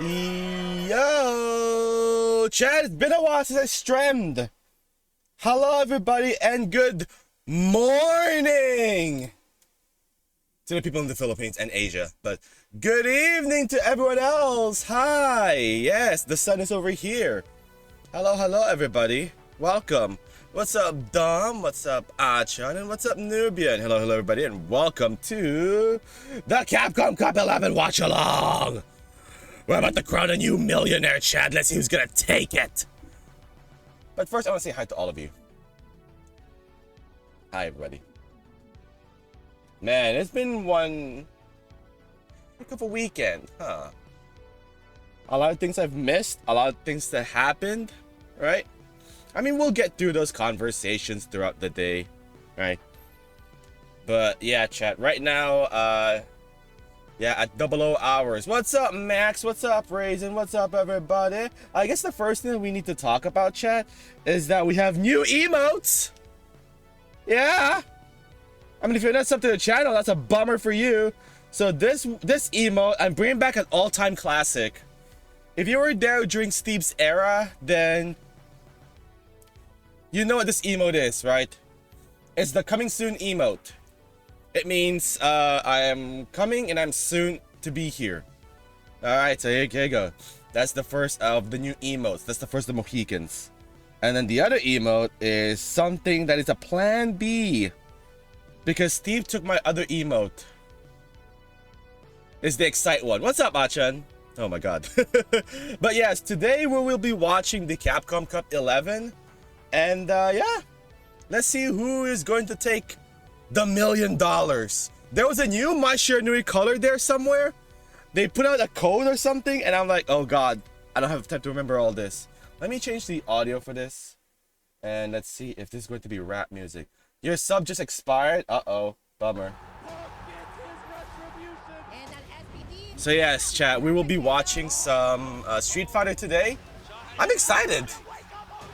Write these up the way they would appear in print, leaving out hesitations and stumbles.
Yo, Chad, it's been a while since I streamed. Hello, everybody, and good morning to the people in the Philippines and Asia. But good evening to everyone else. Hi. Yes, the sun is over here. Hello, everybody. Welcome. What's up, Dom? What's up, Achan? And what's up, Nubian? Hello, everybody, and welcome to the Capcom Cup 11 Watch Along. We're about to crown a new millionaire, Chad. Let's see who's gonna take it. But first, I want to say hi to all of you. Hi, everybody. Man, it's been one heck of a weekend, huh? A lot of things I've missed, a lot of things that happened, right? I mean, we'll get through those conversations throughout the day, right? But yeah, chat, right now, yeah, at 00 hours. What's up, Max? What's up, Raisin? What's up, everybody? I guess the first thing that we need to talk about, chat, is that we have new emotes. Yeah. I mean, if you're not subbed to the channel, that's a bummer for you. So this emote, I'm bringing back an all-time classic. If you were there during Steve's era, then you know what this emote is, right? It's the coming soon emote. It means I am coming and I'm soon to be here. Alright, so here you go. That's the first of the new emotes. That's the first of the Mohicans. And then the other emote is something that is a plan B. Because Steve took my other emote. It's the Excite one. What's up, Achan? Oh my god. But yes, today we will be watching the Capcom Cup 11. And yeah, let's see who is going to take the $1 million. There was a new My Shiranui color there somewhere. They put out a code or something, and I'm like, oh god, I don't have time to remember all this. Let me change the audio for this, and let's see if this is going to be rap music. Your sub just expired. Uh-oh, bummer. So yes, chat, we will be watching some Street Fighter today. I'm excited.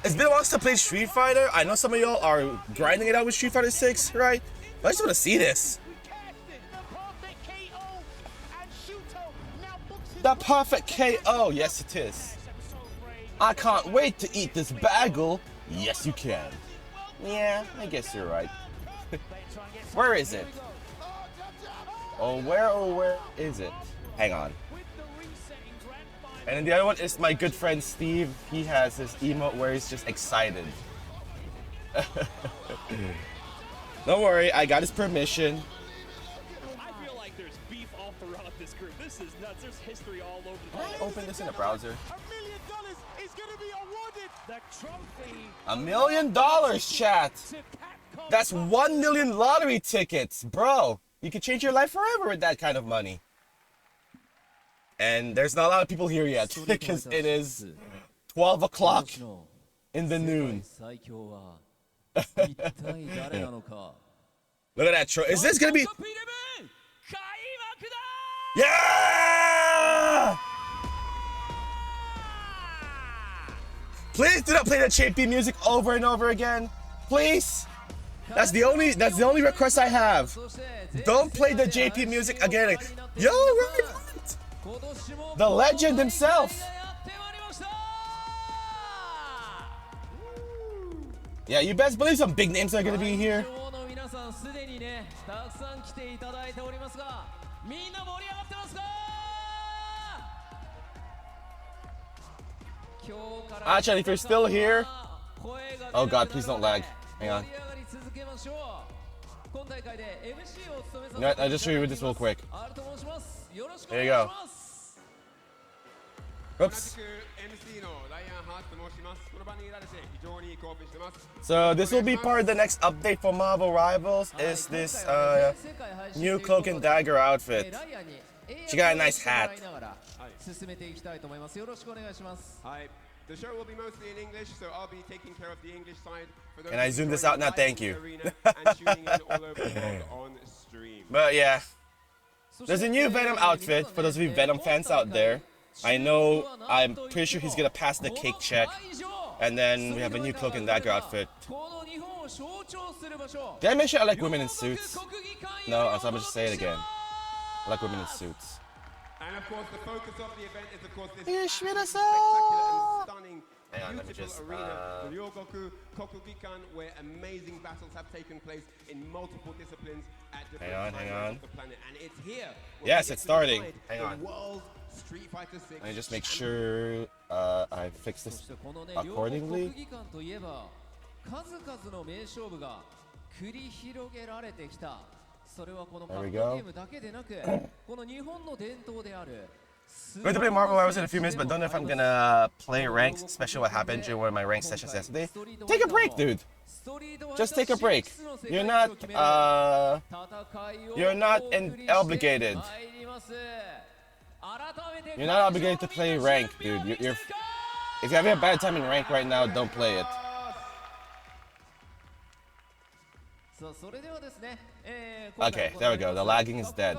It's been a while since I played Street Fighter. I know some of y'all are grinding it out with Street Fighter 6, right? But I just want to see this. The perfect KO. Yes, it is. I can't wait to eat this bagel. Yes, you can. Yeah, I guess you're right. Where is it? Oh, where is it? Hang on. And then the other one is my good friend Steve. He has this emote where he's just excited. Don't worry, I got his permission. I feel like there's beef all throughout this group. This is nuts. There's history all over the place. Can I open this in a browser? $1 million is going to be awarded. The trophy. $1 million, chat. That's 1 million lottery tickets, bro. You could change your life forever with that kind of money. And there's not a lot of people here yet because it is 12 o'clock in the noon. Look at that. Is this gonna be? Yeah! Please do not play the JP music over and over again. Please. That's the only request I have. Don't play the JP music again. Yo, right. The legend himself. Yeah, you best believe some big names are gonna be here. Achan, if you're still here. Oh god, please don't lag. Hang on. You know what, I'll just show you this real quick. There you go. Oops. So this will be part of the next update for Marvel Rivals. Is this new cloak and dagger outfit? She got a nice hat. The show will be mostly in English, so I'll be taking care of the English side. Can I zoom this out now? Thank you. On stream. But yeah, there's a new Venom outfit for those of you Venom fans out there. I know, I'm pretty sure he's gonna pass the cake check. And then we have a new cloak and dagger outfit. Did I mention I like women in suits? No, so I'm gonna just say it again. I like women in suits. And of course, the focus of the event is, of course, this Ish, absolutely Minasan! spectacular and stunning, Hang on, let me beautiful just, arena, the Ryogoku Kokugikan, where amazing battles have taken place in multiple disciplines at different hang timelines on. of the planet. And it's here. where Yes, we it's get to starting. decide Hang the on. World Street Fighter 6 Let me just make sure I fix そ this してこのね、両国 accordingly. 技館といえば数々の名勝負が繰り広げられてきた。それはこの格 There 闘 we ゲ go. ームだけでなく、この日本の伝統である。 Going to play Marvel Rivals in a few minutes, but don't know if I'm gonna play ranked, especially what happened during one of my ranked sessions yesterday. Take a break, dude. Just take a break. You're not obligated. You're not obligated to play ranked, dude. You're if you're having a bad time in rank right now, don't play it. そうそれではですね、Okay, there we go. The lagging is dead.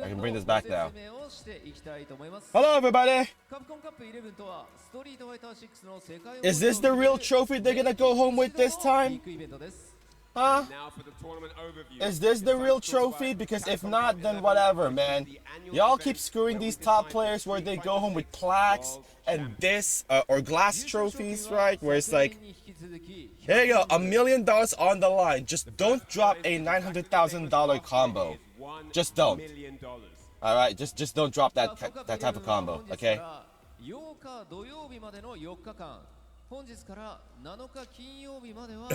I can bring this back now. 説明をしていきたいと思います。 Hello, everybody. カプコンカップ11とはストリートファイター6の世界 Is this the real trophy they're gonna go home with this time? ビッグイベントです。 Huh? Now for the tournament overview. Is this the real trophy? Because if not, then whatever, man. Y'all keep screwing these top players where they go home with plaques and this or glass trophies, right? Where it's like, here you go, $1 million on the line. Just don't drop a $900,000 combo. Just don't. All right, just don't drop that type of combo, okay? 8日土曜日までの4日間、本日から7日金曜日までは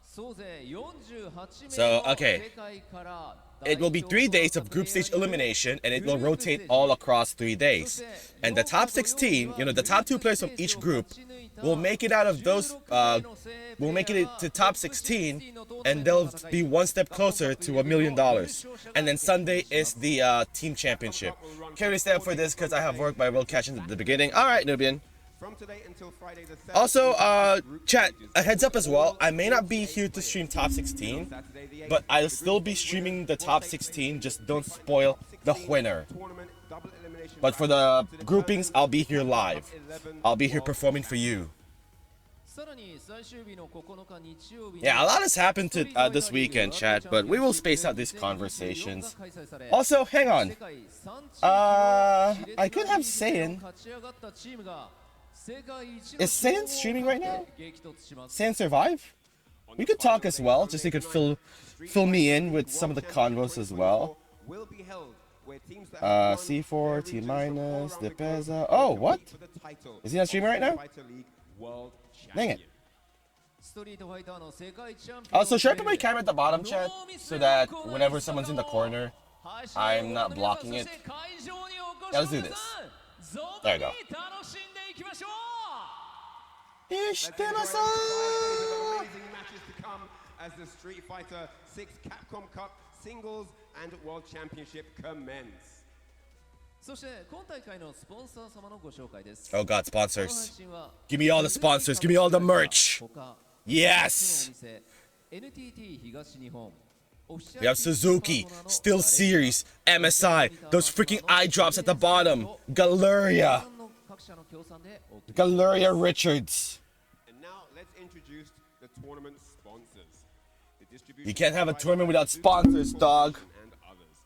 総勢48 So, 名の okay. 世界から It will be 3 days of group stage elimination, and it will rotate all across 3 days. And the top 16, you know, the top 2 players from each group will make it out of those, will make it to top 16, and they'll be one step closer to $1 million. And then Sunday is the team championship. Can't really stand for this because I have work, but I will catch it at the beginning. All right, Nubian. From today until Friday the 7th, Also, chat, a heads up as well. I may not be here to stream top 16, but I'll still be streaming the top 16. Just don't spoil the winner. tournament double elimination. But for the groupings, I'll be here live. I'll be here performing for you. さらに最終日の9日日曜日に Yeah, a lot has happened to this weekend, chat, but we will space out these conversations. Also, hang on. I could have Saiyan. Is Saiyan streaming right now? Saiyan survive? We could talk as well, just so you could fill me in with some of the convos as well. Will be held where teams that have won C4, T their minus, respective Depeza. round Oh, will what? compete for the title Is he not streaming right now? Fighter League World Dang it. Champion. ストリートファイターの世界チャンピオン Also, should I put my camera at the bottom, chat? So that whenever someone's in the corner, I'm not blocking it. Yeah, let's do this. There you go. Let's enjoy the 5 days of amazing matches to come as the Street Fighter 6 Capcom Cup Singles and World Championship commence. そして今大会のスポンサー様のご紹介です。 Oh god, この sponsors. 配信は Give me all the sponsors. Give me all the merch. 他 Yes. のお店 NTT 東日本 We have Suzuki, Steel Series, MSI, those freaking eye drops at the bottom. Galleria. 各社の協賛でお送り Galleria Richards. And now let's introduce the tournament sponsors. The distribution You can't have a provider tournament without Fumofu sponsors, dog. and others.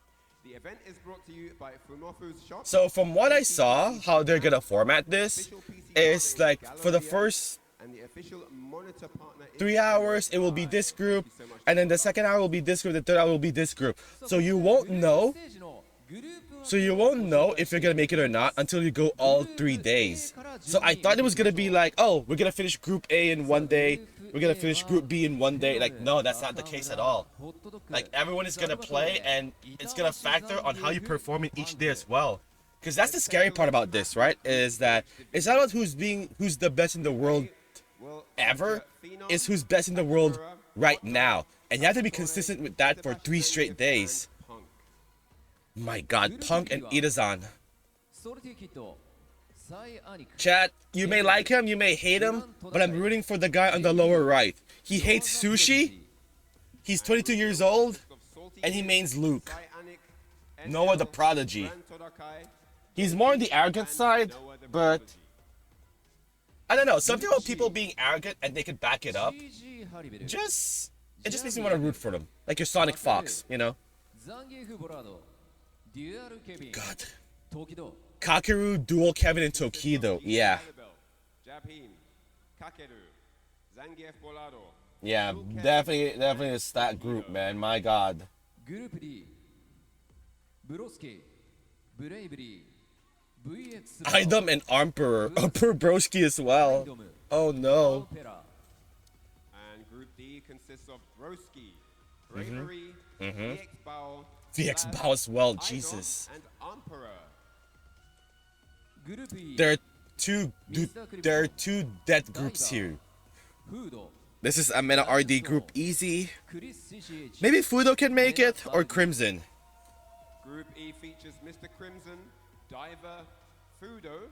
The event is brought to you by Fumofu's shop. So from what I saw, how they're gonna format this is like for the first And the official monitor partner is 3 hours, it will be this group, and then the second hour will be this group, the third hour will be this group. So you won't know. ステージのグループ So you won't know if you're gonna make it or not until you go all 3 days. So I thought it was gonna be like, oh, we're gonna finish Group A in 1 day, we're gonna finish Group B in 1 day. Like, no, that's not the case at all. Like, everyone is gonna play, and it's gonna factor on how you perform in each day as well. Because that's the scary part about this, right? Is that it's not about who's the best in the world ever, it's who's best in the world right now. And you have to be consistent with that for 3 straight days. My god, Punk and Itazan. ソルティキッドサイアニク Chat, you may like him, you may hate him, but I'm rooting for the guy on the lower right. He hates sushi, he's 22 years old, and he mains Luke. Noah the Prodigy. He's more on the arrogant side, but I don't know, something about people being arrogant and they can back it up, GG ハリベル it just makes me want to root for them. Like your Sonic Fox, you know? ザンギエフボラードデュアルケビン God. Tokido. Kakeru, Dual Kevin, and Tokido. Yeah. Jabhim, Kakeru, Zangief Bolado. Yeah, definitely a stat group, man. My God. Group D. Broski, Bravery, VX. Idom and Emperor. Emperor Broski as well. Oh no. And Group D consists of Broski, Bravery, VX Bao, VX Bao as well. Idom, Jesus. and Emperor. Group E. There are two dead groups here. Fudo, This is a Meta RD group easy. Chris CCH. Maybe Fudo can make it or Crimson. Group E features Mr. Crimson, Diver, Fudo,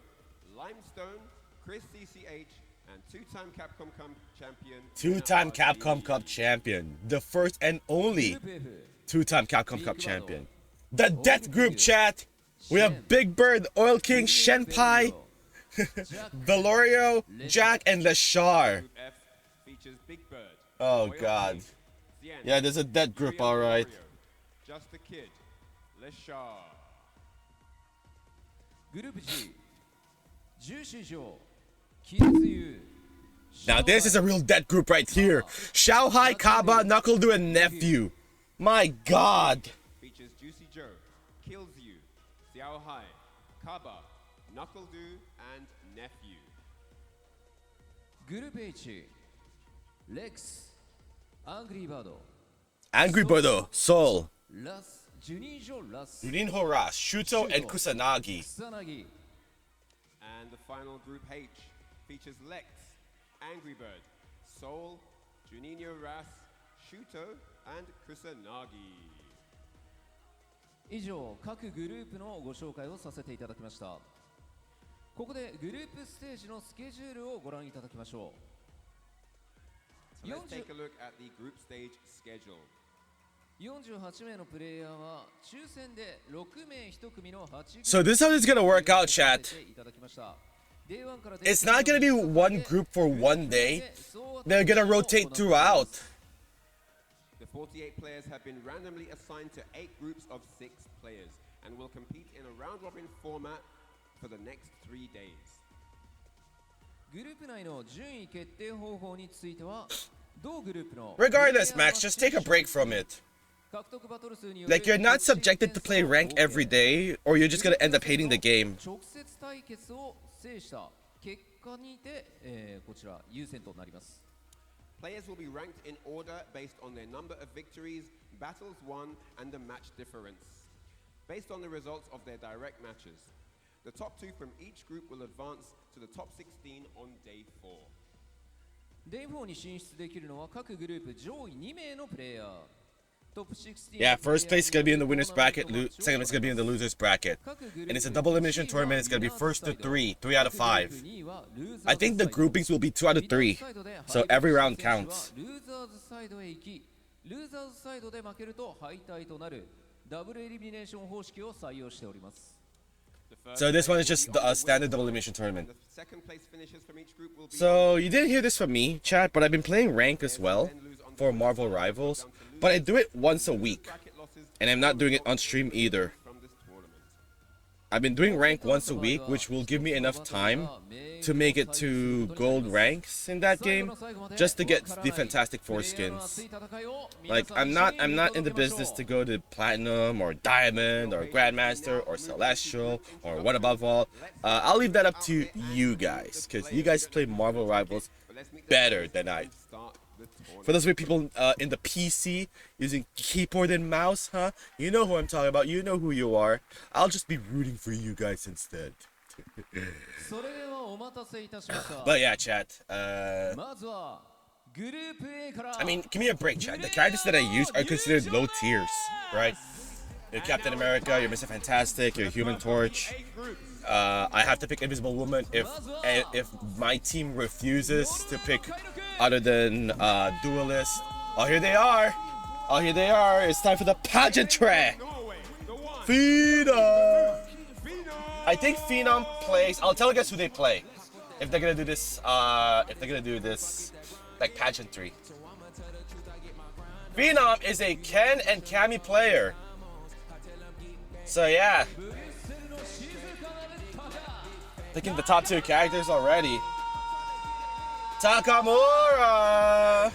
Limestone, Chris CCH, and two-time Capcom Cup champion. Two-time Capcom Cup champion. The first and only Group F. two-time Capcom Cup champion. The Death Group chat. We have Big Bird, Oil King, Shenpai, Valorio, Jack, and Lashar. Group F features Big Bird. Oh Oil God. King, Zien, Yeah, there's a dead group, Uriel alright. Valorio, Just a Kid, Leshar. Group G. Jushijo, Kizuyu. Now this is a real dead group right here. Xiaohai, Kaba, Knuckledo, and Nephew. My God. Features Juicy Joe, Kills You, Xiao Hai, Kaba, Knuckledo, and Nephew. Group H. Lex, Angry Bird, Angry Birdo, Soul, Ras, Juninho Ras, Juninho Ras, Shuto, and Kusanagi. Kusanagi. And the final Group H features Lex, Angry Bird, Soul, Juninho Ras, Shuto, and Kusanagi. 以上各グループのご紹介をさせていただきました。ここでグループステージのスケジュールをご覧いただきましょう。 So let's take a look at the group stage schedule. 48名のプレイヤーは抽選で6名1組の8 So this is how it's gonna work out, chat. いただきました。Day1 から It's not gonna be one group for one day. They're gonna rotate throughout. The 48 players have been randomly assigned to 8 groups of 6 players and will compete in a round-robin format for the next 3 days. グループ内の順位決定方法については同グループの Regardless, Max, just take a break from it. 獲得バトル数による Like, you're not subjected to play rank every day, or you're just gonna end up hating the game. 直接対決を制した結果にて、こちら優先となります。 Players will be ranked in order based on their number of victories, battles won, and the match difference, based on the results of their direct matches. The top 2 from each group will advance to the top 16 on day 4. Day4 に進出できるのは各グループ上位2名のプレイヤー。トップ16 Yeah, first place is gonna be in the winner's bracket, second place is gonna be in the loser's bracket. And it's a double elimination tournament, it's gonna be first to 3 out of 5. I think the groupings will be 2 out of 3, so every round counts. ルーザーズサイドへ行き、ルーザーズサイドで負けると敗退となるダブルエリミネーション方式を採用しております。 So this one is just a standard double elimination tournament. The second place finishers from each group will be So you didn't hear this from me, chat, but I've been playing rank as well for Marvel Rivals, but I do it once a week, bracket losses and I'm not doing it on stream either. from this tournament. I've been doing rank once a week, which will give me enough time to make it to gold ranks in that game, just to get the Fantastic Four skins. Like, I'm not in the business to go to Platinum or Diamond or Grandmaster or Celestial or One Above All. I'll leave that up to you guys, because you guys play Marvel Rivals But let's meet the better players than I. and start the tournament. For those of you people in the PC using keyboard and mouse, huh? You know who I'm talking about. You know who you are. I'll just be rooting for you guys instead. それではお待たせいたしました。 But yeah, chat. まずはグループ A から I mean, give me a break, chat. The characters that I use are considered low tiers, right? You're Captain America, you're Mr. Fantastic, you're Human Torch. I have to pick Invisible Woman if my team refuses to pick other than Duelist. Oh, here they are. Oh, here they are. It's time for the pageantry. Norway, the one. Phenom. I think Phenom plays. I'll tell you guys who they play. If they're gonna do this, like pageantry. Phenom is a Ken and Cammy player. So yeah. Picking the top 2 characters already. Takamura!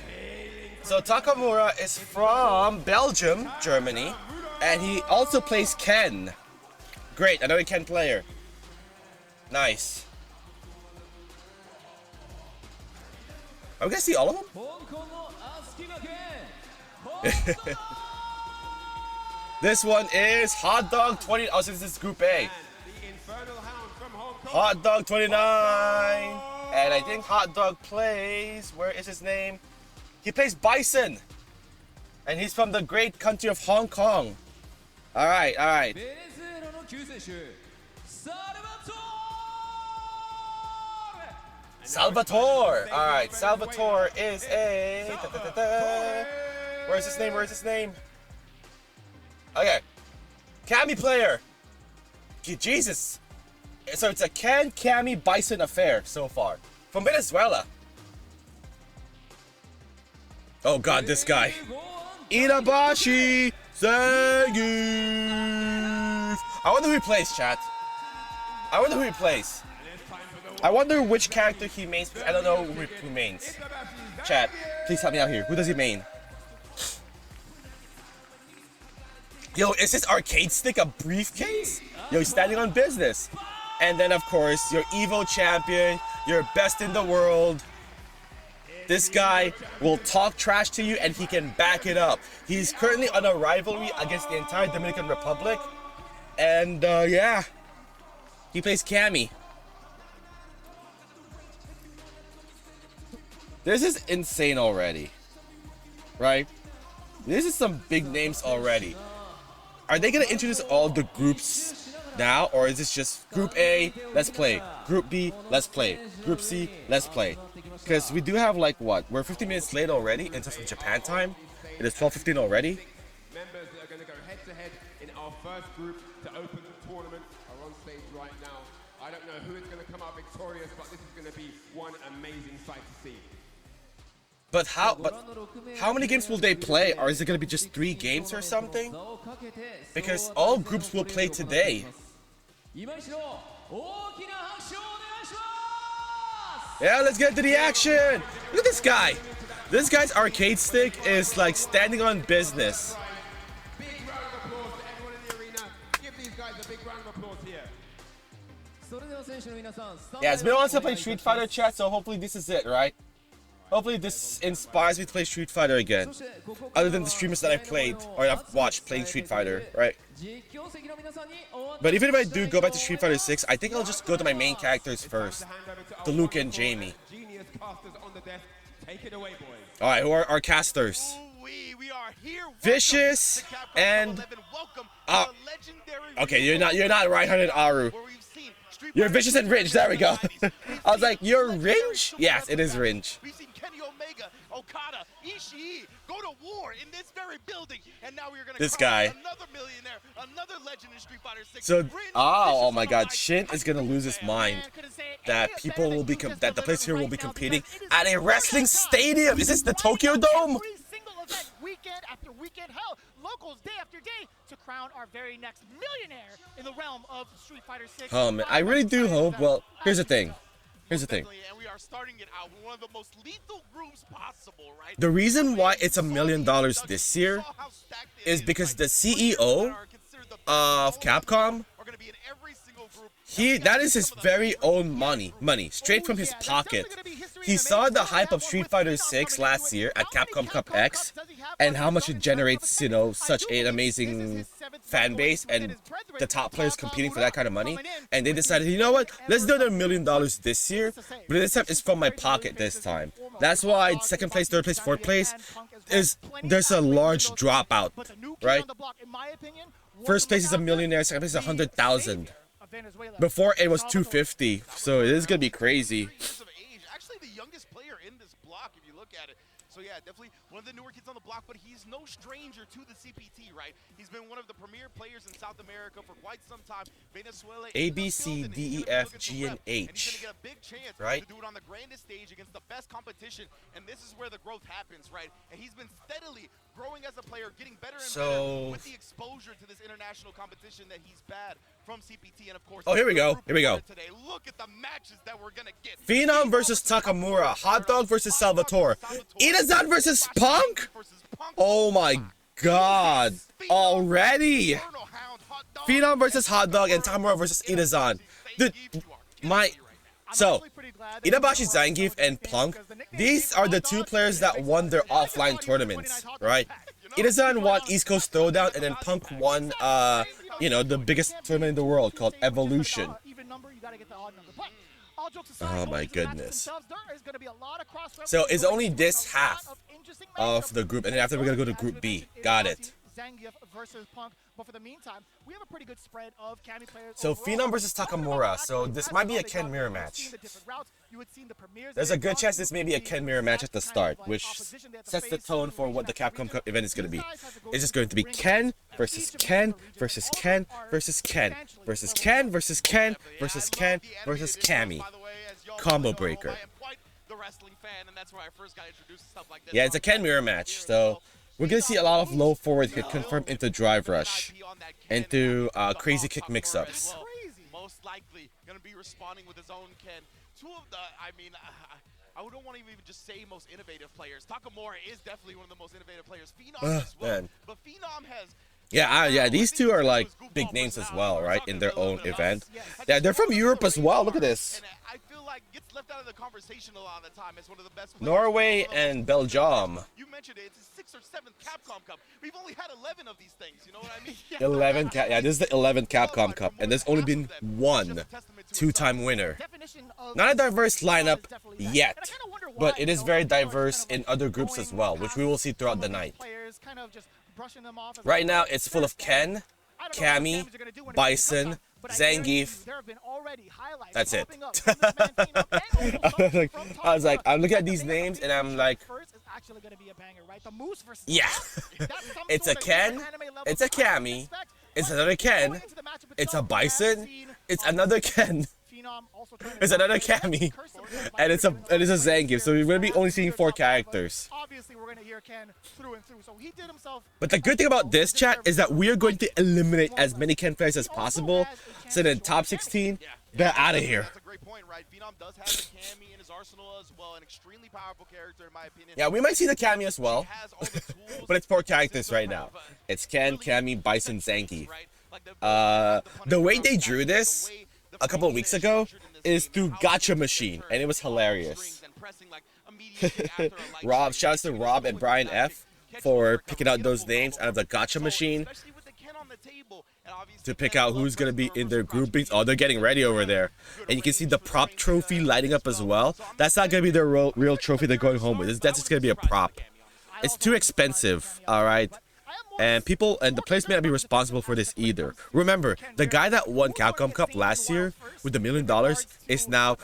So Takamura is from Belgium, Germany, and he also plays Ken. Great, another Ken player. Nice. Are we gonna see all of them? This one is Hot Dog 20. Oh, so this is Group A. Hot Dog 29. And I think Hot Dog plays. Where is his name? He plays Bison. And he's from the great country of Hong Kong. Alright, alright. Salvatore! Alright, Salvatore is a... Where's his name? Where's his name? Okay. Cammy player. Jesus. So it's a Ken, Cammy, Bison affair so far. From Venezuela. Oh god, this guy. Itabashi Zangief. I wonder who he plays, chat. I wonder who he plays. I wonder which character he mains. I don't know who mains. Chat, please help me out here. Who does he main? Yo, is this arcade stick a briefcase? Yo, he's standing on business. And then, of course, your Evo champion, your best in the world. This guy will talk trash to you and he can back it up. He's currently on a rivalry against the entire Dominican Republic. And, yeah. He plays Cammy. This is insane already. Right? This is some big names already. Are they going to introduce all the groups now? Or is this just Group A, let's play. Group B, let's play. Group C, let's play. Because we do have like what? We're 15 minutes late already in terms of Japan time. It is 12:15 already. Members that are going to go head to head in our first group to open the tournament are on stage right now. I don't know who is going to come out victorious, but this is going to be one amazing sight to see. But how many games will they play? Or is it going to be just 3 games or something? Because all groups will play today. Yeah, let's get to the action. Look at this guy. This guy's arcade stick is like standing on business. Big round of applause to everyone in the arena. Give these guys a big round of applause here. Yeah, it's been a while since I played Street Fighter, chat, so hopefully this is it, right? Hopefully this inspires me to play Street Fighter again. Other than the streamers that I've played, or I've watched playing Street Fighter, right? But even if I do go back to Street Fighter 6, I think I'll just go to my main characters first. To Luke and Jamie. Alright, who are our casters? Vicious and... okay, you're not right-handed Aru. You're Vicious and Ringe, there we go. I was like, you're Ringe? Yes, it is Ringe. Okada, Ishii, go to war in this very building, and now we're gonna this guy. Another millionaire, another legend in Street Fighter 6. So, oh my God, Shin is gonna lose his mind that people will be that the players here will be competing at a wrestling stadium. Is this the Tokyo Dome? Every single event, weekend after weekend, hell, locals day after day to crown our very next millionaire in the realm of Street Fighter 6. Oh man, I really do hope. Well, here's the thing. Here's the thing. And we are starting it out with one of the most lethal groups possible, right? The reason why it's $1 million this year is because the CEO of Capcom, that is his very own money, straight from his pocket. He saw the hype of Street Fighter 6 last year at Capcom Cup X and how much it generates, you know, such an amazing fan base and the top players competing for that kind of money. And they decided, you know what, let's do $1 million this year, but this time it's from my pocket this time. That's why second place, third place, fourth place there's a large dropout, right? First place is $1 million, second place is 100,000. Before it was 250, so it is gonna be crazy. Actually, the youngest player in this block, if you look at it. So yeah, definitely one of the newer kids on the block, but he's no stranger to the CPT, right? He's been one of the premier players in South America for quite some time. Venezuela, A, B, C, D, E, F, G, and H. He's gonna get a big chance right? to do it on the grandest stage against the best competition, and this is where the growth happens, right? And he's been steadily growing as a player, getting better and better with the exposure to this international competition that he's had from CPT, and of course. Oh, here we go. Here we go. Today. Look at the matches that we're gonna get. Phenom versus Takamura. Hot Dog versus Salvatore. Itazan versus Punk? Oh my god. Already? Phenom versus Hot Dog and Takamura versus Itazan. Dude, so, Itabashi Zangief and Punk, these are the two players that won their offline tournaments, right? Itazan won East Coast Throwdown, and then Punk won, the biggest tournament in the world called Evolution. Oh my goodness. So it's only this half of the group, and then after we're gonna go to Group B. Got it. Zangief versus Punk, but for the meantime, we have a pretty good spread of Cammy players. So Phenom versus Takamura. So this might be a Ken Mirror match. There's a good chance this may be a Ken Mirror match at the start, which sets the tone for what the Capcom Cup event is going to be. It's just going to be Ken versus Ken versus Ken versus Ken versus Ken versus Ken versus Ken versus Cammy. Combo breaker. Yeah, it's a Ken Mirror match, so we're going to see a lot of low forward hit confirmed into drive rush, into crazy kick mix-ups. Most likely going to be responding with his own Ken. Two of the, I don't want to even just say most innovative players. Takamura is definitely one of the most innovative players. Phenom as well. But Phenom has... Yeah, these two are like big names as well, right, in their own event. Yeah, they're from Europe as well. Look at this. I feel like gets left out of the conversation a lot of the time. It's one of the best players. Norway and Belgium. You mentioned it. It's the 6th or 7th Capcom Cup. We've only had 11 of these things. You know what I mean? 11. Yeah, this is the 11th Capcom Cup, and there's only been one two-time winner. Not a diverse lineup yet, but it is very diverse in other groups as well, which we will see throughout the night. Right now, it's full of Ken, Cammy, Bison, Zangief. That's it. I was like, I'm looking at these names and I'm like, yeah, it's a Ken, it's a Cammy, it's another Ken, it's a Bison, it's another Ken, it's another Cammy, and it's a Zangief. So we're gonna be only seeing 4 characters. But the good thing about this chat is that we are going to eliminate as many Ken players as possible. So then top 16, they're out of here. That's a great point, right? Phenom does have the Cammy in his arsenal as well, an extremely powerful character in my opinion. Yeah, we might see the Cammy as well, but it's 4 characters right now. It's Ken, Cammy, Bison, Zangief. The way they drew this a couple of weeks ago is through Gacha Machine, and it was hilarious. Rob, shouts to Rob and Brian F for picking out those names out of the Gacha Machine to pick out who's going to be in their groupings. Oh, they're getting ready over there. And you can see the prop trophy lighting up as well. That's not going to be their real trophy they're going home with. That's just going to be a prop. It's too expensive, all right? And the players may not be responsible for this either. Remember, the guy that won Capcom Cup last year with the $1 million is now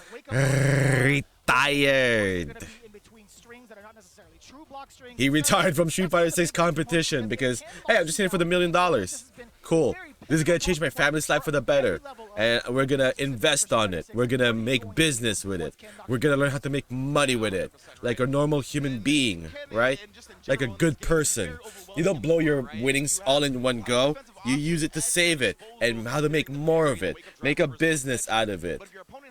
retired. He retired from Street Fighter 6 competition because, hey, I'm just here for the $1 million. Cool. This is going to change my family's life for the better. And we're going to invest on it. We're going to make business with it. We're going to learn how to make money with it. Like a normal human being, right? Like a good person. You don't blow your winnings all in one go. You use it to save it and how to make more of it. Make a business out of it.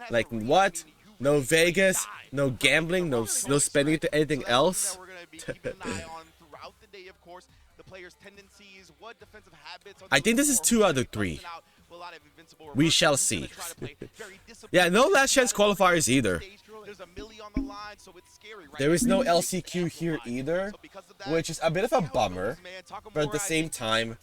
Like what? No Vegas, no gambling, no spending it to anything else. I think this is 2 out of 3. We shall see. Yeah, no last chance qualifiers either. There is no LCQ here either, which is a bit of a bummer, but at the same time,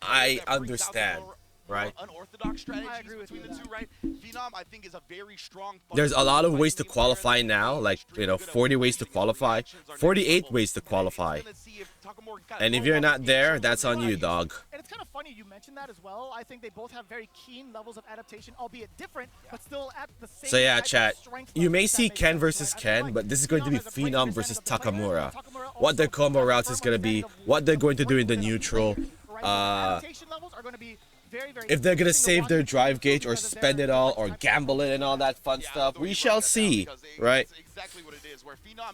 I understand. Right. Unorthodox strategies between the two, right? Phenom, I think, is a very strong. There's a lot of ways to qualify now, like 40 ways to qualify, 48 ways to qualify. And if you're not there, that's on you, dog. And it's kind of funny you mentioned that as well. I think they both have very keen levels of adaptation, albeit different, but still at the same. So yeah, chat. You may see Ken versus Ken, but this is going to be Phenom versus Takamura. What their combo routes is going to be, what they're going to do in the neutral. If they're going to save their drive gauge or spend it all or gamble it and all that fun stuff, we shall see, right? Exactly what it is, where Phenom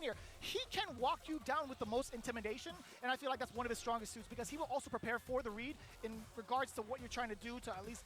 here. He can walk you down with the most intimidation, and I feel like that's one of his strongest suits because he will also prepare for the read in regards to what you're trying to do to at least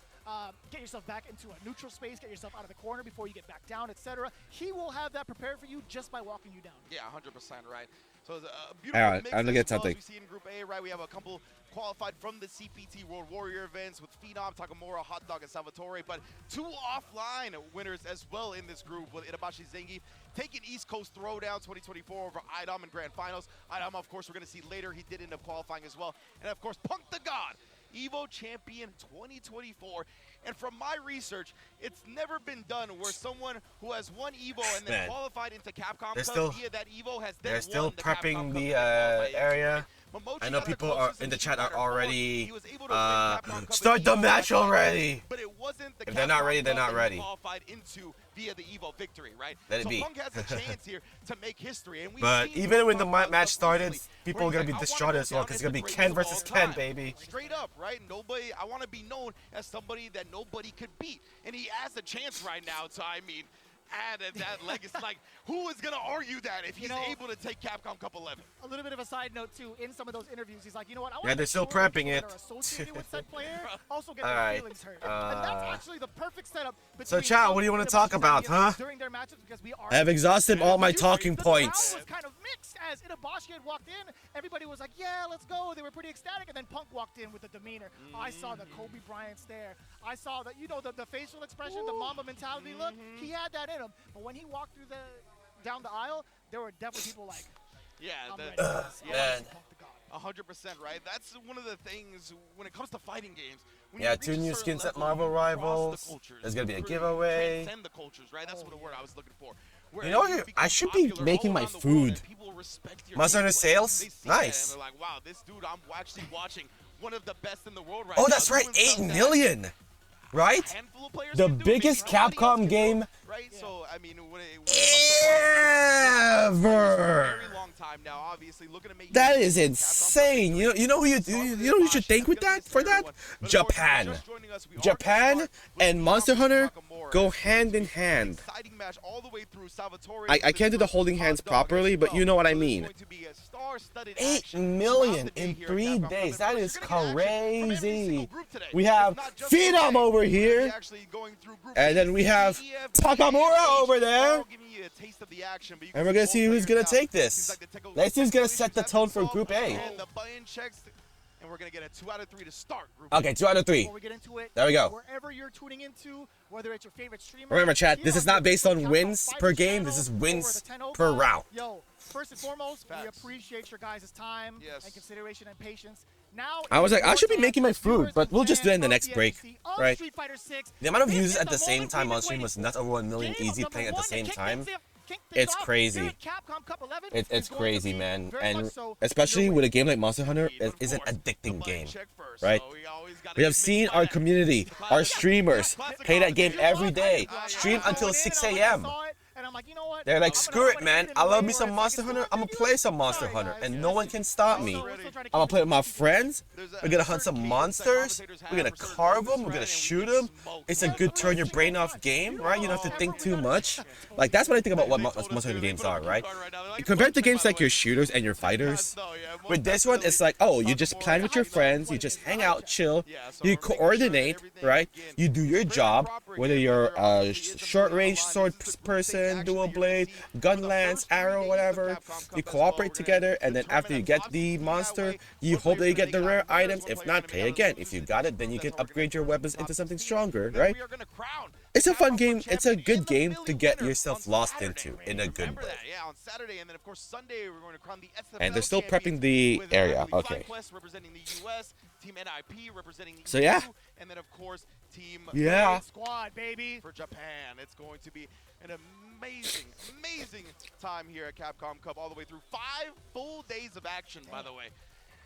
get yourself back into a neutral space, get yourself out of the corner before you get back down, etc. He will have that prepared for you just by walking you down. Yeah, 100% right. So it's a beautiful All right, mix I'm gonna as get well something. as we see in Group A, right? We have a couple qualified from the CPT World Warrior events with Phenom, Takamura, Hot Dog, and Salvatore, but 2 offline winners as well in this group with Itabashi Zangief taking East Coast Throwdown 2024 over Idom in Grand Finals. Idom, of course, we're going to see later. He did end up qualifying as well. And, of course, Punk the God, EVO Champion 2024. And from my research, it's never been done where someone who has won EVO and then Man. qualified into Capcom They're Cup still- via that EVO has then They're still won the prepping Capcom the Cup qualified area. right? Momochi I know got the people are closest in the and chat he are already was able to win Capcom Cup start in the EVO match qualified, already. But it wasn't the If they're not Capcom ready, they're Cup not that he ready. qualified into via the EVO victory, right? Let it so be. Punk has a chance here to make history. And we've But seen even Punk when the talk about match stuff started, recently people where are gonna he's be like, I distraught wanna as go well down because it's as gonna the be greatest Ken of versus all Ken, time. baby. Straight up, right? Nobody. I want to be known as somebody that nobody could beat, and he has a chance right now to, I mean, add that legacy. Like, who is gonna argue that if he's able to take Capcom Cup 11? A little bit of a side note too, in some of those interviews, he's like, you know what? I want Yeah, they're still prepping that it. are associated with said player also get All their right. feelings hurt. And that's actually the perfect setup. So, between chat, Punk what do you and wanna talk Itabashi about, Zangief huh? During their matches, because we are. I have exhausted all my Usually, talking the crowd points. was kind of mixed as Itabashi had walked in. Everybody was like, yeah, let's go. They were pretty ecstatic, and then Punk walked in with the demeanor. I saw the Kobe Bryant stare. I saw the, the facial expression, the Mamba mentality look. He had that in him. But when he walked through down the aisle, there were definitely people like, Yeah, I'm the- ready for this. I wanna man. see Punk the God. 100%, right? That's one of the things when it comes to fighting games. When Yeah, you reach 2 a new certain skins at level, Marvel you cross the Rivals. cultures. There's gonna be a You giveaway. transcend the cultures, right? That's what the word I was looking for. Where You know, you I become should be popular making all my around the world food. and people respect your Monster Hunter gameplay. sales? They see Nice. that and they're like, wow, this dude, I'm actually watching one of the best in the world right Oh, now. that's right, doing 8 stuff that million, right? a handful of players The can do, maybe biggest nobody else Capcom can do, game right? So, I mean, when it comes to for a ever. very long time now, obviously looking to make That history is with Capcom insane. Cup You know who you should thank with that for that? Japan. Japan and Monster Hunter go hand in hand. I can't do the holding hands properly, but you know what I mean. 8 million in 3 days. That is crazy. We have Phenom over here, and then we have Takamura over there. And we're gonna see who's gonna take this. Let's see who's gonna set the tone for Group A. And the buy-in checks, and we're gonna get a 2 out of 3 to start Group Okay, 2 out of 3. Before we get into it, There we go. Wherever you're tuning into, whether it's your favorite streamer. Remember, chat, here this is on not based on Capcom wins Fighters per game. channel This is or wins the 10 per Opa. round. Yo, first and foremost, we Facts. appreciate your guys' time Yes. and consideration and patience. Now, I was like, I should be it's making my food, viewers but and we'll just do it in the fans next of break, NXT of right? Street Fighter 6. The amount of This views is at the same moment time we've on been stream waiting was for. not over 1 million Game easy number playing at the 1 to same kick time. things off It's here crazy. at Capcom Cup 11 It's is going to crazy, be man. very much And so especially your with way. a game like Monster Hunter, it is an addicting game, right? We have seen our community, our streamers, play that game every day, stream until 6 a.m. They're like, screw it, man. I love me some Monster Hunter. I'm gonna play some Monster Hunter, and no one can stop me. I'm gonna play with my friends. We're gonna hunt some monsters. We're gonna carve them. We're gonna shoot them. It's a good turn your brain off game, right? You don't have to think too much. Like, that's what I think about what Monster Hunter games are, right? Compared to games like your shooters and your fighters, with this one, it's like, oh, you just plan with your friends. You just hang out, chill. You coordinate, right? You do your job, whether you're a short-range sword person, dual blade, gun lance, arrow, whatever. You cooperate together, and then after you get the monster, you hope that you get the rare items. If not, play again. If you got it, then you can upgrade your weapons into something stronger, right? It's a fun game. It's a good game to get yourself lost into in a good way. Yeah, on Saturday, and then of course Sunday we're going to crown the SFL And they're still champion prepping the with area. Team Okay. FlyQuest representing the US, Team NIP representing the So, yeah. EU, and then of course Team Yeah. Squad, baby. for Japan. It's going to be an amazing, amazing time here at Capcom Cup, all the way through 5 full days of action. By the way,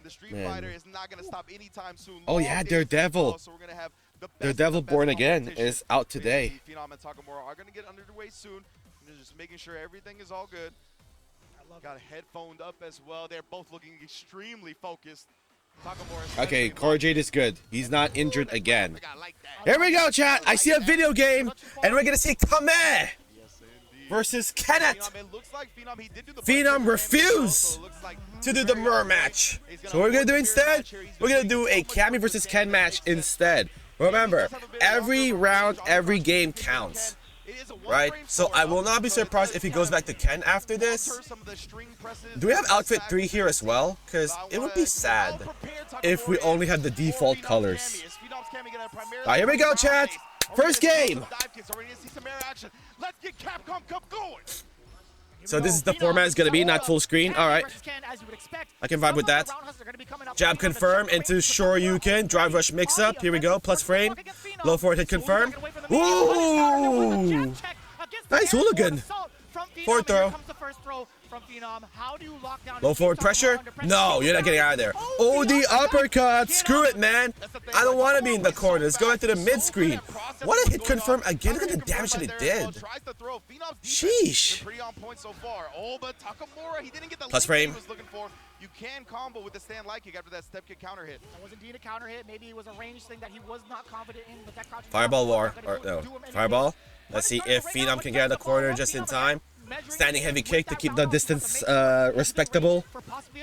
the Street Man. Fighter is not going to stop anytime soon. Oh, Long yeah, days Daredevil. as well, so we're going to have the best of Daredevil the best Born Again competition. is out today. Maybe Phenom and Takamura are going to get underway soon. Just making sure everything is all good. Got headphoned up as well. They're both looking extremely focused. Takamura Okay, Core Jade is good. He's not injured again. I like that. Here we go, chat. I see a video game, and we're gonna see Kame versus Kenneth. Phenom, it looks like Phenom, he did do the Phenom burst refused so it looks like to do the Mur match. So what we're gonna do instead? We're gonna do a Cammy versus Ken match instead. Remember, every round, every game counts. Right? So I will not be surprised if he goes back to Ken after this. Do we have outfit 3 here as well? Because it would be sad if we only had the default colors. Alright, here we go, chat. First game. Let's get Capcom Cup going. So this is the format is going to be, not full screen. Alright. I can vibe with that. Jab confirm into Shoryuken. Drive rush mix up. Here we go. Plus frame. Low forward hit confirm. Ooh! Nice hooligan. Forward throw. Low forward pressure? No, you're not getting out of there. Oh, the uppercut. Screw it, man. I don't want to be in the corners. Go into the mid screen. What a hit confirm again. Look at the damage that it did. Sheesh. Plus frame. You can combo with the stand light kick after that step kick counter hit. That was indeed a counter hit. Maybe it was a range thing that he was not confident in, but that crouching Fireball war. Or no. Fireball. Let's see if Phenom can get out of the corner just in time. Standing heavy kick to keep the distance respectable.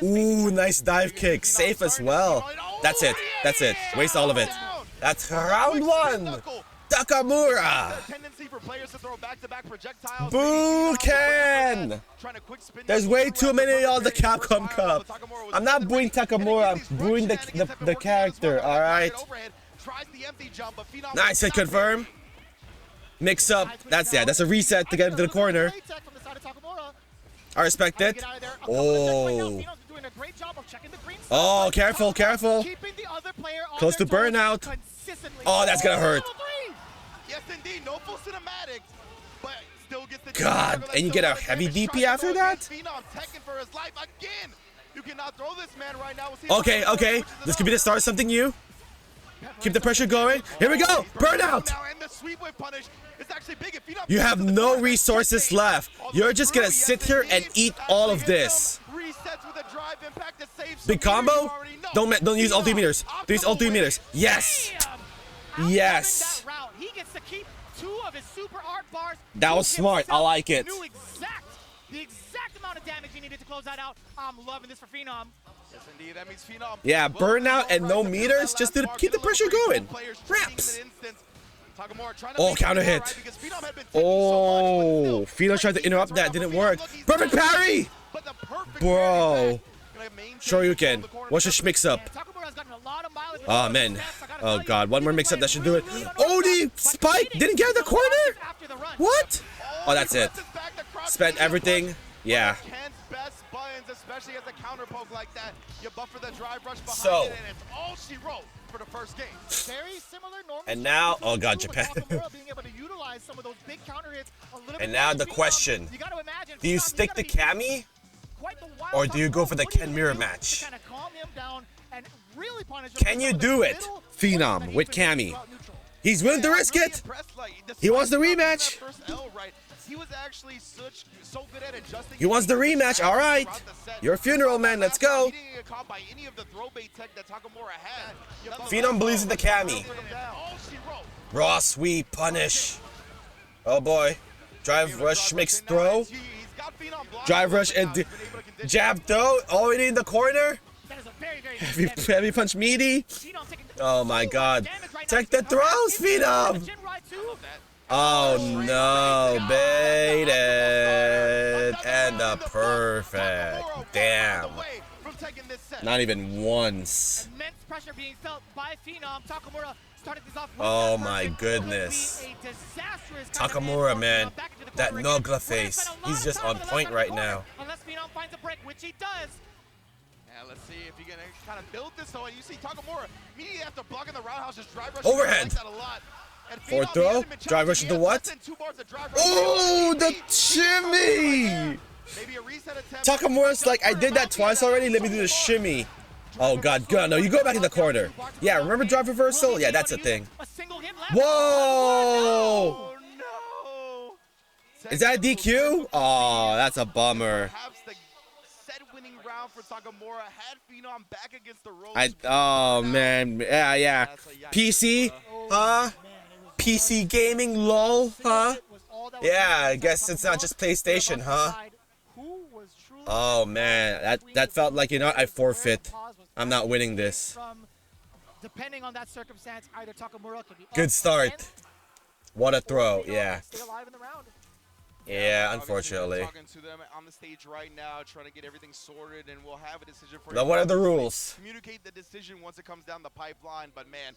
Ooh, nice dive kick. Safe as well. That's it. That's it. Waste all of it. That's round 1. Takamura. Boo Ken. There's way too many on the Capcom Cup. I'm not booing Takamura. I'm booing the character. All right. Nice hit confirm. Mix up. That's a reset to get into the corner. I respect it. Oh. Oh, careful, careful. Close to burnout. Oh, that's gonna hurt. God, and you get a heavy DP after that? Okay, okay. This could be the start of something new. Keep the pressure going. Here we go. Burnout. You have no resources left. You're just gonna sit here and eat all of this. Big combo? Don't use ulti meters. Don't use ulti meters. Yes. Yes. That was smart. I like it. The exact amount of damage he needed to close that out. I'm loving this for Phenom. Yes, indeed. That means Phenom. Yeah, burnout and no meters just to keep the pressure going. Raps. Oh, counter hit. Oh, Phenom tried to interrupt that. Didn't work. Perfect parry. Bro. Shoryuken. What's your mix up? Oh, man. Oh, God. One more mix up that should do it. Oh, the spike. Didn't get in the corner? What? Oh, that's it. Spent everything. Yeah. So. And now, oh God, Japan. And now the question. Do you stick to Cammy? Or do you go for the Ken mirror match? Can you do it, Phenom, with Cammy? He's willing to risk it. He wants the rematch. He wants the rematch. All right. Your funeral, man. Let's go. Phenom believes in the Cammy. Raw sweep, punish. Oh boy. Drive rush mix throw. Drive rush and jab throw. Already in the corner. Heavy punch meaty. Oh my God. Take the throws, Phenom. Oh no, baited. And the perfect. Damn. Not even once. Oh my goodness. Takamura, man. That Nogla face. He's just on point right now. Let's see if he can kind of build this. So you see Takamura immediately after blocking the roundhouse, just drive rush. Overhead. Forward throw. Drive rush into what? Oh, the shimmy! Takamura's like, I did that twice already. Let me do the shimmy. Oh God, God, no! You go back in the corner. Yeah, remember drive reversal? Yeah, that's a thing. Whoa! Is that a DQ? Oh, that's a bummer. Oh man, yeah. PC, huh? PC gaming, lol, huh? Yeah, I guess it's not just PlayStation, huh? Oh man, that felt like, you know, I forfeit. I'm not winning this. depending on that circumstance, either Takamura could be Good up start. and What a throw, or Phenom yeah. can stay alive in the round. Yeah, Obviously, we're unfortunately. talking to them on the stage right now, trying to get everything sorted, and we'll have a decision for Now, you. what are the Obviously, rules? Communicate the decision once it comes down the pipeline, but man,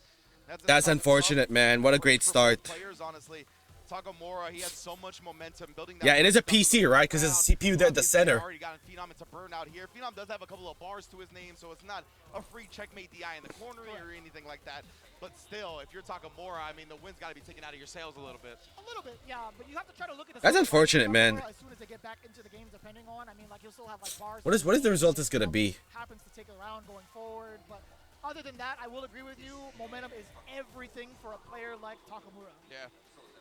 That's tough unfortunate, man. What a great for start. Players, honestly. Takamura, he had so much momentum building that. Yeah, it is a momentum PC, to the right? Because there's a ground. CPU there at the Obviously, center. already gotten Phenom into burnout here. Phenom does have a couple of bars to his name, so it's not a free checkmate DI in the corner or anything like that. But still, if you're Takamura, I mean, the win's got to be taken out of your sails a little bit. A little bit, yeah, but you have to try to look at the That's stats unfortunate, of man. Takamura as soon as they get back into the game, depending on, I mean, like, he'll still have, like, bars. What is the result is gonna be? Happens to take a round going forward, but other than that, I will agree with you. Momentum is everything for a player like Takamura. Yeah.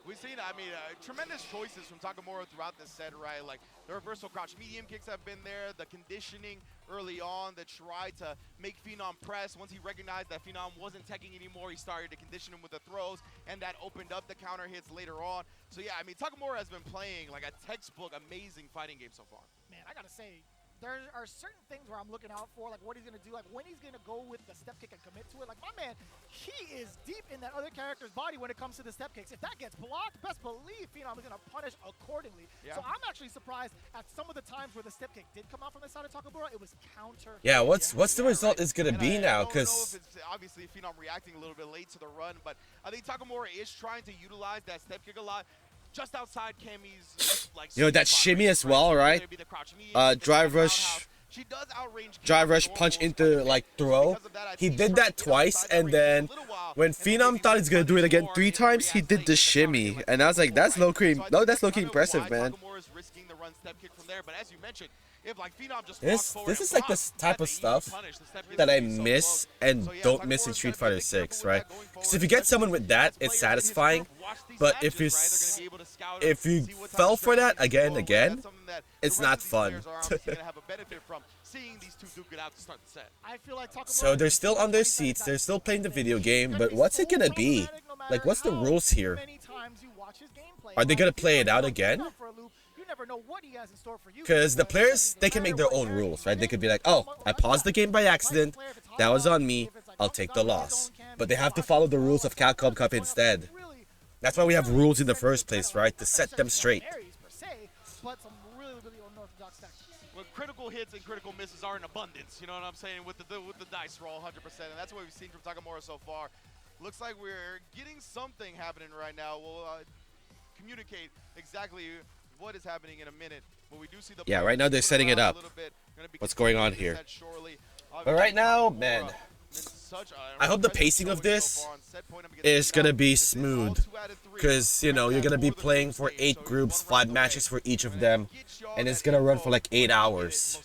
We've seen, I mean, tremendous choices from Takamura throughout this set, right? Like, the reversal crouch medium kicks have been there, the conditioning early on that tried to make Phenom press. Once he recognized that Phenom wasn't teching anymore, he started to condition him with the throws, and that opened up the counter hits later on. So, yeah, I mean, Takamura has been playing like a textbook, amazing fighting game so far. Man, I gotta say, there are certain things where I'm looking out for, like what he's gonna do, like when he's gonna go with the step kick and commit to it. Like my man, he is deep in that other character's body when it comes to the step kicks. If that gets blocked, best believe Phenom is gonna punish accordingly. Yeah. So I'm actually surprised at some of the times where the step kick did come out from the side of Takamura, it was counter. Yeah, what's the result is gonna And be I now? don't know Because if it's obviously Phenom reacting a little bit late to the run, but I think Takamura is trying to utilize that step kick a lot. Just outside Cammy's, like, you know that spot shimmy range, as well, So right? whether it be the crouch medium, Drive the rush. roundhouse. She does outrange Drive Cammy rush normal punch quite a into bit. like So throw. because of that, I He think did he's that trying to get twice, outside that and range for a then little while, when and then Phenom maybe thought he's gonna do it again more, 3 and times, he react did late the with counter shimmy, like and I was like, before, that's right? low-key, So I no, think that's low-key kind of impressive, why man. Takamura's risking the run step kick from there, but as you mentioned, if like Phenom just This walked forward is and like the blocked, type of that's an easy stuff punish. The step kick that I is so miss close. and So, yeah, don't miss in Takamura's Street gotta Fighter be 6, careful with right? that going Because forward, if you get especially someone with that, as it's players in his satisfying. group watch these But matches, if you right, they're gonna be able to scout if you see what type fell of for that strategies again, flow, again, that's something that it's the not rest of these fun. players are obviously gonna have a benefit from seeing these two duke it out to start the set. I feel like Takamura So they're is still on their 20 seconds seats. They're out. still playing the video It's game, gonna but be what's it so gonna be? problematic no matter Like, what's the how rules here? many times you watch his gameplay. Are they Like, gonna if play you it out don't again? put him for a loop, you never know what he has in store for you. Because the But players, no they can matter make their what own area rules, you're right? They in, could be like, oh, I paused the game by accident. That was on me. I'll take the loss. But they have to follow the rules of Capcom Cup instead. That's why we have rules in the first place, right? To set them straight. But some really, really unorthodox tactics. Well, critical hits and critical misses are in abundance. You know what I'm saying? With the dice roll, 100%, and that's what we've seen from Takamura so far. Looks like we're getting something happening right now. We'll communicate exactly what is happening in a minute. But we do see the Yeah, right now they're setting it up. What's going on here? But right now, man, I hope the pacing of this is gonna be smooth. Because, you know, you're gonna be playing for 8 groups, 5 matches for each of them. And it's gonna run for like 8 hours.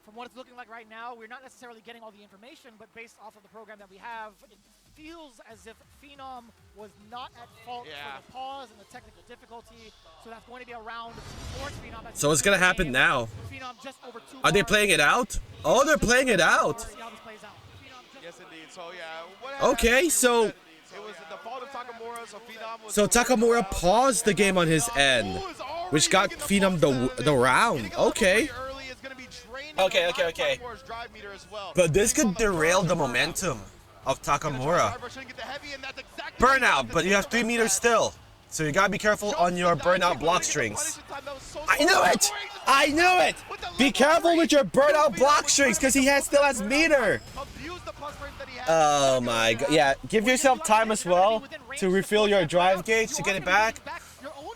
From what it's looking like right now, we're not necessarily getting all the information, but based off of the program that we have, it feels as if Phenom was not at fault for the pause and the technical difficulty. So that's going to be a round towards Phenom. So what's gonna happen now? Phenom just over 2 Are they bars. playing it out? Oh, they're playing it out. See how this plays out. Phenom just Yes, indeed. So, yeah. What happened Okay, here so was that it was the fault of Takamura, so Phenom was so Takamura paused the game on his end, which got Phenom the round. Okay. Okay. But this could derail the momentum of Takamura. Burnout, but you have 3 meters still. So you gotta be careful on your burnout block strings. I knew it! I knew it! Be careful with your burnout block strings, because he still has meter. Oh my god. Yeah, give yourself time as well to refill your drive gauge to get it back.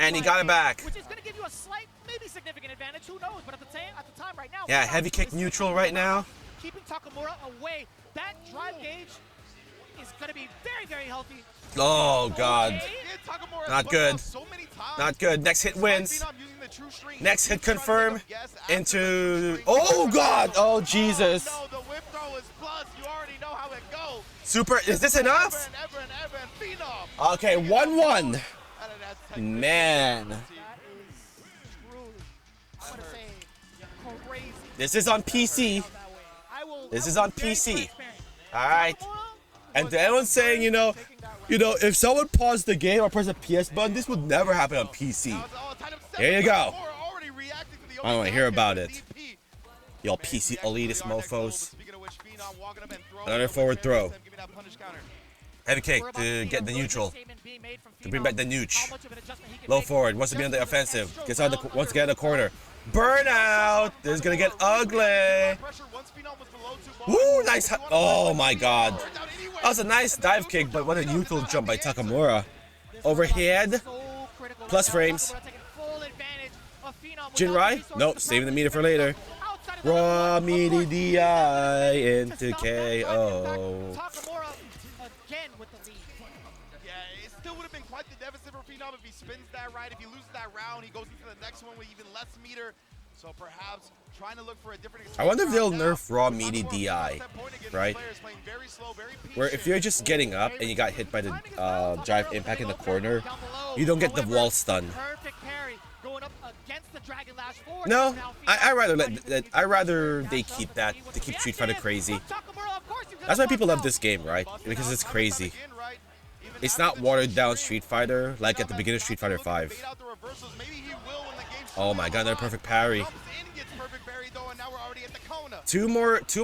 And he got it back. Which is going to give you a slight, maybe significant advantage. Who knows? But at the time right now. Yeah, heavy kick neutral right now. Keeping Takamura away. That drive gauge is going to be very, very healthy. Oh god. Not good. Not good. Next hit wins. Next hit confirm into... Oh god! Oh Jesus. Super, is this enough? Okay, 1-1. Man. That is truly, I'm going to say, crazy. This is on PC. This is on PC. Alright. And everyone's saying, you know, if someone paused the game or pressed a PS button, this would never happen on PC. Here you go. I don't want to hear about it. Y'all PC elitist mofos. Phenom walking up and throwing Another it with forward Barry throw. Sam, giving that punish counter. Heavy kick We're about to see get a the really big neutral. statement being made from To bring back the Phenom. nooch. How much of an adjustment he can Low make forward, wants to be on the just with an offensive. extra Gets on the round wants to get in the under corner. his Burnout! This is gonna get ugly. Pressure once Phenom was below 2 bars. Woo, nice. Oh my god. Worked out anyway. That was a nice dive kick, but what a neutral jump by Takamura. Overhead. So critical Plus right now. frames. Takamura taking full advantage of Phenom Jinrai? without the resources Nope, to saving the properly meter for defend later. himself. Outside of the Raw of meaty course, DI into to stop that run. In KO. fact, Takamura again with the lead. Yeah, it still would have been quite the deficit for Phenom if he spins that right. If he loses that round, he goes into the next one with even less meter. So perhaps trying to look for a different I wonder if they'll round now. nerf raw Takamura meaty picks DI, up that point again. This right? player is playing very slow, very Where if patient. you're just getting up and you got hit by the drive impact in the corner, you don't get the wall stun. Perfect parry going up against the Dragon Lash forward. No, Now I rather Phenom I rather they dash up keep and that see what to keep the Street Fighter reaction is crazy. from Takamura. Of course, he's gonna That's why people box love out. this game, right? Because it's crazy. Again, right? Even It's after not the watered down string, Street Fighter like at the Phenom beginning of has Street got to Fighter look to 5. bait out the reversals. Maybe he will when the game's Oh my god, another perfect parry. Jumps in, gets perfect parry though, and now we're already at the Kona. Two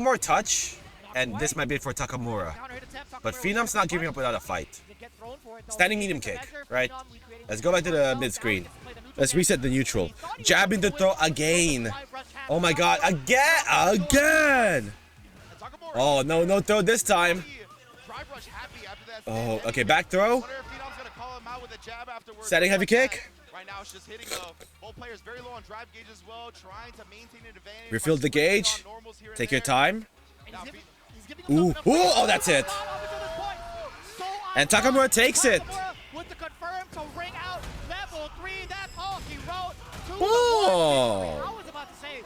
more touch, and this might be it for Takamura. Counter hit attempt, But Takamura Phenom's was not able to giving up without a fight. get thrown for it, though. Standing medium Taking the kick, measure, right? Phenom recreating Let's the go back to the well, mid screen. now he gets to play the neutral Let's game. reset the neutral. He thought he was Jabbing the gonna throw win, again. drive rush hand. Oh my god, again! And Takamura Oh no, no throw this time. drive rush happy after that Oh, stand. okay, back throw. Wonder if Phenom's gonna call him out with a jab afterwards. Setting heavy kick. Right now it's just hitting both players very low on drive gauge as well, trying to maintain an advantage. Refill by the switching gauge. on normals here and Take your there. time. And Now, he's giving Ooh, himself ooh, enough oh, that's it. Not up until this point. So on And Takamura top, takes it. Takamura with the confirm to ring out level 3. That's all he wrote. To the Oh. one. I was about to say,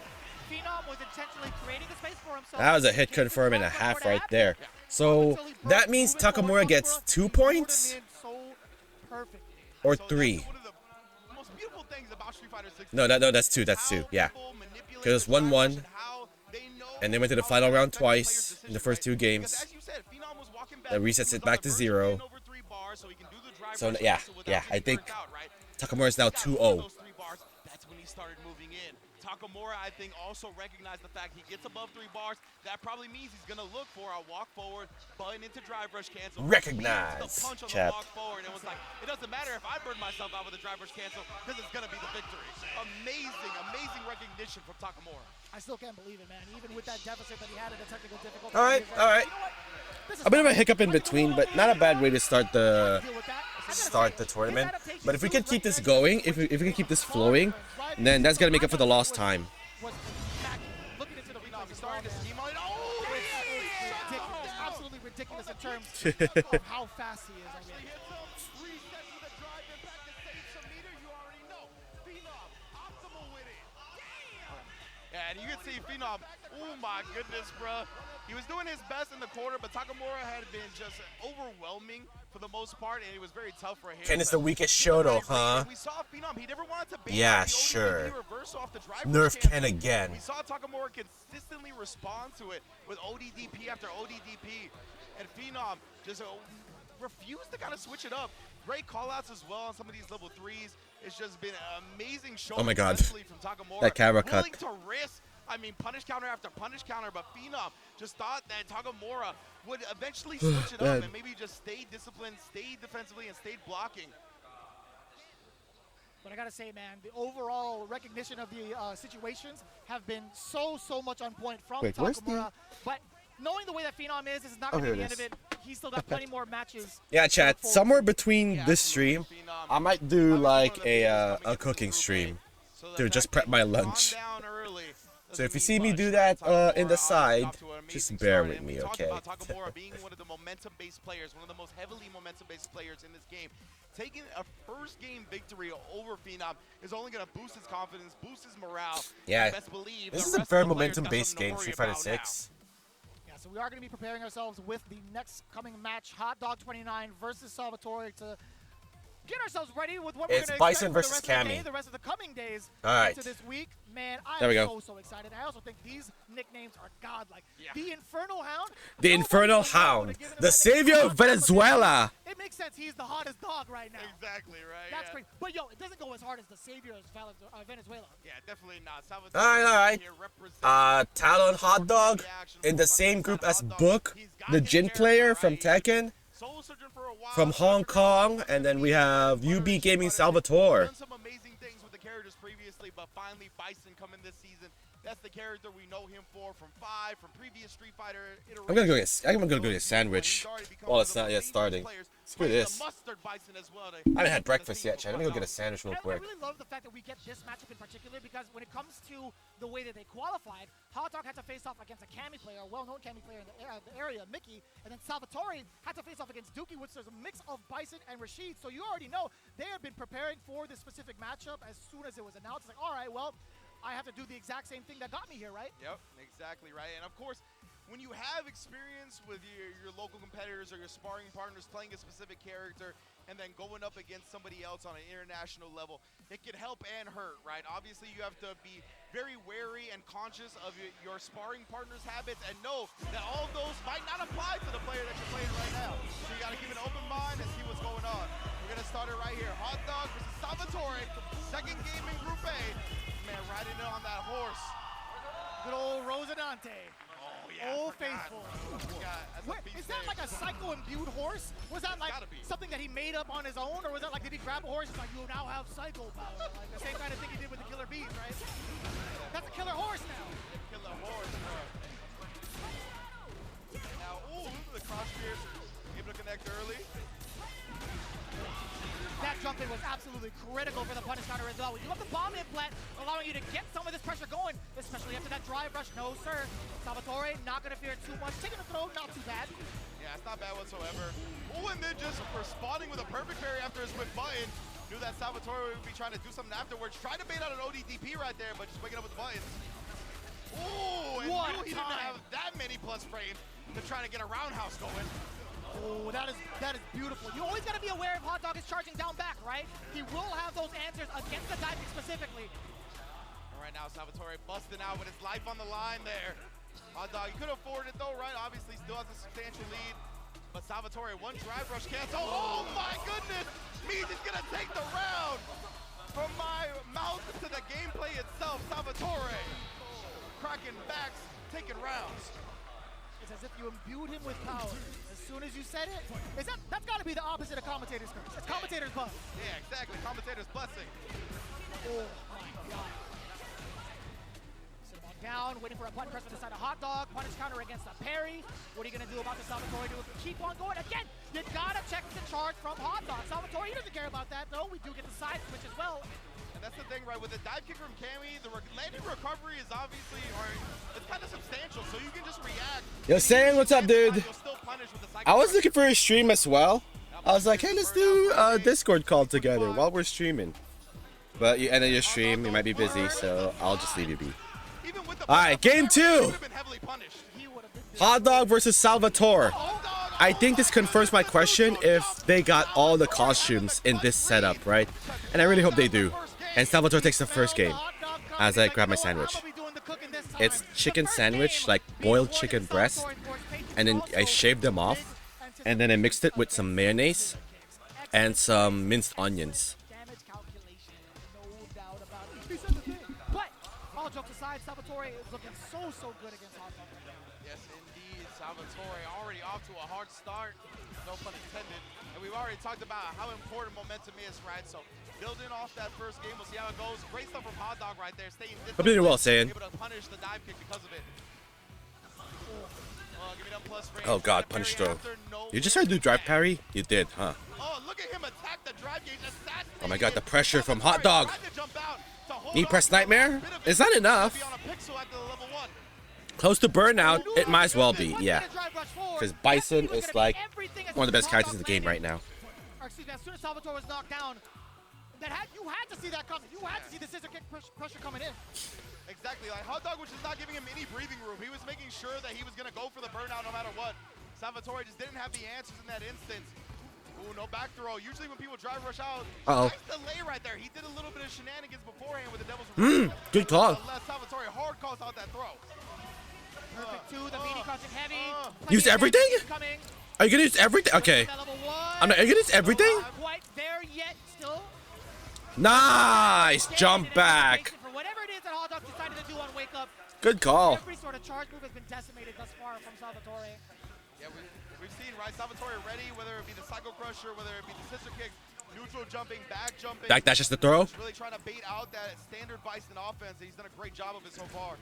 Phenom was intentionally creating a space for himself. That was a hit confirm and a half right there. So that means Takamura gets 2 points or 3. One of the most beautiful things about Street Fighter 6. No, that's 2. That's 2. Yeah. Because it's 1-1. And they went to the final round twice in the first 2 games. That resets it back to 0. So yeah, I think Takamura is now 2-0. That's when he started moving in. Takamura, I think, also recognized the fact he gets above 3 bars. That probably means he's going to look for a walk forward, button into drive rush cancel. Recognize, the punch on chap. the walk forward. And it was like, it doesn't matter if I burn myself out with a drive rush cancel because it's going to be the victory. Amazing, amazing recognition from Takamura. I still can't believe it, man. Even with that deficit that he had in the technical difficulty. All right, all right. A bit of a hiccup in between, but not a bad way to start the tournament. But if we can keep this going, if we can keep this flowing, then that's gonna make up for the lost time. Looking into the Phenom, he's starting to scheme on it. Oh, it's absolutely ridiculous in terms of how fast he is. I mean, hits him. Reset with a drive impact to save some meter. You already know. Phenom, optimal with it. Damn! Yeah, and you can see Phenom. Oh my goodness, bro. He was doing his best in the corner, but Takamura had been just overwhelming for the most part, and it was very tough for him. Ken is the weakest Shoto, huh? We saw Phenom. He never wanted to bait Yeah, out the ODB sure. reverse off the drive Nerf cancel. Ken again. We saw Takamura consistently respond to it with ODDP after ODDP, and Phenom just refused to kind of switch it up. Great callouts as well on some of these level 3s. It's just been an amazing show. Oh my God. From Takamura. That camera cut. Willing to risk, I mean, punish counter after punish counter, but Phenom just thought that Takamura would eventually switch it up and maybe just stay disciplined, stay defensively, and stay blocking. but I gotta say, man, the overall recognition of the situations have been so much on point from Wait, where's Takamura. But knowing the way that Phenom is, this is not Oh, gonna be here the it end of it. He's still got plenty more matches. Yeah, to chat. look forward Somewhere to. between this stream, I might do like a cooking stream to just prep my lunch. So if you see me do that in the side, just bear with me, okay? Takamura being one of the momentum-based players, one of the most heavily momentum-based players in this game. Taking a first game victory over Phenom is only going to boost his confidence, boost his morale. Yeah, And best believe this the is a rest very of the players got momentum-based something to game, worry Street Fighter about now. 6. Yeah, so we are going to be preparing ourselves with the next coming match, Hot Dog 29 versus Salvatore, to get ourselves ready with what It's we're going to Bison expect for versus the rest of the Cammy. day, the rest of the coming days All right. into this week. Man, There we I'm go. so excited. I also think these nicknames are godlike. Yeah. The Infernal Hound. The nobody Infernal in the world would Hound, have given him the that savior nickname. of Venezuela. It makes sense. He's the hottest dog right now. Exactly, right? That's yeah. great. But yo, it doesn't go as hard as the savior of Venezuela. Yeah, definitely not. Salvatore All right. here represents Talon Hot Dog reaction in from the Sunny same Side group Hot as Dog. Book, He's got the his Jin character, player from right? Tekken, Soul Surgeon for a while, from Hong Kong, and then we have UB Gaming Salvatore. Done some amazing things with the characters previously, but finally Bison coming this season. That's the character we know him for from 5, from previous Street Fighter iterations. I'm gonna go get a sandwich. Well, it's not yet starting. Screw this. I haven't had breakfast yet, Chad. Let me go get a sandwich real I quick. really love the fact that we get this matchup in particular because when it comes to the way that they qualified, Hot Dog had to face off against a Cammy player, a well-known Cammy player in the area, Mickey, and then Salvatore had to face off against Dookie, which is a mix of Bison and Rashid. So you already know they have been preparing for this specific matchup as soon as it was announced. It's like, all right, well, I have to do the exact same thing that got me here, right? Yep, exactly right. And of course, when you have experience with your local competitors or your sparring partners playing a specific character and then going up against somebody else on an international level, it can help and hurt, right? Obviously, you have to be very wary and conscious of your sparring partner's habits and know that all of those might not apply to the player that you're playing right now. So you got to keep an open mind and see what's going on. We're going to start it right here. Hot Dog versus Salvatore, second game in Group A. Man, riding in on that horse. Good old Rosinante. Oh, yeah. Oh, I forgot. faithful. I forgot. That's a Wait, beast is that name. like a psycho-imbued horse? Was that like Gotta be. something that he made up on his own? Or was that like, did he grab a horse and like, you now have psycho power? Like the same kind of thing he did with the Killer Bees, right? That's a killer horse now. Killer horse, bro. Now, ooh, the cross pierce. Able to connect early. That jump in was absolutely critical for the punish counter as well. You have the bomb implant, allowing you to get some of this pressure going, especially after that drive rush. No, sir. Salvatore not going to fear too much. Taking a throw, not too bad. Yeah, it's not bad whatsoever. Ooh, and then just responding with a perfect parry after his whip button. Knew that Salvatore would be trying to do something afterwards. Tried to bait out an ODDP right there, but just waking up with the buttons. Ooh, and What knew he didn't time. have that many plus frames to try to get a roundhouse going. Oh, that is beautiful. You always got to be aware if Hot Dog is charging down back, right? He will have those answers against the diving specifically. All right, now Salvatore busting out with his life on the line there. Hot Dog, he could afford it though, right? Obviously still has a substantial lead. But Salvatore, one drive rush cancel. Oh my goodness! Means he's gonna take the round. From my mouth to the gameplay itself, Salvatore. Cracking backs, taking rounds. It's as if you imbued him with power. As soon as you said it, that's got to be the opposite of commentator's curse. It's commentator's buff. Yeah, exactly. Commentator's blessing. Oh my god. Sit him on down, waiting for a button press from the side of Hot Dog. Punish counter against a parry. What are you going to do about the Salvatore? Do keep on going. Again, you got to check the charge from Hot Dog. Salvatore, he doesn't care about that though. We do get the side switch as well. And that's the thing, right? With the dive kick from Cammy, the landing recovery is obviously, it's kind of substantial, so you can just react. Yo, Sam, what's up, dude? You'll still punish with the psychic I was rush. looking for a stream as well. I was like, hey, let's do a Discord call together while we're streaming. But you ended your stream, you might be busy, so I'll just leave you be. Even with the All right, game he 2. would have been heavily punished. He would have been Hot Dog versus Salvatore. I think this confirms my question if they got all the costumes in this setup, right? And I really hope they do. And Salvatore takes the first game as I grab my sandwich. It's chicken sandwich, like boiled chicken breast, and then I shaved them off, and then I mixed it with some mayonnaise and some minced onions. damage calculation, no doubt about it. He said the thing. But all jokes aside, Salvatore is looking so good against Hot Dog right now. Yes, indeed. Salvatore already off to a hard start, no pun intended. And we've already talked about how important momentum is, right? So building off that first game, we'll see how it goes. Great stuff from Hot Dog right there, staying Hope you're doing well, Saiyan. able to punish the dive kick because of it. Give me them plus frames. Oh god, Parry punch throw. after, no You just tried to do drive parry? You did, huh? Oh, look at him attack the drive gauge. Oh my god, the pressure from Hot Dog. Knee press Nightmare? nightmare? It's not enough. Close to burnout, it might as well be, yeah. Because Bison is like one of the best characters in the game right now. Or excuse me, as soon as Salvatore was knocked down, you had to see that coming. You had to see the scissor kick pressure coming in. Exactly, like Hot Dog was just not giving him any breathing room. He was making sure that he was going to go for the burnout no matter what. Salvatore just didn't have the answers in that instance. Ooh, no back throw. Usually when people drive rush out, Uh-oh. nice delay right there. He did a little bit of shenanigans beforehand with the Devil's Good call. Salvatore hard calls out that throw. Perfect two, the meaty crushing heavy. Use everything? Coming. Are you gonna use everything? Okay. Level one. Are you gonna use everything? Not quite there yet, still. Nice jump back. For whatever it is that Hot Dog decided to do on Wake Up, Good call. every sort of charge move has been decimated thus far from Salvatore. Yeah, we've seen, right, Salvatore ready, whether it be the Psycho Crusher, whether it be the Scissor Kick, neutral jumping, back jumping. Back dash is the throw. He's really trying to bait out that standard Bison offense, and he's done a great job of it so far.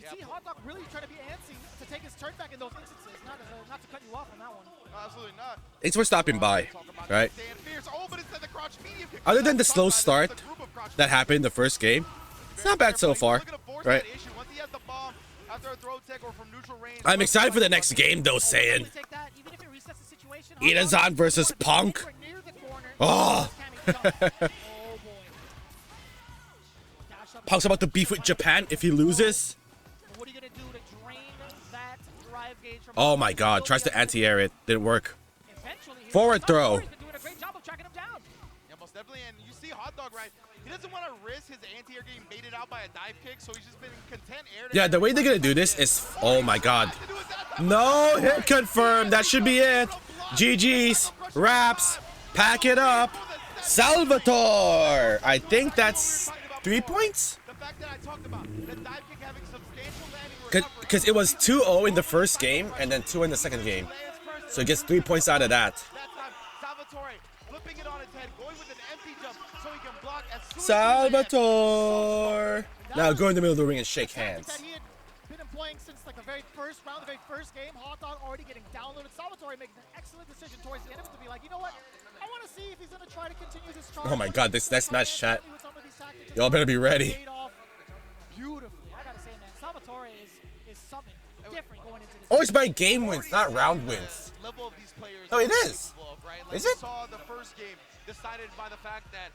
You see Hot Dog really trying to be antsy to take his turn back in those instances, not to cut you off on that one. No, absolutely not. Thanks for stopping by. Right. Stand fierce. Oh, but instead the crotch medium kick. Other than the slow start that happened in the first game, it's not bad so far. Right. Once he has the bomb after a throw tech or from neutral range. I'm excited for the next game though, Saiyan. Inazan versus Punk. Oh. Punk's about to beef with Japan if he loses. What are you gonna do to drain that drive gauge from Oh my god, tries to anti-air it. Didn't work. eventually? Forward throw. He's been doing a great job of tracking him down. Yeah, most definitely. And you see Hot Dog, right? He doesn't want to risk his anti-air getting baited out by a dive kick, so he's just been content air to Yeah, air. the way they're gonna do this is, oh my god. No hit confirmed. That should be it. GG's. Wraps. Pack it up. Salvatore. I think that's 3 points. The fact that I talked about the dive kick having substantial landing recovery. Because it was 2-0 in the first game and then 2 in the second game. So he gets 3 points out of that. That time, Salvatore flipping it on its head, going with an empty jump so he can block as soon as he Salvatore. Now go in the middle of the ring and shake hands. That he had been employing since like the very first round, the very first game. Hot Dog already getting downloaded. Salvatore making an excellent decision towards the end of it to be like, you know what? I want to see if he's going to try to continue this charge. Oh my god, this next match chat. With some of these tactics. Y'all better be ready. Paid off beautifully. I gotta say, man, Salvatore is something different going into this. Oh, it's by game wins, not round wins. level of these players. Oh, it are is. capable of, right? Like Is we it? saw the first game decided by the fact that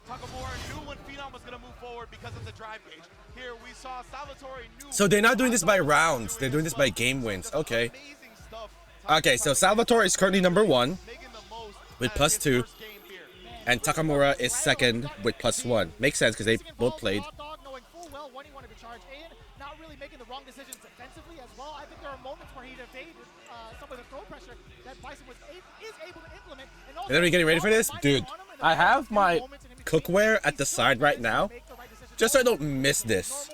Takamura knew when Phenom was going to move forward because of the drive gauge. Here we saw Salvatore knew. So they're not doing this by rounds. They're doing this by game wins. Okay. Amazing stuff. Okay, so Salvatore is currently number 1 Making the most with out of plus his 2. first game here. And Takamura is second with plus 1. Makes sense because they both played. Hot Dog knowing full well when he wanted to charge in, not really making the wrong decisions defensively as well. I think there are moments where he'd evaded some of the throw pressure that Bison is able to implement. And also, And then we getting ready for this? Dude, I have my cookware at the side right now, just so I don't miss this.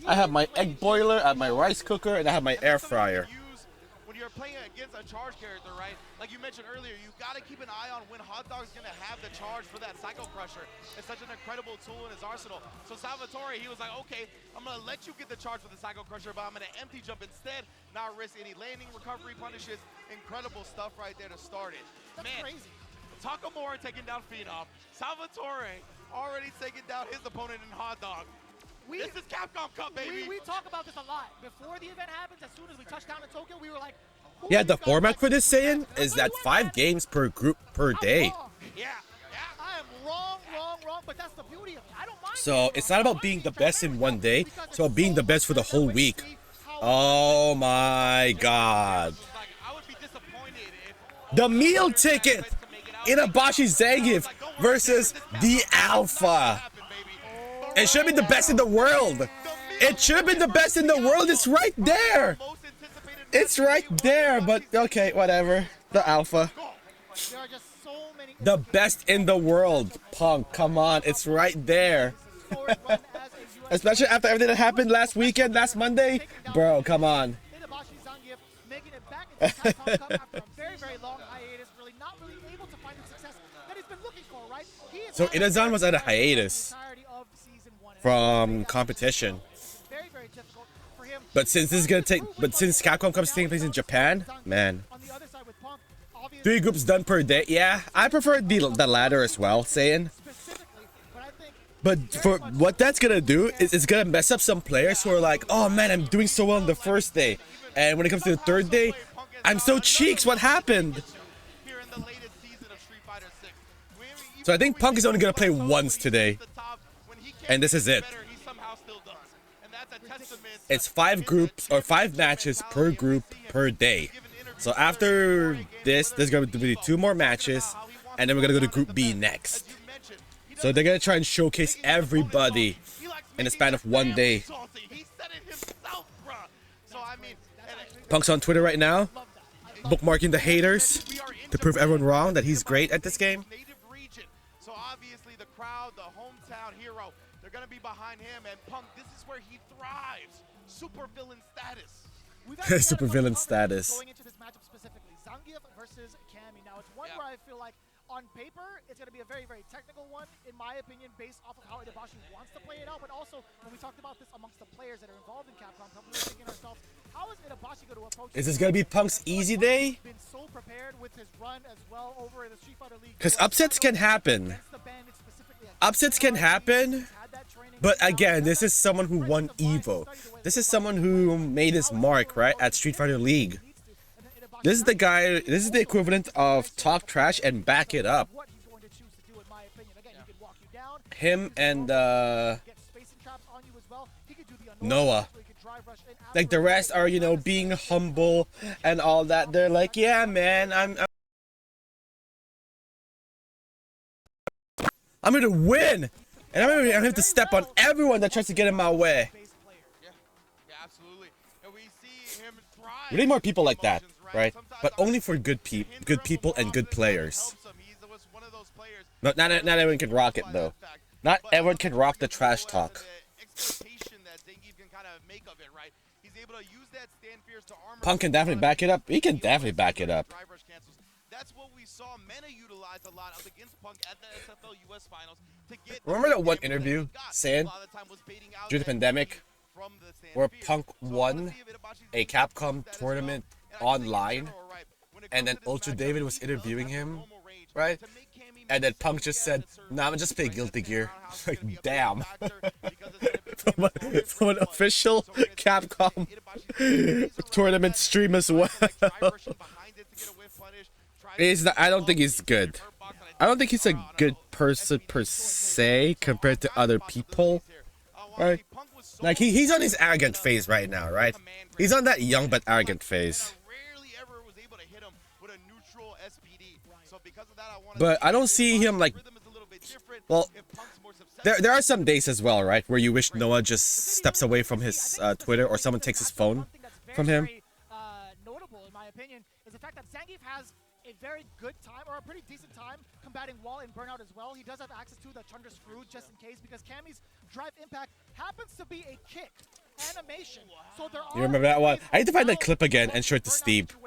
I have my egg boiler, I have my rice cooker, and I have my air fryer. When you're playing against a charge character, right? Like you mentioned earlier, you got to keep an eye on when Hot Dog's going to have the charge for that Psycho Crusher. It's such an incredible tool in his arsenal. So Salvatore, he was like, okay, I'm going to let you get the charge for the Psycho Crusher, but I'm going to empty jump instead, not risk any landing, recovery punishes. Incredible stuff right there to start it. That's Man, crazy. Takamura taking down Phenom. Salvatore already taking down his opponent in Hot Dog. This is Capcom Cup, baby. We talk about this a lot. Before the event happens, as soon as we touch down in Tokyo, we were like, who Yeah, are the these guys format next for to? this, Saiyan, is that 5 games per group per day. Yeah, I am wrong, but that's the beauty of it. I don't mind. So it's not about being the best in one day, it's about being the best for the whole week. Oh my god. Like, I would be disappointed if The meal ticket! Inabashi Zangief versus the Alpha. It should be the best in the world. It should be the best in the world. It's right there. It's right there, but okay, whatever. The Alpha. There are just so many The best in the world. Punk, come on. It's right there. forward run as a US Especially after everything that happened last weekend, last Monday. Bro, come on. Inabashi Zangief making it back into Capcom Cup after a very, very long hiatus, really not really able to find the success that he's been looking for, right? He is So not Inazan was at a the hiatus entirety of season 1, and from competition. very, very difficult for him. But since this is gonna take, but since Capcom Cup's taking place in Japan, man. On the other side with Punk, obviously 3 groups done per day. Yeah, I prefer the latter as well, saying. specifically, but I think But for what that's gonna do is it's gonna mess up some players who are like, oh man, I'm doing so well on the first day, and when it comes to the third day, I'm so cheeks. What happened? here in the latest season of Street Fighter 6. So I think Punk is only gonna play once today, and this is it. He somehow still does. And that's a testament It's 5 groups or 5 matches per group per day. given interviews So after this, there's going to be 2 more matches, and then we're going to go to Group B next. So they're going to try and showcase everybody in the span of 1 day. Punk's on Twitter right now, bookmarking the haters to prove everyone wrong that he's great at this game. So obviously the crowd, the hometown hero, they're going to be behind him, and Punk, this is where he thrives. Super villain status. Super villain status. Going into this matchup specifically, Zangief versus Cammy. Now it's one where I feel like on paper it's going to be a very, very technical one, in my opinion, based off of how Itabashi wants to play it out. But also, when we talked about this amongst the players that are involved in Capcom, we were thinking ourselves, how is Itabashi going to approach? Is this going to be Punk's easy day? Been so prepared with his run as well over in the Street Fighter League. Because upsets can happen. Upsets can happen. But again, this is someone who won EVO. This is someone who made his mark, right, at Street Fighter League. This is the guy, this is the equivalent of talk trash and back it up. Him and Noah. Like the rest are, you know, being humble and all that. They're like, yeah, man, I'm gonna win. And I'm gonna have to step on everyone that tries to get in my way. Yeah, absolutely. And we see him thrive. We need more people like that, right? But only for good people and good players. No, not everyone can rock it though. Not everyone can rock the trash talk. Punk can definitely back it up. He can definitely back it up. That's what we saw Mena utilize a lot up against Punk at the SFL US Finals to get. Remember that one interview saying during the pandemic where Punk won a Capcom tournament online, and then Ultra David was interviewing him, right? And then Punk just said, "Nah, I'm just play Guilty Gear." Like, damn. from an official Capcom tournament stream as well. I don't think he's good. I don't think he's a good person per se compared to other people, right? Like he's on his arrogant phase right now, right? He's on that young but arrogant phase. But I don't see him like. Well, there are some days as well, right, where you wish Noah just steps away from his Twitter or someone takes his phone from him. Notable, in my opinion, is the fact that Zangief has a very good time, or a pretty decent time, combating Wall and Burnout as well. He does have access to the Tundra Screw just in case, because Cammy's Drive Impact happens to be a kick animation. So there are, you remember that one? I need to find that clip again and show it to Steve.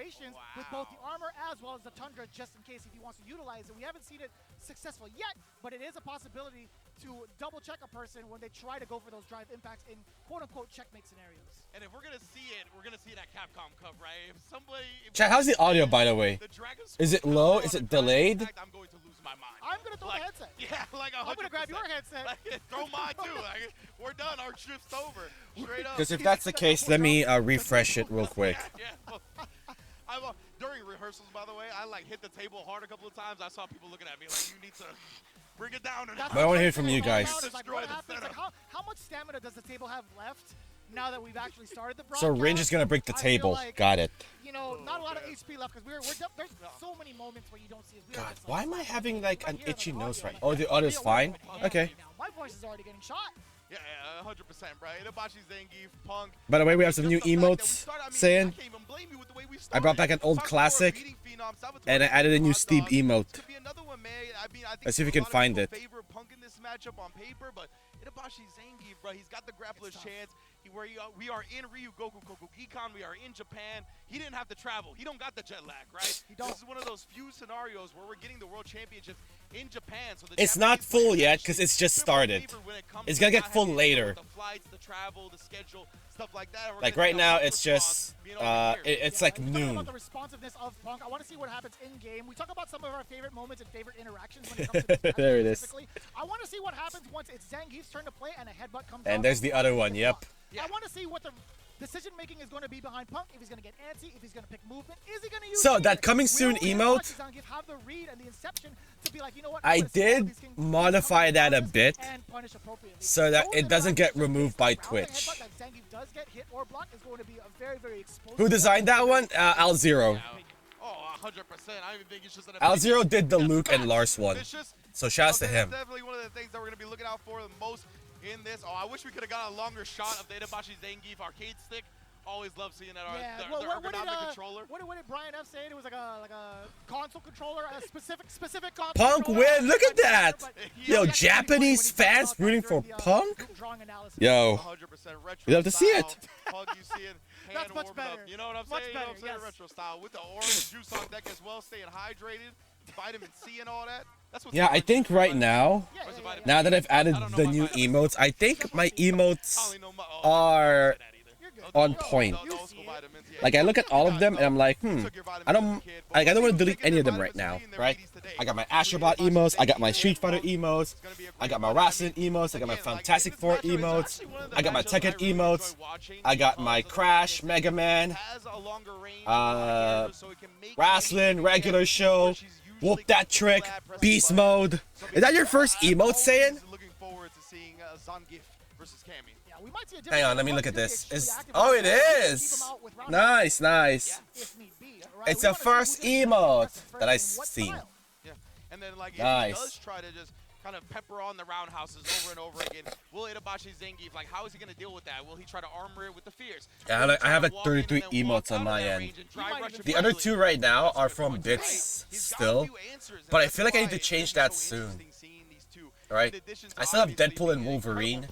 With both the armor as well as the Tundra, just in case if he wants to utilize it. We haven't seen it successful yet, but it is a possibility to double check a person when they try to go for those Drive Impacts in quote-unquote checkmate scenarios. And if we're gonna see it, we're gonna see it at Capcom Cup, right? If somebody, Chat, how's the audio, by the way? Is it low? Is it delayed? I'm going to lose my mind. I'm gonna throw the headset. Yeah, like 100%. I'm gonna grab your headset. Throw mine too. Like, we're done. Our shift's over. Straight up. Because if that's the case, let me refresh it real quick. Yeah. During rehearsals, by the way, I like hit the table hard a couple of times. I saw people looking at me like, you need to bring it down. But I want to hear from you guys. Like, how much stamina does the table have left now that we've actually started the broadcast? So Range is gonna break the table. Like, got it. You know, not a lot of HP left because there's so many moments where you don't see us. God, why am I having like an itchy nose right now? Oh, the audio's fine? Okay. My voice is already getting shot. Yeah, 100%, right? Itabashi, Zangief, Punk. By the way, we have some new emotes saying I brought back an old classic and I added a new Steve emote. Let's see if we can find it. Punk in this matchup on paper, but Itabashi, Zangief, bro, he's got the grappler's chance. We are in Ryugoku Kokugikon. We are in Japan. He didn't have to travel. He don't got the jet lag, right? This is one of those few scenarios where we're getting the World Championships in Japan. So it's not full yet because it's just started. It's gonna get full later. The flights, the travel, the schedule, stuff like that. Like right now, it's just it's like noon. About the responsiveness of Punk, I want to see what happens in game. We talk about some of our favorite moments and favorite interactions when it comes to this match there it is. I want to see what happens once it's Zangief's turn to play and a headbutt comes. And there's the other one. Yep. I want to see what the decision making is going to be behind Punk. If he's going to get antsy, if he's going to pick movement, is he going to use So fear? that coming soon Will emote, Zangief have the read and the inception to be like, you know what, I I'm gonna see all did these things modify come that a around us bit and punish appropriately. so that Those it doesn't get interactions removed by around the Twitch. headbutt that Zangief does get hit or block is going to be a very, very explosive. Who designed that one? Al0. Oh, 100%. I even think it's just an Al0 did the That's Luke and fast, Lars one. vicious. So shouts to Okay, him. That's definitely one of the things that we're going to be looking out for the most in this. Oh, I wish we could have got a longer shot of the Itabashi Zangief arcade stick. Always love seeing that. Yeah, The well, what ergonomic controller. did Brian F say? It was like a console controller, a specific console Punk controller. win, look at that! But Yo, he actually Japanese when he talked fans about rooting during for the, Punk? group drawing analysis. Yo, 100% retro we love to see it. Pug, you see it. Hand That's much warmed better. Up. You know what I'm Much saying? You know what I'm better, saying? yes. Retro style with the orange juice on deck as well, staying hydrated, vitamin C and all that. That's what. Yeah, I think right now, Yeah, yeah, yeah. now that I've added the new emotes, I think my emotes are on point. Like, I look at all of them and I'm like, I don't want to delete any of them right now, right? I got my Astrobot emotes, I got my Street Fighter emotes, I got my Wrestling emotes, I got my Fantastic Four emotes, I got my Tekken emotes, I got my Crash, Mega Man, Wrestling, regular show, Whoop That Trick, Beast Mode. Is that your first emote, Saiyan? Looking forward to seeing Zangief versus Cammy. Yeah, we might see a Hang on, let me look at this. Oh, it is! Nice, nice. if need be, right? It's We the wanna see first who's gonna be emote aggressive that I've first and what seen. style. Yeah, and then like if Nice. he does try to just kind of pepper on the roundhouses over and over again, will Itabashi Zangief, like how is he gonna deal with that? Will he try to armor it with the fears? Yeah, I have like 33 emotes on my end. The other two right now are from bits still, but I feel like I need to change that soon. Right? I still have Deadpool and Wolverine,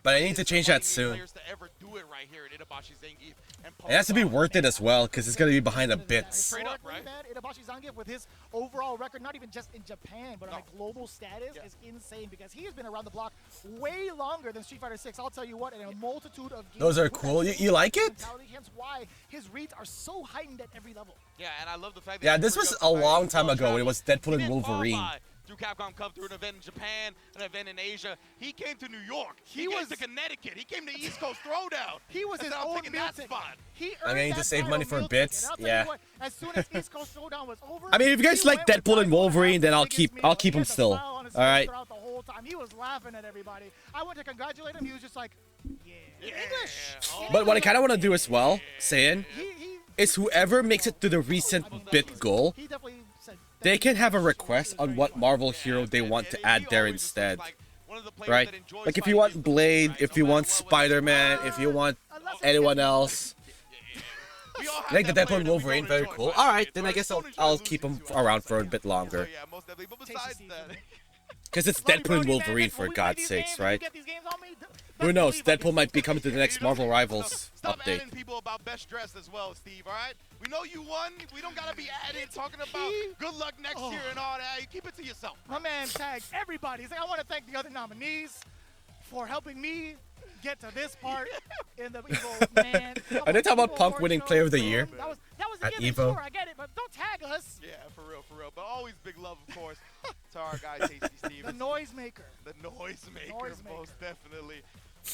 but I need to change that soon. It has to be worth it as well, because it's going to be behind the bits. Straight up, right? Man, Itabashi Zangief with his overall record, not even just in Japan, but on a global status, is insane because he has been around the block way longer than Street Fighter 6. I'll tell you what, in a multitude of games. Those are with cool. that You like same it? mentality, hence why his reads are so heightened at every level. Yeah, and I love the fact that Yeah, he this brings was up a the fact long that time he's ago when it was Deadpool He and didn't Wolverine. qualify through Capcom Cup, through an event in Japan, an event in Asia. He came to New York. He came to Connecticut. He came to East Coast Throwdown. He was his And I'm own taking meal that ticket. spot. He I'm gonna need earned to that save title money for meal bits. ticket. And I'll tell Yeah. you what, as soon as East Coast Showdown was over, I mean, if you guys he like went with Deadpool and Brian Wolverine, then I'll Biggest keep meal. He him had a still. smile on his All face right. throughout the whole time. He was laughing at everybody. I went to congratulate him. He was just like, yeah. English. But what I kind of want to do as well, saying, He is whoever makes it to the recent bit goal, He definitely said they can have a request on what Marvel hero they want to add there instead. Right? Like if you want Blade, if you want Spider-Man, if you want anyone else. I think the Deadpool and Wolverine very cool. Alright, then I guess I'll keep them around for a bit longer. Yeah, most definitely. But besides that, Because it's Deadpool and Wolverine for God's sakes, right? Who knows? Deadpool might be coming to the next Marvel Rivals stop update. adding people about best dressed as well, Steve, all right? We know you won. We don't got to be adding, talking about good luck next year and all that. You keep it to yourself. My man tagged everybody. He's like, I want to thank the other nominees for helping me get to this part in the Evo. Man, Are they talking about Punk winning Player of the Year That was at a given. Evo? Sure, I get it, but don't tag us. Yeah, for real, for real. But always big love, of course, to our guy, Tasty Steve. The noisemaker. The noisemaker, most definitely.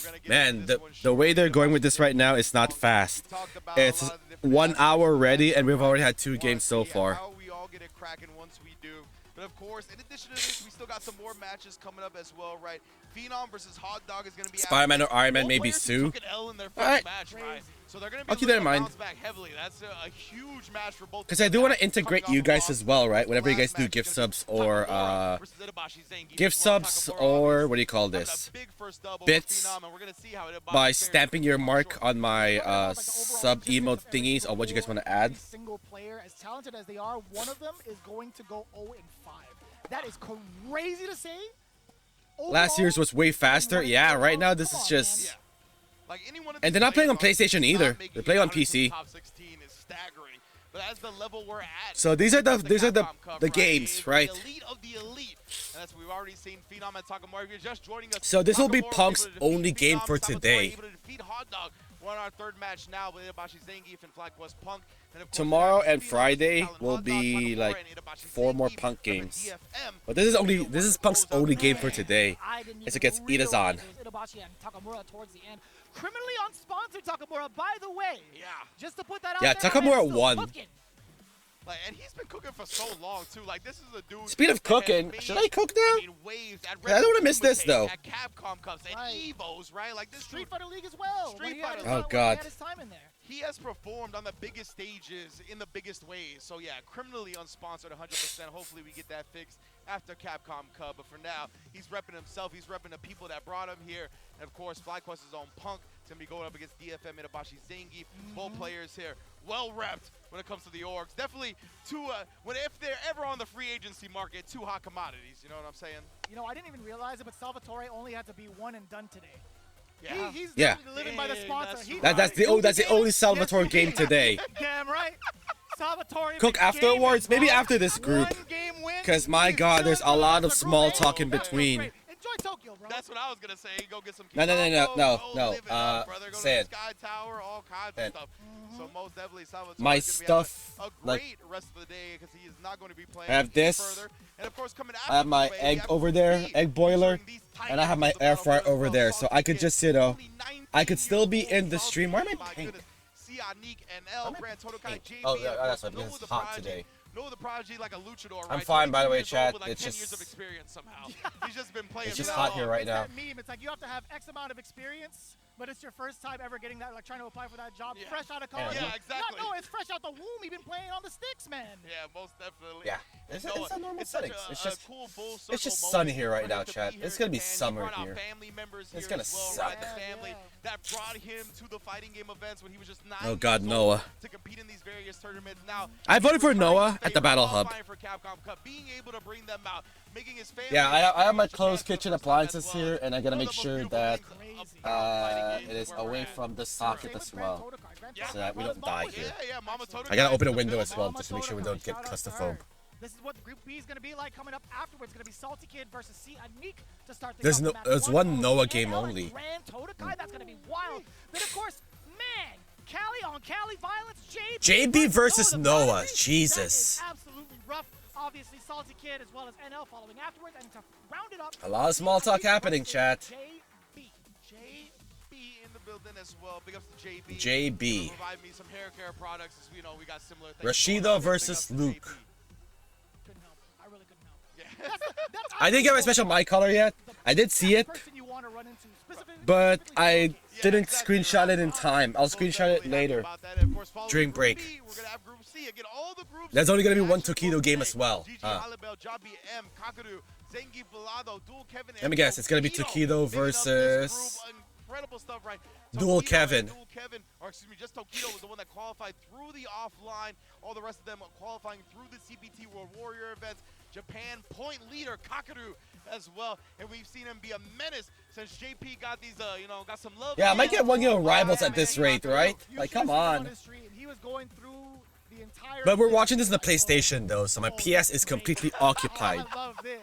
We're gonna get Man, into this one the way shortly. they're going with this right now is not fast. We talked about It's a lot of the different 1 aspects hour of ready, it. and we've already had We 2 games so see far. How we all get it cracking once we do. But of course, in addition to this, we still got some more matches coming up as well, right? Phenom versus Hot Dog is going to be Spider-Man or Iron Man, both maybe players Sue. took an L in their first Alright. match, right? So they're going to be I'll keep that in looking to mind. bounce back heavily. That's a huge match for both. Because I do want to integrate you guys as well, right? Whenever you guys do gift subs or gift subs or what do you call this? Bits by stamping your mark on my sub emote thingies on what you guys want to add. Every single player, as talented as they are, one of them is going to go 0-5. That is crazy to say. Last year's was way faster. Yeah, right now this is just... And they're not playing on PlayStation either. They're playing on PC. So these are the games, right? So this will be Punk's only game for today. Tomorrow and Friday will be like 4 more Punk games. But this is Punk's only game for today. It's against Itazan. Itabashi and Takamura towards the end. criminally unsponsored Takamura, by the way. Yeah. Just to put that out Yeah, there. Takamura man, still won. cooking. Like, and he's been cooking for so long too. Like, this is a dude. Speaking of that has cooking, made, should I cook now? I mean, waves at I don't wanna miss this, Red though. At Capcom Cups and Right. Evos, right? Like this Street dude, Fighter League as well. Street when he had Fighter his- League. Oh, when he God. had his time in there. he has performed on the biggest stages in the biggest ways. So yeah, criminally unsponsored 100%. Hopefully we get that fixed after Capcom Cup. But for now, he's repping himself. He's repping the people that brought him here. And of course, FlyQuest's own Punk is going to be going up against DFM Itabashi Zengi. Both players here well repped when it comes to the orgs. Definitely two, if they're ever on the free agency market, two hot commodities. You know what I'm saying? You know, I didn't even realize it, but Salvatore only had to be one and done today. Yeah. He's Yeah. definitely living by the Dang, sponsor. that's He- right. That's the only Salvatore game today. Damn right. Salvatore. Cook big afterwards, game, maybe bro. after this group. One game win. 'Cause my He's God, there's still a lot doing of the small group. talk in Hey, between. great. Enjoy Tokyo, bro. That's what I was gonna say. Go get some. No. Go live it No. up, brother. Go to Sand. the Sky Tower, all kinds Sand. of stuff. So most definitely, Salvatore My is gonna be stuff, having a like- great rest of the day because he is not going to be playing. I have any this. Further. And of course, coming I have my after the egg way, over there, FP egg boiler, featuring these tight and I have my ends of the air fryer battle over as there, well. so I could just, you know, Only 19 I could still be years in old. the stream. Why am I My pink? goodness. Sianik and L, Grand Totokai, pink? JB, Oh, and yeah, of that's course, right, because Noah it's the hot Prodigy. today. Noah the Prodigy like a luchador, right? I'm fine, by the 22 way, years chat. old with, like, It's 10 just- years of experience somehow. He's just been playing. It's just for hot that here long. right It's now. that meme. It's like you have to have X amount of experience, but it's your first time ever getting that, like trying to apply for that job, Yeah. fresh out of college. Yeah, exactly. No, it's fresh out the womb. You've been playing on the sticks, man. Yeah, most definitely. Yeah. And It's Noah, a normal it's such settings. a- It's a just cool full it's circle just moment sunny here right for now, him to chat. be It's here gonna be in Japan. summer He brought out here. family members It's here gonna as well, suck. right? The Yeah, family yeah. that brought him to the fighting game events when he was just 9 Oh, God, years old Noah. to compete in these various tournaments. Now I voted for he's returning Noah to at the fame, Battle Hub. qualifying for Capcom Cup, being able to bring them out, making his family Yeah, I have my experience closed Japan for kitchen the first time as appliances well. here, and I gotta One make of the most sure beautiful that things Crazy. about fighting games it is where we're away at. from the Same socket with as Grand well. Totokai. Grand Yeah. So that we Totokai don't die was here. Yeah, Mama Totokai I gotta open a is window the as well, Mama just to make sure we Totokai, don't get shout out to claustrophobe. her. This is what Group B is going to be like coming up afterwards. It's going to be Salty Kid versus Anik to start the There's one Noah game only. Grand Totokai, that's going to be wild. Then of course, man, Cali on Cali violence, JB versus the Noah, Prodigy. Jesus. That is absolutely rough. Obviously, Salty Kid as well as NL following afterwards, and to round it up, A lot of small talk Anik happening, versus chat. JB. JB in the building as well. Big ups to JB. JB. Provide me some hair care products as we know we got similar things. Rashida going on. Big versus ups to Luke. JB. Couldn't help. I really couldn't help. Yeah. That's I didn't get my special mic color yet. I did see it, person you want to run into, but specifically I Salty Kid. didn't exactly screenshot right. it in time. I'll Most screenshot it definitely happy later. about that. And of course, following During Group break. B, we're gonna have Group C. Again, all the groups. There's only gonna be one action Tokido will game play. as well. GG Huh. Halibel, Jabi M, Kakadu, Zengi Balado, Dual Kevin. Let me guess, it's gonna be Tokido Making up this versus group. Incredible stuff, right? Dual Tokido Kevin. and Dual Kevin, or excuse me, just Tokido was the one that qualified through the offline. All the rest of them qualifying through the CPT World Warrior events. Japan point leader Kakadu as well, and we've seen him be a menace since JP got these, got some love. Yeah, I might get one game of rivals Yeah, at this man, rate, right? You Like, should come have seen him on. his stream. He was going through the entire But we're thing. watching this on the Like, oh, PlayStation though, so my oh, PS is completely occupied. I love this.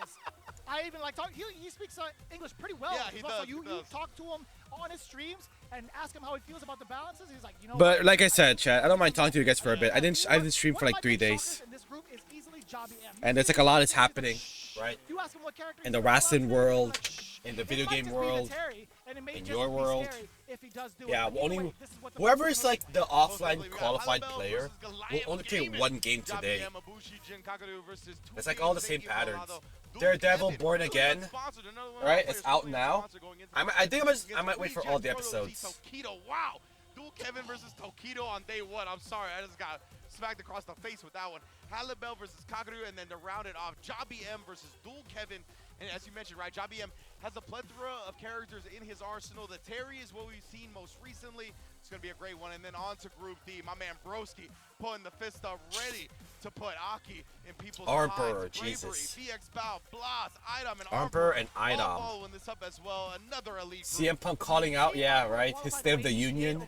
I even like talk. He speaks English pretty well. Yeah, as he well. So does, you he does. talk to him on his streams and ask him how he feels about the balances. He's like, But like I said, chat, I don't mind talking to you guys for a bit. I didn't stream for One of like my 3 big days, shockers in this group is easily Jabi M. and it's like a lot is happening, right? You ask him what character In he's the playing wrestling last world, year, he's like, in the it video might game just be the world, Terry, and it may in just your be world. scary if he does do Yeah, it. But only either way, this is what the whoever players is are like gonna the Most offline definitely, we got qualified Halibel player versus Goliath will only play Gaming. one game Jabi today. M, Ibushi, Jin Kakadu versus It's like Tuki, all the same Zengi patterns. Balado, Dual Daredevil Kevin, Born really Again, unsponsored, another one of right? our It's players out fully now. unsponsored going into I think against I might wait for all the Jet Proto episodes. Tokido. Wow. Dual Kevin versus Tokido on day one. I'm sorry, I just got smacked across the face with that one. Halibel versus Kakadu, and then to round it off, Jabi M versus Dual Kevin. And as you mentioned, right, Jabi M has a plethora of characters in his arsenal. The Terry is what we've seen most recently. It's going to be a great one. And then on to Group D, my man Broski putting the fist up, ready to put Aki in people's Armper, minds. Bravery, Jesus. VX Bow, Blas, Idom, and Armper and all Idom. following this up as well. Another elite CM group. Punk calling out, yeah, right? His State of the Union.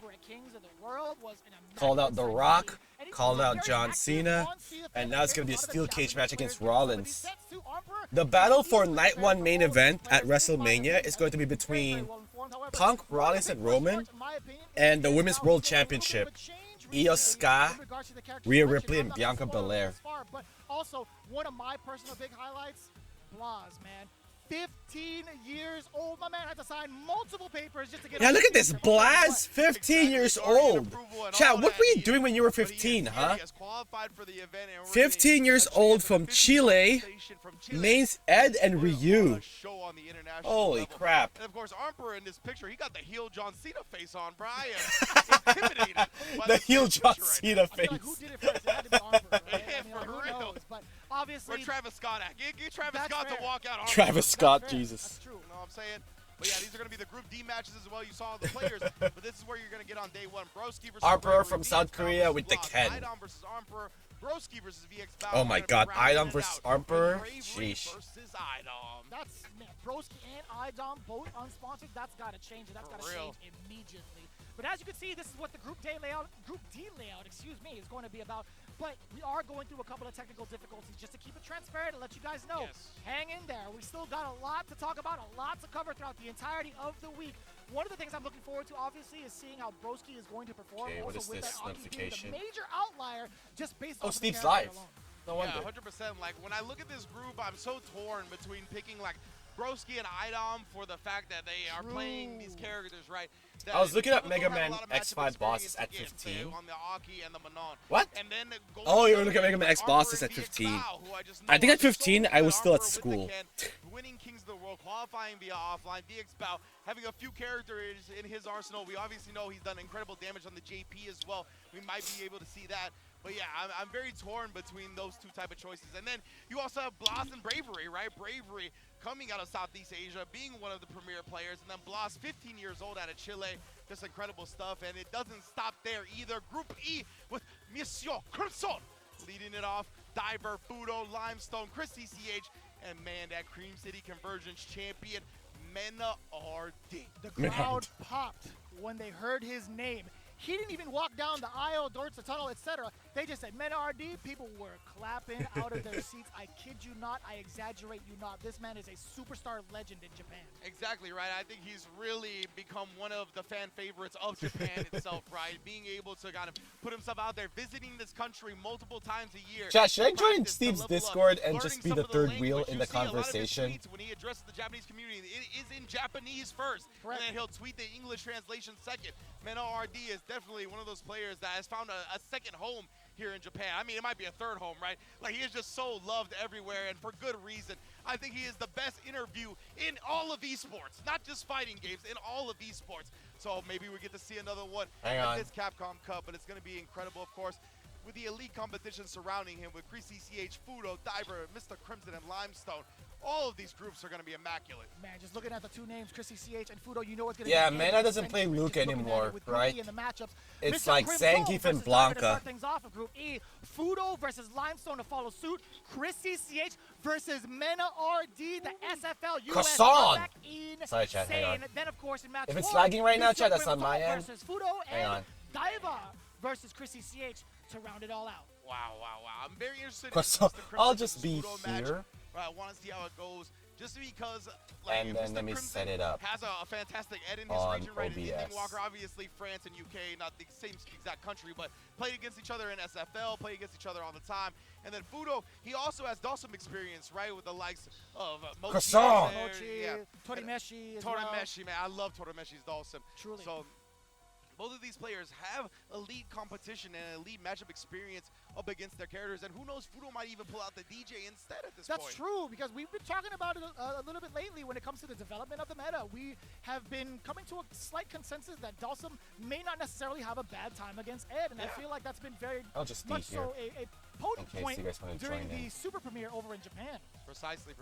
Called out The Rock, called out John Cena, and now it's going to be a steel cage match against Rollins. The battle for Night 1 main event at WrestleMania is going to be between Punk, Rollins, and Roman, and the Women's World Championship, Io Sky, Rhea Ripley, and Bianca Belair. But also, one of my personal big highlights, Blas, man. 15 years old. My man had to sign multiple papers just to get. Yeah, on look the at this team. I'll tell you Blaz, what. 15 years old. Chat, what were you doing when you were 15, huh? 15 years old from Chile, mains Ed and Ryu. Holy crap. And of course, Armper in this picture, he got the heel John Cena face on, Brian. Intimidated. by The this heel picture John right Cena I feel like who face. did it first? It had to be Armor, right? I mean, For who real. knows? But Where obviously, Travis Scott at? Get Travis That's Scott fair. to walk out. Armper. Travis that's Scott, fair. Jesus. That's true. You know what I'm saying? But yeah, these are going to be the Group D matches as well. You saw the players, but this is where you're going to get on day one. Broski versus Armper Bravery, from VX South Bow Korea versus with the Block, Ken. Idom versus Armper, Broski versus VX Bow. Oh my God, We're gonna be rounding Idom it versus out. Armper? Bravery Sheesh. versus Idom. That's man, Broski and Idom both unsponsored. That's got to change. That's got to For real. change immediately. But as you can see, this is what the Group D layout, is going to be about. But we are going through a couple of technical difficulties just to keep it transparent and let you guys know. Yes. Hang in there. We still got a lot to talk about, a lot to cover throughout the entirety of the week. One of the things I'm looking forward to, obviously, is seeing how Broski is going to perform. Okay, what also is with this that Aki being notification? the major outlier just based Oh, off of the Steve's character live. alone. No Yeah, wonder. 100%. Like, when I look at this group, I'm so torn between picking, like, Broski and Idom for the fact that they are playing these characters, right? I was looking at Both Mega don't have a Man lot of matchup X5 bosses experience at against, 15. On the Aki and the Manon. What? And then Oh, you were going looking at Mega Man X Armper bosses and at VX 15. Bow, who I just I know think are at 15, so I was good. still at Armper with the school. Ken, winning Kings of the World, qualifying via offline. VX Bow having a few characters in his arsenal. We obviously know he's done incredible damage on the JP as well. We might be able to see that. But yeah, I'm very torn between those two type of choices. And then you also have Blas and Bravery, right? Bravery coming out of Southeast Asia, being one of the premier players. And then Blas, 15 years old out of Chile. Just incredible stuff. And it doesn't stop there either. Group E with Monsieur Crimson leading it off. Diver, Fudo, Limestone, Chris CCH, and man, that Cream City Convergence champion, Mena RD. The crowd popped when they heard his name. He didn't even walk down the aisle, towards the tunnel, etc. They just said, Mena RD. People were clapping out of their seats. I kid you not. I exaggerate you not. This man is a superstar legend in Japan. Exactly right. I think he's really become one of the fan favorites of Japan itself, right? Being able to kind of put himself out there, visiting this country multiple times a year. Chat, should I to join practice, to Steve's level up, Discord and learning just be some the of third language. wheel You in the see a lot of his conversation? tweets when he addresses the Japanese community, it is in Japanese first, Correct. and then he'll tweet the English translation second. Mena RD is definitely one of those players that has found a second home here in Japan. I mean, it might be a third home, right? Like, he is just so loved everywhere, and for good reason. I think he is the best interview in all of esports, not just fighting games, in all of esports. So maybe we get to see another one Hang at on. this Capcom Cup, but it's going to be incredible, of course, with the elite competition surrounding him, with Chris CCH, Fudo, Diver, Mr. Crimson, and Limestone. All of these groups are going to be immaculate. Man, just looking at the two names, Chris CCH and Fudo, you know what's going to Yeah, be. Mena doesn't play Luke Just looking at it anymore, with Group right? E in the matchups. It's Mr. like Crimson Zangief versus and Diver to Blanca. start things off of Group E. Fudo versus Limestone to follow suit. Chris CCH versus Mena RD, the SFL US Croissant! comeback. Sorry, chat, hang on. Then, of course, in match If it's one, lagging right now, Mr. chat, that's on Crimson my end. versus Fudo Hang and on. Diva versus Chris CCH to round it all out. Wow, wow, wow. I'm very interested in Croissant. Mr. Crimson I'll just versus be Fudo match. here. I want to see how it goes. Just because, like, And then Mr. let me Crimson set it up has a fantastic Ed in his on region, right? And OBS. Walker, obviously, France and UK, not the same exact country, but played against each other in SFL, played against each other all the time. And then Fudo, he also has Dawson experience, right, with the likes of Mochi. Croissant. there, Mochi, yeah. Torimeshi as well. Torimeshi, man. I love Torimeshi's Dawson. Truly. So, both of these players have elite competition and elite matchup experience up against their characters, and who knows, Fudo might even pull out the DJ instead at this point. That's true, because we've been talking about it a little bit lately when it comes to the development of the meta. We have been coming to a slight consensus that Dalsum may not necessarily have a bad time against Ed, and I feel like that's been very I'll just be much here. so a potent in case point you guys wanna during join the in. super premiere over in Japan. Precisely.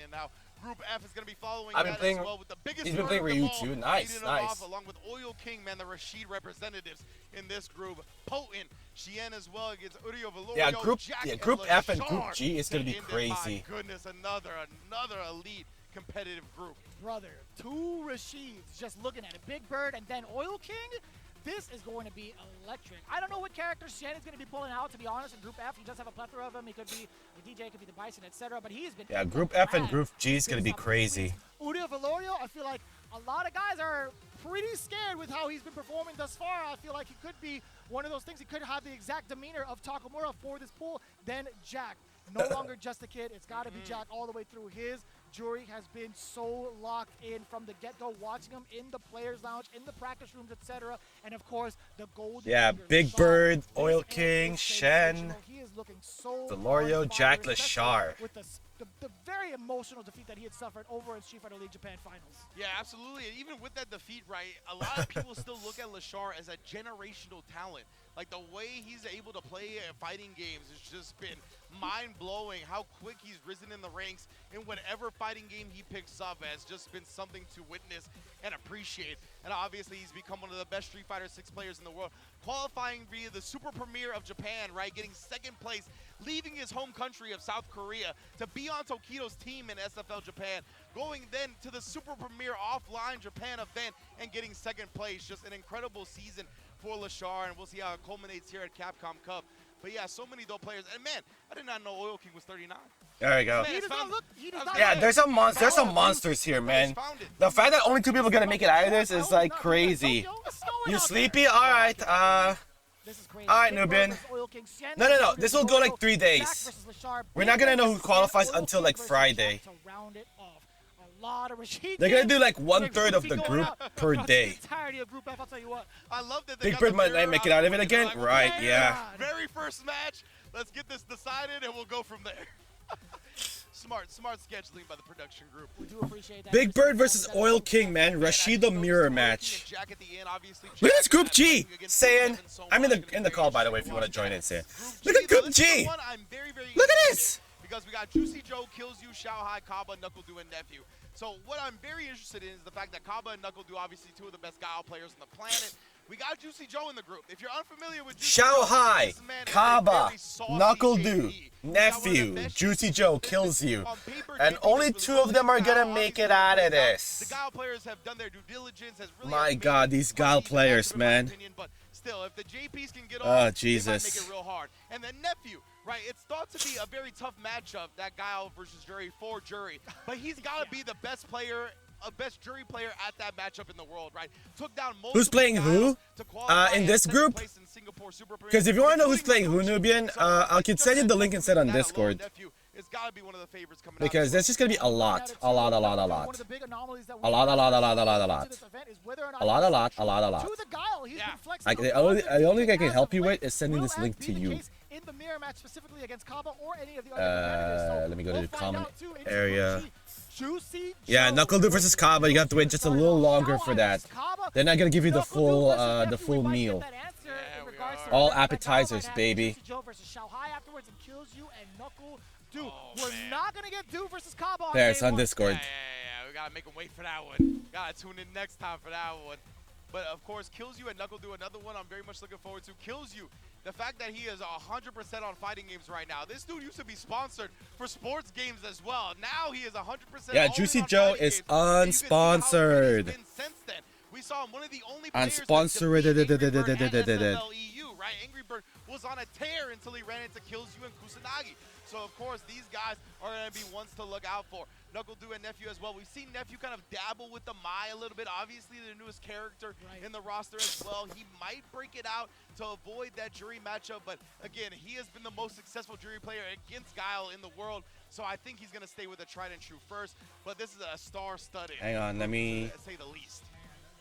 And now Group F is going to be following I've been that playing- as well with the biggest he's been bird playing of them Ryu all, too. Nice, leading it nice. off, along with Oil King, man, the Rashid representatives in this group. Potent, Chien as well against Urio Valorio, Yeah, Jack, Group and F and Group Lashard G is gonna be end it. crazy. My goodness, another elite competitive group. Brother, two Rashids, just looking at it. Big Bird and then Oil King. This is going to be electric. I don't know what character Shen is going to be pulling out, to be honest. In Group F, he does have a plethora of them. He could be the DJ, could be the Bison, etc. But he's been... Yeah, Group F and Group G is going to be crazy. Udio Valorio, I feel like a lot of guys are pretty scared with how he's been performing thus far. I feel like he could be one of those things. He could have the exact demeanor of Takamura for this pool. Then Jack. No longer just a kid. It's got to be Jack all the way through his jury has been so locked in from the get-go, watching him in the players' lounge, in the practice rooms, etc. And of course, the golden. Yeah, Fingers, Big Lashar. Bird, This Oil ant King, is Shen, sensational. He is looking so Delorio, on Jack fire, especially Lashar. with the very emotional defeat that he had suffered over in Street Fighter League Japan Finals. Yeah, absolutely. And even with that defeat, right, a lot of people still look at Lashar as a generational talent. Like, the way he's able to play fighting games has just been mind-blowing. How quick he's risen in the ranks in whatever fighting game he picks up has just been something to witness and appreciate. And obviously, he's become one of the best Street Fighter 6 players in the world, qualifying via the Super Premier of Japan, right, getting second place, leaving his home country of South Korea to be on Tokido's team in SFL Japan, going then to the Super Premier offline Japan event and getting second place. Just an incredible season for Lashar, and we'll see how it culminates here at Capcom Cup. But yeah, so many dope players. And man, I did not know Oil King was 39. There we go. Man, He it's does not found- look. He does I was not gonna Yeah, say, there's some monsters here, man. found it. The fact that only 2 people are gonna make it out of this is like crazy. You sleepy? All right. This is crazy. All right, Big Bird Nubin. versus Oil King. Shen No, no, no. versus This will go like Delorio. 3 Jack days. versus Lashar. We're Big not gonna Bird know who versus qualifies Oil until King like versus Friday. Jack to round it off. A lot of Rashid. They're gonna do like With 1/3 of Goofy the going group out per across day. The entirety of Group F, I'll tell you what. I love that they Big got Bird the might mirror make it out out of the it way. again? They're like, Right, "Okay, yeah. Very first match. Let's get this decided, and we'll go from there. Smart scheduling by the production group. We do appreciate that. Big Bird versus Oil King, man. Man, I Rashid think the those mirror two, match. Jack at the end, obviously. Look at this Jack Group G. playing against Saying, Kevin so I'm much. in It's gonna the be call very by the way if interesting you want to to join watch in. that. Saying, look at Now, Group this is the G. one I'm very, very Look at interested this. in because we got Juicy Joe, Kills You, Xiaohai, Kaba, Knuckle Do, and Nephew. So what I'm very interested in is the fact that Kaba and Knuckle Do, obviously 2 of the best Guile players on the planet. We got Juicy Joe in the group. If you're unfamiliar with Juicy Joe, Xiaohai, this man is a Kaba, very saucy Knuckle JP. Do, He's got one of the Nephew, best Juicy JPs Joe Kills You. on paper. And JP only does 2 really of them are well. gonna Obviously, make it out of the this. Guile players have done their due diligence. Has really My made God, these Guile pretty players, impressive in my man. opinion, but still, if the JPs can get Oh, on, they might Jesus. make it real hard. And then Nephew, right? It's thought to be a very tough matchup, that Guile versus Jury for Jury. But he's got to be the best player, best Jury player at that matchup in the world, right? Took down Who's playing who? In this group? Because if you want to know who's playing who, Nubian, I can send you the link instead on Discord. It's got to be one of the favorites coming Because out. there's just gonna be a lot. A lot. One of the big anomalies that we A lot. to this event is whether or not A lot. To the Guile, he's Yeah. been flexible. The only thing I can As help of you late, with is sending will this as link be to the you. case in the mirror match specifically against Kaba or any of the other competitors. So Let me go to we'll the find comment out too in area. Juicy Yeah, Joe Knuckle Do versus Kaba. You have to wait just a little longer for that. They're not gonna give you the full meal. All appetizers, baby. Juicy Joe versus Xiaohai afterwards and Kills You and Knuckle Do. Oh, We're man. not gonna get Do versus Kaba on There, day it's on one. Discord. Yeah. We got to make them wait for that one. Got to tune in next time for that one. But of course, Kills You and Knuckle Do, another one I'm very much looking forward to. Kills You, the fact that he is 100% on fighting games right now. This dude used to be sponsored for sports games as well. Now he is 100%. Yeah, all in Juicy on Joe fighting is games. And you can see how good unsponsored. he's been since then. We saw him one of the only players Unsponsored. that defeated Angry Bird at SFL EU, right? Angry Bird was on a tear until he ran into Kills You and Kusanagi. So, of course, these guys are going to be ones to look out for. Knuckle Do and Nephew as well. We've seen Nephew kind of dabble with the Mai a little bit. Obviously, the newest character in the roster as well. He might break it out to avoid that Jury matchup. But, again, he has been the most successful Jury player against Guile in the world. So I think he's going to stay with a tried and true first. But this is a star-studded. Hang on, let me- To say the least.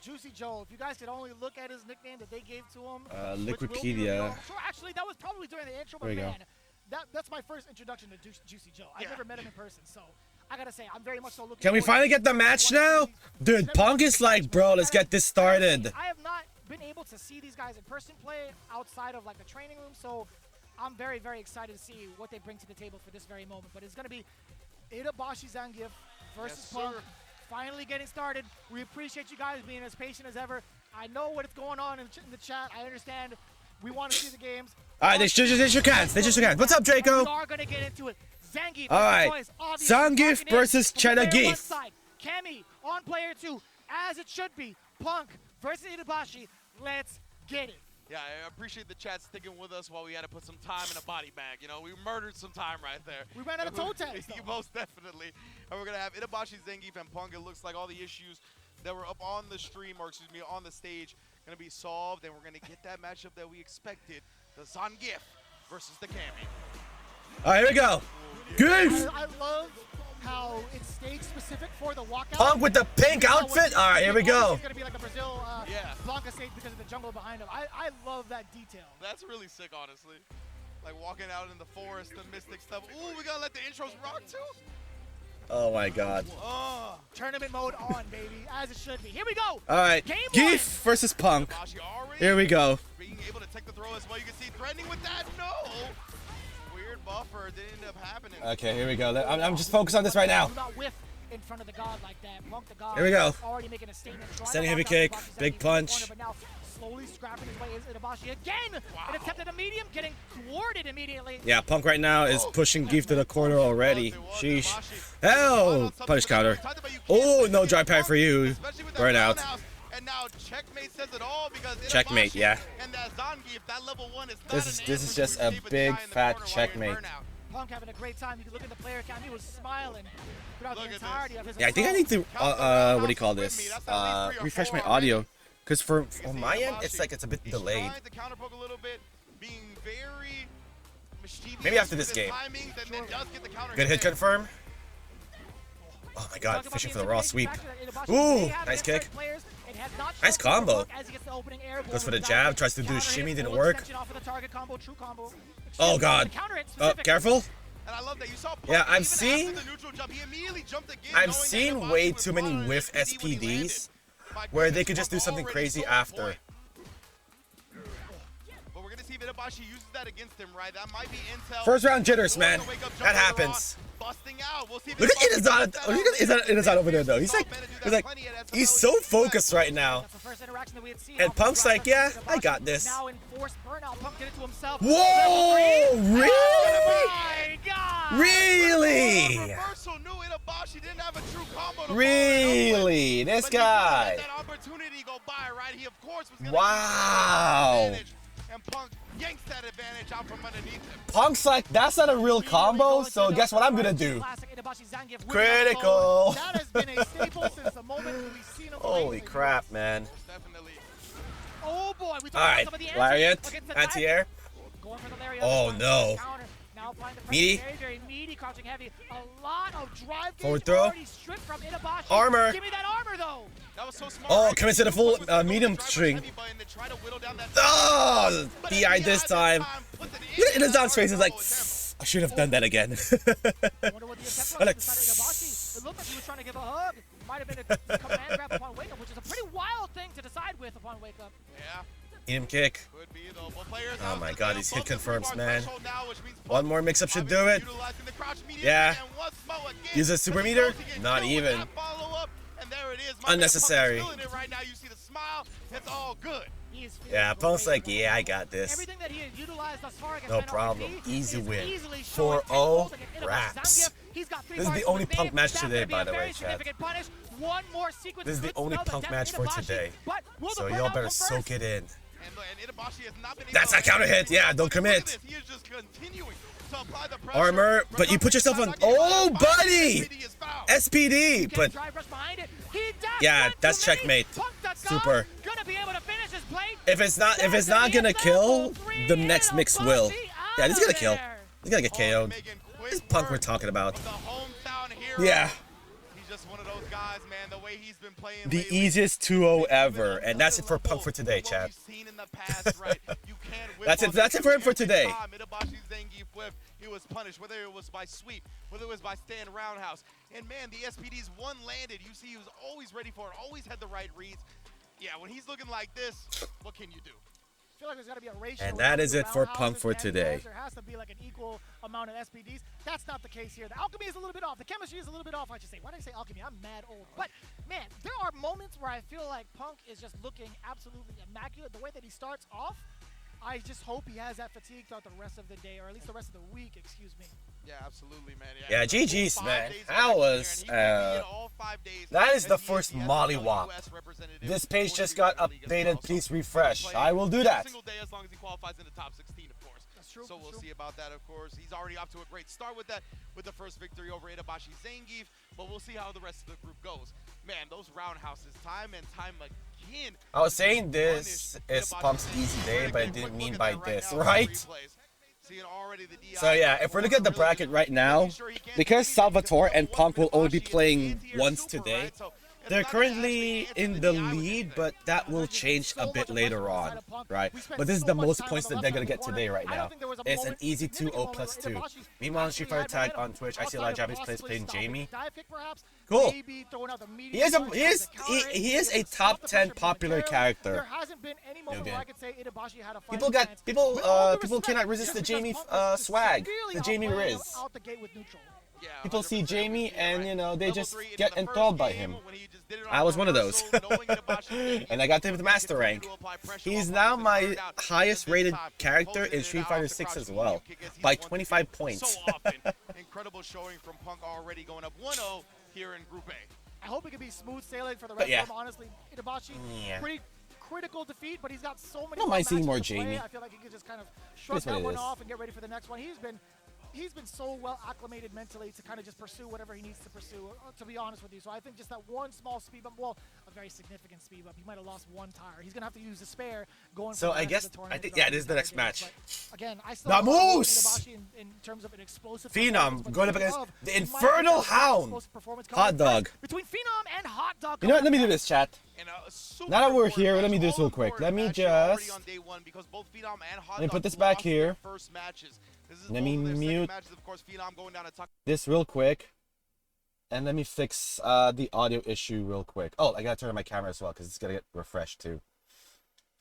Juicy Joe, if you guys could only look at his nickname that they gave to him. Liquipedia. Sure, actually, that was probably during the intro, but There you go. man, that's my first introduction to Juicy Joe. I've never met him in person, so I gotta say, I'm very much so looking Can we forward finally to get the match now? Dude, Punk is like, bro, let's get this started. I have not been able to see these guys in person play outside of like the training room, so I'm very, very excited to see what they bring to the table for this very moment. But it's gonna be Itabashi Zangief versus Yes, Punk. sir. Finally getting started. We appreciate you guys being as patient as ever. I know what is going on in the chat. I understand. We want to see the games. All right, they shook hands. They just shook hands. What's up, Draco? We are going to get into it. Zangief. All right. Choice, obviously, Zangief locking in versus from player Cheddar one Geef. side. Kemi on player 2, as it should be. Punk versus Itabashi. Let's get it. Yeah, I appreciate the chat sticking with us while we had to put some time in a body bag. You know, we murdered some time right there. We ran out of toe tags, though. Most definitely. And we're going to have Itabashi, Zangief, and Punk. It looks like all the issues that were up on the stream, or excuse me, on the stage, going to be solved, and we're going to get that matchup that we expected, the Zangief versus the Kami. All right, here we go. Geef. I love how it's stage specific for the walkout. Punk with the pink outfit. All right, here we go. It's gonna be like a Brazil Yeah. Blanca stage because of the jungle behind him. I love that detail. That's really sick, honestly. Like walking out in the forest, the mystic stuff. Ooh, we gotta let the intros rock too. Oh my God. Oh. Tournament mode on, baby, as it should be. Here we go. All right, Game Geef versus Punk. Idabashi already Here we go. being able to take the throw as well. You can see threatening with that. No. Weird buffer didn't end up happening. Okay, here we go. I'm just focused on this right now. Do not whiff in front of the god like that. Punk the god. Here we go. Already making a statement. Standing heavy kick, big punch. But now slowly scrapping his way is Idabashi again. An attempt at a medium, getting thwarted immediately. Yeah, Punk right now is pushing Geef to the corner already. Sheesh. Hell, punish counter. Oh, no dry pad for you. Burn out. And now checkmate says it all because Checkmate, Idabashi yeah. And that Zangief, that level 1 is not This an is answer just to a receive big die in the fat corner while you're checkmate. burnout. Punk having a great time. You can look at the player count. He was smiling throughout Look the at entirety of his Yeah, I think I need to what do you call this? Refresh my audio, because for on my end it's like it's a bit He's delayed. trying to counterpoke a little bit, being very mischievous Maybe after with this his game. timings, and then does get the counter Good hit there. confirm. Oh my God, fishing for the raw sweep. Ooh, nice kick. Nice combo. Goes for the jab, tries to do a shimmy, didn't work. Oh God. Oh, careful. And I love that you saw Punk, Yeah, even I've after seen- the neutral jump, he immediately jumped again, I've knowing that seen Idabashi way was too many smaller whiff than SPD when he SPDs landed. My where they goodness, could just do Punk something already crazy so on after. point. But we're gonna see if Idabashi uses that against him, right? That might be intel. First round jitters, man. Wake up, jump That later on, happens. busting out. We'll see if Look at Idabashi Inazan. gets Oh, that look at out. Inazan over there though. He's like, He's he's so focused right now. And Punk's like, yeah, I got this. Now enforced burnout. Punk did it to himself. Whoa! Oh Really? my God! Really? Reversal knew Idabashi didn't have a true combo to follow it up with. Really? This But he couldn't let guy. that opportunity go by, right? He of course was gonna Wow. keep the advantage, and Punk yanks that advantage out from underneath him. Punk's like, that's not a real combo, so guess what I'm gonna do? Critical. That has been a staple since the moment we've seen him. Holy play. crap, man. Most definitely. Oh boy, we talked All about right, some of the lariat, against the anti-air. Going for the lariat. Oh, no. Counter. Now applying the pressure. Meaty. Very, very meaty, crouching heavy. A lot of drive Forward gauge throw. already stripped from Idabashi. Armor. Give me that armor though. That was so smart. Oh, right? commits to the full, Punk was going medium to drive string. heavy button to try to whittle down that Oh, but DI this time. puts it Look at into Inazan's that face. He's like, attempt. I should have done that again. I wonder what the attempt I'm like, was inside Idabashi. It looked like he was trying to give a hug. Might have been a command grab upon wake up, which is a pretty wild thing to decide with upon wake up. Yeah, Medium kick. could be though. But players Oh out my to God, stay these above hit the confirms, 3-bar man. threshold now, which means One Punk more mix-up should do obviously it. utilizing the crouch medium Yeah. and once more again, Use a super meter? supposed to get Not killed with even. that follow-up, and there it is. My man Unnecessary. Punk is feeling it right now. You see the smile. It's all good. He is feeling Yeah, Punk's great. like, yeah, I got this. Everything that he had utilized thus far against No Ben problem. RP Easy is win. easily showing 4-0 tenfold against Idabashi wraps. Zangief. He's got three This is the bars only to the Punk name. match That's today, gonna be by a the way, very chat. significant punish. One more sequence This is the could only spell the Punk death match of for Idabashi. today. But will the So burnout y'all better come soak first? it in. And Idabashi has not been That's able a to counter hit. Yeah, don't Look at commit. this. He is just continuing to apply the pressure. Armor, but you put yourself on. Oh, buddy! SPD, but Drive rush behind it. He dashed yeah, one that's too many. checkmate. Punk the God Super. Gonna be able to finish his play. if it's not gonna kill, the next mix will. Yeah, this is gonna kill. He's gonna get KO'd. This is Punk we're talking about. The hometown hero. Yeah. He's just one of those guys, man. The way he's been playing. The lately, easiest 2-0 ever, and that's it for Punk for today, what chat. we've seen in the past, right? You can't whip That's it- off that's it for him for every today. time Idabashi Zangief whipped, he was punished, whether it was by sweep, whether it was by stand roundhouse. And man, the SPD's one landed. You see, he was always ready for it, always had the right reads. Yeah, when he's looking like this, what can you do? I feel like there's got to be a ratio. And of that is the it for roundhouses Punk for and today. those. There has to be like an equal amount of SPDs. That's not the case here. The alchemy is a little bit off. The chemistry is a little bit off, I should say. Why did I say alchemy? I'm mad old. But man, there are moments where I feel like Punk is just looking absolutely immaculate. The way that he starts off, I just hope he has that fatigue throughout the rest of the day, or at least the rest of the week, excuse me. Yeah, absolutely, man. Yeah, it's a full GG's, 5 man. days of That action was, here, and he will be in all 5 days that is as the he first the mollywop. US representative This page for just the got Premier League as updated. well. So Please he'll be refresh. playing I will do every that. single day as long as he qualifies in the top 16, of course. That's true. So we'll see about that, of course. He's already off to a great start with that, with the first victory over Idabashi Zangief, but we'll see how the rest of the group goes. Man, those roundhouses, time and time again. I was saying this is Punk's easy day, but I didn't mean by this, right? Seeing already the DI So yeah, if we're looking at the bracket right now, because Salvatore and Punk will only be playing once today, they're currently in the lead, but that will change a bit later on, right? But this is the most points that they're going to get today right now. It's an easy 2-0 plus 2. Meanwhile, on Street Fighter Tag on Twitch, I see a lot of Japanese players playing Jamie. Cool. He is a top 10 popular character. People cannot resist the Jamie swag, the Jamie Riz. People see Jamie and, you know, they just get enthralled by him. I was one of those. And I got him with Master Rank. He's now my highest rated character in Street Fighter 6 as well, by 25 points. Incredible showing from Punk already going up 1-0 here in Group A. I hope it can be smooth sailing for the rest of them, honestly. Itabashi, pretty critical defeat, but he's got so many. I don't mind seeing more Jamie. I feel like he could just kind of shrug that one off and get ready for the next one. He's been so well acclimated mentally to kind of just pursue whatever he needs to pursue, to be honest with you. So I think just that one small speed bump, well, a very significant speed bump. He might have lost one tire. He's going to have to use the spare going so I guess, yeah, this is the next match. But again, I still Itabashi in terms of an explosive Phenom going up against the Infernal Hound. Hot Dog. Between Phenom and Hot Dog. You know what? Let me do this, chat. Now that we're here, let me do this real quick. Let me just... Let me put this back here. Let me mute this real quick. And let me fix the audio issue real quick. Oh, I gotta turn on my camera as well because it's gonna get refreshed too.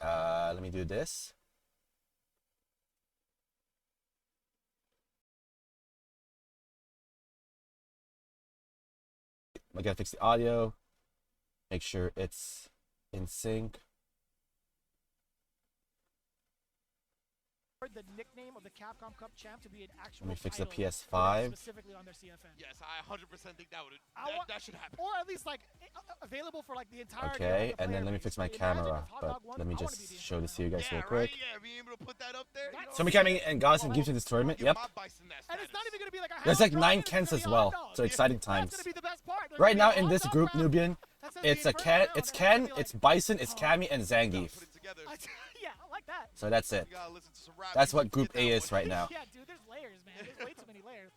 Let me do this. I gotta fix the audio. Make sure it's in sync. The nickname of the Capcom Cup champ to be an actual Let me fix the title, PS5. specifically on their CFN. Yes, I 100% think that should happen. Or at least like available for like the entire. Okay, and then let me fix my camera. But let me just show this to you guys real quick. Yeah, being able to put that up there. So Mikami and Goss and Gibbs in this tournament. Yep. And it's not even gonna be like a There's like 9 Kens as well. So exciting times. Right now in this group, Nubian, it's Ken, it's Bison, it's Cammy, and Zangief. Yeah, I like that. So that's it. That's what Group A is right now. Yeah, dude, there's layers, man. There's way too many layers.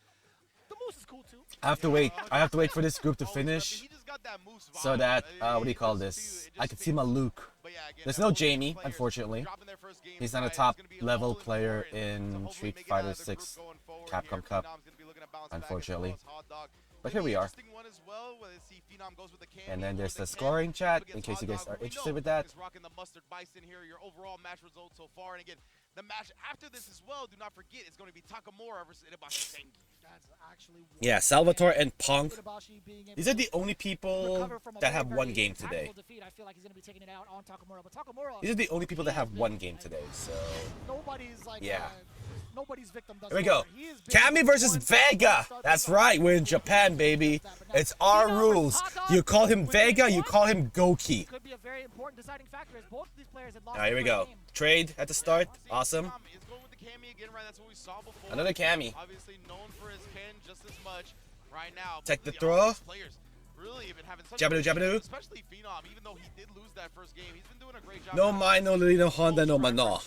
The moose is cool too. I have to wait. I have to wait for this group to finish, so that what do you call this? I can see my Luke. There's no Jamie, unfortunately. He's not a top level player in Street Fighter 6 Capcom Cup, unfortunately. But here we are. And then there's the scoring chat, in case you guys are interested with that. The match after this as well, do not forget, it's going to be Takamura versus Itabashi Sengi. Yeah, Salvatore and Punk. These are the only people that have one game today. These are the only people that have one game today, so... Yeah. Here we go. Cammy versus Vega. That's right, we're in Japan, baby. It's our rules. You call him Vega, you call him Goki. Alright, here we go. Trade at the start. Awesome. Another Cammy. Take the throw. Jabadoo, Jabadoo. No mind, no Lily, no Honda, no Mano.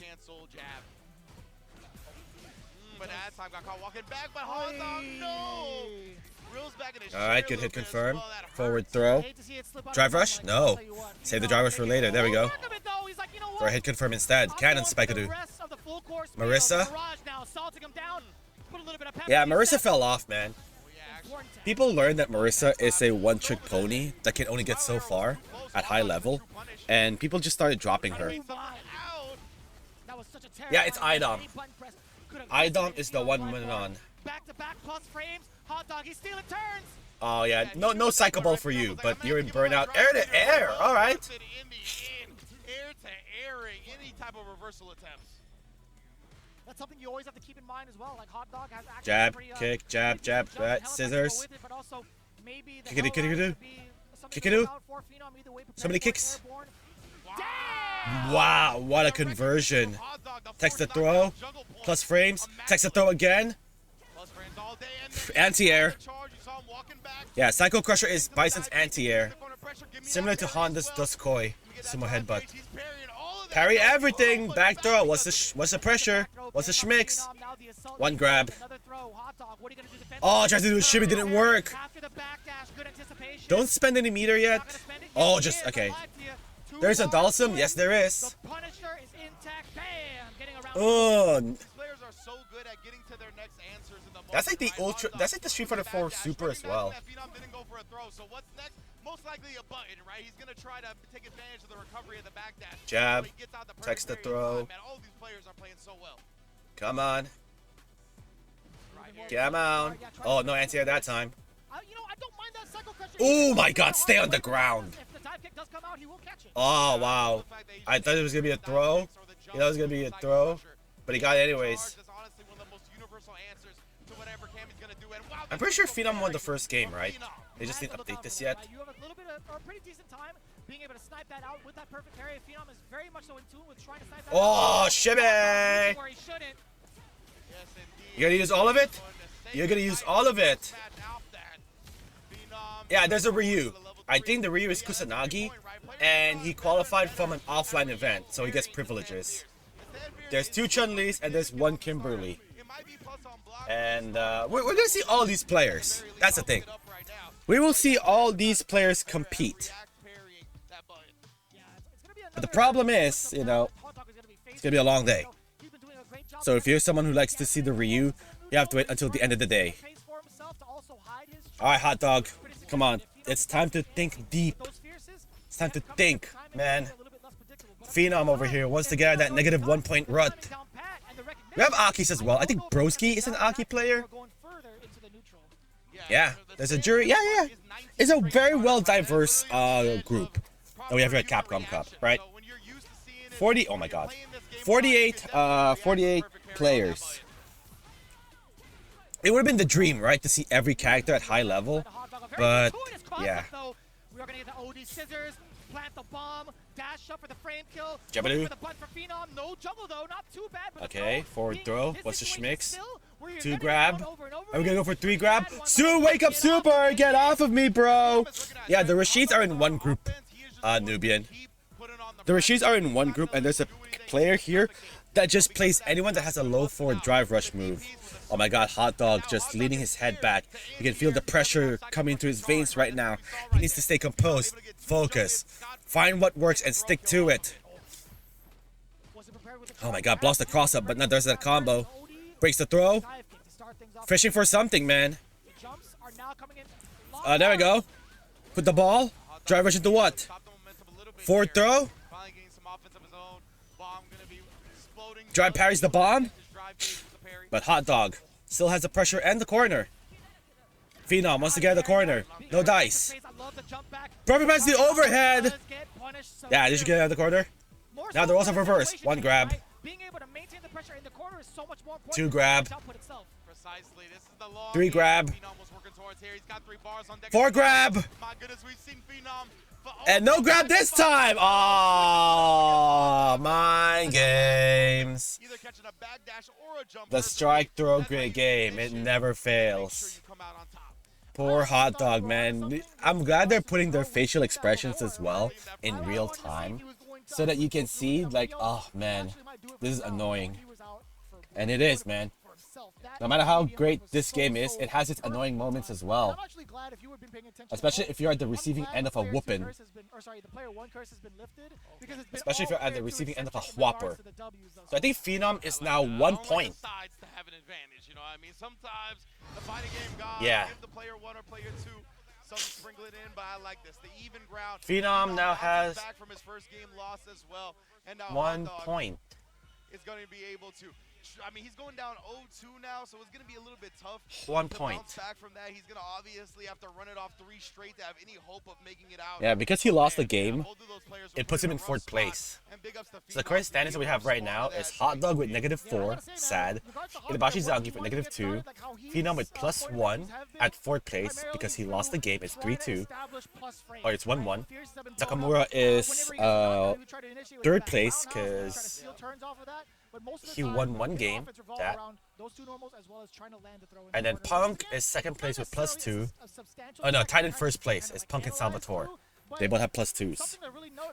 But that time got caught walking back, but Honda, no! Alright, good hit confirmed. Forward throw. Drive rush? No. Save the drive rush for later. There we go. For a hit confirm instead. Cannon Spikadoo. Marissa? Yeah, Marissa fell off, man. People learn that Marissa is a one-trick pony that can only get so far at high level, and people just started dropping her. Yeah, it's Idom. Idom is the one winning on. Oh yeah, no Psycho Ball for you, but you're in burnout. Air to air, alright. Air to airing, any type of reversal attempts. That's something you always have to keep in mind as well. Like Hot Dog has actually jab, kick, jab, jab, scissors. Kick-a-doo. Kick-a-doo. So many kicks. Wow, what a conversion. Text the throw. Plus frames. Text the throw again. Anti-air. Yeah, Psycho Crusher is Bison's anti-air. Similar to Honda's Duskoi. Sumo headbutt. Parry everything. Back throw. What's the pressure? What's the schmicks? One grab. Oh, tried to do a shimmy, didn't work. Don't spend any meter yet. Oh, just okay. There's a Dalsum. Yes, there is. Oh, Players are so good at getting to their next answers in the that's like the ultra. That's like the Street Fighter 4 Super as well. Phenom didn't go for a throw, so what's next? Most likely a button, right? He's gonna try to take advantage of the recovery of the backdash. Jab, So he gets out the text the perfect throw. time, man. All these players are playing so well. Come on. Right here. Come on. Oh, no anti-air that time. You know, I don't mind that cycle crusher. Oh my god, stay on the ground. If the dive kick does come out, he will catch it. Oh, wow. I thought it was going to be a throw. You know it was going to be a throw. But he got it anyways. I'm pretty sure Phenom won the first game, right? They just didn't update this yet. You have a little bit of, or a pretty decent time being able to snipe that out with that perfect parry. Phenom is very much so in tune with trying to snipe that Oh, out. shimmy! Where he shouldn't. You're going to use all of it? You're going to use all of it. Yeah, there's a Ryu. I think the Ryu is Kusanagi, and he qualified from an offline event, so he gets privileges. There's 2 Chun-Lis and there's 1 Kimberly. And we're going to see all these players. That's the thing. We will see all these players compete. But the problem is, you know, it's going to be a long day. So if you're someone who likes to see the Ryu, you have to wait until the end of the day. Alright, Hot Dog. Come on. It's time to think deep. It's time to think, man. Phenom over here wants to get out of that negative 1 point rut. We have Akis as well. I think Broski is an Aki player. Yeah, there's a jury. Yeah. It's a very well diverse group that we have here at Capcom Cup, right? 40. Oh my God, 48 players. It would have been the dream, right, to see every character at high level, but yeah. We are gonna get the OD scissors, plant the bomb, dash up for the frame kill. Jabadoo. For the button for Phenom. No jungle though, not too bad. But Okay, forward throw. What's the schmicks? 2 2 grab. Are we gonna go for 3 grab? Wake up, Super! Get off of me, bro! Yeah, the Rashids are in one group. Nubian. The Rashids are in one group, and there's a player here that just plays anyone that has a low forward drive rush move. Oh my God, Hot Dog just leaning his head back. You can feel the pressure coming through his veins right now. He needs to stay composed, focus, find what works and stick to it. Oh my God, blocks the cross up, but now there's that combo. Breaks the throw. Fishing for something, man. There we go. Put the ball. Drive rush into what? Forward throw. Drive parries the bomb. But Hot Dog still has the pressure and the corner. Phenom wants to get out of the corner. No dice. Perfect match the overhead. Yeah, did you get out of the corner? Now they're also reverse. 1 grab. 2 grab. 3 grab. 4 grab. And no grab this time. Oh, mind games. The strike throw great game. It never fails. Poor Hot Dog, man. I'm glad they're putting their facial expressions as well in real time so that you can see like, oh man, this is annoying. And it is, man. No matter how great this game is, it has its annoying moments as well. Especially if you're at the receiving end of a whooping. Especially if you're at the receiving end of a whopper. So I think Phenom is now 1 point. Yeah. Phenom now has 1 point. Is going to be able to. I mean, he's going down 0-2 now, so it's going to be a little bit tough. 1 point. Back from that, he's going to obviously have to run it off 3 straight to have any hope of making it out. Yeah, because he lost the game, it puts him in 4th place. So the current standings that we have right now is Hot Dog with -4, sad. Itabashi Zangi for -2. Phenom with +1 at 4th place because he lost the game. It's 3-2. Or it's 1-1. Takamura is 3rd place because he won 1 game. That. And then Punk is 2nd place with +2. Oh no, tied in 1st place is Punk and Salvatore. They both have +2s.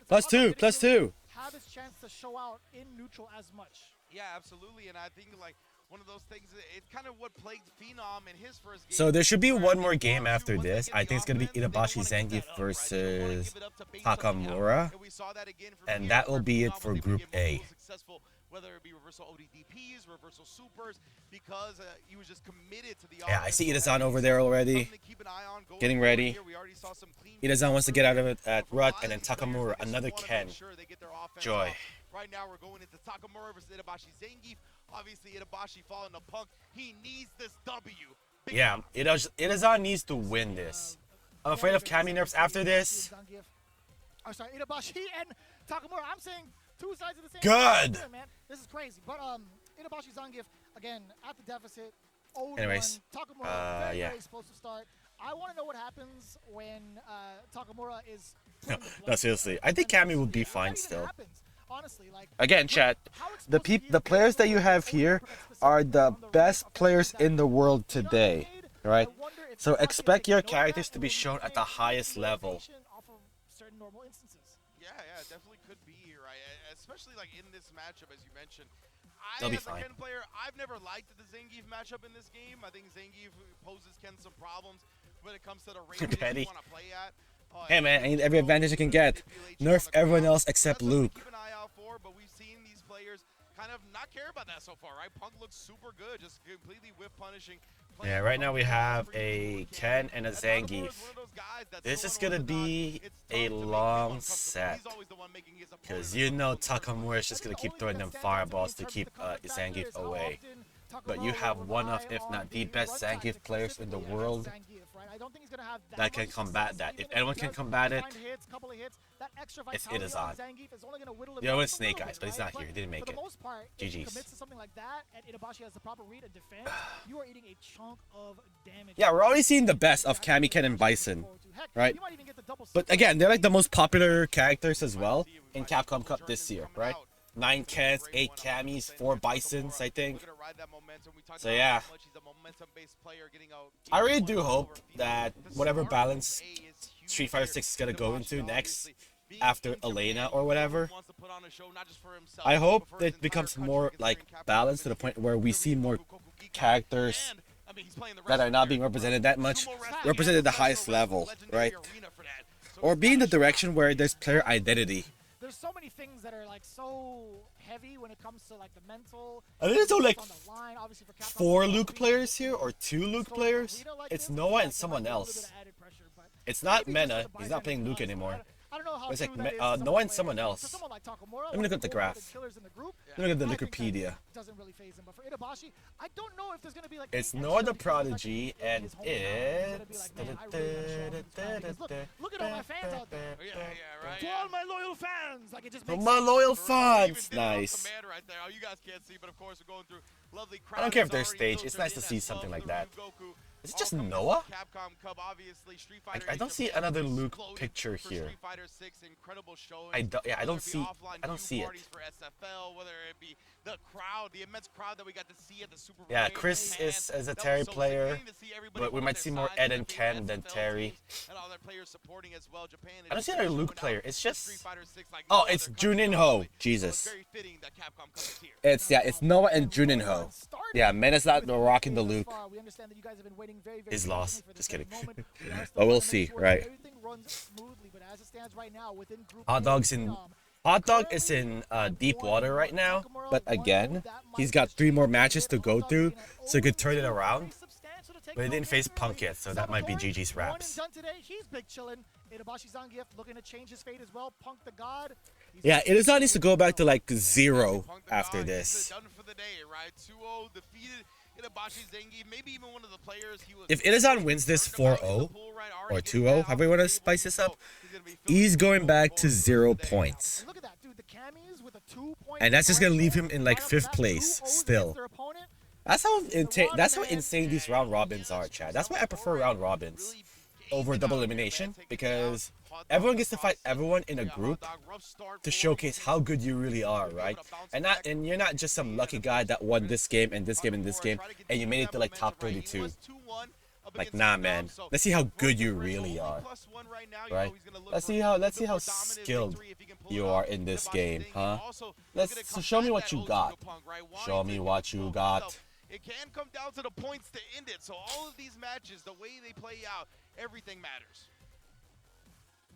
+2. Have his chance to show out in neutral as much. Yeah, absolutely, and I think like one of those things. It's kind of what plagued Phenom in his first game. So there should be where one he more wants game to, after once they this. get I the think it's gonna be offense, they Itabashi wanna get Zangief that up, right? They don't wanna versus give it up to base something else. Takamura. And we saw that again from And here, that will where be it Phenom was for able to Group get A. multiple successful, whether it be reversal ODDPs, reversal supers, because he was just committed to the Yeah, I offense. see So Itazan over there already. something to keep an eye on going Getting forward ready. here. We already saw some clean Itazan wants to get out of it at from a Rut, lot and of then these players, Takamura, they just another wanna Ken. make sure they get their offense Joy. off. Right now, we're going into Takamura versus Itabashi Zangief. Obviously, Itabashi falling to Punk. He needs this W. Big Yeah, Itazan needs to win this. I'm afraid of Kami nerfs after this. I'm sorry, Itabashi and Takamura. I'm saying two sides of the same. Good. Coin, man. This is crazy. But Itabashi Zangief again at the deficit. 0-1. Anyways, Takamura very, yeah. very explosive start. I want to know what happens when Takamura is. No, seriously, I think Kami will be What fine even still. happens, honestly, like, Again, chat, how the explosive he the is, players that you have only here protects are specifically the on the best right players offensive in the world today, right? I wonder if So Itabashi expect is your ignoring characters that to and be will shown at maintain the highest some level. motivation off of certain normal instances. Yeah, definitely could be, right? Especially like in this matchup, as you mentioned. They'll be As a fine. Ken player, I've never liked the Zangief matchup in this game. I think Zangief poses Ken some problems when it comes to the range Petty. you want to play at. Hey man, I need every advantage I can get. Nerf everyone else except That's something Luke. to keep an eye out for, but we've seen these players kind of not care about that so far, right? Punk looks super good, just completely whip punishing. Yeah, right now we have a Ken and a Zangief. This is gonna be a long set, because you know Takamura is just gonna keep throwing them fireballs to keep Zangief away. But you have one of, if not the best Zangief players in the world that can combat that. If anyone can combat it, it's Itazan. Yeah, with Snake Eyes, but he's not here. He didn't make it. GG's. Yeah, we're already seeing the best of Kami, Ken, and Bison, right? But again, they're like the most popular characters as well in Capcom Cup this year, right? 9 Kens, 8 Kamis, 4 Bisons, I think. So yeah, I really do hope that whatever balance Street Fighter 6 is gonna go into next, after Elena or whatever, I hope it becomes more like balanced to the point where we see more characters that are not being represented that much, represented at the highest level, right? Or be in the direction where there's player identity. There's so many things that are like so heavy when it comes to like the mental. I think there's only like on the line, obviously for Capcom, 4 Luke players here, or 2 Luke players. It's Noah and someone else. It's not Mena. He's not playing Luke anymore. I don't know how It's like true that is to Noah someone and someone playing. else. For someone like Takamura, Let me look at the graph. killers in the group, Let me look at the I think that Wikipedia. doesn't really phase him. But for Itabashi, I don't know if there's gonna be like. It's any Noah extra the because, like, Prodigy, in and his hometown, he's gonna be like, "Man, I really wanna show him this crowd," because look at all my fans out there. Right. To all my loyal fans, like it just For makes my sense. loyal Even fans, did it on nice. command right there. Oh, you guys can't see, but of course we're going through lovely I don't care if crowds they're already staged. It's filtered nice to in see as something well like for that. Goku. Is it just All coming Noah? from Capcom Cup, obviously. Street I Fighter don't Asia see Japan another was Luke exploding picture for here. Street Fighter 6, incredible showings, I don't whether it be see. offline I don't view see it. parties for SFL, whether it be the crowd, the immense crowd that we got to see at the Super Bowl Yeah, in Chris Japan. is a That was Terry so sick, player, getting to see everybody but we on might their see more side, Ed their and favorite Ken than SFL Terry. teams, and all their players supporting as well. Japan I don't see is another showing Luke out player. It's for just. Street Fighter 6 like Oh, no it's other country Juninho. globally. So Jesus. it's very fitting that Capcom Cup is here. It's Noah and Juninho. Yeah, Mena's not rocking the Luke. We understand that you guys have been waiting very, very He's lost. patiently for Just this kidding. moment. We are still But we'll trying to see, make sure that right? everything runs smoothly, but as it stands right now, within Group Hot A, Dog's in. Hot Dog is in deep water right now, but again, he's got 3 more matches to go through, so he could turn it around. But he didn't face Punk yet, so that might be GG's raps. Done today. He's big chillin'. Itabashi Zangief looking to change his fate as well. Punk the God. Yeah, Itazan needs to go back to like 0 Punk the after Dog, this. he's done for the day, right? 2-0 defeated Itabashi Zangief, maybe even one of the players he was. If Itazan wins this 4-0 or 2-0, however you want to spice this up, he's going back to 0 points. Look at that, dude. The Camis with a 2-point. And that's just gonna leave him in like 5th place still. That's how insane these round robins are, Chad. That's why I prefer round robins over double elimination, because everyone gets to fight everyone in a group to showcase how good you really are, right? And you're not just some lucky guy that won this game and this game and this game, and you made it to like top 32. Like, nah, man. Let's see how good you really are, right? Let's see how skilled you are in this game, huh? So show me what you got. Show me what you got. it can come down to the points to end it. So all of these matches, the way they play out, everything matters.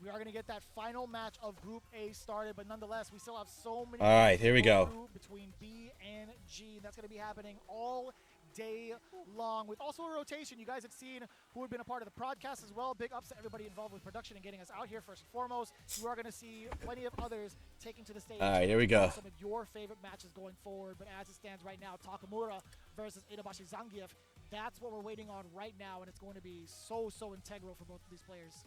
We are going to get that final match of Group A started, but nonetheless, we still have so many. All right, here we go. Between B and G, and that's going to be happening all day long, with also a rotation. You guys had seen who had been a part of the podcast as well. Big ups to everybody involved with production and getting us out here first and foremost. You are going to see plenty of others taking to the stage. All right, here we go. Some of your favorite matches going forward, but as it stands right now, Takamura versus Itabashi Zangief, that's what we're waiting on right now, and it's going to be so integral for both of these players.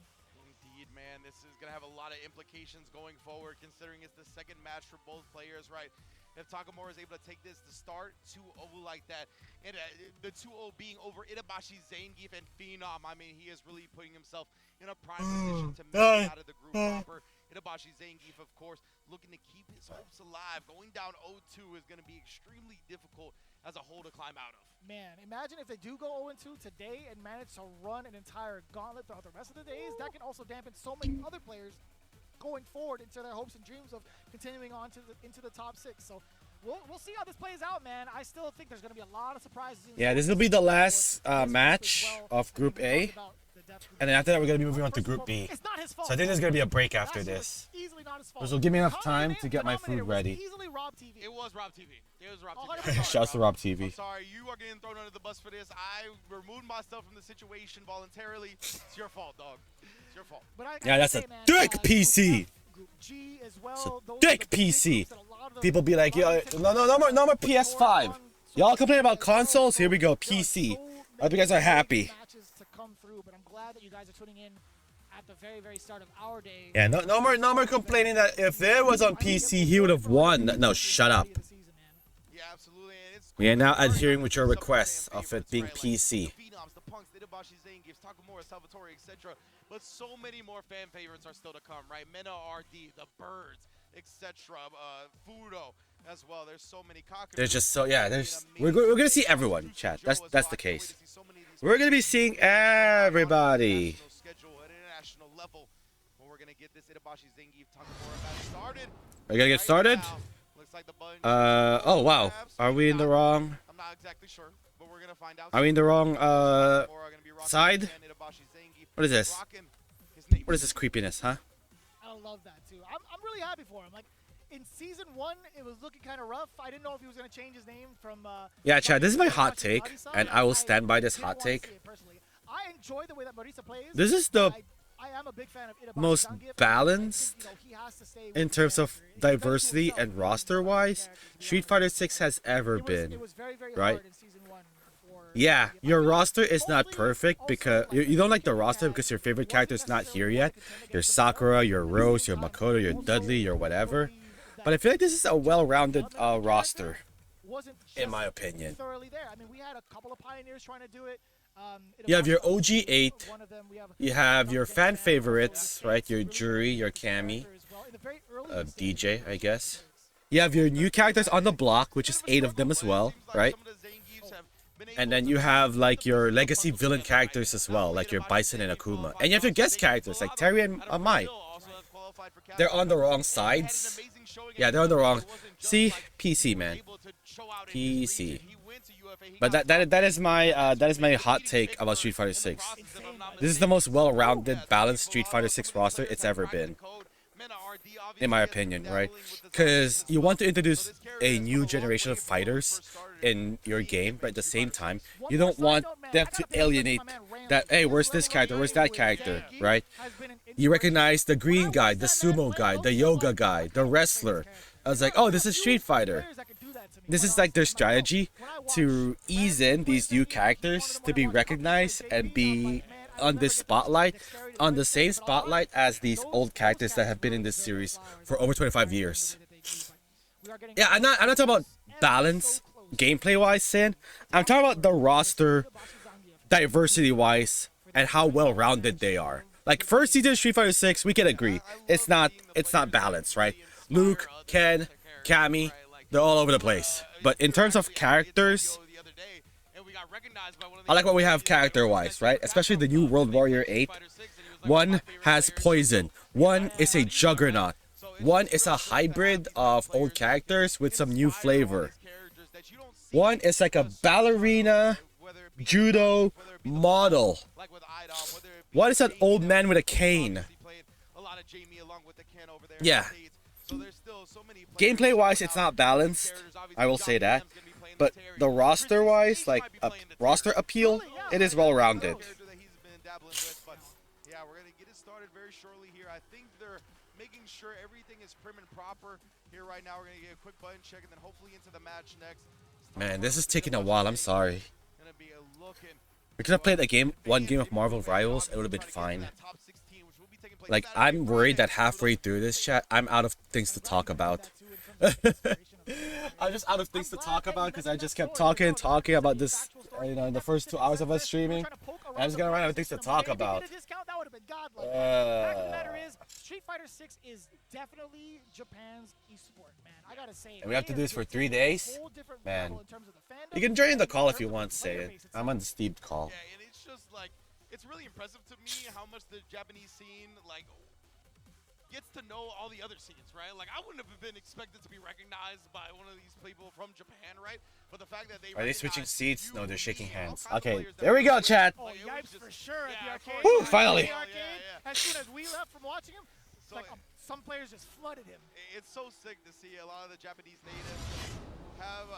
Indeed, man, this is going to have a lot of implications going forward, considering it's the second match for both players, right? If Takamura is able to take this to start 2-0 like that, and the 2-0 being over Itabashi, Zangief, and Phenom, I mean, he is really putting himself in a prime position to make it out of the group proper. Itabashi, Zangief, of course, looking to keep his hopes alive. Going down 0-2 is going to be extremely difficult as a whole to climb out of. Man, imagine if they do go 0-2 today and manage to run an entire gauntlet throughout the rest of the days. That can also dampen so many other players going forward into their hopes and dreams of continuing on to into the top 6. So we'll see how this plays out, man. I still think there's going to be a lot of surprises. Yeah, this will be the last match of Group A. And then after that, we're going to be moving on to Group B. It's not his fault. So I think there's going to be a break after this. This will give me enough time to get my food ready. It was Rob TV. It was Rob TV. Shouts to Rob TV. I'm sorry, you are getting thrown under the bus for this. I removed myself from the situation voluntarily. It's your fault, dog. It's your fault. Yeah, that's a dick PC. It's a dick PC. People be like, yo, no more PS5. Y'all complain about consoles? Here we go, PC. I hope you guys are happy. But I'm glad that you guys are tuning in at the very start of our day. Yeah, no more complaining that if there was on PC, he would have won. No, shut up. Yeah, absolutely. And it's We are now adhering with your requests of it being PC. The Punks, the Itabashi, Zangief, Takamura, Salvatore, etc. But so many more fan favorites are still to come, right? Mena RD, the Birds, etc. Fudo as well. There's so many. There's just so we're gonna see everyone, chat. That's the case. We're gonna be seeing everybody. We're gonna get started. Oh wow, are we in the wrong? I'm not exactly sure, but we're gonna find out. Are we in the wrong side? What is this? What is this creepiness, huh? I love that too. I'm really happy for him. Like in season 1, it was looking kind of rough. I didn't know if he was gonna change his name from. Yeah, Chad. This is my hot take, and I will stand by this hot take. I enjoy the way that Marisa plays. This is the I am a big fan of Itabashi most Zangief. balanced in terms of diversity and roster-wise Street Fighter 6 has ever been, right? Yeah, your roster is not perfect because you don't like the roster because your favorite character is not here yet. Your Sakura, your Rose, your Makoto, your Dudley, your whatever. But I feel like this is a well-rounded roster, in my opinion. I mean, we had a couple of pioneers trying to do it. You have your OG8, you have your fan favorites, right? Your Jury, your Cammy, DJ, I guess. You have your new characters on the block, which is 8 of them as well, right? And then you have like your legacy villain characters as well, like your Bison and Akuma. And you have your guest characters like Terry and Amai. They're on the wrong sides. Yeah, they're on the wrong. See, PC, man. PC. But that is my hot take about Street Fighter 6. This is the most well-rounded, balanced Street Fighter 6 roster it's ever been, in my opinion, right? Because you want to introduce a new generation of fighters in your game, but at the same time, you don't want them to alienate that, hey, where's this character, where's that character, right? You recognize the green guy, the sumo guy, the yoga guy, the wrestler. I was like, oh, this is Street Fighter. This is like their strategy to ease in these new characters to be recognized and be on this spotlight, on the same spotlight as these old characters that have been in this series for over 25 years. Yeah, I'm not talking about balance gameplay wise, Sin. I'm talking about the roster diversity wise and how well rounded they are. Like first season Street Fighter 6, we can agree it's not balanced, right? Luke, Ken, Cammy, they're all over the place. But in terms of characters, I like what we have character-wise, right? Especially the new World Warrior 8. One has Poison. One is a Juggernaut. One is a hybrid of old characters with some new flavor. One is like a ballerina whether it be judo whether it be the model. like with Idom, whether it be One is an old Jamie, man with a cane. obviously played a lot of Jamie along with the can over there in Yeah. the States. So there's still so many players Gameplay-wise, out it's not balanced. characters. Obviously, I will John say that. Graham's gonna be playing But Terry. the roster-wise, Chris like might be a playing the roster Terry. appeal, it is well-rounded. Character that he's been dabbling with, but yeah, we're gonna get it started very shortly here. I think they're making sure everything is prim and proper here right now. We're gonna get a quick button check and then hopefully into the match next. Man, this is taking a while. I'm sorry. Gonna be a looking. We could have played one game of Marvel Rivals. It would have been fine. Like, I'm worried that halfway through this chat, I'm out of things to talk about. I'm just out of things to talk about because I just kept talking about this, you know, in the first 2 hours of us streaming. I'm just gonna run out of things to talk about. Fact of the matter is, Street Fighter 6 is definitely Japan's esport, man. I gotta say. And we have to do this for 3 days? Man. You can join the call if you want, say it. I'm on the steamed call. Yeah, and it's just like, it's really impressive to me how much the Japanese scene, like, gets to know all the other scenes, right? Like, I wouldn't have been expected to be recognized by one of these people from Japan, right? But the fact that they Are they switching recognize seats? you, No, they're me, shaking all hands. kinds of Okay, players that there we go, like, chat. Oh, like, it was Yipes just- for sure at the yeah, arcade. of course. Woo, finally. The arcade, Yeah. as soon as we left from watching him, it's So like some players just flooded him. It's so sick to see a lot of the Japanese natives have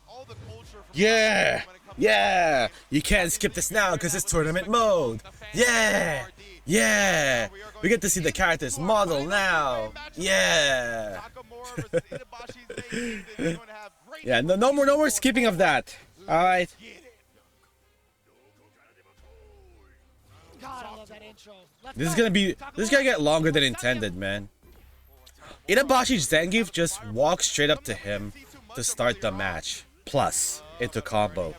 all the culture from Yeah, when it comes to yeah. arcade. You can't skip this now because it's tournament mode. Yeah, yeah. We get to see the characters model now. Yeah. Nakamura versus Itabashi, they think that they're going to have great Yeah, no more skipping of that. All right. Get it. God, I love that intro. Let's This is go. gonna get longer than intended, man. Itabashi's Zangief just walks straight up to him to start the match. Plus, into combo.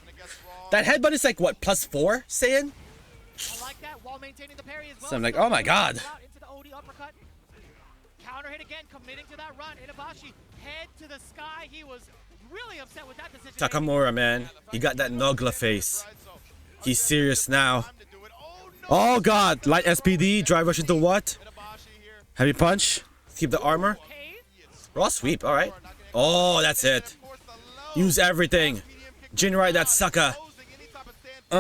That headbutt is like what, +4, Saiyan? I like that while maintaining the parry as well. So I'm like, oh my god. Into the OD uppercut. Counter hit again, committing to that run. Itabashi head to the sky. He was really upset with that decision. Takamura, man. He got that Nogla face. He's serious now. Oh god, light SPD, drive rush into what? Heavy punch, keep the armor. Raw sweep, alright. Oh, that's it. Use everything. Jinrai that sucker. Put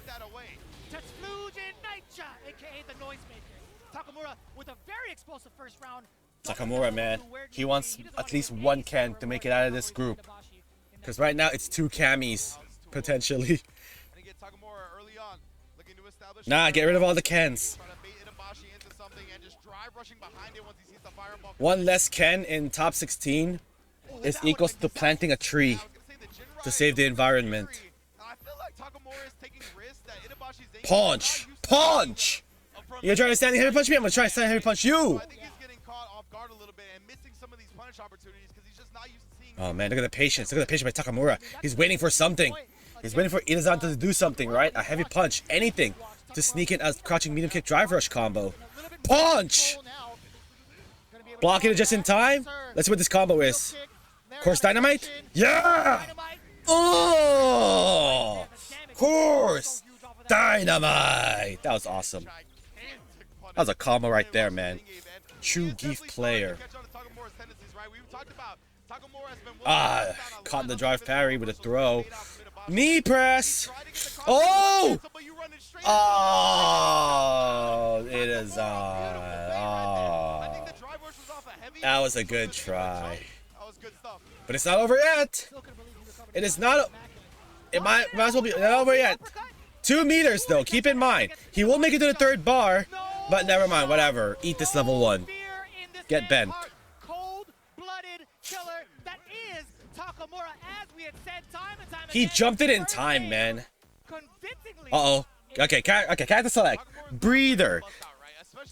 that away. Tetsugen Naicha, aka the Noisemaker. Takamura with a very explosive first round. Takamura, man. He wants at least one Ken to make it out of this group. Because right now it's 2 Camis, potentially. And again, Takamura early on, looking to establish. Nah, get rid of all the Kens. Trying to bait Itabashi into something and just drive rushing behind it once he sees the fireball. One less Ken in top 16 is equals to planting a tree to save the environment. I feel like Takamura is taking risks that Itabashi's Punch! Punch! You're trying to stand heavy punch me? I'm gonna try to stand heavy punch you! I think he's getting caught off guard a little bit and missing some of these punish opportunities because he's just not used to seeing. Oh man, look at the patience. Look at the patience by Takamura. He's waiting for something. He's waiting for Itazan to do something, right? A heavy punch, anything to sneak in a crouching medium kick drive rush combo. Punch! Blocking it just in time? Let's see what this combo is. Course Dynamite? Yeah! Oh! Course Dynamite! That was awesome. That was a combo right there, man. True Geef player. Ah, caught in the drive parry with a throw. Knee press! Oh! Oh! It is on. Oh. That was a good try. But it's not over yet. It is not. It might as well be not over yet. 2 meters though. Keep in mind, he will make it to the 3rd bar, but never mind. Whatever. Eat this level 1. Get bent. Cold-blooded killer that is Takamura, as we had said time and time He again. jumped it in time, man. Convincingly. Uh oh. Okay, character select. Breather.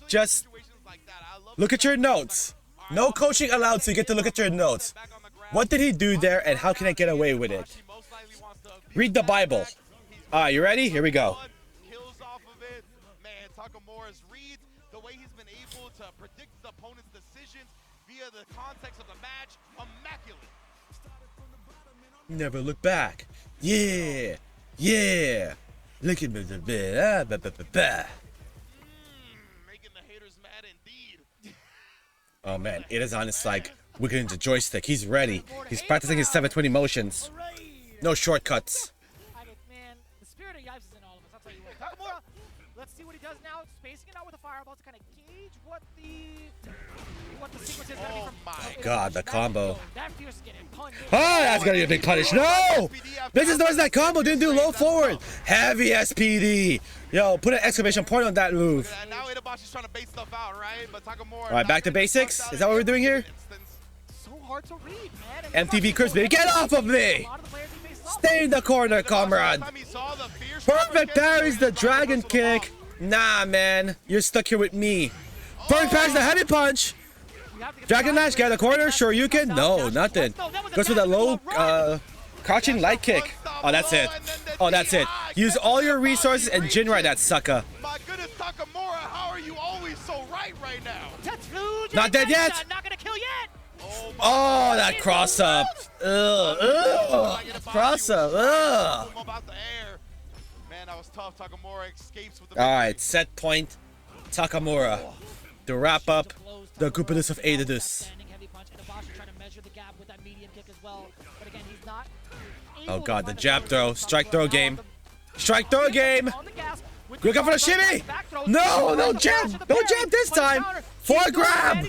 Just look at your notes. No coaching allowed, so you get to look at your notes. What did he do there, and how can I get away with it? Read the Bible. Alright, you ready? Here we go. Kills off of it. Man, Takamura's reads, the way he's been able to predict his opponent's decisions via the context of the match, immaculate. Never look back. Yeah. Yeah. Look at me. Making the haters mad indeed. Oh man, it is on. It's like wiggling the joystick. He's ready. He's practicing his 720 motions. No shortcuts. Man, the spirit of Yipes is in all of us. I'll tell you what. Takamura, let's see what he does now. Spacing it out with a fireball to kind of gauge what the sequence is going to be from. my God, the combo. That fierce is getting punched. Oh, that's gonna be a big punish. No! This is that combo. Didn't do low forward. Heavy SPD. Yo, put an exclamation point on that move. And now Itabashi's trying to bait stuff out, right? But Takamura. All right, back to basics. Is that what we're doing here? So hard to read, man. MTV Chris, baby, get off of me! Stay in the corner, comrade. Perfect parries the dragon kick. Nah, man, you're stuck here with me. Perfect parries the heavy punch. Dragon Lash, get out of the corner. Sure you can. No, nothing. Goes with a low crouching light kick. Oh, that's it. Oh, that's it. Use all your resources and Jinrai that sucker. My goodness, Takamura, how are you always so right now? Not dead yet. Not gonna kill yet. Oh, that cross up. Ugh. Cross up. Ugh. Man, that was tough. Takamura escapes with the All right, set point. Takamura to wrap up the groupiness of Adidus. Oh god, the jab throw, strike throw game. Strike throw game! Look out for the shimmy! No, no jab! No jab this time! For a grab!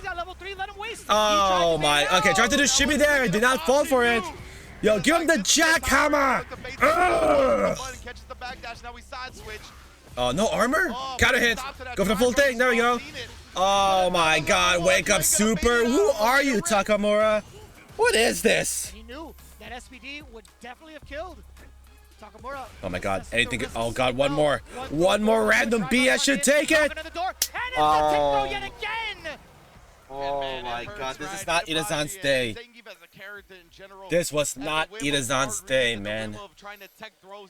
Oh my, okay, tried to do shimmy there and did not fall for it. Yo, give him the jackhammer! Oh, no armor? Counter hit. Go for the full thing, there we go. Oh my god, wake up super. Who are you, Takamura? What is this? He knew that SPD would definitely have killed Takamura. Oh my god, anything. Oh god, one more. One more random BS should take it. Oh. Oh my god, this is not Itazan's day. This was not Itazan's day, man.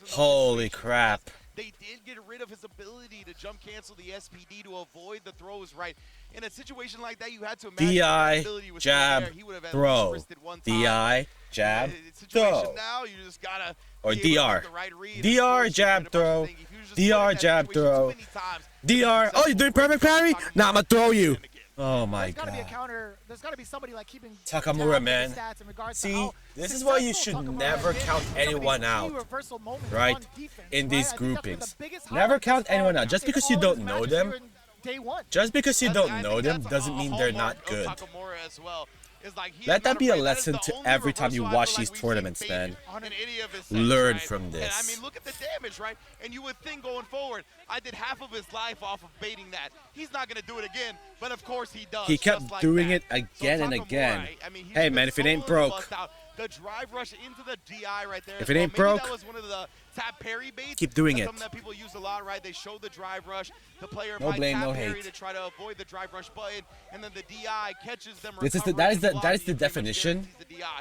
Holy crap. They did get rid of his ability to jump cancel the SPD to avoid the throws, right? In a situation like that, you had to imagine DI, his ability was jab, there. He would have at throw. least risked it one time. DI, jab, Situation throw. now, you just gotta Or be able to DR. make the right read. DR, Of course, jab, you throw. think if you just DR, put in that jab, situation throw. too many times, DR. Oh, you're doing perfect parry? Nah, I'ma throw you. Oh my There's gotta be a god. counter. There's gotta be somebody like keeping Takamura, tabs man. of the stats in regards to See, how this is why you successful should Takamura never has been count in some of these anyone key out, reversal moments right? on defense, In right? these I think that's been the groupings. biggest Never highlight count thus far anyone out. Just in because you all don't these know matches them, here in Day one. just because you I don't think know them that's doesn't a mean they're hallmark not of good. Takamura as well. Is like he Let that be a remember, that is lesson the to only every time you reversal I watch feel these like we've tournaments, seen man. in any of his sets, Learn right? from And this. I mean, look at the damage, right? And you would think going forward, I did half of his life off of baiting that. He's not going to do it again, but of course he does. He kept just like doing that. it again and Takamura, again. I mean, he's Hey, been man, if it so ain't willing to broke. bust out. The drive rush into the DI right there. If as it well. ain't Maybe broke, that was one of the tap parry baits. keep doing That's it. Something that people use a lot, right? They show the drive rush. The player No might blame, tap no parry hate. to try to avoid the drive rush button, and then the DI catches them. That is the definition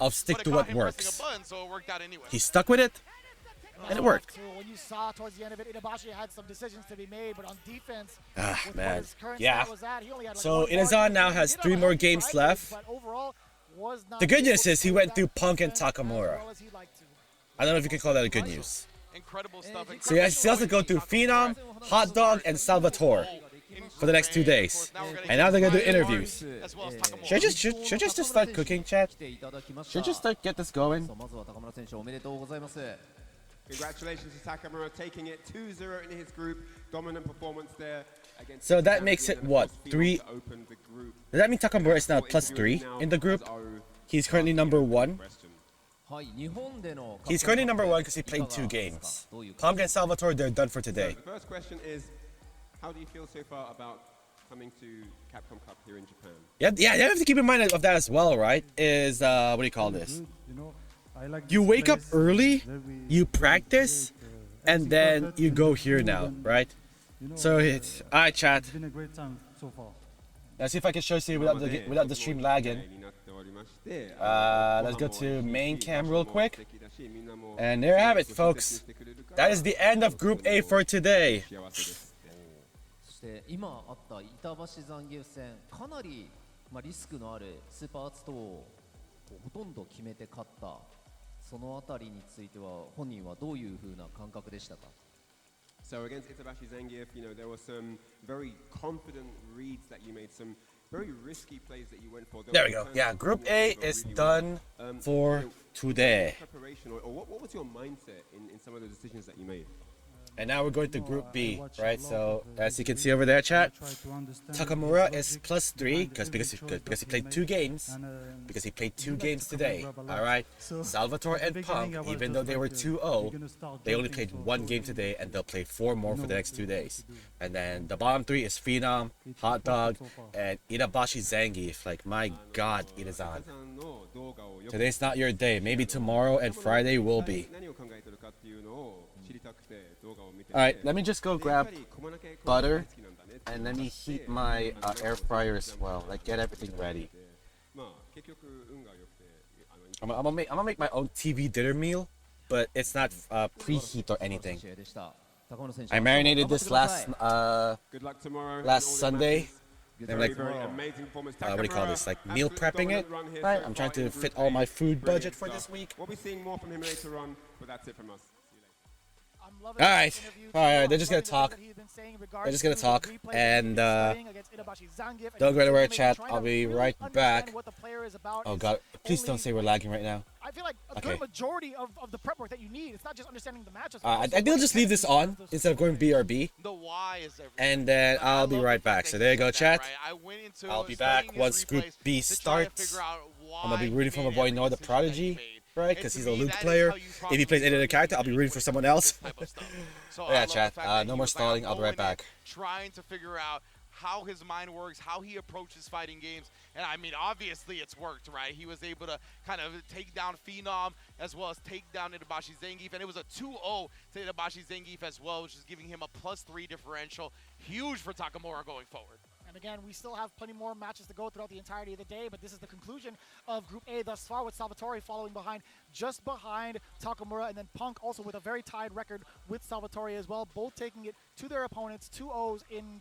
of stick to what works. So it worked out anyway. He stuck with it, and it worked. When you saw towards the end of it, Itabashi had some decisions to be made, but on defense, Ah, with man. what his current Yeah. stat was at, he only had like So one Inazan mark. now He has did 3 have a more healthy games drive left. but overall was not The good able news to is he do went that through Punk and defense as Takamura. well as he'd like to. I don't know if you can call that a good news. Incredible stuff. So he has to go through Phenom, Hot Dog, and Salvatore for the next 2 days. And now they're gonna do interviews. Should I just start cooking, chat? Should I just start get this going? まずは高村選手おめでとうございます Congratulations to Takamura taking it 2-0 in his group. Dominant performance there. Against So that the makes it champion, what, of course, 3? Phenom to open the group. Does that mean Takamura is now plus 3 in the group? He's currently number 1. はい日本での He's currently number 1 because he played 2 games. Punk and Salvatore, they're done for today. The first question is, how do you feel so far about coming to Capcom Cup here in Japan? Yeah, you have to keep in mind of that as well, right? Is, what do you call this? You know, I like You this wake up place early, where we you practice, and then you go here now, right? you know, So it's, alright chat, it's been a great time so far. let's see if I can show you without the stream lagging. Let's go to main cam real quick. And there you have it, folks. That is the end of Group A for today. そして今あった板橋残留戦かなり、リスクのあるスーパーアーツ等をほとんど決めて勝ったそのあたりについては本人はどういう風な感覚でしたか So against Itabashi Zangief, there were some very confident reads that you made, some very risky plays that you went for. There we go. Yeah, Group A is done for today. Preparation, or what was your mindset in some of the decisions that you made? And now we're going to Group B, watch a right? lot So of the as you can video. see over there, I chat, try to understand Takamura his is logic plus 3 behind because every he choice that played he 2 made. games. And, Because he played he 2 likes games to comment today. rub a lot. All right. So, Salvatore at the and beginning, I Punk, was even just though they were like, 2-0, you're gonna start they only jumping, played so 1 game so today, and they'll play 4 more know for the what next to- 2 what to days. do. And then the bottom 3 is Phenom, It's Hot Dog, so far. and Itabashi Zangief. Like, my God, Itazan. Today's not your day. Maybe tomorrow and Friday will be. Alright, let me just go grab butter and let me heat my air fryer as well. Like, get everything ready. I'm gonna make my own TV dinner meal, but it's not preheat or anything. 試合でした高野選手 I marinated this 頑張ってください Good luck tomorrow. last in all the Sunday. matches. And Very, like, very amazing performance. what do you call this? Like meal Absolute prepping it, dominant run here right? so I'm far trying to in fit Group all A. my food Brilliant budget for stuff. this week. We'll be seeing more from him later on, but that's it from us. See you later. I'm loving All this right. interview, All right, too. they're just gonna I'm loving talk. the things that he's been saying in regards They're just gonna to talk, the replay that and, he's been studying against Itabashi Zangief, and don't go anywhere, he's chat. trying I'll to be really right understand back. what the player is about. Oh It's God, please don't only- say we're lagging right now. I feel like a Okay. good majority of the prep work that you need. It's not just understanding the matches. I think I'll just leave this on instead of going BRB, The why is everything. and then Like, I I'll be love the right fact back. that So he there you said go, that, chat. right? I went into I'll be studying back his once Group replays B to try and starts. figure out I'm gonna be why rooting he for my made boy every Noah the decision that he Prodigy, made. right? And Because to he's a me, Luke that is player. how you If he plays any other properly character, I'll be rooting for someone else. this type of stuff. So Yeah, I love the chat. fact that No he more was like, stalling. I'm I'll be right going in, back. Trying to figure out how his mind works, how he approaches fighting games. And I mean, obviously it's worked, right? He was able to kind of take down Phenom as well as take down Itabashi Zangief. And it was a 2-0 to Itabashi Zangief as well, which is giving him a +3 differential. Huge for Takamura going forward. And again, we still have plenty more matches to go throughout the entirety of the day, but this is the conclusion of Group A thus far, with Salvatore following behind, just behind Takamura, and then Punk also with a very tied record with Salvatore as well, both taking it to their opponents, 2-0s in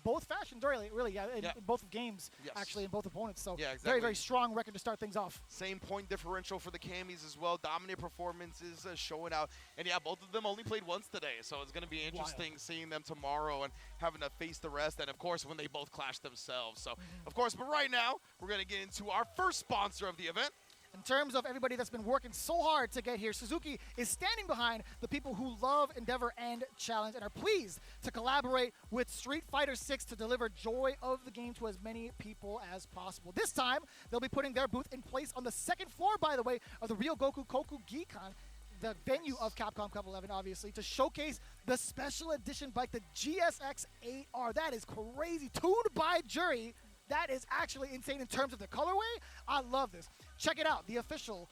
both fashions, really, yeah, in both games, Yes. actually, in both opponents. So Yeah, very, exactly. very strong record to start things off. Same point differential for the Camis as well. Dominant performances showing out. And yeah, both of them only played once today. So it's going to be interesting seeing them tomorrow and having to face the rest. And of course, when they both clash themselves. So, of course, but right now, we're going to get into our first sponsor of the event. In terms of everybody that's been working so hard to get here, Suzuki is standing behind the people who love Endeavor and Challenge and are pleased to collaborate with Street Fighter 6 to deliver joy of the game to as many people as possible. This time, they'll be putting their booth in place on the second floor, by the way, of the Ryogoku Koku Gikan, the venue of Capcom Cup 11, obviously, to showcase the special edition bike, the GSX 8R. That is crazy. Tuned by Jury. That is actually insane in terms of the colorway. I love this. Check it out, the official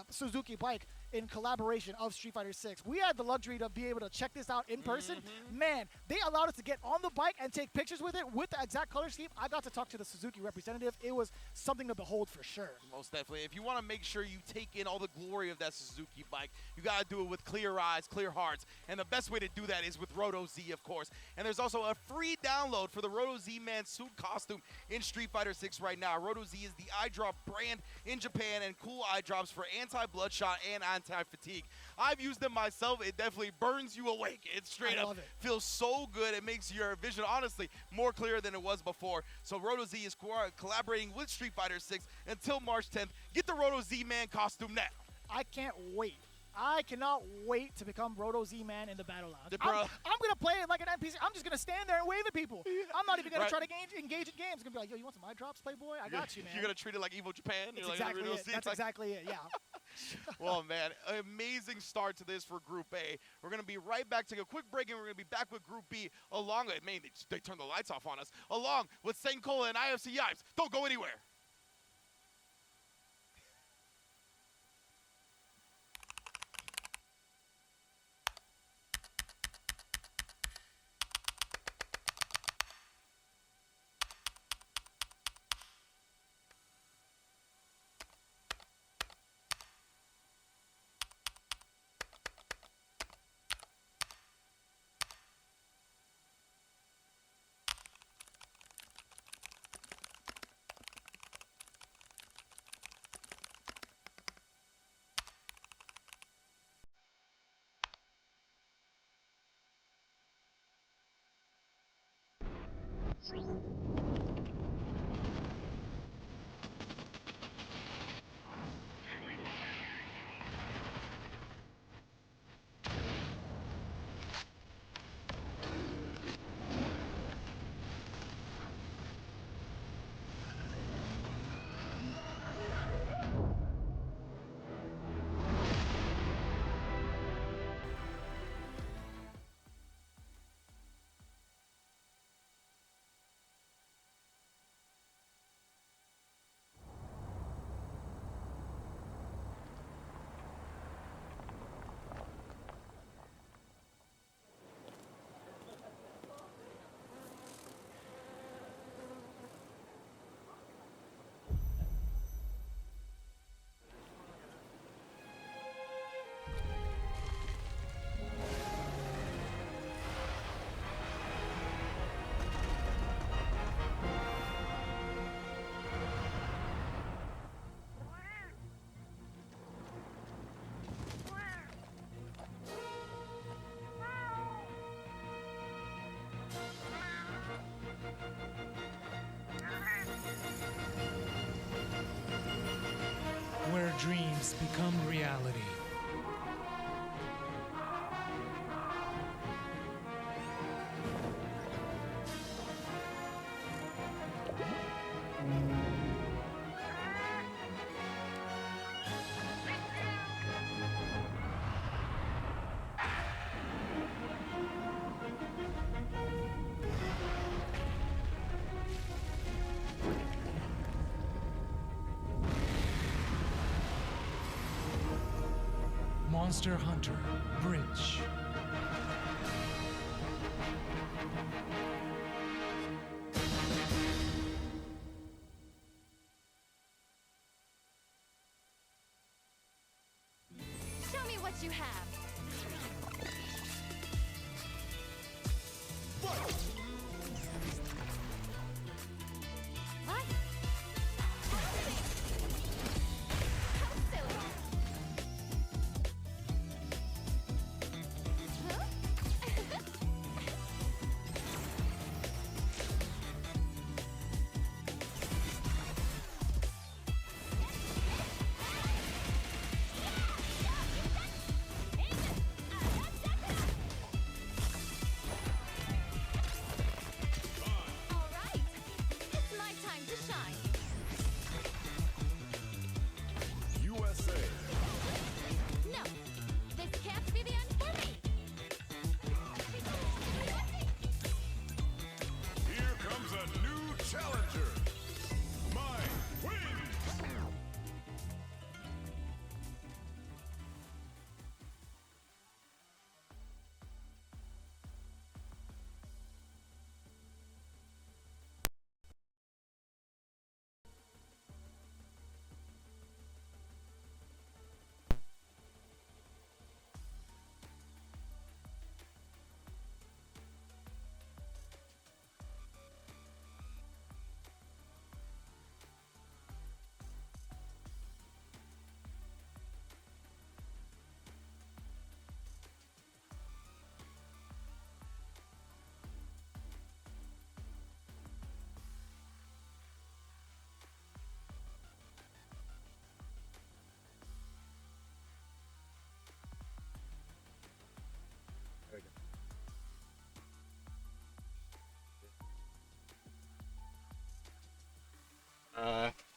Suzuki bike in collaboration of Street Fighter 6. We had the luxury to be able to check this out in person. Man, they allowed us to get on the bike and take pictures with it with the exact color scheme. I got to talk to the Suzuki representative. It was something to behold for sure. Most definitely. If you want to make sure you take in all the glory of that Suzuki bike, you got to do it with clear eyes, clear hearts. And the best way to do that is with Roto Z, of course. And there's also a free download for the Roto Z Man suit costume in Street Fighter 6 right now. Roto Z is the eye drop brand in Japan, and cool eye drops for anti-bloodshot and anti-fatigue. I've used them myself. It definitely burns you awake. It straight up feels so good. It makes your vision, honestly, more clear than it was before. So Roto Z is collaborating with Street Fighter 6 until March 10th. Get the Roto Z Man costume now. I can't wait. I cannot wait to become Roto Z-Man in the Battle Lounge. The bro- I'm going to play it like an NPC. I'm just going to stand there and wave at people. I'm not even going Right. to try to engage in games. I'm going to be like, yo, you want some eye drops, Playboy? I got you, man. You're going to treat it like Evo Japan? That's You're like, exactly Roto it. Z? That's It's like- exactly it, yeah. Well, man, amazing start to this for Group A. We're going to be right back, take a quick break, and we're going to be back with Group B along with, man, they turned the lights off on us, along with Senkola and IFC Yipes. Don't go anywhere. Where dreams become reality. Monster Hunter Bridge. Show me what you have. What? How silly. All right. It's my time to shine. USA. No, this can't be the end for me. Here comes a new challenger. Mine wins.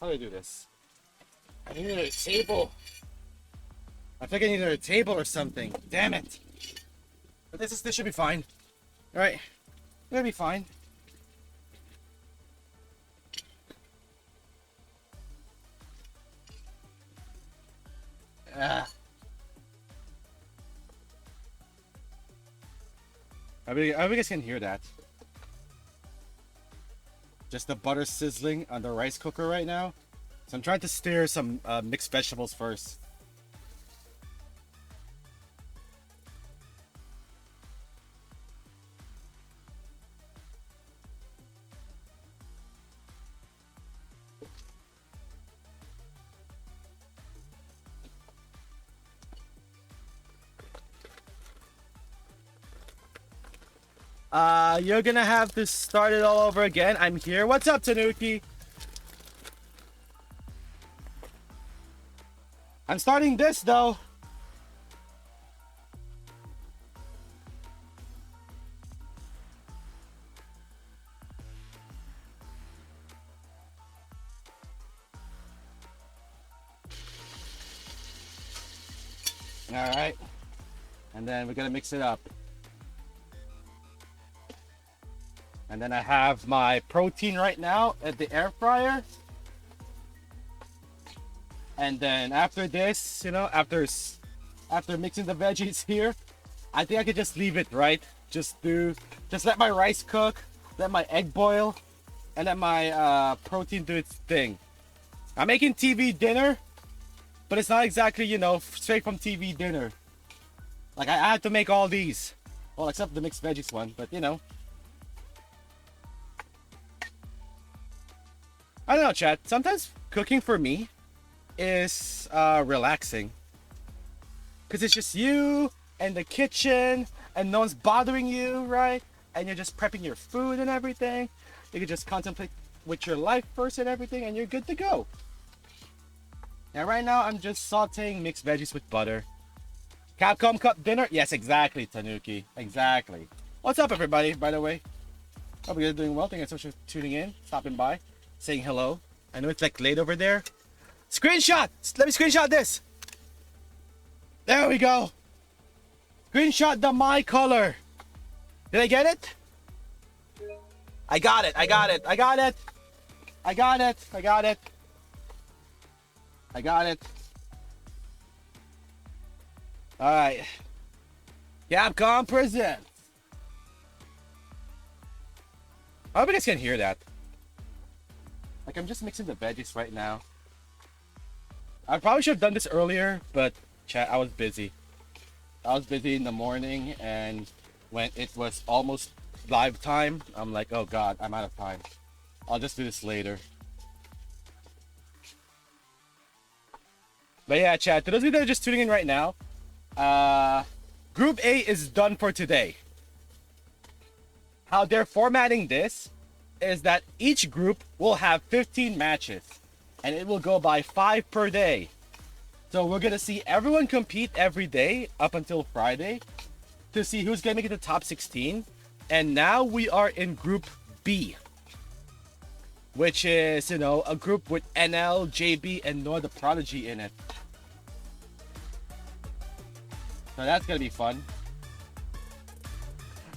How do I do this? I need another table. I think I need another table or something. Damn it. But this should be fine. Alright. It'll be fine. Ah. I hope you guys can hear that. Just the butter sizzling on the rice cooker right now. So I'm trying to stir some mixed vegetables first. You're gonna have to start it all over again. I'm here. What's up, Tanuki? I'm starting this though. All right. And then we're gonna mix it up. And then I have my protein right now at the air fryer. And then after this, you know, after mixing the veggies here, I think I could just leave it, right? Just let my rice cook, let my egg boil, and let my protein do its thing. I'm making TV dinner, but it's not exactly, you know, straight from TV dinner. Like I had to make all these. Well, except the mixed veggies one, but you know. I don't know, chat. Sometimes cooking for me is relaxing. Because it's just you and the kitchen and no one's bothering you, right? And you're just prepping your food and everything. You can just contemplate with your life first and everything and you're good to go. Now right now I'm just sauteing mixed veggies with butter. Capcom Cup dinner? Yes, exactly, Tanuki. Exactly. What's up, everybody, by the way? Hope you're doing well. Thank you so much for tuning in, stopping by, saying hello. I know it's like late over there. Screenshot! Let me screenshot this. There we go. Screenshot the my color. Did I get it? I got it. I got it. I got it. I got it. I got it. I got it. All right. Capcom presents. I hope you guys can hear that. Like, I'm just mixing the veggies right now. I probably should have done this earlier, but chat, I was busy. I was busy in the morning, and when it was almost live time, I'm like, oh god, I'm out of time. I'll just do this later. But yeah, chat, to those of you that are just tuning in right now, Group A is done for today. How they're formatting this is that each group will have 15 matches, and it will go by 5 per day. So we're gonna see everyone compete every day up until Friday to see who's gonna make it to the top 16. And now we are in Group B, which is, you know, a group with NL, JB, and Noah the Prodigy in it. So that's gonna be fun.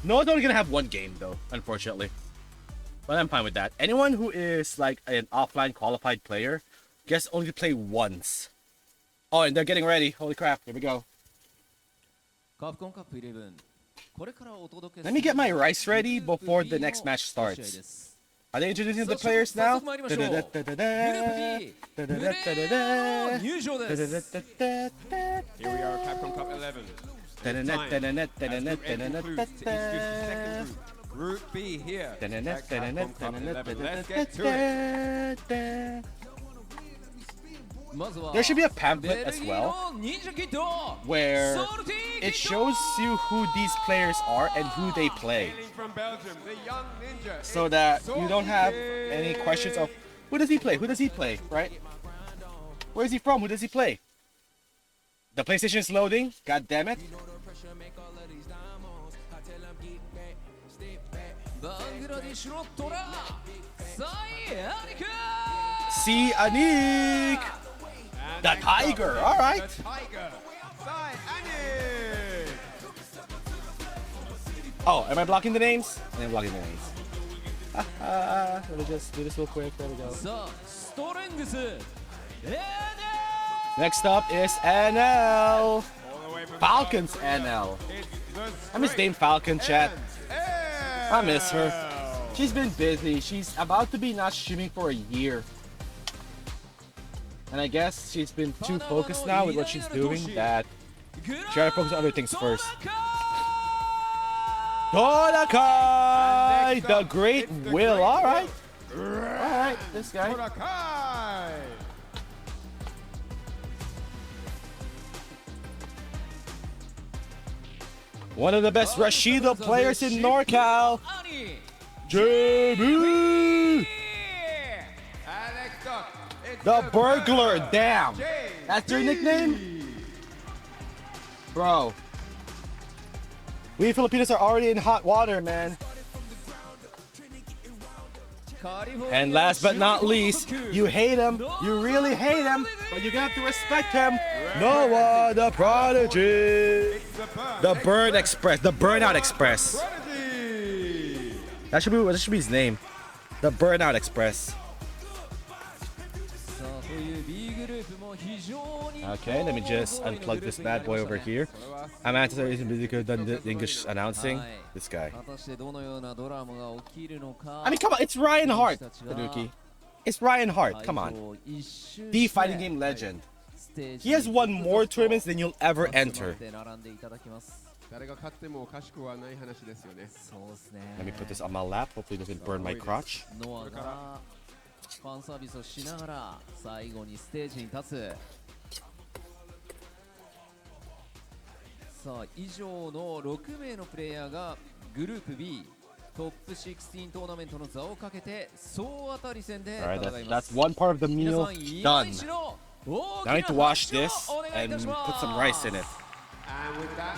Noah's only gonna have one game though, unfortunately. But I'm fine with that. Anyone who is like an offline qualified player gets only to play once. Oh, and they're getting ready. Holy crap, here we go. Let me get my rice ready before the next match starts. Are they introducing the players now? Here we are, Capcom Cup 11. Group B here. Capcom Cup 11. Let's get to it. There should be a pamphlet as well, where it shows you who these players are and who they play, From Belgium, the young ninja. so that you don't have any questions of who does he play, right? Where is he from, who does he play? The PlayStation is loading, god damn it. See Anik! The Tiger, alright. The Tiger. Sai Anik. Oh, am I blocking the names? I am blocking the names. Let me just do this real quick. There we go. Next up is NL. Falcons NL. I miss Dame Falcon, chat. I miss her. She's been busy. She's about to be not streaming for a year. And I guess she's been too focused now with what she's doing that she had to focus on other things first. Torakai! The Great Will. Alright. Alright, this guy. Torakai. One of the best Rashido players in NorCal. Ani. JB! And next up, it's The burglar. Damn. That's your nickname? Bro. We Filipinos are already in hot water, man. And last but not least, you hate him. You really hate him, but you have to respect him. Noah the Prodigy. The Burn Express. The Burnout Express. That should be his name. The Burnout Express. Okay, let me just unplug this bad boy over here. I'm anticipating really good than the English announcing. This guy. I mean, come on, it's Ryan Hart, Tanuki. It's Ryan Hart, come on. The fighting game legend. He has won more tournaments than you'll ever enter. Let me put this on my lap. Hopefully it doesn't burn my crotch. ファンサービスをしながら最後にステージに立つ。さあ以上の6名のプレイヤーがグループ B トップ16トーナメントの座をかけて総当たり戦で戦います。 That's one part of the meal done. Now I need to wash this and put some rice in it.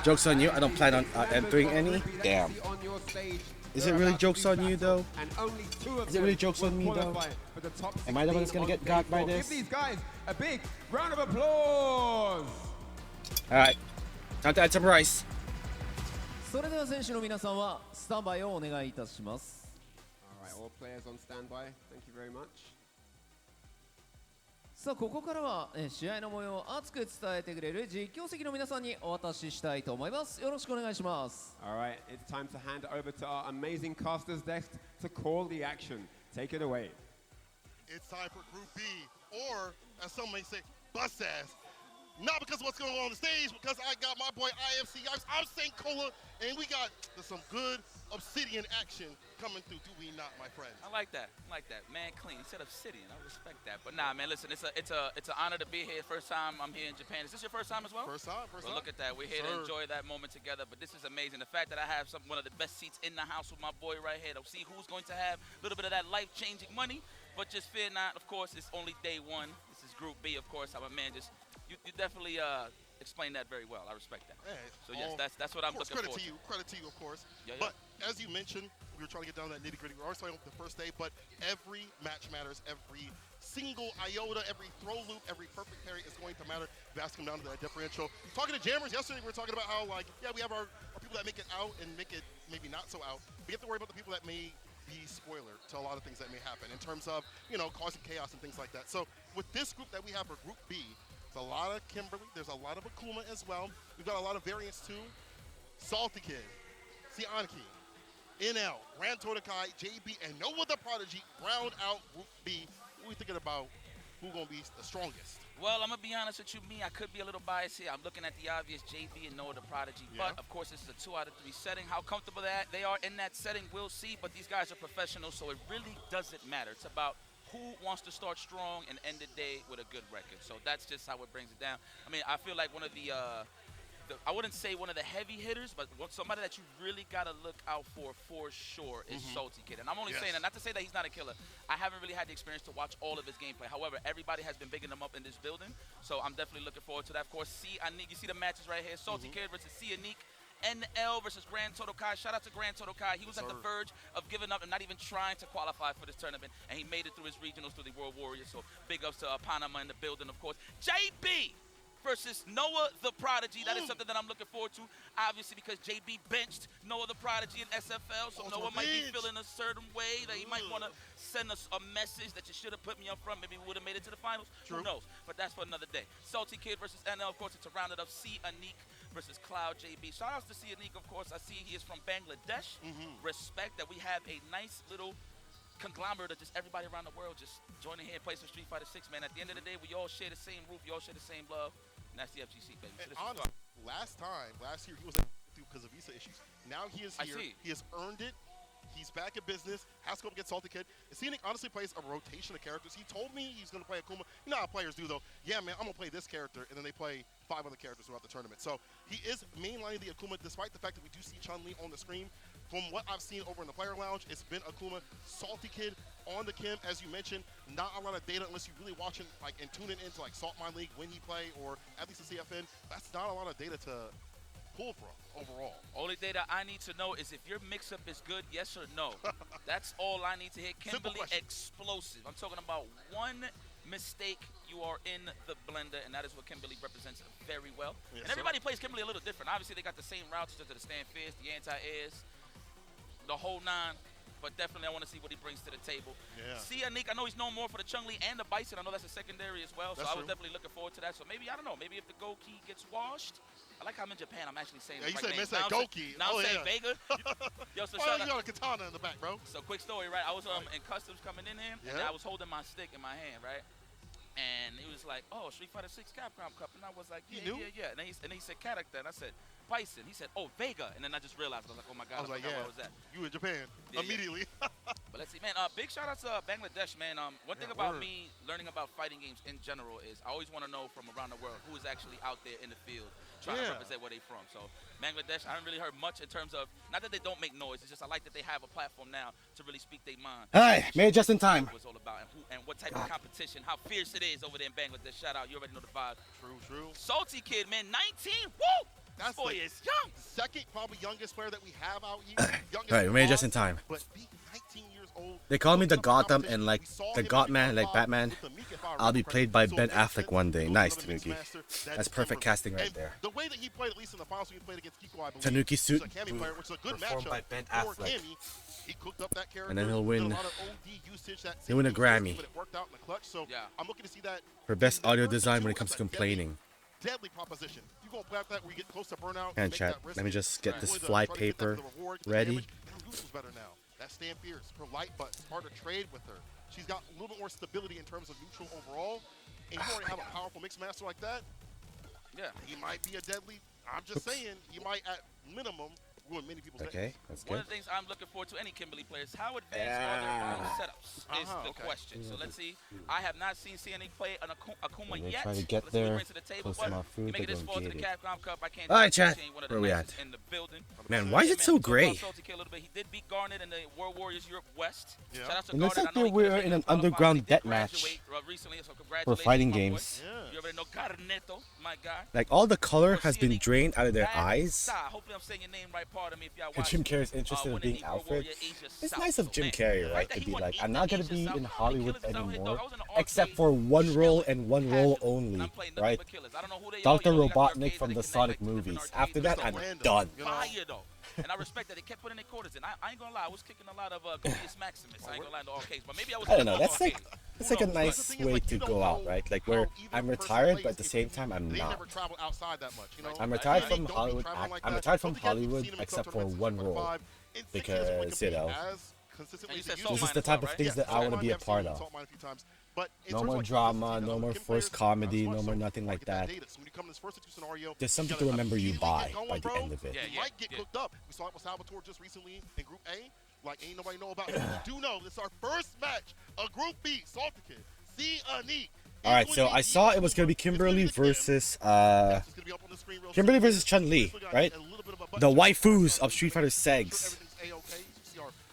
Joke's on you, I don't plan on entering any. Damn. Is it really joke's on you though? Is it really joke's on me though? Am I the one that's gonna get got by this? Give these guys a big round of applause. Alright, time to add some rice. それでは選手の皆さんはスタンバイをお願いいたします。 Alright, all players on standby. Thank you very much. さあここからは試合の模様を熱く伝えてくれる実況席の皆さんにお渡ししたいと思います。よろしくお願いします。 Alright, it's time to hand over to our amazing casters desk to call the action. Take it away. It's time for Group B, or as some may say, bus ass. Not because of what's going on the stage, because I got my boy IFC. I'm St. Cola, and we got some good obsidian action coming through. Do we not, my friend? I like that. Man clean. He said obsidian. I respect that. But nah, man, listen, it's an honor to be here. First time I'm here in Japan. Is this your first time as well? First time. Well, look at that. We're here to enjoy that moment together. But this is amazing. The fact that I have one of the best seats in the house with my boy right here. To see who's going to have a little bit of that life-changing money. But just fear not. Of course, it's only day one. This is Group B, of course. I'm a man. You definitely explained that very well. I respect that. Hey, so yes, that's what I'm looking for. Credit to you, of course. Yeah. But as you mentioned, we were trying to get down to that nitty-gritty. We're always talking about the first day, but every match matters. Every single iota, every throw loop, every perfect carry is going to matter. It has to come down to that differential. Talking to Jammers yesterday, we were talking about how, like, yeah, we have our people that make it out and make it maybe not so out. We have to worry about the people that may be spoiler to a lot of things that may happen in terms of, causing chaos and things like that. So with this group that we have for Group B, there's a lot of Kimberly, there's a lot of Akuma as well. We've got a lot of variants too. Salty Kid, Sianki, NL, Grand Totokai, JB, and Noah the Prodigy round out Group B. What are we thinking about who's going to be the strongest? Well, I'm going to be honest with you. I could be a little biased here. I'm looking at the obvious JB and Noah the Prodigy. Yeah. But, of course, this is a 2 out of 3 setting. How comfortable they are in that setting, we'll see. But these guys are professionals, so it really doesn't matter. It's about who wants to start strong and end the day with a good record. So that's just how it brings it down. I mean, I feel like one of the I wouldn't say one of the heavy hitters, but somebody that you really got to look out for sure is Salty Kid. And I'm only saying that, not to say that he's not a killer. I haven't really had the experience to watch all of his gameplay. However, everybody has been bigging him up in this building, so I'm definitely looking forward to that. Of course, Anik, you see the matches right here. Salty Kid versus Anik. NL versus Grand Totokai. Shout out to Grand Totokai. He was at the verge of giving up and not even trying to qualify for this tournament, and he made it through his regionals, through the World Warriors. So big ups to Panama in the building, of course. JB versus Noah the Prodigy. That is something that I'm looking forward to, obviously, because JB benched Noah the Prodigy in SFL, so Noah might be feeling a certain way that he might want to send us a message that you should have put me up front. Maybe we would have made it to the finals. True. Who knows? But that's for another day. Salty Kid versus NL, of course, it's a rounded up Anik versus Cloud JB. Shout outs to Anik, of course. I see he is from Bangladesh. Respect that we have a nice little conglomerate of just everybody around the world just joining here and play some Street Fighter 6, man. At the end of the day, we all share the same roof. We all share the same love. And that's the FGC, baby. And honestly, last year, he was through because of visa issues. Now he is here. He has earned it. He's back in business. Has to go up against Salty Kid. And Scenic honestly plays a rotation of characters. He told me he's going to play Akuma. You know how players do, though. Yeah, man, I'm going to play this character. And then they play 5 other characters throughout the tournament. So he is mainlining the Akuma, despite the fact that we do see Chun-Li on the screen. From what I've seen over in the player lounge, it's been Akuma, Salty Kid on the Kim, as you mentioned. Not a lot of data unless you're really watching like and tuning into like Salt Mine League when he play, or at least the CFN. That's not a lot of data to pull from overall. Only data I need to know is if your mix-up is good, yes or no. That's all I need to hear. Kimberly explosive. I'm talking about one mistake, you are in the blender, and that is what Kimberly represents very well. Yes, and everybody plays Kimberly a little different. Obviously, they got the same routes to the stand fierce, the anti-airs, the whole 9. But definitely, I want to see what he brings to the table. Yeah. See, Anik, I know he's known more for the Chun-Li and the Bison. I know that's a secondary as well, so I was definitely looking forward to that. So maybe, I don't know, maybe if the Goki gets washed. I like how I'm in Japan, I'm actually saying you the right said name. Goki. Now I'm saying Vega. Yo, so you got a katana in the back, bro. So quick story, right? I was in customs coming in here, and I was holding my stick in my hand, right? And he was like, oh, Street Fighter 6 Capcom Cup. And I was like, yeah. And he said character. And I said, Bison. He said, oh, Vega. And then I just realized, I was like, oh my God, I where I was at. You in Japan immediately. But let's see, man. Big shout out to Bangladesh, man. One thing about me learning about fighting games in general is I always want to know from around the world who is actually out there in the field trying to represent where they're from. So Bangladesh, I haven't really heard much in terms of, not that they don't make noise, it's just I like that they have a platform now to really speak their mind. Hi, made it just in time. What's all about and what type of competition, how fierce it is over there in Bangladesh. Shout out, you already know the vibe. True. Salty Kid, man, 19, woo! That's boy is young. Second, probably youngest player that we have out here. Alright, we made it just in time. But 19 years old. They call me the Gotham and like the Godman, like Batman. I'll be played by Ben Affleck one day. Nice, Tanuki. That's perfect casting right there. The way that he played, at least in the finals, when he played against Kiko, I believe, Tanuki suit player, which is a good performed by Ben Affleck. He cooked up that character, and then he'll win. A lot of OD usage that he'll win a Grammy but it worked out in the clutch. So I'm looking to see that for best audio design when it comes to complaining. Deadly proposition. You go play that where you get close to burnout. And chat, let me just get this fly paper ready. Better now. That stand fierce. Her light, but it's hard to trade with her. She's got a little bit more stability in terms of neutral overall. And you already have a powerful mix master like that. Yeah. He might be a deadly. I'm just saying, he might at minimum ruin many people's days. That's good. One of the things I'm looking forward to any Kimberly players, how advanced are their body setups is the question. So let's see. I have not seen CNE play an Akuma yet. Try to get there, close to my food, make it this far to the Capcom Cup. I can't Alright, chat. Where are we at? In the building. Man, why is it so gray? He did beat Garnet in the World Warriors Europe West. Shout out to it looks like we're in an underground death match for fighting games. You already know Garneto, my guy. Like all the color has been drained out of their eyes. Hopefully I'm saying your name right. Pardon me if y'all watch. Jim Carrey's interested in being Alfred. It's nice of Jim Carrey, right, to be like, I'm not gonna be in Hollywood anymore, except for one role and one role only, right? Dr. Robotnik from the Sonic movies. After that, I'm done. Fire though. And I respect that they kept putting their quarters in. I ain't gonna lie, I was kicking a lot of Godius Maximus. I ain't gonna lie in the arcades, but maybe I was. I don't know. That's like a nice way to go out, right? Like where I'm retired, but at the same time I'm not. I'm retired from Hollywood. I'm retired from Hollywood, except for one role, because you know. This is the type of things that I want to be a part of. No more drama, no more forced comedy, no more nothing like that. There's something to remember you by the end of it. You might get cooked up. We saw it with Salvatore just recently in Group A. Like, ain't nobody know about it. We do know this is our first match of Group B. Salty Kid. See Anik. Alright, so I saw it was going to be Kimberly versus Chun-Li, right? The waifus of Street Fighter 6.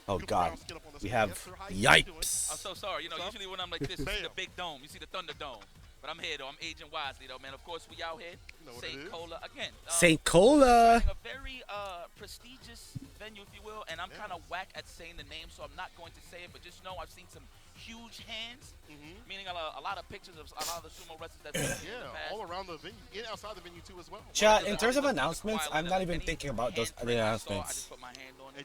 Oh god, we have yipes. I'm so sorry. You know, usually when I'm like this, you see the big dome, you see the Thunder Dome. But I'm here though. I'm aging wisely though, man. Of course, we out here. St. Cola again. St. Cola. A very prestigious venue, if you will. And I'm kind of whack at saying the name, so I'm not going to say it. But just know I've seen some huge hands, meaning a lot of pictures of a lot of the sumo wrestlers that all around the venue, and outside the venue too as well. Chat, in terms of announcements, I'm not even thinking about those other announcements.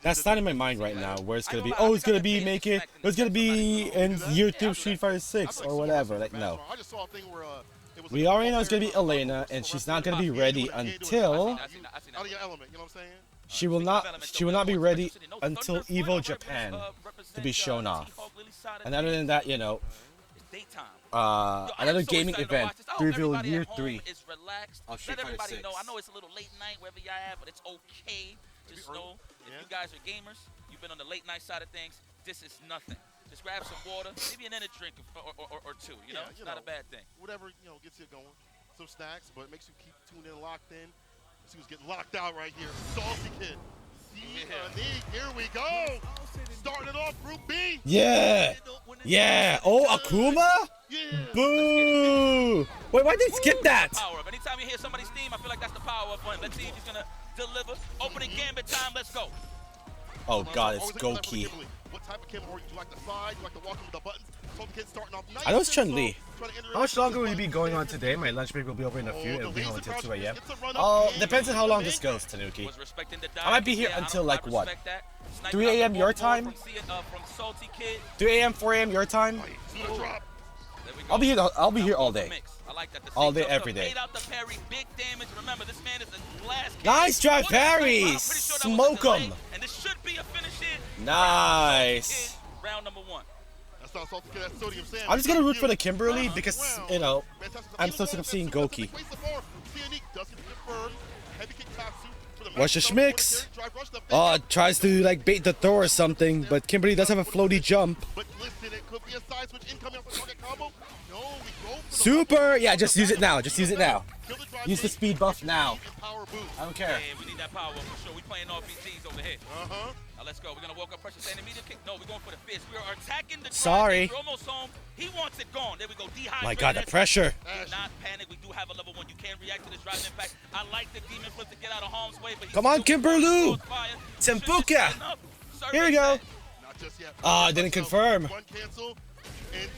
That's not in my mind right now. Where it's gonna be, oh, it's gonna be it's gonna be in year 2 Street Fighter 6 or whatever. Like no. We already know it's gonna be Elena, and she's not gonna be ready until. She will not be ready until Evo Japan to be shown off. And other than that, you know, another gaming event to reveal year 3 of Street Fighter 6. I know it's a little late night wherever y'all at, but it's okay. Just know if you guys are gamers, you've been on the late night side of things, this is nothing. Just grab some water, maybe an energy drink or two, you know? It's not a bad thing. Whatever, gets you going. Some snacks, but it makes you keep tuned in, locked in. See who's getting locked out right here. Salty Kid. Here we go. Starting it off Group B. Yeah. Yeah. Oh, Akuma? Yeah. Boo. Wait, why did they skip that? Power up. Anytime you hear somebody's theme, I feel like that's the power up one. Let's see if he's going to deliver. Opening gambit time. Let's go. Oh, God, it's Goki. What type of Kimberly? Do you like the side? Do you like to walk in with the buttons? Salty Kid starting off nice. I know it's Chun-Li. How much longer will you be going on today? My lunch break will be over in a few. It'll be home until 2 a.m. Oh, depends on how long this goes, Tanuki. I might be here until like what? 3 a.m. your time? 3 a.m., 4 a.m. your time? I'll be here all day. All day, every day. Nice drive parries! Smoke them! Nice! Round number 1. I'm just gonna root for the Kimberly because, I'm so sick of seeing Goki. Watch the schmicks! Oh, tries to like bait the throw or something, but Kimberly does have a floaty jump. Super! Yeah, just use it now. Just use it now. Use the speed buff now. I don't care. Yeah, we need that power for sure. We playing RPGs over here. Now let's go. We're gonna walk up pressure, stand immediate kick. No, we're going for the fist. We are attacking the Sorry. We're almost home. He wants it gone. There we go. Dehydrated. My God, the pressure. Do not panic. We do have a level 1. You can react to this drive impact. I like the demon flip to get out of harm's way, but come on, Kimberly! Tempuka! Here we go. Ah, didn't confirm.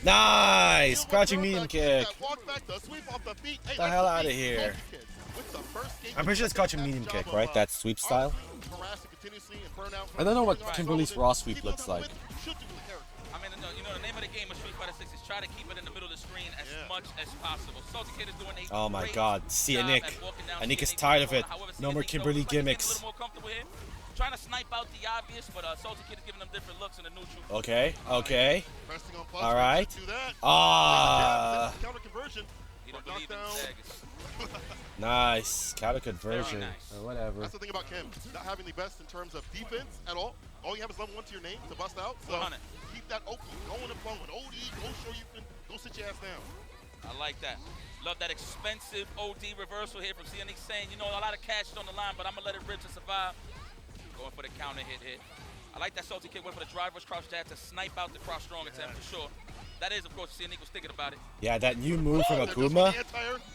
Nice! Crouching medium kick. Get the hell out of here. I'm pretty sure it's crouching medium kick, right? That sweep style. I don't know what Kimberly's raw sweep looks like. I mean, the name of the game of Street Fighter 6 is try to keep it in the middle of the screen as much as possible. Salty Kid is doing a oh my God, see Nick. Nick is tired of it. No more Kimberly gimmicks. Trying to snipe out the obvious, but Salty Kid is giving them different looks in the neutral. Okay, okay. All right. Ah. He don't believe in daggers. Nice. Counter conversion. Nice. Or whatever. That's the thing about Kim. Not having the best in terms of defense at all. All you have is level 1 to your name to bust out. So keep that open. Going and flowing. OD, go show you can go sit your ass down. I like that. Love that expensive OD reversal here from CNX saying, a lot of cash is on the line, but I'm going to let it rip to survive. Going for the counter hit. I like that Salty Kid went for the drive rush crouch jab to snipe out the cross strong attempt for sure. That is, of course, CNX was thinking about it. Yeah, that new move from Akuma.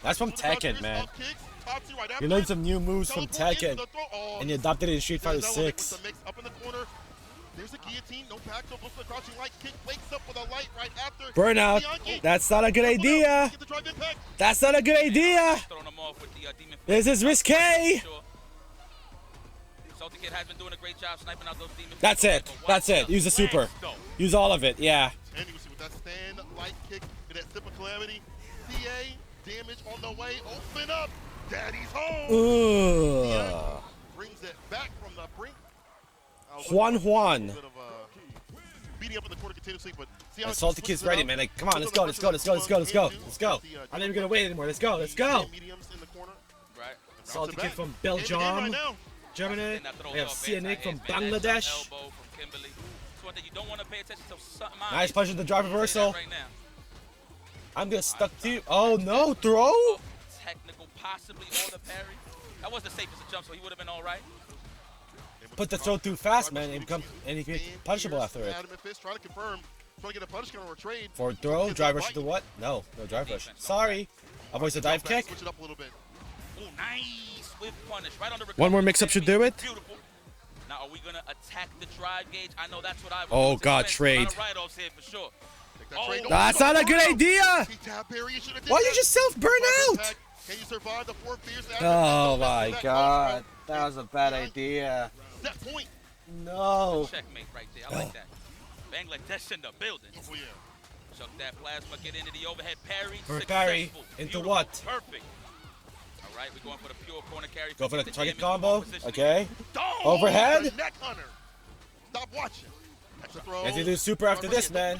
That's from Tekken, man. You learned some new moves from Tekken, and you adopted it in Street Fighter 6. There's a guillotine, no back, so goes for the crouching light kick, wakes up with a light right after. Burnout. That's not a good idea. That's not a good idea. This is risque. Salty Kid has been doing a great job sniping out those demons. That's it. That's it. Use the super. Use all of it. Yeah. And you see with that stand light kick and that sip of calamity. CA damage on the way. Open up. Daddy's home. Ooh. Brings it back from the brink. Juan. Beating up in the corner continuously, but see how and Salty Kid's ready, man. Like, come on, let's go, let's go, let's go, let's go, let's go, let's go. I'm not even gonna wait anymore. Let's go, let's go. Right. Salty Kid from Belgium, Germany. We have CNX from Bangladesh. Nice punch with the drive reversal. I'm gonna stuck to you. Oh no, throw. Technical, possibly or the parry. That was the safest jump, so he would have been all right. Put the throw through fast, man, and he can punishable after it. Forward throw, drive rush to what? No drive rush. Sorry. Avoids the dive kick. Nice whip punish. Right on the one more mix-up should do it. Beautiful. Now, are we going to attack the drive gauge? I know that's what I would oh, God, trade. Here for sure. That's not a good idea. Why you just self-burn out? Can you survive the 4 fears? Oh, my God. That was a bad idea. That point. No. Checkmate right there. I like that. Bangladesh in the building. Oh, yeah. Chuck that plasma, get into the overhead parry. Parry. Into beautiful. what? Perfect. All right, we're going for the pure corner carry. Go for the target combo. Okay. Don't. Overhead. Neck hunter. Stop watching. As they do super after this, man.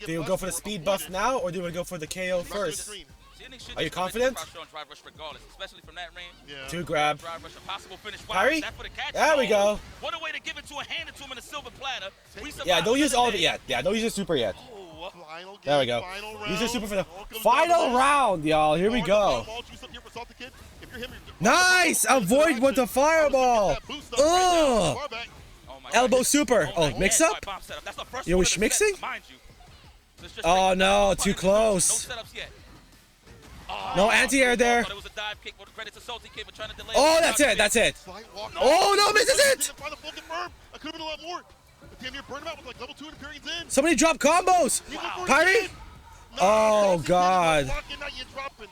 Do you go for the speed buff now, or do you want to go for the KO first? CNX Are you confident? Especially from that range. Yeah. 2 grab. Drive rush, a possible finish. Parry? That for the catch. There we go. What a way to give it to a hand it to him in a silver platter. Yeah, don't use all of it yet. Yeah, don't use the super yet. Final There we game, go. final Use the round. super for the All comes down to final this. round, y'all. Here we go. All juice up here for Salty Kid. If you're him, Nice! Avoid with the fireball. Ugh. Elbow super. Oh, mix up? Yo, we mixing? Oh no, too close. No anti-air there. Oh, that's it. That's it. Oh no, misses it. I could have been a lot more. Damn near burn him out with like level 2 and periods in. Somebody drop combos. Parry? Oh god.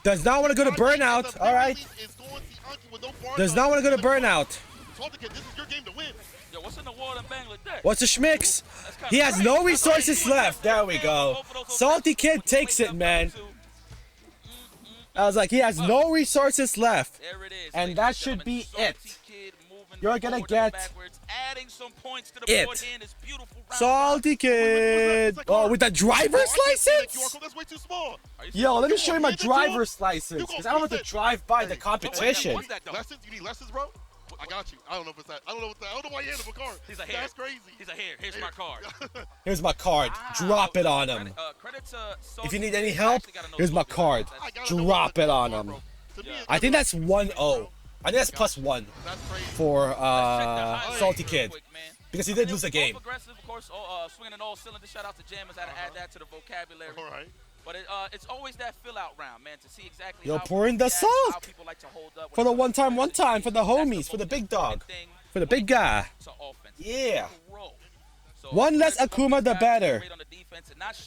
Does not want to go to burnout. All right. Does not want to go to burnout. What's the schmicks? He has no resources left. There we go. Salty Kid takes it, man. I was like, he has no resources left. And that should be it. You're gonna get it. Salty Kid. Oh, with the driver's license? Yo, let me show you my driver's license. Because I don't have to drive by the competition. Lessons? You need lessons, bro? I got you. I don't know if it's that. I don't know what that. I don't know why you handed him a card. He's a hair. That's crazy. He's a hair. Here's my card. Here's my card. Drop it on him. If you need any help, here's my card. Drop it on him. I think that's 1-0. I think that's +1 for Salty Kid. Because he did lose the game. Aggressive, of course. Swinging in all cylinders. Shout out to Jammers. Had to add that to the vocabulary. All right. But it's always that fill-out round, man, to see exactly Yo, how pour in the people react, how salt. people like to hold up For the one time, for the homies, for the big dog, for the big guy. Yeah. One less Akuma, the better.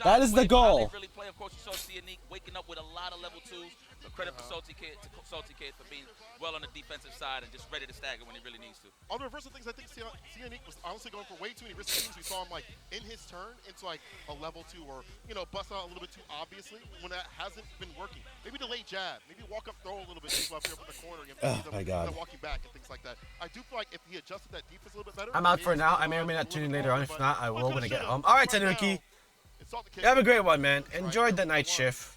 That is the goal. Really play. Of course, you saw Cianique waking up with a lot of level 2s. So credit for Salty Kid for being well on the defensive side and just ready to stagger when he really needs to. On the reverse of things, I think Cianique was honestly going for way too many risky things. We saw him like in his turn into like a level 2 or bust out a little bit too obviously when that hasn't been working. Maybe delay jab, maybe walk up throw a little bit up here from the corner. Oh my God. Walking back and things like that. I do feel like if he adjusted that defense a little bit better. I'm out for now. I may or may not tune in later on. If not, I will when I get home. All right, Tanuki. Have a great one, man. Enjoyed the night shift.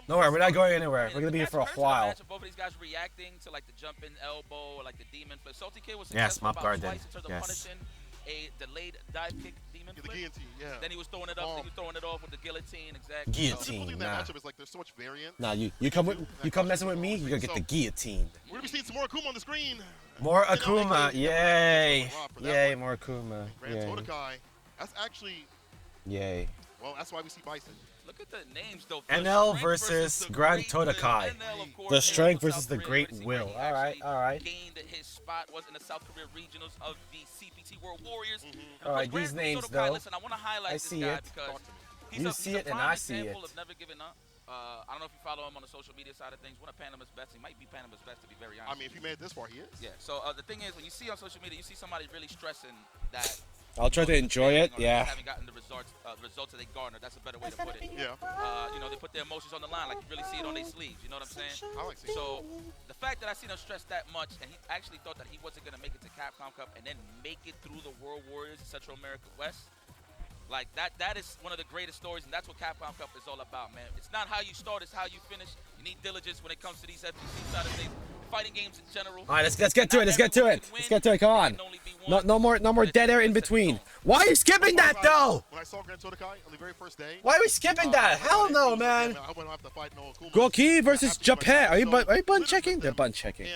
No worry, we're not going anywhere. We're gonna be here for a while. Both of these guys reacting to like the jumping elbow or like the demon flip. Salty Kid was Yes, successful mop guard about then. twice in terms of Yes. punishing a delayed dive kick demon flip. The guillotine, yeah. Then he was throwing it up. He was throwing it off with the guillotine. Exactly. Guillotine, nah. Matchup is like there's so much variance. Nah, you come messing with me, you're gonna get the guillotine. We're gonna be seeing some more Akuma on the screen. More Akuma, yay! Yay, more Akuma. Grand Yay. Totokai. That's actually. Yay. Well, that's why we see Bison. Look at the names though. NL versus Grand Totokai. The strength versus the great will. All right, all right. Gained his spot was in the South Korea regionals of the CPT World Warriors. All right, these names though. Listen, I want to highlight I this see guy it. because You see it and I see it. of never giving up. I don't know if you follow him on the social media side of things. One of Panama's best. He might be Panama's best, to be very honest. I mean, if he made it this far, he is. Yeah. So the thing is, when you see on social media, you see somebody really stressing that. I'll try to enjoy it. Yeah. Haven't gotten the results that they garnered. That's a better way to put it. Yeah. They put their emotions on the line, like you really see it on their sleeves. You know what I'm saying? I like seeing So the fact that I seen him stress that much, and he actually thought that he wasn't gonna make it to Capcom Cup and then make it through the World Warriors in Central America West. Like that is one of the greatest stories, and that's what Capcom Cup is all about, man. It's not how you start, it's how you finish. You need diligence when it comes to these FGC side of things. Fighting games in general. All right, let's get to it. Let's get to it. Let's get to it. Come on. No more dead air in between. Why are you skipping that though? When I saw Grand Totokai on the very first day. Why are we skipping that? Hell no, man. I wouldn't have to fight no Akuma. Goki versus Japan. Are you bun checking? They're bun checking.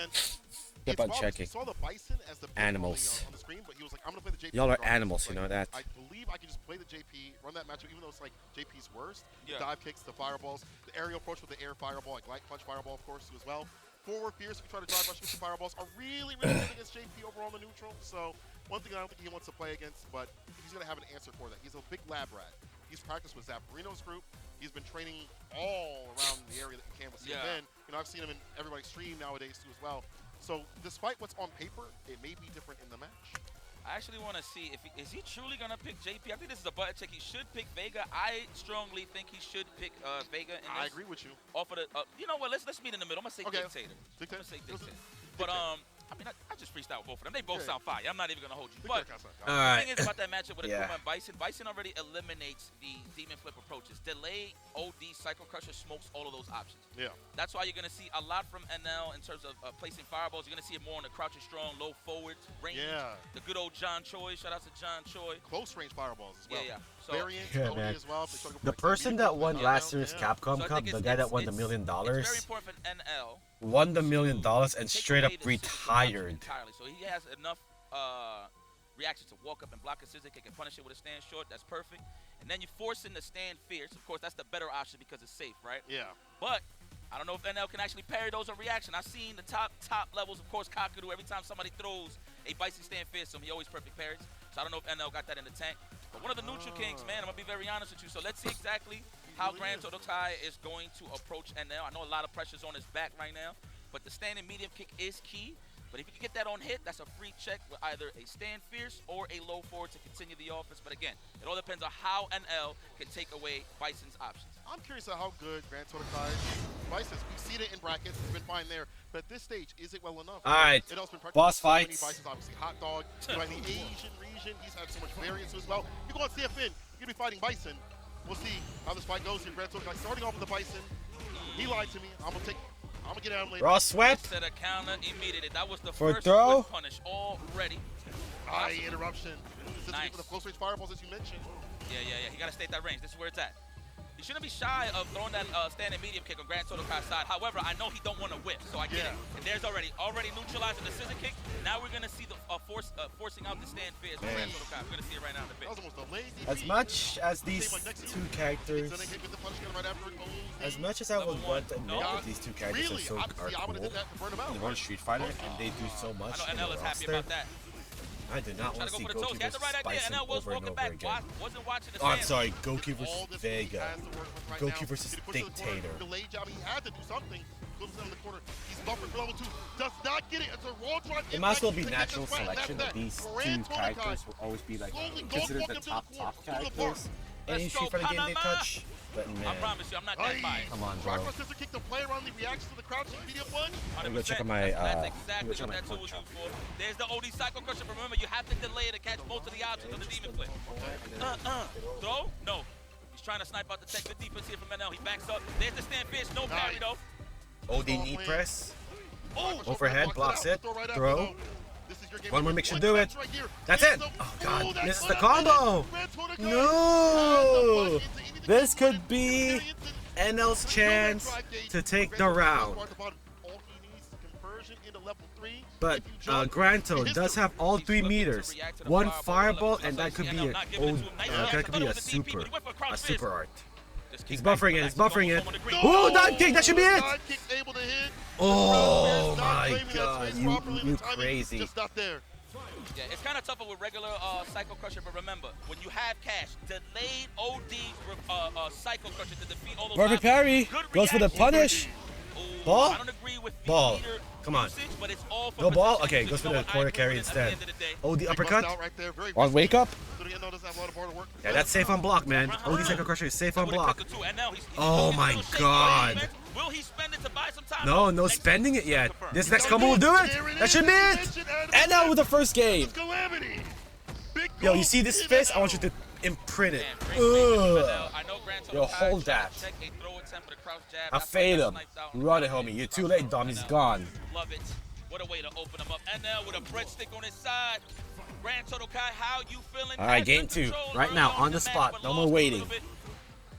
They're bun checking. Saw the Bison as the Animals. on the screen, but he was like, I'm gonna play the JP. Y'all are animals, you know that. I believe I can just play the JP, run that matchup, even though it's like JP's worst. Yeah. The dive kicks, the fireballs, the aerial approach with the air fireball, like light punch fireball, of course, as well. Forward fierce, if you try to drive rush with the fireballs, are really good against JP overall on the neutral. So one thing I don't think he wants to play against, but he's gonna have an answer for that. He's a big lab rat. He's practiced with Zapparino's group. He's been training all around the area that you can with CMN. I've seen him in everybody's stream nowadays too as well. So despite what's on paper, it may be different in the match. I actually want to see if is he truly gonna pick JP. I think this is a button check. He should pick Vega. I strongly think he should pick Vega. I agree with you. Off of the, you know what? Let's meet in the middle. I'm gonna say dictator. I'm gonna say dictator. But I mean, I just freestyle with both of them. They both sound fire. I'm not even going to hold you. But Alright. the thing is about that matchup with Akuma and Bison, Bison already eliminates the Demon Flip approaches. Delay, OD, Cycle Crusher smokes all of those options. Yeah. That's why you're going to see a lot from NL in terms of placing fireballs. You're going to see it more on the crouching strong, low forward, range. Yeah. The good old John Choi. Shout out to John Choi. Close range fireballs as well. Yeah, yeah. So, Yeah, man. The person that won last year's Capcom Cup, the guy that won the $1 million, it's very important for NL. won the $1 million and straight up retired. Entirely. So he has enough reaction to walk up and block a scissor kick and punish it with a stand short. That's perfect. And then you force him to stand fierce. Of course, that's the better option because it's safe, right? Yeah. But I don't know if NL can actually parry those on reaction. I've seen the top levels, of course, Kakadu, every time somebody throws a Bison stand fierce, he always perfect parries. So I don't know if NL got that in the tank. But one of the neutral kings, man, I'm going to be very honest with you. So let's see exactly how Grand Todokai is going to approach NL. I know a lot of pressure's on his back right now, but the standing medium kick is key. But if you can get that on hit, that's a free check with either a stand fierce or a low forward to continue the offense. But again, it all depends on how NL can take away Bison's options. I'm curious of how good Grand Todokai is. Bison, we've seen it in brackets. It's been fine there. But at this stage, is it well enough? All right. Boss fights. Bison's obviously hot dog. In the Asian region, he's had so much variance as well. You go on CFN, you're going to be fighting Bison. We'll see how this fight goes here. Grand Todokai starting off with the Bison. He lied to me. I'm going to get out later. Raw sweat. Set a counter immediately. That was the for first throw. Punish already. High interruption. Nice. With the close range fireballs as you mentioned. Yeah. He got to stay at that range. This is where it's at. He shouldn't be shy of throwing that standing medium kick on Grand Todokai's side. However, I know he don't want to whip, so I get it. And there's already neutralizing the scissor kick. Now we're going to see the forcing out the stand fierce from Grand Todokai. We're going to see it right now in a bit. As much as these two characters, as much as I would want to admit that these two characters are cool in one Street Fighter, and they do so much in the roster, I do not want to see Goku versus Bison over and over again. Oh, I'm sorry, Goku versus Vega. Goku versus Dictator. It might as well be natural selection that these two characters will always be like considered the top characters. Any Street Fighter game they touch, but man, I promise you, I'm not that biased. Come on, bro. I'm gonna check on my. That's exactly what that tool is used for. There's the OD Cycle Crusher, but remember, you have to delay it to catch most of the options of the Demon Flip. Throw? No. He's trying to snipe out the tech. Good defense here from NL. He backs up. There's the stand fish. No parry, though. OD knee press. Overhead, blocks it. Throw. One more mix should do it. That's it. Oh, God. Misses the combo. No. This could be NL's chance to take the round. But Granto does have all 3 meters. One fireball, and that could be a super art. He's buffering it. He's buffering it. Oh, dive kick. That should be it. Oh my God, you crazy. Yeah, it's kind of tougher with regular Cycle Crusher, but remember, when you have cash, delayed OD Cycle Crusher to defeat all those perfect parry. Goes for the punish. Ball? I don't agree with ball. Come on. Usage, but it's all for no ball? Okay, goes for the corner carry instead. Oh, the uppercut? On wake up? Yeah, that's safe on block, man. OD Cycle Crusher is safe on block. Oh my God. Will he spend it to buy some time? No spending it yet. This next combo will do it. That should be it. And now with the first game. Yo, you see this fist? I want you to imprint it. Ugh. Yo, hold that. I fade him. Run it, homie. You're too late, Dom. He's gone. Love it. What a way to open him up. NL with a breadstick on his side. Grand Todokai, how you feeling? All right, game 2. Right now, on the spot. No more waiting.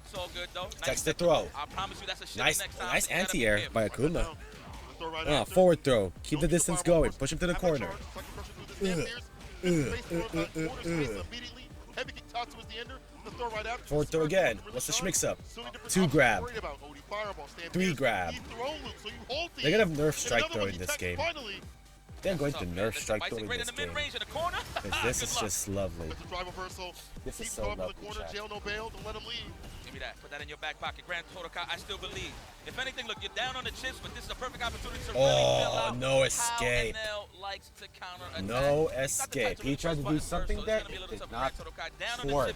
It's all good, though. Text the throw. I promise you that's a shit Nice anti-air by Akuma. Oh, forward throw. Keep the distance going. Push him to the corner. Forward throw again. What's the schmix up? 2 grab. 3 grab. They're gonna have nerf strike throw in this game. They're going to nerf strike throw in this game. This is just lovely. This is so lovely, chat. Give me that. Put that in your back pocket. Grand Todokai, I still believe. If anything, look, you're down on the chips, but this is a perfect opportunity to really fill out no escape. how NL likes to counter No escape. He tried to do something there. It did not work.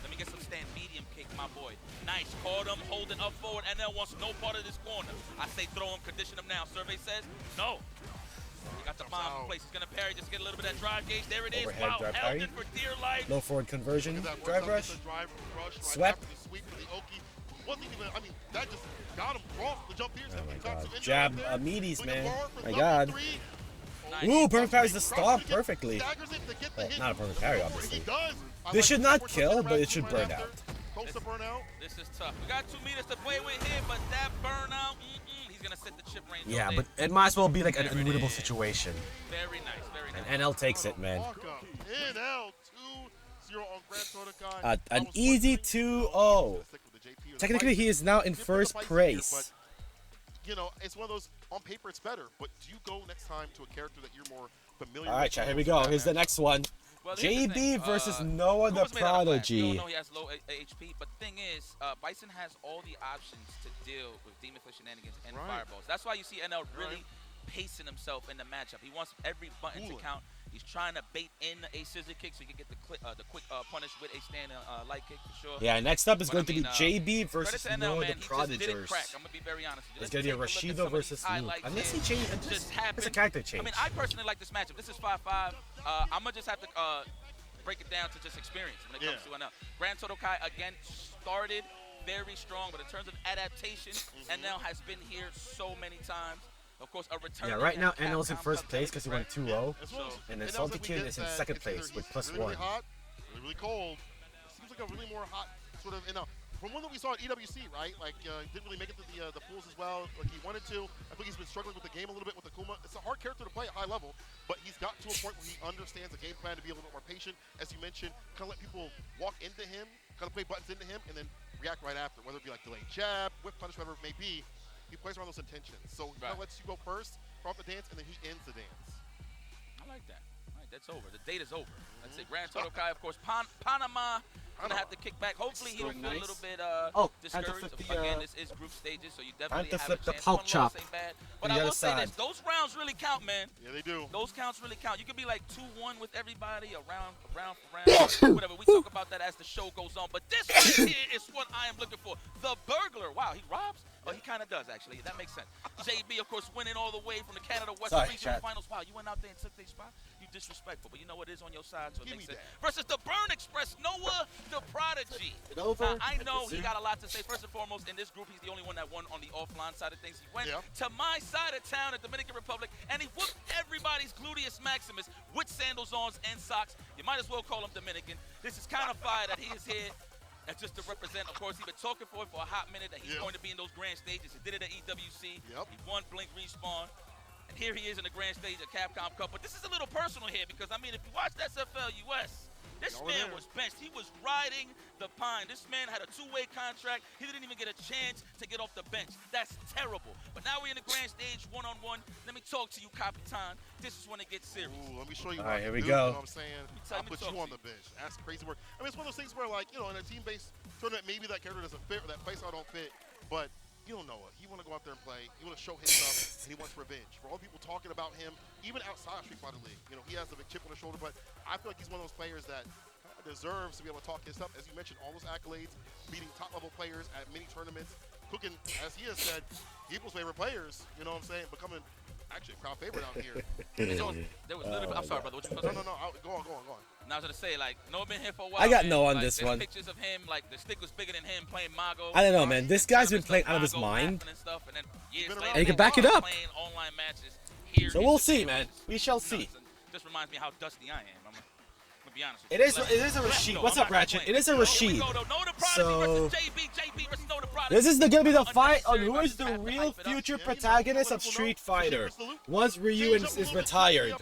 Let me get some stand medium kick, my boy. Nice. Caught him, holding up forward. NL wants no part of this corner. I say throw him, condition him now. Survey says no. He got the bomb in place. He's going to parry just to get a little bit of that drive gauge. There it is. Overhead Wow, grab held parry. it for dear life. Low forward conversion. That Drive works rush. out, gets a drive rush right Swept. after the sweep for the Oki. Wasn't even, I mean, that just got him wrong. The jump here. Oh my Got god. some injury Jab right there. meaties, Swing a man. bar for My level god. 3. Ooh, perfect parries the stomp perfectly. Staggers it to get the Well, hit. not a perfect parry, He obviously. does. I This like should the not forward kill, something but right it should right burn after. out. Close to burnout. This is tough. We got 2 meters to play with here, but that burnout, he's going to set the chip range. Yeah, all but day. it might as well be like an There it unwinnable is. situation. Very nice, very nice. And NL takes it, man. Walk up. NL 2-0 on Grand Todokai. An easy 2-0. Technically, he is now in first place. You know, it's one of those, on paper it's better, but do you go next time to a character that you're more familiar All right, with? chat, here we go. Here's the next one. Well, here's the JB thing, versus Noah the Kuma's made out of glass. We all Prodigy. know he has low HP, but the thing is, Bison has all the options to deal with Demon Fist shenanigans and fireballs. That's why you see NL really pacing himself in the matchup. He wants every button to count. He's trying to bait in a scissor kick so he can get the quick punish with a stand light kick for sure. Yeah, next up is But going to be JB credit versus to NL, Noah man, the he just didn't Prodigers. crack. I'm gonna be very honest with you. It's going to be a Let's take look at Rashido some of these versus Luke. highlights Unless he here. changes, Just it's a happened. character change. I mean, I personally like this matchup. This is 5-5. I'm gonna just have to break it down to just experience when it comes to NL. Grand Todokai again started very strong, but in terms of adaptation, NL has been here so many times. Of course, a return. Yeah, right now NL's in first place because he went 2-0. And then Salty Kid is in second place with +1. Really hot, really cold. Seems like a really more hot sort of, from one that we saw at EWC, right? Like, didn't really make it to the pools as well like he wanted to. I think he's been struggling with the game a little bit with Akuma. It's a hard character to play at high level, but he's got to a point where he understands the game plan to be a little bit more patient. As you mentioned, kind of let people walk into him, kind of play buttons into him, and then react right after, whether it be like delayed jab, whip punish, whatever it may be. He plays around those intentions. So he kind of lets you go first, start the dance, and then he ends the dance. I like that. All right, that's over. The date is over. That's it. Grand Todokai, of course. Panama gonna have to kick back. Hopefully he will feel a little bit discouraged. Again, this is group stages, so you definitely have a flip the chance. Polk One chop. loss ain't bad. But I will say this: those rounds really count, man. Yeah, they do. Those counts really count. You could be like 2-1 with everybody, round for round, whatever. We talk about that as the show goes on. But this right here is what I am looking for. The burglar. Wow, he robs. Oh, he kind of does, actually. That makes sense. JB, of course, winning all the way from the Canada West Regional Finals. Wow, you went out there and took their spot? You disrespectful, but you know what is on your side, so it makes sense. Versus the Burn Express, Noah the Prodigy. Now, I know he got a lot to say. First and foremost, in this group, he's the only one that won on the offline side of things. He went to my side of town at Dominican Republic, and he whooped everybody's gluteus maximus with sandals on and socks. You might as well call him Dominican. This is kind of fire that he is here. And just to represent, of course, he's been talking for it for a hot minute that he's going to be in those grand stages. He did it at EWC. He won Blink Respawn. And here he is in the grand stage at Capcom Cup. But this is a little personal here because, I mean, if you watch SFL US, this man was benched. He was riding the pine. This man had a two-way contract. He didn't even get a chance to get off the bench. That's terrible. But now we're in the grand stage, one-on-one. Let me talk to you, Capitan. This is when it gets serious. Ooh, let me show you. All right, here we go. go. You know what I'm saying? I'll put you on the bench. That's crazy work. I mean, it's one of those things where, like, in a team-based tournament, maybe that character doesn't fit or that playstyle don't fit, but you don't know it. He want to go out there and play. He want to show his stuff, and he wants revenge. For all the people talking about him, even outside Street Fighter League, he has a big chip on his shoulder, but I feel like he's one of those players that deserves to be able to talk his stuff. As you mentioned, all those accolades, beating top-level players at many tournaments, cooking, as he has said, people's favorite players, you know what I'm saying, becoming actually a crowd favorite out here. So, there was a little bit, I'm sorry, brother. What you supposed to say? No. Go on. And I was going to say, like, Noah been here for a while. I got man. no on like, this one. Pictures of him, like, the stick was bigger than him playing Mago. I don't know, man. This guy's been playing out of his mind. And stuff, and then years later, And he can back it up. playing online matches here So we'll see, man. We shall see. This reminds me how dusty I am. I'm gonna be honest with It you. is a Rashid. What's up, Ratchet? It is a Rashid. So this is gonna be the fight on who is the real future protagonist of Street Fighter once Ryu is retired.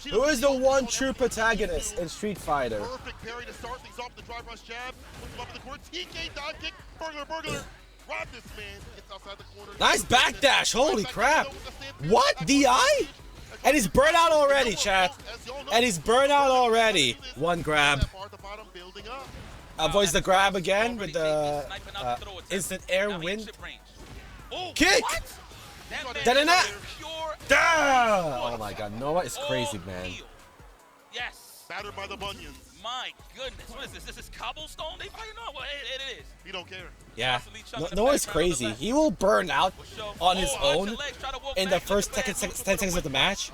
Who is the one true protagonist in Street Fighter? Perfect parry to start things off with the drive rush jab. Puts him up in the corner. TK dive kick. Burglar. Rob this man. Gets outside the corner. Nice backdash. Holy crap. What? DI? And he's burnt out already, chat. And he's burnt out already. One grab. Avoids the grab again with the instant air wind. Kick! Da-da-da! Oh my god, Noah is crazy, man. Yes. Battered by the bunions. my goodness. What is this? This is cobblestone they fighting on? Well, it is. He don't care. Yeah. Noah's crazy. He will burn out on his own in the first 10 seconds of the match.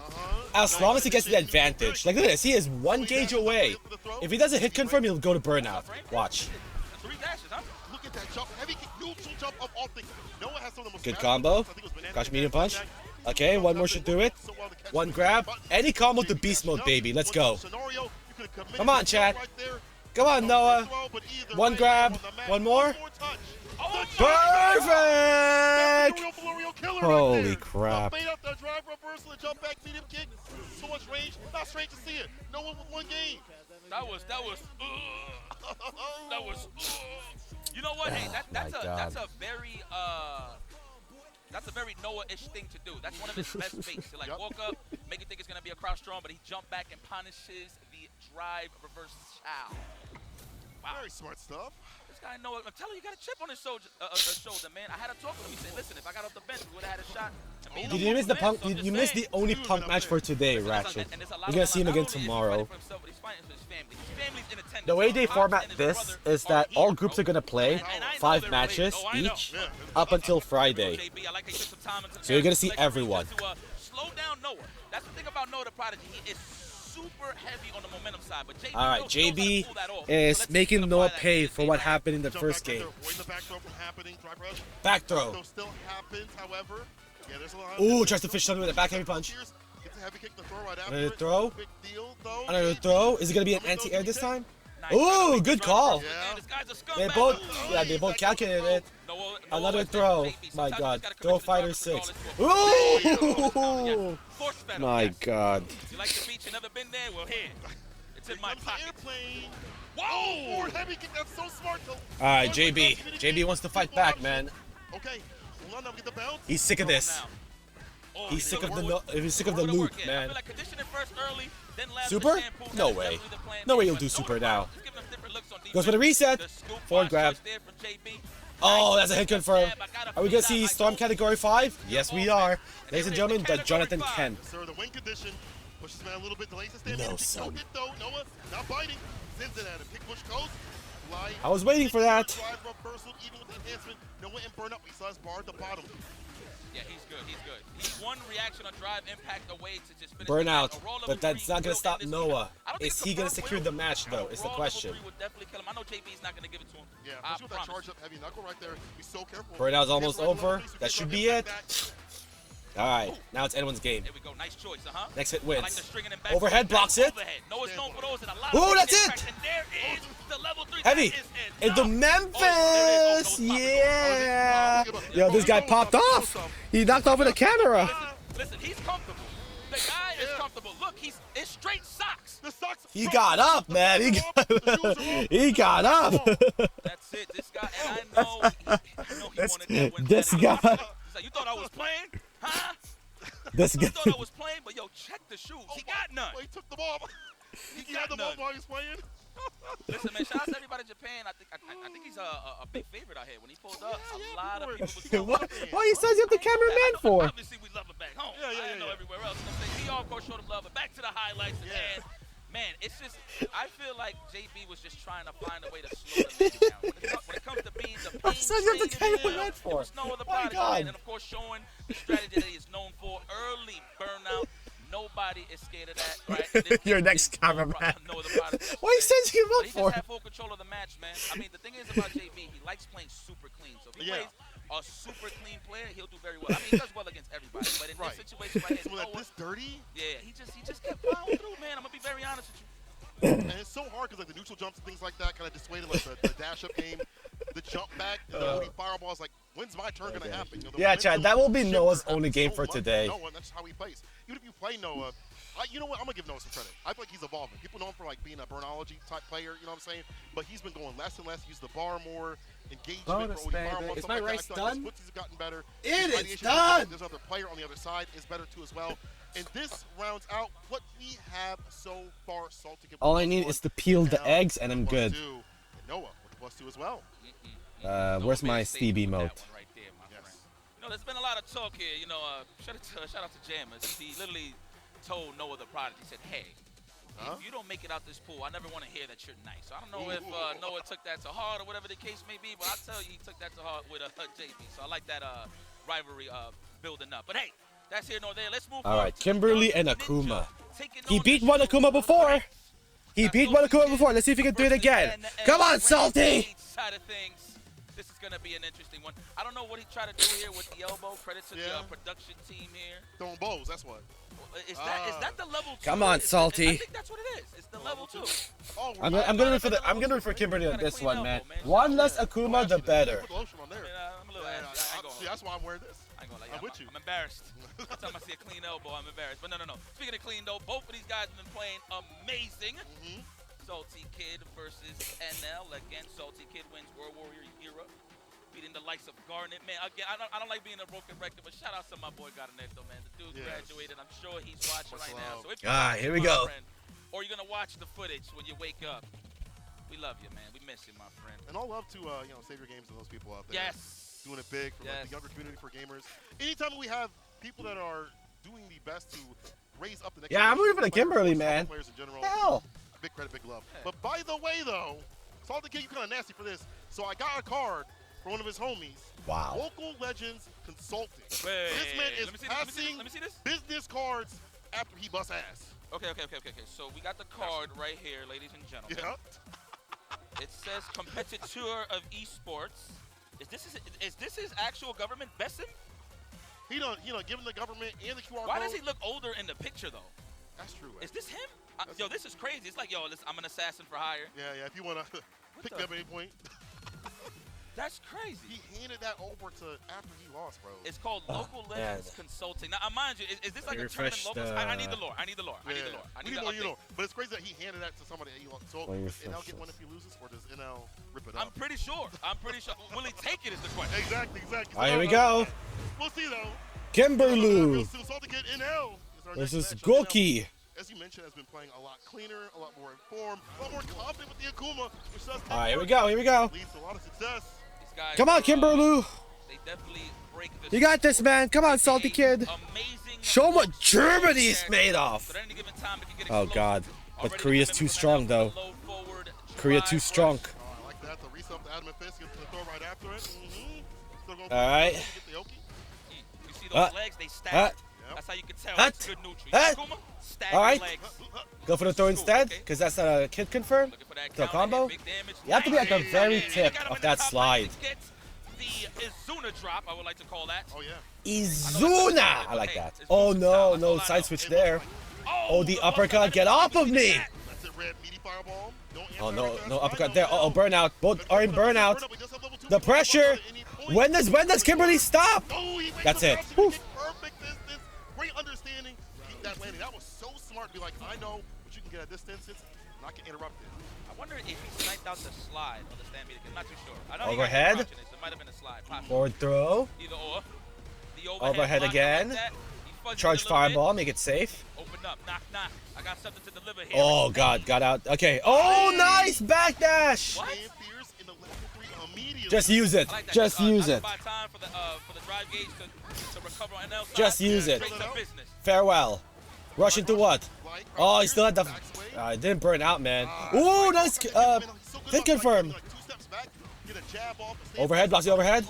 As long as he gets the advantage. Like, look at this. He is 1 gauge away. If he doesn't hit confirm, he'll go to burnout. Watch. 3 dashes, huh? Look at that jump. Heavy kick, neutral jump of all things. Noah has some of the most Good combo. Crouch medium punch. Okay, one more should do it. One grab. Any combo to beast mode, baby. Let's go. Come on, chat. Come on, Noah. One grab. One more. Perfect! Holy crap. So much range. Not strange to see it. No one with 1 game. That was. You know what? Hey, that's a very Noah-ish thing to do. That's one of his best baits. To like walk up, make you think it's gonna be a crouch strong, but he jump back and punishes the drive reverse chow. Wow. Very smart stuff. This guy Noah, I'm telling you, got a chip on his shoulder, man. I had to talk to him. He said, "Listen, if I got off the bench, we would have had a shot." Did you miss the punk? You missed the only punk match for today, Ratchet. You're gonna see him again tomorrow. The way they format this is that all groups are gonna play 5 matches each up until Friday. So you're gonna see everyone. Slow down Noah. That's the thing about Noah the Prodigy. He is super heavy on the momentum side, but JB Alright, JB is making Noah pay for what happened in the first game. Back throw. Ooh, tries to fish something with a back heavy punch. Another throw. Another throw. Is it gonna be an anti-air this time? Ooh, good call. They both calculated it. Another throw. My God. Throw fighter 6. Ooh! My God. You like the beach? You never been there? Well, here. It's in my pocket. Whoa! Heavy kick. That's so smart. All right, JB. JB wants to fight back, man. Okay. Hold on, get the bounce. He's sick of this. He's sick of the loop, man. Super? No way. No way he'll do super now. Goes for the reset. Forward grab. Oh, that's a hit confirm. Are we gonna see Storm Category 5? Yes, we are. Ladies and gentlemen, the Jonathan Ken. Sir, the win condition pushes man a little bit, delays the stamina. No, son. Noah not biting. Sends it at him. Kick push goes. I was waiting for that. Drive reversal, even with enhancement. Noah and burn up. We saw his bar at the bottom. Yeah, he's good. He's good. He's one reaction on drive impact away to just finish Burnout, but that's not gonna stop Noah. Is he gonna secure the match though? Is the question. Would definitely kill him. I know JB's not gonna give it to him. Yeah, especially with that charge up heavy knuckle right there. Be so careful. Burnout's almost over. That should be it. All right, now it's anyone's game. There we go. Nice choice, Next hit wins. Overhead blocks it. Noah's known for those and a lot Ooh, that's it. And there is the level 3. Heavy into Memphis. Yeah. Yo, this guy popped off. He knocked off with a camera. Listen, he's comfortable. The guy is comfortable. Look, it's straight socks. The socks. He got up, man. He got up. That's it. This guy, and I know he wanted that win. This guy. He's like, you thought I was playing? Huh? This guy. You thought I was playing, but yo, check the shoes. He got none. He took the ball. He got the ball while he was playing. Listen, man, shout out to everybody in Japan. I think he's a big favorite out here. When he pulled up, a lot of people was Why you sizing up the cameraman for? Obviously, we love him back home. I know everywhere else. You know what I'm saying? He all, of course, showed him love. But back to the highlights. And, man, it's just, I feel like JB was just trying to find a way to slow the match down. When it comes to being the pain it was no other product. And, of course, showing the strategy that he is known for. Early burnout. Nobody is scared of that, right? Your next cameraman. What are you sending him up He for? just had full control of the match, man. I mean, the thing is about JB, he likes playing super clean. So if he plays a super clean player, he'll do very well. I mean, he does well against everybody, but in this situation right here, Noah, this dirty? Yeah, he just kept plowing through, man. I'm gonna be very honest with you. And it's so hard because like the neutral jumps and things like that kind of dissuaded like the dash up game, the jump back, the fireballs. Like, when's my turn gonna happen? You know, Yeah, Chad, that will be Noah's only game for today. Noah, that's how he plays. Even if you play Noah, you know what? I'm gonna give Noah some credit. I feel like he's evolving. People know him for like being a Burnology type player. You know what I'm saying? But he's been going less and less. Use the bar more. Engagement. Is my rice done? His footsies have gotten better. It is done. There's another player on the other side is better too as well. And this rounds out what we have so far. All I need is to peel the eggs and I'm good. And Noah with the +2 as well. Where's my Steve emote? Right there, my friend. You know, there's been a lot of talk here. You know, shout out to Jammers. He literally told Noah the Prodigy, he said, hey, Huh? If you don't make it out this pool, I never want to hear that you're nice. So I don't know if Noah took that to heart or whatever the case may be, but I'll tell you he took that to heart with JB. So I like that rivalry building up. But hey, that's here nor there. Let's move on. All right, Kimberly and Akuma. He beat one one Akuma before. He beat one Akuma before. Let's see if he can do it again. Come on, Salty! Side of things. This is going to be an interesting one. I don't know what he tried to do here with the elbow. Credit to the production team here. Throwing bows, that's what. Is that the level 2? Come on, Salty. I think that's what it is. It's the level 2. Oh, I'm gonna root for Kimberly on this one, man. One less Akuma, the better. I'm a little See, that's why I'm wearing this. I'm with you. I'm embarrassed. Every time I see a clean elbow, I'm embarrassed. But no. Speaking of clean, though, both of these guys have been playing amazing. Salty Kid versus NL. Again, Salty Kid wins World Warrior era, beating the likes of Garnet. Man, again, I don't like being a broken record, but shout out to my boy Garnetto, man. The dude graduated. I'm sure he's watching right now. So if here we go. Friend, or you're gonna watch the footage when you wake up, we love you, man. We miss you, my friend. And all love to Savior Games and those people out there. Yes. Doing it big for like, the younger community, for gamers. Anytime we have people that are doing the best to raise up the next Yeah, I'm rooting for the Kimberly, man. Players in general. Hell. Big credit, big love. But by the way, though, Salty Kid, you kind of nasty for this. So I got a card for one of his homies. Wow. Local Legends Consulting. Wait, this man is passing let me see this. business cards after he busts ass. Okay. So we got the card right here, ladies and gentlemen. Yeah. It says competitor of esports. Is this his actual government Besson? He done given the government and the QR Why code. does he look older in the picture though? That's true. Is this him? Yo, this is crazy. It's like, yo, I'm an assassin for hire. Yeah. If you wanna pick me up at any point. That's crazy. He handed that over to after he lost, bro. It's called Local Legends Consulting. Now, mind you, is this like a tournament local? I need the lore. I need the lore. I need the update. But it's crazy that he handed that to somebody that he lost. So does NL get one if he loses, or does NL rip it up? I'm pretty sure. Will he take it is the question. Exactly. All right, here we go. We'll see, though. Kimberly. Salty Kid NL. This is Goki. As you mentioned, has been playing a lot cleaner, a lot more informed, a lot more confident with the Akuma, which does All right, here we go. leads to a lot of success. Come on, Kimberly. They definitely break the You got this, man. Come on, Salty Kid. Show them what Germany is made of. Oh, God. But Korea's too strong, though. Korea too strong. I like that. The reset the adamant fist, gets the throw right after it. All right. You see those legs? They stack. That's how you can tell it's good neutral. All right. Go for the throw instead, because that's a kid confirm. The combo. You have to be at the very tip of that slide. The Izuna drop, I would like to call that. Oh, yeah. Izuna! I like that. Oh, no side switch there. Oh, the uppercut. Get off of me! That's it, red meaty fireball. Oh, no uppercut there. Uh-oh, burnout. Both are in burnout. The pressure. When does Kimberly stop? That's it. Perfect distance. Great understanding. Keep that landing. That was so smart. Be like, I know what you can get at this distance. Not get interrupted. I wonder if he sniped out the slide on the stand meter. I'm not too sure. I know overhead. It might have been a slide. Possibly. Forward throw. Either or. The overhead again. Like charge fireball. Make it safe. Open up. Knock. I got something to deliver here. Oh, God. Got out. Okay. Oh, nice backdash. What? Just use it. Just use it. Just use it. Farewell. Rush into what? Oh, he still had the... it didn't burn out, man. Ooh, nice. Hit confirm. Overhead, blocks the overhead.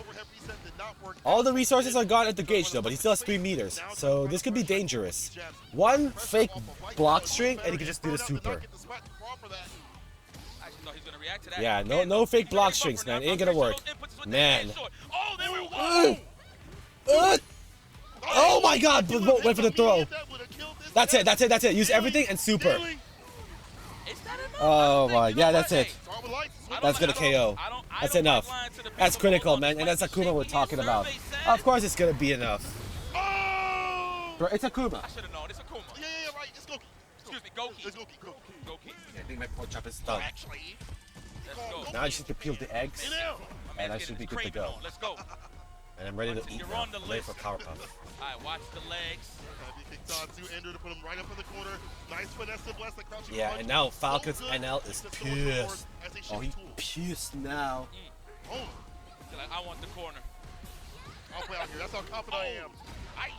All the resources are gone at the gauge, though, but he still has 3 meters. So this could be dangerous. One fake block string, and he can just do the super. Yeah, no fake block strings, man. It ain't gonna work. Man. Oh my God! Went for the throw. That's it. Use everything and super. Oh my, yeah, that's it. That's gonna KO. That's enough. That's critical, man. And that's Akuma we're talking about. Of course it's gonna be enough. Bro, it's Akuma. I should have known. It's Akuma. Yeah, right. It's Goki. Excuse me, Goki. It's Goki. I think my pork chop is done. Actually, let's go. Now I just need to peel the eggs, and I should be good to go. Let's go. And I'm ready to eat now. I'm ready for Power Puff. Alright, watch the legs. Andrew to put him right up in the corner. Nice finesse to bless the crouching Yeah, punch. and now Falcon's So good. NL is pissed. Oh, he's pissed now. I want the corner. I'll play out here. That's how confident I am. Ay.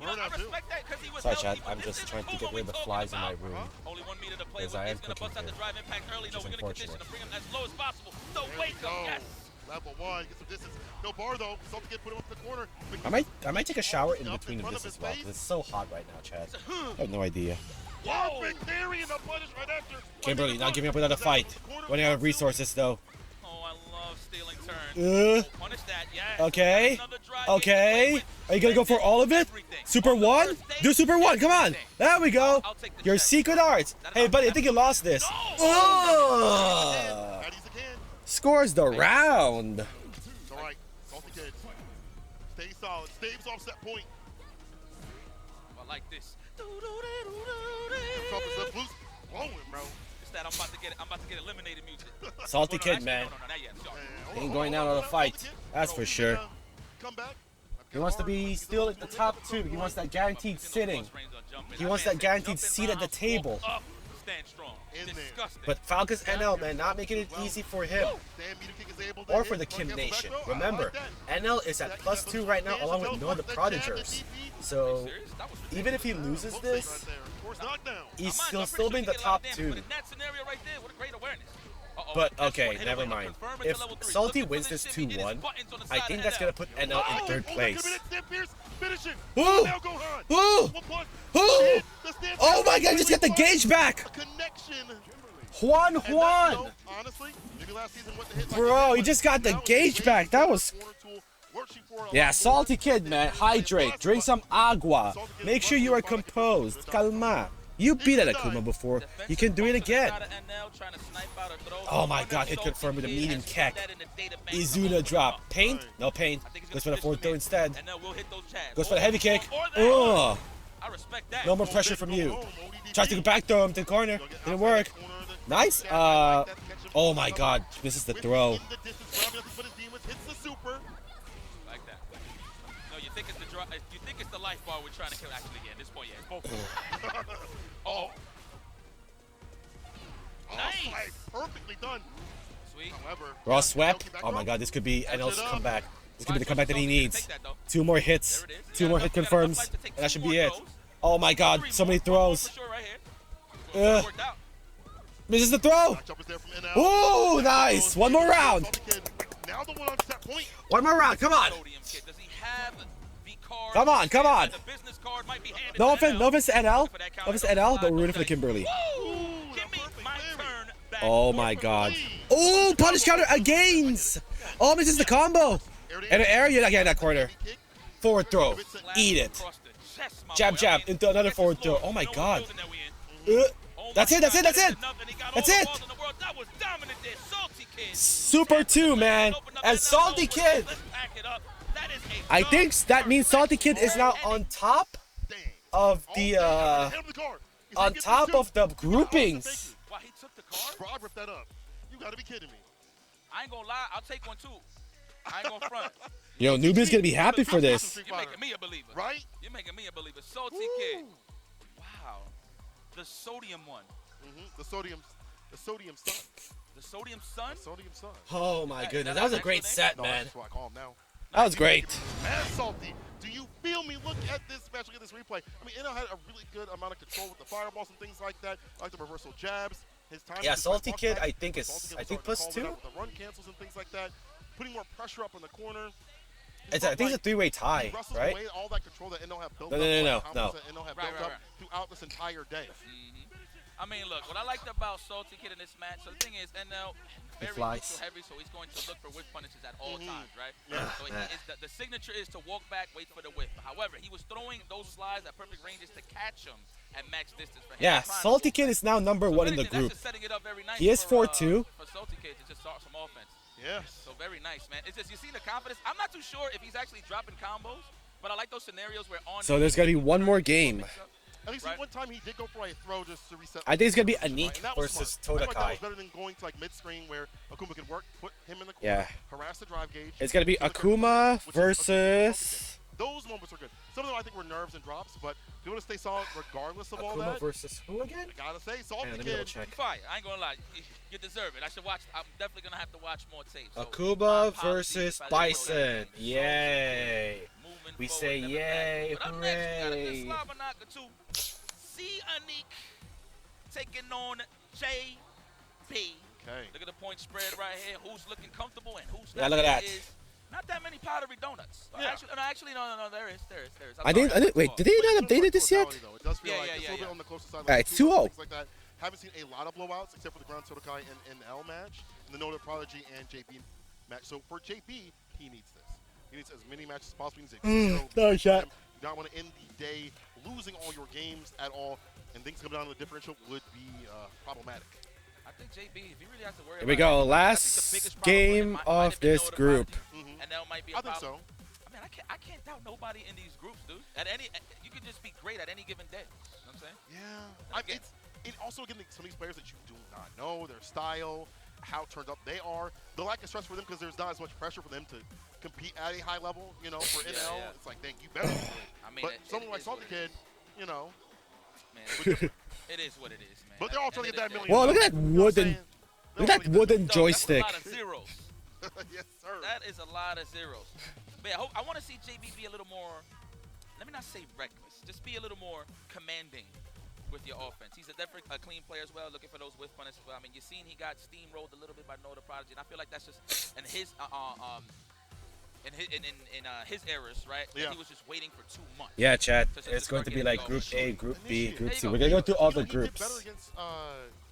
You know, I respect that because he was Sorry, healthy, chat. but I'm this just is trying to who get we rid of the talking flies in my about. room. Only 1 meter to play As with. I am It's going to cooking bust out the here, drive impact early. No, which we're is going to condition unfortunate. to bring him as low as possible. The There wake we up, go. yes. Level 1, get some distance. No bar though. Salty Kid put him up the corner. I might take a shower in between of this as well, because it's so hot right now, Chad. I have no idea. Perfect parry and the punish right after. Kimberly not giving up another fight. Running out of resources though. Oh, I love stealing turns. Punish that, yes. Okay. Another drive Okay. Are you gonna go for all of it? Super 1? Do Super 1. Come on. There we go. Your secret arts. Hey, buddy, I think you lost this. Scores the round. It's all right. Salty Kid. Stay solid. Staves off set point. I like this. The blues blowing, bro. It's that I'm about to get eliminated music. Salty Kid, man. No, not yet. Sorry. Ain't going down on a fight. That's for sure. Come back. He wants to be still at the top 2. He wants that guaranteed sitting. He wants that guaranteed seat at the table. Stand strong. But Falcons NL, man, not making it easy for him. Or for the Kim Nation. Remember, NL is at +2 right now, along with no other Prodigers. So, even if he loses this, he'll still be in the top 2. But, okay, never mind. If Salty wins this 2-1, I think that's going to put NL in 3rd place. Ooh! Ooh! Ooh! Oh my god, just get the gauge back! Juan! Bro, he just got the gauge back. That was... Yeah, Salty Kid, man. Hydrate. Drink some agua. Make sure you are composed. Calma. You beat at Akuma before. You can do it again. Oh my god, hit confirmed with a medium keck. Izuna drop. Pain? No pain. Goes for the 4th throw instead. Goes for the heavy kick. Ugh. No more pressure from you. Tries to go back throw him to the corner. Didn't work. Nice. Oh my god. Misses the throw. Like that. No, you think it's the you think it's the life bar we're trying to kill. Actually, yeah, at this point, yeah. It's both. Oh. Nice. Perfectly done. Sweet. However, Raw swept. Oh my god, this could be NL's comeback. This could be the comeback that he needs. 2 more hits. 2 more hit confirms. And that should be it. Oh my god, so many throws. Misses the throw. Ooh, nice. 1 more round. One more round. Come on. Come on, come on. No offense to NL. No offense to NL, but we're rooting for the Kimberly. Oh my god. Oh, punish counter against. Oh, misses the combo. And an area again that corner. Forward throw. Eat it. Jab, jab into another forward throw. Oh my god. That's it, that's it, that's it. That's it. Super 2, man. And Salty Kid. I think that means Salty Kid is now on top of the groupings. Bro, I ripped that up. You gotta be kidding me. I ain't gonna lie, I'll take one too. I ain't gonna front. Yo, Nubian's gonna be happy for this. You're making me a believer. Right? You're making me a believer. Salty Kid. Wow. The sodium one. The sodium sun. The sodium sun? Sodium sun. Oh my goodness, that was a great set, man. That's why I call him now. That was great. Man, Salty, do you feel me? Look at this match, look at this replay. I mean, NL had a really good amount of control with the fireballs and things like that. I like the reversal jabs. His time. Yeah, Salty Kid, I think +2. The run cancels and things like that. Putting more pressure up in the corner. I think it's a 3-way tie, right? Away all that control that NL have built No. Throughout this entire day. I mean, look, what I liked about Salty Kid in this match, so the thing is, NL very neutral heavy, so he's going to look for whip punishes at all times, right? Yeah. So the signature is to walk back, wait for the whip. However, he was throwing those slides at perfect ranges to catch him at max distance. For him. Yeah, Salty Kid is now number 1 in the group. It up very nice He is 4-2. For Salty Kid to just start some offense. Yes. So very nice, man. It's just, you see the confidence. I'm not too sure if he's actually dropping combos, but I like those scenarios where on. So there's gonna be one more game. At least one time he did go for a throw just to reset. I think it's gonna be Anik versus Todakai. That was better than going to like mid-screen where Akuma could work, put him in the corner, harass the drive gauge. It's gonna be Akuma versus. Those moments were good. Some of them I think were nerves and drops, but you want to stay solid regardless of all that. Akuma versus who again? I gotta say, Salty Kid. Fire. I ain't gonna lie. You deserve it. I should watch. I'm definitely gonna have to watch more tapes. So, Akuma versus Bison. Yay. We say yay, But up next, we got a good hooray. slobber knocker too. C Anik taking on JB. Okay. Look at the point spread right here. Who's looking comfortable and who's Yeah, not? look at that. There is not that many powdery donuts. Yeah. Actually, no. There is. I didn't. Wait, did they not update this yet? It does feel like it's a little bit on the closer side. It's 2-0. Things like that. Haven't seen a lot of blowouts except for the Ground Sotokai and L match, and the Noda Prodigy and JB match. So for JB, he needs this. He needs as many matches as possible. He needs No shot. You don't want to end the day losing all your games at all, and things coming down to the differential would be problematic. I think JB, if he really has to worry Here we about go. it, Last game of this group. And that might be a I think problem. so. I mean, I can't doubt nobody in these groups, dude. You could just be great at any given day. You know what I'm saying? Yeah. It also, again, some of these players that you do not know, their style, how turned up they are. The lack of stress for them because there's not as much pressure for them to compete at a high level, you know, for NL. Yeah. It's like, dang, you better be good. I mean, But it someone like is what Salty it Kid, you know. Man, it is what it is, man. But they're all trying to get that million. Whoa, look at that wooden. Look at that wooden joystick. That's a lot of zeros. Yes, sir. That is a lot of zeros. But yeah, I want to see JB be a little more, let me not say reckless, just be a little more commanding with your offense. He's definitely a clean player as well, looking for those whiff punishes. I mean, you've seen he got steamrolled a little bit by Noda Prodigy, and I feel like that's just in his his errors, right? Yeah. He was just waiting for too much. Yeah, chat. To It's going to be start like getting Group going. A, Group B, Group C. There you We're going to go through all the He did better groups. against,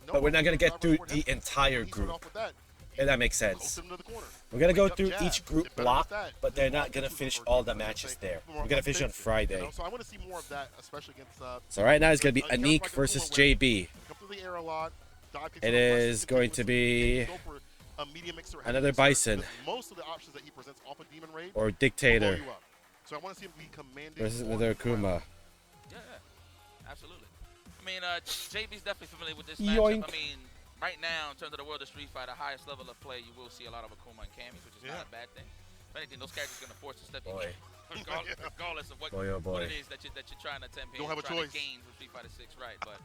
But we're not going to get through Noah. the entire He started group. off with that. If that makes Coasted sense. him to the corner. We're going to go Wake up through jab. each group Did better block, with that. but they're not going to finish all the matches there. We're going to finish on Friday. So I want to see more of that, especially against. So right now it's going to be Anik Anik versus JB. Come through the air a lot. Dive kicks It on the flex, is going to be go for a medium mixer, heavy another mixer, Bison. because most of the options that he presents off of Demon Raid Or will Dictator blow you up. So I want to see him be commanding. versus on another the ground. Akuma. Yeah, absolutely. I mean, JB's definitely familiar with this Yoink. matchup. I mean, right now, in terms of the world of Street Fighter, highest level of play, you will see a lot of Akuma and Camis, which is not a bad thing. If anything, those characters are going to force you to step in, Boy. regardless of what, Boy, oh what boy. it is that you're trying to attempt here. Don't have a trying choice. to gain from Street Fighter 6, right? But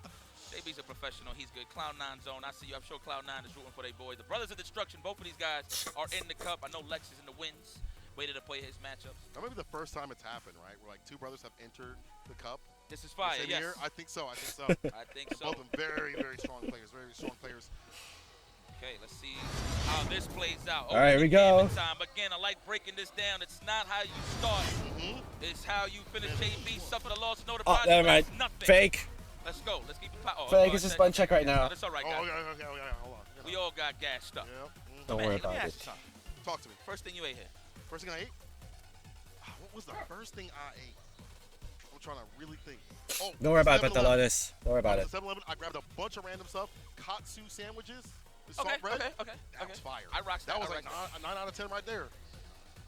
JB's a professional. He's good. Cloud9 zone. I see you. I'm sure Cloud9 is rooting for their boys. The Brothers of Destruction, both of these guys are in the cup. I know Lex is in the wins. Waited to play his matchups. That might be the first time it's happened, right? Where like two brothers have entered the cup. This is fire, Same yes. year? I think so. I think so. I think so. Both of them very, very strong players. Very strong players. Okay, let's see how this plays out. All right, here we go. Time. Again, I like breaking this down. It's not how you start. It's how you finish. JB suffered a loss. Noda Oh, Prodigy never mind. has nothing. Fake. Let's go. Let's keep it power. Fake is a spun check right now. That's all right, Oh, guys. okay. Hold on. We all got gassed up. Yeah. Don't Man, worry let me about ask it. you something. Talk to me. First thing you ate here. First thing I ate? What was the first thing I ate? I'm trying to really think. Oh, Don't worry about it, 7-Eleven. Pantalones. Don't worry about it. 7-Eleven, I grabbed a bunch of random stuff. Katsu sandwiches. The salt Okay, bread. okay. That was fire. I rocks that. That was I like rocks a 9 out of 10 right there.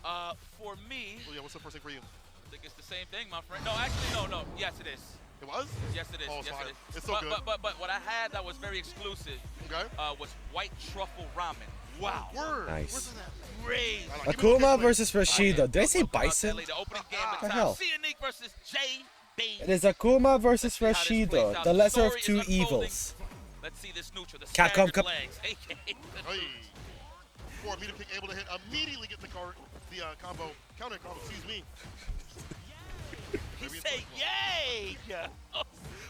that. For me, Oh, yeah, what's the first thing for you? I think it's the same thing, my friend. No, actually, no. Yes, it is. It was? Yes, it is. Oh, it's yes, fire. it is. It's so good. But what I had that was very exclusive Okay. was white truffle ramen. Wow. Word. Nice. Where's that? Crazy. I like- give me the Akuma takeaway. versus Rashido. Did I say Bison? The opening game What of the time. hell? Cianic versus JB. It is Akuma versus Let's see how this plays Rashido, out. the lesser of story is two unfolding. evils. Let's see this neutral. The Capcom staggered Cup- legs. AKA Hey. Before meter kick able to hit, immediately get the combo, counter combo, excuse me. He say yay!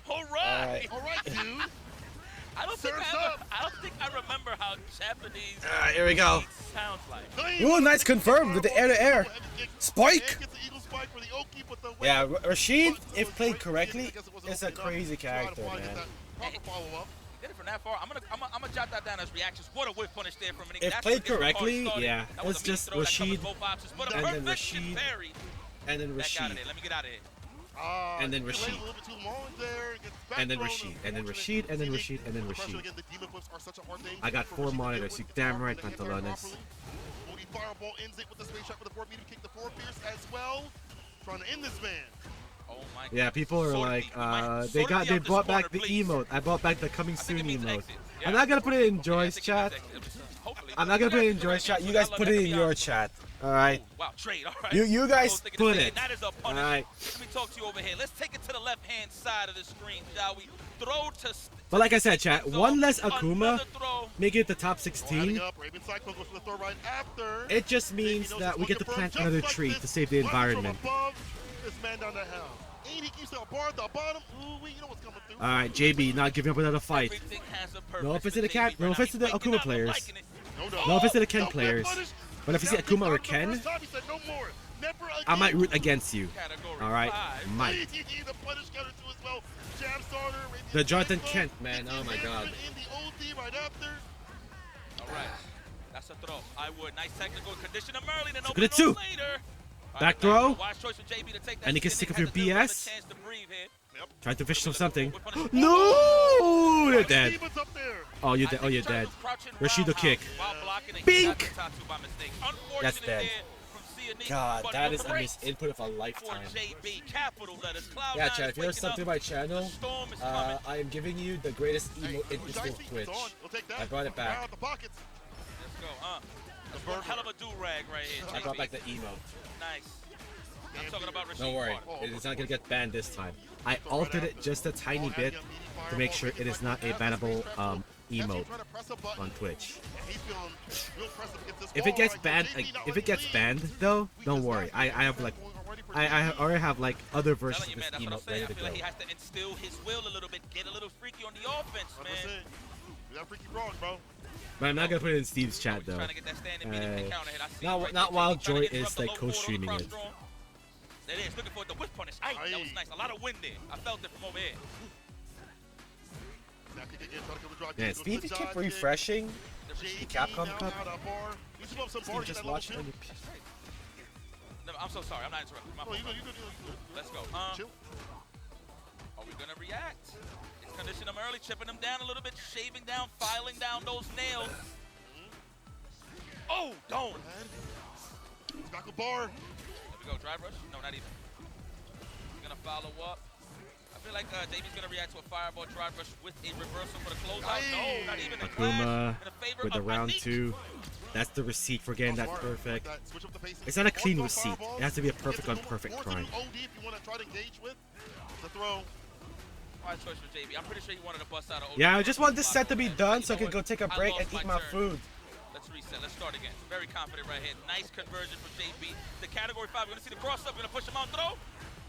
All right. All right, dude. I don't think Surf's I, up. I don't think I remember how Japanese Here we go. sounds like. Ooh, nice confirmed with the air-to-air. Spike! And gets the eagle spike for the Oki, but the Yeah, wait- Rashid, but- if so played great, correctly, I guess it wasn't is a open enough. crazy Try to character, finally get man. that proper follow-up. Did it from that far. I'm gonna jot that down as reactions. What a whiff punish there from an If That's played what gets the card correctly, started. yeah, That was it's a mean just throw that covers Rashid, both options, but a and then perfect Rashid, parry. and then Back out of Rashid, there. Let me get out of here. and then Delayed Rashid, a little bit too long there, gets back and then thrown, Rashid, and then unfortunate. Rashid, and then See, Rashid, and then the pressure Rashid. again, the demon flips are such a hard thing I got for 4 Rashid to deal monitors, with. you It's damn hard right, when they can't carry Pantalones. properly. Booty fireball ends it with the space shot for the forward meter kick, the forward pierce as well. Trying to end this man. Oh my God. Yeah, people are Sort like, me. We might they sort me they out this brought corner, back the please. emote. I brought back the coming I think soon it means emote. exit. I'm Yeah. not gonna put it in Okay, I Joy's think it chat. means exit. Hopefully. I'm not gonna put it in That's Joy's the chat. right You guys answer. put That it could in be your honest. chat. All right. Oh, wow, trade. All right. You I guys was thinking put the same it. thing. That is a All punish. right. Let me talk to you over here. Let's take it to the left-hand side of the screen, shall we? But like I said, chat, one less Akuma, make it the top 16. It just means that we get to plant another tree to save the environment. Alright, JB not giving up another fight. No offense to the Cat, no offense to the Akuma players. No offense to the Ken players. But if you see Akuma or Ken, I might root against you. Alright? Might. The Jonathan Kent, man. Oh my god. Alright. That's a throw. I would. Nice technical condition of Merlin and Good at two. Back throw. And you can stick up your BS. Yep. Try to fish something. No! You're dead. Oh, you're dead. Oh, you're dead. Rashido kick. Bink! That's dead. God, that is a misinput of a lifetime. Yeah, chat, if you're subbed to my channel, I am giving you the greatest emote in Eastern Twitch. I brought it back. Let's go, hell of a do-rag right here. I brought back the emote. Nice. I'm talking about Don't worry, it is not going to get banned this time. I altered it just a tiny bit to make sure it is not a bannable emote on Twitch. If it gets banned, though, don't worry. I have like, I already have like other versions of this emote ready to go. He has to instill his will a little bit, get a little freaky on the offense, man. But I'm not gonna put it in Steve's chat though. Not while Joy is like co-streaming it. There it is, looking for the whip punish. Aye, that was nice. A lot of wind there. I felt it from over here. Man, Steve, you keep refreshing the Capcom Cup. Steve just watched on your PC. No, I'm so sorry. I'm not interrupting. My fault. Let's go. Are we gonna react? It's conditioning them early, chipping them down a little bit, shaving down, filing down those nails. Oh, don't. Back a bar. There we go. Drive rush? No, not even. He's gonna follow up. I feel like JB's gonna react to a fireball drive rush with a reversal for the closeout. No, not even. Akuma with the round 2. That's the receipt for getting that perfect. It's not a clean receipt. It has to be a perfect on perfect crime. Choice for JB. I'm pretty sure he wanted to bust out of OD. Yeah, I just want this set to be done so I can go take a break and eat my food. Let's reset. Let's start again. Very confident right here. Nice conversion from JB. The category 5. We're going to see the cross up. We're going to push him out throw.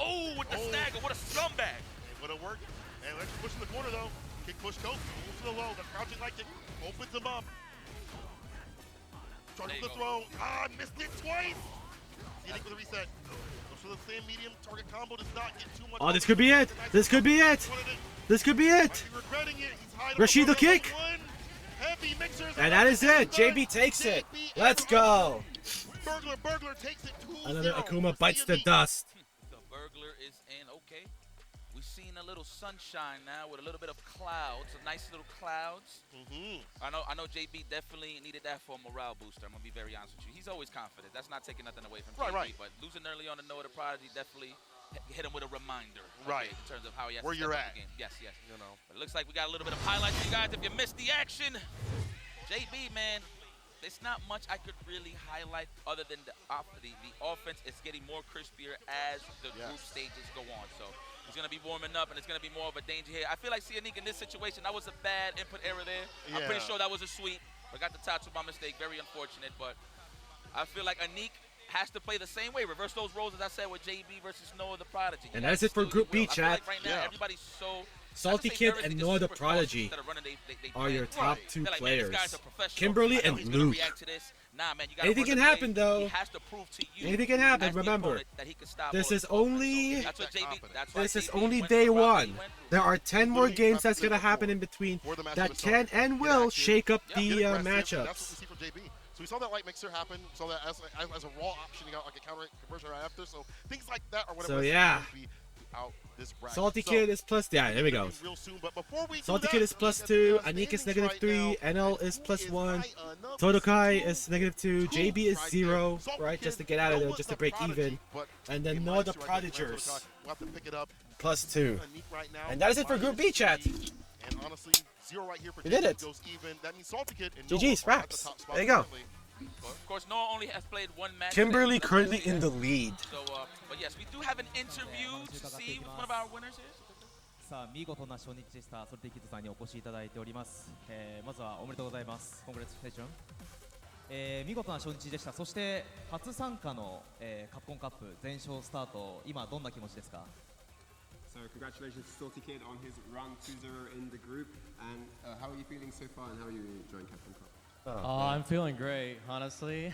Oh, with the stagger. What a scumbag. It would have worked. And let's push in the corner, though. Kick, push, coast. Move to the low. That crouching light kick opens him up. Trying to the throw. Ah, missed it twice. Unique with a reset. Goes for the same medium. Target combo does not get too much. Oh, this could be it. This could be it. This could be it. Rashido kick. And that is it. JB takes it. Let's go. Burglar takes it. Another Akuma bites the dust. The burglar is in. Okay. We've seen a little sunshine now with a little bit of clouds. Some nice little clouds. I know JB definitely needed that for a morale booster. I'm going to be very honest with you. He's always confident. That's not taking nothing away from JB. But losing early on to Noah the Prodigy definitely hit him with a reminder. Right. In terms of how he has where to you're step up at. the game. Yes, yes. You know. But it looks like we got a little bit of highlights for you guys. If you missed the action, JB, man, there's not much I could really highlight other than the offense is getting more crispier as the group stages go on. So he's going to be warming up, and it's going to be more of a danger here. I feel like Sianik in this situation, that was a bad input error there. I'm pretty sure that was a sweep. I got the tattoo by mistake. Very unfortunate, but I feel like Anik has to play the same way. Reverse those roles, as I said, with JB versus Noah the Prodigy. And that's it for Group B, chat. Like right now, everybody's so Salty Kid and Noah the Prodigy are your top 2 players. Kimberly and Luke. Anything can happen, though. Anything can happen. Remember, this is only day 1. There are 10 more games that's gonna happen in between that can and will shake up the matchups. So we saw that light mixer happen. We saw that as a raw option. You got like a counter conversion right after. So things like that are whatever. So yeah. Out this Salty Kid is plus. Yeah, there we go. Salty Kid is +2. Anik is -3. NL is +1. Todokai is -2. JB is 0. Right, just to get out of there, just to break even. And then Noah the Prodigers +2. And that is it for Group B, chat. And honestly, 0 right here for we did it. Goes even. That means Salty Kid and GG's wraps. There you go. Of course, Noah only has played 1 match. Kimberly currently in the lead. So, but yes, we do have an interview to see what one of our winners is. さあ見事な初日でした。ソルティキッドさんにお越しいただいております。まずはおめでとうございます。コングラチュレーション。見事な初日でした。そして初参加の、カプコンカップ全勝スタート。今どんな気持ちですか？ So congratulations to Salty Kid on his run 2-0 in the group. And how are you feeling so far and how are you enjoying Capcom Cup? I'm feeling great, honestly.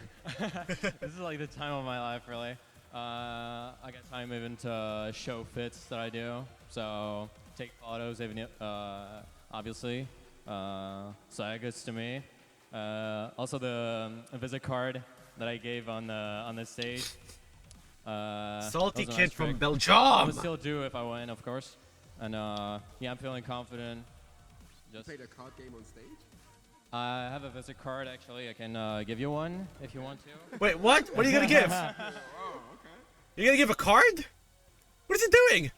This is like the time of my life, really. I got time even to show fits that I do. So take photos, even obviously. So that goes to me. Also the visit card that I gave on the stage. Salty Kid from Belgium. I would still do if I win, of course. And yeah, I'm feeling confident. You played a card game on stage? I have a visit card actually. I can give you one if you want to. Wait, what? What are you gonna give? Oh, okay. You're gonna give a card? What is it doing?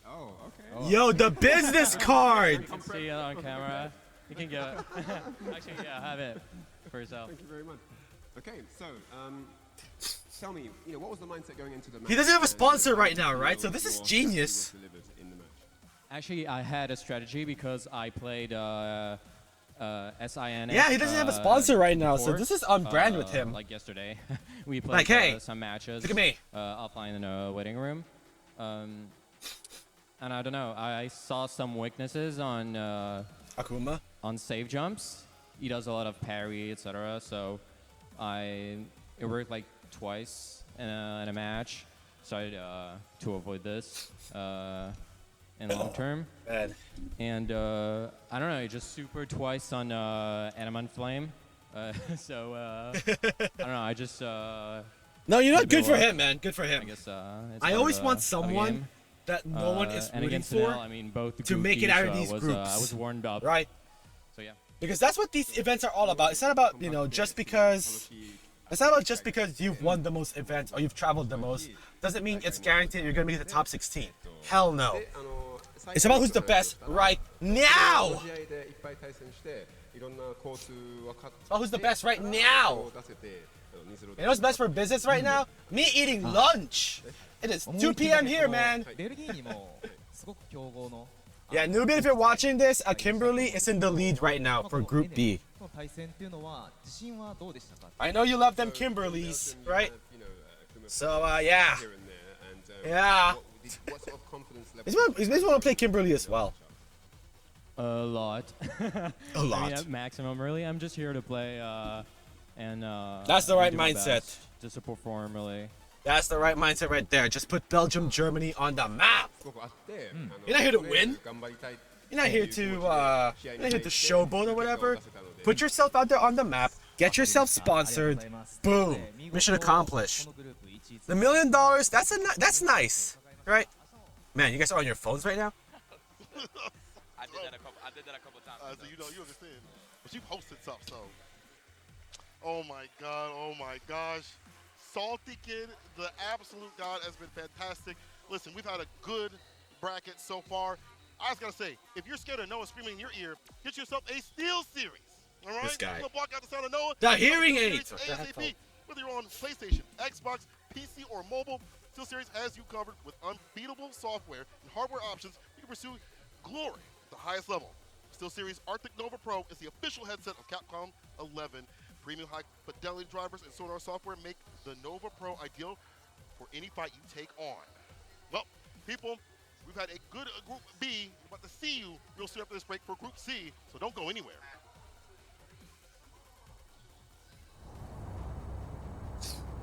Oh, okay. Oh. Yo, the business card! You can see it on camera. You can get it. Actually, yeah, have it for yourself. Thank you very much. Okay, so tell me, what was the mindset going into the match? He doesn't have a sponsor right now, right? So this is genius. Actually, I had a strategy because I played SIN. Yeah, he doesn't have a sponsor right now, so this is on brand with him. Like yesterday, we played like, hey, some matches. look at me. Offline in a waiting room. And I don't know, I saw some weaknesses on Akuma on save jumps. He does a lot of parry, etc. So it worked like twice in a match. So to avoid this. In the long term. Bad. And I don't know, he just super twice on Adamant Flame. So I don't know, I just no, you know what? Good for him, man. Good for him. I guess I always want someone that no one is rooting for I mean, both to make it out of these groups. I was warmed up. Right. So yeah. Because that's what these events are all about. It's not about, just because you've won the most events or you've traveled the most doesn't mean it's guaranteed you're going to be in the top 16. Hell no. It's about who's the best right now. It's about who's the best right now. You know what's best for business right now? Me eating lunch. It is 2 p.m. here, man. Yeah, Nubian, if you're watching this, Kimberly is in the lead right now for Group B. I know you love them Kimberlys, right? So, yeah. Yeah. He's maybe want to play Kimberly as well. A lot. A lot. I mean, at maximum, really. I'm just here to play and that's the right do my mindset. best just to perform, really. That's the right mindset right there. Just put Belgium, Germany on the map. You're not here to win. You're not here to showboat or whatever. Put yourself out there on the map. Get yourself sponsored. Boom. Mission accomplished. The $1 million. That's nice, right? Man, you guys are on your phones right now. I did that a couple times. So you understand. But you posted stuff, so. Oh my god, oh my gosh. Salty Kid, the absolute god, has been fantastic. Listen, we've had a good bracket so far. I just gotta say, if you're scared of Noah screaming in your ear, get yourself a Steel Series. All right? This guy. You'll block out the sound of Noah. The hearing aids. ASAP. Whether you're on PlayStation, Xbox, PC, or mobile, Steel Series has you covered with unbeatable software and hardware options. You can pursue glory at the highest level. Steel Series Arctic Nova Pro is the official headset of Capcom 11. Premium high-fidelity drivers and sonar software make the Nova Pro ideal for any fight you take on. Well, people, we've had a good Group B. We're about to see you real soon after this break for Group C, so don't go anywhere.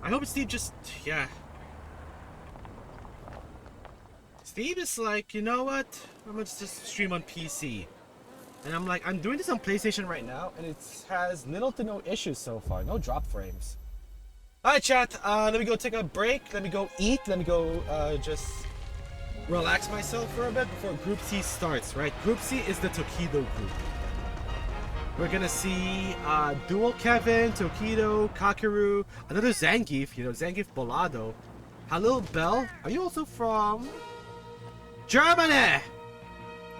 I hope Steve yeah. Steve is like, you know what? I'm gonna just stream on PC. And I'm like, I'm doing this on PlayStation right now, and it has little to no issues so far. No drop frames. Alright, chat. Let me go take a break. Let me go eat. Let me go just relax myself for a bit before Group C starts, right? Group C is the Tokido group. We're gonna see Dual Kevin, Tokido, Kakeru, another Zangief, Zangief Bolado. Halil Bell, are you also from Germany?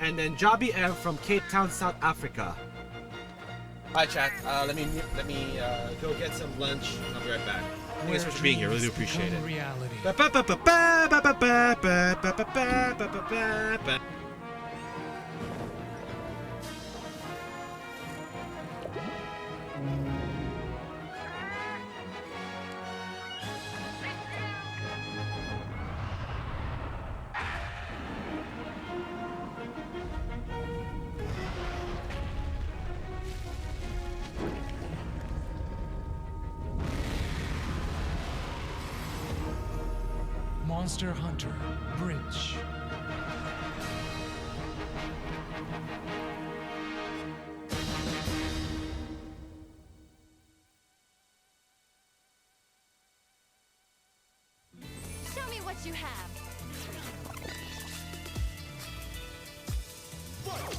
And then Jabi M from Cape Town, South Africa. Alright, chat. Let me go get some lunch. I'll be right back. Thank you so much for being here. Really do appreciate it. Reality. Monster Hunter Bridge. Show me what you have. What?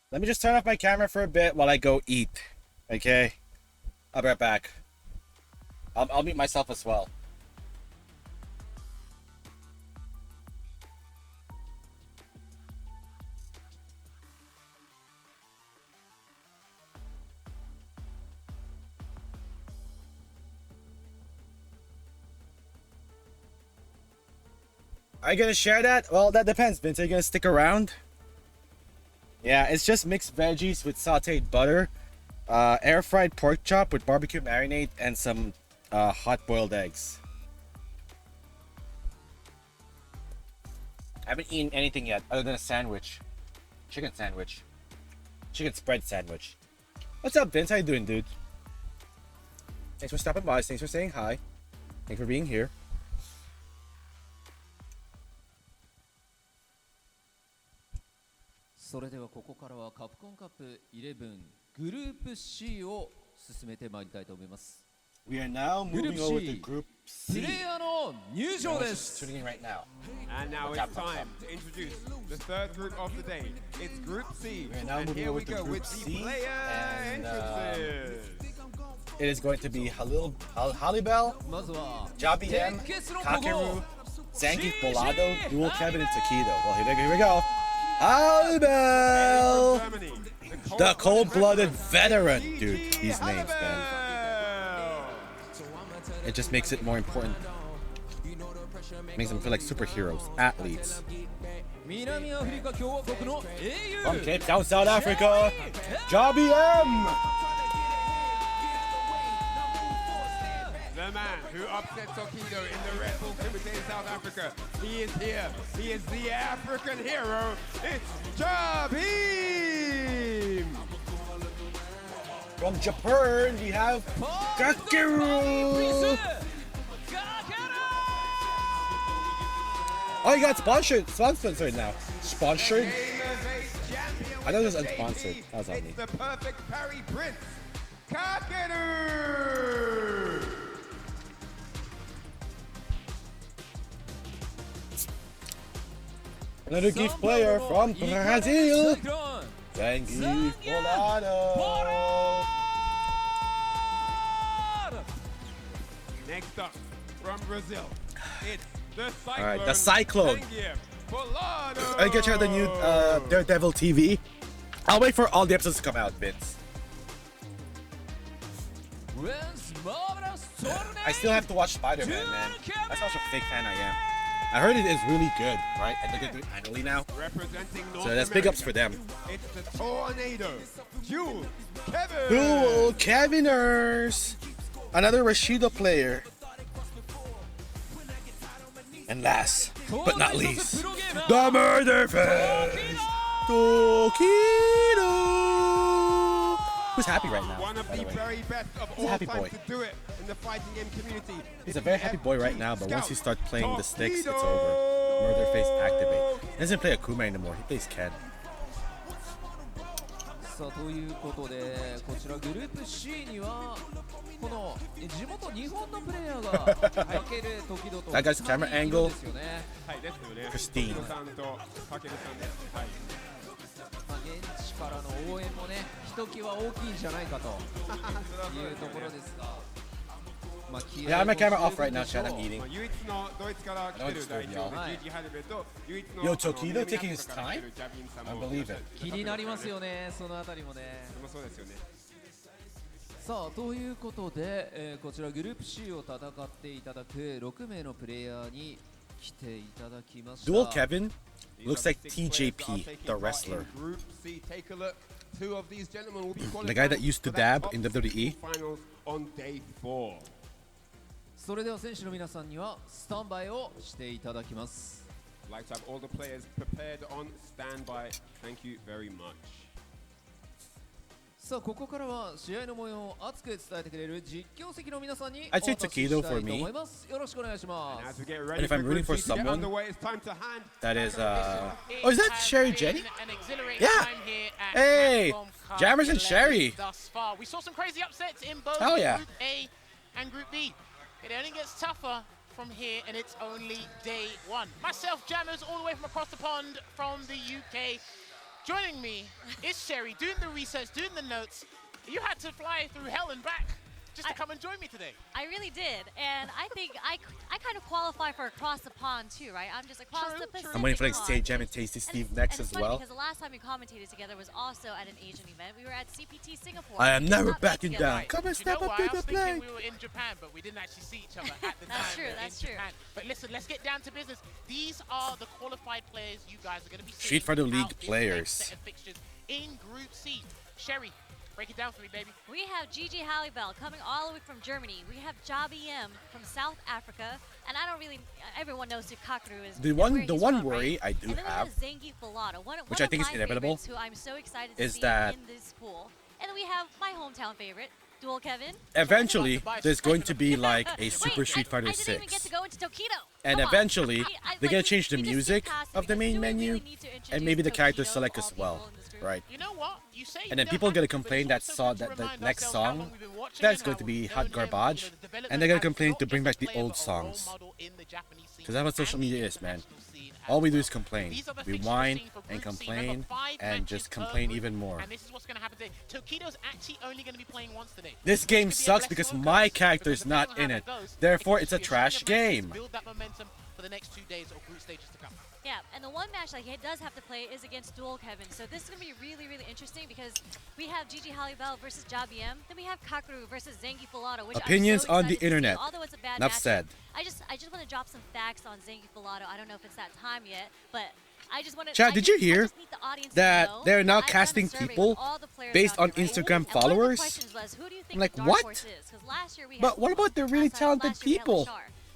Let me just turn off my camera for a bit while I go eat. Okay? I'll be right back. I'll mute myself as well. Are you gonna share that? Well, that depends, Vince. Are you gonna stick around? Yeah, it's just mixed veggies with sauteed butter, air fried pork chop with barbecue marinade, and some hot boiled eggs. I haven't eaten anything yet other than a sandwich. Chicken sandwich. Chicken spread sandwich. What's up, Vince? How you doing, dude? Thanks for stopping by. Thanks for saying hi. Thanks for being here. それではここからはカプコンカップ11グループ C を進めてまいりたいと思います。We are now moving over to Group C. プレイヤーの入場です。Tuning in right now. And now it's time to introduce the third group of the day. It's Group C. We are now and moving here over we to go Group with C, the player and entrances. it is going to be Halibel, まずは Jabi M, Kakeru, Zangief Bolado, Dual Kevin, and Takido. Well, here we go. Albel! The cold-blooded veteran. Dude, these names, man. It just makes it more important. Makes them feel like superheroes, athletes. From Cape Town, South Africa, Jobby M! The man who upset Tokido in the Red Bull Kumite in South Africa. He is here. He is the African hero. It's Jobby! From Japan, we have Kakeru! Oh, you got sponsored now. Sponsored? I thought it was unsponsored. That was on me. It's the perfect parry prince, Kakeru! Another gift player from Brazil. Thank you, Polano. Next up, from Brazil, it's the Cyclone. Alright, the Cyclone. I get you the new Daredevil TV. I'll wait for all the episodes to come out, Vince. I still have to watch Spider-Man, man. That's how much of a fake fan I am. I heard it is really good, right? And they're gonna do it annually now. So that's big ups for them. It's the Tornado. Dual Kevin. Dual Keviners. Another Rashido player. And last but not least, the Murder Face. Tokido. Who's happy right now? One of the very best of all happy time boy. to do it in the fighting game community. He's a very happy boy right now, but once you start playing the sticks, it's over. Murder Face activate. He doesn't play Akuma anymore, he plays Ken. さあということでこちらグループ C にはこの地元日本のプレイヤーがかける時々と That guy's camera angle. はいですよね。 Christine. さんとかけるさんです。はい。まあ現地からの応援もねひときわ大きいんじゃないかというところですが。Yeah, I have my camera off right now, Chad. I'm eating. Yo, Tokido taking his time? I believe it. 気になりますよね、そのあたりもね。そうですよね。さあということで、こちらグループ C を戦っていただく6名のプレイヤーに来ていただきました。 Dual Kevin looks like TJP, the wrestler. The guy that used to dab in WWE. それでは選手の皆さんにはスタンバイをしていただきます。Like to have all the players prepared on standby. Thank you very much. さあここからは試合の模様を熱く伝えてくれる実況席の皆さんに I'd お say 渡ししたい Tokido と for 思 me. います。よろしくお願いします。 And if I'm rooting for someone, that is, oh, is that Sherry Jenny? Yeah! Hey! Jammers and Sherry! We saw some crazy upsets in both Hell yeah. Group A and Group B. It only gets tougher from here, and it's only day one. Myself, Jammers, all the way from across the pond from the UK. Joining me is Sherry, doing the research, doing the notes. You had to fly through hell and back just to come and join me today. I really did, and I think I kind of qualify for across the pond too, right? I'm just across the Pacific. I'm waiting for like pond. Stage Jam and Tasty Steve next as well. Because the last time we commentated together was also at an Asian event. We were at CPT Singapore. I am never backing together. down. Come and You know step up what? to I the was thinking plate. we were in Japan, but we didn't actually see each other at the That's time. true, we were that's in true. Japan. But listen, let's get down to business. These are the qualified players you guys are going to be Street seeing Fighter out League this players. next set of fixtures in Group C. Sherry, break it down for me, baby. We have Gigi Hallibell coming all the way from Germany. We have Jobby M from South Africa. And I don't really, everyone knows who Kakeru is. The one worry I do and then have, we have Zengi Filata, which I think is inevitable, who I'm so excited to is see that in this pool. And then we have my hometown favorite, Dual Kevin. eventually there's going to be like a Super Wait, Street Fighter I didn't even get 6. to go into Tokido. And Come on. eventually, they're gonna like, change the we just music skip past it of the because main do we menu, really need to and maybe the introduce character Tokido select to as all well, people in this group? right? You know what? You say And then you people don't are gonna have to, but complain it's that also saw good to that the remind next ourselves how long song we've been watching that's and going how to be we've hot known them, garbage, you know, the development and they're gonna as complain not to bring just back the a player, old but a role songs. model in the Japanese scene Because that's what social and the media is, man. international scene as All we do well. is complain. These are the We fixtures whine we're seeing for and Group C. complain Remember, 5 and matches just per complain group, even more. And this is what's going to happen today. Tokido's actually only going to be playing once today. This game could be a sucks blessing because or a my curse, character's because depending not on in how it. that goes, Therefore, it it's could a be trash string of matches, game. build that momentum for the next 2 days of group stages to come. Yeah, and the one match that he does have to play is against Duel Kevin. So this is going to be really, really interesting because we have Gigi Halibel versus Jabiem. Then we have Kakaru versus Zengi Filato, which Opinions I'm so on the excited to see. internet. Although it's a bad Enough matchup, said. I just want to drop some facts on Zengi Filato. I don't know if it's that time yet, but I just want to. Chad, did you hear that they're now casting people based on Instagram followers? I'm like, what? But what about the really talented people?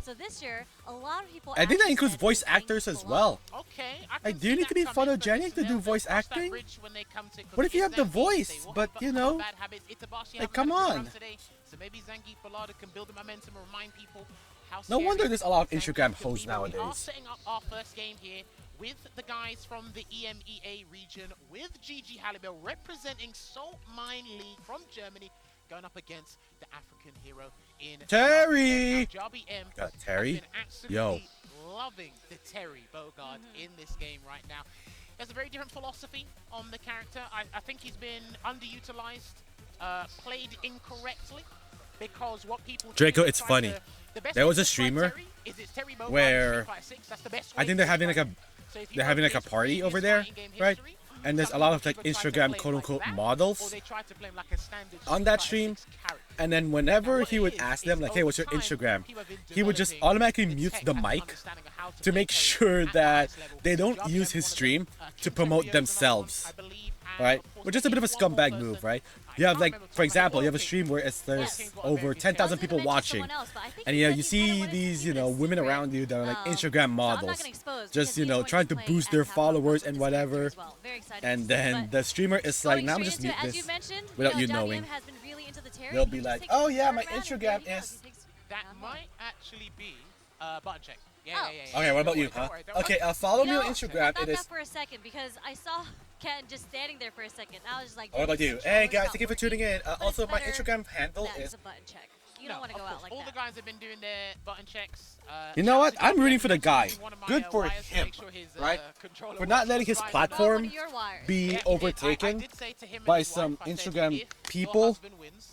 So this year, a lot of people. I think that includes voice actors as well. Okay. Like, do you need to be photogenic to do voice acting? What if you have the voice, but you know, like, come on. So maybe Zengi Filato can build the momentum and remind people how No wonder there's a lot of Zengi Instagram can hosts be. We are nowadays. setting up our first game here with the guys from the EMEA region, with Gigi Halibel representing Salt Mine League from Germany, going up against the African hero in Terry. Jabi M. Got Terry. Been absolutely Yo. loving the Terry Bogard in this game right now. He has a very different philosophy on the character. I think he's been underutilized, played incorrectly, because what people Draco, do is it's try funny. to- the best There way was a to fight streamer Terry is it's Terry Bogard where in Street Fighter 6. That's the best I way think to they're having like fight a him. So if you they're go having like a against party previous over there, fighting game right? history, And there's a some lot of like people try to Instagram play him quote unquote like that, or models they try to play him like a standard on Street that Fighter stream. 6 character. And then whenever he would ask them like, hey, what's your Instagram? He would just automatically mute the mic to make sure that they don't use his stream to promote themselves. Right? Which is a bit of a scumbag move, right? You have like, for example, you have a stream where there's over 10,000 people watching. And you see these, women around you that are like Instagram models. Just, trying to boost their followers and whatever. And then the streamer is like, now I'm just mute this without you knowing. They'll be like, oh yeah, my Instagram is... That might actually be button check. Yeah. Okay, what about you, huh? Okay, follow me on Instagram. It It is. is... For a second because I saw Ken just standing there for a second. I was just like, What about you? Hey guys, thank you for tuning in. Also, my Instagram handle that is... a button check. You don't want to go out like all that. the guys have been doing their button checks. You know what? I'm rooting for the guy. Good for him, right? For not letting his platform be overtaken by some Instagram people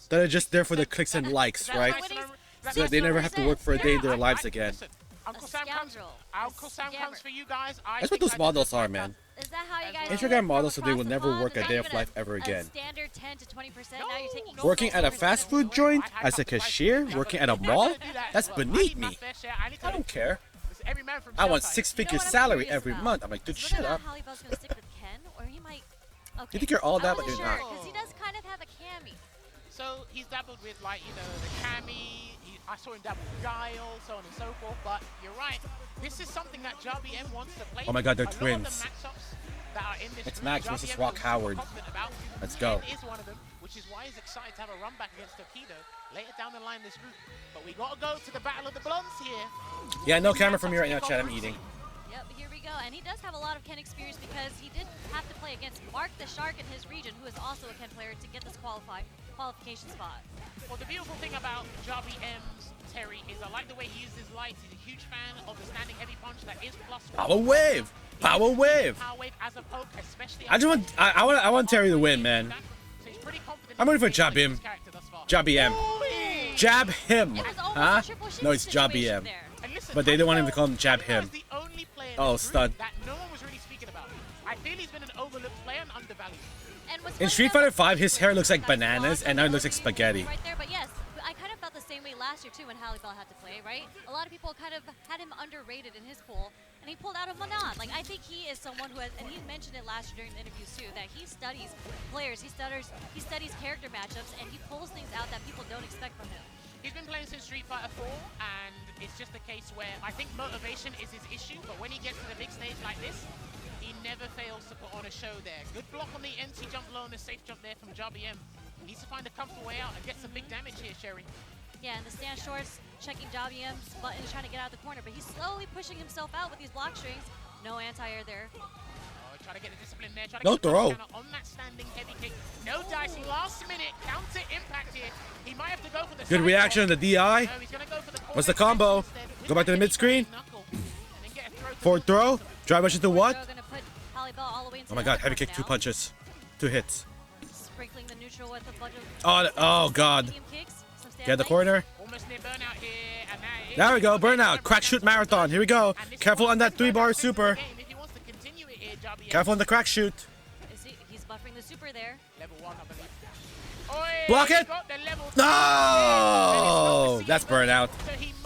that are just there for the clicks and likes, right? So that they never have to work for a day in their lives again. Uncle Sam comes for you guys. That's what those models are, man. Is that how you guys Instagram models so they will never work a day of life ever again. Standard 10 to 20%. Now you're taking Working at a fast food joint as a cashier, working at a mall, that's beneath me. I don't care. I want six-figure salary every month. I'm like, dude, shut up. Halibel's gonna stick with Ken, or he might. Okay. You think you're all that, but you're not. Because he does kind of have a cami. So he's dabbled with the cami. I saw him dabble with Guile, so on and so forth. But you're right. This is something that Jabi M wants to play. Oh my God, they're A lot of twins. the matchups that are in this It's group, Max Jabi versus M Rock feels Howard. confident about. Let's go. Ken is one of them, which is why he's excited to have a run back against Tokido later down the line in this group. But we gotta go to the battle of the blondes here. Yeah, no camera for me right now, Chad. I'm eating. Yep, here we go. And he does have a lot of Ken experience because he did have to play against Mark the Shark in his region, who is also a Ken player, to get this qualification spot. Well, the beautiful thing about Jabi M's Terry is I like the way he uses his lights. He's a huge fan of the standing heavy punch that is +1. Power wave! Power wave! Power wave as a poke, especially. I want Terry to win, man. So he's pretty confident. I'm ready for Jab him. Jabby M. Jab him. Huh? No, it's Jabby M. But they don't want him to call him Jab him. Oh, stun. That no one was really speaking about. I feel he's been an overlooked player and undervalued. In Street Fighter 5, his hair looks like bananas, and now it looks like spaghetti. Right there, but yes, I kind of felt the same way last year too when Halibel had to play, right? A lot of people kind of had him underrated in his pool, and he pulled out of Manan. Like, I think he is someone who has, and he mentioned it last year during the interviews too, that he studies players, he studies character matchups, and he pulls things out that people don't expect from him. He's been playing since Street Fighter 4, and it's just a case where I think motivation is his issue, but when he gets to the big stage like this, he never fails to put on a show there. Good block on the NT jump low and a safe jump there from Jabi M. He needs to find a comfortable way out and get some big damage here, Sherry. Yeah, and the stand shorts, checking Jabi M's button, trying to get out of the corner, but he's slowly pushing himself out with these block strings. No anti-air there. Oh, try to get the discipline there. Try to No get the throw. on that standing heavy kick. No dicing. Last minute counter impact here. He might have to go for the Good reaction on the DI. No, he's gonna go for the What's the combo? Go back to the mid screen. Forward throw. Drive rush into what? Oh my God, heavy kick, 2 punches. 2 hits. Sprinkling the neutral with a bunch of Oh God. medium kicks, some Get the corner. Almost near burnout here, and there we go, burnout. Crack shoot marathon. Here we go. Careful on that 3-bar super. Careful on the crack shoot. He's buffering the super there. Level 1, I believe. Block it. No, that's burnout.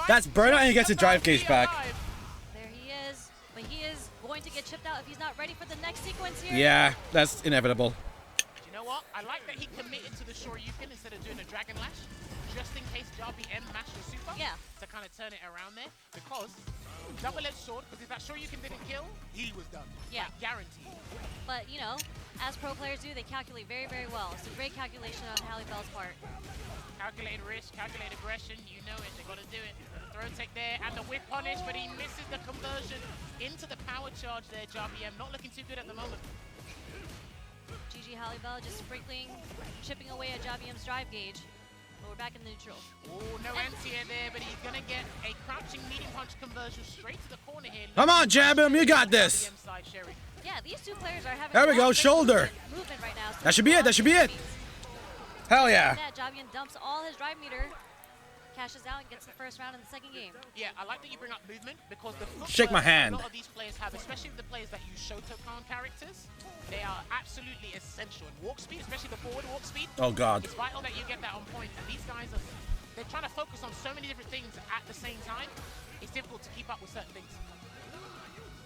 That's burnout, and he gets a drive gauge back. There he is, but he is going to get chipped out if he's not ready for the next sequence here. Yeah, that's inevitable. You know what? I like that he committed to the Shoryuken instead of doing a Dragon Lash, just in case JBM mashed the super. Yeah. To kind of turn it around there, because double-edged sword. Because if that Shoryuken didn't kill, he was done. Yeah, like, guaranteed. But you know, as pro players do, they calculate very, very well. It's a great calculation on Halle Bell's part. Calculated risk, calculated aggression. You know it. They got to do it. Throw tech there, and the whip punish, but he misses the conversion into the power charge there. JBM not looking too good at the moment. GG Halle Bell just sprinkling, chipping away at JBM's drive gauge. But we're back in neutral. Oh, no anti-air there, but he's going to get a crouching medium punch conversion straight to the corner here. Come on, JBM, you got this. Yeah, these two players are having there we go, shoulder. Movement right now. So that should be it, that should be it. Hell yeah. JBM dumps all his drive meter, cashes out, and gets the first round in the second game. Yeah, I like that you bring up movement, because the shake my hand. A lot of these players have, especially the players that use Shotokan characters, they are absolutely essential in walk speed, especially the forward walk speed. Oh god. It's vital that you get that on point, and these guys they're trying to focus on so many different things at the same time. It's difficult to keep up with certain things.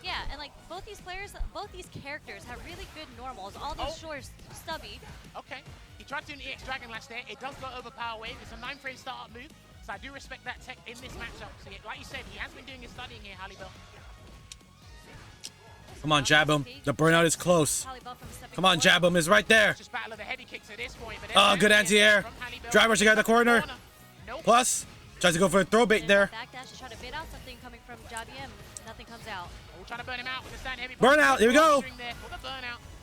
Yeah, and like both these players, both these characters have really good normals. All these short, stubby. Okay, he tried to do an EX Dragon Lash there. It does go over Power Wave. It's a 9-frame startup move, so I do respect that tech in this matchup. So like you said, he has been doing his studying here, Halle Bell. Come on, JBM. The burnout is close. Come on, JBM is right there. Just battle of the heavy kicks at this point, but oh, good anti-air. Driver should get the corner. Plus, tries to go for a throw bait there. Backdash to try to bait out something coming from JBM. Nothing comes out. Oh, trying to burn him out with the stand heavy. Burnout, here we go.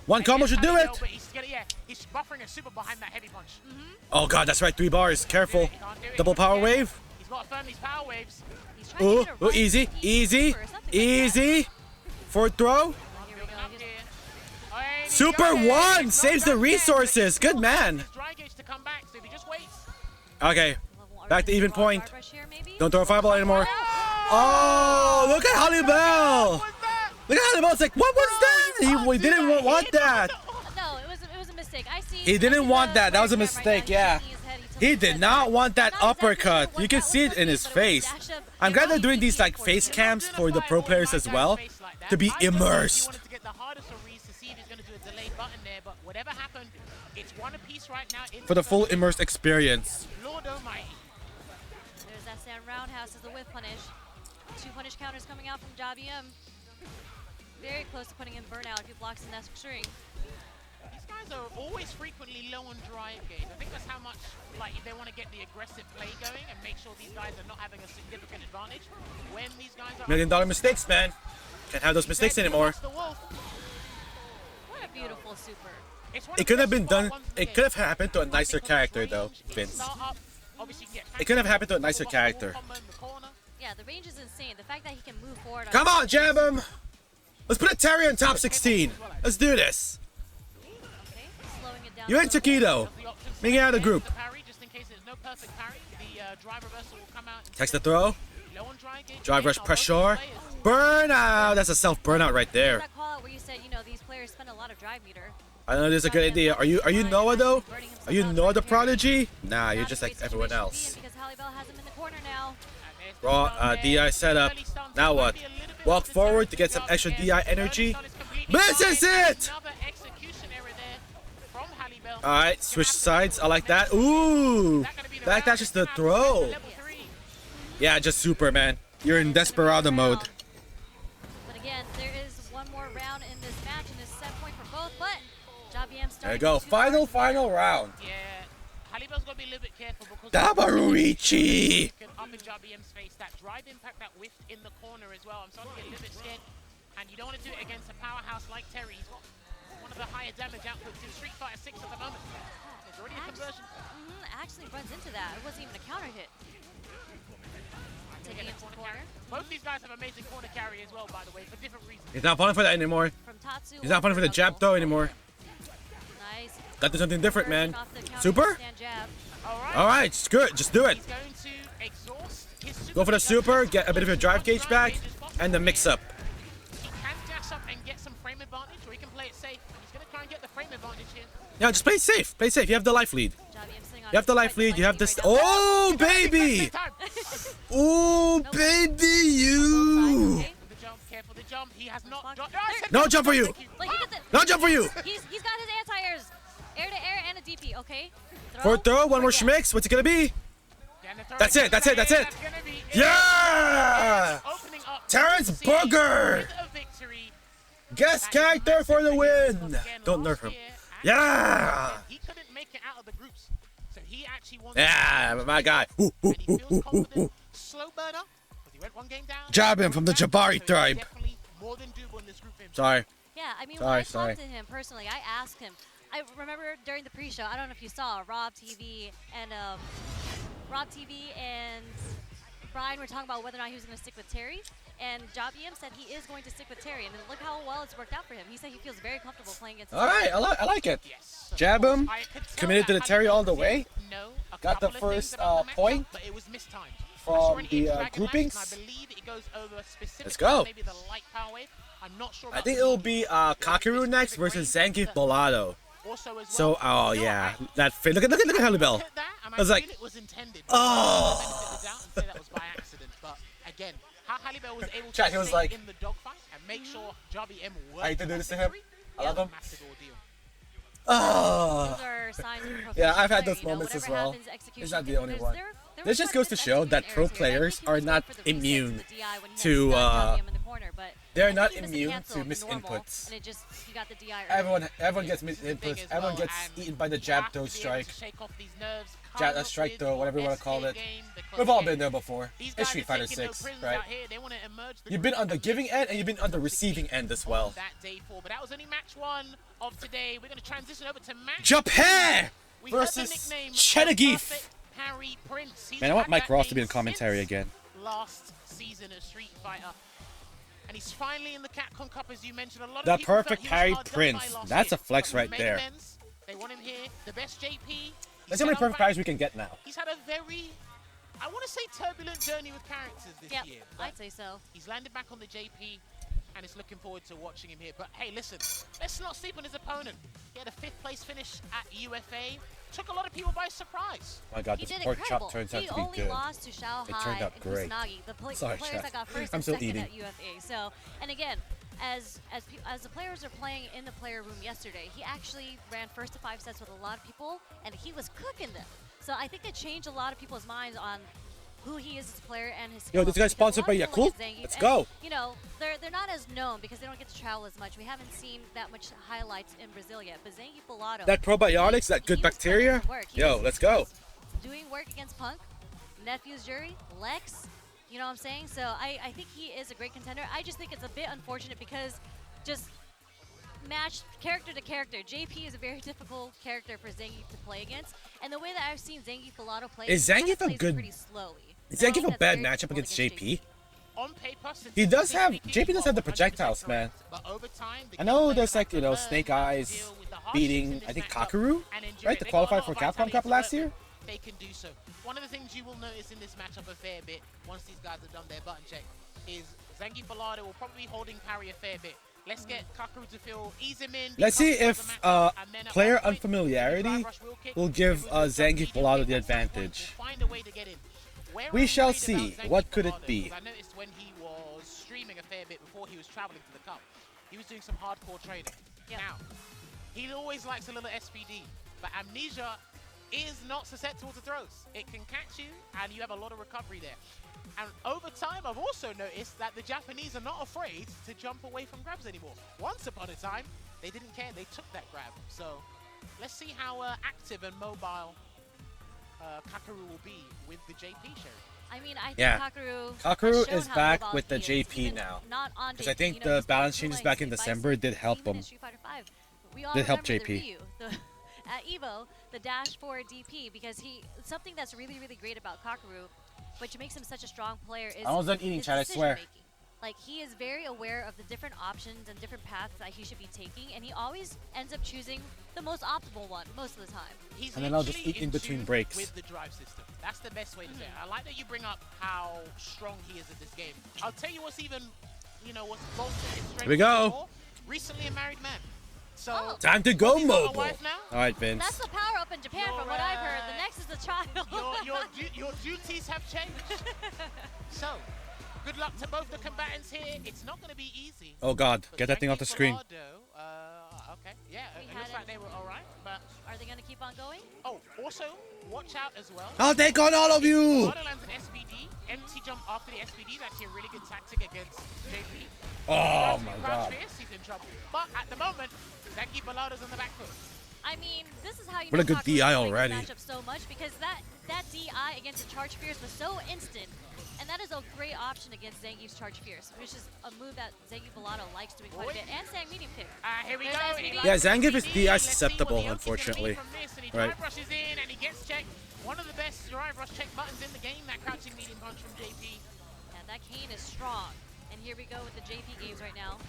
One combo should do it. But he's buffering a super behind that heavy punch. Oh god, that's right, 3 bars. Careful. Double power wave. He's got to firm these power waves. Ooh, easy, easy, easy. Forward throw. Super 1 saves the resources. Good man. Okay, back to even point. Don't throw a fireball anymore. Oh, look at Halle Bell. Look at Halle Bell. It's like, what was that? He didn't want that. No, it was a mistake. I see. He didn't want that. That was a mistake, yeah. He did not want that uppercut. You can see it in his face. I'm glad they're doing these like face cams for the pro players as well, to be immersed. For the full immersed experience. Lord almighty. There's that Sand Roundhouse as the whip punish. 2 punish counters coming out from JBM. Very close to putting in burnout if he blocks the next string. These guys are always frequently low on drive gauge. I think that's how much they want to get the aggressive play going and make sure these guys are not having a significant advantage. When these guys are $1 million mistakes, man. Can't have those mistakes anymore. What a beautiful super. It could have been done. It could have happened to a nicer character, though, Vince. It could have happened to a nicer character. Yeah, the range is insane. The fact that he can move forward. Come on, JBM. Let's put a Terry on top 16. Let's do this. You and Taquito. Make it out of the group. Text the throw. Drive rush pressure. Burnout. That's a self burnout right there. That call out where you said, you know, these players spend a lot of drive meter. I know this is a good idea. Are you Noah though? Are you Noah the prodigy? Nah, you're just like everyone else. Because Halle Bell has him in the corner now. Raw DI setup. Now what? Walk forward to get some extra DI energy. Misses it! Alright, switch sides. I like that. Ooh! Backdash is the throw. Yeah, just super, man. You're in Desperado mode. But again, there is one more round in this match, and it's set point for both, but JBM starting. There you go. Final round. Yeah. Halle Bell's got to be a little bit careful because Dabaruichi! up in JBM's face. That drive impact, that whiff in the corner as well. I'm starting to get a little bit scared. And you don't want to do it against a powerhouse like Terry. He's got one of the higher damage outputs in Street Fighter 6 at the moment. There's already a conversion. Actually runs into that. It wasn't even a counter hit. Taking it to the corner. Both these guys have amazing corner carry as well, by the way, for different reasons. He's not falling for that anymore. From Tatsu. He's not falling for the jab throw anymore. Nice Nice. Got to do something different, man. Off the counter Super? stand jab. All right, it's good. Just do it. He's going to exhaust his super. Go for the super, get a bit of your drive gauge back, and the mix up. He can dash up and get some frame advantage, or he can play it safe. He's going to try and get the frame advantage here. Yeah, just play it safe. Play it safe. You have the life lead. You have the life lead. You have this. Oh, baby! Oh, baby, you! The jump, careful the jump. He has not. No jump for you. No jump for you. He's got his anti-airs. Air to air and a DP, okay? For throw, one more schmicks. What's it gonna be? That's it. That's it. That's it. Yeah! Terrence Booger! Guest character for the win. Don't nerf him. Yeah! He couldn't make it out of the groups, so he actually won. Yeah, my guy. Slow burner, but he went one game down. Jab him from the Jabari tribe. More than doable in this group. Sorry. Yeah, I mean, when I talked to him personally, I asked him. I remember during the pre-show, I don't know if you saw, Rob TV and Brian were talking about whether or not he was going to stick with Terry. And Jabiem said he is going to stick with Terry, and look how well it's worked out for him. He said he feels very comfortable playing against. All right, I like it. Jab him, committed to the Terry all the way. Got the first point from the groupings. Let's go. I think it will be Kakeru next versus Zangief Bolado. So, oh yeah, that fit. Look at Halle Bell. I was like, oh. Again, how Halle Bell was able Chat, he to was stay like, in the dogfight and make sure JBM worked. I hate to do this to him. I love him. Massive ordeal. Oh. Those are signs of Yeah, I've had play, those moments as well. It's not the there only was- one. there This was just goes to show that pro players are not immune to they're not immune to misinputs. And it just, he got the DI Everyone gets misinputs. Everyone gets eaten by the jab throw strike. Jab strike throw, whatever you want to call it. We've all been there before. It's Street Fighter 6, right? You've been on the giving end and you've been on the receiving end as well. But that was only match 1 of today. We're going to transition over to match Japan We versus heard the nickname Chenegeef. Harry Prince. He's Man, I want had Mike that Ross to be name in commentary since again. Last season of Street Fighter. And he's finally in the Capcom Cup, as you mentioned. A lot The of people perfect felt he was Harry hard done by Prince. last That's year. a flex But right we've made there. amends. They want him here. The best JP. Let's see how many perfect players we can get now. He's had a very, I want to say, turbulent journey with characters this year. I'd say so. He's landed back on the JP, and is looking forward to watching him here. But hey, listen, let's not sleep on his opponent. He had a 5th place finish at UFA. Took a lot of people by surprise. My God, He this did pork incredible. chop turns out He to be only good. lost to Shao It Hai turned out and great. Kusanagi, the Sorry, players Chef. that got first I'm and still second eating. at UFA. So, and again, as the players are playing in the player room yesterday, he actually ran first to 5 sets with a lot of people, and he was cooking them. So I think it changed a lot of people's minds on who he is as a player and his skill. Yo, this guy's sponsored by Yakult? Let's go. You know, they're not as known because they don't get to travel as much. We haven't seen that much highlights in Brazil yet. But Zangief Bolado, That probiotics, that good bacteria. Yo, let's go. doing work against Punk, Nephew's Jury, Lex, you know what I'm saying? So I think he is a great contender. I just think it's a bit unfortunate because just matched character to character. JP is a very difficult character for Zangief to play against. And the way that I've seen Zangief Bolado play, Is he kind Zangief of a plays good- pretty slowly. Is Zangief a That's bad very matchup difficult against JP? On paper, since He it's does a have, big JP does have the lead, projectiles, man. but over time, the I know gameplay there's will like, have you to know, learn Snake to Eyes deal with the hardships beating, in this I think, matchup Kakeru, and endure right? it. To They got a qualify lot for of Capcom vitality Cup to last work year. with. They can do so. One of the things you will notice in this matchup a fair bit, once these guys have done their button check, is Zangief Bolado will probably be holding parry a fair bit. Let's get Kakeru to ease him in. Let's see become if part of the matchup, and then at player one point, unfamiliarity drive rush will kick. will give If we do some Zangief medium Bolado kick the at some point, advantage. we'll find a way to get in. Where We I'm shall worried see. about Zangief What could it Bolado, be? 'cause I noticed when he was streaming a fair bit before he was traveling to the Cup, he was doing some hardcore training. Now, he always likes a little SPD, but Amnesia is not susceptible to throws. It can catch you, and you have a lot of recovery there. And over time, I've also noticed that the Japanese are not afraid to jump away from grabs anymore. Once upon a time, they didn't care. They took that grab. So let's see how active and mobile Kakeru will be with the JP show. I mean, I think Yeah. Kakeru Kakeru has is shown how back mobile with the he is, JP even now. Not on Because I JP, think you know, the he's balance playing changes Sid back in Bison, December did help even in him. Street Fighter 5. We all Did help remember JP. the Ryu, at Evo, the dash for DP, because something that's really, really great about Kakeru, which makes him such a strong player is I was done eating, his Chad, I swear. decision-making. Like, he is very aware of the different options and different paths that he should be taking, and he always ends up choosing the most optimal one most of the time. He's And then I'll just literally eat in between tune breaks. with the drive system. That's the best way to say it. I like that you bring up how strong he is at this game. I'll tell you what's even, what's bolstered his strength. Here we go. More. Recently a married man. So Time to go he's got a mobile. wife now. All right, Vince. That's the power up in Japan, from what I've heard. The next is the child. Your duties have changed. So, good luck to both the combatants here. It's not going to be easy. Oh God, get that thing off the screen. Okay, yeah, it looks like they were all right, but are they going to keep on going? Oh, also, watch out as well. I'll take on all of you. Borderlands and SBD, empty jump after the SBD is actually a really good tactic against JP. Oh my God. He's in trouble. But at the moment, Zengi Balado's on the back foot. I mean, this is how you What a know good DI already. Matchup so much, because that DI against the Charge Fierce was so instant, and that is a great option against Zangief's Charge Fierce, which is a move that Zangief Balado likes doing quite a bit, and Sang medium kick. Here we go. Yeah, Zangief is DI susceptible, unfortunately. Right. Drive rush is in, and he gets checked. One of the best drive rush check buttons in the game, that crouching medium punch from JP. Yeah, that cane is strong. And here we go with the JP games right now.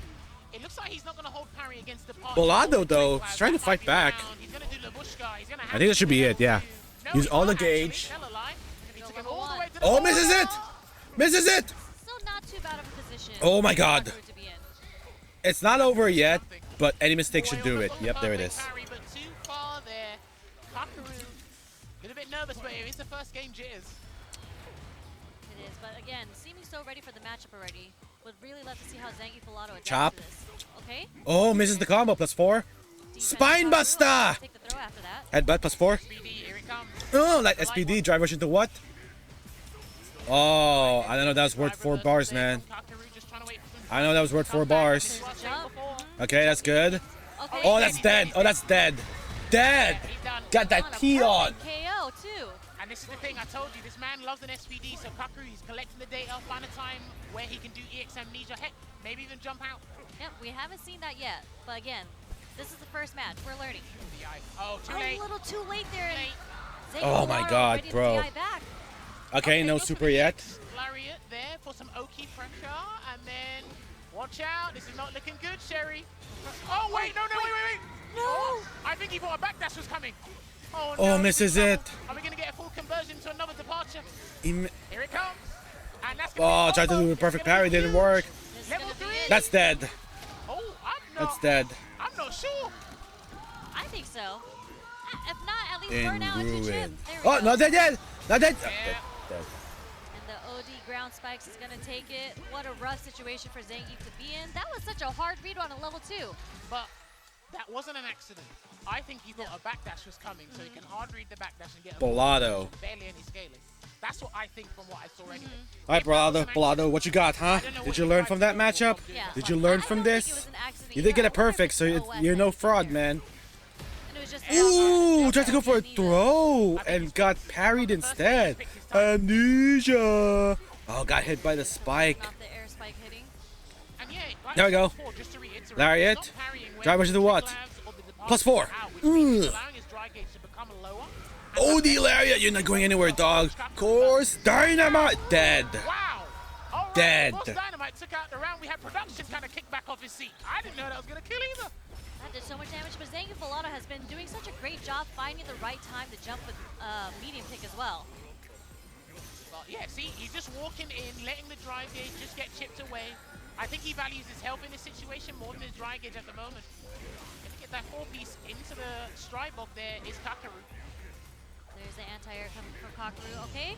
It looks like he's not going to hold parry against the part. Bolado, though, he's trying to fight back. He's going to do Labushka. He's going to I think that should be it, yeah. Use all the gauge. Oh, misses it! Misses it! Still not too bad of a position. Oh my God. It's not over yet, but any mistake should do it. Yep, there it is. But too far there. Kakaru, been a bit nervous, but it's the first game jitters. It is, but again, seeming so ready for the matchup already. Would really love to see how Zangief Balado adapts Chop. to this. Okay. Oh, misses the combo, +4. Spine buster! Take the throw after that. Headbutt, +4. Oh, like SPD, drive rush into what? Oh, I don't know that was worth 4 bars, man. I know that was worth 4 bars. Okay, that's good. Oh, that's dead. Oh, that's dead. Dead! Got that T on. KO too. And this is the thing, I told you, this man loves an SPD, so Kakaru, he's collecting the data, find a time where he can do EX Amnesia, heck, maybe even jump out. Yeah, we haven't seen that yet, but again, this is the first match, we're learning. Oh, too late. A little too late there. Oh my God, bro. Okay, no super yet. Lariat there for some Oki pressure, and then watch out, this is not looking good, Sherry. Oh, wait, no, wait. No! Oh, I think he thought a backdash was coming. Oh, Oh, misses it. Are we going to get a full conversion to another departure? Here it comes. And that's Oh, tried to do a perfect parry, didn't work. Level 3. That's dead. Oh, That's dead. I'm not sure. I think so. If not, at least burn out into ruin. chip. Oh, not dead yet. Not dead. And the OD ground spikes is going to take it. What a rough situation for Zangief to be in. That was such a hard read on a level 2. But that wasn't an accident. I think he thought a backdash was coming, so he can hard read the backdash and get Bolado. barely any scaling. That's what I think from what I saw anyway. All right, Bolado, what you got, huh? Did you learn from that matchup? Yeah. Did you learn from this? You did get it perfect, so you're no fraud, man. Ooh, tried to go for a throw and got parried instead. Amnesia. Oh, got hit by the spike. There we go. Lariat. Driver to the what? +4. OD Lariat, you're not going anywhere, dog. Course Dynamite. Dead. Wow. Dead. Boss Dynamite took out the round. We had production kind of kick back off his seat. I didn't know that was going to kill either. That did so much damage, but Zangief Balado has been doing such a great job finding the right time to jump with medium kick as well. But yeah, see, he's just walking in, letting the drive gauge just get chipped away. I think he values his health in this situation more than his drive gauge at the moment. If you get that 4-piece into the stride block, there is Kakaru. There's the anti-air coming from Kakaru, okay?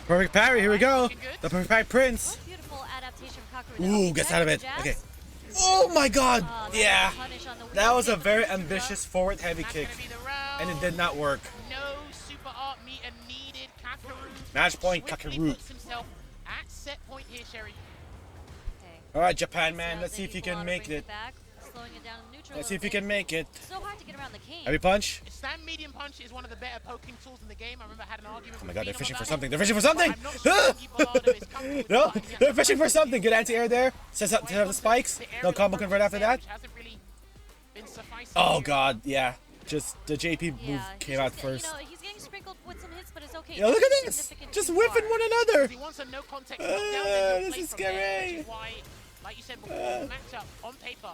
Perfect parry, here we go. The perfect parry prince. Oh, beautiful adaptation from Kakaru. Ooh, gets out of it. Okay. Oh my God. Yeah. That was a very ambitious forward heavy kick. And it did not work. No super art meter needed. Kakaru. Match point, Kakaru. Puts himself at set point here, Sherry. All right, Japan man, let's see if you can make it. Slowing it down in neutral. Let's see if you can make it. So hard to get around the cane. Heavy punch. Stand medium punch is one of the better poking tools in the game. I remember I had an argument. Oh my God, they're fishing for something. They're fishing for something. No, they're fishing for something. Good anti-air there. Sets up to have the spikes. No combo convert after that. Oh God, yeah. Just the JP move came out first. You know, he's getting sprinkled with some hits, but it's okay. okay. Yeah, look at this! Just whiffing one another! He wants a no context knockdown, then he'll This play is from there, scary! which is why, like you said before, the matchup on paper,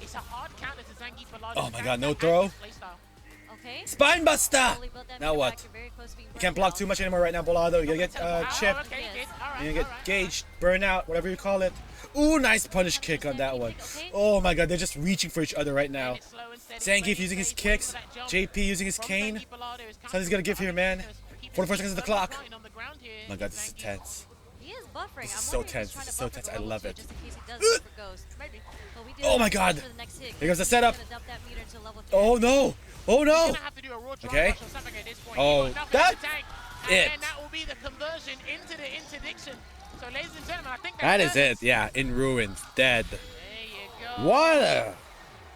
it's a hard counter to Zangief Ballado. Oh my god, no throw. Okay. Spine buster! Now what? You can't block too much anymore right now, Ballado. You gotta get chipped. You gotta get gauged, burnout, whatever you call it. Ooh, nice punish kick on that one. Oh my god, they're just reaching for each other right now. Zangief using his kicks, JP using his cane. Something's gonna give here, man. 44 seconds of the clock. Oh my god, this is tense. He is buffering. This is so tense. This is so tense. I love it. Oh my god. Here goes the setup. Oh no. Oh no. Okay. Oh, that's it. And that will be the conversion into the interdiction. So, ladies and gentlemen, I think that is it. Yeah, in ruins, dead. There you go.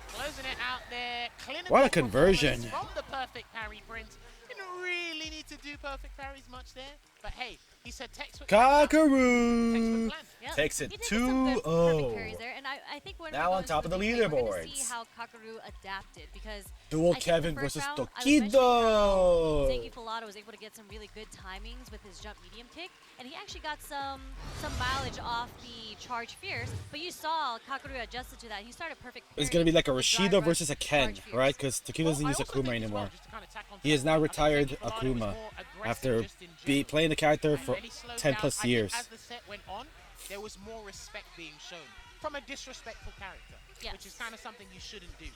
Closing it out there. What a conversion. From the perfect parry, Prince. Didn't really need to do perfect parries much there, but hey, he said textbook. Kakaru takes it 2-0. I think now on top of the leaderboards. See how Kakaru adapted because dual Kevin versus Tokido. Zangief Ballado was able to get some really good timings with his jump medium kick, and he actually got some mileage off the charge fierce. But you saw Kakaru adjusted to that. He started perfect. It's gonna be like a Rashido versus a Ken, right? Because Tokido doesn't use Akuma anymore. He has now retired Akuma after playing the character for 10+ years. As the set went on, there was more respect being shown from a disrespectful character, which is kind of something you shouldn't do.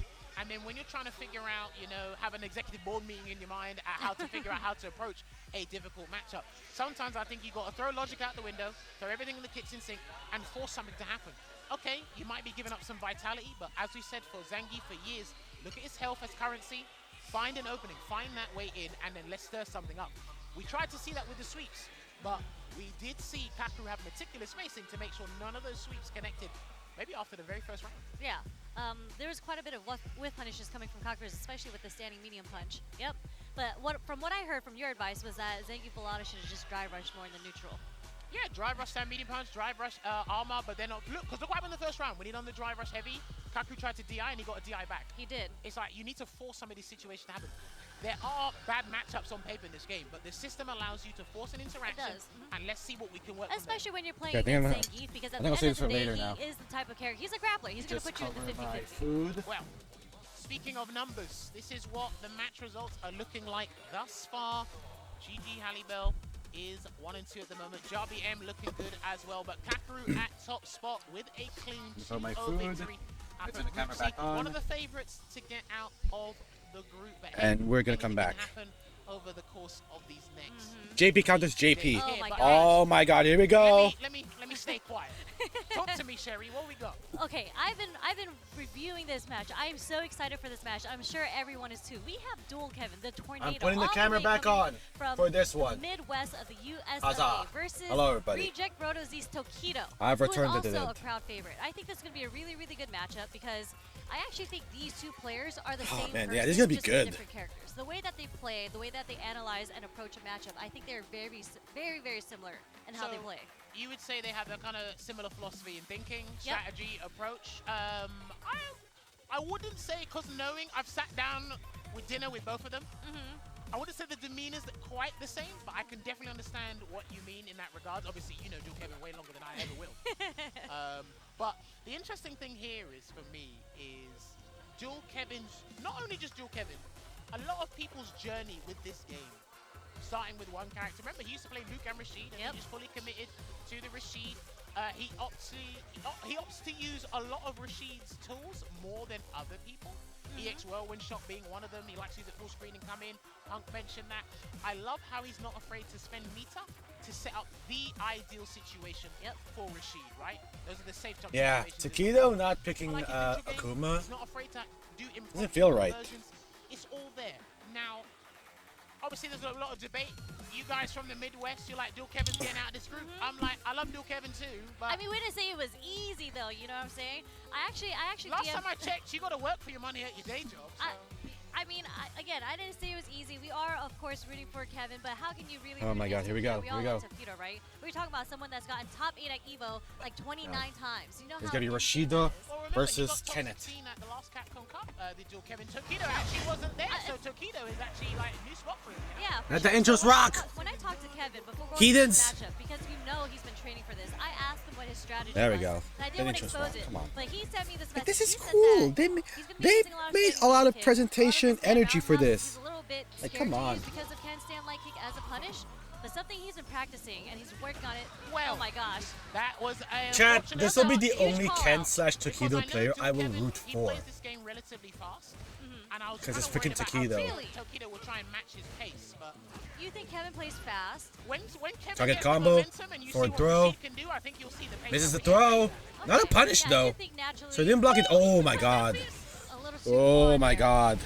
And then when you're trying to figure out, have an executive board meeting in your mind at how to figure out how to approach a difficult matchup, sometimes I think you got to throw logic out the window, throw everything in the kitchen sink, and force something to happen. Okay, you might be giving up some vitality, but as we said for Zangief for years, look at his health as currency, find an opening, find that way in, and then let's stir something up. We tried to see that with the sweeps, but we did see Kakaru have meticulous spacing to make sure none of those sweeps connected, maybe after the very first round. Yeah, there was quite a bit of whiff punishes coming from Kakaru, especially with the standing medium punch. Yep, but from what I heard from your advice was that Zangief Ballado should have just dry rushed more in the neutral. Yeah, drive rush, stand medium punch, drive rush armor, but then look, because look what happened in the first round. When he done the drive rush heavy, Kakaru tried to DI and he got a DI back. He did. It's like you need to force some of these situations to happen. There are bad matchups on paper in this game, but the system allows you to force an interaction, and let's see what we can work. Especially when you're playing against Zangief, because at the end of the day, he is the type of character. He's a grappler. He's going to put you in the 50-50. Well, speaking of numbers, this is what the match results are looking like thus far. GG Hallibell is 1-2 at the moment. Jarby M looking good as well, but Kakaru at top spot with a clean 2-0 victory. One of the favorites to get out of the group, but and we're gonna come back. Over the course of these next. JP counters JP. Oh my god, here we go. Let me stay quiet. Talk to me, Sherry. What we got? Okay, I've been reviewing this match. I am so excited for this match. I'm sure everyone is too. We have dual Kevin, the tornado. I'm putting the camera back on for this one. Midwest of the USA versus hello, everybody. Reject Rotozi's Tokido. I've returned who to is the also a crowd favorite. I think this is going to be a really, really good matchup because I actually think these two players are the same man, person, yeah, this is gonna be just good. different characters. The way that they play, the way that they analyze and approach a matchup, I think they're very, very, very similar in how they play. You would say they have a kind of similar philosophy in thinking, strategy, approach. I wouldn't say, because knowing I've sat down with dinner with both of them, I wouldn't say the demeanors are quite the same, but I can definitely understand what you mean in that regard. Obviously, you know Dual Kevin way longer than I ever will. But the interesting thing here is, for me, is Dual Kevin's, not only just Dual Kevin, a lot of people's journey with this game, starting with one character. Remember, he used to play Luke and Rashid, and he's fully committed to the Rashid. He opts to use a lot of Rashid's tools more than other people. EX Whirlwind Shot being one of them. He likes to use it full screen and come in. Punk mentioned that. I love how he's not afraid to spend meter to set up the ideal situation for Rashid, right? Those are the safe jump situations. Tokido not picking Akuma. He's not afraid to do doesn't feel right. It's all there. Now, obviously there's a lot of debate. You guys from the Midwest, you're like, Dual Kevin's getting out of this group. I'm like, I love Dual Kevin too, but... I mean, we didn't say it was easy though, you know what I'm saying? I actually Last time I checked, you got to work for your money at your day job. So. I mean, again, I didn't say it was easy. We are, of course, rooting for Kevin, but how can you really Oh my god, here we go, We all love Tokido, right? We're talking about someone that's gotten top 8 at EVO like 29 times. You know it's how going to be Rashida versus Kenneth. Kenneth. At the last Capcom Cup, the Dual Kevin. Tokido actually wasn't there, so Tokido is actually like a new spot for him. Yeah. Let the intros rock! When I talk He didn't. Matchup because you know he's been training for this. I asked him what his strategy There we was. go. And I didn't want to expose it. Come on. But he sent me this Like, message. this is He said cool. that They he's gonna be made using a lot of kicks. presentation energy for He's this. a little bit Like, scared come to on. use because of Ken stand light kick as a punish. But something he's been practicing and he's working on it. Well, oh my gosh. That was a Chat, this will be the huge only call Ken out, slash because Taquido I know player I will Kevin, root he for. plays this game relatively fast, and I was 'Cause it's kinda worried freaking about how Taquido. Taquido will try and match his pace, but You think Kevin plays fast? when Kevin Target gets combo, the momentum and you see forward what throw. Rashid can do, I think you'll see the pace Misses the of the game. throw. Not a punish Yeah, I though. do think naturally- So he didn't block it. Oh my god. A little too Oh forward my there. god.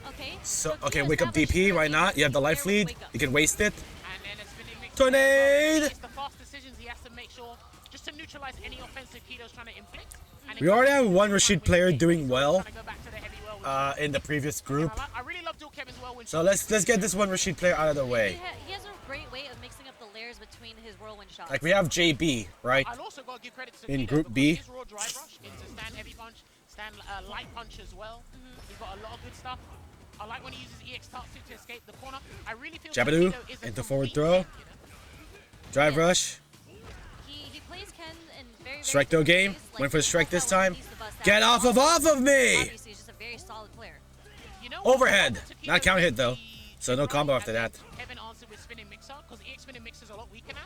Okay. So okay, wake up DP. Why not? You have the life lead. You can waste it. And then it's been a mix. Tornade. It's the fast decisions he has to make sure just to neutralize any offensive Kido's trying to inflict. And We already have one Rashid player doing well trying to go back to the heavy whirlwind. in the previous group. I really love dual Kevin's whirlwind. So let's get this one Rashid player out of the way. He has a great way of mixing up the layers between his whirlwind shots. Like we have JB, right? I'll also got to give credit to In Kido Group because B. his raw drive rush into stand heavy punch, stand light punch as well. He's got a lot of good stuff. I like when he uses EX Tatsu to escape the corner. I really feel Jabadoo Taquido is a into forward complete throw. tank, you know? Drive rush. He plays Ken in very Strike throw game. ways, like, Went for the strike this that's how time. he needs to bust out. Get off of me! Obviously, he's just a very solid player. You know what? Overhead. Not counter hit though. So no combo after that. Kevin answered with spinning mixer because EX spinning mixer is a lot weaker now.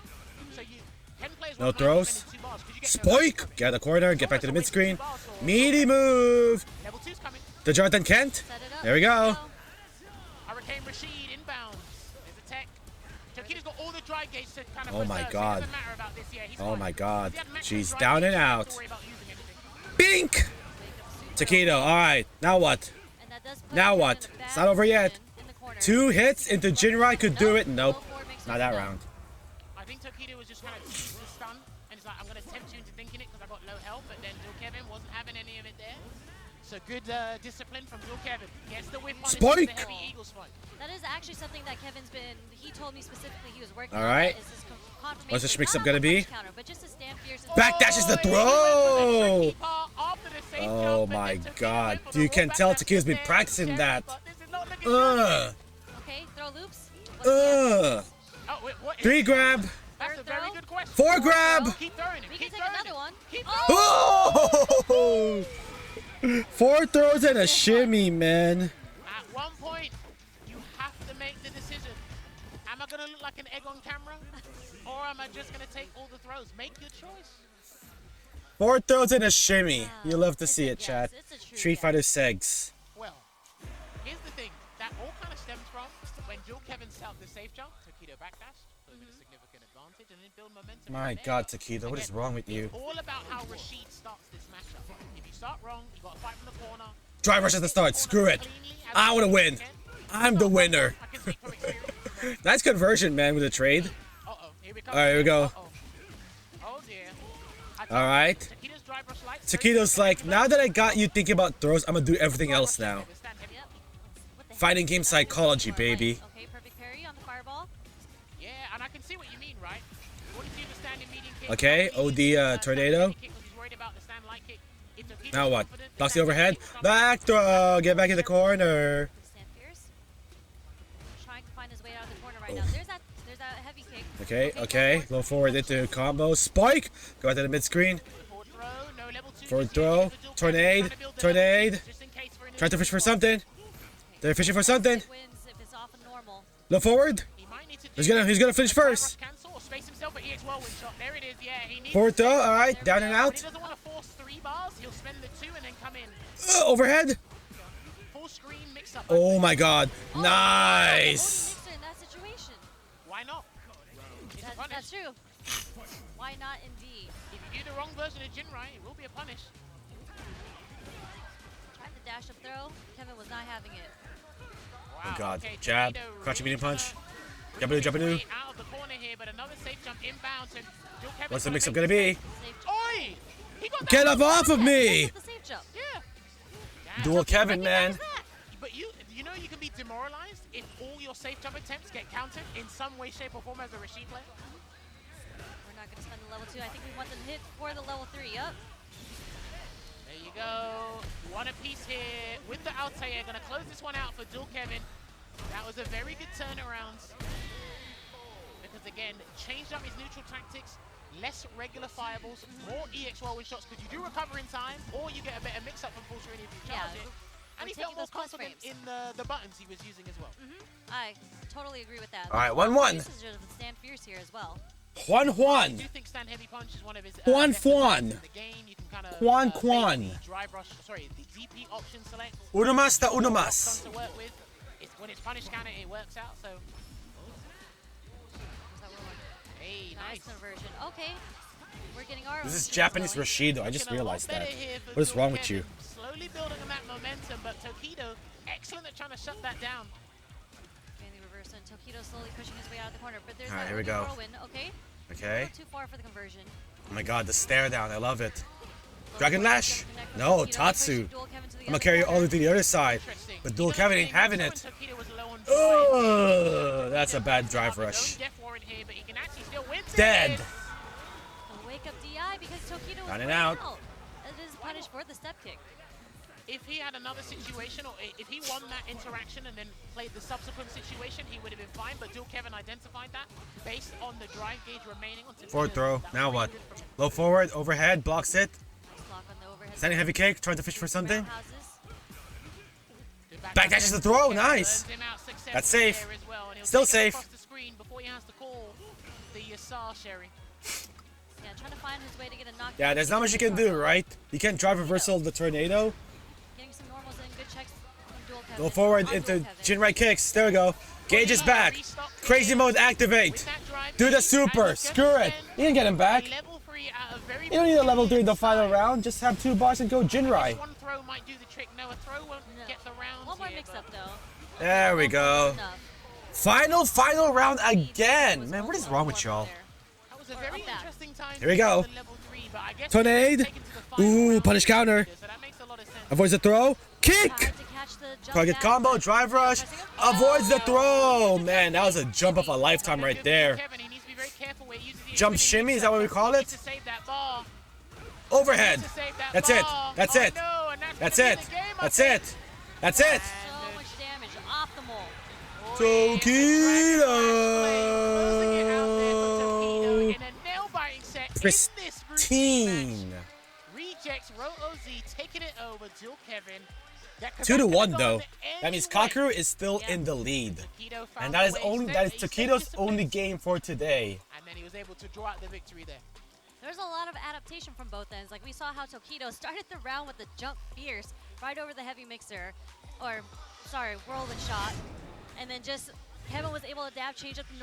So you Ken plays No one throws. spinning 2 bars, 'cause you get no Spoik. Get out of the corner. Get back to the mid screen. Meaty move. Level 2's coming. To Jonathan Kent. There we go. Hurricane Rashid inbounds. There's a tech. Taquido's got all the dry gauge to kind of Oh my preserve, so it god. doesn't matter about this. Yeah, he's Oh fine. my god. If he had maximum She's dry down gauge, and he doesn't have out. to worry about using anything. Bink. Taquido. All right. Now what? And that does put Now him what? in a bad It's not over yet. position in the corner. 2 hits into Jinrai could do it. Nope. Not that round. I think Taquido was just trying to tease the stun, and he's like, I'm going to tempt you into thinking it because I got low health, but then Dual Kevin wasn't having any of it there. So good discipline from Dual Kevin. Gets the whip on Spike! the heavy eagle spike. That is actually something that Kevin's been. He told me specifically he was working All on. right. Is his confirmation. What's this mix Not up gonna on the be? punch Counter, but just to stand fierce and Backdash is the throw. Oh my god. You can tell Taquido's been practicing that. Okay, throw loops. 3 grab. That's a very good question. 4 grab. Keep throwing him. We Keep can take throwing another one. Oh! 4 throws and a shimmy, man. At one point, you have to make the decision. Am I going to look like an egg on camera? Or am I just going to take all the throws? Make your choice. 4 throws and a shimmy. You love to see it, chat. Street Fighter Segs. Well, here's the thing. That all kind of stems from when Dual Kevin set up the safe jump, Taquido backdash, put him in a significant advantage, and then build momentum. My from there. god, Taquido, what is wrong with you? It's all about how Rashid starts this matchup. If you start wrong, you got to fight from the corner. Drive rush at the start. Screw it. I want to win. I'm the winner. Nice conversion, man, with the trade. All right, here we go. Oh dear. All right. Taquido's like, now that I got you thinking about throws, I'm going to do everything else now. Fighting game psychology, baby. Okay, perfect parry on the fireball. Yeah, and I can see what you mean, right? What if you the standing medium kick? Okay, OD tornado. Now what? Blocks the overhead. Back throw. Get back in the corner. Stand fierce. Trying to find his way out of the corner right now. There's that heavy kick. Okay. Low forward into combo. Spike. Go out to the mid screen. Forward throw. Tornade. Trying to fish for something. They're fishing for something. Wins if it's off and normal. Low forward. He's gonna finish first. Forward throw. All right. Down and out. He doesn't want to force 3 bars. He'll spend the 2 and then come in. Overhead. Full screen mix up. Oh my god. Nice. In that situation. Why not? That's true. Why not indeed? If you do the wrong version of Jinrai, it will be a punish. Tried the dash up throw. Kevin was not having it. Oh god. Jab. Crouching medium punch. Jabadoo. Out of the corner here, but another safe jump inbound. And What's the mix-up gonna be? Oi! He got Get off of me! The safe jump. Yeah. Dual Kevin, man. But you know you can be demoralized if all your safe jump attempts get countered in some way, shape, or form as a Rashid player. We're not gonna spend the level 2. I think we want them hit for the level 3. Yup. There you go. One apiece here with the Altair. Gonna close this one out for Dual Kevin. That was a very good turnaround. Because was, again, changed up his neutral tactics, less regular fireballs, more EX whirlwind shots, because you do recover in time, or you get a better mix-up from full screen if you charge it. And he felt more confident in the buttons he was using as well. I totally agree with that. All right, 1-1. Usage of Stand Fierce here as well. Juan. I do think Stand Heavy Punch is one of his Juan. in the game. You can kind of the drive rush, sorry, the DP option select. Uno más da uno más. To work with. When it's punish counter, it works out. So, hey, nice conversion. Okay, we're getting our. This is Japanese Rashido. I just realized that. What is wrong with you? Slowly building on that momentum, but Tokido, excellent at trying to shut that down. Reverse and Tokido slowly pushing his way out of the corner, but there's Alright, here we go. Whirlwind. Okay. Okay. Not too far for the conversion. Oh my god, the stare down. I love it. Dragon Lash? No, Tatsu. I'm gonna carry it all the way to the other side. But Dual Kevin ain't having it. Oh, that's a bad drive rush. Dead. Wake up DI because Tokido was Down and out. It is punished for the step kick. If he had another situation, or if he won that interaction and then played the subsequent situation, he would have been fine. But Dual Kevin identified that based on the drive gauge remaining on. Forward throw. Now what? Low forward, overhead, blocks it. Standing heavy kick, trying to fish for something. Backdashes the throw. Nice. That's safe. Still safe. Trying to find his way to get a knockdown. Yeah, there's not much you can do, right? You can't drive reversal the tornado. Getting some normals in, good checks from Dual Kevin. Go forward into Jinrai kicks. There we go. Gauge is back. Crazy mode activate. Do the super. Screw it. You can get him back. You don't need a level 3 in the final round. Just have 2 bars and go Jinrai. One throw might do the trick. No, a throw won't get the round. One more mix-up though. There we go. Final round again. Man, what is wrong with y'all? That was a very interesting time. Here we go. Tornade. Ooh, punish counter. Avoids the throw. Kick. Target combo, drive rush. Avoids the throw. Man, that was a jump of a lifetime right there. Jump shimmy, is that what we call it? Overhead. That's it. That's it. That's it. That's it. That's it. So much damage. Optimal. Tokido. Pristine. Rejects RoOZ taking it over. Dual Kevin. 2-1 though. That means Kakeru is still in the lead. And that is Tokido's only game for today. And then he was able to draw out the victory there. There's a lot of adaptation from both ends. Like we saw how Tokido started the round with the jump fierce right over the heavy mixer, or sorry, whirlwind shot, and then just Kevin was able to adapt, change up the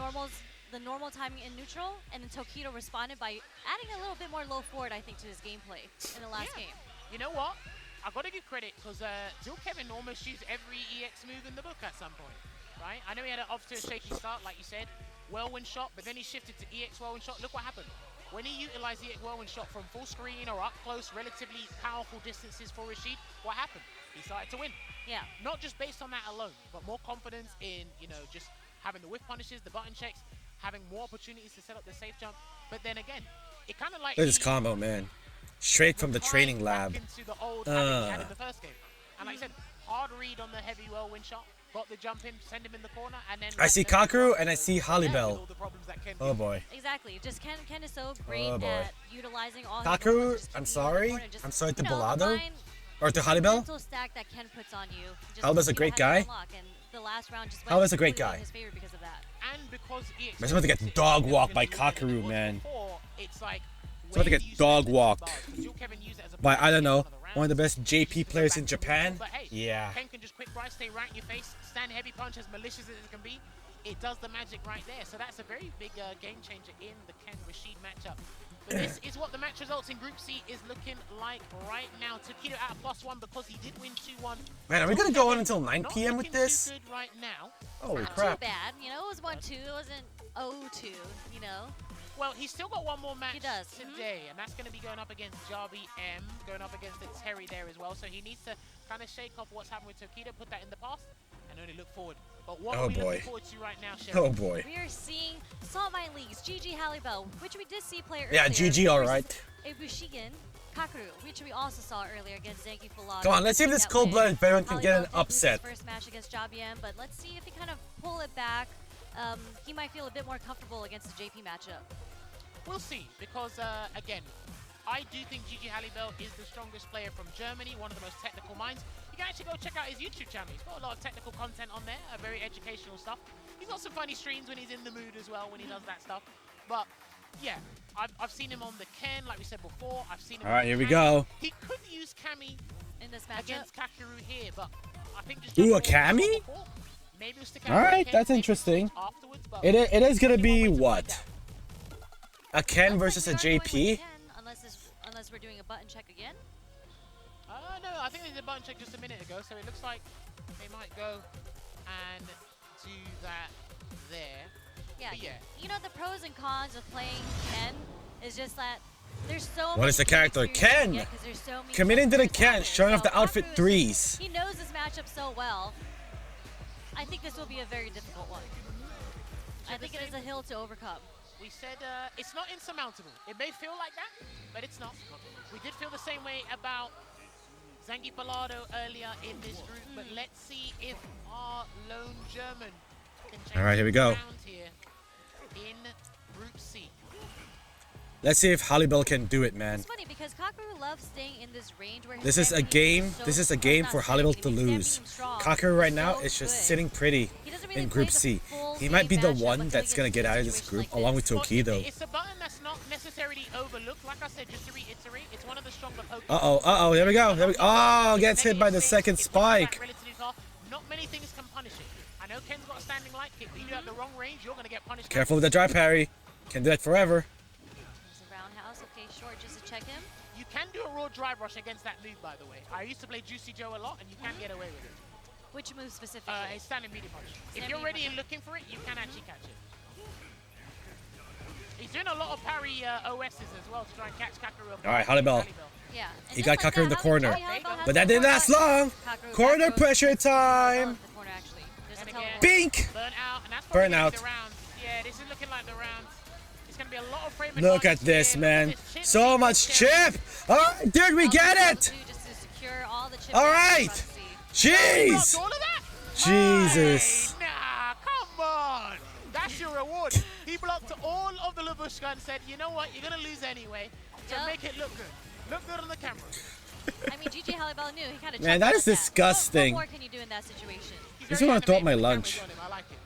normal timing in neutral, and then Tokido responded by adding a little bit more low forward, I think, to his gameplay in the last game. You know what? I gotta give credit because Dual Kevin almost used every EX move in the book at some point, right? I know he had an off to a shaky start, like you said, whirlwind shot, but then he shifted to EX whirlwind shot. Look what happened. When he utilized EX whirlwind shot from full screen or up close, relatively powerful distances for Rashid, what happened? He started to win. Yeah. Not just based on that alone, but more confidence in, you know, just having the whiff punishes, the button checks, having more opportunities to set up the safe jump. But then again, it kind of like... Look at this combo, man. Straight from the training lab. Into the old had in the first game. And like I said, hard read on the heavy whirlwind shot. Got the jump in, send him in the corner, and then... I see Kakeru and I see Halibel. Oh boy. Exactly. Just Ken is so great at utilizing all Kakeru, I'm sorry. I'm sorry to Bolado. Or to Halibel. Mental stack that Ken puts on you. Halibel's a great guy. Halibel's a great guy. And because I'm about to get dog walked by Kakeru, man. It's like... I'm about to get dog walked by, I don't know, one of the best JP players in Japan. Yeah. Ken can just quick right, stay right in your face, stand heavy punch as malicious as it can be. It does the magic right there. So that's a very big game changer in the Ken Rashid matchup. But this is what the match results in Group C is looking like right now. Tokido at +1 because he did win 2-1. Man, are we going to go on until 9 p.m. with this? Good right now. Holy Not crap. too bad. You know, it was 1-2. It wasn't 0-2, you know. Well, he's still got one more match today, and that's going to be going up against Jarby M, going up against the Terry there as well. So he needs to kind of shake off what's happened with Tokido, put that in the past, and only look forward. But what are we looking forward to right now, Sherry? Oh boy. We are seeing Salt Mine Leagues, GG Halibel, which we did see play earlier. Yeah, GG, alright. Ibushigen, Kakeru, which we also saw earlier against Zenki Fulada. Come on, let's see if this cold-blooded veteran can get an upset. First match against Jarby M, but let's see if he kind of pull it back. he might feel a bit more comfortable against the JP matchup. We'll see, because again, I do think Gigi Hallibell is the strongest player from Germany, one of the most technical minds. You can actually go check out his YouTube channel. He's got a lot of technical content on there, very educational stuff. He's got some funny streams when he's in the mood as well, when he does that stuff. But yeah, I've seen him on the Ken, like we said before. I've seen him. All right, here we Kami. go. He could use Kami in this matchup against Kakeru here, but I think just Ooh, a Kami? maybe we'll stick All right, that's interesting. It is gonna be what? A Ken versus a JP? Unless we're doing a button check again. No, I think they did a button check just a minute ago, so it looks like they might go and do that there. Yeah, but yeah. You know, the pros and cons of playing Ken is just that there's so What is the character? Ken! Committing to the Ken, showing off the outfit threes. He knows this matchup so well. I think this will be a very difficult one. I think it is a hill to overcome. We said it's not insurmountable. It may feel like that, but it's not. We did feel the same way about Zangi Palado earlier in this group, but let's see if our lone German can change All right, here we go. around here in Group C. Let's see if Hallibell can do it, man. It's funny because Kakeru loves staying in this range where This is a game. This is a game for Hallibell to lose. Kakeru right now is just sitting pretty in Group C. He might be the one that's gonna get out of this group, along with Tokido. It's a button that's not necessarily overlooked. Like I said, just to reiterate, it's one of the stronger Pokemon. Uh-oh, there we go. Oh, gets hit by the second spike. Not many things can punish it. I know Ken's got a standing light kick, but you have the wrong range, you're gonna get punished. Careful with the dry parry. Can do that forever. Roundhouse, okay, short just to check him. You can do a raw drive rush against that move, by the way. I used to play Juicy Joe a lot, and you can get away with it. Which move specifically? A standing medium punch. If you're ready and looking for it, you can actually catch it. He's doing a lot of parry OSs as well to try and catch Kakeru. All right, Hallibell. Yeah. He got Kakeru in the corner, but that didn't last long. Corner pressure time. Bink. Burn out. Yeah, this is looking like the round. It's gonna be a lot of frame. Look at this, man. So much chip. All right, dude, we get it. All right. Jeez. Jesus. Nah, come on. That's your reward. He blocked all of the Labushka and said, you know what, you're going to lose anyway. So make it look good. Look good on the camera. I mean, Gigi Hallibell knew. He kind of Man, that is disgusting. What more can you do in that situation? He's going to throw up my lunch. I like it.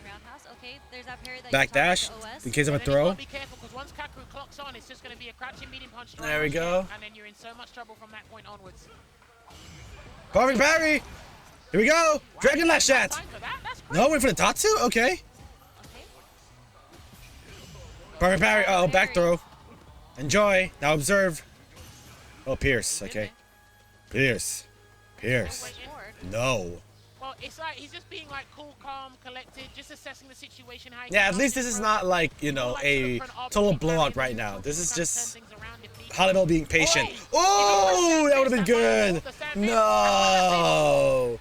Roundhouse. Okay, there's that parry that Backdash in case of a throw. Be careful because once Kakeru clocks on, it's just going to be a crouching medium punch. There we go. And then you're in so much trouble from that point onwards. Perfect parry. Here we go. Dragon Lash shot. No, wait for the Tatsu? Okay. Perfect parry. Uh oh, back throw. Enjoy. Now observe. Oh, Pierce. Okay. Pierce. No. Well, it's like he's just being like cool, calm, collected, just assessing the situation. How Yeah, at least this is not like, you know, a total blowout right now. This is just Hallibell being patient. Oh, that would have been good. No.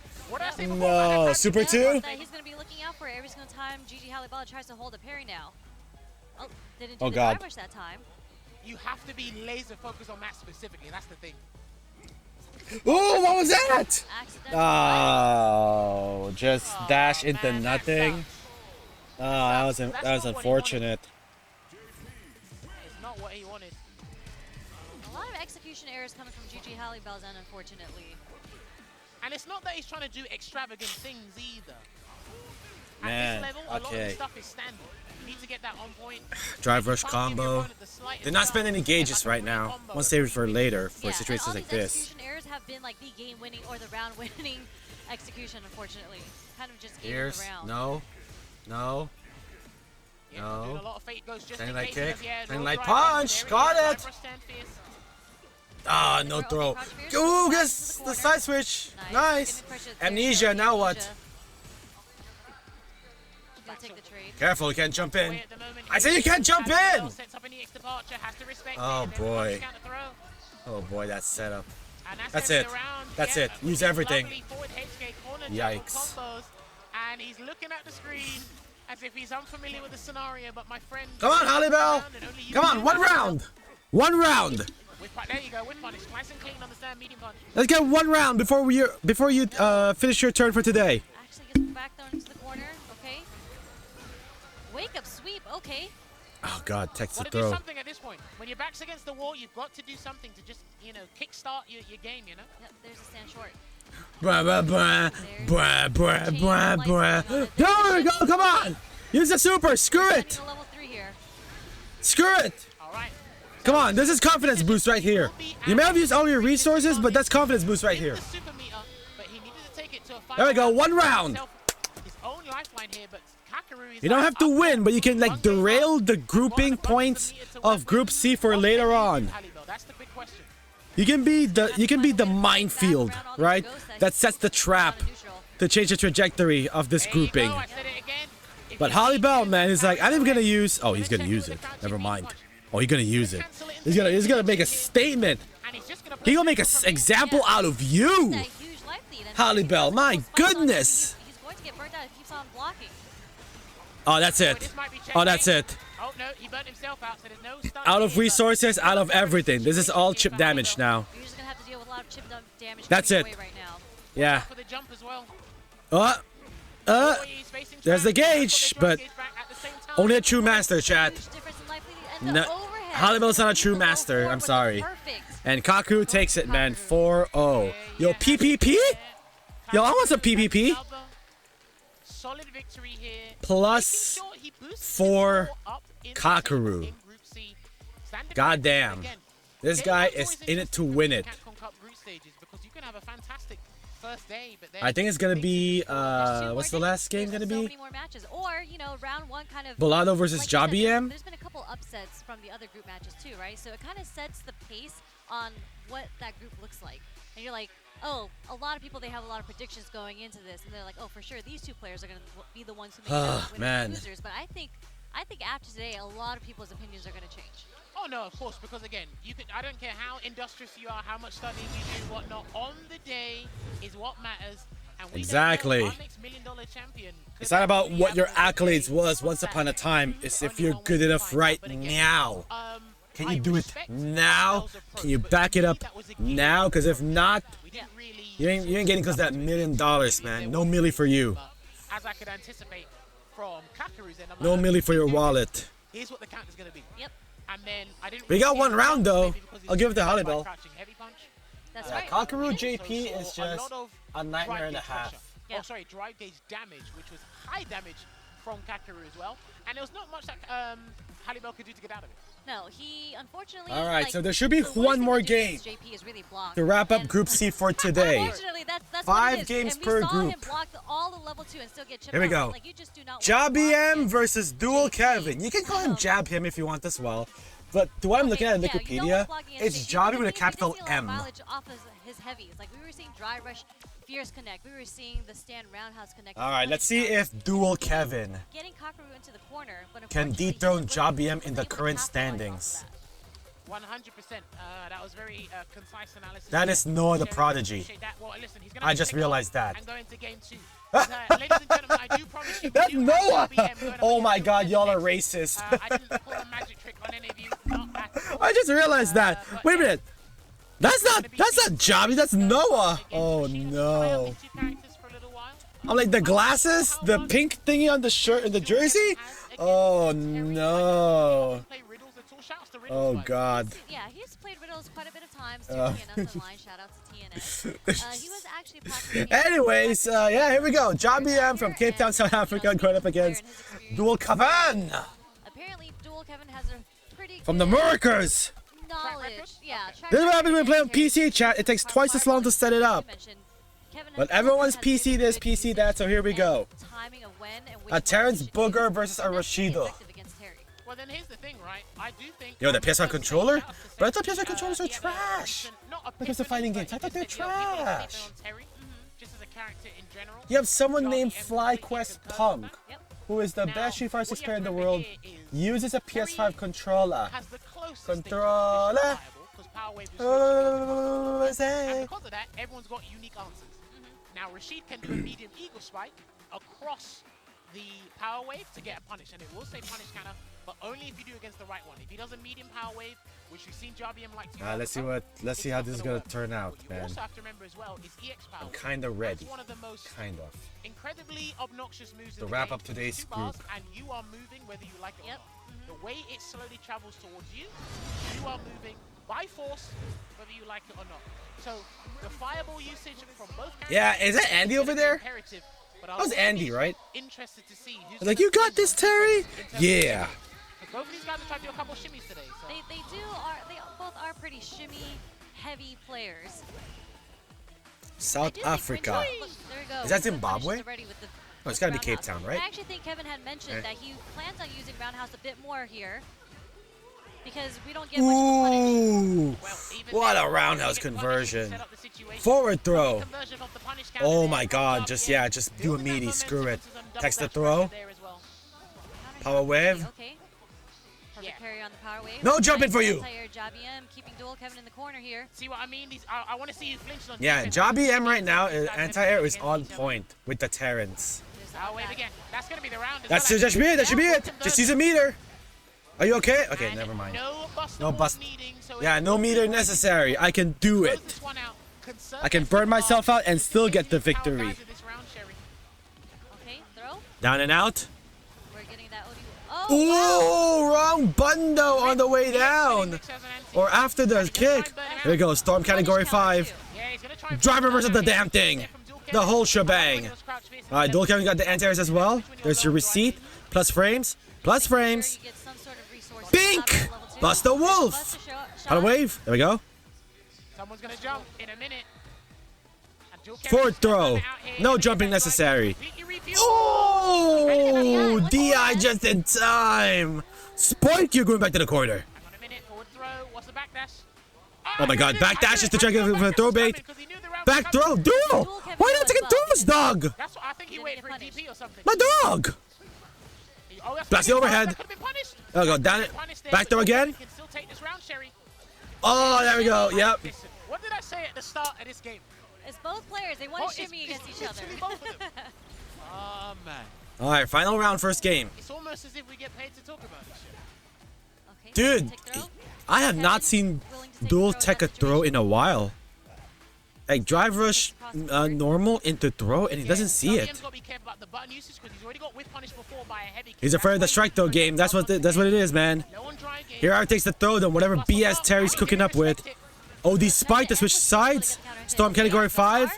No. Super 2? He's going to be looking out for it every single time Gigi Hallibell tries to hold a parry now. Oh, didn't do the God. drive rush that time. You have to be laser focused on that specifically. That's the thing. Oh, what was that? Oh, just dash into nothing. Oh, that was unfortunate. It's not what he wanted. A lot of execution errors coming from Gigi Hallibell's end, unfortunately. And it's not that he's trying to do extravagant things either. Man, At this level, a lot of okay. the stuff is standard. You need to get that on point. Drive rush combo. They're not spending any gauges right now. One save it for later for situations like this. Execution errors have been like the game-winning or the round-winning execution, unfortunately. Kind of just gave Here's the round. no. A lot of fate goes just Standing in light case. kick. Yeah, Standing no light drive. punch. There Got we go. it. Drive rush stand fierce. Ah, no throw. Ooh, gets the side switch. Nice. Amnesia, now what? Careful, you can't jump in. I said you can't jump in! Oh boy. Oh boy, that setup. That's it. That's it. Use everything. Yikes. And he's looking at the screen as if he's unfamiliar with the scenario, but my friend... Come on, Hallibell! Come on, one round! One round! There you go, with punish. Nice and clean on the stand, medium punch. Let's get one round before you finish your turn for today. Actually gets back thrown okay. Oh God, text to Got to do throw. something at this point. When your back's against the wall, you've got to do something to just, you know, kickstart your game, you know? Yep, there's a stand short. Bruh, bruh, bruh, bruh, bruh, bruh, bruh. There we go, come on! Use the super, screw it! Level 3 here. Screw it! Alright. Come on, this is confidence boost right here. You may have used all your resources, but that's confidence boost right here. There we go, 1 round! His own lifeline here, but Kakaru is You don't have to win, but you can like derail the grouping points of Group C for later on. That's the big question. You can be the minefield, right? That sets the trap to change the trajectory of this grouping. But Halibel, man, is like, I'm gonna use. Oh, he's gonna use it. Never mind. Oh, he's gonna use it. He's gonna make a statement. He gonna make an example out of you, Halibel. My goodness. He's going to get burnt out if he keeps on blocking. Oh, that's it. Oh, that's it. Oh no, he burnt himself out, so there's no stun Out of here, resources, out of everything. This is all chip damage now. You're just gonna have to deal with a lot of chip damage. That's it. Right now. Yeah. for the jump as well. There's the gauge, but only a true master, chat. No, Halibel's not a true master. I'm sorry. And Kaku takes it, man. 4-0. Yo, PPP? Yo, I want some PPP. Solid victory here. Plus 4 Kakaru. Goddamn. This guy is in it to win it. I think it's gonna be what's the last game gonna be? Or, you know, round 1 kind of Bolado versus like Jabiem. There's been a couple upsets from the other group matches too, right? So it kind of sets the pace on what that group looks like. And you're like, oh, a lot of people, they have a lot of predictions going into this, and they're like, oh, for sure, these 2 players are going to be the ones who make the winners and losers. But I think after today, a lot of people's opinions are going to change. Oh no, of course, because again, I don't care how industrious you are, how much studying you do, whatnot. On the day is what matters. And we Exactly. Our next $1 million champion. It's not about what your accolades was once upon a time. It's if you're good enough right now. Can you do it now? Can you back it up now? Because if not, you ain't getting close to that $1 million, man. No milli for you. As I could anticipate from Kakaru's end, No milli for your wallet. here's what the count is going to be. Yep. And then I didn't We got 1 round though. I'll give it to Halibel. That's right. Kakaru JP is just a nightmare and a half. Yeah. Oh, sorry, drive gauge damage, which was high damage from Kakaru as well. And there was not much that Halibel could do to get out of it. No, he unfortunately. All right, like, so there should be the worst 1 thing more to do game against JP is really block. to wrap up Group C for today. Unfortunately, that's 5 what it is. games and per we saw group. Him block all the level 2 and still get chipped Here we out. go. Like, you just do not Jabiem versus Dual Kevin. You can call him Jab him if you want as well. But the way I'm looking at Wikipedia, it's Jabby with a capital M. Mileage off of his heavies. Like, we were seeing Dry Rush, Fierce Connect. We were seeing the Stand Roundhouse Connect. All right, let's see if Dual Kevin Getting Kakaru into the corner, but can dethrone Jabiem in the current standings. 100%. That was very concise analysis. That is Noah the Prodigy. Well, listen, he's I just realized that. And go into game 2. Ladies and gentlemen, I do promise you. That's Noah! Oh my god, y'all are racist. I didn't pull a magic trick on any of you. Not at all. I just realized that. Wait a minute. That's not Jabby, that's Noah. Oh no. I'm like, the glasses, the pink thingy on the shirt and the jersey? Oh no. Oh god. Yeah, he's played Riddles quite a bit of times. Enough the line. Shout out to TNS. He was actually practicing. Anyways, yeah, here we go. Jabiem from Cape Town, South Africa, going up against Dual Kevin Apparently, Dual Kevin has a pretty from the Merkers. knowledge. Yeah. This is what happens when we play on PC, chat. It takes twice as long to set it up. But everyone's PC this, PC that, so here we go. A Terrence Booger versus a Rashido. Well, then here's the thing, right? I do think. Yo, the PS5 controller? But I thought PS5 controllers are trash. When it comes to fighting games, I thought they're trash. You have someone named FlyQuest Punk, who is the best Street Fighter 6 player in the world, uses a PS5 controller. Controller. And because of that, everyone's got unique answers. Now, Rashid can do a medium eagle spike across the power wave to get a punish, and it will say punish counter, but only if you do against the right one. If he does a medium power wave, which we've seen JRBM like to. Let's see how this is gonna turn out, what man. You also have to remember as well is EX power. I'm kind of ready. That's one of the most incredibly obnoxious moves To in the wrap game. up today's Two bars, group. and you are moving whether you like it or not. The way it slowly travels towards you, you are moving by force whether you like it or not. So the fireball usage from both characters. Yeah, is that Andy over there? That was Andy, right? Interested to see who's Like, you got this, Terry? Yeah. both of these guys are trying to do a couple shimmies today. So. They both are pretty shimmy heavy players. South Africa. Look, there we go. Is that Zimbabwe? Oh, it's gotta be Cape Town, right? I actually think Kevin had mentioned that he plans on using Roundhouse a bit more here because we don't get much Ooh, what a roundhouse conversion. Forward throw. Oh my god, just do a meaty, screw it. Text the throw. Power wave. Okay. Perfect parry on the power wave. No jumping for you. JRBM keeping dual Kevin in the corner here. See what I mean? I want to see you flinch on Yeah, JRBM right now, anti-air is on point with the Terrans. Power wave again. That's going to be the round. That should be it, that should be it. Just use a meter. Are you okay? Okay, never mind. No bust. Yeah, no meter necessary. I can do it. I can burn myself out and still get the victory. Okay, throw. Down and out. We're getting that OD. Oh, wrong button though on the way down. Or after the kick. There we go, Storm Category 5. Driver versus the damn thing. The whole shebang. Alright, dual Kevin got the anti-airs as well. There's your receipt. Plus frames. Plus frames. Bink! Bust the wolf! Power wave. There we go. Someone's going to jump in a minute. Forward throw. No jumping necessary. Oh! DI just in time. Spoink, you're going back to the corner. Oh my god, backdash is to check for the throw bait. Back throw, duel! Why not taking throws, dog? That's what I think he waited for a DP or something. My dog! Blast the overhead. There we go, down it. Back throw again. Oh, there we go, yep. What did I say at the start of this game? It's both players. They want to shimmy against each other. Oh, man. Alright, final round, first game. It's almost as if we get paid to talk about this shit. Dude, I have not seen dual tech a throw in a while. Like, drive rush normal into throw, and he doesn't see it. He's afraid of the strike throw game. That's what it is, man. Here R takes the throw, then whatever BS Terry's cooking up with. OD spike to switch sides. Storm Category 5.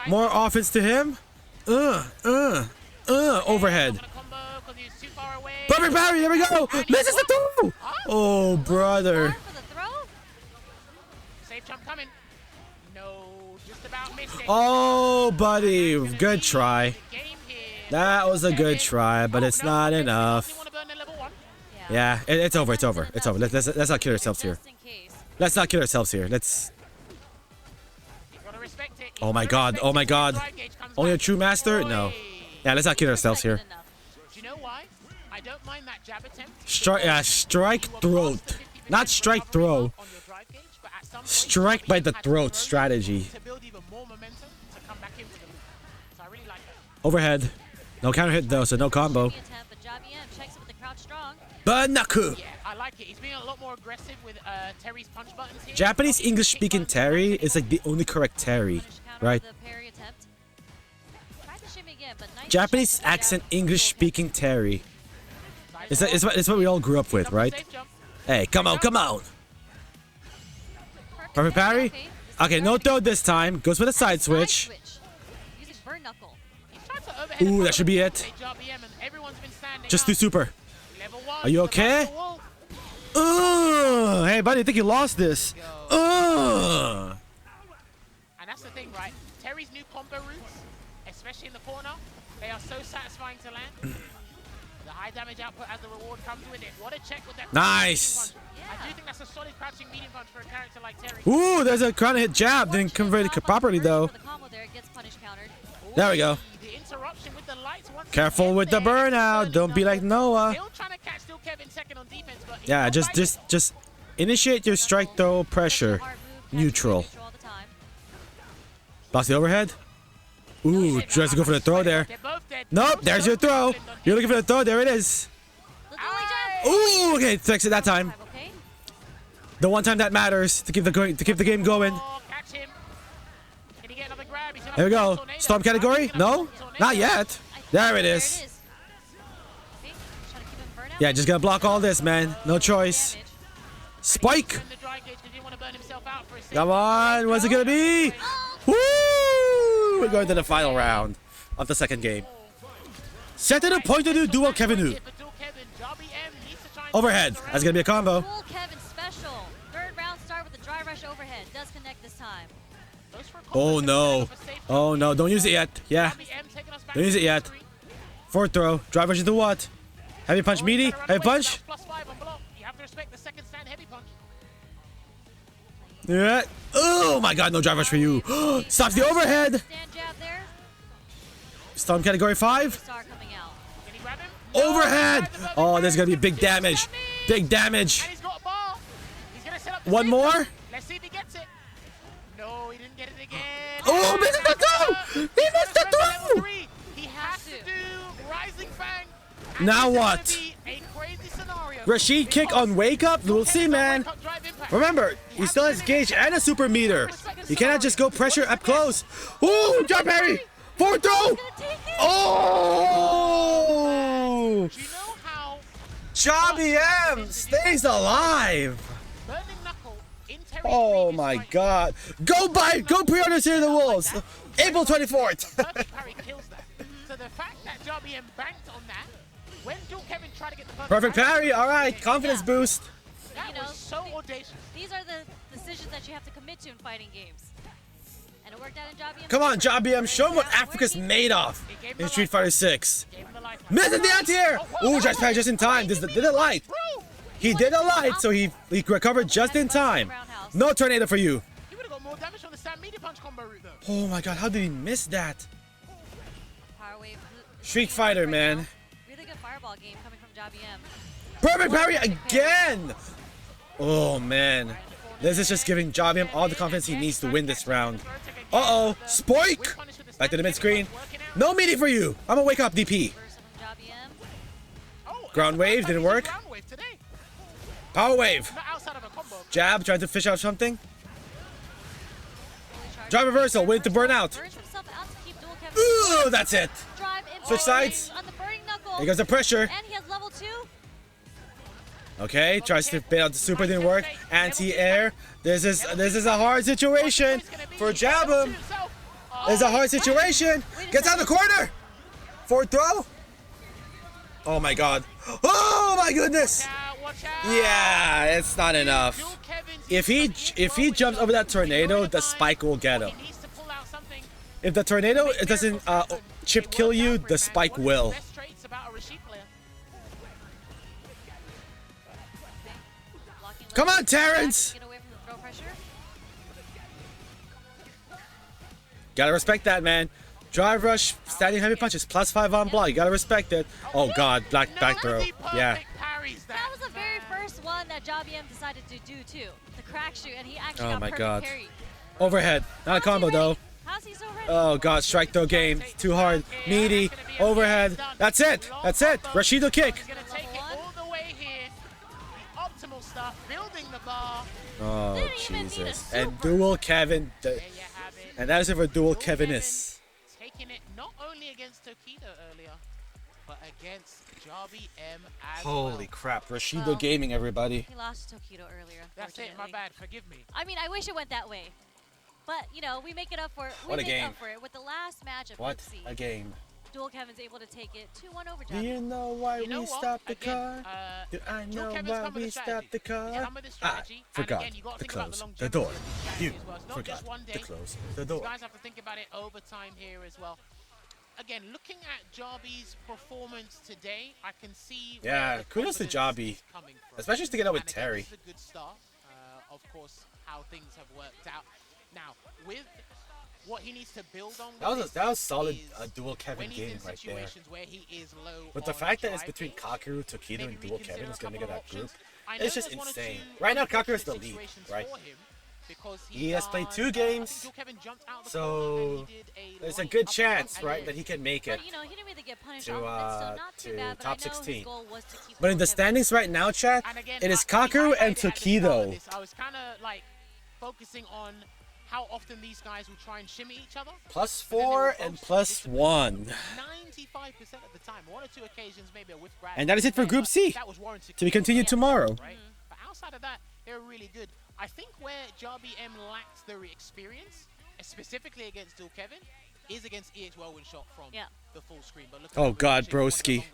More offense to him. Overhead. Perfect parry, there we go. Misses the throw. Oh, brother. Safe jump coming. No, just about missed it. Oh, buddy. Good try. That was a good try, but it's not enough. Yeah, it's over. It's over. It's over. Let's not kill ourselves here. Let's not kill ourselves here. Let's. Oh my god. Oh my god. Only a true master? No. Yeah, let's not kill ourselves here. Do you know why? I don't mind that jab attempt. Strike throat. Not strike throw. Strike by the throat strategy. Overhead. No counter hit though, so no combo. Banaku. Yeah, I like it. He's being a lot more aggressive with Terry's punch buttons here. Japanese English speaking Terry is like the only correct Terry, right? Japanese accent English speaking Terry. It's what we all grew up with, right? Hey, come on, come on. Perfect parry. Okay, no throw this time. Goes with a side switch. Ooh, that should be it. Just do super. Are you okay? Hey, buddy, I think you lost this. And that's the thing, right? Terry's new combo routes, especially in the corner, they are so satisfying to land. The high damage output as the reward comes with it. What a check with that. Nice. I do think that's a solid crouching medium punch for a character like Terry. Ooh, there's a crown hit jab. Didn't convert it properly though. There we go. Careful with the burnout. Don't be like Noah. Yeah, just initiate your strike throw pressure. Neutral. Boss the overhead. Ooh, tries to go for the throw there. Nope, there's your throw. You're looking for the throw. There it is. Ooh, okay, fix it that time. The one time that matters to keep the game going. There we go. Storm category? No, not yet. There it is. Yeah, just gotta block all this, man. No choice. Spike. Come on, what's it gonna be? Woo! We're going to the final round of the second game. Set to the point to do dual Kevin Hu. Overhead. That's gonna be a combo. Dual Kevin special. Third round start with the drive rush overhead. Does connect this time. Oh no. Oh no, don't use it yet. Yeah. Don't use it yet. Fourth throw. Drive rush into what? Heavy punch meaty? Heavy punch? Yeah. Oh my god, no drive rush for you. Stops the overhead. Storm category 5. Overhead. Oh, there's gonna be big damage. Big damage. One more. Let's see if he gets it. No, he didn't get it again. Oh, missed the throw. He missed the throw. He has to do Rising Fang. Now what? Rashid kick on wake up? We'll see, man. Remember, he still has gauge and a super meter. You cannot just go pressure up close. Ooh, jump parry. Forward throw. Oh! Jobby M stays alive. Oh my god. Go buy, go pre-order City of the Wolves. April 24th. So the fact that Jobby M banked on that, when Dual Kevin tried to get the Perfect parry. All right, confidence boost. That was so audacious. These are the decisions that you have to commit to in fighting games. And it worked out in Jobby M. Come on, Jobby M. Show him what Africa's made of in Street Fighter 6. Missing the anti-air. Ooh, just parry just in time. Did a light. He did a light, so he recovered just in time. No tornado for you. He would have got more damage on the Sam Media Punch combo route, though. Oh my god, how did he miss that? Street Fighter, man. Really good fireball game coming from Jobby M. Perfect parry again. Oh man, this is just giving Jobby M all the confidence he needs to win this round. Uh-oh, Spoik! Back to the mid-screen. No meaty for you. I'm gonna wake up DP. Ground wave didn't work. Power wave. Jab, trying to fish out something. Drive reversal, wait to burn out. Ooh, that's it. Switch sides. Here goes the pressure. And he has level 2. Okay, tries to bait out the super, didn't work. Anti-air. This is a hard situation for Jabum. It's a hard situation. Gets out of the corner. Forward throw. Oh my god. Oh my goodness. Yeah, it's not enough. If he jumps over that tornado, the spike will get him. If the tornado doesn't chip kill you, the spike will. Come on, Terrence! Gotta respect that, man. Drive rush, standing heavy punches, +5 on block. You gotta respect it. Oh god, back throw. Yeah. That was the very first one that Jobby M decided to do too. The crack shoot, and he actually got Oh my perfect god. parry. Overhead, not a combo though. How's he so ready? Oh god, strike throw game. Too hard. Meaty. Overhead. That's it. That's it. Rashido kick. Oh Jesus. And dual Kevin. And that is if a dual Kevin is. Taking it not only against Tokido earlier, but against Jobby M as Holy crap. Rashido Gaming, everybody. He lost to Tokido earlier. That's it, my bad, forgive me. I mean, I wish it went that way. But, you know, we make it up for it. What a game. Up for it with the last match of What Let's See. a game. Dual Kevin's able to take it 2-1 over Do Jobby. you know why we stopped the car? Do I know why we stopped the car? I forgot to close the door. You forgot to close the door. You guys have to think about it overtime here as well. Again, looking at Jobby's performance today, I can see Yeah, kudos to Jobby. Especially to get out with Terry. This is a good start, of course, how things have worked out. Now, with what he needs to build on, That was solid dual Kevin game right there. But the fact that it's between Kakeru, Tokido, and dual Kevin is gonna make it that group, it's just insane. Right now, Kakeru's the lead, right? because He has played 2 I think games, Joe Kevin jumped out of the so corner and he did a there's a light good uppercut chance, and right, then that he can make it But, you know, he didn't really get punished to, off of it, so not too bad, but top I know 16. his goal was to keep But in the Kevin. standings right now, chat, And again, it is he Kakeru and highlighted at the start of Tokido. this, I was kind of like focusing on how often these guys will try and shimmy each other. +4 and +1. 95% of the time, 1 or 2 occasions, maybe a whiff grab. And that is it for Group C. That was warranted. To be continued tomorrow. Right? But outside of that, they were really good. I think where Jarby M lacks the experience, specifically against Dual Kevin, is against EX Whirlwind Shot from the full screen. But look at Oh god, Broski.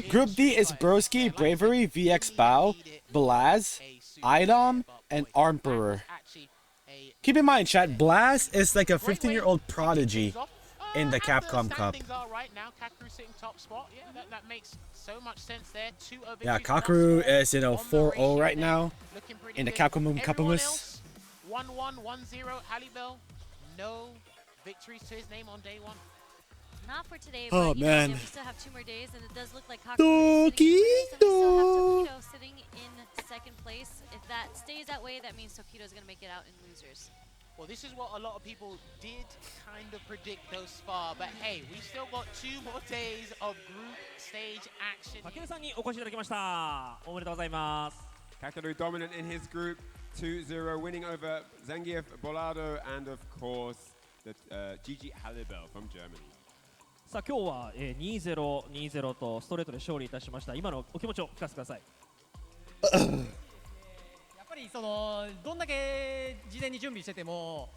Group D is Broski, Bravery, VX Bow, Blaz, Idom, and Armperer. Keep in mind, chat, Blaz is like a 15-year-old prodigy in the Capcom Cup. Right now, Kakeru sitting top spot. Yeah, that makes so much sense there. 2 over Yeah, Kakeru is, 4-0 right now in the Capcom Cup. 1-1, 1-0. Hallibell, no victories to his name on day 1. Not for today, Oh, but man. we still have 2 more days, and it does look like Kakeru is sitting in first, and we still have Tokido sitting in 2nd place. If that stays that way, that means Tokido is going to make it out in losers. Well, this is what a lot of people did kind of predict thus far, but hey, we still got 2 more days of group stage action. たけるさんにお越しいただきましたおめでとうございます Kakeru dominant in his group, 2-0, winning over Zangief Bolado and of course the Gigi Hallibell from Germany. さあ今日は、2-0、2-0とストレートで勝利いたしました今のお気持ちを聞かせてくださいやっぱりそのどんだけ事前に準備してても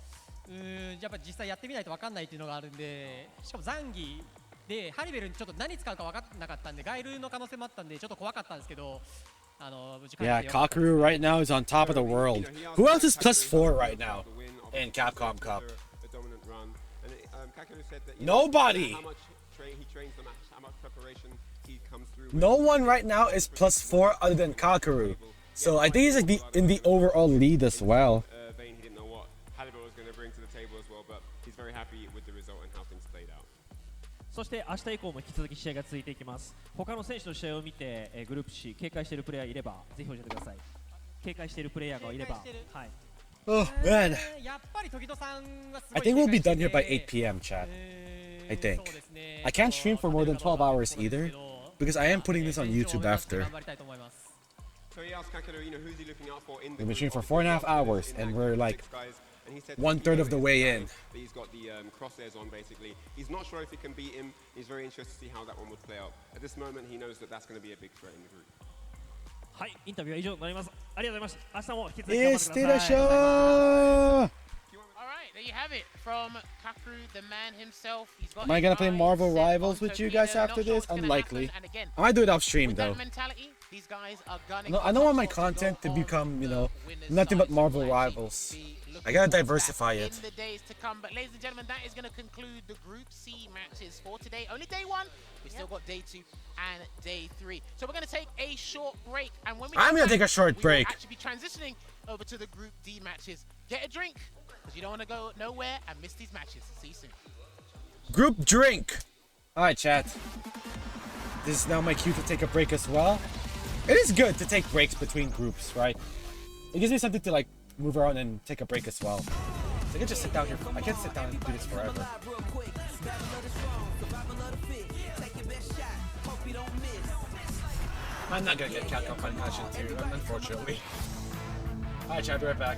やっぱ実際やってみないと分かんないっていうのがあるんでしかもザンギでハリベルにちょっと何使うか分かんなかったんでガイルの可能性もあったんでちょっと怖かったんですけどYeah, Kakeru right now is on top of the world. Who else is +4 right now in Capcom Cup? Nobody! No one right now is +4 other than Kakeru. So I think he's like in the overall lead as well. He didn't know what Hallibell was going to bring to the table as well, but he's very happy with the result and how things played out. そして明日以降も引き続き試合が続いていきます他の選手の試合を見て、グループ C 警戒しているプレイヤーいればぜひ教えてください警戒しているプレイヤーがいればはい Oh man. I think we'll be done here by 8 p.m. chat. I think. I can't stream for more than 12 hours either because I am putting this on YouTube after. So he asked Kakeru, who's he looking out for in the We've been streaming for 4.5 hours and we're like 1/3 of the way in. He's got the crosshairs on basically. He's not sure if he can beat him. He's very interested to see how that one would play out. At this moment, he knows that that's going to be a big threat in the group. はいインタビューは以上になりますありがとうございました明日も引き続き頑張ってください It's Tirasha! There you have it from Kakeru, the man himself. He's got Am I gonna play Marvel Rivals with you guys after this? Unlikely. I might do it off stream though. No, I don't want my content to become, nothing but Marvel Rivals. I gotta diversify it. In the days to come, but ladies and gentlemen, that is going to conclude the Group C matches for today. Only day 1. We still got day 2 and day 3. So we're going to take a short break, and when we I'm gonna take a short break. We'll actually be transitioning over to the Group D matches. Get a drink, because you don't want to go nowhere and miss these matches. See you soon. Group drink. Alright, chat. This is now my cue to take a break as well. It is good to take breaks between groups, right? It gives me something to like move around and take a break as well. So I can just sit down here. I can't sit down and do this forever. I'm not gonna get Capcom concussion too, unfortunately. Alright, chat, be right back.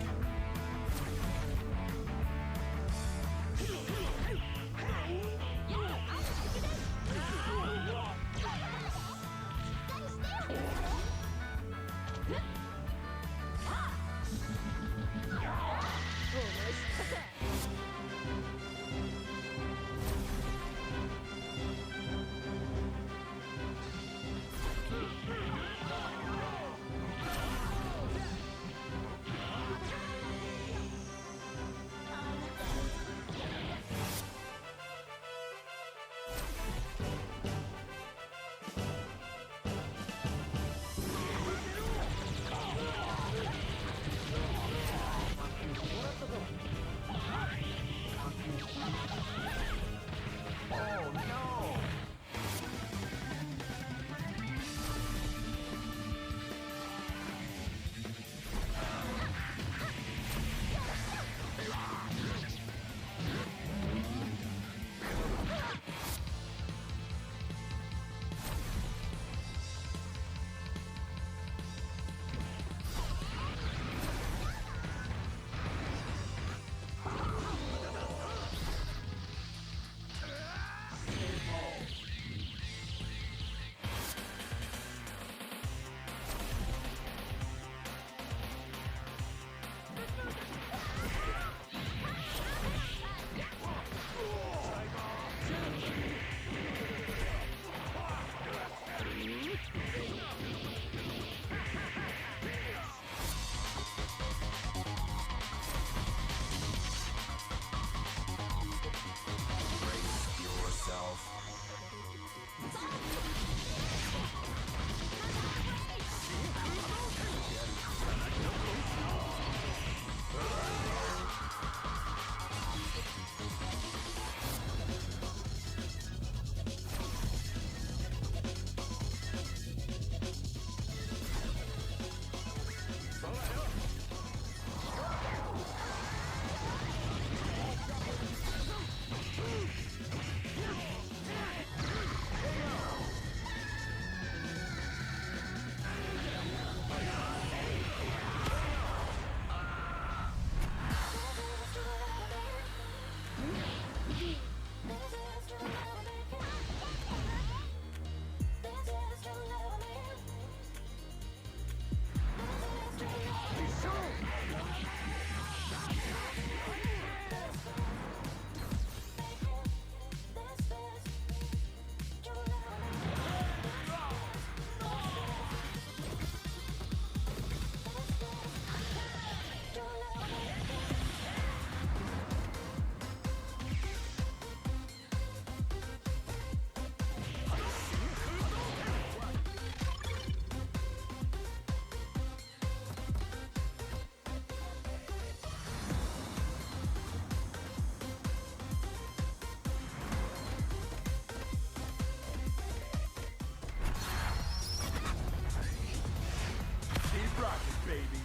baby.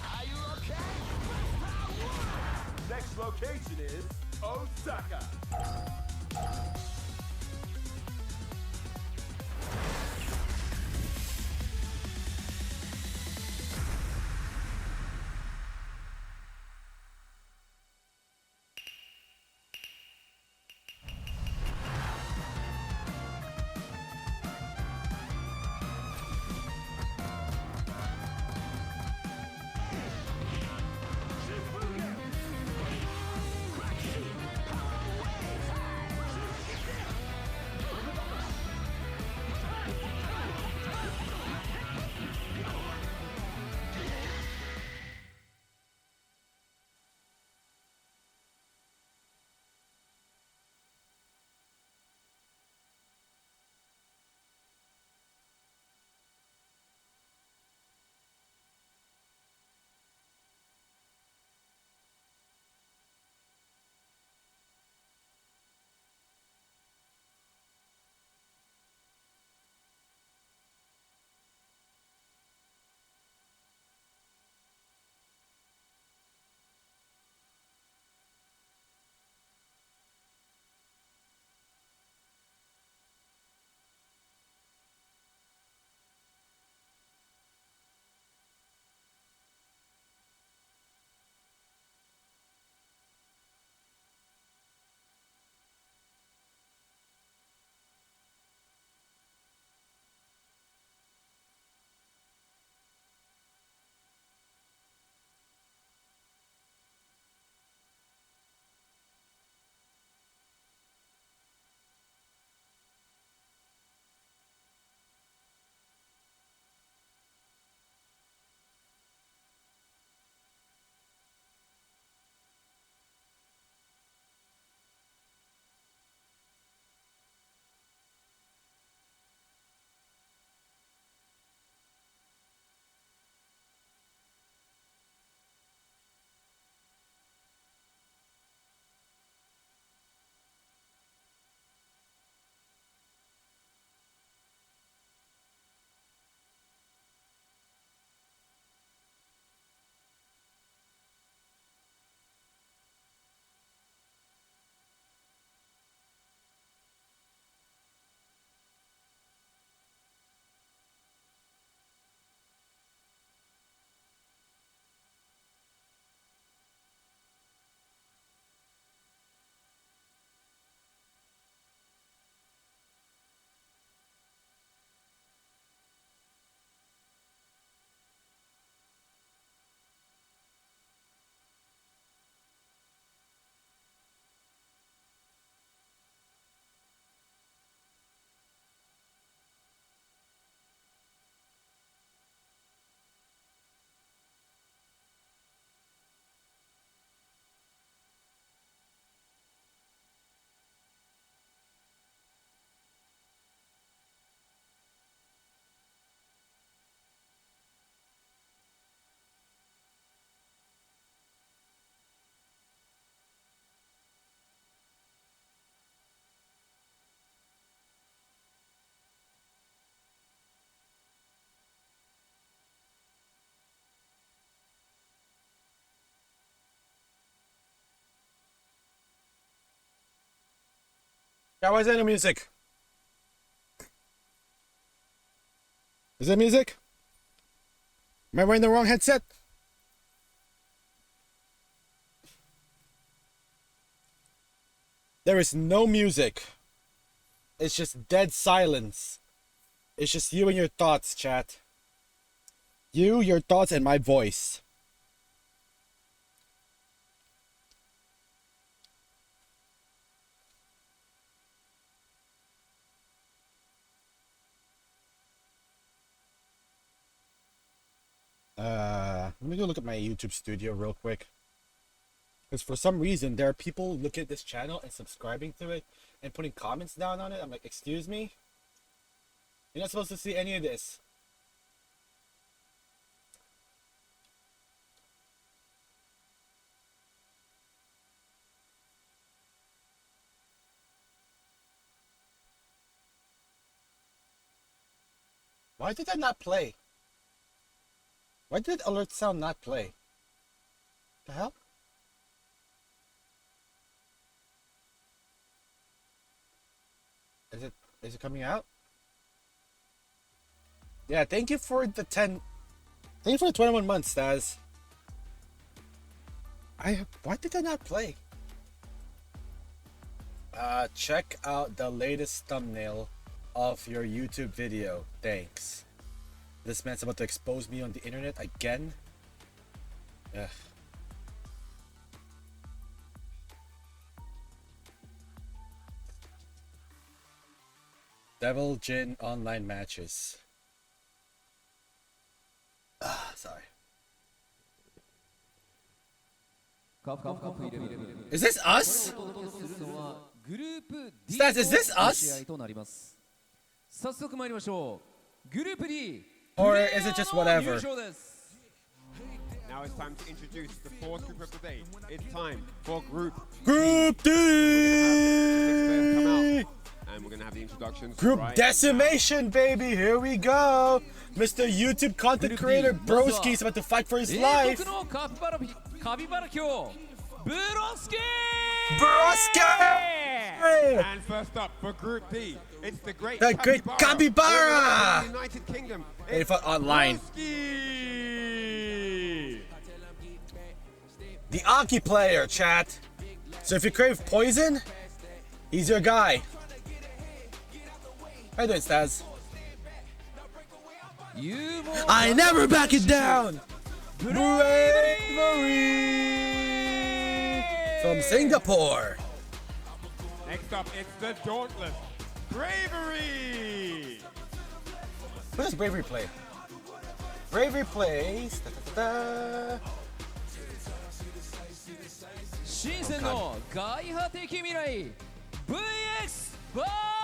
Are you okay? Next location is Osaka. Yeah, why is there no music? Is there music? Am I wearing the wrong headset? There is no music. It's just dead silence. It's just you and your thoughts, chat. You, your thoughts, and my voice. Let me go look at my YouTube studio real quick. Because for some reason, there are people looking at this channel and subscribing to it and putting comments down on it. I'm like, excuse me? You're not supposed to see any of this. Why did that not play? Why did alert sound not play? The hell? Is it coming out? Yeah, thank you for the 10. Thank you for the 21 months, Staz. Why did that not play? Check out the latest thumbnail of your YouTube video. Thanks. This man's about to expose me on the internet again. Ugh. Devil Jin online matches. Sorry. Is this us? Stats, is this us? Or is it just whatever? Now it's time to introduce the fourth group of the day. It's time for Group D! And we're going to have the introductions. Group right decimation, now. baby! Here we go! Mr. YouTube content creator Broski is about to fight for his life! Broski! And first up for Group D, it's the great Capybara! United Kingdom. They fought online. The Aki player, chat. So if you crave poison, he's your guy. How you doing, Staz? I never back it down! Bravery! From Singapore. Next up, it's the Dauntless. Bravery! What does Bravery play? Bravery plays...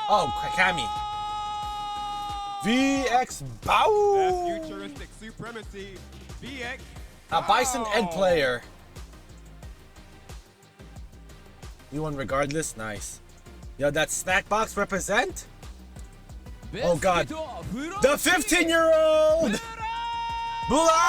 Oh, Kami. VX Bow! The futuristic supremacy, VX A Bison End player. You won regardless? Nice. Yo, that snack box represent? Oh god. The 15-year-old! Bulas!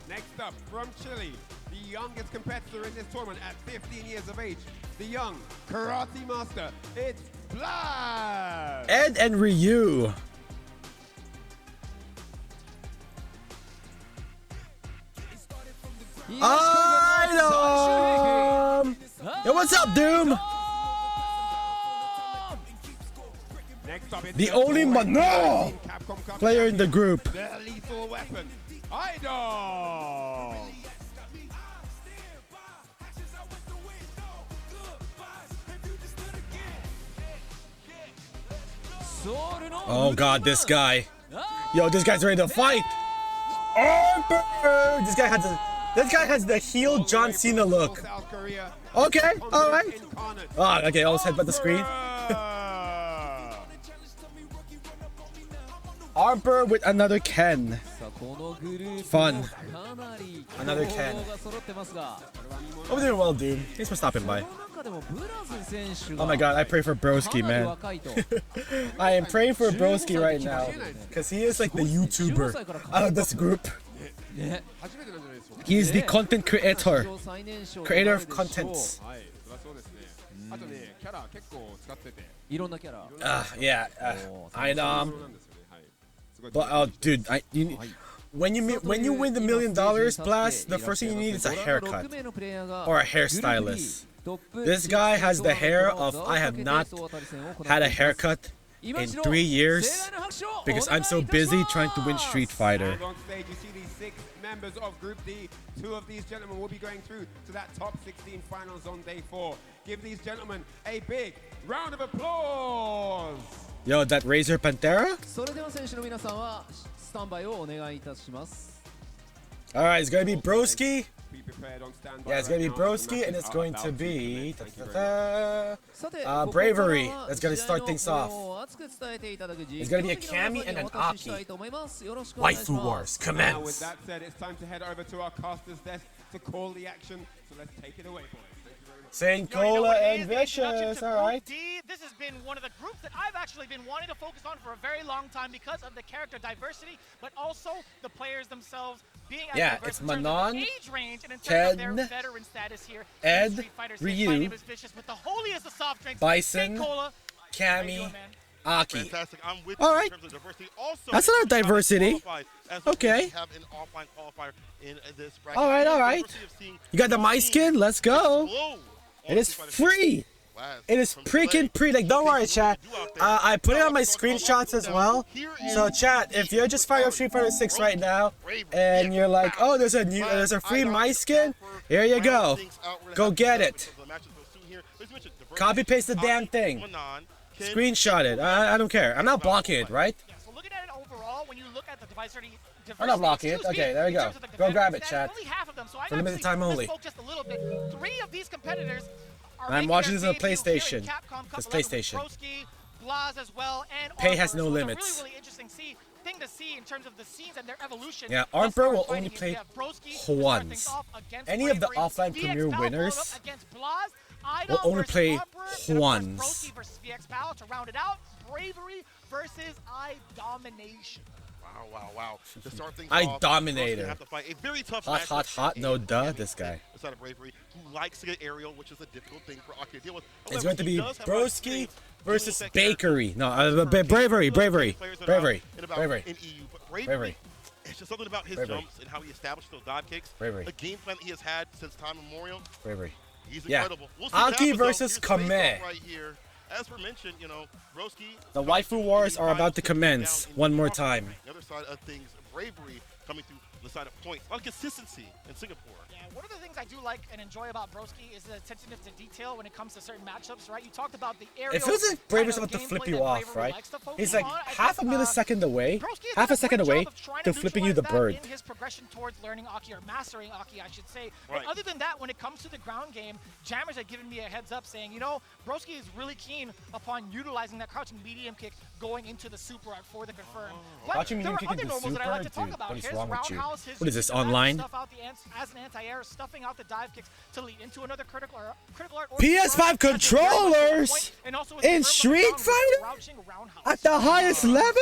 Next up, from Chile, the youngest competitor in this tournament at 15 years of age, the young karate master, it's Blast! Ed and Ryu. Item! Yo, what's up, Doom? Next up, it's the only Mano player in the group. The lethal weapon, Idol! Oh god, this guy. Yo, this guy's ready to fight. This guy has the heel John Cena look. Okay, alright. Ah, okay, almost headbutt the screen. Arbor with another Ken. Fun. Another Ken. Hope you're doing well, dude. Thanks for stopping by. Oh my god, I pray for Broski, man. I am praying for Broski right now. Because he is like the YouTuber out of this group. He is the content creator. Creator of contents. Yeah. But dude, when you win the $1 million Blast, the first thing you need is a haircut or a hairstylist. This guy has the hair of I have not had a haircut in 3 years because I'm so busy trying to win Street Fighter. And on stage, you see these 6 members of Group D. 2 of these gentlemen will be going through to that top 16 finals on day 4. Give these gentlemen a big round of applause. Yo, that Razor Pantera? Alright, it's gonna be Broski. Yeah, it's gonna be Broski, and it's going to be Bravery. That's gonna start things off. It's gonna be a Kami and an Aki. Waifu Wars, commence. Now, with that said, it's time to head over to our caster's desk to call the action. So let's take it away, boys. Thank you very much. Saint Cola and Vicious, alright. This has been one of the groups that I've actually been wanting to focus on for a very long time because of the character diversity, but also the players themselves being it's Manon, age range and in Ken, terms of their veteran status here. Ed, Ryu, my name is Vicious with the holiest of soft drinks, Bison, Cola, Cammy, Aki. Fantastic. I'm with All you right. in terms of diversity. Also, That's not diversity. Okay. We have an offline qualifier in this bracket. All right. You got the My Skin? Let's go. It is free. It is freaking free. Like, don't worry, chat. I put it on my screenshots as well. So, chat, if you're just firing up Street Fighter 6 right now, and you're like, oh, there's a free My Skin, here you go. Go get it. Copy paste the damn thing. Screenshot it. I don't care. I'm not blocking it, right? Yeah, so looking at it overall, when you look at the diversity, I'm not blocking it. Okay, there we go. Go grab it, chat. Only half of them, so For limited time only. just a little bit. 3 of these competitors are And I'm watching this on PlayStation. This PlayStation. Blaz as well, and Pay has Arbor. no So limits. It's a really interesting thing to see in terms of the scenes and their evolution. Yeah, Thus Arbor far will fighting only is we play have Broski to start once. things off against Any of the Bravery. offline VX premier Pal winners followed up against Blaz. will Idol only versus play Arbor, then, of course, once. Broski versus VX Pal to round it out. Bravery versus iDomination. Wow. To start things I off, dominated. Broski have to fight a very tough Hot, no duh, this guy. Inside of Bravery, who likes to get aerial, which is a difficult thing for Aki to deal with. It's However, going to he be does have a lot of Broski experience versus dealing with that Bakery. No, Bravery. Bravery. It's just something about his Bravery. jumps and how he established those dive kicks. Bravery. A game plan that he has had since time immemorial. Bravery. He's Yeah. incredible. We'll see what Aki happens, though. versus Here's the face-off Kame. right here. As we mentioned, Broski. The waifu wars are about to commence one more time. The other side of things, Bravery coming through the side of points. A lot of consistency in Singapore. Yeah, one of the things I do like and enjoy about Broski is the attention to detail when it comes to certain matchups, right? You talked about the aerial. It feels like Bravery's kind about of to flip gameplay you that off, Bravery right? likes to focus He's like on. I half a think, millisecond away, Broski has half done a second great away job of trying to flipping you the neutralize bird. that in his progression towards learning Aki or mastering Aki, I should say. Right. But other than that, when it comes to the ground game, Jammers had given me a heads up saying, Broski is really keen upon utilizing that crouching medium kick going into the super art for the confirm. But Crouching there medium are kick other into normals that I super? like to talk Dude, about. what is His wrong with you? roundhouse, his What is this, stuff online? out as an anti-air, stuffing out the dive kicks to lead into another critical art. Or PS5 controllers in Street Fighter at the highest level?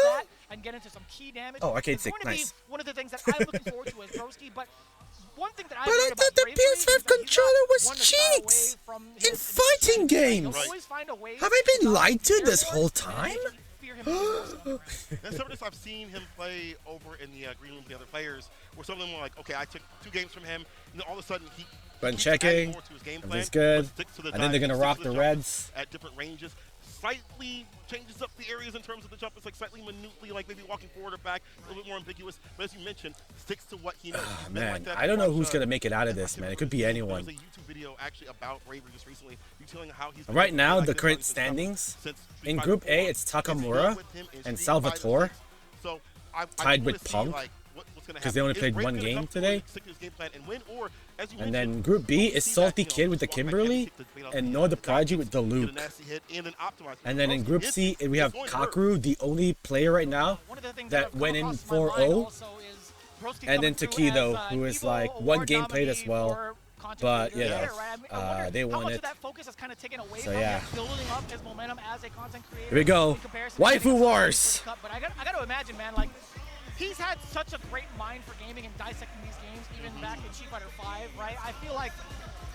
And get into some key damage. Oh, arcade It's stick, going to nice. be one of the things that I'm looking forward to as Broski, but one thing that But I thought the PS5 controller was cheats in fighting games. Have I been lied to this whole time? That's some of this I've seen him play over in the green room with the other players, where some of them were like, okay, I took 2 games from him, and then all of a sudden he Button keeps adding checking. more to his game Everything's plan, good. but sticks to the And then they're dive, gonna sticks rock to the jumps reds. at different ranges. Slightly changes up the areas in terms of the jump. It's like slightly minutely, like maybe walking forward or back, a little bit more ambiguous. But as you mentioned, sticks to what he knows. He's been Man, like that I don't know across, who's gonna make it out of this, man. It could be anyone. There was a YouTube video actually about Bravery just recently, detailing how he's Right now, like the this, current how he's been standings since Street in Fighter Group A, 4. it's It's been Takamura with him in and Street Fighter Salvatore, 6. So I tied wanna with see, Punk, like, what's gonna because they only happen. Is played Bravery one gonna game come today. forward, stick to his game plan and win, or, as you And mentioned, then Group B is Salty Kid with the Kimberly and Noah the Prodigy with the Luke. And then in Group C, we have Kakeru, the only player right now that went in 4-0. And then Takido, who is like one game played as well. But, you know, they won it. So, yeah. Here we go. Waifu Wars. But I got to imagine, man, like, he's had such a great mind for gaming and dissecting these games, even back in Street Fighter 5, right? I feel like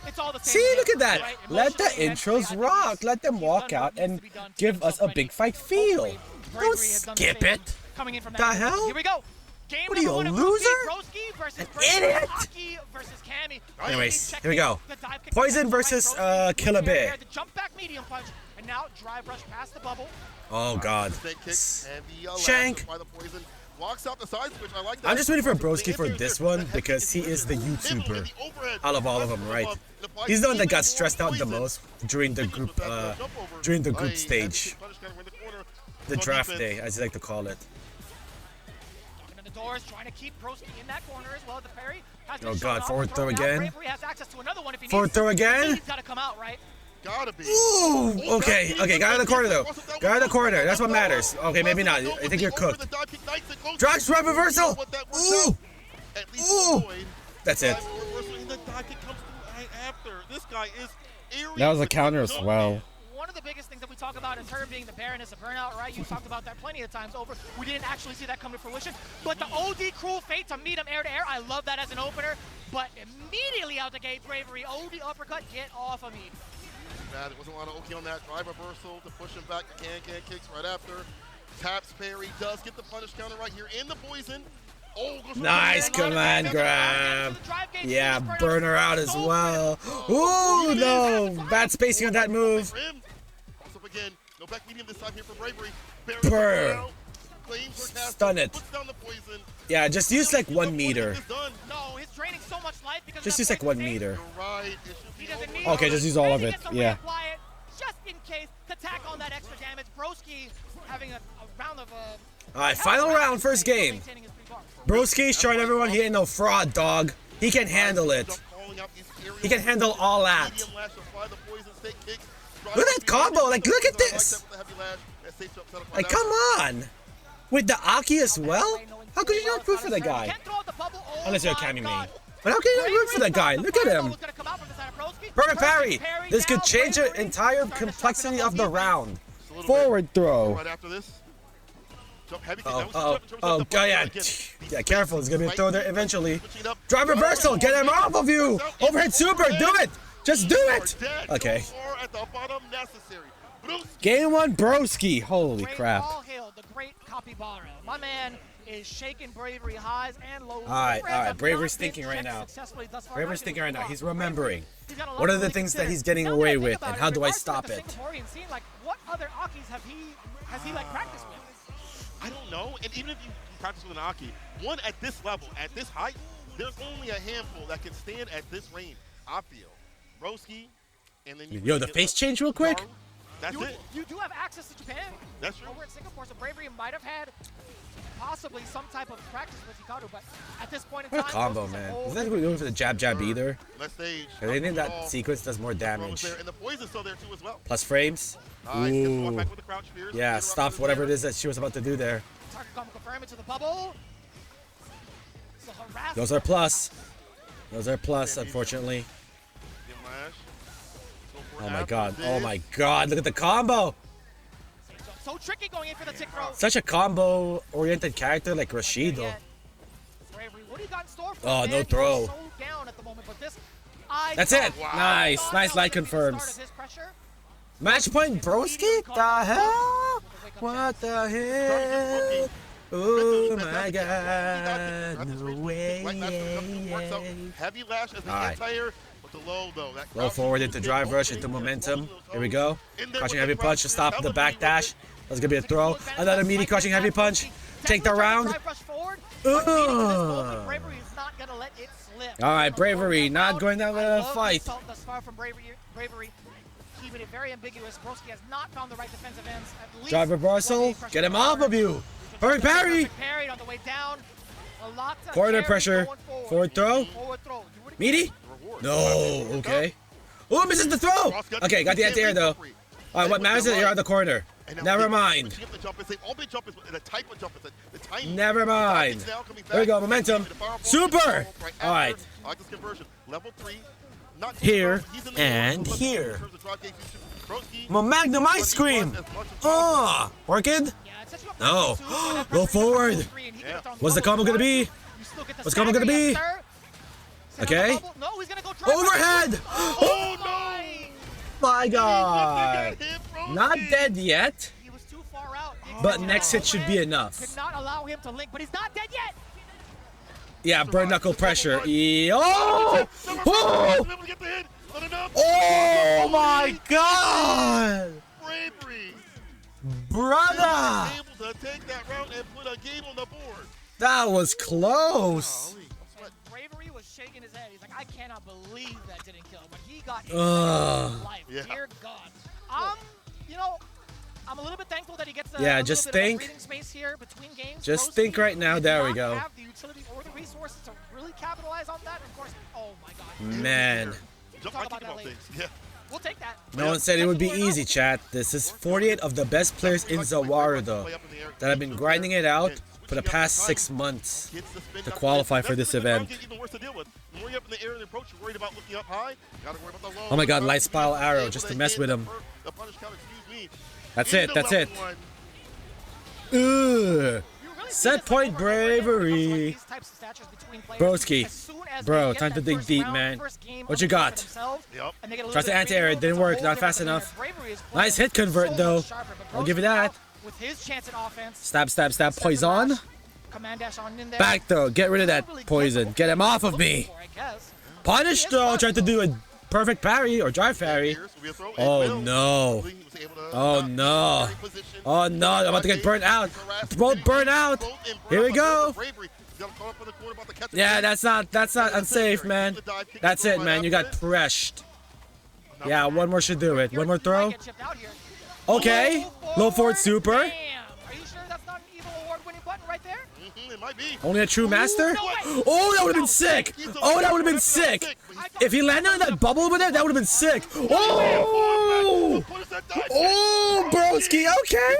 it's all the same. See, look thing, at that. right? Let the Emotionally, intros mentally, I rock. think Let them walk out and give us a big fight feel. Don't skip it. Coming in from The that. hell? Here we go. Game What are you, number one a of Group C, loser? Broski versus An Bravery, idiot? Aki versus Cammy. Anyways, Check here we go. the dive kick Poison from versus Broski. Killer Bear. The jump back medium punch, and now drive rush past the bubble. Oh, God. Shank. Shank. Walks out the side switch. I like that. I'm just waiting for Broski for this one because he is the YouTuber out of all of them, right? He's the one that got stressed out the most during the group stage, the draft day, as you like to call it. Walking to the doors, trying to keep Broski in that corner as well. The parry has been Oh shown God, off. forward throw Now again. Bravery has access to another one if he Forward needs throw to. again. He's got to come out, right? Gotta be. Ooh, okay, got in the corner though. Got in the corner. That's what matters. Okay, maybe not. I think you're cooked. Drag strap reversal. Ooh, ooh. That's it. The dive kick comes through right after. This guy is That was a counter as well. One of the biggest things that we talk about is her being the Baroness of Burnout, right? You talked about that plenty of times over. We didn't actually see that come to fruition. But the OD Cruel Fate to meet him air to air, I love that as an opener. But immediately out the gate, Bravery, OD uppercut, get off of me. Bad. It wasn't a lot of OK on that. Drive reversal to push him back. Can kicks right after. Taps parry, does get the punish counter right here in the poison. Oh, nice command grab. Yeah, burn her out as well. Ooh, no. Bad spacing on that move. Up again. No back medium this time here for Bravery. Burn. Stun it. Yeah, just use like 1 meter. No, he's draining so much life because just use like 1 meter. Right. Okay, just use all of it. Yeah. Just in case to tack on that extra damage. Broski having a round of Alright, final round, first game. Broski's showing everyone he ain't no fraud, dog. He can handle it. He can handle all that. Look at that combo. Like, look at this. Like, come on. With the Aki as well? How could you not root for the guy? Unless you're a Kami main. But how can you not root for the guy? Look at him. Perfect parry. This could change the entire complexity of the round. Forward throw. Oh, yeah. Yeah, careful. It's going to be a throw there eventually. Drive reversal. Get him off of you. Overhead super. Do it. Just do it. Okay. Game 1, Broski. Holy crap. All hail the great Capybara. My man is shaking Bravery highs and lows. Alright. Bravery's thinking right now. Bravery's thinking right now. He's remembering. What are the things that he's getting away with, and how do I stop it? Like, what other Akis has he like practiced with? I don't know. And even if you practice with an Aki, one at this level, at this height, there's only a handful that can stand at this range. I feel. Broski, and then Yo, the face change real quick. That's it. You do have access to Japan. That's true. Over in Singapore, so Bravery might have had possibly some type of practice with Hikaru, but at this point in time, what a combo, man. Isn't that going for the jab either? Let's stage. I think that sequence does more damage. And the poison's still there too as well. Plus frames. Ooh. Yeah, stop whatever it is that she was about to do there. Confirm it to the bubble. Those are plus. Those are plus, unfortunately. Oh my god. Oh my god. Look at the combo. So tricky going in for the tick throw. Such a combo-oriented character like Rashid, though. Oh, no throw. That's it. Nice. Nice light confirms. Match point Broski? The hell? What the hell? Oh my god. No way. Heavy lash as the anti-air. Roll forward into drive rush into momentum. Here we go. Crouching heavy punch to stop the back dash. That's gonna be a throw. Another meaty crouching heavy punch. Take the round. Alright, Bravery not going down the fight. Keeping it very ambiguous. Broski has not found the right defensive ends. Drive reversal. Get him off of you. Perfect parry. On the way down. Corner pressure. Forward throw. Meaty? No, okay. Oh, misses the throw! Okay, got the anti-air though. Alright, what matters is that you're on the corner. Never mind. Never mind. There we go, momentum. Super! Alright. Here and here. Magnum ice cream! Oh, working? No. Go forward. What's the combo gonna be? What's the combo gonna be? Okay. Overhead! Oh no! My god. Not dead yet. But next hit should be enough. Could not allow him to link, but he's not dead yet. Yeah, bird knuckle pressure. Oh! Oh! Oh my god! Brother! That was close. Bravery was shaking his head. He's like, I cannot believe that didn't kill, but he got life. Yeah. Dear God. You know, I'm a little bit thankful that he gets yeah, just think. Space here between games. Just think right now. There we go. Have the utility or the resources to really capitalize on that. Of course. Oh my God. Man. We'll talk about that later. Yeah. We'll take that. No one said it would be easy, chat. This is 48 of the best players in Zawaru, though, that have been grinding it out for the past 6 months to qualify for this event. Oh my god, light spiral arrow just to mess with him. That's it, that's it. Ugh. Set point bravery. Broski. Bro, time to dig deep, man. What you got? Tries to anti-air, it didn't work, not fast enough. Nice hit convert though. I'll give you that. Stab, stab, stab, poison. Back throw, get rid of that poison. Get him off of me. Punish throw, tried to do a perfect parry or drive parry. Oh no. Oh no. Oh no, I'm about to get burnt out. Both burnt out. Here we go. Yeah, that's not unsafe, man. That's it, man. You got preshed. Yeah, one more should do it. One more throw. Okay. Low forward super. Only a true master? Oh, that would have been sick! Oh, that would have been sick! If he landed on that bubble over there, that would have been sick! Oh! Oh, broski, okay!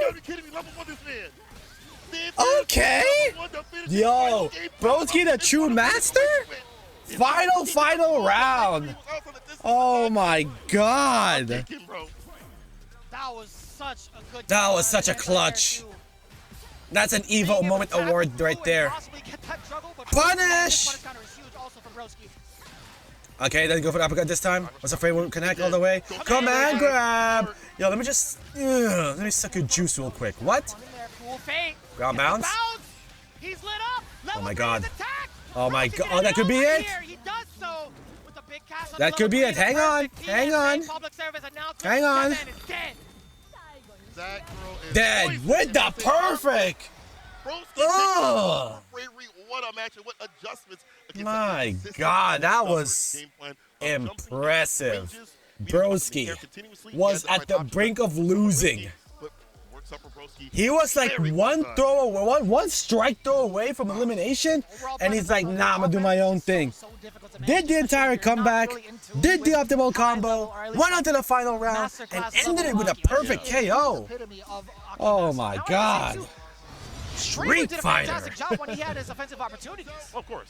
Okay! Yo, broski the true master? Final round! Oh my god! That was such a clutch! That's an Evo Moment Award right there. Punish! Okay, then go for the uppercut this time. Was afraid won't connect all the way. Command grab! Yo, let me just... let me suck your juice real quick. What? Ground bounce? Oh my god. Oh my god. Oh, that could be it? That could be it. Hang on. Hang on. Hang on. Dead with the perfect. Oh. My god, that was impressive. Broski was at the brink of losing. He was like one strike throw away from elimination, and he's like, nah, I'm gonna do my own thing. Did the entire comeback, did the optimal combo, went on to the final round, and ended it with a perfect KO. Oh my god. Street Fighter. Of course.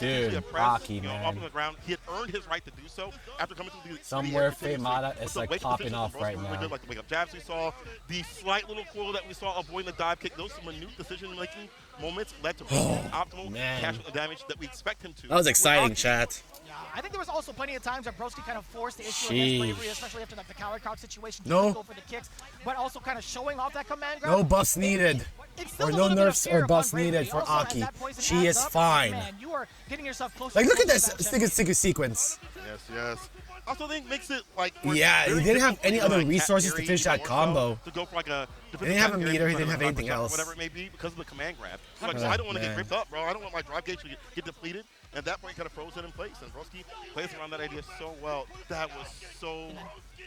Dude, Rocky, man. On the ground, he had earned his right to do so after coming to the somewhere Femata is like popping off right now. Like the wake-up jabs we saw, the slight little coil that we saw avoiding the dive kick, those minute decision-making moments led to optimal cash damage that we expect him to. That was exciting, chat. I think there was also plenty of times where Broski kind of forced the issue against Bravery, especially after like the coward crouch situation. No. Go for the kicks, but also kind of showing off that command grab. No buffs needed. Or no nerfs or buffs needed for Aki. She is fine. Like, look at this sequence. Yes, yes. I also think makes it like... Yeah, he didn't have any other resources to finish that combo. To go for like a... He didn't have a meter, he didn't have anything else. Whatever it may be, because of the command grab. Like, I don't want to get ripped up, bro. I don't want my drive gauge to get depleted. And at that point, he kind of froze it in place. And Broski plays around that idea so well. That was so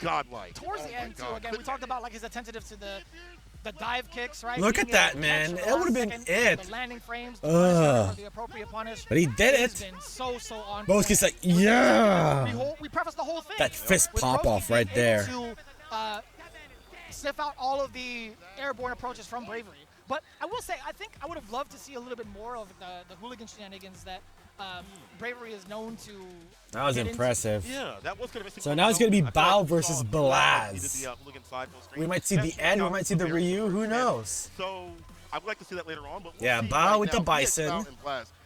godlike. Towards the end, too, again, we talked about like his attentiveness to the dive kicks, right? Look at that, man. It would have been it. The landing frames, the appropriate punish. But he did it. On Broski's like, yeah. We prefaced the whole thing. That fist pop off right there. To sniff out all of the airborne approaches from Bravery. But I will say, I think I would have loved to see a little bit more of the hooligan shenanigans that Bravery is known to. That was impressive. Yeah, that was gonna be so now it's going to be Bao versus Balaz. We might see the end, we might see the Ryu, who knows? So I would like to see that later on. But yeah, Bao with the Bison.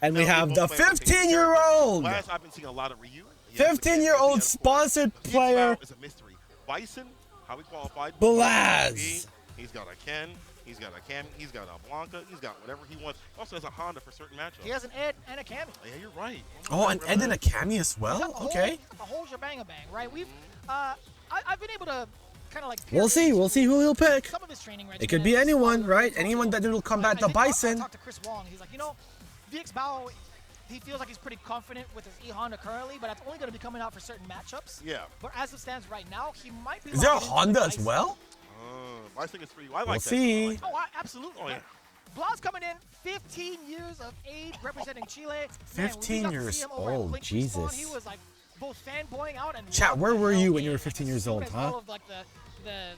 And we have the 15-year-old. I've been seeing a lot of Ryu. 15-year-old sponsored player. It's a mystery. Bison, how he qualified. Balaz. He's got a Ken. He's got a Cam, he's got a Blanca, he's got whatever he wants. Also has a Honda for certain matchups. He has an Ed and a Cammy. Yeah, you're right. Oh, an Ed and a Cammy as well? Okay. A whole shebang-a-bang, right? We've, I've been able to kind of like... We'll see who he'll pick. Some of his training it could be anyone, right? Anyone that will combat the Bison. I talked to Chris Wong. He's like, you know, VX Bao, he feels like he's pretty confident with his E-Honda currently, but that's only going to be coming out for certain matchups. Yeah. But as it stands right now, he might be... Is there a Honda as well? I think it's for you. I like we'll see. Oh, absolutely. Oh, yeah. Blas coming in, 15 years of age, representing Chile. 15 years old, Jesus. He was like both fanboying out and... Chat, where were you when you were 15 years old, huh? All of like the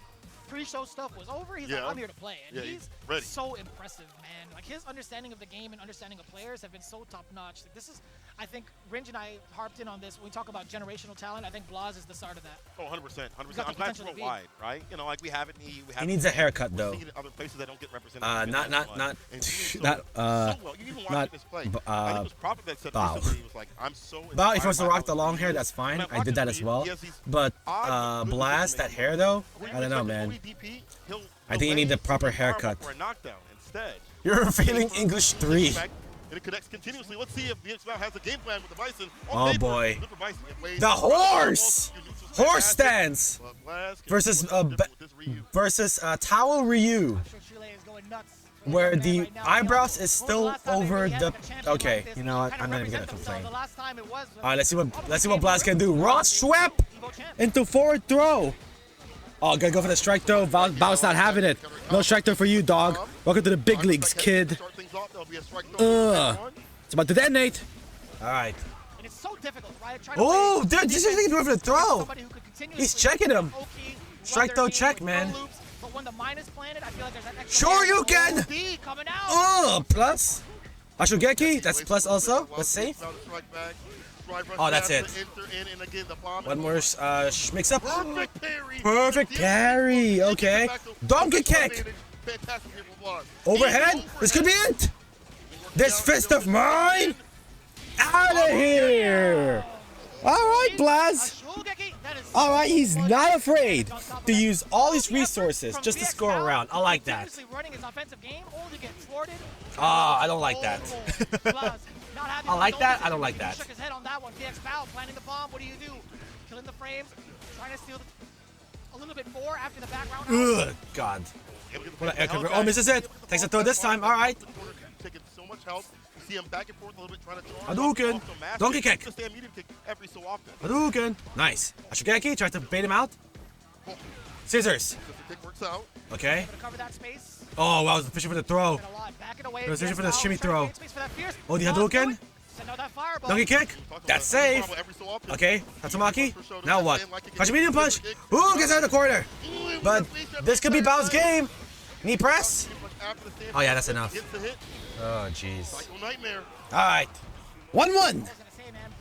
pre-show stuff was over, he's like, I'm here to play. And he's so impressive, man. Like, his understanding of the game and understanding of players have been so top-notch. Like, this is, I think, Ringe and I harped in on this when we talk about generational talent. I think Blaz is the start of that. Oh, 100%. 100%. I'm glad it's worldwide, right? You know, like we have it in EU. He needs a haircut, though. Other places that don't get represented. Bow, if he wants to rock the long hair, that's fine. I did that as well. But Blast, that hair though, I don't know, man. I think you need the proper haircut. You're failing English 3. And it connects continuously. Let's see if VXMAL has a game plan with the Bison. Oh boy. The horse! Horse stance! Versus Towel Ryu. Where the eyebrows is still over the... Okay, you know what? I'm not even gonna complain. Alright, let's see what Blast can do. Ross swept into forward throw. Oh, gotta go for the strike throw. Bao's not having it. No strike throw for you, dog. Welcome to the big leagues, kid. It's about to detonate. Alright. Oh, dude, this is going for the throw. He's checking him. Strike throw check, man. Sure you can. Plus. Ashugeki, that's plus also. That's safe. Oh, that's it. One more mix up. Perfect parry. Okay. Donkey kick. Overhead. This could be it. This fist of mine. Out of here. All right, Blaz. All right, he's not afraid to use all his resources just to score around. I like that. Ah, I don't like that. I like that. I don't like that. Shook his head on that one. VX Bao planting the bomb. What do you do? Killing the frames, trying to steal a little bit more after the background. Ugh, God. What an oh, misses it. Takes a throw this time. All right. Taking so much help. See him back and forth a little bit, trying to Hadouken. Donkey kick. Every so often. Hadouken. Nice. Ashugeki tries to bait him out. Scissors. Okay. Oh, wow, I was fishing for the throw. I was fishing for the shimmy throw. Oh, the Hadouken. Donkey kick. That's safe. Okay, Tatsumaki. Now what? Punch medium punch. Ooh, gets out of the corner. But this could be Bao's game. Knee press. Oh, yeah, that's enough. Oh, jeez. All right. 1-1.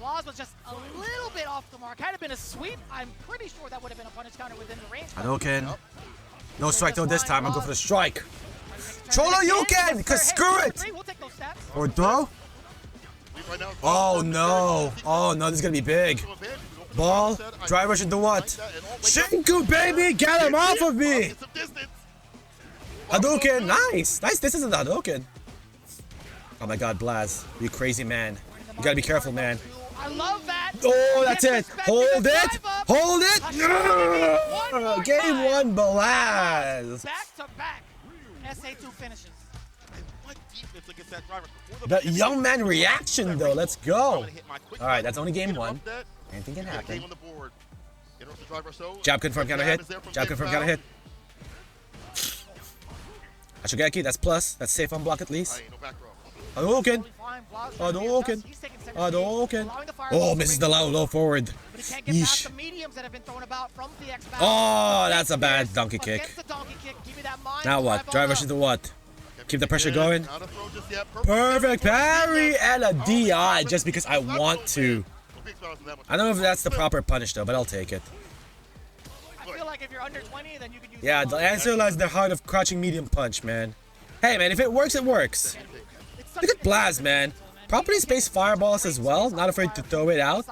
Blaz was just a little bit off the mark. Had it been a sweep, I'm pretty sure that would have been a punish counter within the range. Hadouken. No strike though this time. I'll go for the strike. Cholo Yuken, because screw it. Or throw. Oh no. Oh no, this is going to be big. Ball. Driver should do what? Shinku, baby. Get him off of me. Hadouken. Nice. Nice distance in the Hadouken. Oh my god, Blaz. You crazy man. You got to be careful, man. I love that. Oh, that's it. Hold it. Hold it. Game 1, Blaz. Back to back. SA2 finishes. The young man reaction, though. Let's go. All right, that's only game 1. Anything can happen. Jab confirm counter hit. Jab confirm counter hit. Ashugeki, that's plus. That's safe on block at least. Hadouken. Hadouken. Hadouken. Oh, misses the low forward. Yeesh. Oh, that's a bad donkey kick. Now what? Driver should do what? Keep the pressure going. Perfect parry and a DI just because I want to. I don't know if that's the proper punish though, but I'll take it. I feel like if you're under 20, then you can use yeah, the answer lies in the heart of crouching medium punch, man. Hey, man, if it works, it works. Look at Blaz, man. Properly spaced fireballs as well. Not afraid to throw it out.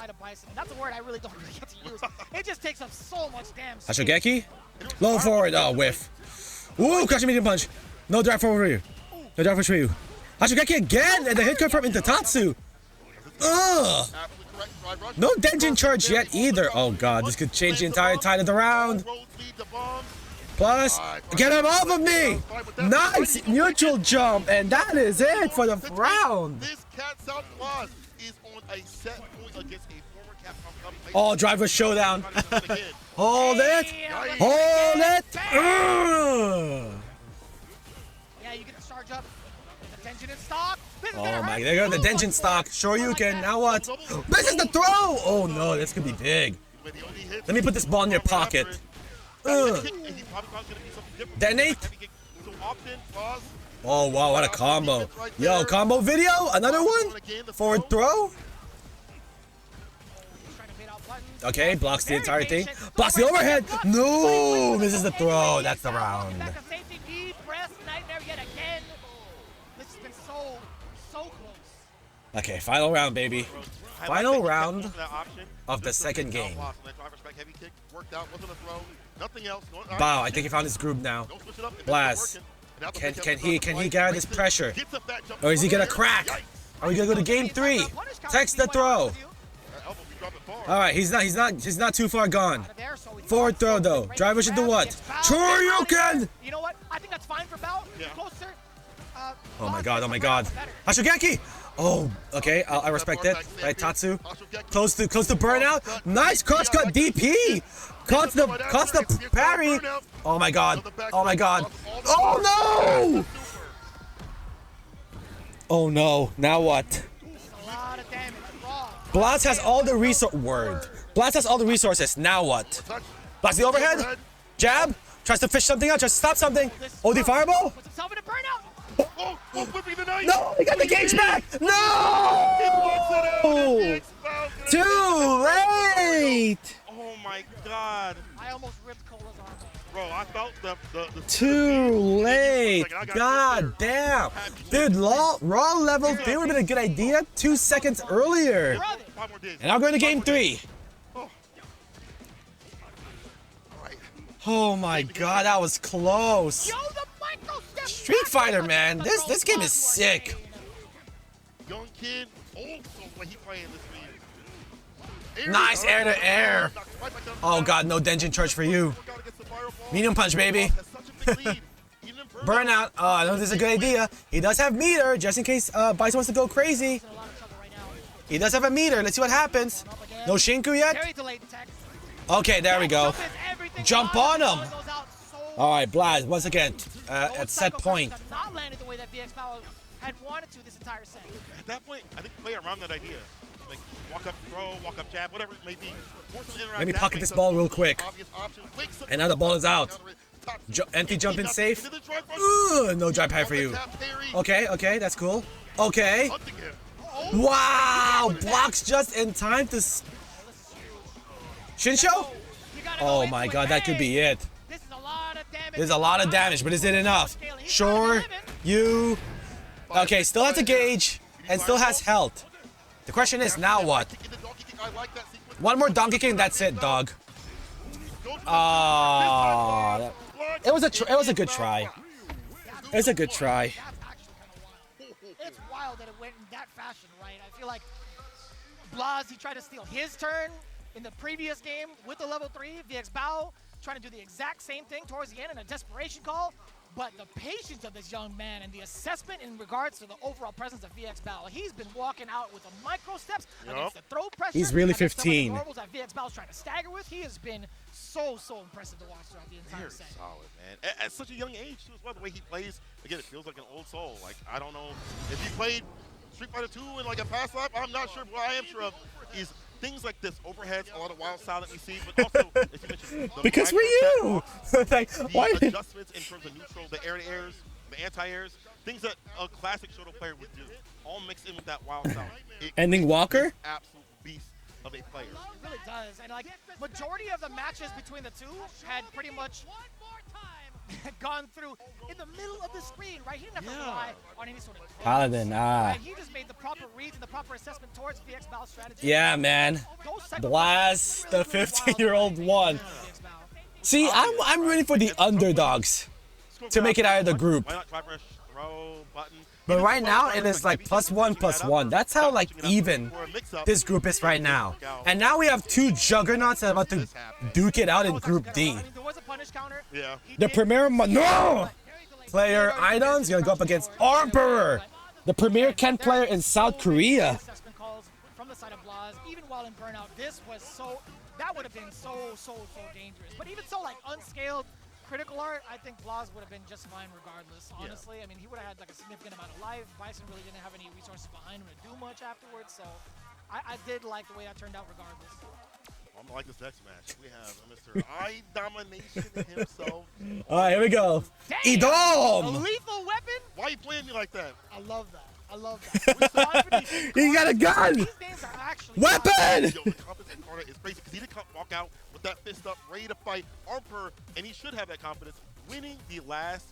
That's a word I really don't get to use. It just takes up so much damn space. Ashugeki. Low forward. Oh, whiff. Ooh, crouching medium punch. No drive forward for you. No drive for you. Ashugeki again, and the hit confirm into Tatsu. Ugh. No Denjin charge yet either. Oh god, this could change the entire tide of the round. Plus, get him off of me! Nice neutral jump, and that is it for the round. Oh, driver showdown. Hold it! Hold it! Yeah, you get the charge up. The Denjin in stock. Oh my, there you go, the Denjin stock. Shoryuken, now what? This is the throw! Oh no, this could be big. Let me put this ball in your pocket. Detonate. Oh wow, what a combo. Yo, combo video? Another one? Forward throw? Okay, blocks the entire thing. Blocks the overhead. No, misses the throw. That's the round. Okay, final round, baby. Final round of the second game. Wow, I think he found his groove now. Blast. Can he get out of this pressure? Or is he gonna crack? Are we gonna go to game 3? Text the throw. Alright, he's not too far gone. Forward throw though. Driver should do what? Shoryuken! You know what? I think that's fine for Bao. Closer. Oh my god, oh my god. Hashogeki! Oh, okay, I respect it. Right, Tatsu. Close to burnout. Nice cross cut DP! Caught the parry! Oh my god. Oh my god. Oh no! Oh no, now what? Blast has all the Blast has all the resources. Now what? Blast the overhead. Jab. Tries to fish something out. Tries to stop something. OD fireball. No, he got the gauge back. No! Too late. Oh my god. I almost ripped Cola's arm. Bro, I felt the Too late. God damn. Dude, raw level 3 would have been a good idea 2 seconds earlier. And now going to game 3. Oh my god, that was close. Street Fighter, man. This game is sick. Young kid, old school when he playing this game. Nice air to air. Oh god, no Denjin charge for you. Medium punch, baby. Burnout. Oh, I know this is a good idea. He does have meter, just in case Bison wants to go crazy. He does have a meter. Let's see what happens. No Shinku yet? Okay, there we go. Jump on him. All right, Blaz, once again, at set point. Not landed the way that VX had wanted to this entire set. At that point, I think play around that idea. Like walk up throw, walk up jab, whatever it may be. Let me pocket this ball real quick. And now the ball is out. Anti-jump in safe. No drive high for you. Okay, that's cool. Okay. Wow, blocks just in time to... Shinsho? Oh my god, that could be it. There's a lot of damage, but is it enough? Sure, you... Okay, still has a gauge, and still has health. The question is, now what? One more Donkey King, that's it, dog. It was a good try. It was a good try. It's wild that it went in that fashion, right? I feel like Blaz, he tried to steal his turn in the previous game with the level 3. VX Bao trying to do the exact same thing towards the end in a desperation call. But the patience of this young man and the assessment in regards to the overall presence of VX Bao, he's been walking out with the micro steps against the throw pressure. He's really 15. Normals that VX Bao's trying to stagger with. He has been so impressive to watch throughout the entire set. Solid, man. At such a young age, too, as well. The way he plays, again, it feels like an old soul. Like, I don't know if he played Street Fighter 2 in like a past life. I'm not sure. What I am sure of is things like this, overheads, a lot of wild style that we see, but also, as you mentioned, the because we're you! Like, why? The adjustments in terms of neutral, the air-to-airs, the anti-airs, things that a classic Shoto player would do, all mixed in with that wild style. Ending Walker? Absolute beast of a player. It really does. And like, majority of the matches between the two had pretty much gone through in the middle of the screen, right? He didn't have to rely on any sort of Paladin, right? He just made the proper reads and the proper assessment towards VX Bao's strategy. Yeah, man. Blast the 15-year-old one. See, I'm rooting for the underdogs to make it out of the group. But right now, it is like +1/+1. That's how like even this group is right now. And now we have 2 juggernauts that are about to duke it out in Group D. The premier player Idon's gonna go up against Emperor, the premier Ken player in South Korea. From the side of Blaz, even while in Burnout, that would have been so dangerous. But even so, like unscaled critical art, I think Blaz would have been just fine regardless, honestly. I mean, he would have had like a significant amount of life. Bison really didn't have any resources behind him to do much afterwards, so I did like the way that turned out regardless. I'm gonna like this next match. We have Mr. I Domination himself. Alright, here we go. Damn! A Idom! lethal weapon? Why are you playing me like that? I love that. I love that. He got a gun! These names are actually Weapon! Yo, the confidence in Carter is crazy because he didn't walk out with that fist up, ready to fight Armper, and he should have that confidence, winning the last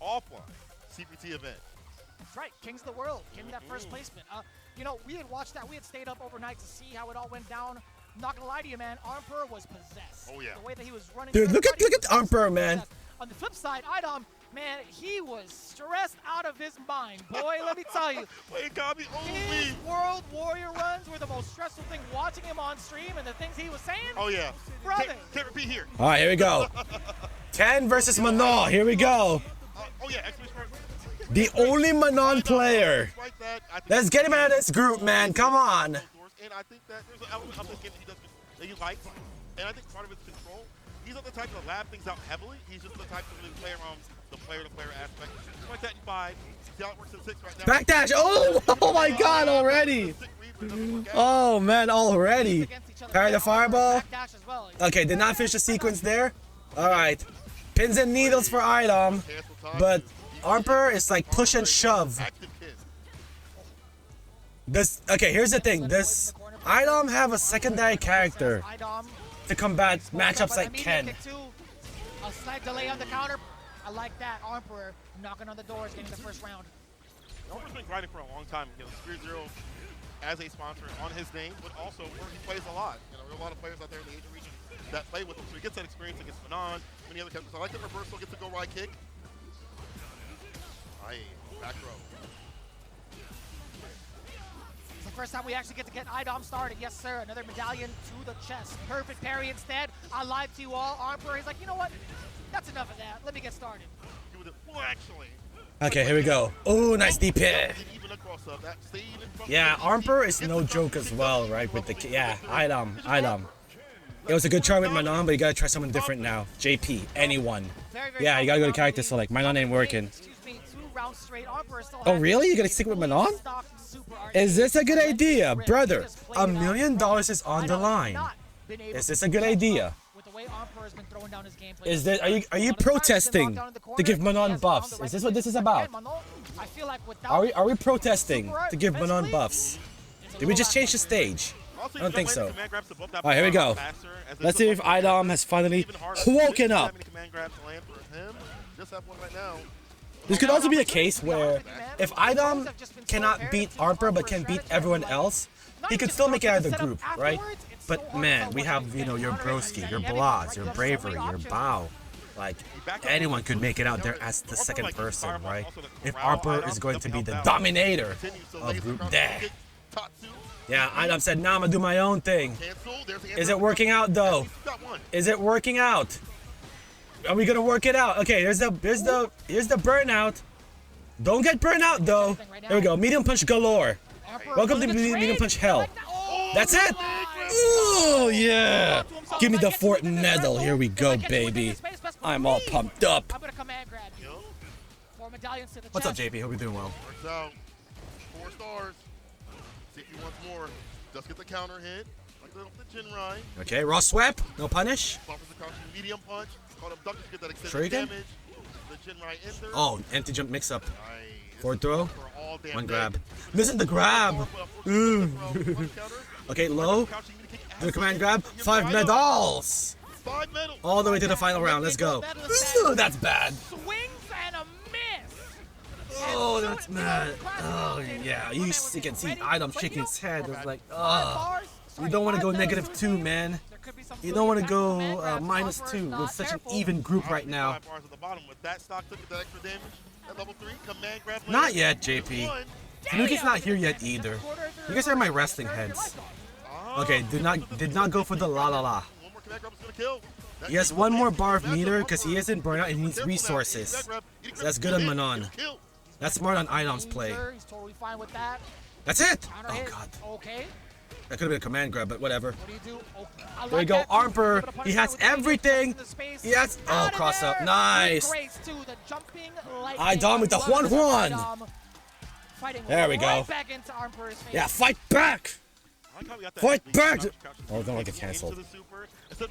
offline CPT event. That's right, Kings of the World, getting that first placement. You know, we had watched that. We had stayed up overnight to see how it all went down. I'm not gonna lie to you, man. Armper was possessed. Oh yeah. The way that he was running. Dude, look at Armper, man. On the flip side, Idom, man, he was stressed out of his mind. Boy, let me tell you. Wait, Gabi, his World Warrior runs were the most stressful thing watching him on stream and the things he was saying. Oh yeah. Brother. Can't repeat here. Alright, here we go. 10 versus Manon. Here we go. Oh yeah, The only Manon player. Let's get him out of this group, man. Come on. And I think that there's an element of this game that he likes, and I think part of it's control. He's not the type to lab things out heavily. He's just the type to really play around the player-to-player aspect. He's like that in 5. See how it works in 6 right now. Backdash. Oh my god, already. Oh man, already. Parry the fireball. Okay, did not finish the sequence there. Alright. Pins and needles for Idom. But Armper is like push and shove. Okay, here's the thing. Does Idom have a secondary character to combat matchups like Ken? A slight delay on the counter. I like that. Armper knocking on the doors, getting the first round. Armper's been grinding for a long time. You know, Spirit Zero as a sponsor on his name, but also where he plays a lot. You know, there are a lot of players out there in the Asian region that play with him, so he gets that experience against Manon, many other characters. I like the reversal, gets to go right kick. Aye, back row. It's the first time we actually get to get Idom started. Yes, sir. Another medallion to the chest. Perfect parry instead. I lied to you all. Armper, he's like, you know what? That's enough of that. Let me get started. Well, actually. Okay, here we go. Oh, nice deep hit. Yeah, Armper is no joke as well, right? With the Idom. It was a good try with Manon, but you gotta try someone different now. JP, anyone. Yeah, you gotta go to character select. Manon ain't working. Oh, really? You gonna stick with Manon? Is this a good idea? Brother, $1 million is on the line. Is this a good idea? Is there, are you protesting to give Manon buffs? Is this what this is about? Are we protesting to give Manon buffs? Did we just change the stage? I don't think so. Alright, here we go. Let's see if Idom has finally woken up. This could also be a case where if Idom cannot beat Armper but can beat everyone else, he could still make it out of the group, right? But man, we have, you know, your Broski, your Blaz, your Bravery, your Bao. Like, anyone could make it out there as the second person, right? If Armper is going to be the dominator of Group D. Yeah, Idom said, nah, I'm gonna do my own thing. Is it working out though? Is it working out? Are we gonna work it out? Okay, here's the burnout. Don't get burnt out though. There we go. Medium punch galore. Welcome to medium punch hell. That's it. Oh yeah. Give me the Fort medal. Here we go, baby. I'm all pumped up. What's up, JP? Hope you're doing well. 4 stars. See if he wants more. Just get the counter hit. Like the Jinrai. Okay, raw sweep. No punish. Buffers the crouching medium punch. Caught him ducking to get that Shuriken? extended damage. The Jinrai enter. Oh, anti-jump mix-up. Forward throw. One grab. Missing the grab. Ooh. Okay, low. Do the command grab. 5 medals. All the way to the final round. Let's go. Ooh, that's bad. Oh, that's bad. Oh, yeah. You can see Idom shaking his head. It's like, oh. You don't want to go -2, man. You don't want to go -2 with such an even group right now. Not yet, JP. Tanuki's not here yet either. You guys are my resting heads. Okay, did not go for the la la la. He has 1 more bar of meter because he isn't burnt out and he needs resources. So that's good on Manon. That's smart on Idom's play. That's it! Oh god. That could have been a command grab, but whatever. There you go, Armper. He has everything. He has. Oh, cross up. Nice. Idom with the Juan. There we go. Yeah, fight back. Fight back! Oh, don't get canceled.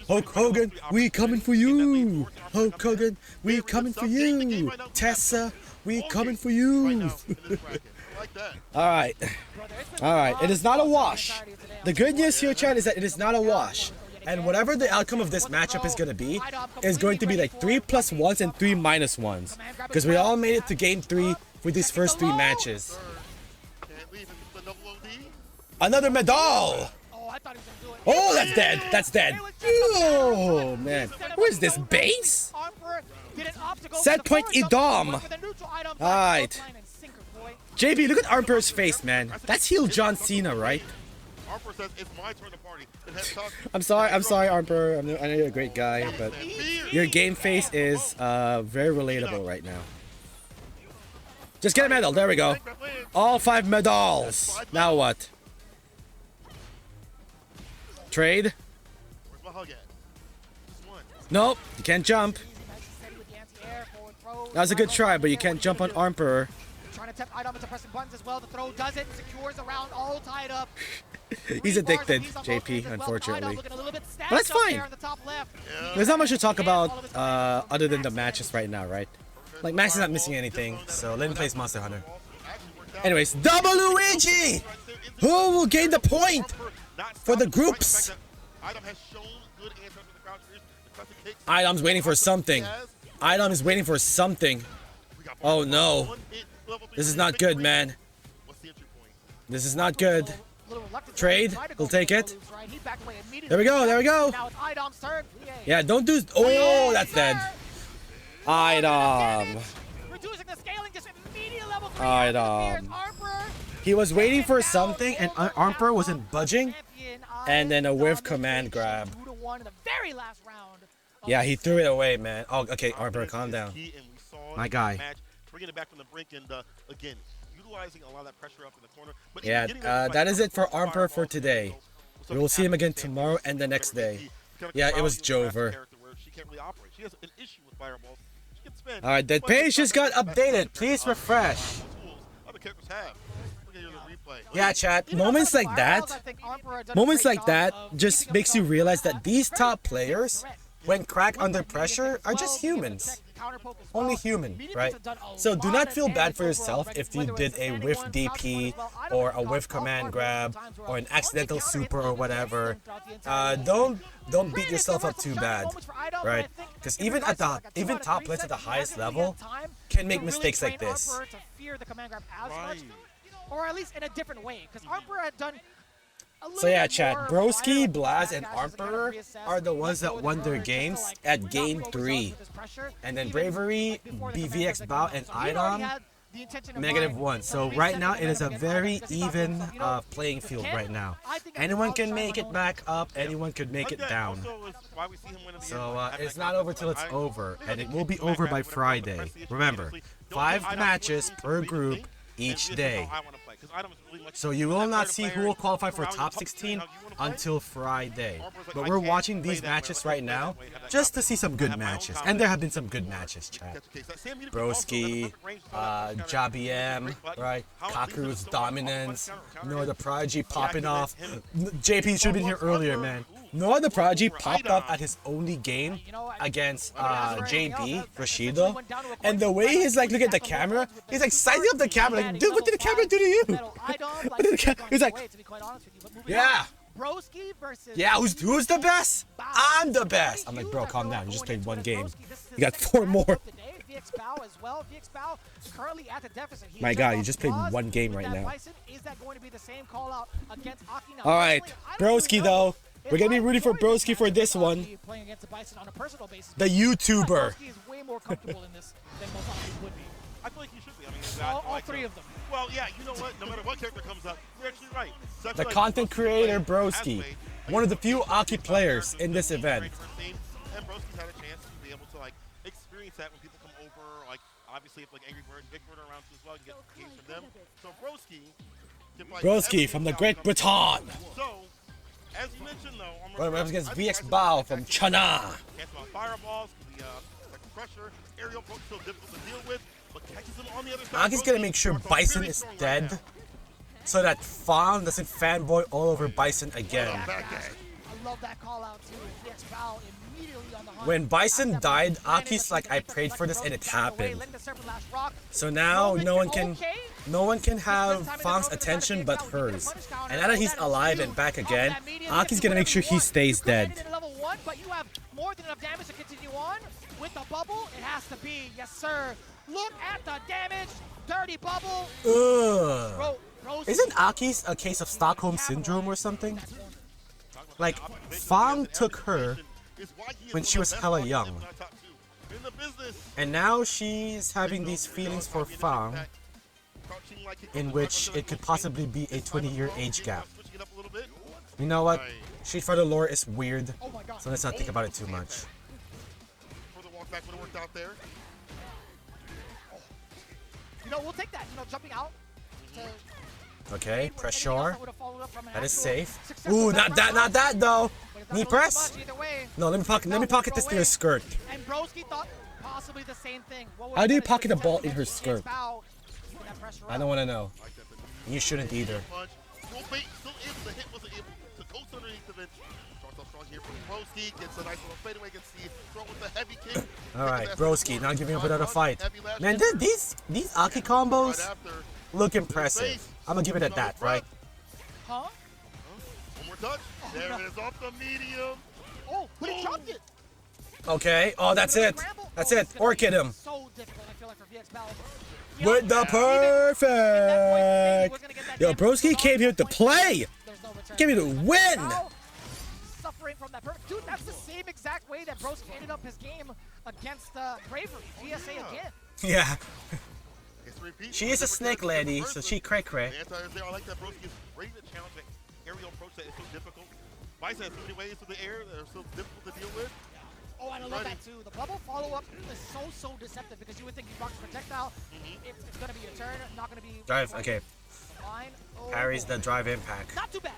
Hulk Hogan, we coming for you! Hulk Hogan, we coming for you! Tessa, we coming for you! Alright. Alright, it is not a wash. The good news here, chat, is that it is not a wash. And whatever the outcome of this matchup is going to be, is going to be like 3 plus 1s and 3 minus 1s. Because we all made it to game 3 for these first 3 matches. Another medal! Oh, that's dead. That's dead. Oh, man. Who is this? Base? Set point Idom. Alright. JB, look at Armper's face, man. That's heel John Cena, right? I'm sorry, Armper. I know you're a great guy, but your game face is very relatable right now. Just get a medal. There we go. All 5 medals. Now what? Trade? Nope, you can't jump. That was a good try, but you can't jump on Armper. Trying to tempt Idom into pressing buttons as well. The throw does it, secures around, all tied up. He's addicted, JP, unfortunately. But that's fine. There's not much to talk about other than the matches right now, right? Like, Max is not missing anything, so let him play Monster Hunter. Anyways, double Luigi! Who will gain the point for the groups? Idom's waiting for something. Idom is waiting for something. Oh no. This is not good, man. This is not good. Trade. We'll take it. There we go. There we go. Yeah, don't do... Oh, that's dead. Idom. Idom. He was waiting for something, and Armper wasn't budging. And then a whiff command grab. Yeah, he threw it away, man. Oh, okay, Armper, calm down. My guy. Bringing it back from the brink and again, utilizing a lot of that pressure up in the corner. But yeah, that is it for Armper for today. We will see him again tomorrow and the next day. Yeah, it was Jover. Alright, that page just got updated. Please refresh. Yeah, chat. Moments like that just makes you realize that these top players, when cracked under pressure, are just humans. Only human, right? So do not feel bad for yourself if you did a whiff DP or a whiff command grab or an accidental super or whatever. Don't beat yourself up too bad, right? Because even top players at the highest level can make mistakes like this. Or at least in a different way, because Armper had done. So yeah, chat, Broski, Blaz, and Armper are the ones that won their games at game 3. And then Bravery, BVX Bao, and Idom, -1. So right now, it is a very even playing field right now. Anyone can make it back up, anyone could make it down. So it's not over till it's over, and it will be over by Friday. Remember, 5 matches per group each day. So you will not see who will qualify for top 16 until Friday. But we're watching these matches right now just to see some good matches. And there have been some good matches, chat. Broski, Jabiem, right? Kaku's dominance, Noah the Prodigy popping off. JP should have been here earlier, man. Noah the Prodigy popped up at his only game against JB, Rashido. And the way he's like, look at the camera, he's like sizing up the camera, like, dude, what did the camera do to you? He's like, yeah. Yeah, who's the best? I'm the best. I'm like, bro, calm down. You just played 1 game. You got 4 more. My God, you just played 1 game right now. Alright, Broski though. We're gonna be rooting for Broski for this one. The YouTuber. I feel like he should be. I mean, all 3 of them. Well, yeah, you know what? No matter what character comes up, you're actually right. The content creator Broski, one of the few Aki players in this event. And Broski's had a chance to be able to like experience that when people come over. Like obviously, if like Angry Bird and Big Bird are around too as well, you get games from them. So Broski from the Great Britain. So, as mentioned though, we're up against VX Bao from China. Can't about fireballs, the pressure, aerial approach so difficult to deal with. Aki's gonna make sure Bison is dead so that Fang doesn't fanboy all over Bison again. I love that call out too. Yes, Val immediately on the hunt. When Bison died, Aki's like, I prayed for this and it happened. So now no one can have Fang's attention but hers. And now that he's alive and back again, Aki's gonna make sure he stays dead. Level 1, but you have more than enough damage to continue on. With the bubble, it has to be, yes sir. Look at the damage, dirty bubble. Ugh. Isn't Aki's a case of Stockholm Syndrome or something? Like, Fang took her when she was hella young. And now she's having these feelings for Fang, in which it could possibly be a 20-year age gap. You know what? Street Fighter lore is weird, so let's not think about it too much. You know, we'll take that. You know, jumping out. Okay, pressure. That is safe. Ooh, not that though. Knee press? No, let me pocket this through her skirt. And Broski thought possibly the same thing. How do you pocket a ball in her skirt? I don't want to know. You shouldn't either. Alright, Broski, not giving up without a fight. Man, these Aki combos look impressive. I'm gonna give it at that, right? Huh? One more touch. There it is off the medium. Oh, but he dropped it. Okay. Oh, that's it. That's it. Orchid him. So difficult, I feel like, for VX Battle. With the perfect. Yo, Broski came here to play. Came here to win. Suffering from that perfect. Dude, that's the same exact way that Broski ended up his game against Bravery. GSA again. Yeah. She is a snake lady, so she cray-cray. I like that Broski is ready to challenge that aerial approach that is so difficult. Bison has so many ways to the air that are so difficult to deal with. Oh, and I love that too. The bubble follow-up is so deceptive because you would think you block the projectile. It's going to be your turn, not going to be... Drive, okay. Fine. Oh. Parries the drive impact. Not too bad.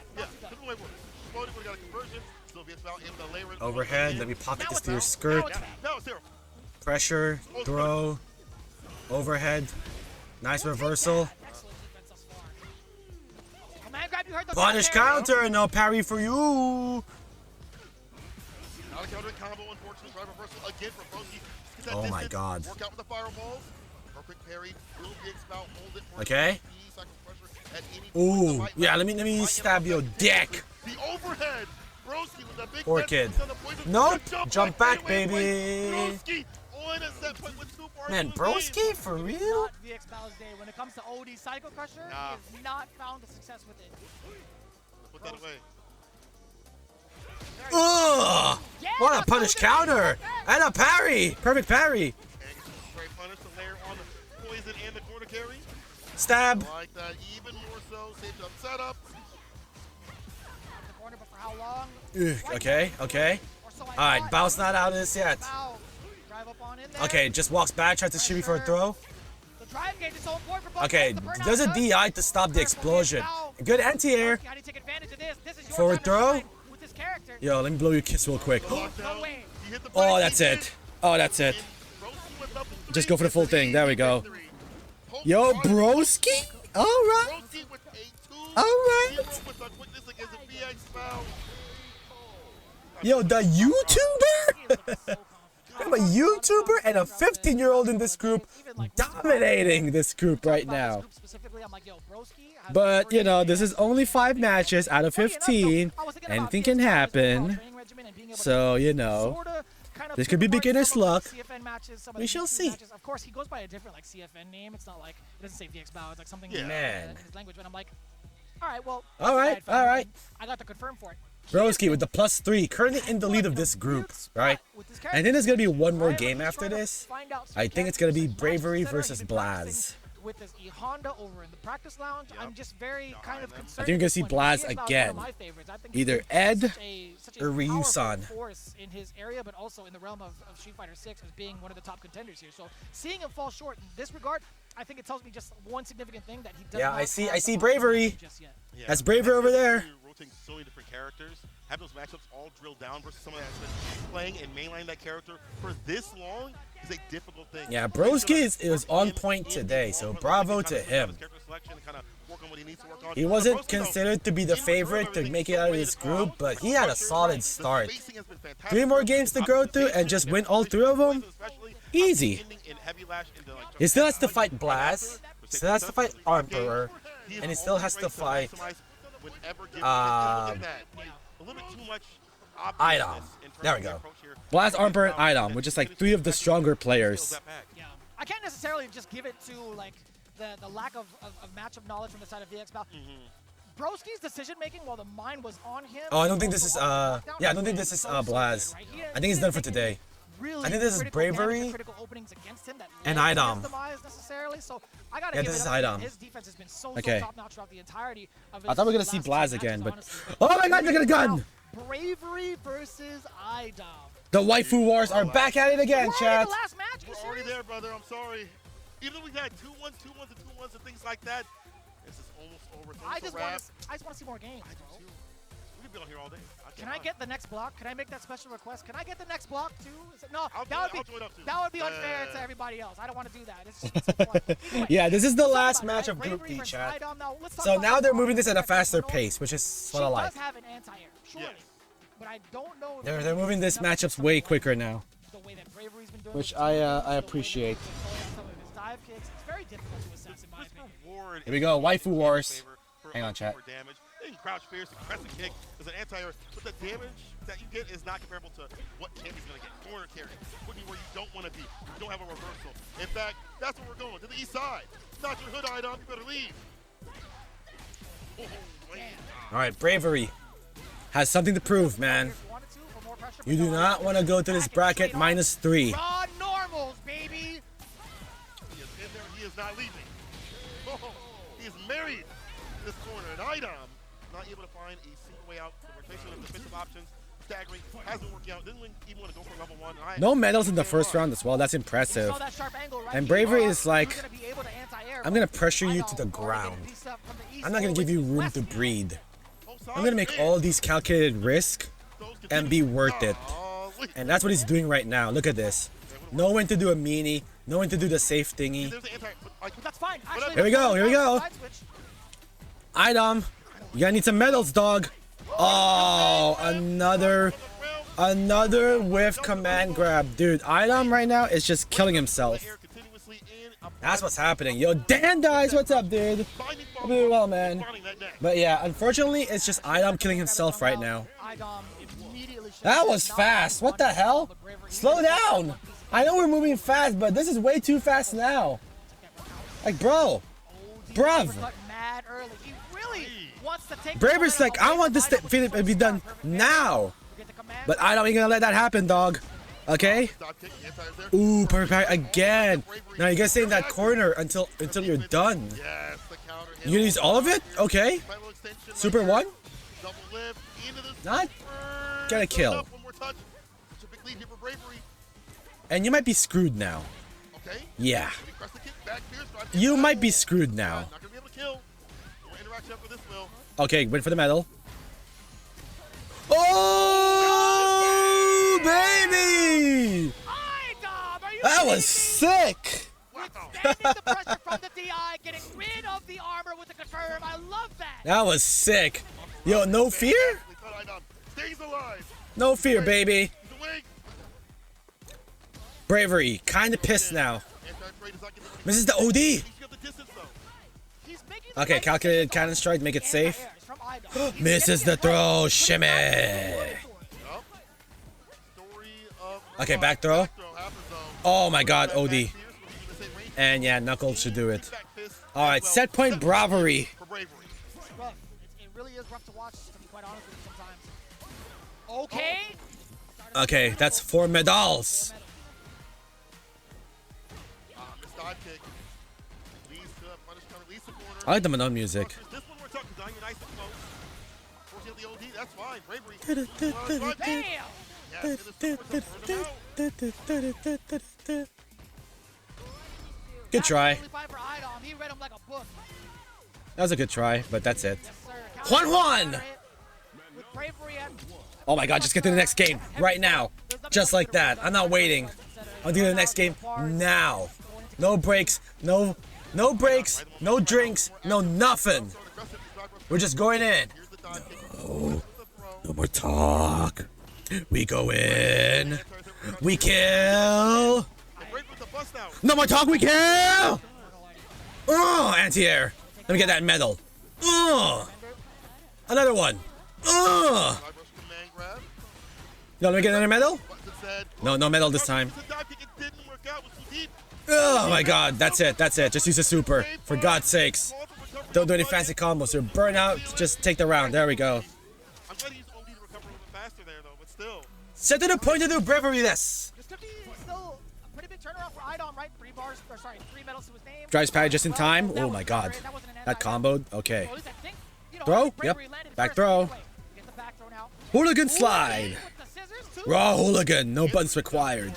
Overhead, let me pocket this through your skirt. Pressure, throw, overhead. Nice reversal. Punish counter, no parry for you. Oh my god. Okay. Ooh, yeah, let me stab your dick. Orchid. Nope. Jump back, baby. Man, Broski, for real? VX Battle's day. When it comes to OD, Psycho Crusher has not found a success with it. Put that away. Ugh! Yeah, What a punish counter! And a parry! Perfect parry! Stab! I like that even more so. Safe jump setup. The corner, but for how long? Ugh, okay, okay. Alright, Bao's not out of this yet. Okay, just walks back, tries to shimmy for a throw. Okay, does a DI to stop the explosion. Good anti-air. Forward throw. Yo, let me blow your kiss real quick. Oh, that's it. Oh, that's it. Just go for the full thing. There we go. Yo, Broski. All right. All right. Yo, the YouTuber. I'm a YouTuber and a 15-year-old in this group, dominating this group right now. But, you know, this is only 5 matches out of 15. Anything can happen. So, you know, this could be beginner's luck. We shall see. Of course, he goes by a different like CFN name. It's not like it doesn't say VX Bao. It's like something in his language. And I'm like, all right, well, all right. I got to confirm for it. Broski with the +3, currently in the lead of this group, right? I think there's going to be one more game after this. I think it's going to be Bravery versus Blaz. With this E-Honda over in the practice lounge, I'm just very kind of concerned. I think you're going to see Blaz again. Either Ed or Ryu-san. Force in his area, but also in the realm of Street Fighter 6 as being one of the top contenders here. So seeing him fall short in this regard, I think it tells me just one significant thing that he doesn't. Yeah, I see Bravery. That's Bravery over there. So many different characters, have those matchups all drilled down versus someone that's been playing and mainlining that character for this long is a difficult thing. Yeah, Broski is on point today, so bravo to him. work on what he needs to work on. He wasn't considered to be the favorite to make it out of this group, but he had a solid start. 3 more games to go through and just win all 3 of them? Easy. He still has to fight Blaz, still has to fight Emperor, and he still has to fight Idom. There we go. Blaz, Emperor, and Idom, which is like 3 of the stronger players. Yeah. I can't necessarily just give it to like the lack of matchup knowledge from the side of VXBal. Broski's decision making while the mine was on him. Oh, I don't think this is yeah, I don't think this is Blaz. I think he's done for today. I think this is Bravery and Idom. Yeah, this is Idom. Okay. I thought we were gonna see Blaz again, but oh my God, look at the gun! Bravery versus Idom. The waifu wars are back at it again, chat. We're already there, brother. I'm sorry. Even though we've had 2-1, 2-1s, and 2-1s and things like that, this is almost over. I just want to see more games, bro. We could be on here all day. Can I get the next block? Can I make that special request? Can I get the next block too? No, that would be unfair to everybody else. I don't want to do that. It's fun. Yeah, this is the last match of Group D, chat. So now they're moving this at a faster pace, which is what I like. Have an anti-air, surely. But I don't know. They're moving this matchups way quicker now, which I appreciate. Here we go, waifu wars. Hang on, chat. They can crouch fierce, crescent kick is an anti-air, but the damage that you get is not comparable to what Cammy's gonna get. Corner carry, putting you where you don't want to be. You don't have a reversal. In fact, that's where we're going, to the east side. Not your hood item, you better leave. All right, Bravery has something to prove, man. You do not want to go to this bracket -3. Raw normals, baby. He is in there, he is not leaving. He is married to this corner, and Idom not able to find a single way out. The rotation of defensive options, staggering, hasn't worked out. Didn't even want to go for level 1. No medals in the first round as well. That's impressive. And Bravery is like, I'm gonna pressure you to the ground. I'm not gonna give you room to breathe. I'm gonna make all these calculated risk and be worth it. And that's what he's doing right now. Look at this. Know when to do a meanie. Know when to do the safe thingy. That's fine. Here we go. Here we go. Idom, you gotta need some medals, dog. Oh, another whiff command grab. Dude, Idom right now is just killing himself. That's what's happening. Yo, Dan dies. What's up, dude? I'm doing well, man. But yeah, unfortunately, it's just Idom killing himself right now. That was fast. What the hell? Slow down. I know we're moving fast, but this is way too fast now. Like, bro. Bruv. Braver's like, I want this to be done now. But I don't even gonna let that happen, dog. Okay? Ooh, perfect again. Now you guys stay in that corner until you're done. You gonna use all of it? Okay. Super 1? Not get a kill. And you might be screwed now. Yeah. You might be screwed now. Okay, wait for the medal. Oh, baby! That was sick! That was sick. Yo, no fear? No fear, baby. Bravery, kind of pissed now. Misses the OD. Okay, calculated cannon strike, make it safe. Misses the throw, shimmy. Okay, back throw. Oh my God, OD. And yeah, Knuckles should do it. All right, set point bravery. It really is rough to watch, to be quite honest with you sometimes. Okay. Okay, that's 4 medals. I like the Manon music. Good try. That was a good try, but that's it. Juan! Oh my God, just get to the next game right now. Just like that. I'm not waiting. I'll do the next game now. No breaks, no No breaks, no drinks, no nothing. We're just going in. No more talk. We go in. We kill. No more talk, we kill! Oh, anti-air. Let me get that medal. Oh, another one. Oh. No, let me get another medal? No, no medal this time. Oh my god, that's it, that's it. Just use a super. For God's sakes. Don't do any fancy combos. Or burn out, just take the round. There we go. Set to the point to do bravery, yes. Still a pretty big turnaround for IDOM, right? 3 bars, or sorry, 3 medals to his name. Drives parry just in time. Oh my god. That comboed. Okay. Throw? Yep. Back throw. Hooligan slide. Raw hooligan. No buttons required.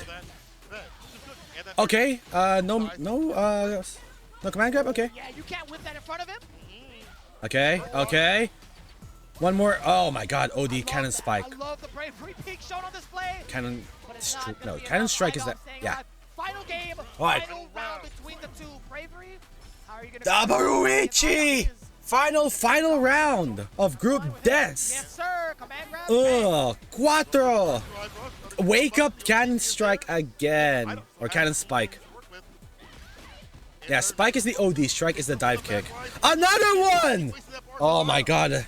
Okay. No command grab? Okay. Yeah, you can't whip that in front of him. Okay. Okay. One more. Oh my god. OD cannon spike. I love the bravery peak shown on display. Cannon. No, cannon strike is that. Yeah. Final game. Alright. Final round between the two. Bravery. How are you gonna? Dabaruichi! Final round of Group Des. Yes, sir. Command grab. Quattro. Wake up, cannon strike again. Or cannon spike. Yeah, spike is the OD, strike is the dive kick. Another one! Oh my god.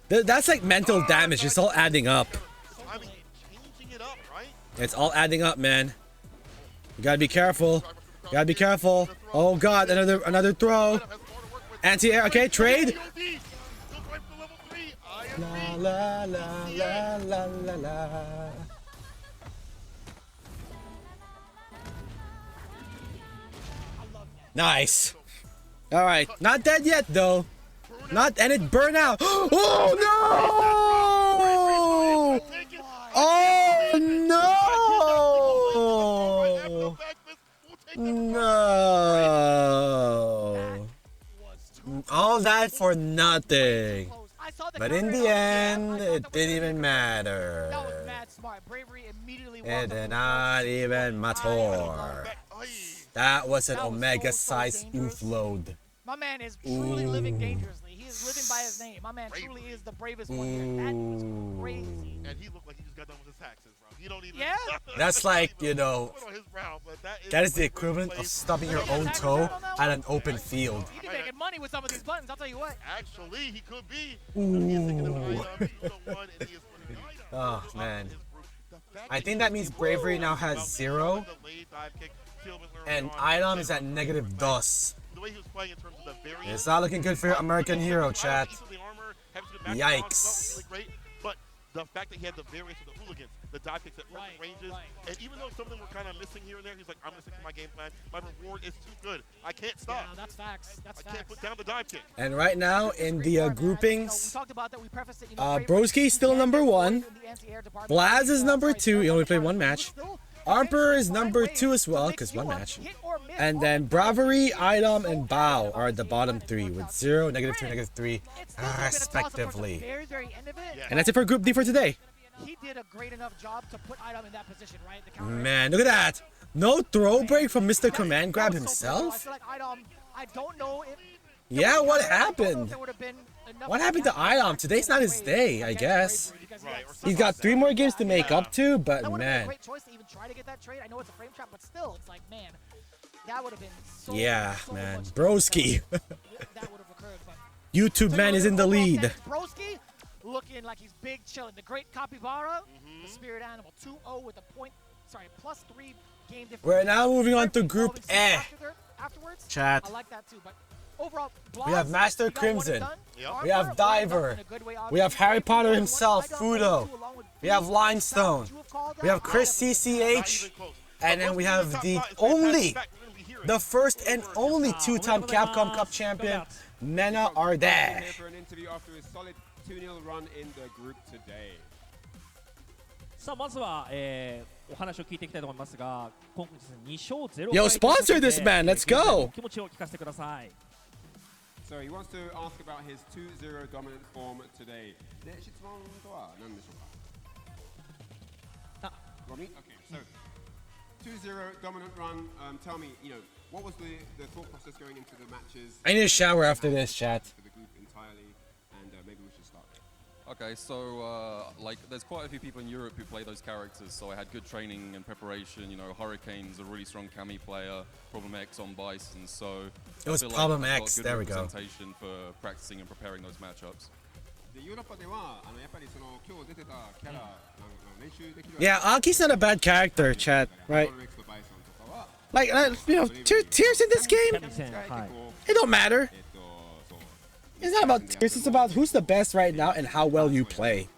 That's like mental damage, it's all adding up. It's all adding up, man. You gotta be careful. You gotta be careful. Oh god, another throw. Anti-air, okay, trade. La la la la la la la. Nice. All right, not dead yet though. And it burned out. Oh no! Oh no! No! All that for nothing. But in the end, it didn't even matter. It did not even matter. That was an Omega-sized oof load. My man is truly living dangerously. He is living by his name. My man truly is the bravest one here. That was crazy. And he looked like he just got done with his taxes, bro. He don't even. Yeah. That's like, you know, that is the equivalent of stubbing your own toe at an open field. He be making money with some of these buttons, I'll tell you what. Actually, he could be. Ooh. Oh, man. I think that means Bravery now has 0. And Idom is at -2. It's not looking good for your American hero, chat. Yikes. But the fact that he had the variance of the hooligans, the dive kicks at perfect ranges, and even though some of them were kind of missing here and there, he's like, I'm going to stick to my game plan. My reward is too good. I can't stop. Yeah, that's facts. That's facts. I can't put down the dive kick. And right now in the groupings, we talked about that. We prefaced it, Broski's still number 1. Blaz is number 2. He only played 1 match. Emperor is number 2 as well, because 1 match. And then Bravery, Idom, and Bao are at the bottom 3 with 0, -2, -3, respectively. And that's it for Group D for today. He did a great enough job to put Idom in that position, right? Man, look at that. No throw break from Mr. Command Grab himself? I feel like Idom, I don't know if... Yeah, what happened? What happened to Idom? Today's not his day, I guess. He's got 3 more games to make up to, but that would have been man. a great choice to even try to get that trade. I know it's a frame trap, but still, it's like, man, that would have been so Yeah, so man. much Broski. that would have occurred, but YouTube man is in the lead. Broski looking like he's big chilling. The great Capybara, the spirit animal, 2-0 with a +3 game difference. We're now moving on to Group E. Afterwards, Chat. I like that too, but overall, We have Master Crimson. We have Diver. We have Harry Potter himself, Fudo. We have Limestone. We have Chris CCH. And then we have the first and only 2-time Capcom Cup champion, Mena Arde. For an interview after his solid 2-0 run in the group today. さあまずは、お話を聞いていきたいと思いますが、今回2勝0 Yo, sponsor this man. Let's go. 気持ちを聞かせてください。 So he wants to ask about his 2-0 dominant form today. で、質問とは何でしょうか? Got me? Okay, so 2-0 dominant run. Tell me, what was the thought process going into the matches? I need a shower after this, chat. For the group entirely, and maybe we should start there. Okay, so like there's quite a few people in Europe who play those characters, so I had good training and preparation. You know, Hurricane's a really strong Cammy player, Problem X on Bison, so it was I feel Problem like I've got X, good there we go. representation for practicing and preparing those matchups. Yeah, Aki's not a bad character, chat, right? Like, you know, tiers in this game, it don't matter. It's not about tiers, it's about who's the best right now and how well you play.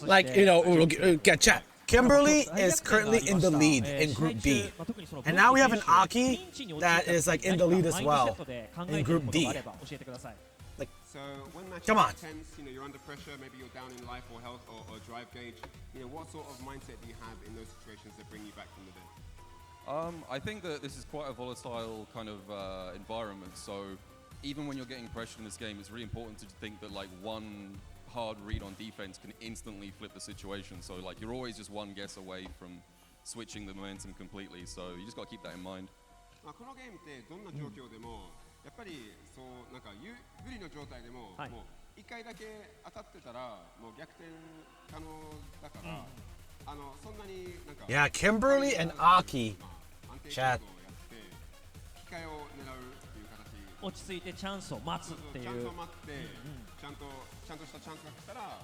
Like, you know, get chat. Kimberly is currently in the lead in Group B. And now we have an Aki that is like in the lead as well in Group D. Like, so when matches come on. are tense, you know, you're under pressure, maybe you're down in life or health or drive gauge. You know, what sort of mindset do you have in those situations that bring you back from the dead? I think that this is quite a volatile kind of environment, so even when you're getting pressured in this game, it's really important to think that like one hard read on defense can instantly flip the situation. So like you're always just one guess away from switching the momentum completely, so you just got to keep that in mind. このゲームってどんな状況でもやっぱりそうなんか不利の状態でももう1回だけ当たってたらもう逆転可能だからそんなになんか Yeah, Kimberly and Aki. Chat. 機会を狙うっていう形落ち着いてチャンスを待つっていうちゃんと待ってちゃんとしたチャンスが来たら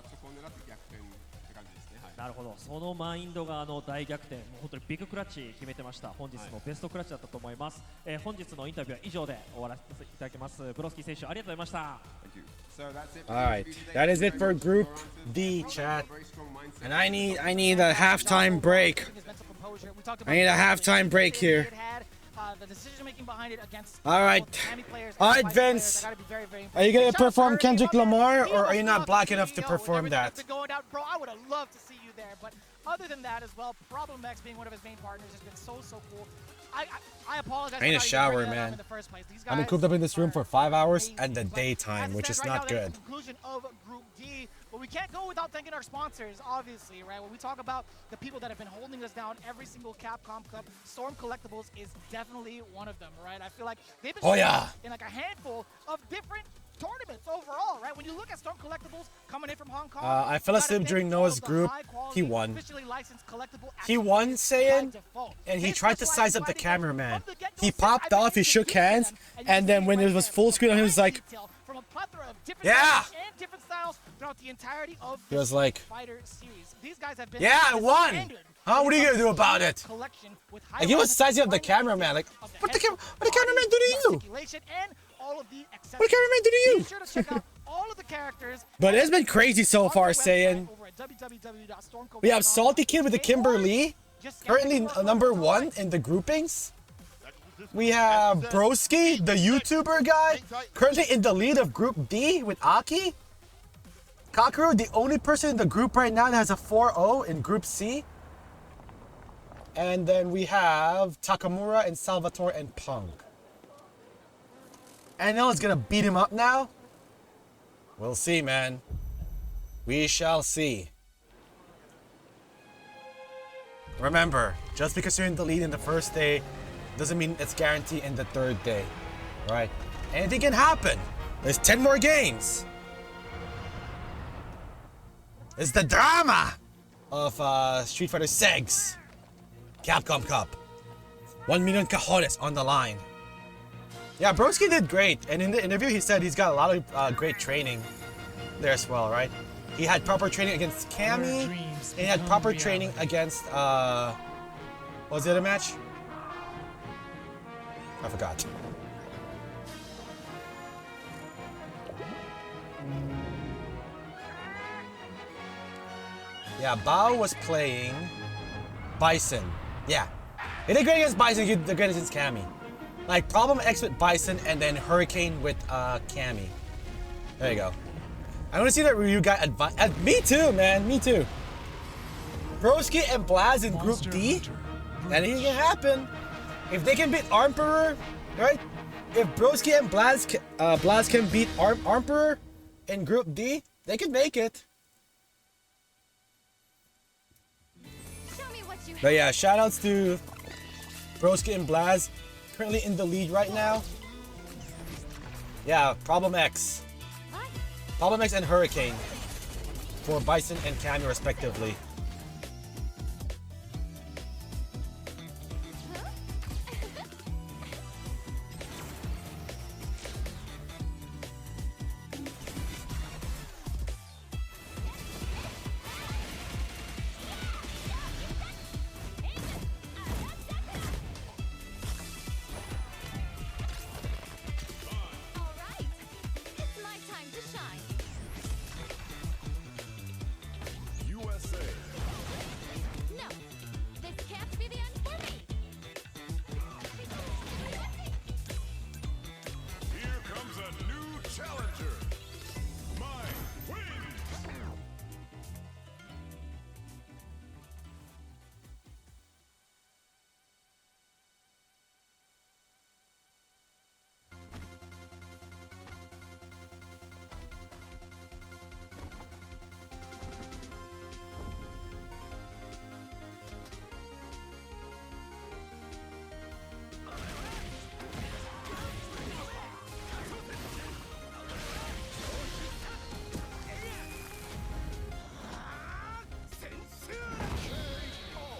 そこを狙って逆転って感じですね。なるほど、そのマインドが大逆転、もう本当にビッグクラッチ決めてました。本日のベストクラッチだったと思います。本日のインタビューは以上で終わらせていただきます。ブロスキー選手ありがとうございました。Alright, that is it for Group D, chat. And I need a halftime break. I need a halftime break here. Alright, Vince. Are you gonna perform Kendrick Lamar, or are you not black enough to perform that? Bro, I would have loved to see you there, but other than that as well, Problem X being one of his main partners has been so cool. I apologize. I need a shower, man. I've been cooped up in this room for 5 hours and the daytime, which is not good. Conclusion of Group D, but we can't go without thanking our sponsors, obviously, right? When we talk about the people that have been holding us down every single Capcom Cup, Storm Collectibles is definitely one of them, right? I feel like they've been in like a handful of different tournaments overall, right? When you look at Storm Collectibles coming in from Hong Kong, I fell asleep during Noah's group. He won. He won, Saiyan, and he tried to size up the cameraman. He popped off, he shook hands, and then when it was full screen on him, he was like, yeah! He was like, yeah, I won! Huh? What are you gonna do about it? Like, he was sizing up the cameraman, like, what the cameraman do to you? What the cameraman do to you? But it's been crazy so far, Saiyan. We have Salty Kid with the Kimberly, currently #1 in the groupings. We have Broski, the YouTuber guy, currently in the lead of Group D with Aki. Kakeru, the only person in the group right now that has a 4-0 in Group C. And then we have Takamura and Salvatore and Punk. And no one's gonna beat him up now? We'll see, man. We shall see. Remember, just because you're in the lead in the first day doesn't mean it's guaranteed in the third day, right? Anything can happen. There's 10 more games. It's the drama of Street Fighter 6 Capcom Cup. 1 million cajones on the line. Yeah, Broski did great, and in the interview he said he's got a lot of great training there as well, right? He had proper training against Cammy, and he had proper training against, what was the other match? I forgot. Yeah, Bao was playing Bison. Yeah. He did great against Bison, he did great against Cammy. Like, Problem X with Bison, and then Hurricane with Cammy. There you go. I want to see that Ryu got advice. Me too, man. Me too. Broski and Blaz in Group D. Anything can happen. If they can beat Emperor, right? If Broski and Blaz can beat Emperor in Group D, they can make it. But yeah, shoutouts to Broski and Blaz currently in the lead right now. Yeah, Problem X. Problem X and Hurricane for Bison and Cammy respectively.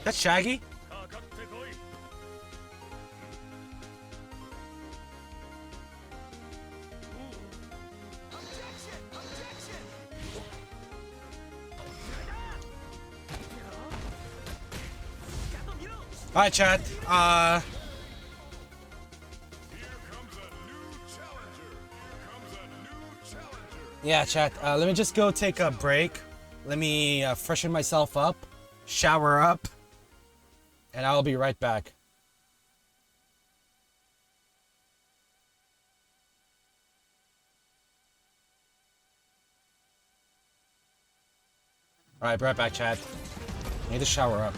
That's Shaggy? Alright, chat. Yeah, chat. Let me just go take a break. Let me freshen myself up, shower up, and I'll be right back. Alright, right back, chat. Need to shower up.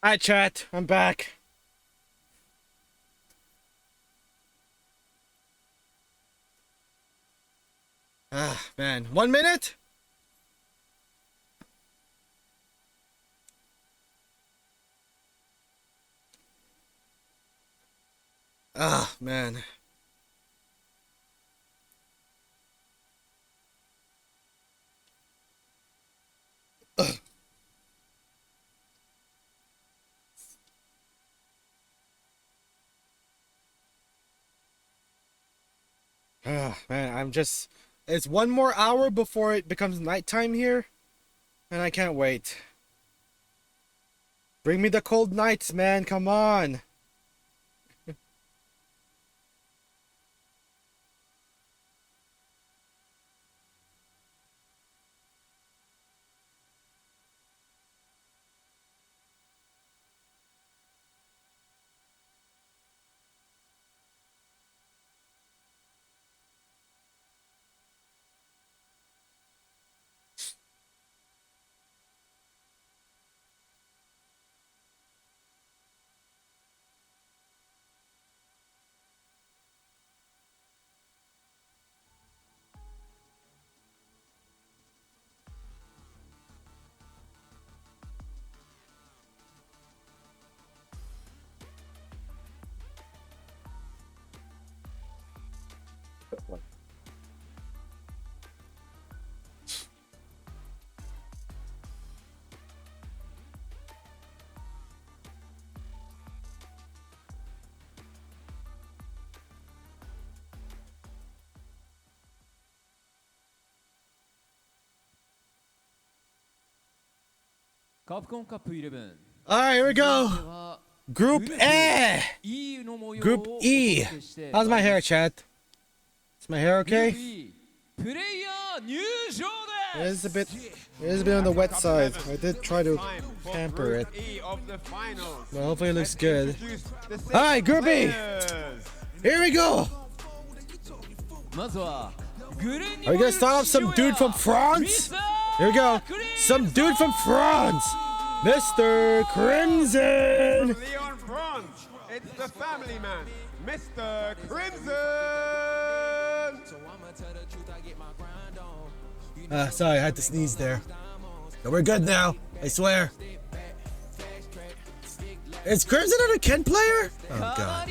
Hi, chat. I'm back. Ah, man. 1 minute? Ah, man. Ugh. Ah, man, I'm just... It's 1 more hour before it becomes nighttime here, and I can't wait. Bring me the cold nights, man, come on! Capcom Cup 11. Alright, here we go. Group A. Group E. How's my hair, chat? Is my hair okay? It is a bit on the wet side. I did try to pamper it. Well, hopefully it looks good. Alright, Group E. Here we go. Are we gonna start off some dude from France? Here we go. Some dude from France. Mr. Crimson. Leon France. It's the family man, Mr. Crimson. Sorry, I had to sneeze there. But we're good now, I swear. Is Crimson a Ken player? Oh god.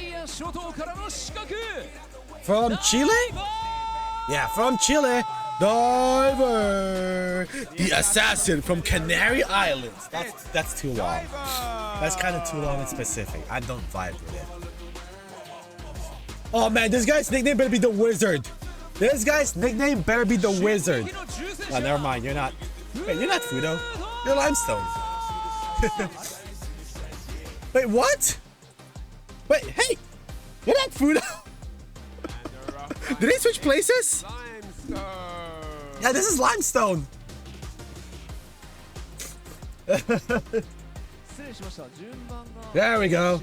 From Chile? Yeah, from Chile. Diver! The assassin from Canary Islands. That's too long. That's kind of too long and specific. I don't vibe with it. Oh man, this guy's nickname better be the Wizard. This guy's nickname better be the Wizard. Oh, never mind. You're not. Wait, you're not Fudo. You're Limestone. Wait, what? Wait, hey! You're not Fudo. Did they switch places? Yeah, this is Limestone. There we go.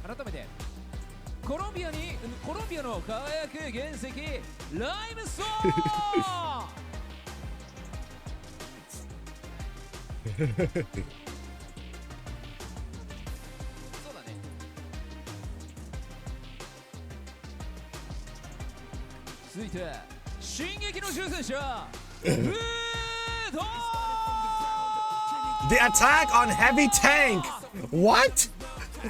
改めてコロンビアの輝く原石ライムストーンそうだね続いて進撃の重戦車フード The attack on heavy tank. What?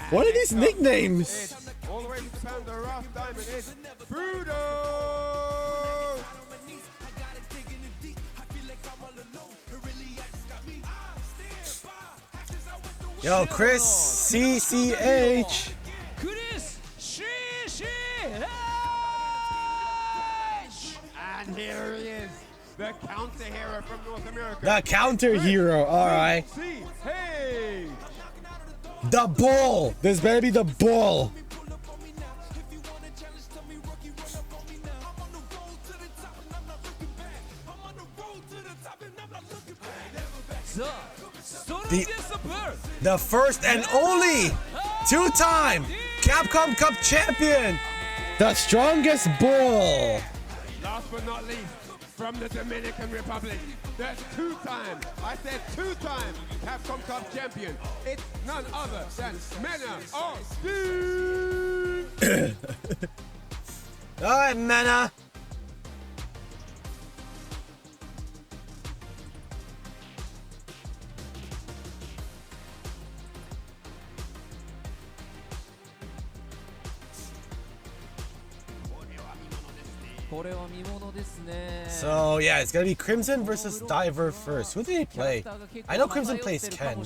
What are these nicknames? All the way from Japan, the rough diamond is Fudo. Yo, Chris CCH. Chris CCH. And here he is, the counter hero from North America. The counter hero. All right. Hey. The bull. This better be the bull. The first and only two-time Capcom Cup champion, the strongest bull. Last but not least, from the Dominican Republic, the two-time, I said two-time Capcom Cup champion. It's none other than Mena of Steel. All right, Mena. So yeah, it's gonna be Crimson versus Diver first. Who did he play? I know Crimson plays Ken,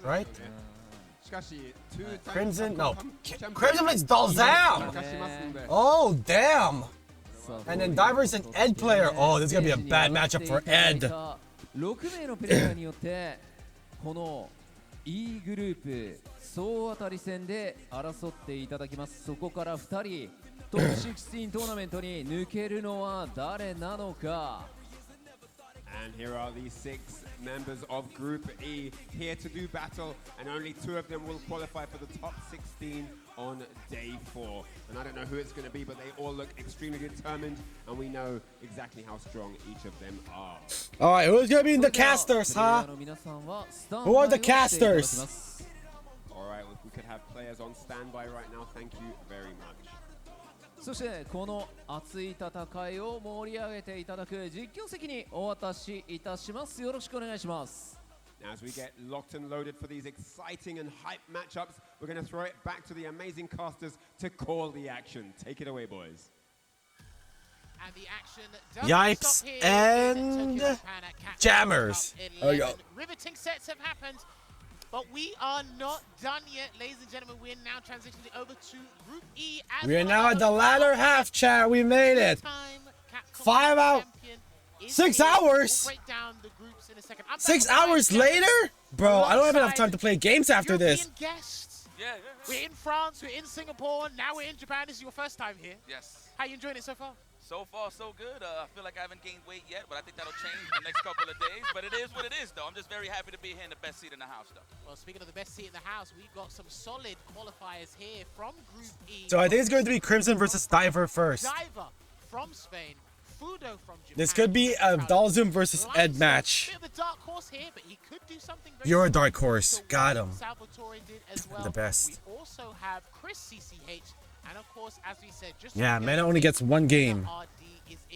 right? Crimson, no. Crimson plays Dalzam! Oh, damn! And then Diver's an Ed player. Oh, this is gonna be a bad matchup for Ed. 6名のプレイヤーによってこの E グループ総当たり戦で争っていただきます。そこから2人トップ16トーナメントに抜けるのは誰なのか。 And here are the 6 members of Group E here to do battle, and only 2 of them will qualify for the top 16 on day 4. And I don't know who it's going to be, but they all look extremely determined, and we know exactly how strong each of them are. All right, who's going to be in the casters, huh? Who are the casters? All right, if we could have players on standby right now, thank you very much. そしてこの熱い戦いを盛り上げていただく実況席にお渡しいたします。よろしくお願いします。 As we get locked and loaded for these exciting and hype matchups, we're going to throw it back to the amazing casters to call the action. Take it away, boys. And the action doesn't Yipes stop here and Jammers. Oh, yo. Riveting sets have happened, but we are not done yet, ladies and gentlemen. We're now transitioning over to Group E. We are now at the latter half, chat. We made it. 5 out. 6 hours. 6 hours later? Bro, I don't have enough time to play games after this. Yeah. We're in France, we're in Singapore, now we're in Japan. This is your first time here. Yes. How you enjoying it so far? So far, so good. I feel like I haven't gained weight yet, but I think that'll change in the next couple of days. But it is what it is, though. I'm just very happy to be here in the best seat in the house, though. Well, speaking of the best seat in the house, we've got some solid qualifiers here from Group E. So I think it's going to be Crimson versus Diver first. Diver from Spain, Fudo from Japan. This could be a Dalzum versus Ed match. Bit of a dark horse here, but he could do something very You're a dark horse. Got him. Salvatore did as well. The best. We also have Chris CCH, and of course, as we said, just Yeah, Mena only gets 1 game.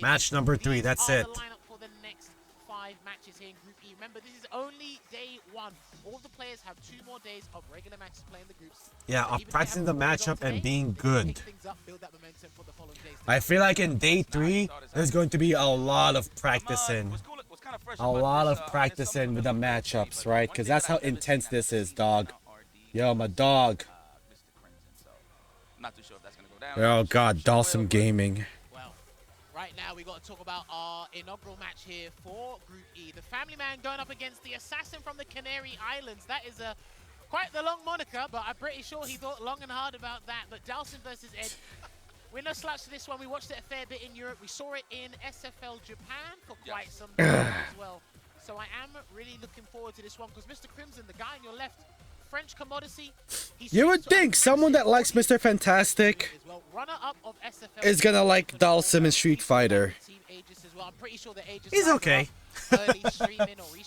Match number 3, that's it. The lineup for the next 5 matches here in Group E. Remember, this is only day 1. All of the players have 2 more days of regular matches playing the groups. Yeah, I'm practicing the matchup and being good. I feel like in day 3, there's going to be a lot of practicing. A lot of practicing with the matchups, right? Because that's how intense this is, dog. Yo, my dog. Oh god, Dalsum Gaming. Right now, we got to talk about our inaugural match here for Group E. The Family Man going up against the Assassin from the Canary Islands. That is quite the long moniker, but I'm pretty sure he thought long and hard about that. But Dalsum versus Ed, we're no slouch to this one. We watched it a fair bit in Europe. We saw it in SFL Japan for quite some time as well. So I am really looking forward to this one because Mr. Crimson, the guy on your left, French commodity. You would think someone that likes Mr. Fantastic is gonna like Dalsum in Street Fighter. He's okay.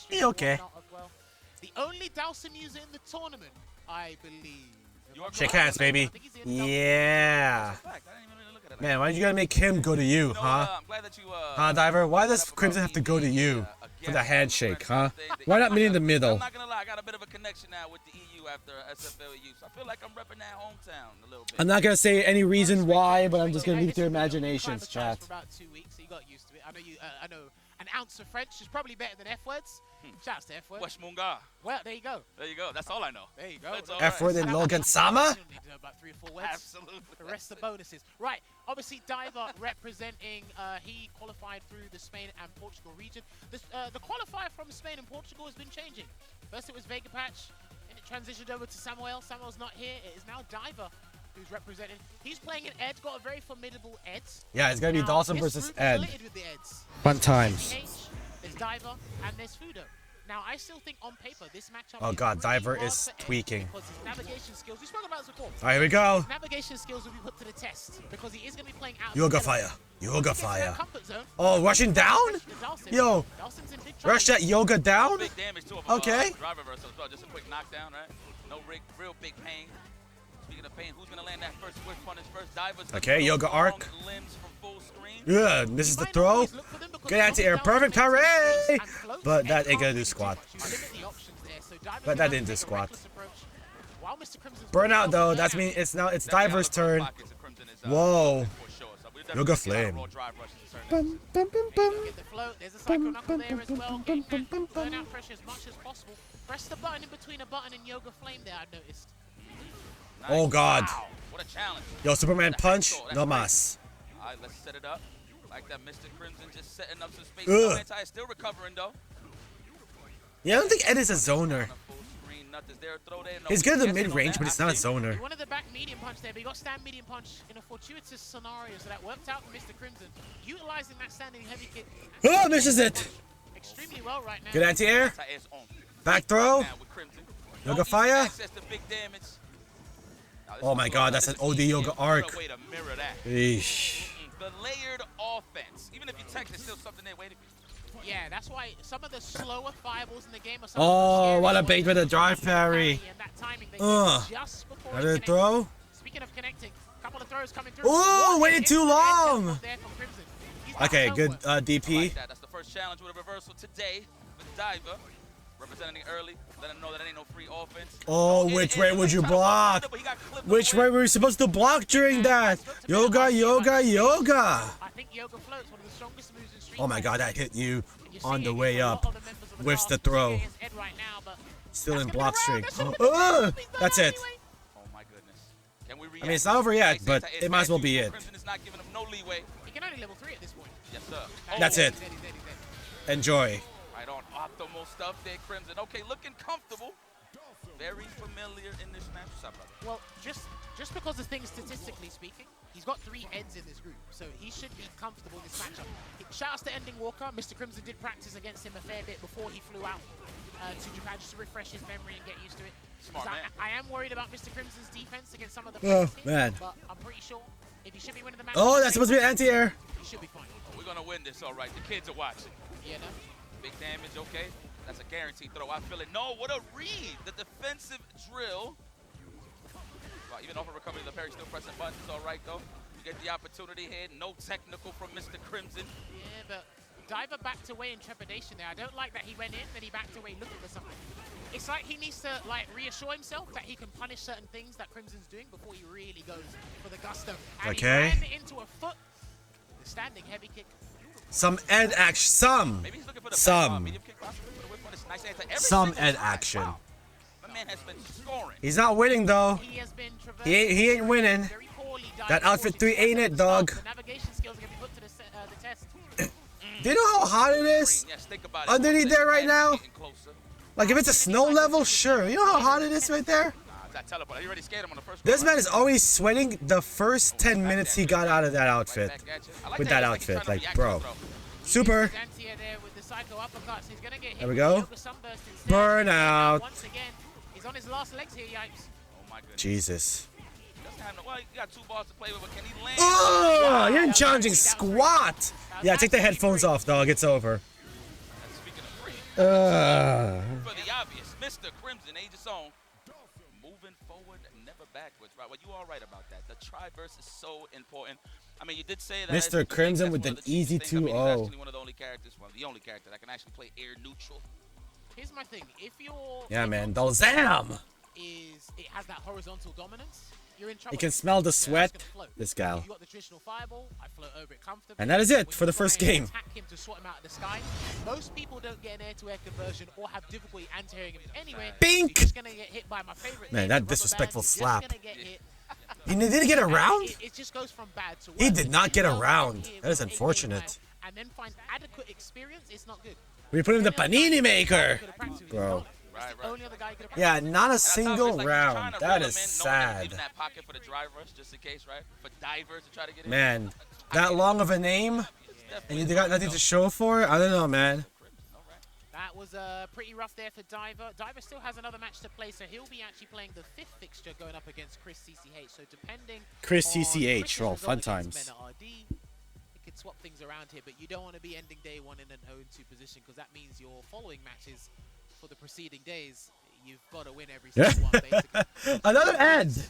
He's okay. The only Dalsum user in the tournament, I believe. Shake hands, baby. Yeah. Man, why did you gotta make him go to you, huh? Huh, Diver? Why does Crimson have to go to you for the handshake, huh? Why not meet in the middle? I'm not gonna lie, I got a bit of a connection now with the EU after SFL EU, so I feel like I'm repping that hometown a little bit. I'm not gonna say any reason why, but I'm just gonna leave it to your imaginations, chat. For about 2 weeks, so you got used to it. I know an ounce of French is probably better than F words. Shouts to F words. Wesh Munga. Well, there you go. There you go. That's all I know. There you go. F word in Logan Sama? About 3 or 4 words. Absolutely. The rest are bonuses. Right. Obviously, Diver representing. He qualified through the Spain and Portugal region. The qualifier from Spain and Portugal has been changing. First it was Vega Patch, and it transitioned over to Samuel. Samuel's not here. It is now Diver who's represented. He's playing an Ed. Got a very formidable Ed. Yeah, it's gonna be Dalsum versus Ed. With the Eds. Fun times. There's Diver and there's Fudo. Now, I still think on paper this matchup. Oh god, Diver is tweaking. Because his navigation skills, we spoke about this before. Alright, here we go. His navigation skills will be put to the test because he is going to be playing out. Yoga fire. Yoga fire. Oh, rushing down? Yo. Rush that yoga down? Big damage to him. Okay. Drive reversal as well. Just a quick knockdown, right? No real big pain. Speaking of pain, who's going to land that first swift punish first? Diver's Okay, yoga arc. Yeah, this is the throw. Good anti-air. Perfect parry! But that ain't gonna do squat. But that didn't do squat. Burnout though, that's mean it's Diver's turn. Whoa. Yoga flame. Bum, bum, bum, bum. There's a cycle knuckle there as well. Getting that burnout pressure as much as possible. Press the button in between a button and yoga flame there, I've noticed. Oh god. Wow, what a challenge. Yo, Superman punch, no mas. Alright, let's set it up. Like that Mr. Crimson just setting up some space. Ugh. Anti is still recovering though. Yeah, I don't think Ed is a zoner. He's good at the mid-range, but he's not a zoner. He wanted the back medium punch there, but he got stand medium punch in a fortuitous scenario, so that worked out for Mr. Crimson. Utilizing that standing heavy kick. Oh, misses it. Extremely well right now. Good anti-air. Back throw. Yoga fire. Oh my god, that's an OD yoga arc. Eesh. The layered offense. Even if you tech, there's still something there waiting for you. Yeah, that's why some of the slower fireballs in the game are some Oh, what a bait with a drive parry. Another throw. Speaking of connecting, a couple of throws coming through. Oh, waited too long. Okay, good DP. That's the first challenge with a reversal today with Diver. Representing early, let him know that ain't no free offense. Oh, which way would you block? Which way were you supposed to block during that? Yoga, yoga, yoga. I think yoga floats one of the strongest moves in Street. Oh my god, that hit you on the way up. Whiffs the throw. Still in block streak. That's it. Oh my goodness. I mean, it's not over yet, but it might as well be it. Crimson is not giving him no leeway. He can only level 3 at this point. Yes, sir. That's it. Enjoy. Right on optimal stuff there, Crimson. Okay, looking comfortable. Very familiar in this match. What's up, brother? Well, just because of things statistically speaking, he's got 3 Eds in this group, so he should be comfortable in this matchup. Shouts to Ending Walker. Mr. Crimson did practice against him a fair bit before he flew out to Japan just to refresh his memory and get used to it. Smart man. I am worried about Mr. Crimson's defense against some of the Oh, teams, man. but I'm pretty sure if he should be winning the match. Oh, that's supposed to be anti-air. He should be fine. Oh, we're gonna win this, all right. The kids are watching. Yeah, no? Big damage, okay. That's a guaranteed throw. I feel it. No, what a read. The defensive drill. Well, even off of recovery, the parry still pressing buttons. All right, though. You get the opportunity here. No technical from Mr. Crimson. Yeah, but Diver backed away in trepidation there. I don't like that he went in, then he backed away looking for something. It's like he needs to reassure himself that he can punish certain things that Crimson's doing before he really goes for the gusto. And Okay. he ran into a foot. The standing heavy kick. Some Ed action. Some Ed action. Wow. My man has been scoring. He's not winning though. He has been He ain't winning. That outfit 3 ain't it, dog. The navigation skills are going to be put to the test. Do you know how hot it is underneath there right now? Like if it's a snow level, sure. You know how hot it is right there? This man is already sweating the first 10 minutes he got out of that outfit. With that outfit, like, bro. Super. There we go. Burnout. He's on his last legs here, yipes. Jesus. Well, you got 2 balls to play with, but can he land? Oh, you're in challenging squat. Yeah, take the headphones off, dog. It's over. For the obvious, Mr. Crimson, Aegis own. Moving forward, never backwards, right? Well, you are right about that. The Triverse is so important. I mean, you did say that. Mr. Crimson with an easy 2-0. I mean, he's actually one of the only characters, well, the only character that can actually play air neutral. Here's my thing. If you're... Yeah, man. Dalzam! It has that horizontal dominance. You're in trouble. You can smell the sweat. This gal. You got the traditional fireball. I float over it comfortably. And that is it for the first game. Attack him to sort him out of the sky. Most people don't get an air-to-air conversion or have difficulty anti-airing him anyway. Bink! You're just gonna get hit by my favorite. Man, that disrespectful slap. He He didn't get around? It just goes from bad to worse. He did not get around. That is unfortunate. And then find adequate experience. It's not good. We put him in the panini maker. Bro. Yeah, not a single round. That is sad. Man, that long of a name, and you got nothing to show for it? I don't know, man. That was pretty rough there for Diver. Diver still has another match to play, so he'll be actually playing the 5th fixture going up against Chris CCH. So depending Chris on CCH, Chris's well, result fun against times. Mena RD, it could swap things around here, but you don't want to be ending day 1 in an 0-2 position because that means your following matches for the preceding days, you've got to win every single one, basically. Another end!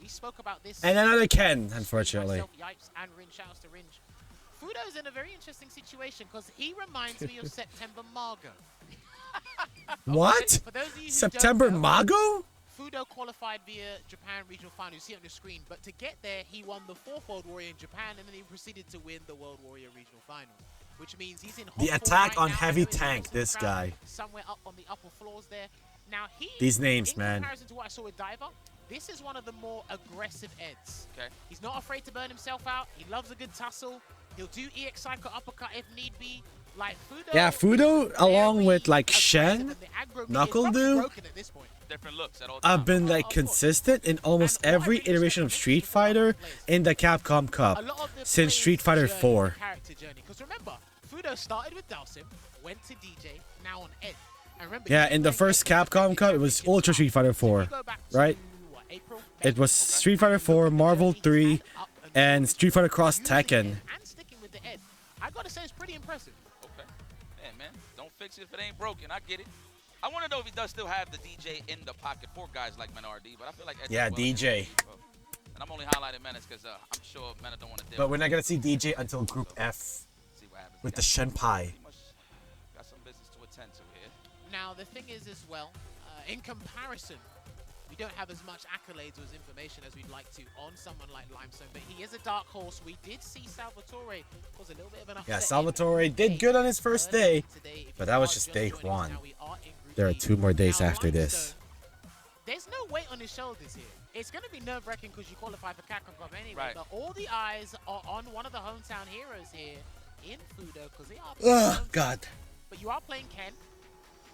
We spoke about this. And another Ken, unfortunately. Myself, Yipes, and Ringe. Shouts to Ringe. Fudo's in a very interesting situation because he reminds me of September Margo. What? For those of you who September don't know, Mago? Fudo qualified via Japan Regional Final. You see it on the screen. But to get there, he won the 4th World Warrior in Japan, and then he proceeded to win the World Warrior Regional Final. Which means he's in hot The form attack right on now. heavy I know he's tank, close to the this crowd, guy. Somewhere up on the upper floors there. Now he, These names, in man. comparison to what I saw with Diver, this is one of the more aggressive Eds. Okay. He's not afraid to burn himself out. He loves a good tussle. He'll do EX Psycho uppercut if need be. Like Fudo. Yeah, Fudo, along with like Shen, Knuckle Do, Different looks at all have been like consistent in almost every iteration of Street Fighter in the Capcom Cup since Street Fighter 4. Because remember, Fudo started with Dalsim, went to DJ, now on Ed. And remember, Yeah, in the first Capcom Cup, it was Ultra Street Fighter 4, right? It was Street Fighter 4, Marvel 3, and Street Fighter Cross Tekken. And sticking with the Ed, I gotta say it's pretty impressive. Okay. Man, don't fix it if it ain't broken. I get it. I want to know if he does still have the DJ in the pocket for guys like Menardi, but I feel like Ed's Yeah, well DJ. and I'm only highlighting Menace because I'm sure Mena don't want to. But we're not gonna see DJ until Group F See what happens. with the Shenpai. Got some business to attend to here. Now, the thing is as well, in comparison, we don't have as much accolades or as information as we'd like to on someone like Limestone, but he is a dark horse. We did see Salvatore was a little bit of an upset. Yeah, Salvatore did good on his first day, but that was just day 1. There are 2 more days after this. There's no weight on his shoulders here. It's going to be nerve-wracking because you qualify for Capcom Cup anyway, Right. but all the eyes are on one of the hometown heroes here in Fudo because they are Ugh, God. But you are playing Ken.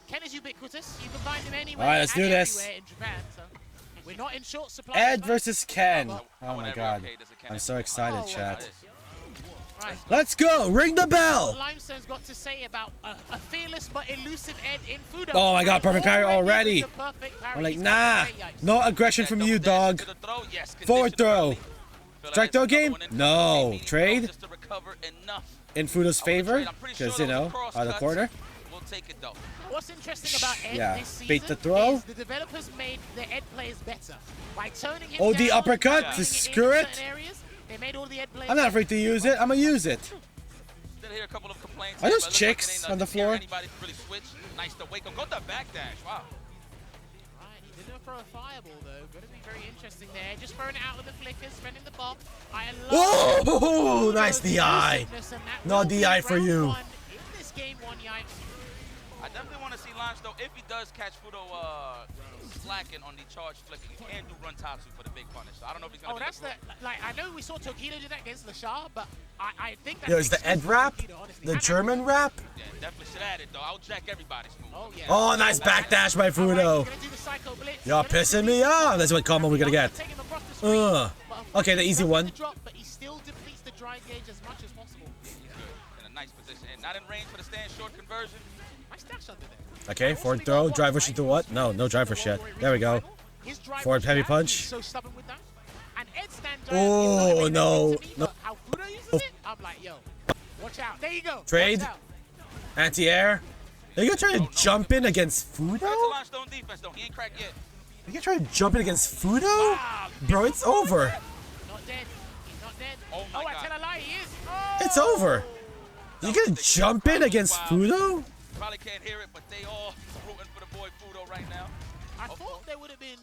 Ken is ubiquitous. You can find him anywhere. All right, let's and do this. everywhere in Japan, so we're not in short supply. Ed versus Ken. Oh my God. I'm so excited, Oh, chat. Right. Let's go. Ring the bell. Limestone's got to say about a fearless but elusive Ed in Fudo. Oh my God, perfect parry already. with the perfect parry. I'm like, He's nah. got the great No aggression from you, dog. Forward throw. Strike throw game? No. Trade? In Fudo's favor? Because, you know, out of the corner. We'll take it though. What's interesting about Ed Yeah, this season bait the throw. is the developers made the Ed players better by toning him OD down, uppercut turning to in screw it. certain areas. They made all the Ed players I'm not afraid to use it. I'm gonna use it. Did hear a couple of complaints. Are here, those but it looks like chicks it ain't on the nothing here. floor? Anybody can really switch. Nice to wake up. Go to backdash. Wow. Right, he didn't throw a fireball though. Going to be very interesting there. Just throwing it out with the flickers, spending the bomb. I love Oh, nice DI. No DI for you. in this game 1, Yipes. I definitely want to see Limestone if he does catch Fudo slacking on the charge flicker. He can do run Tatsu for the big punish. So I don't know if he's gonna. Oh, that's the like. I know we saw Tokido do that against Lashar, but I think that's Yo, is the Ed rap? The German rap? Yeah, definitely should add it though. I'll jack everybody's move. Oh yeah. Oh, nice backdash by Fudo. Y'all pissing me off. That's what combo we're gonna get. Okay, the easy one. But he still depletes the dry gauge as much as possible. In a nice position. And not in range for the stand short conversion. Nice dash under there. Okay, forward throw. Drive rush into what? No, no drive rush yet. There we go. Forward heavy punch. So stubborn with that. And Ed stands Oh, no. No. How Fudo uses it, I'm like, yo, watch out. There you go. Trade. Watch out. Anti-air. Are you gonna try to jump in against Fudo? Limestone defense though. He ain't cracked yet. Are you gonna try to jump in against Fudo? Bro, it's over. Not dead. He's not dead. Oh, I tell a lie, he is. Oh. It's over. You gonna jump in against Fudo? Probably can't hear it, but they all rooting for the boy Fudo right now. I thought there would have been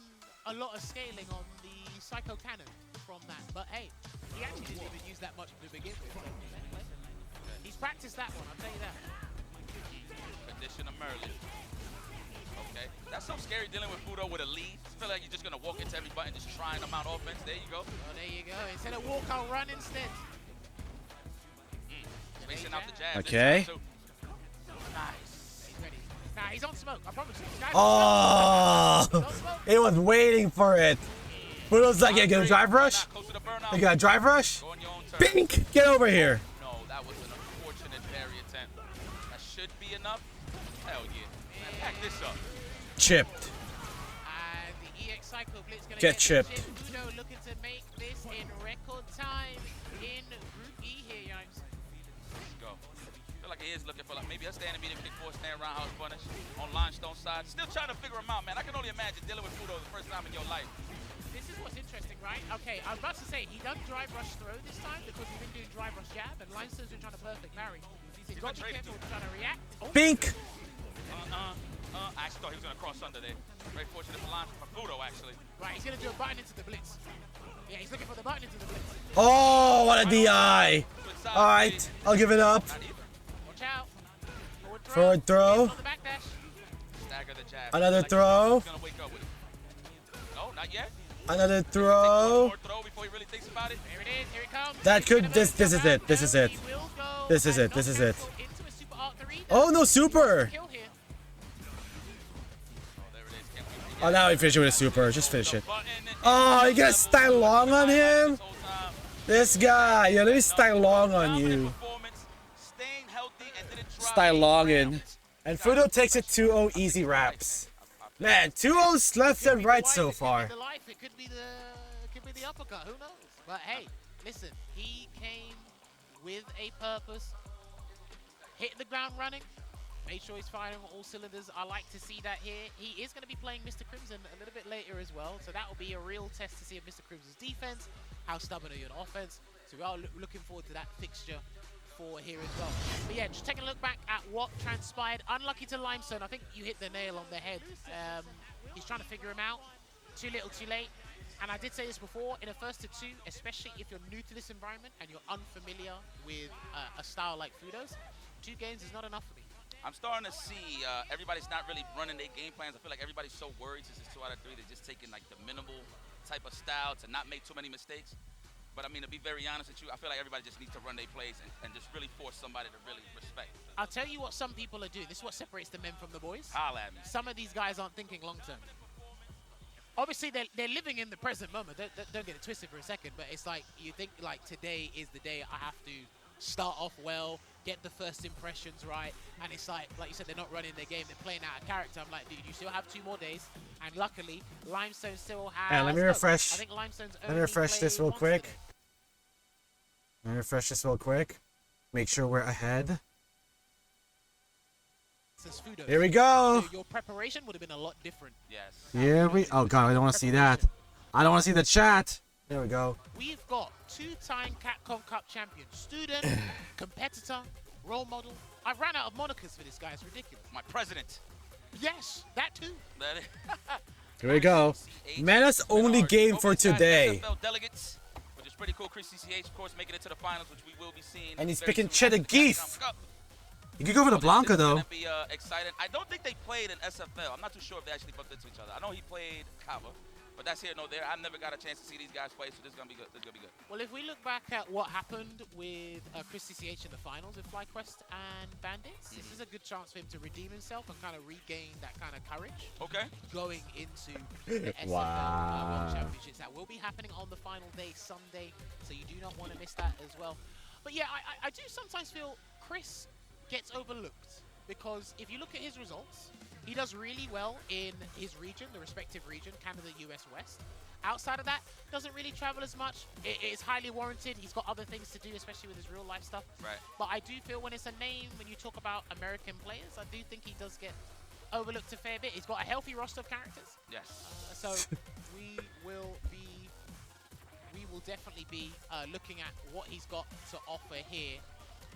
a lot of scaling on the Psycho Cannon from that, but hey, he actually didn't even use that much to begin with. So, he's practiced that one, I'll tell you that. Condition of Merlin. Okay. That's so scary dealing with Fudo with a lead. I feel like you're just going to walk into every button just trying them out offense. There you go. Oh, there you go. Instead of walk, I'll run instead. Spacing out the jab. Okay. Nice. He's ready. Nah, he's on smoke. I promise you. Oh, it was waiting for it. Fudo's like, yeah, get a drive rush. You got a drive rush? Pink, get over here. No, that was an unfortunate parry attempt. That should be enough. Hell chipped. The EX Psycho Blitz gonna Get chipped. Fudo looking to make this in record time in Group E here, Yikes. Let's go. I feel like he is looking for like maybe a standing medium kick force, stand roundhouse punish on limestone side. Still trying to figure him out, man. I can only imagine dealing with Fudo the first time in your life. This is what's interesting, right? Okay, I was about to say, he done drive rush throw this time because he's been doing drive rush jab, and Limestone's been trying to perfect marry. He's got to be careful trying to react. Oh. Bink! I actually thought he was going to cross under there. Very fortunate for line for Fudo, actually. Right, he's going to do a button into the blitz. Yeah, he's looking for the button into the blitz. Oh, what a DI! Alright, I'll give it up. Watch out. Forward throw. Stagger the jab. Another throw. Gonna wake up with it. No, not yet. Another throw. Throw before he really thinks about it. Here it is, here it comes. That could, this is it, this is it. This is it, this is it. Oh, no super! Oh, now we finish it with a super. Just finish it. Oh, you gonna style long on him? This guy. Yeah, let me style long on you. Style long in. And Fudo takes it 2-0 easy wraps. Man, 2-0's left and right so far. It could be the uppercut, who knows? But hey, listen, he came with a purpose. Hit the ground running. Made sure he's firing on all cylinders. I like to see that here. He is going to be playing Mr. Crimson a little bit later as well. So that will be a real test to see if Mr. Crimson's defense, how stubborn are you on offense. So we are looking forward to that fixture for here as well. But yeah, just taking a look back at what transpired. Unlucky to Limestone. I think you hit the nail on the head. He's trying to figure him out. Too little, too late. And I did say this before, in a first to two, especially if you're new to this environment and you're unfamiliar with a style like Fudo's, 2 games is not enough for me. I'm starting to see everybody's not really running their game plans. I feel like everybody's so worried since it's 2 out of 3. They're just taking like the minimal type of style to not make too many mistakes. But I mean, to be very honest with you, I feel like everybody just needs to run their plays and just really force somebody to really respect. I'll tell you what some people are doing. This is what separates the men from the boys. Holla at me. Some of these guys aren't thinking long term. Obviously, they're living in the present moment. Don't get it twisted for a second, but it's like you think like today is the day I have to start off well, get the first impressions right, and it's like you said, they're not running their game, they're playing out of character. I'm like, dude, you still have 2 more days, and luckily, Limestone still has... And let me refresh. I think Limestone's Let me refresh this real quick. Let me refresh this real quick. Make sure we're ahead. Here we go. So your preparation would have been a lot different. Yes. Here we... Oh, God, I don't want to see that. I don't want to see the chat. There we go. We've got 2-time Capcom Cup champion, student, competitor, role model. I ran out of monikers for this guy. It's ridiculous. My president. Yes, that too. Here we go. Menace only game for today. SFL delegates, which is pretty cool. Chris CCH, of course, making it to the finals, which we will be seeing. And he's picking Cheddar Geef. You could go for the Blanca, though. It's going to be exciting. I don't think they played in SFL. I'm not too sure if they actually bumped into each other. I know he played Kava. But that's here, no there. I've never got a chance to see these guys play, so this is going to be good. This is going to be good. Well, if we look back at what happened with Chris CCH in the finals with FlyQuest and Bandits, this is a good chance for him to redeem himself and kind of regain that kind of courage. Okay. Going into the SFL World Championships. That will be happening on the final day, Sunday, so you do not want to miss that as well. But yeah, I do sometimes feel Chris gets overlooked because if you look at his results, he does really well in his region, the respective region, Canada, US West. Outside of that, doesn't really travel as much. It is highly warranted. He's got other things to do, especially with his real life stuff. Right. But I do feel when it's a name, when you talk about American players, I do think he does get overlooked a fair bit. He's got a healthy roster of characters. Yes. So we will definitely be looking at what he's got to offer here.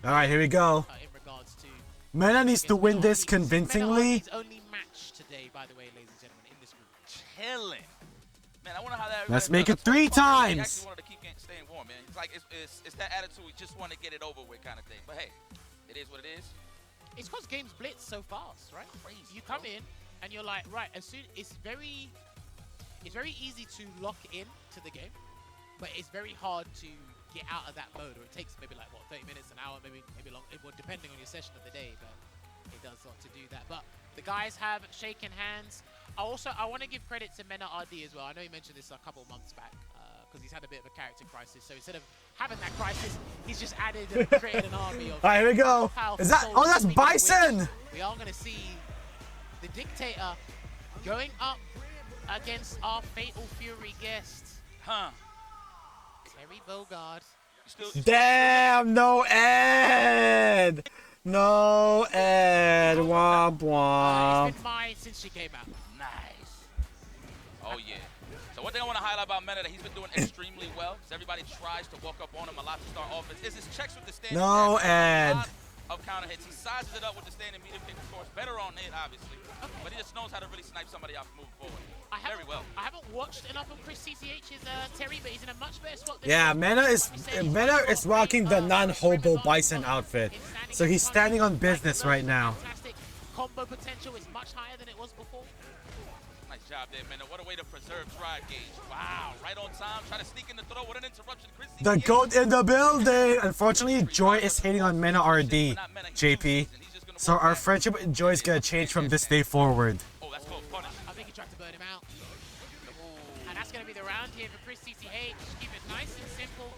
All right, here we go. In regards to Mena needs to win this convincingly. His only match today, by the way, ladies and gentlemen, in this group. Chilling. Man, I wonder how that. Let's make it 3 times. He actually wanted to keep staying warm, man. It's like it's that attitude. We just want to get it over with, kind of thing. But hey, it is what it is. It's because games blitz so fast, right? Crazy. You come in and you're like, right. As soon it's very easy to lock in to the game, but it's very hard to get out of that mode, or it takes maybe like what 30 minutes, an hour, maybe long, well, depending on your session of the day. But it does lot to do that. But the guys have shaken hands. I want to give credit to Mena RD as well. I know he mentioned this a couple of months back because he's had a bit of a character crisis. So instead of having that crisis, he's just added and created an army of. All right, here we go. Is that? Oh, that's Bison. We are going to see the dictator Going up against our Fatal Fury guest. Huh. Terry Bogard. Damn, no Ed! No Ed. Womp womp. It's been mine since she came out. Nice. Oh, yeah. So one thing I want to highlight about Mena that he's been doing extremely well, because everybody tries to walk up on him a lot to start offense, is his checks with the standing No Ed. of counter hits. He sizes it up with the standing medium kick, of course. Better on it, obviously. But he just knows how to really snipe somebody out moving forward. Very well. I haven't watched enough of Chris CCH's Terry, but he's in a much better spot than Yeah, Mena is rocking the non-hobo bison outfit. So he's standing on business right now. fantastic. Combo potential is much higher than it was before. Nice job there, Mena. What a way to preserve drive gauge. Wow, right on time. Try to sneak in the throw. What an interruption. Chris The GOAT in the building! Unfortunately, Joy is hating on Mena RD, JP. So our friendship with Joy is gonna change from this day forward. Oh, that's called punish. I think he tried to burn him out. And that's going to be the round here for Chris CCH. Keep it nice and simple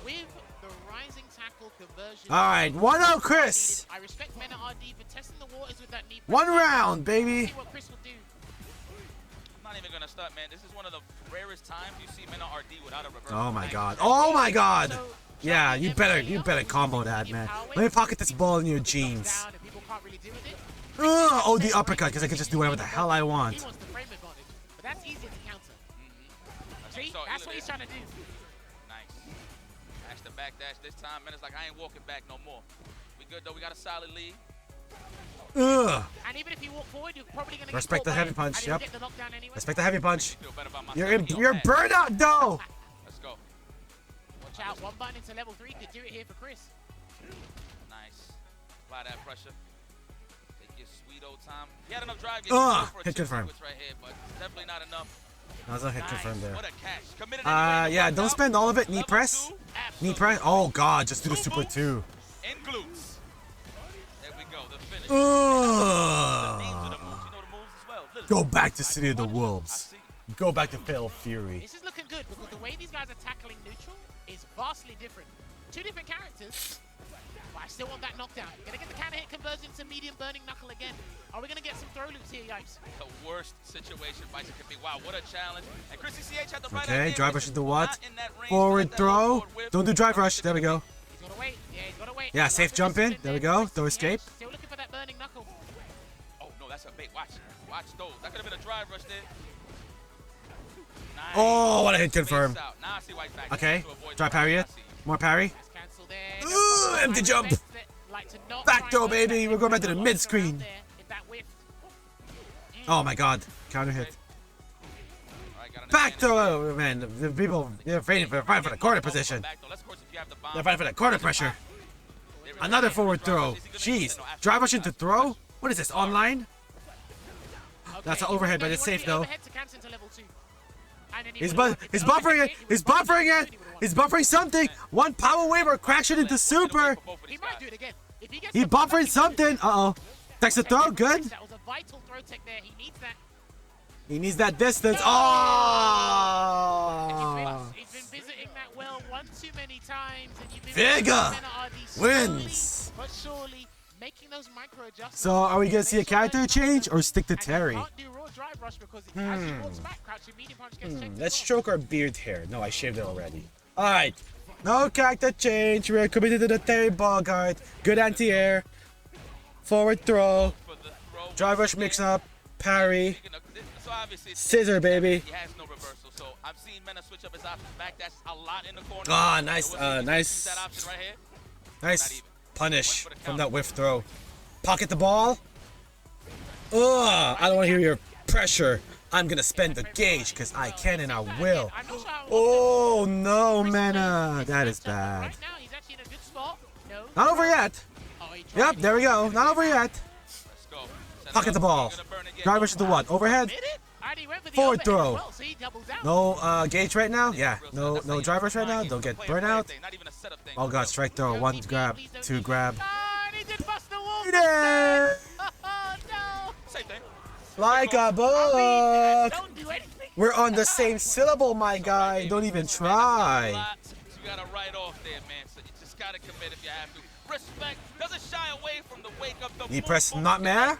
with the rising tackle conversion. Alright, 1-0 Chris! I respect Mena RD for testing the waters with that knee. One round, baby! See what Chris will do. I'm not even going to start, man. This is one of the rarest times you see Mena RD without a reverse. Oh my god. Oh my god! Yeah, you better combo that, man. Let me pocket this ball in your jeans. Oh, the uppercut, because I can just do whatever the hell I want. He wants the frame advantage, but that's easier to counter. See, that's what he's trying to do. Nice. Dash the back dash this time. Mena's like, I ain't walking back no more. We good, though. We got a solid lead. Ugh. And even if you walk forward, you're probably going to Respect the heavy punch, yep. get the knockdown anyway. Respect the heavy punch. You're burnout, though! Let's go. Watch out, one button into level 3 could do it here for Chris. Nice. Apply that pressure. Take your sweet old time. He had enough drive. Hit confirm. Right here, but definitely not enough. That was a hit confirm there. What a catch. Committed anyway. Yeah, don't spend all of it. Knee press. Knee press. Oh god, just do the super 2. And glutes. There we go, the finish. Go back to City of the Wolves. Go back to Fatal Fury. This is looking good because the way these guys are tackling neutral is vastly different. Two different characters, but I still want that knockdown. Gonna get the counter hit conversion to medium burning knuckle again. Are we gonna get some throw loops here, Yipes? The worst situation Bison could be. Wow, what a challenge. And Chris CCH had the right Okay, idea. drive rush into what? Forward throw. Don't do drive rush. There we go. He's gotta wait. Yeah, he's gotta wait. Yeah, safe jump in. There we go. Throw escape. Still looking for that burning knuckle. Oh no, that's a bait. Watch those. That could have been a drive rush there. Nice. Oh, what a hit confirm. Now I see why he's back. Okay, try parry it. More parry. Ooh, empty jump. Back throw, baby. We're going back to the mid screen. Oh my god, counter hit. Back throw, oh, man. The people, they're fighting for the corner position. They're fighting for the corner pressure. Another forward throw. Jeez, drive rush into throw. What is this, online? That's an overhead, but it's safe though. He's buffering it. He's buffering it. He's buffering something. One power wave or crash it into super. He might do it again. If he gets He buffering something. Uh-oh. Takes the throw. Good. That was a vital throw tech there. He needs that. He needs that distance. Oh! He's been visiting that well one too many times. And you've been Vega wins. But surely making those micro adjustments. So are we gonna see a character change or stick to Terry? Can't do raw drive rush because as he walks back, crouching medium punch gets checked. Let's stroke our beard hair. No, I shaved it already. Alright. No character change. We're committed to the Terry Bogard. Good anti-air. Forward throw. Drive rush mix up. Parry. Scissor, baby. He has no reversal, so I've seen Mena switch up his options back. That's a lot in the corner. Ah, nice, nice punish from that whiff throw. Pocket the ball. Ugh, I don't want to hear your pressure. I'm gonna spend the gauge because I can and I will. Oh no, Mena, that is bad. Not over yet. Yep, there we go. Not over yet. Pocket the ball. Drive rush to what? Overhead? Forward throw. No gauge right now? Yeah. No drive rush right now. Don't get burnout. Oh god, strike throw. One grab. Two grab. Like a book. We're on the same syllable, my guy. Don't even try. You gotta write off there, man. So you just gotta commit if you have to. Respect doesn't shy away from the wake up the Knee press not matter.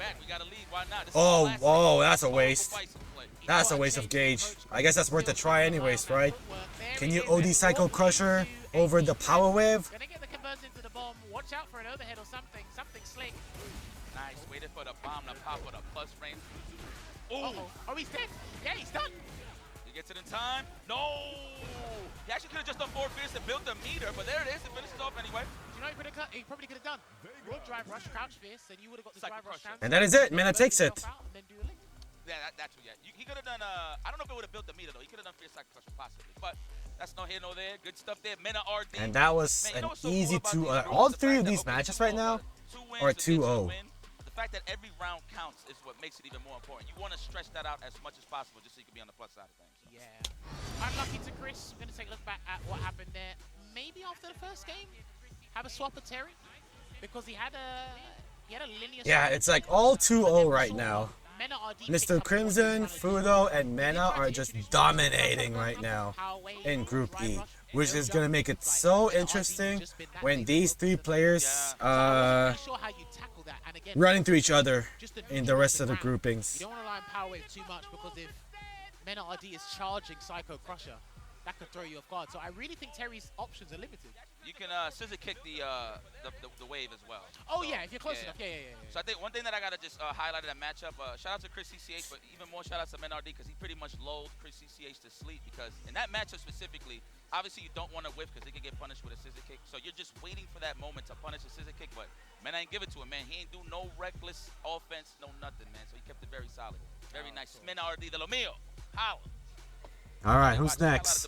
back. We got to lead. Why not? Oh, that's a waste. That's a waste of gauge. I guess that's worth a try anyways, right? Can you OD Psycho Crusher over the Power Wave? Gonna get the conversion to the bomb. Watch out for an overhead or something. Something slick. Nice. Waited for the bomb to pop with a plus range. Oh, he's dead. Yeah, he's done. He gets it in time. No! He actually could have just done 4 fierce and built the meter, but there it is. It finishes off anyway. Do you know he probably could have done? Would drive rush, crouch fierce, and you would have got the drive rush. And that is it. Mana takes it. Yeah, that's what. Yeah, he could have done. I don't know if it would have built the meter though. He could have done fierce sacrifice possibly, but that's no here, no there. Good stuff there. Mena RD. And that was an easy 2. All 3 of these matches right now are 2-0. The fact that every round counts is what makes it even more important. You want to stretch that out as much as possible just so you can be on the plus side of things. So. Yeah. Unlucky to Chris. We're going to take a look back at what happened there. Maybe after the first game, have a swap of Terry because he had a linear. Yeah, it's like all 2-0 right now. Mr. Crimson, Fudo, and Mena are just dominating right now in Group E, which is going to make it so interesting when these 3 players run into each other in the rest of the groupings. You don't want to lie in Power Wave too much because if Mena RD is charging Psycho Crusher, that could throw you off guard. So I really think Terry's options are limited. You can scissor kick the wave as well. Oh, so, yeah, if you're close enough. Yeah. So I think one thing that I got to just highlight in that matchup, shout out to Chris CCH, but even more shout out to Mena RD because he pretty much lulled Chris CCH to sleep because in that matchup specifically, obviously you don't want to whiff because he can get punished with a scissor kick. So you're just waiting for that moment to punish a scissor kick, but Mena ain't give it to him, man. He ain't do no reckless offense, no nothing, man. So he kept it very solid. Very nice. Mena RD de lo mio. Holla. All right, who's next?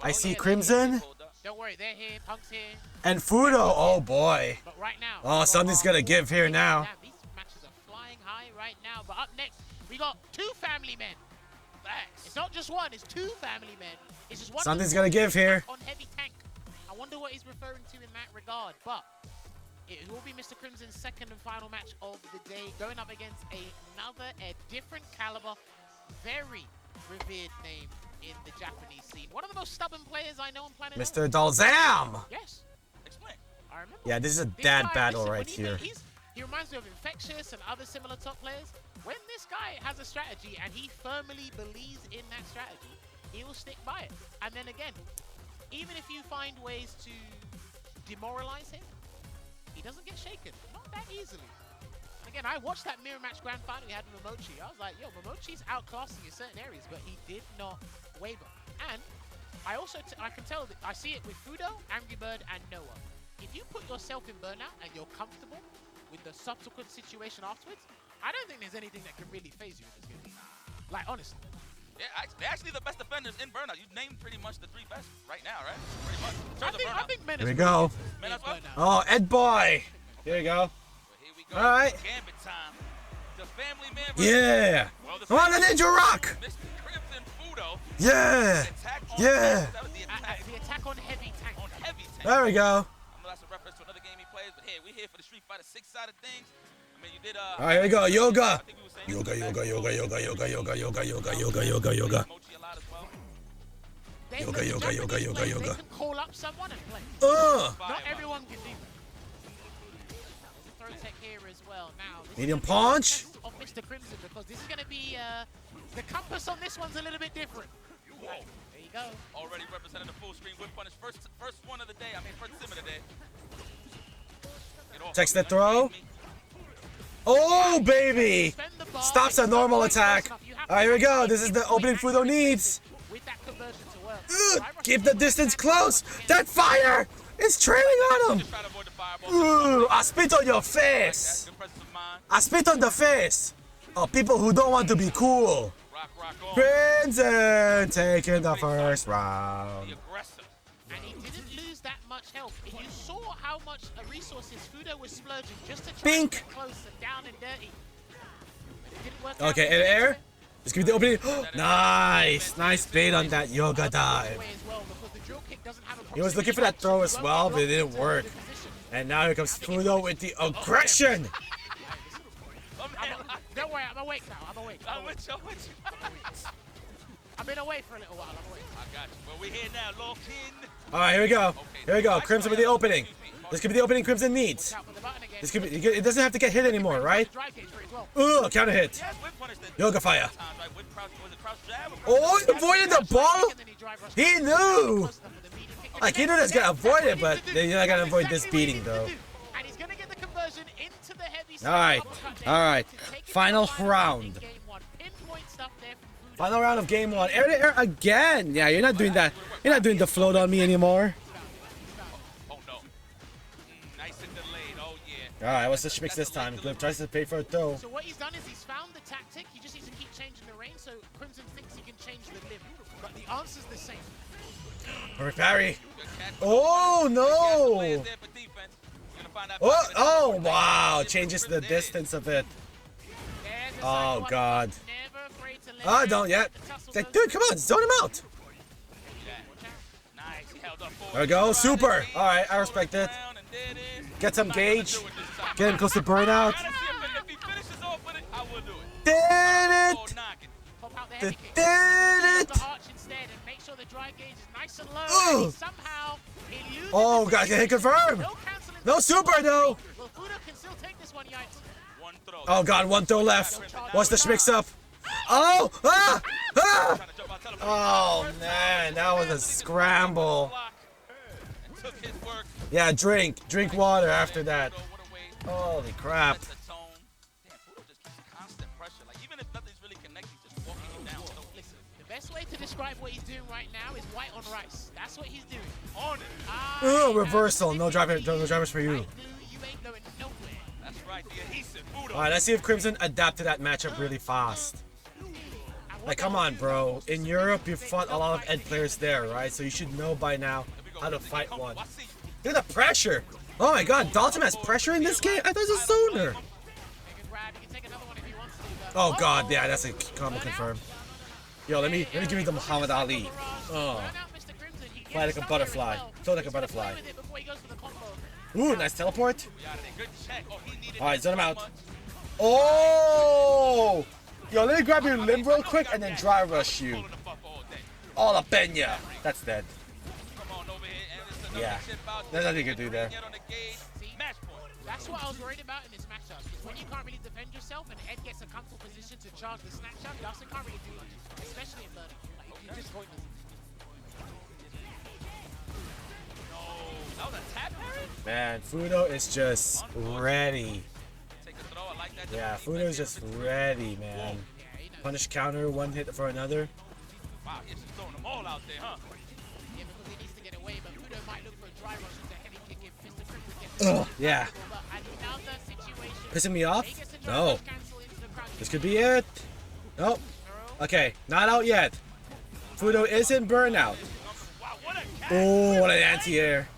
I see Crimson. Don't worry, they're here. Punk's here. And Fudo. Oh boy. But right now, oh, something's gonna give here now. Damn, these matches are flying high right now. But up next, we got 2 family men. It's not just one. It's 2 family men. It's just one. Something's gonna give here. On heavy tank. I wonder what he's referring to in that regard. But it will be Mr. Crimson's second and final match of the day, going up against a different caliber, very revered name in the Japanese scene. One of the most stubborn players I know on planet Earth. Mr. Dalzam! Yes. Explain. I remember. Yeah, this is a dad battle right here. He reminds me of Infectious and other similar top players. When this guy has a strategy and he firmly believes in that strategy, he will stick by it. And then again, even if you find ways to demoralize him, he doesn't get shaken. Not that easily. Again, I watched that mirror match grand final he had with Momochi. I was like, yo, Momochi's outclassing in certain areas, but he did not waver. And I also, I can tell that I see it with Fudo, Angry Bird, and Noah. If you put yourself in burnout and you're comfortable with the subsequent situation afterwards, I don't think there's anything that can really phase you in this game. Like, honestly. Yeah, they're actually the best defenders in burnout. You named pretty much the 3 best right now, right? Pretty much. I think Here we go. Oh, Ed Boy. Here we go. All right. Gambit time. The family man. Yeah. Come on, the Ninja Rock. Mr. Crimson Fudo. Yeah. Yeah. The attack on heavy tank. On heavy tank. There we go. I know that's a reference to another game he plays, but hey, we're here for the Street Fighter 6 side of things. I mean, you did. All right, here we go. Yoga. Yoga. Yoga. Yoga. Yoga. Yoga. Yoga. Yoga. Yoga. Yoga. Yoga. Yoga. Yoga. Yoga. Yoga. Yoga. Yoga. They can call up someone and play. Not everyone can do that. Tech here as well. Now, medium punch of Mr. Crimson because this is going to be the compass on this one's a little bit different. Whoa. There you go. Already representing the full screen whip punish. First one of the day. I mean, first sim of the day. Text the throw. Oh, baby! Stops a normal attack. All right, here we go. This is the opening Fudo needs. Keep the distance close. That fire is trailing on him. I spit on your face. I spit on the face of people who don't want to be cool. Crimson taking the first round. And he didn't lose that much health. If you saw how much resources Fudo was splurging just to try to get close and down and dirty. Okay, in air. Let's give me the opening. Nice. Nice bait on that yoga dive. He was looking for that throw as well, but it didn't work. And now here comes Fudo with the aggression. Don't worry, I'm awake now. I'm awake. I'm with you. I've been away for a little while. I'm away. I got you. Well, we're here now, locked in. All right, here we go. Here we go. Crimson with the opening. This could be the opening Crimson needs. This could be. It doesn't have to get hit anymore, right? Ooh, counter hit. Yoga fire. Oh, he avoided the ball. He knew. Like he knew that's gonna avoid it, but you're not gonna avoid this beating though. And he's gonna get the conversion into the heavy. All right, all right. Final round. Final round of game one. Air to air again. Yeah, you're not doing that. You're not doing the float on me anymore. All right, what's the schmix this time? Glyph tries to pay for a throw. So what he's done is he's found the tactic. He just needs to keep changing the range. So Crimson thinks he can change the limb, but the answer's the same. Perfect parry. Oh no! Oh wow! Changes the distance of it. Oh god. Oh, don't yet. Like, dude, come on, zone him out. There we go, super. All right, I respect it. Get some gauge. Get him close to burnout. Did it! Did it! Oh, guys, get hit confirm. No super though. Oh god, one throw left. What's the schmix up? Oh! Ah! Ah! Oh man, that was a scramble. Yeah, drink water after that. Holy crap. The best way to describe what he's doing right now is white on rice. That's what he's doing. On it. Oh, reversal. No drivers for you. That's right, the adhesive. Alright, let's see if Crimson adapt to that matchup really fast. Like, come on, bro. In Europe, you fought a lot of Ed players there, right? So you should know by now how to fight one. Look at the pressure. Oh my god, Dalton has pressure in this game? I thought it was a zoner. Oh god, yeah, that's a combo confirm. Yo, let me give you the Muhammad Ali. Oh. Fly like a butterfly. Float like a butterfly. Ooh, nice teleport. Alright, zone him out. Oh! Yo, let me grab your limb real quick and then dry rush you. All up in ya. That's dead. Yeah. There's nothing you can do there. That's what I was worried about in this matchup. Is when you can't really defend yourself and Ed gets a comfortable position to charge the snapshot, Dawson can't really do much, especially in learning. Like, you're just pointless. Man, Fudo is just ready. Yeah, Fudo is just ready, man. Punish counter, one hit for another. Wow, he's just throwing them all out there, huh? Yeah, because he needs to get away, but Fudo might look for a dry rush into heavy kick if Mr. Crimson gets Yeah. Pissing me off? No. This could be it. Nope. Okay, not out yet. Fudo is in burnout. Oh, what an anti-air.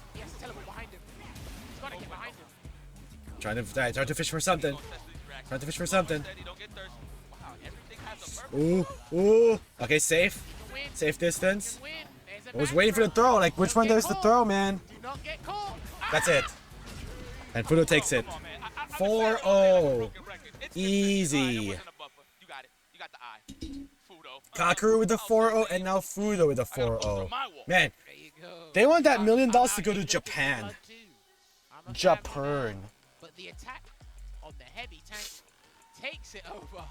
Trying to fish for something. Trying to fish for something. Ooh, ooh. Okay, safe. Safe distance. I was waiting for the throw. Like, which one there's the throw, man? That's it. And Fudo takes it. 4-0. Easy. Kakeru with the 4-0 and now Fudo with the 4-0. Man, they want that $1 million to go to Japan. Japan. But the attack on the heavy tank takes it over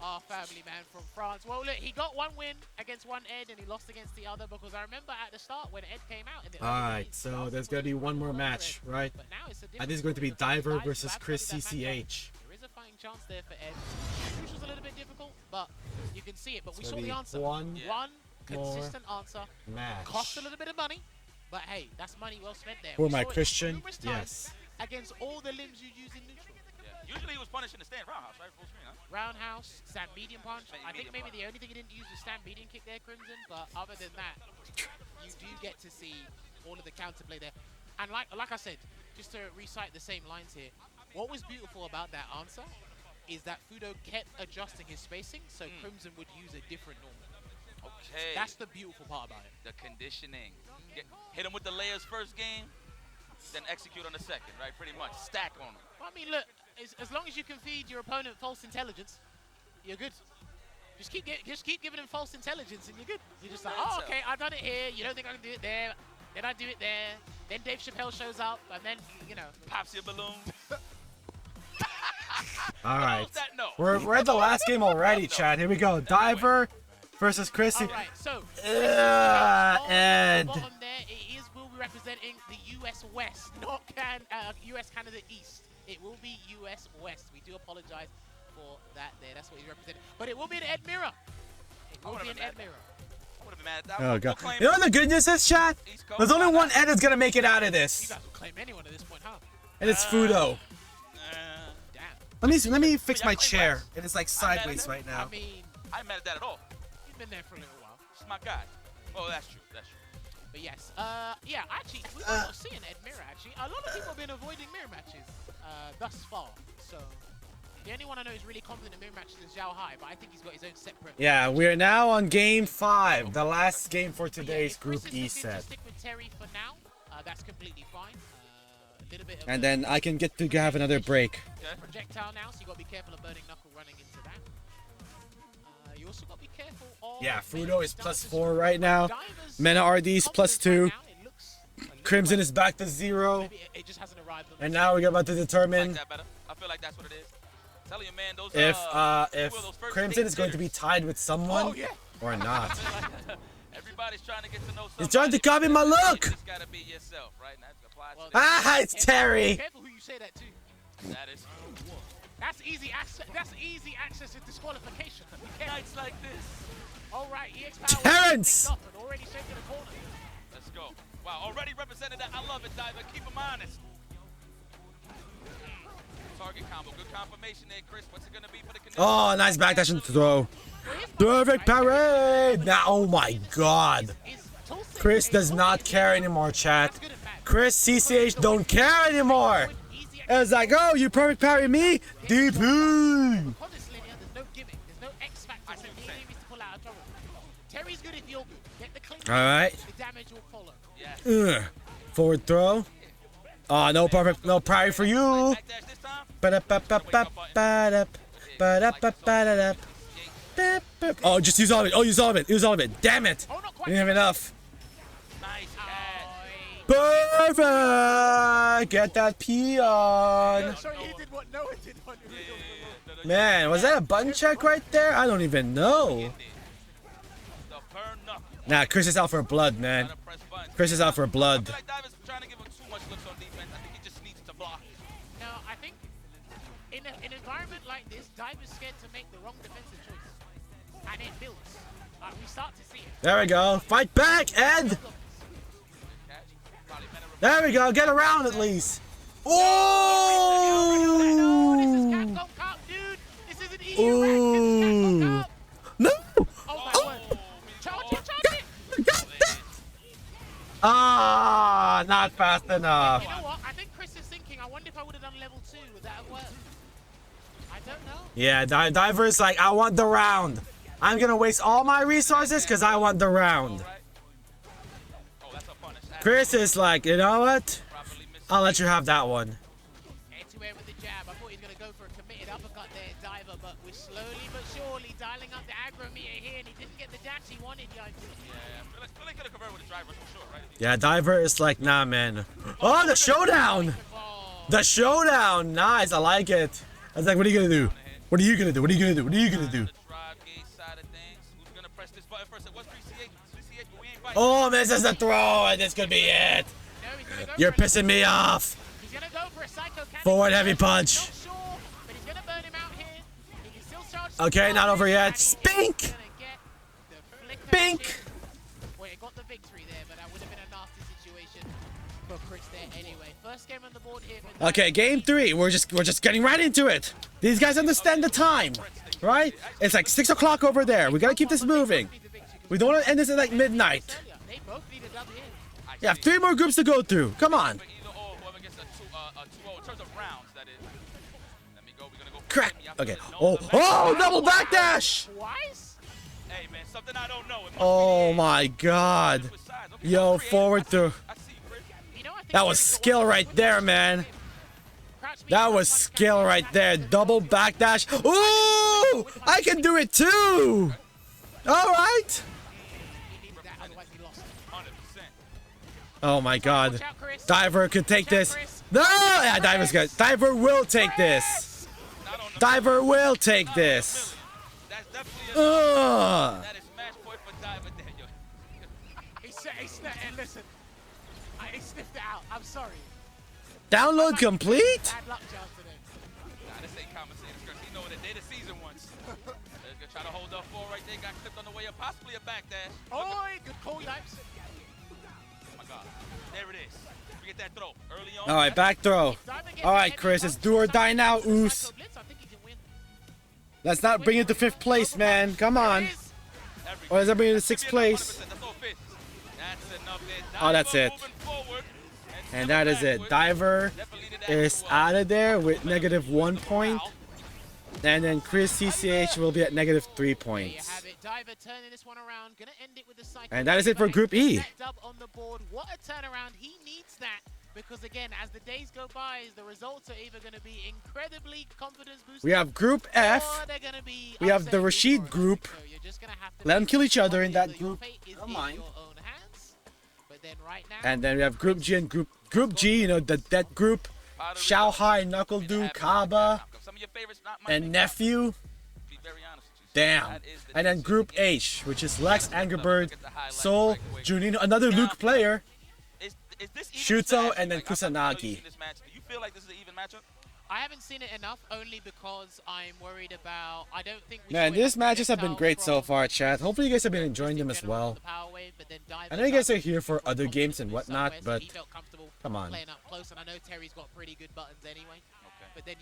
our family man from France. Well, look, he got one win against one Ed and he lost against the other because I remember at the start when Ed came out. Alright, so there's going to be one more match, right? And this is going to be Diver versus Chris CCH. There is a fighting chance there for Ed. Which was a little bit difficult, but you can see it. But we saw the answer. One consistent answer. Match. Cost a little bit of money, but hey, that's money well spent there. Who am I, Christian? Yes. Against all the limbs you use in neutral. Yeah. Usually he was punished in the stand roundhouse, right? Full screen, huh? Roundhouse, stand medium punch. I think maybe the only thing he didn't use was stand medium kick there, Crimson. But other than that, you do get to see all of the counterplay there. And like I said, just to recite the same lines here, what was beautiful about that answer is that Fudo kept adjusting his spacing, so Crimson would use a different normal. Okay. That's the beautiful part about it. The conditioning. Hit him with the layers first game, then execute on the second, right? Pretty much. Stack on him. Well, I mean, look, as long as you can feed your opponent false intelligence, you're good. Just keep giving him false intelligence, and you're good. You're just like, oh, okay, I've done it here. You don't think I can do it there? Then I do it there. Then Dave Chappelle shows up, and then pops your balloon. All right. We're at the last game already, Chad. Here we go. Diver versus Chris. All right, so and bottom there, will be representing the US West, not US Canada East. It will be US West. We do apologize for that there. That's what he's representing. But it will be an Ed Mirror. It will be an Ed Mirror. I would have been mad at that. oh god. You know what the good news is, Chad? There's only one Ed that's gonna make it out of You this, guys will claim anyone at this point, huh? and it's Fudo. Damn. Let me fix my chair. It is like sideways right now. I mean, I'm mad at that at all. he's been there for a little while. She's my guy. Oh, that's true. That's true. But yes, yeah, actually, we might not see an Ed Mirror, actually. A lot of people have been avoiding mirror matches thus far, so the only one I know who's really confident in mirror matches is Zhao Hai, but I think he's got his own separate... Yeah, we are now on game 5, the last game for today's Group E set. Stick with Terry for now, that's completely fine. A little bit of And then I can get to have another break. projectile now, so you got to be careful of Burning Knuckle running into that. You also got to be careful of... Yeah, Fudo is +4 right now. Mena RD's +2. Crimson is back to 0. It just hasn't arrived. And now we're about to determine I feel like that's what it is. Tell you, man, those, if Crimson is going to be tied with someone or not. Everybody's trying to get to know somebody. He's trying to copy my look. You just gotta be yourself, right? And that's applied to Ah, it's Terry. Careful who you say that to. That is. That's easy access. That's easy access to disqualification. Nights like this. All right, EX Power. Terrence. Already sent to the corner. Let's go. Wow, already represented that. I love it, Diver. Keep him honest. Target combo. Good confirmation there, Chris. What's it gonna be for the connection? Oh, nice backdash and throw. Perfect parade. Now, oh my god. Chris does not care anymore, chat. Chris CCH don't care anymore. It's like, oh, you perfect parry me? DP. There's no gimmick. There's no X factor. So he needs to pull out a trouble. Terry's good if you're good. Get the clean. All right. The damage will follow. Forward throw. Oh, no perfect, no parry for you. Oh, just use all of it. Oh, use all of it. Use all of it. Damn it. You didn't have enough. Perfect. Get that peon. Man, was that a button check right there? I don't even know. Nah, Chris is out for blood, man. Chris is out for blood. No, I think in an environment like this, Diver's scared to make the wrong defensive choice. And it builds. We start to see it. There we go. Fight back, Ed. There we go. Get around at least. Oh! This is Capcom Cup, dude. This is an EU rank. This is Capcom Cup. No! Oh my word. Charge it. Ah, not fast enough. You know what? I think Chris is thinking, I wonder if I would have done level 2. Would that have worked? I don't know. Yeah, Diver's like, I want the round. I'm going to waste all my resources because I want the round. Chris is like, you know what? I'll let you have that one. Anywhere with the jab. I thought he was going to go for a committed uppercut there, Diver, but we're slowly but surely dialing up the aggro meter here, and he didn't get the dash he wanted, guys. Yeah, Philly could have converted with a driver for sure, right? Yeah, Diver is like, nah, man. Oh, the showdown! The showdown! Nice, I like it. I was like, what are you going to do? What are you going to do? What are you going to do? What are you going to do? Oh, this is the throw, and this could be it. You're pissing me off. Forward heavy punch. Okay, not over yet. Spink! Spink! Well, it got the victory there, but that would have been a nasty situation for Chris there anyway. First game on the board here. Okay, game 3. We're just getting right into it. These guys understand the time, right? It's like 6 o'clock over there. We gotta keep this moving. We don't want to end this at like midnight. Yeah, 3 more groups to go through. Come on. Crack. Okay. Oh, double backdash. Oh my god. Yo, forward through. That was skill right there, man. That was skill right there. Double backdash. Ooh! I can do it too! Alright! Oh my god. Diver could take this. No! Yeah, Diver's good. Diver will take this. Diver will take this. Ugh. Listen, he sniffed it out. I'm sorry. Download complete? Bad luck, John, today. Nah, this ain't commentators, Chris. He know what they did the season once. They're gonna try to hold up for right there. Got clipped on the way up, possibly a backdash. Oi, good call, Yipes. Oh my god. There it is. We get that throw early on. Alright, back throw. Alright, Chris, it's do or die now, Oos. Let's not bring it to 5th place, man. Come on. Or does that bring it to 6th place? Oh, that's it. And that is it. Diver is out of there with -1 point. And then Chris CCH will be at -3 points. And that is it for Group E. What a turnaround. He needs that. Because again, as the days go by, the results are either going to be incredibly confidence boosting. We have Group F. We have the Rashid group. Let them kill each other in that group. Don't mind. And then we have Group G and Group G, you know, the dead group. Xiaohai, Knuckle-Do, Kaba, and Nephew. Damn. And then Group H, which is Lex, Angerbird, Soul, Junino, another Luke player, Shuto, and then Kusanagi. Do you feel like this is an even matchup? I haven't seen it enough, only because I'm worried about. I don't think. Man, these matches have been great so far, chat. Hopefully you guys have been enjoying them as well. I know you guys are here for other games and whatnot, but come on.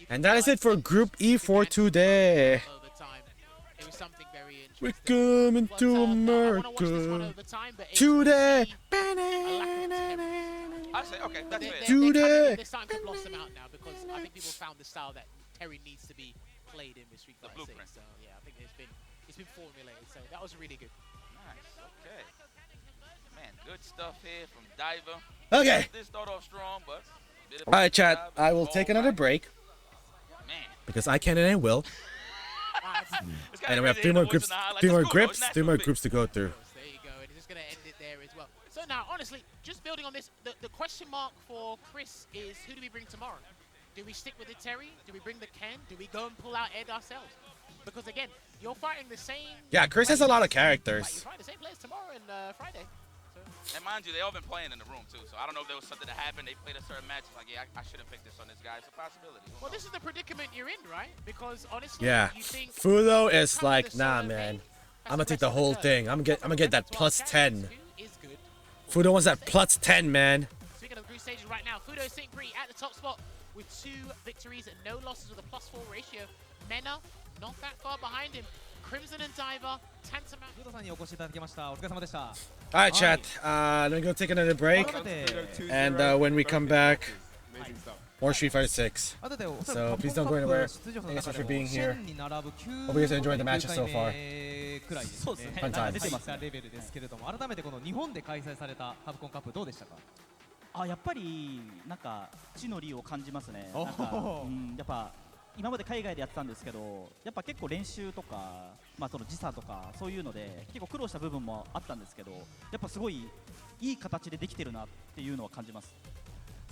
And that is it for Group E for today. We're coming to America today. I say, okay, that's fair. Today. It's time to blossom out now because I think people found the style that Terry needs to be played in with Street Fighter 6. So yeah, I think it's been formulated. So that was really good. Nice. Okay. Man, good stuff here from Diver. Okay. This start off strong, but. Alright, chat. I will take another break. Because I can and I will. And we have 3 more groups, 3 more groups to go through. There you go, and he's just gonna end it there as well. So now, honestly, just building on this, the question mark for Chris is who do we bring tomorrow? Do we stick with the Terry? Do we bring the Ken? Do we go and pull out Ed ourselves? Because again, you're fighting the same. Yeah, Chris has a lot of characters. You're fighting the same players tomorrow and Friday. And mind you, they all been playing in the room too, so I don't know if there was something that happened. They played a certain match, like, yeah, I should have picked this on this guy. It's a possibility. Well, this is the predicament you're in, right? Because honestly, yeah, you think Fudo is like, nah, man. I'm gonna take the whole thing. I'm gonna get that +10. Fudo wants that +10, man. Speaking of group stages right now, Fudo sitting pretty at the top spot with 2 victories and no losses with a +4 ratio. Mena not that far behind him. Crimson and Diver, Tantamount. Alright, chat. Let me go take another break. And when we come back, more Street Fighter 6. So please don't go anywhere. Thank you so much for being here. Hope you guys are enjoying the matches so far. Fun times. やっぱりなんか地の利を感じますね。なんか、やっぱ今まで海外でやってたんですけど、やっぱ結構練習とか、まあその時差とかそういうので結構苦労した部分もあったんですけど、やっぱすごいいい形でできてるなっていうのは感じます。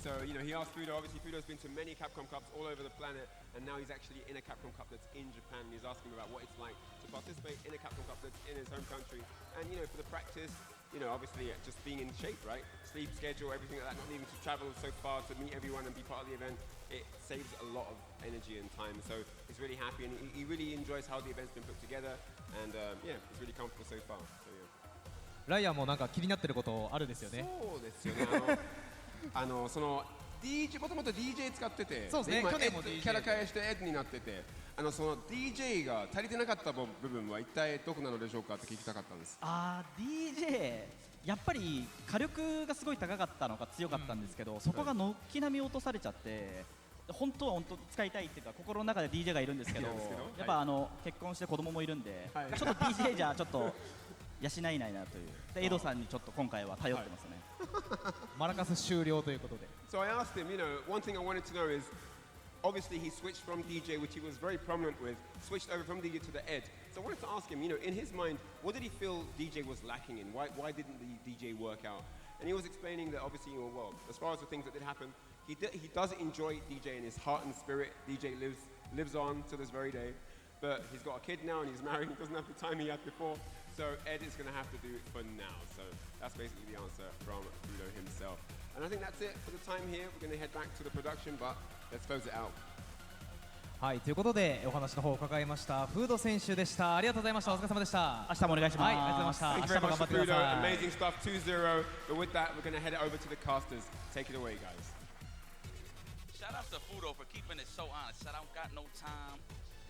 So, you know, he asked Fudo, obviously Fudo's been to many Capcom Cups all over the planet, and now he's actually in a Capcom Cup that's in Japan, and he's asking about what it's like to participate in a Capcom Cup that's in his home country. And, you know, for the practice, you know, obviously just being in shape, right? Sleep schedule, everything like that, not needing to travel so far to meet everyone and be part of the event, it saves a lot of energy and time. So he's really happy, and he really enjoys how the event's been put together, and yeah, he's really comfortable so far. So, yeah. ライアンもなんか気になってることあるんですよね。そうですよね。その DJ もともと DJ 使ってて、そうですね。今去年も DJ キャラ変えしてエッドになってて、その DJ が足りてなかった部分は一体どこなのでしょうかって聞きたかったんです。DJ やっぱり火力がすごい高かったのか強かったんですけど、そこが軒並み落とされちゃって。本当は使いたいっていうか心の中で DJ がいるんですけど、やっぱ結婚して子供もいるんで、ちょっと DJ じゃちょっと養えないなという。でエドさんにちょっと今回は頼ってますね。マラカス終了ということで。So I asked him, you know, one thing I wanted to know is, obviously he switched from DJ, which he was very prominent with, switched over from DJ to the Ed. So I wanted to ask him, you know, in his mind, what did he feel DJ was lacking in? Why didn't the DJ work out? And he was explaining that obviously, you know, well, as far as the things that did happen, he does enjoy DJ in his heart and spirit. DJ lives on to this very day. But he's got a kid now and he's married. He doesn't have the time he had before. So Ed is going to have to do it for now. So that's basically the answer from Fudo himself. And I think that's it for the time here. We're going to head back to the production, but let's close it out. はい、ということでお話の方を伺いましたフード選手でした。ありがとうございました。お疲れ様でした。明日もお願いします。はい、ありがとうございました。 Thank 明 you 日 very も much 頑張 for ってくだ Fudo. さい。 Amazing stuff, 2-0. But with that, we're going to head it over to the casters. Take it away, guys. Shout out to Fudo for keeping it so honest. Said I don't got no time.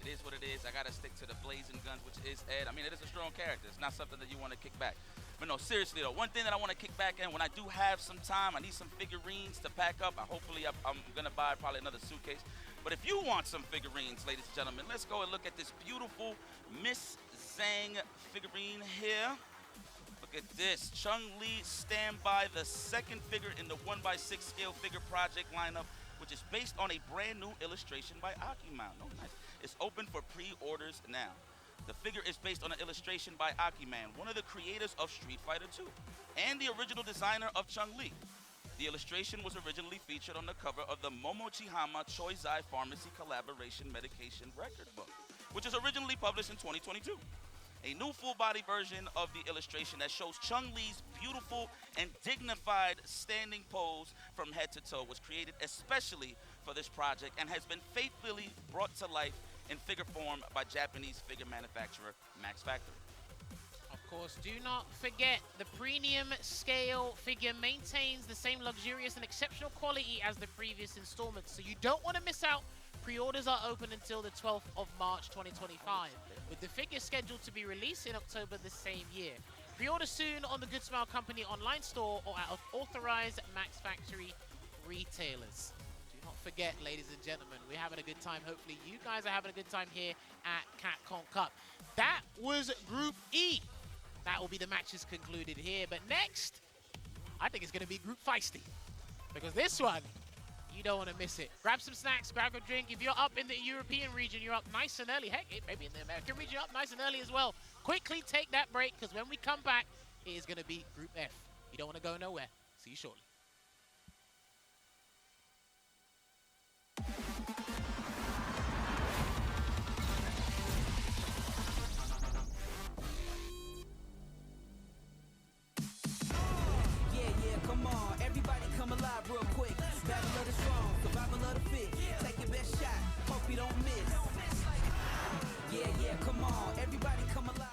It is what it is. I got to stick to the blazing guns, which is Ed. I mean, it is a strong character. It's not something that you want to kick back. But no, seriously though, one thing that I want to kick back in, when I do have some time, I need some figurines to pack up. Hopefully I'm going to buy probably another suitcase. But if you want some figurines, ladies and gentlemen, let's go and look at this beautiful Miss Zhang figurine here. Look at this. Chun-Li Stand By, the second figure in the 1x6 scale figure project lineup, which is based on a brand new illustration by Akiman. Oh, nice. It's open for pre-orders now. The figure is based on an illustration by Akiman, one of the creators of Street Fighter 2, and the original designer of Chun-Li. The illustration was originally featured on the cover of the Momochihama Choizai Pharmacy Collaboration Medication Record Book, which was originally published in 2022. A new full-body version of the illustration that shows Chun-Li's beautiful and dignified standing pose from head to toe was created especially for this project and has been faithfully brought to life in figure form by Japanese figure manufacturer Max Factory. Of course, do not forget the premium scale figure maintains the same luxurious and exceptional quality as the previous installments, so you don't want to miss out. Pre-orders are open until the 12th of March 2025, with the figure scheduled to be released in October the same year. Pre-order soon on the Good Smile Company online store or at authorized Max Factory retailers. Do not forget, ladies and gentlemen, we're having a good time. Hopefully you guys are having a good time here at Capcom Cup. That was Group E. That will be the matches concluded here. But next, I think it's going to be Group Feisty, because this one, you don't want to miss it. Grab some snacks, grab a drink. If you're up in the European region, you're up nice and early. Heck, maybe in the American region, up nice and early as well. Quickly take that break, because when we come back, it is going to be Group F. You don't want to go nowhere. See you shortly. Come on, everybody come alive real quick. Battle of the strong, survival of the fit. Take your best shot, hope you don't miss. Yeah, come on, everybody come alive.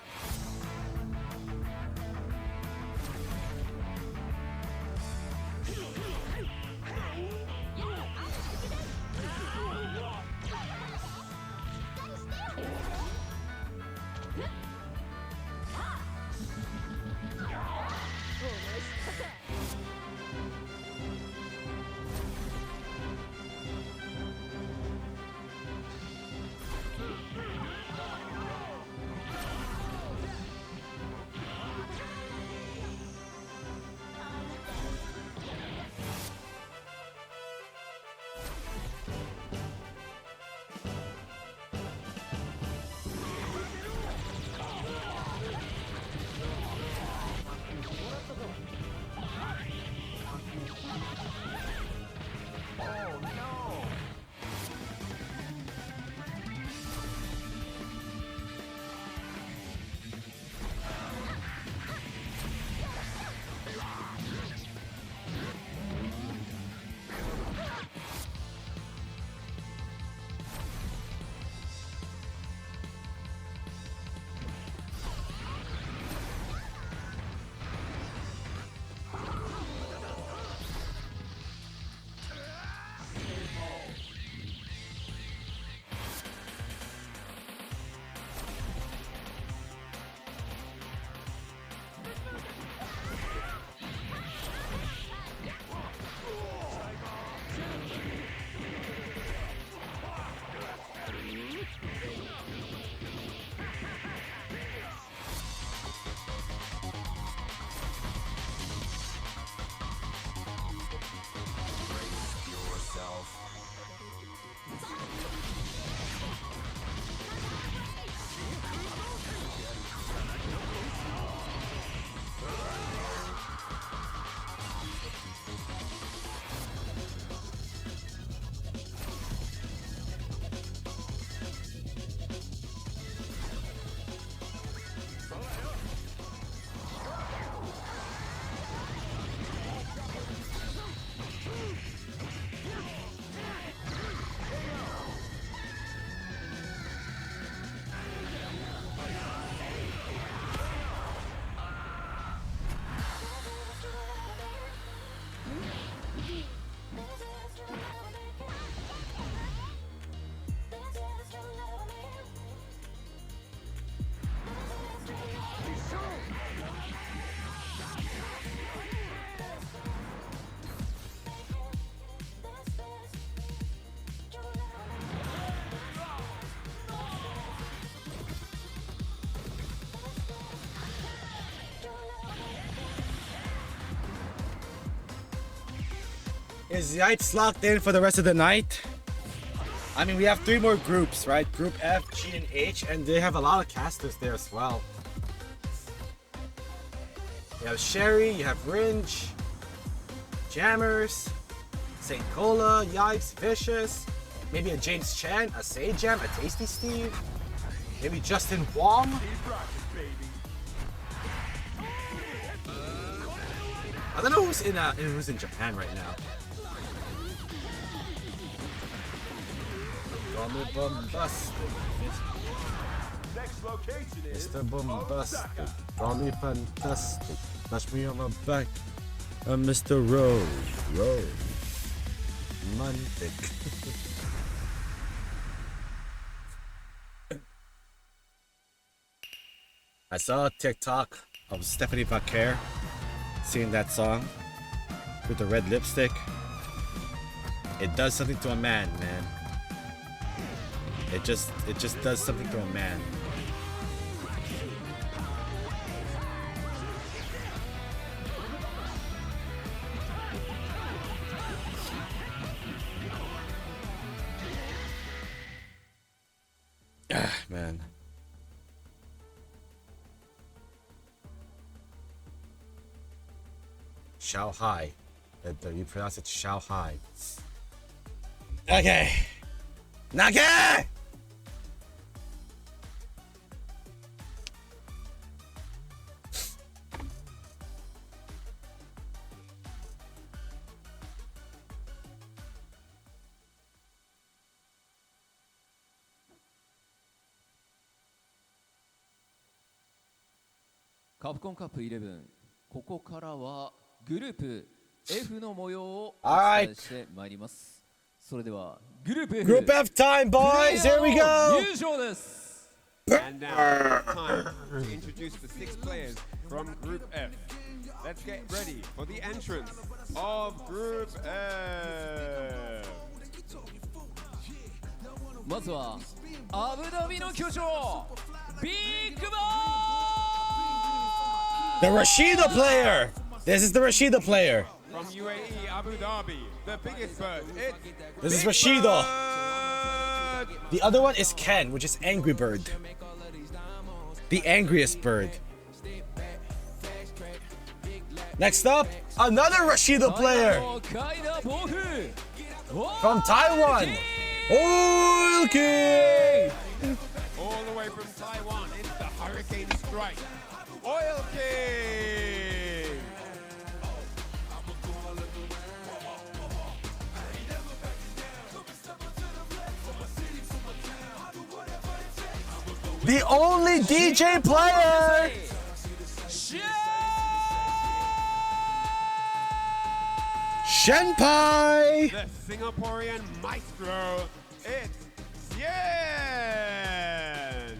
Is Yipes locked in for the rest of the night? I mean, we have 3 more groups, right? Group F, G, and H, and they have a lot of casters there as well. You have Sherry, you have Ringe, Jammers, St. Cola, Yipes, Vicious, maybe a James Chan, a Say Jam, a Tasty Steve, maybe Justin Wong. I don't know who's in Japan right now. Next location is Mr. Bombastic, call me fantastic, touch me on my back, Mr. Romantic. I saw a TikTok of Stephanie Vaquer singing that song with the red lipstick. It does something to a man, man. It just does something to a man. Ah, man. Shanghai. You pronounce it Shanghai. Okay. Nage! Capcom Cup 11、ここからはグループ F の模様をお伝えしてまいります。それではグループ F Group F time, boys! Here we go! 入場です。 And now, time to introduce the 6 players from Group F. Let's get ready for the entrance of Group F. まずはアブダビの巨匠ビッグバー The Rashida player! This is the Rashida player. From UAE, Abu Dhabi, the biggest bird. This is Rashida. The other one is Ken, which is Angry Bird. The angriest bird. Next up, another Rashida player. From Taiwan. Oil King! All the way from Taiwan, it's the Hurricane Strike. Oil King! The only DJ player! Shenpai! The Singaporean maestro, it's Yen!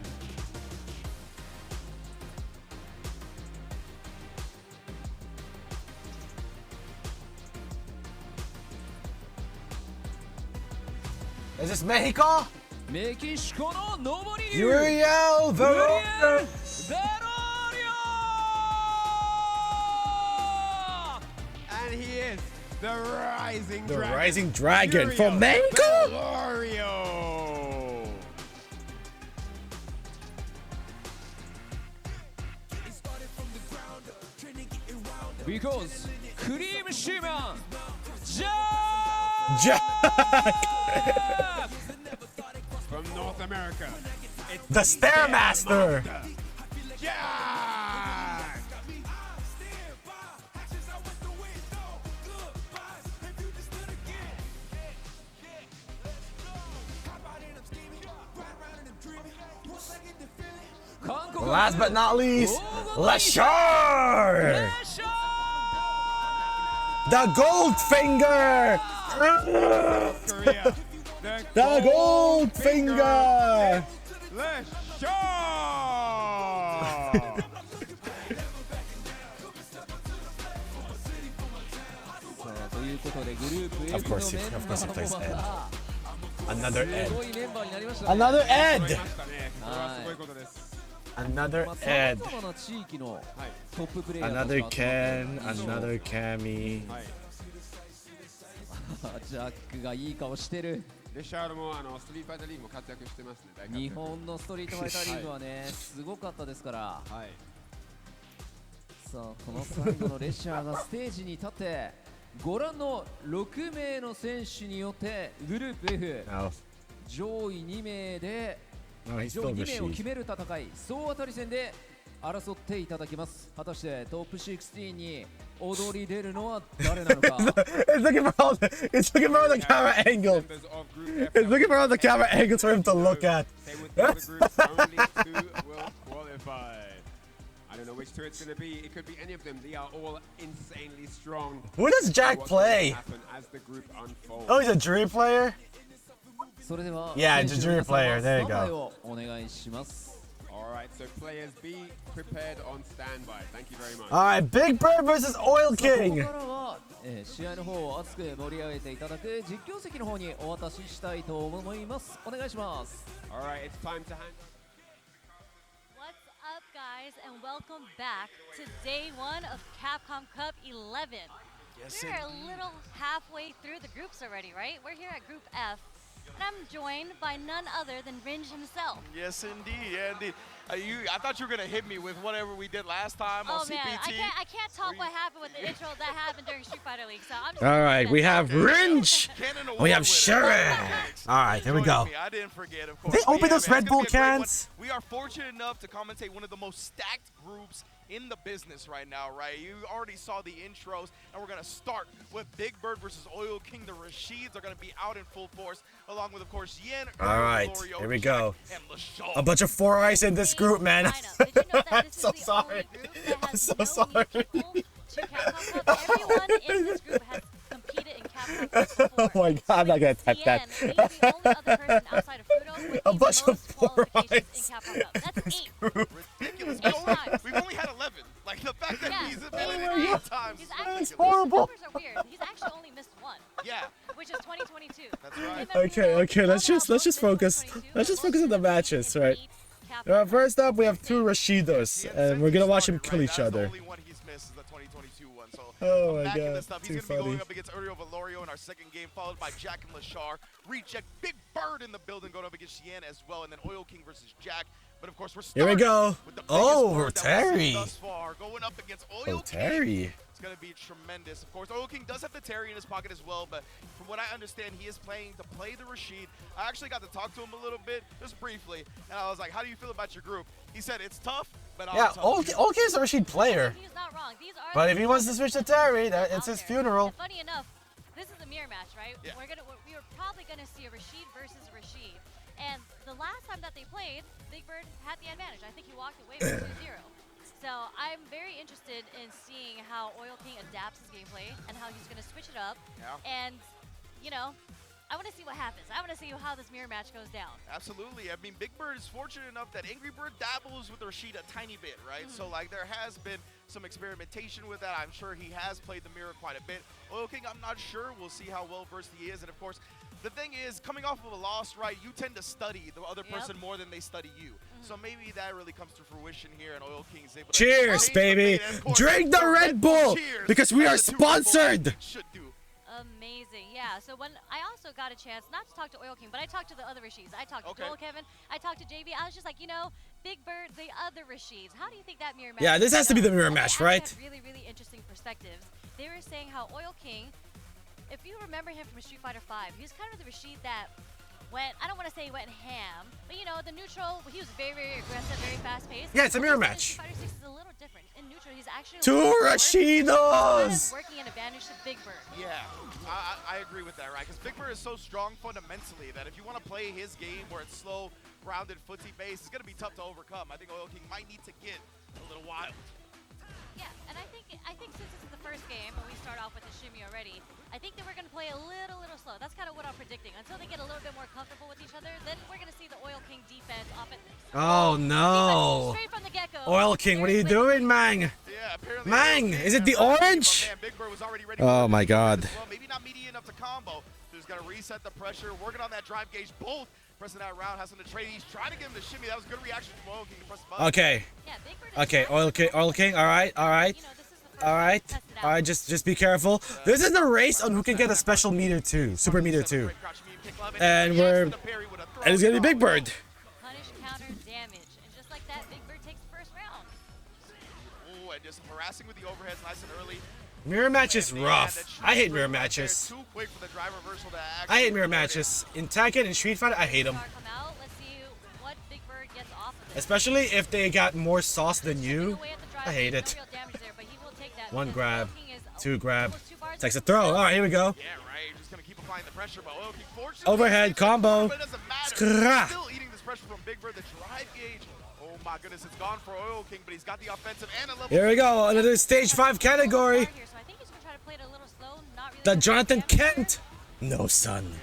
Is this Mexico? メキシコの上り Uriel Veronia! And he is the Rising The Dragon. Rising Dragon Uriel from Mexico! Velorio. Because Cream Shimon Jack! From North America, it's The Stairmaster! Jack! Last but not least, Lashar! The Goldfinger! Korea, The Goldfinger! Of course, he plays Ed. Another Ed. Another Ed! Another Ed. Another Ken, another Cammy. あジャックがいい顔してる。レシャールもストリートファイターリーグも活躍してますね。大活躍。日本のストリートファイターリーグはね、すごかったですから。はい。さあこの最後のレシャーがステージに立ってご覧の6名の選手によってグループ F 上位2名で上位2名を決める戦い総当たり戦で争っていただきます。果たしてトップ16に踊り出るのは誰なのか。It's looking for all the camera angles. It's looking for all the camera angles for him to look at. I don't know which two it's going to be. It could be any of them. They are all insanely strong. Who does Jack play? As the group unfolds. Oh, he's a Dream player? それでは Yeah, he's a Dream player. There you go. お願いします。Alright, so players be prepared on standby. Thank you very much. Alright, Big Bird versus Oil こ King. こからは、試合の方を熱く盛り上げていただく実況席の方にお渡ししたいと思います。お願いします。Alright, it's time to hand. What's up, guys, and welcome back to day 1 of Capcom Cup 11. Yes, We're a little halfway through the groups already, right? We're here at Group F. And I'm joined by none other than Ringe himself. Yes, indeed. Yeah, indeed. I thought you were gonna hit me with whatever we did last time on man, CPT. I can't talk what happened with the intro that happened during Street Fighter League. So I'm just Alright, we have Ringe. We have Sharon. Alright, here we go. I didn't forget, of course. They open those Red Bull cans. We are fortunate enough to commentate one of the most stacked groups in the business right now, right? You already saw the intros, and we're gonna start with Big Bird versus Oil King. The Rashids are gonna be out in full force, along with, of course, Yen. Alright, here we go. A bunch of 4 eyes in this group, man. I'm so sorry. I'm so sorry. Everyone in this group has competed in Capcom Cup before. Oh my god, I'm not gonna type that. He's the only other person outside of Fudo with A bunch of 4 eyes. in Capcom Cup. That's 8. Ridiculous. 8 times. We've only had 11. Like, the fact that he's been in Oh my 8 times. He's is actually, ridiculous. these horrible. numbers are weird. He's actually only missed 1. Yeah. Which is 2022. That's right. Okay, let's just focus. Let's just focus on the matches, right? First up, we have 2 Rashidos, and we're gonna watch them kill each other. The only one he's missed is the 2022 one. So Oh my back in god, this stuff. too He's gonna be funny. going up against Uriel Valorio in our second game, followed by Jack and Lashar. Reject Big Bird in the building, going up against Yen as well, and then Oil King versus Jack. But of course, we're Here we starting go. with the Oh, biggest bird that we've seen Terry. thus far, going up against Oil King. Terry. It's gonna be tremendous. Of course, Oil King does have the Terry in his pocket as well, but from what I understand, he is playing to play the Rashid. I actually got to talk to him a little bit, just briefly, and I was like, "How do you feel about your group?" He said, "It's tough, but I'm Yeah, tough." OK is a Rashid player. He's not wrong. These are But if he wants to switch to Terry, it's his funeral. And funny enough, this is a mirror match, right? Yeah. We were probably gonna see a Rashid versus Rashid. And the last time that they played, Big Bird had the advantage. I think he walked away with 2-0. So I'm very interested in seeing how Oil King adapts his gameplay and how he's gonna switch it up. Yeah. And, you know, I want to see what happens. I want to see how this mirror match goes down. Absolutely. I mean, Big Bird is fortunate enough that Angry Bird dabbles with Rashid a tiny bit, right? So, like, there has been some experimentation with that. I'm sure he has played the mirror quite a bit. Oil King, I'm not sure. We'll see how well-versed he is. And, of course, the thing is, coming off of a loss, right, you tend to study the other person more than they study you. So maybe that really comes to fruition here, and Oil King is able to... Cheers, baby! Drink the Red Bull! Because we are sponsored! Should do. Amazing, yeah. So when I also got a chance, not to talk to Oil King, but I talked to the other Rashids. I talked to Joel Kevin, I talked to JB. I was just like, you know, Big Bird, the other Rashids. How do you think that mirror match? Yeah, this has to be the mirror match, right? Had really, really interesting perspectives. They were saying how Oil King, if you remember him from Street Fighter 5, he was kind of the Rashid that went, I don't want to say he went ham, but you know, the neutral, he was very, very aggressive, very fast-paced. Yeah, it's a mirror match. Street Fighter 6 is a little different. In neutral, he's actually 2 Rashidos! working an advantage to Big Bird. Yeah, I agree with that, right? Because Big Bird is so strong fundamentally that if you want to play his game where it's slow, grounded, footsie based, it's going to be tough to overcome. I think Oil King might need to get a little wild. Yeah, and I think since this is the first game, and we start off with the shimmy already, I think that we're going to play a little slow. That's kind of what I'm predicting. Until they get a little bit more comfortable with each other, then we're going to see the Oil King defense offense. Oh no! Straight from the get-go. Oil King, what are you doing, Mang? Yeah, apparently. Mang, is it the orange? Big Bird was already ready Oh my god. well, maybe not meaty enough to combo. So he's got to reset the pressure, working on that drive gauge. Both pressing that round, has some to trade. He's trying to get him to shimmy. That was a good reaction from Oil King. Press the button. Okay. Yeah, Big Bird is Okay, Oil King, alright. Alright, just be careful. This is a race on who can get a special meter 2, super meter 2. And it's gonna be Big Bird. Punish, counter, damage. And just like that, Big Bird takes the first round. Ooh, and just harassing with the overheads nice and early. Mirror match is rough. I hate mirror matches. Too quick for the drive reversal to I hate mirror matches. In Tekken and Street Fighter, I hate them. Come out. Let's see what Big Bird gets off of it. Especially if they got more sauce than you. I hate it. No real damage there, but he will take that. One grab, two grab. Takes a throw. Alright, here we go. Yeah, right. You're just gonna keep applying the pressure, but Oil King fortunately Overhead combo. but it doesn't matter. Skra. Still eating this pressure from Big Bird. The drive gauge. Oh my goodness, it's gone for Oil King, but he's got the offensive and a level. Here we go. Another stage 5 category. The Jonathan Kent. No, son.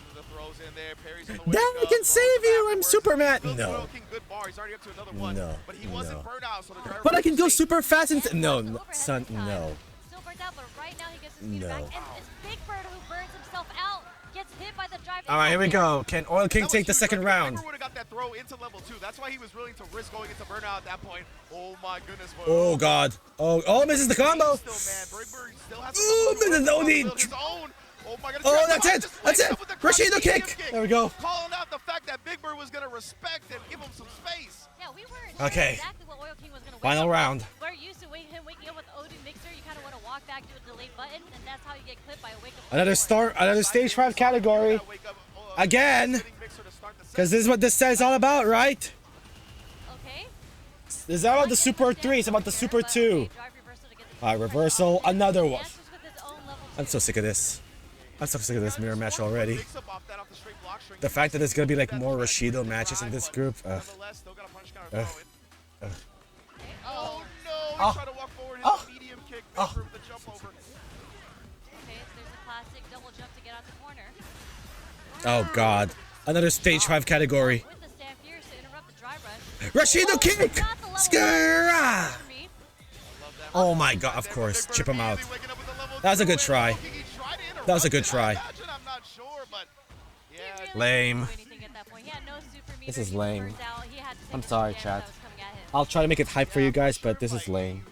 Daddy can save you. I'm Superman. No. No. No. But I can go super fast and no, son. No. Still burnt out, but right now he gets his No. back. And it's Big Bird who burns himself out. Gets hit by the drive. All right, here we go. Can Oil King take the second round? Big Bird would have got that throw into level 2. That's why he was willing to risk going into burnout at that point. Oh my goodness. Oh God. Oh, misses the combo. Ooh, misses the OD. Oh, that's it. That's it. Rashido kick. There we go. Calling out the fact that Big Bird was going to respect and give him some space. Yeah, we weren't Okay. exactly what Oil King was going to Final round. We're used to him waking up with OD Mixer. You kind of want to walk back to a delay button, and that's how you get clipped by a wake up. Another stage 5 category. Again. Because this is what this set is all about, right? Okay. This is not about the Super 3, it's about the Super 2. Alright, reversal, another one. I'm so sick of this. I'm so sick of this mirror match already. The fact that there's gonna be like more Rashido matches in this group. Ugh. Ugh. Oh no, he's trying to walk forward, hit a medium kick, Big Bird with the jump over. Okay, so there's a classic double jump to get out the corner. Oh God. Another stage 5 category. With the stand fierce to interrupt the drive rush. Rashido kick! Skra! Oh my God, of course. Chip him out. That was a good try. That was a good try. Lame. This is lame. I'm sorry, chat. I'll try to make it hype for you guys, but this is lame.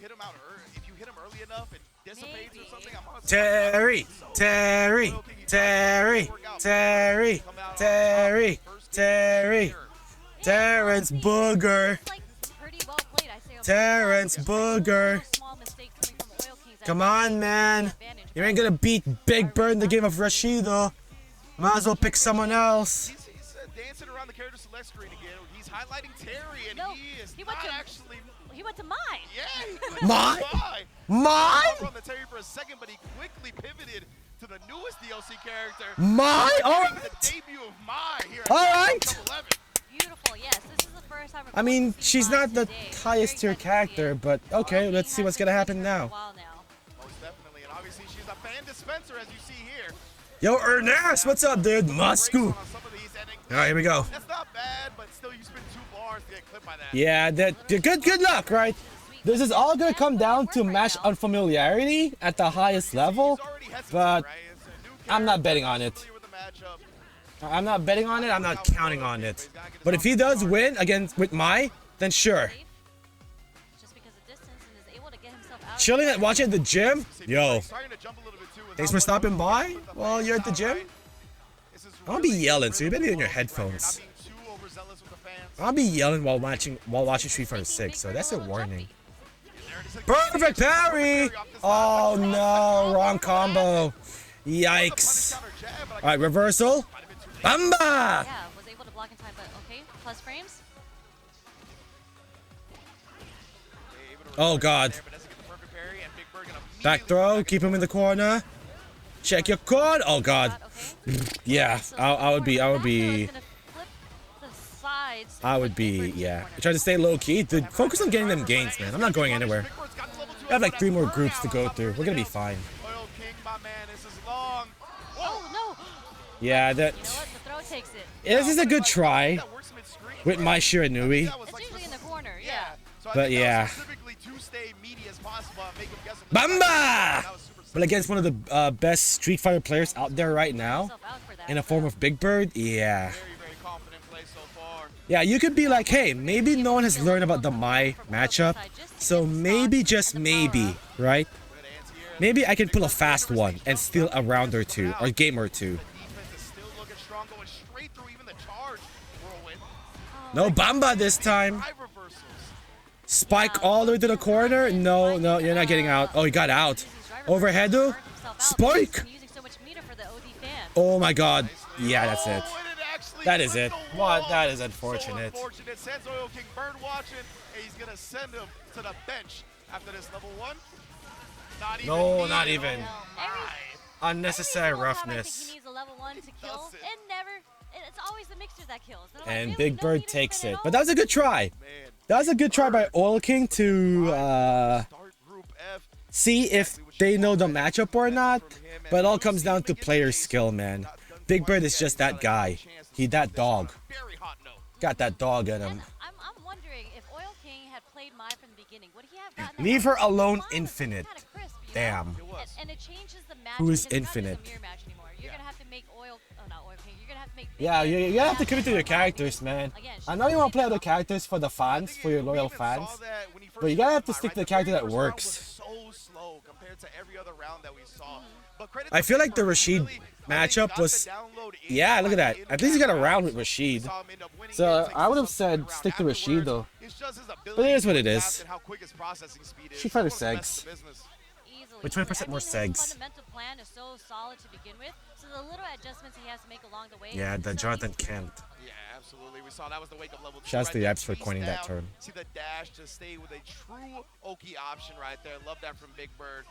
Terry! Terry! Terry! Terry! Terry! Terry! Terrence Booger! Terrence Booger! Come on, man! You ain't gonna beat Big Bird in the game of Rashido. Might as well pick someone else. He's dancing around the character select screen again. He's highlighting Terry, and he is not actually. He went to mine. Yeah, he went Mine? to mine. Mine? From the Terry for a second, but he quickly pivoted to the newest DLC character. Mine? All The right. debut of Mine here. All right. Beautiful, yes. This is the first time. I mean, she's not the highest tier character, but okay, let's see what's gonna happen now. Most definitely, and obviously she's a fan dispenser, as you see here. Yo, Ernest, what's up, dude? Musku. Alright, here we go. That's not bad, but still, you spend 2 bars to get clipped by that. Yeah, good luck, right? This is all gonna come down to match unfamiliarity at the highest level, but I'm not betting on it. I'm not betting on it, I'm not counting on it. But if he does win against with Mai, then sure. Chilling and watching at the gym? Yo. Thanks for stopping by while you're at the gym. I'll be yelling, so you better be in your headphones. I'll be yelling while watching Street Fighter 6, so that's a warning. Perfect parry! Oh no, wrong combo. Yikes. Alright, reversal. Bamba! Yeah, was able to block in time, but okay. Plus frames. Oh God. Back throw, keep him in the corner. Check your cord. Oh God. Yeah, I would be, yeah. Try to stay low key. Dude, focus on getting them gains, man. I'm not going anywhere. I have like 3 more groups to go through. We're gonna be fine. Oh no! Yeah, that. You know what? The throw takes it. This is a good try with my Shiranui. It's usually in the corner, yeah. But yeah. Bamba! But against one of the best Street Fighter players out there right now, in a form of Big Bird, yeah. Yeah, you could be like, hey, maybe no one has learned about the Mai matchup, so maybe, just maybe, right? Maybe I can pull a fast one and steal a round or two, or game or two. No Bamba this time. Spike all the way to the corner. No, no, you're not getting out. Oh, he got out. Overheadu. Spike. Oh my god. Yeah, that's it. That is it. What? That is unfortunate. Sends Oil King bird watching, and he's gonna send him to the bench after this level 1. No, not even. Unnecessary roughness. He needs a level 1 to kill. It never. It's always the mixer that kills. And Big Bird takes it. But that was a good try. That was a good try by Oil King to see if they know the matchup or not. But it all comes down to player skill, man. Big Bird is just that guy. He that dog. Got that dog in him. I'm wondering if Oil King had played Mai from the beginning, would he have gotten Leave her alone, Infinite. Damn. And it changes the match. Who is Infinite? You're gonna have to make Oil. Oh, not Oil King. You're gonna have to make. Yeah, you have to commit to your characters, man. I know you want to play other characters for the fans, for your loyal fans, but you gotta have to stick to the character that works. I feel like the Rashid matchup was, yeah, look at that. At least he got a round with Rashid. So I would have said stick to Rashid though. But it is what it is. Street Fighter Segs. With 20% more Segs. Fundamental plan is so solid to begin with. So the little adjustments he has to make along the way. Yeah, the Jonathan Kent. Yeah, absolutely. We saw that was the wake up level 2. Shouts to the Epps for coining that term. See the dash to stay with a true Oki option right there. Love that from Big Bird.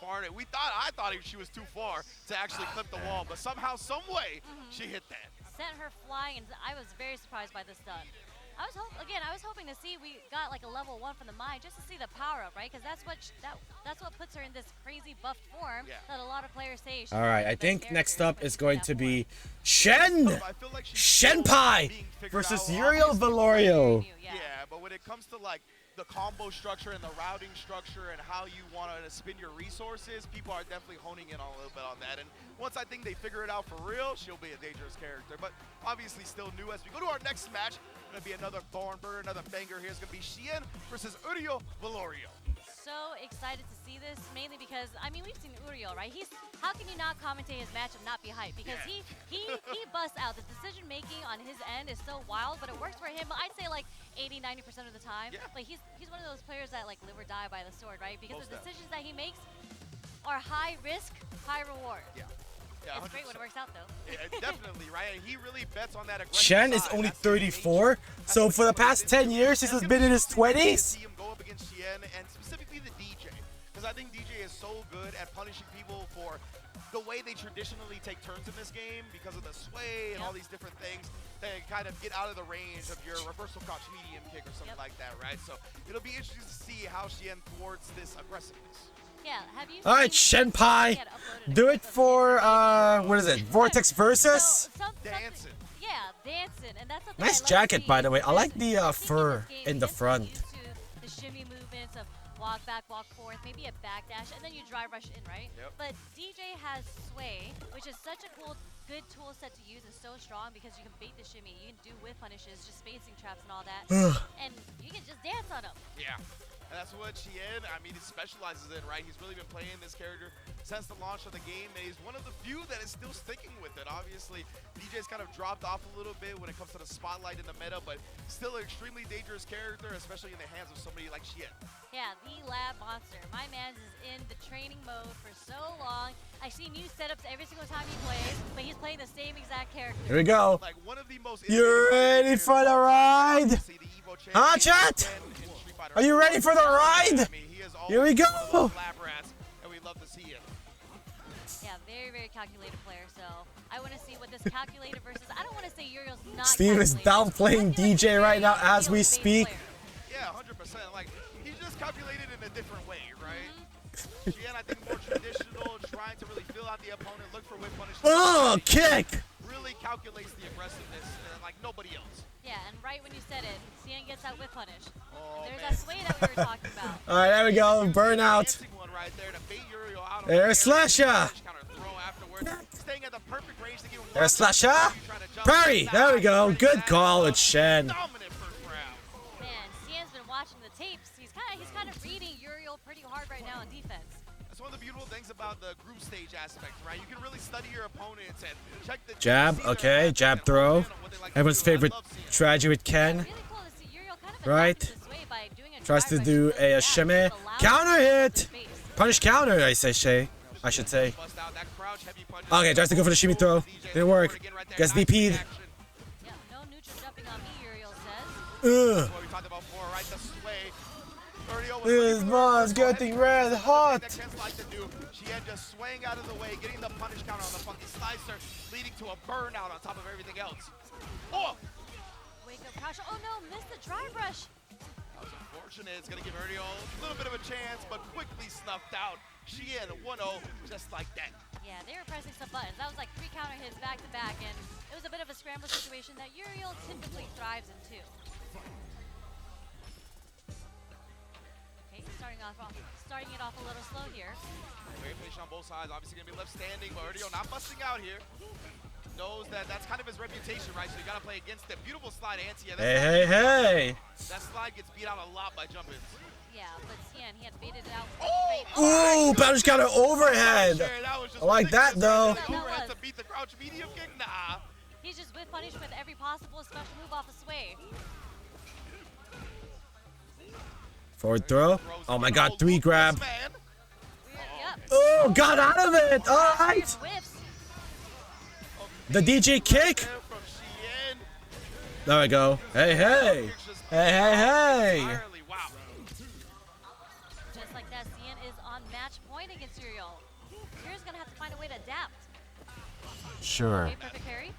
I thought she was too far to actually clip the wall, but somehow, some way, she hit that. Sent her flying, and I was very surprised by this stun. I was hoping to see we got like a level 1 from the Mai just to see the power up, right? Because that's what puts her in this crazy buffed form that a lot of players say. All right, I think next up is going to be Shen Shenpai versus Uriel Velorio. Yeah, but when it comes to like the combo structure and the routing structure and how you want to spin your resources, people are definitely honing in on a little bit on that. And once I think they figure it out for real, she'll be a dangerous character. But obviously still new. As we go to our next match, going to be another thorn burner, another banger here. It's going to be Xian versus Uriel Velorio. So excited to see this, mainly because, I mean, we've seen Uriel, right? How can you not commentate his match and not be hyped? Because he busts out. The decision making on his end is so wild, but it works for him. I'd say like 80-90% of the time. Yeah. Like he's one of those players that like live or die by the sword, right? Because the decisions that he makes are high risk, high reward. Yeah. Yeah, it's 100%. Great when it works out, though. Yeah, definitely, right? And he really bets on that aggressive Shen is only 34, so for the past 10 years, he's been in his 20s. Go up against Xian, and specifically the DJ, because I think DJ is so good at punishing people for the way they traditionally take turns in this game because of the sway and all these different things. They kind of get out of the range of your reversal crouch medium kick or something like that, right? So it'll be interesting to see how Xian thwarts this aggressiveness. Yeah, have you all right, Shenpai, do it for, what is it, Vortex Versus? Dancing. Yeah, dancing, and that's something nice jacket, by the way. I like the fur in the front. The shimmy movements of walk back, walk forth, maybe a backdash, and then you dry rush in, right? Yep. But DJ has sway, which is such a good tool set to use and so strong because you can bait the shimmy, you can do whiff punishes, just spacing traps and all that, and you can just dance on them. Yeah. And that's what Xian, I mean, he specializes in, right? He's really been playing this character since the launch of the game, and he's one of the few that is still sticking with it. Obviously, DJ's kind of dropped off a little bit when it comes to the spotlight in the meta, but still an extremely dangerous character, especially in the hands of somebody like Xian. Yeah, the lab monster. My man is in the training mode for so long. I see new setups every single time he plays, but he's playing the same exact character. Here we go. Like one of the most you ready for the ride? Huh, chat? Are you ready for the ride? Here we go. And we love to see it. Yeah, very, very calculated player. So I want to see what this calculated versus. I don't want to say Uriel's not. Steve is downplaying DJ right now as we speak. Yeah, 100%. Like he's just calculated in a different way, right? Xian, I think more traditional, trying to really feel out the opponent, look for whip punishment. Oh, kick! Really calculates the aggressiveness like nobody else. Yeah, and right when you said it, Xian gets that whip punish. Oh, there's that sway that we were talking about. All right, there we go. Burnout. Air slasher. Air slasher. Parry. There we go. Good call with Shen. Man, Xian's been watching the tapes. He's kind of reading Uriel pretty hard right now on defense. That's one of the beautiful things about the group stage aspect, right? You can really study your opponents and check the Jab, okay, jab throw. Everyone's favorite strategy with Ken. Right? Tries to do a shimmy. Counter hit! Punish counter, I should say. Okay, tries to go for the shimmy throw. Didn't work. Gets DP'd. Ugh. This boss getting red hot. Shien just swaying out of the way, getting the punish counter on the funky slicer, leading to a burnout on top of everything else. Oh! Wake up crash. Oh no, missed the dry brush. That was unfortunate. It's going to give Erdio a little bit of a chance, but quickly snuffed out. Shien 1-0, just like that. Yeah, they were pressing some buttons. That was like 3 counter hits back to back, and it was a bit of a scramble situation that Uriel typically thrives in too. Okay, starting it off a little slow here. Very patient on both sides. Obviously going to be left standing, but Erdio not busting out here. Knows that that's kind of his reputation, right? So you got to play against it. Beautiful slide anti. Hey. That slide gets beat out a lot by jump-ins. Yeah, but Cien, he had baited it out. Ooh, punish counter overhead. I like that though. Overhead to beat the crouch medium kick? Nah. He's just whip punish with every possible special move off a sway. Forward throw. Oh my god, 3 grab. Oh, got out of it. All right. The DJ kick. There we go. Hey. Just like that, Cien is on match point against Uriel. Uriel's gonna have to find a way to adapt. Sure. Okay, perfect parry.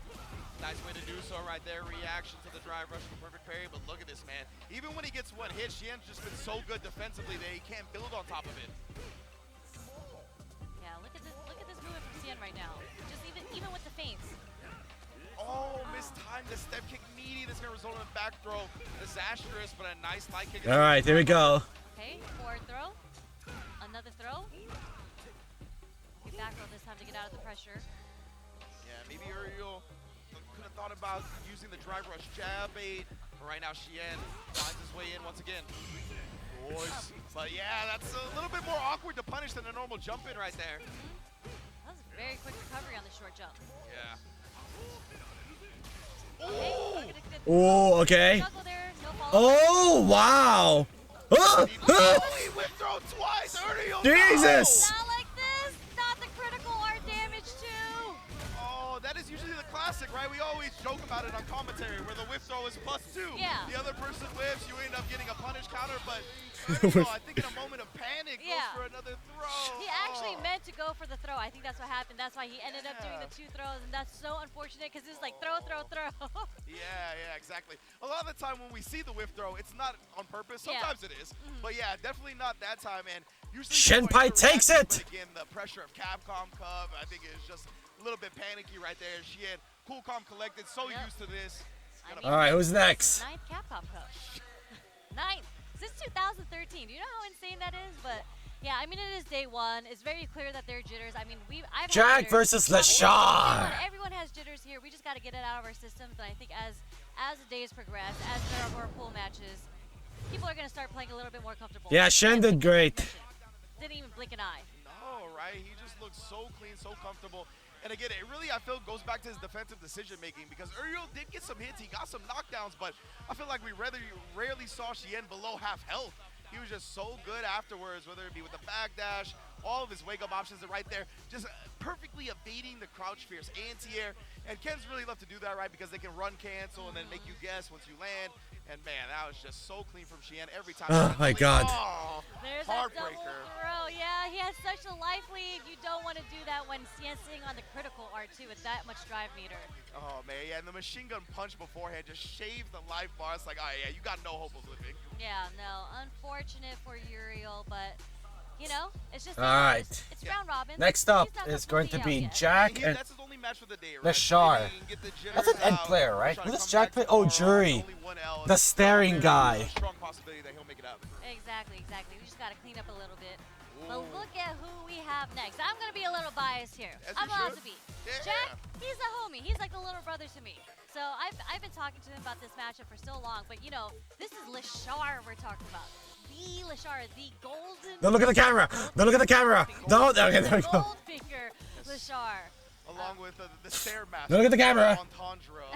Nice way to do so right there. Reaction to the drive rush from perfect parry, but look at this, man. Even when he gets one hit, Shien's just been so good defensively that he can't build on top of it. Yeah, look at this movement from Cien right now. Just even with the feints. Oh, mistimed the step kick meaty. This is gonna result in a back throw. Disastrous, but a nice light kick. All right, here we go. Okay, forward throw. Another throw. Okay, back throw this time to get out of the pressure. Yeah, maybe Uriel could have thought about using the drive rush jab bait. But right now, Shien finds his way in once again. But yeah, that's a little bit more awkward to punish than a normal jump in right there. That was a very quick recovery on the short jump. Yeah. Oh, okay. Oh, wow. Oh, He whip throw twice. Jesus. Not like this. Not the critical art damage too. Oh, that is usually the classic, right? We always joke about it on commentary where the whip throw is +2. Yeah. The other person whips, you end up getting a punish counter, but Erdio, I think in a moment of panic goes for another throw. He actually meant to go for the throw. I think that's what happened. That's why he ended up doing the 2 throws, and that's so unfortunate because it's like throw. Yeah, exactly. A lot of the time when we see the whip throw, it's not on purpose. Sometimes it is, but yeah, definitely not that time. And usually Shenpai takes it. Again, the pressure of Capcom Cub, I think is just a little bit panicky right there. She had cool, calm, collected, so used to this. All right, who's next? 9th Capcom Cup. 9th since 2013. Do you know how insane that is? But yeah, I mean it is day 1. It's very clear that there are jitters. I mean I've Jack versus Lashar. Everyone has jitters here. We just got to get it out of our systems. And I think as the days progress, as there are more pool matches, people are gonna start playing a little bit more comfortable. Yeah, Shen did great. Didn't even blink an eye. No, right? He just looks so clean, so comfortable. And again, it really, I feel, goes back to his defensive decision-making because Uriel did get some hits. He got some knockdowns, but I feel like we rarely saw Shien below half health. He was just so good afterwards, whether it be with the backdash, all of his wake-up options are right there, just perfectly evading the crouch fierce anti-air. And Ken's really love to do that, right, because they can run cancel and then make you guess once you land. And man, that was just so clean from Shien every time. Oh my God. Oh, there's heartbreaker. That double throw. Yeah, he has such a life lead. You don't want to do that when Cien's sitting on the critical art too with that much drive meter. Oh man, yeah, and the machine gun punch beforehand just shaved the life bar. It's like, oh yeah, you got no hope of living. Yeah, no, unfortunate for Uriel, but you know, it's just all right. It's round robin. Next up is going to be Jack and that's his only match for the day, right? Lashar. That's an end player, right? Who does Jack play? Oh, Jury. The staring guy. Strong possibility that he'll make it out. Exactly. We just got to clean up a little bit. But look at who we have next. I'm going to be a little biased here. I'm allowed to be. Jack, he's a homie. He's like a little brother to me. So I've been talking to him about this matchup for so long. But, you know, this is Lashar we're talking about. The Lashar, the golden. Don't look at the camera. Don't look at the camera. Don't. Okay, there we go. Goldfinger Lashar. Along with the Stairmaster. Don't look at the camera.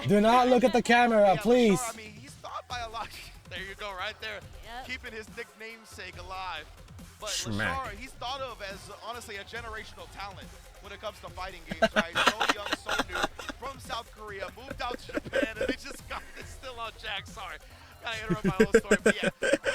Do not look at the camera, please. Lashar, I mean, he's thought by a lot. There you go, right there. Keeping his nicknamesake alive. But Lashar, he's thought of as honestly a generational talent when it comes to fighting games, right? So young, so new, from South Korea, moved out to Japan, and they just got this still on Jack. Sorry, gotta interrupt my whole story. But yeah,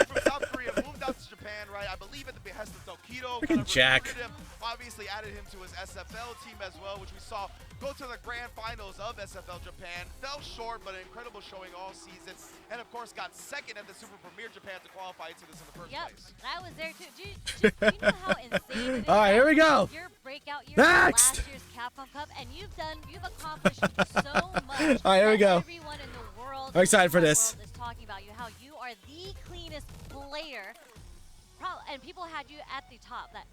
from South Korea, moved out to Japan, right? I believe at the behest of Tokido. Freaking Jack. Him, obviously added him to his SFL team as well, which we saw go to the grand finals of SFL Japan. Fell short, but an incredible showing all season. And of course, got second at the Super Premier Japan to qualify into this in the first place. I was there too. Do you know how insane it is? All right, here we go. Your breakout year Next. last year's Capcom Cup, and you've accomplished so much. All right, here we go. Everyone in the world, I'm excited for this. Is talking about you, how you are the cleanest player. And people had you at the top, that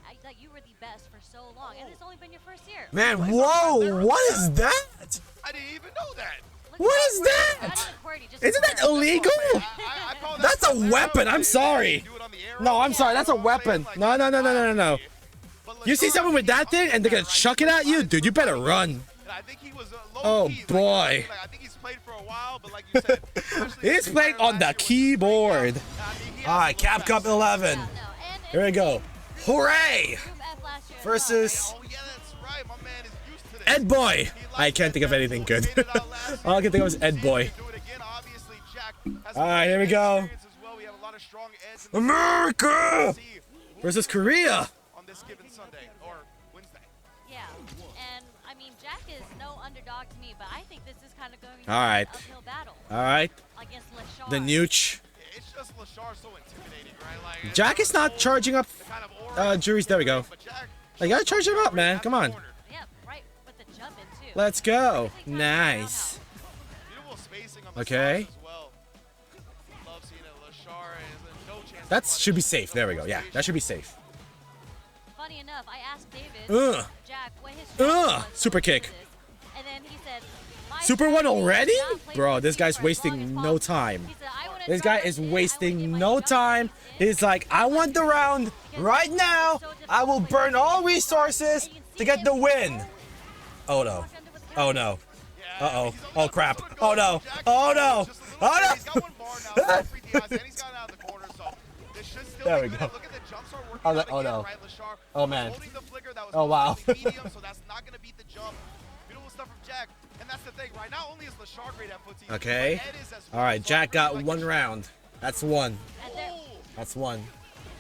you were the best for so long, and it's only been your first year. Man, whoa! What is that? I didn't even know that. What is that? Isn't that illegal? That's a weapon. I'm sorry. No, I'm sorry. That's a weapon. No, no, no, no, no, no, no. You see someone with that thing and they're gonna chuck it at you, dude. You better run. Oh boy. He's playing on the keyboard. All right, Capcom 11. Here we go. Hooray! Versus Ed Boy. I can't think of anything good. All I can think of is Ed Boy. All right, here we go. America versus Korea. On this given Sunday or Wednesday. Yeah, and I mean Jack is no underdog to me, but I think this is kind of going All right. to be an uphill battle. All right. Against Lashar. The Nooch. It's just Lashar so intimidating, right? Like Jack is not charging up juries. There we go. I gotta charge him up, man. Come on. Yep, right with the jump in too. Let's go. Nice. Okay. That should be safe. There we go. Yeah, that should be safe. Funny enough, I asked David, Jack, what his was super kick. And then he said, Super one already? Bro, this guy's wasting no time. This guy is wasting no time. He's like, I want the round right now. I will burn all resources to get the win. Oh no. Oh no. Uh-oh. Oh crap. Oh no. Oh no. Oh no. There we go. Oh no. Oh man. Oh wow. Okay. All right, Jack got one round. That's one. That's one.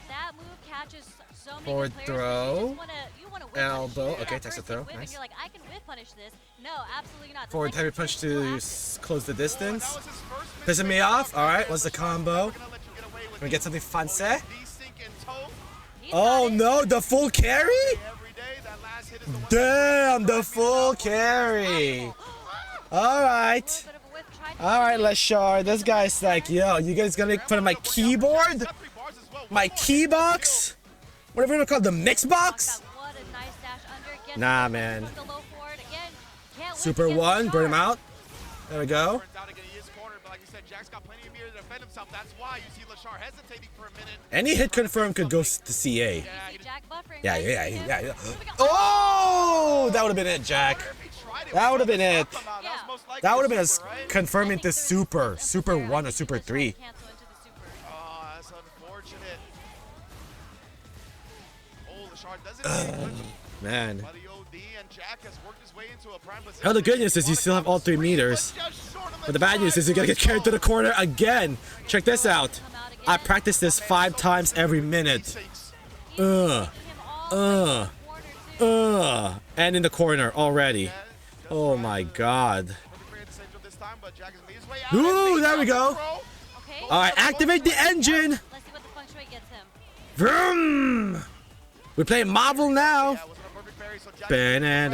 That move catches so many Forward players. throw. You wanna whip Elbow. punish. Okay, At text a first throw. you whip and Nice. You're like, I can whip punish this. No, absolutely not. The Forward second heavy punch to close the distance. Pissing me off. All right, what's the combo? Can we get something fancy? Oh no, the full carry? Damn, the full carry. All right. All right, Lashar. This guy's like, yo, you guys gonna make fun of my keyboard? My key box? Whatever you want to call it, the mix box? Nah, man. Super one, burn him out. There we go. Any hit confirm could go to CA. Yeah. Oh, that would have been it, Jack. That would have been it. That would have been us confirming this Super 1 or Super 3. Oh, that's unfortunate. Oh, Lashar doesn't Man. Hell, the good news is you still have all 3 meters. But the bad news is you're gonna get carried to the corner again. Check this out. I practice this 5 times every minute. And in the corner already. Oh my god. Ooh, there we go. Alright, activate the engine. Vroom. We're playing Marvel now. That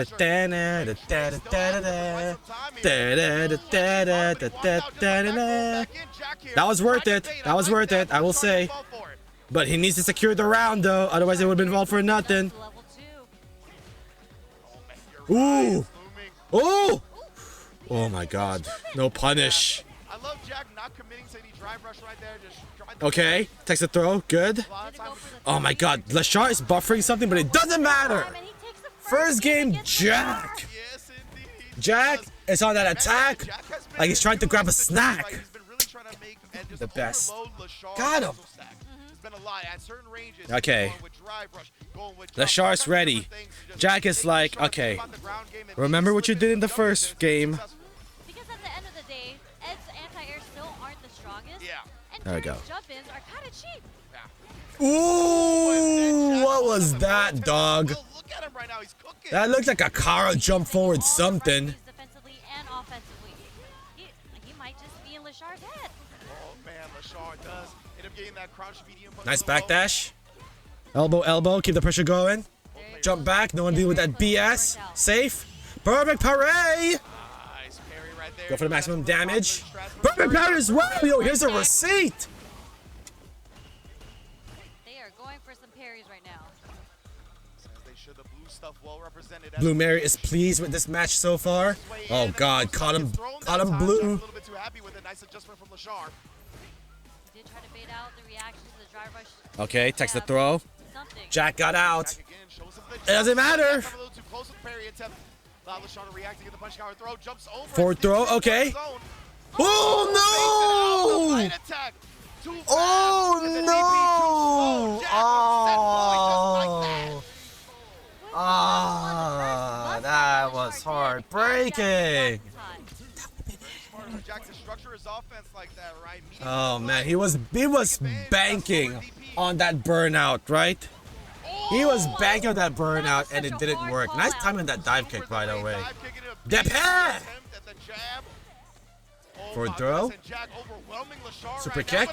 was worth it. That was worth it, I will say. But he needs to secure the round though, otherwise it would have been all for nothing. Ooh! Oh! Oh my god. No punish. I love Jack not committing to any drive rush right there. Just trying to Okay, takes a throw. Good. Oh my god, Lashar is buffering something, but it doesn't matter. First game, Jack. Jack is on that attack like he's trying to grab a snack. The best. Got him. Okay. Lashar's ready. Jack is like, okay, remember what you did in the first game. Because at the end of the day, Ed's anti-air still aren't the strongest. Yeah. And There we go. jump-ins are kind of cheap. Ooh, what was that, dog? Look at him right now. He's cooking. That looked like a Kara jump forward something. Defensively and offensively. He might just be in Lashar's head. Oh man, Lashar does end up getting that crouch medium punch. Nice backdash. Elbow, elbow, keep the pressure going. Jump back, no one deal with that BS. Safe. Perfect parry. Go for the maximum damage. Perfect parry as well. Yo, here's a receipt. They are going for some parries right now. They should. The blue stuff well represented. Blue Mary is pleased with this match so far. Oh god, caught him blue. A little bit too happy with a nice adjustment from Lashar. He did try to bait out the reaction to the drive rush. Okay, takes the throw. Jack got out. It doesn't matter. Forward throw, okay. Oh no! Oh no! Oh! Ah, that was heartbreaking. Oh man, he was banking on that burnout, right? He was banking on that burnout and it didn't work. Nice timing that dive kick, by the way. Depend! Forward throw. Super kick.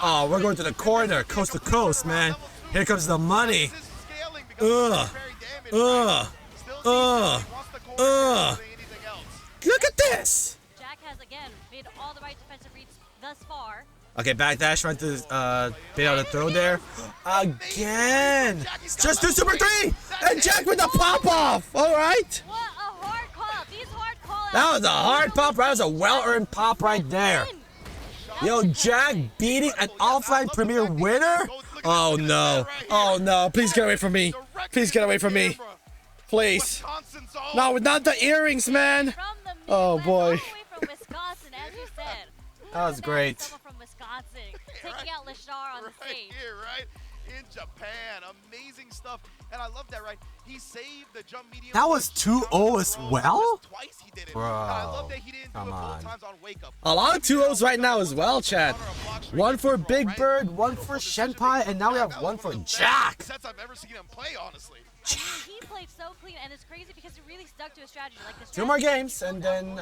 Oh, we're going to the corner, coast to coast, man. Here comes the money. Ugh. Ugh. Ugh. Ugh. Look at this. Jack has again made all the right defensive reads thus far. Okay, backdash, trying to bait out a throw there. Again! Just do super 3! And Jack with the pop-off! Alright? What a hard call. These hard call That was a hard pop, that was a well-earned pop right there. Yo, Jack beating an offline premier winner? Oh no. Oh no, please get away from me. Please get away from me. Please. No, not the earrings, man. Oh boy. That was great. From Wisconsin, taking out Lashar on the stage. Here, right? In Japan. Amazing stuff. And I love that, right? He saved the jump medium. That was 2-0 as well? Twice he did it. Bro, I love that he didn't come do it on. both times on Wake Up. A lot of 2-0s right now as well, chat. One for Big Bird, one for Shenpai, and now we have one for Jack. Sets I've ever seen him play, honestly. I mean, he played so clean, and it's crazy because he really stuck to his strategy. Like the Two more games, and then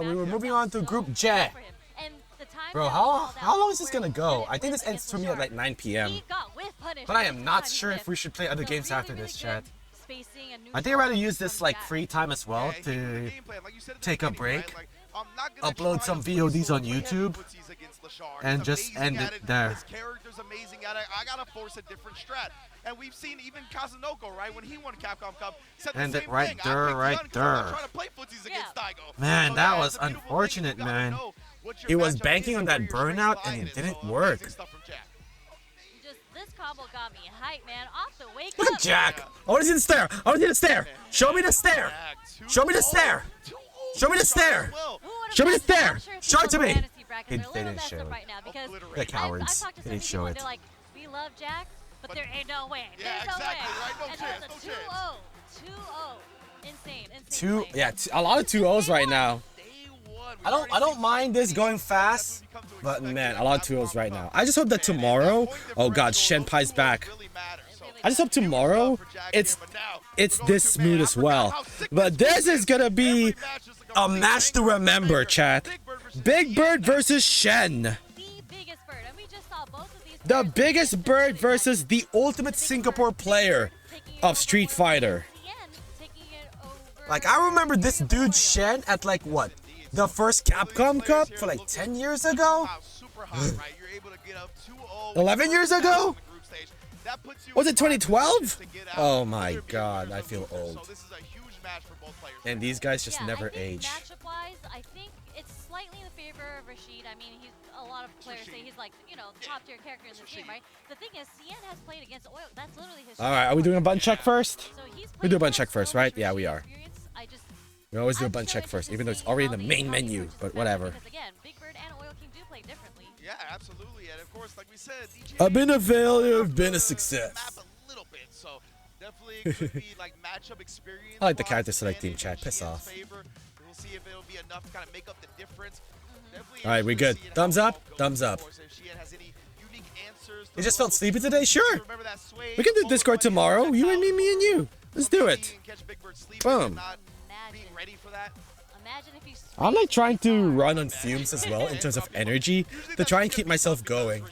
we were moving on to Group J. And the time Bro, how long is this gonna go? I think this ends for me at like 9 p.m. But I am not sure if we should play other games after this, chat. I think I'd rather use this like free time as well to take a break, upload some VODs on YouTube, and just end it there. His character's amazing at it. I gotta force a different strat. And we've seen even Kazunoko, right, when he won Capcom Cup, said the End same it right thing. there, right there. Man, So, that yeah, was it's a beautiful thing. unfortunate, You gotta man. know what your It was matchup banking is on and that where your burnout, strength and it lies. didn't So, work. amazing stuff from Jack. Just this combo got me hype, man. Off the wake Look up. at Jack! I want to see the stare! I want to see the stare! Show me the stare! Show me the stare! Show me the stare! Show me the stare! Show it to me! They didn't show it. Right now because They're cowards. I've talked to They some didn't show people, it. and they're like, we love Jack, but there ain't no way. Yeah, There's no way. exactly, right? No And chance, it's no a 2-0. Insane. A lot of 2-0s right now. I don't mind this going fast, but man, a lot of 2-0s right now. I just hope that tomorrow, oh god, Shenpai's back. I just hope tomorrow it's this smooth as well. But this is gonna be a match to remember, chat. Big Bird versus Shen. The biggest bird versus the ultimate Singapore player of Street Fighter. Like, I remember this dude Shen at like what? The first Capcom Cup for like 10 years ago? 11 years ago? Was it 2012? Oh my god, I feel old. And these guys just never age. Matchup-wise, I think it's slightly in the favor of Rashid. I mean, a lot of players say he's like, top tier character in this game, right? The thing is, Cien has played against Oil. That's literally his. All right, are we doing a button check first? So We do a button check first, right? Yeah, we are. I just. We always do a button check first, even though it's already in the main menu. But whatever. Because again, Big Bird and Oil King do play differently. Yeah, absolutely, and of course, like we said, DJ I've been a failure, I've been a success. map a little bit, so definitely could be like matchup experience. I like the character select team chat. Piss off. We'll see if it'll be enough to kind of make up the difference. All right, we good. Thumbs up. Thumbs up. You just felt sleepy today? Sure. We can do Discord tomorrow. You and me and you. Let's do it. Boom. I'm like trying to run on fumes as well in terms of energy to try and keep myself going.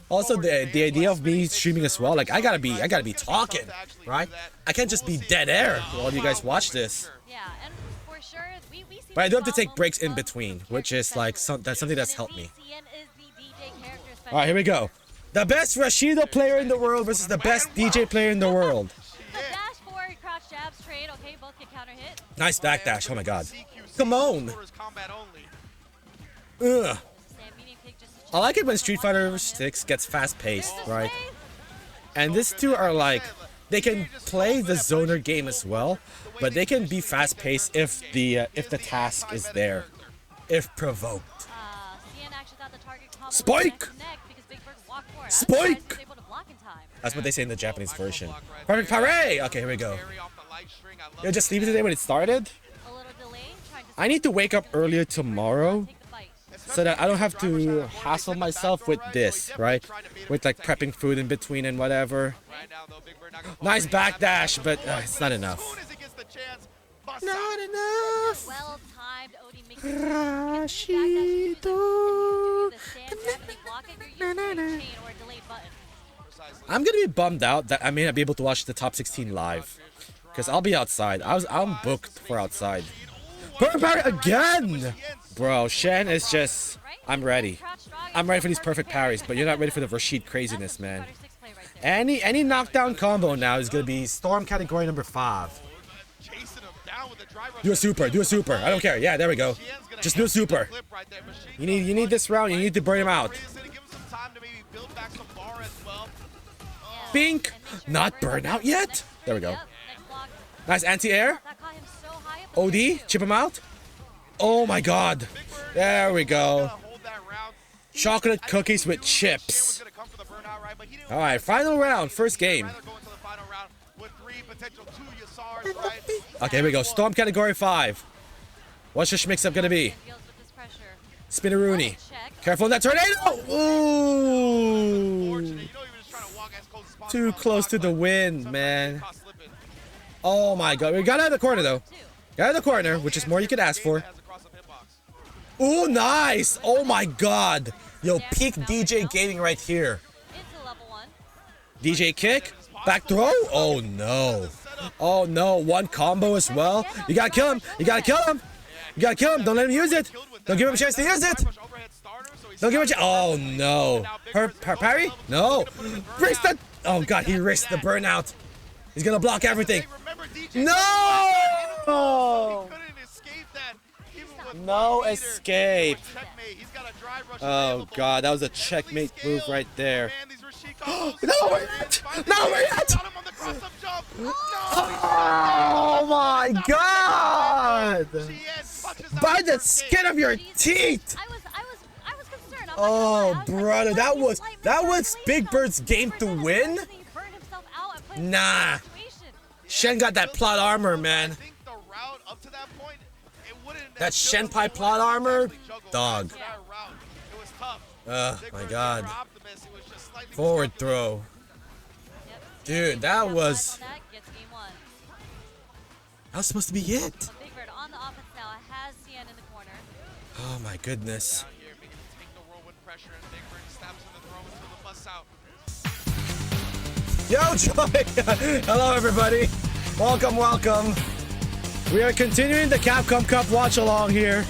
Also, the idea of me streaming as well, like I gotta be talking, right? I can't just be dead air while you guys watch this. Yeah, and for sure, we see. But I do have to take breaks in between, which is like that's something that's helped me. All right, here we go. The best Rashido player in the world versus the best DJ player in the world. The dash forward, crouch jabs, trade. Okay, both get counter hit. Nice backdash. Oh my god. Come on. Ugh. I like it when Street Fighter 6 gets fast-paced, right? And these two are like, they can play the zoner game as well, but they can be fast-paced if the task is there, if provoked. Spike! Spike! That's what they say in the Japanese version. Perfect parry! Okay, here we go. You're just sleeping today when it started? I need to wake up earlier tomorrow so that I don't have to hassle myself with this, right? With like prepping food in between and whatever. Nice backdash, but it's not enough. Not enough. Well timed OD makes I'm gonna be bummed out that I may not be able to watch the top 16 live, because I'll be outside. I'm booked for outside. Perfect parry again, bro. Shen is just. I'm ready. I'm ready for these perfect parries, but you're not ready for the Rashid craziness, man. Any knockdown combo now is gonna be Storm category number 5. Do a super. Do a super. I don't care. Yeah, there we go. Just do a super. You need this round. You need to burn him out. Bink! Not burn out yet? There we go. Nice anti-air. OD, chip him out. Oh my god. There we go. Chocolate cookies with chips. Alright, final round, first game. Okay, here we go. Storm category 5. What's this mix-up gonna be? Spinneroonie. Careful in that tornado! Ooh! Too close to the wind, man. Oh my god. We got out of the corner, though. Got out of the corner, which is more you could ask for. Ooh, nice! Oh my god. Yo, peak DJ gaming right here. DJ kick. Back throw. Oh no. Oh no. One combo as well. You gotta kill him. You gotta kill him. You gotta kill him. Don't let him use it. Don't give him a chance to use it. Don't give him a chance. Oh no. Parry? No. Risk the. Oh god, he risked the burnout. He's gonna block everything. No! No escape. Oh god, that was a checkmate move right there. No, we're not! No, we're not! Oh my god! By the skin of your teeth! Oh brother, that was Big Bird's game to win? Nah. Shen got that plot armor, man. That Shenpai plot armor? Dog. My god. Forward throw. Dude, that was supposed to be it. Oh my goodness. Yo, Joy! Hello, everybody. Welcome, welcome. We are continuing the Capcom Cup watch along here.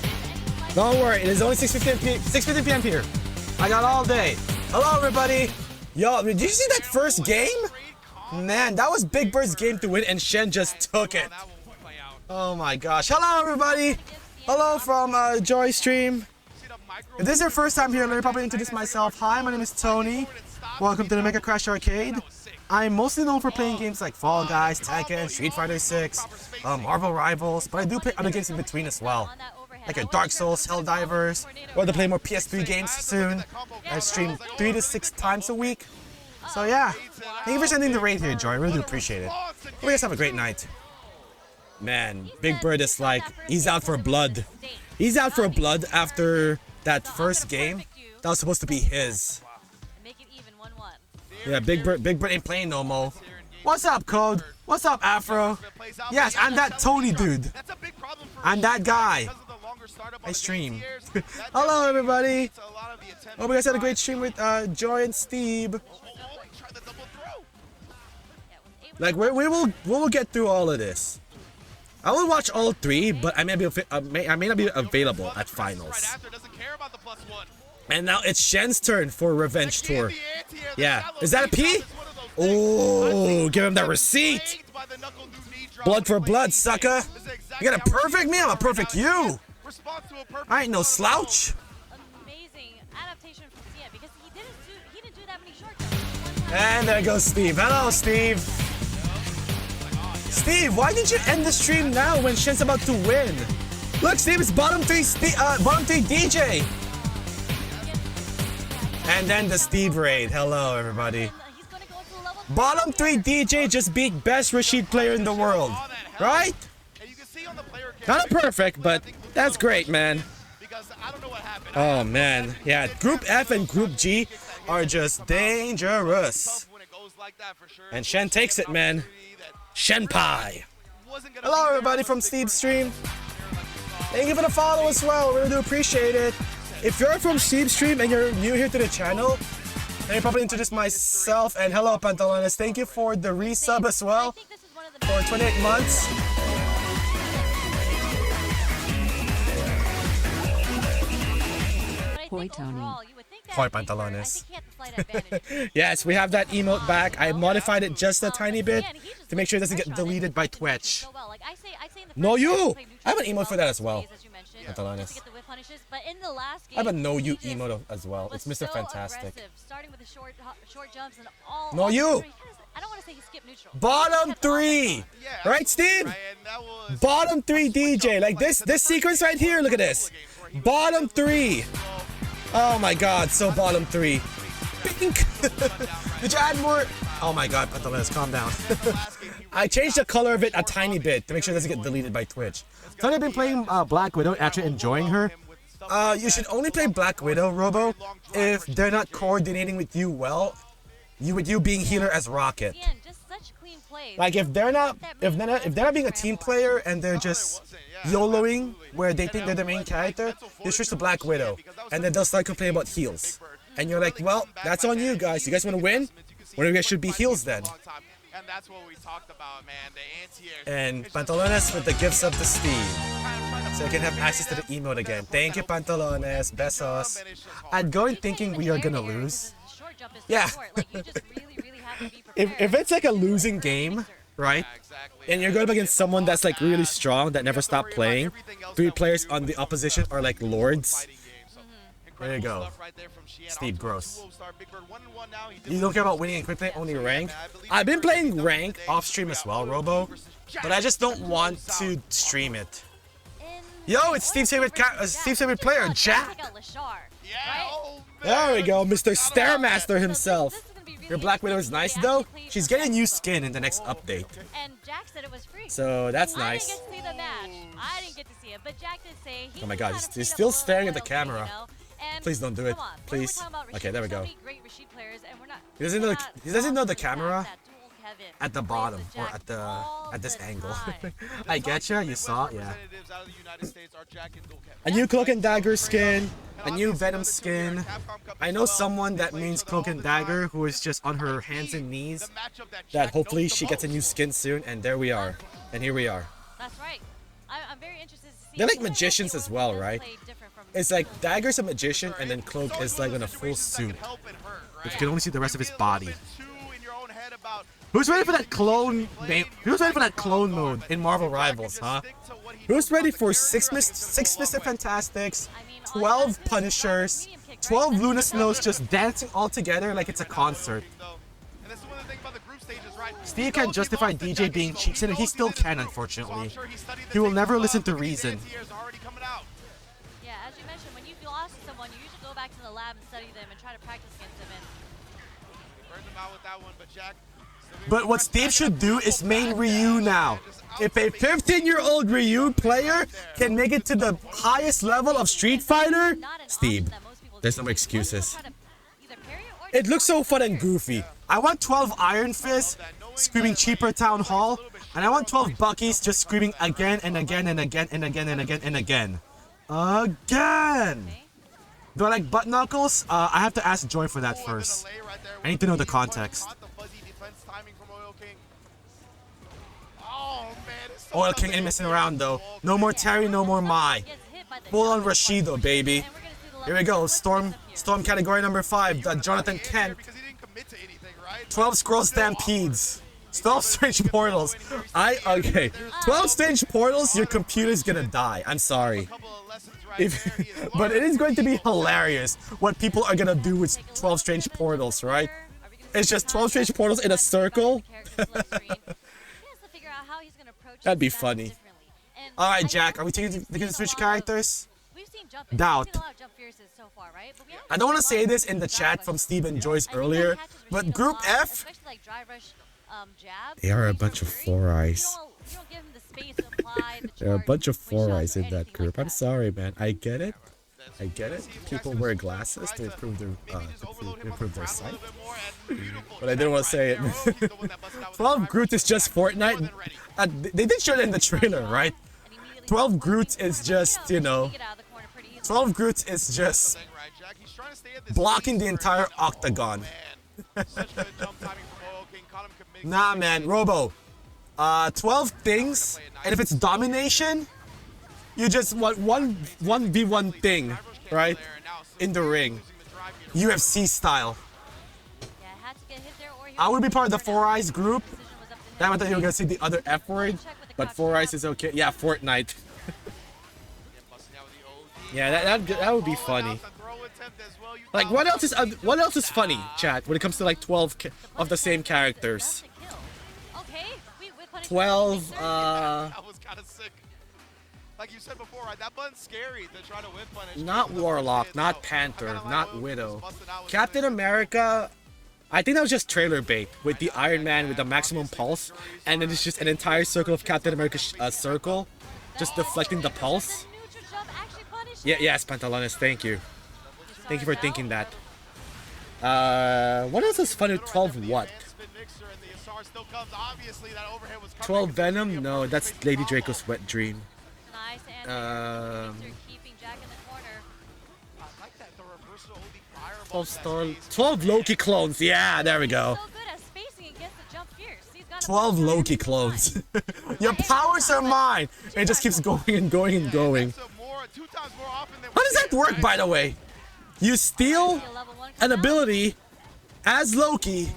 Don't worry, it is only 6:50 p.m. here. I got all day. Hello, everybody. Yo, did you see that first game? Man, that was Big Bird's game to win, and Shen just took it. Oh my gosh. Hello, everybody. Hello from Joy Stream. If this is your first time here, let me probably introduce myself. Hi, my name is Tony. Welcome to the Mega Crash Arcade. I'm mostly known for playing games like Fall Guys, Tekken, Street Fighter 6, Marvel Rivals, but I do play other games in between as well. Like a Dark Souls, Helldivers, or to play more PS3 games soon. I stream 3 to 6 times a week. So yeah, thank you for sending the raid here, Joy. I really do appreciate it. Hope you guys have a great night. Man, Big Bird is like, he's out for blood. He's out for blood after that first game. That was supposed to be his. Yeah, Big Bird ain't playing no more. What's up, Code? What's up, Afro? Yes, I'm that Tony dude. I'm that guy. I stream. Hello, everybody. Hope you guys had a great stream with Joy and Steve. Like we will get through all of this. I will watch all 3, but I may not be available at finals. And now it's Shen's turn for Revenge Tour. Yeah, is that a P? Oh, give him that receipt. Blood for blood, sucker. You got a perfect me? I'm a perfect you. I ain't no slouch. And there goes Steve. Hello, Steve. Steve, why did you end the stream now when Shen's about to win? Look, Steve, it's bottom 3 DJ. And then the Steve raid. Hello, everybody. Bottom 3 DJ just beat best Rashid player in the world. Right? Not perfect, but that's great, man. Oh, man. Yeah, Group F and Group G are just dangerous. And Shen takes it, man. Shenpai. Hello, everybody from Steve's stream. Thank you for the follow as well. Really do appreciate it. If you're from Steve's stream and you're new here to the channel, let me probably introduce myself. And hello, Pantalones. Thank you for the resub as well for 28 months. Hoi, Tony. Hoi, Pantalones. Yes, we have that emote back. I modified it just a tiny bit to make sure it doesn't get deleted by Twitch. No, you! I have an emote for that as well. Pantalones. I have a no you emote as well. It's Mr. Fantastic. No, you! I don't want to say he skipped neutral. Bottom 3! Right, Steve? Bottom 3 DJ. Like this sequence right here, look at this. Bottom 3. Oh my god, so bottom 3. Pink! Did you add more? Oh my god, Pantalones, calm down. I changed the color of it a tiny bit to make sure it doesn't get deleted by Twitch. So I've been playing Black Widow, actually enjoying her. You should only play Black Widow, Robo, if they're not coordinating with you well. With you being healer as Rocket. Like if they're not being a team player and they're just YOLOing where they think they're the main character, they switch to Black Widow and then they'll start complaining about heals. And you're like, well, that's on you guys. You guys want to win? One of you guys should be heals then. And that's what we talked about, man. The anti-air. And Pantalones with the gifts of the Steve. So you can have access to the emote again. Thank you, Pantalones. Besos. I'd go in thinking we are gonna lose. Yeah. if it's like a losing game, right? And you're going up against someone that's like really strong that never stopped playing. 3 players on the opposition are like lords. There you go. Steve Gross. You don't care about winning in quick play, only rank? I've been playing rank off stream as well, Robo. But I just don't want to stream it. Yo, it's Steve's favorite player, Jack. There we go, Mr. Stairmaster himself. Your Black Widow is nice though. She's getting new skin in the next update. And Jack said it was free. So that's nice. I didn't get to see the match. I didn't get to see it, but Jack did say he Oh my god, he's still staring at the camera. Please don't do it. Please. Okay, there we go. He doesn't know the camera at the bottom or at this angle. I getcha, you saw it, yeah. A new Cloak and Dagger skin, a new Venom skin. I know someone that means Cloak and Dagger who is just on her hands and knees. That hopefully she gets a new skin soon, and there we are. And here we are. That's right. I'm very interested to see. They're like magicians as well, right? It's like Dagger's a magician, and then Cloak is like in a full suit. But you can only see the rest of his body. said about Who's ready for that clone? Who's ready for that clone mode in Marvel Rivals, huh? Who's ready for six Mr. Fantastics, 12 Punishers, 12 Luna Snows just dancing all together like it's a concert? Steve can't justify DJ being cheap, and he still can, unfortunately. He will never listen to reason. Yeah, as you mentioned, when you lost to someone, you usually go back to the lab and study them and try to practice against them. And burned them out with that one, but Jack. But what Steve should do is main Ryu now. If a 15-year-old Ryu player can make it to the highest level of Street Fighter, Steve, there's no excuses. It looks so fun and goofy. I want 12 Iron Fist screaming Cheaper Town Hall, and I want 12 Buckies just screaming again and again and again and again and again and again. Again! Do I like butt knuckles? I have to ask Joy for that first. I need to know the context. Oil King ain't messing around though. No more Terry, no more Mai. Full on Rashido, baby. Here we go. Storm category number 5. Jonathan Kent. 12 Scroll Stampedes. 12 Strange Portals. Okay. 12 Strange Portals, your computer's gonna die. I'm sorry. But it is going to be hilarious what people are gonna do with 12 Strange Portals, right? It's just 12 Strange Portals in a circle. That'd be funny. Alright, Jack, are we taking the switch characters? Doubt. I don't want to say this in the chat from Steve and Joyce earlier, but Group F, they are a bunch of 4 eyes. There are a bunch of 4 eyes in that group. I'm sorry, man. I get it. I get it. People wear glasses to improve their sight. But I didn't want to say it. 12 Groot is just Fortnite. They did show it in the trailer, right? 12 Groot is just, you know, 12 Groot is just blocking the entire octagon. Nah, man, Robo. 12 things, and if it's domination, you just want 1v1 thing, right? In the ring. UFC style. I would be part of the 4 Eyes group. Damn, I thought you were gonna see the other F word, but 4 Eyes is okay. Yeah, Fortnite. Yeah, that would be funny. Like, what else is funny, chat, when it comes to like 12 of the same characters? 12, That was kind of sick. Like you said before, right? That button's scary to try to whip punish. Not Warlock, not Panther, not Widow. Captain America, I think that was just trailer bait with the Iron Man with the maximum pulse, and then it's just an entire circle of Captain America circle, just deflecting the pulse. Yeah, yes, Pantalones, thank you. Thank you for thinking that. What else is fun with 12 what? 12 Venom? No, that's Lady Draco's wet dream. 12 Loki clones. Yeah, there we go. 12 Loki clones. Your powers are mine. It just keeps going and going and going. How does that work, by the way? You steal an ability as Loki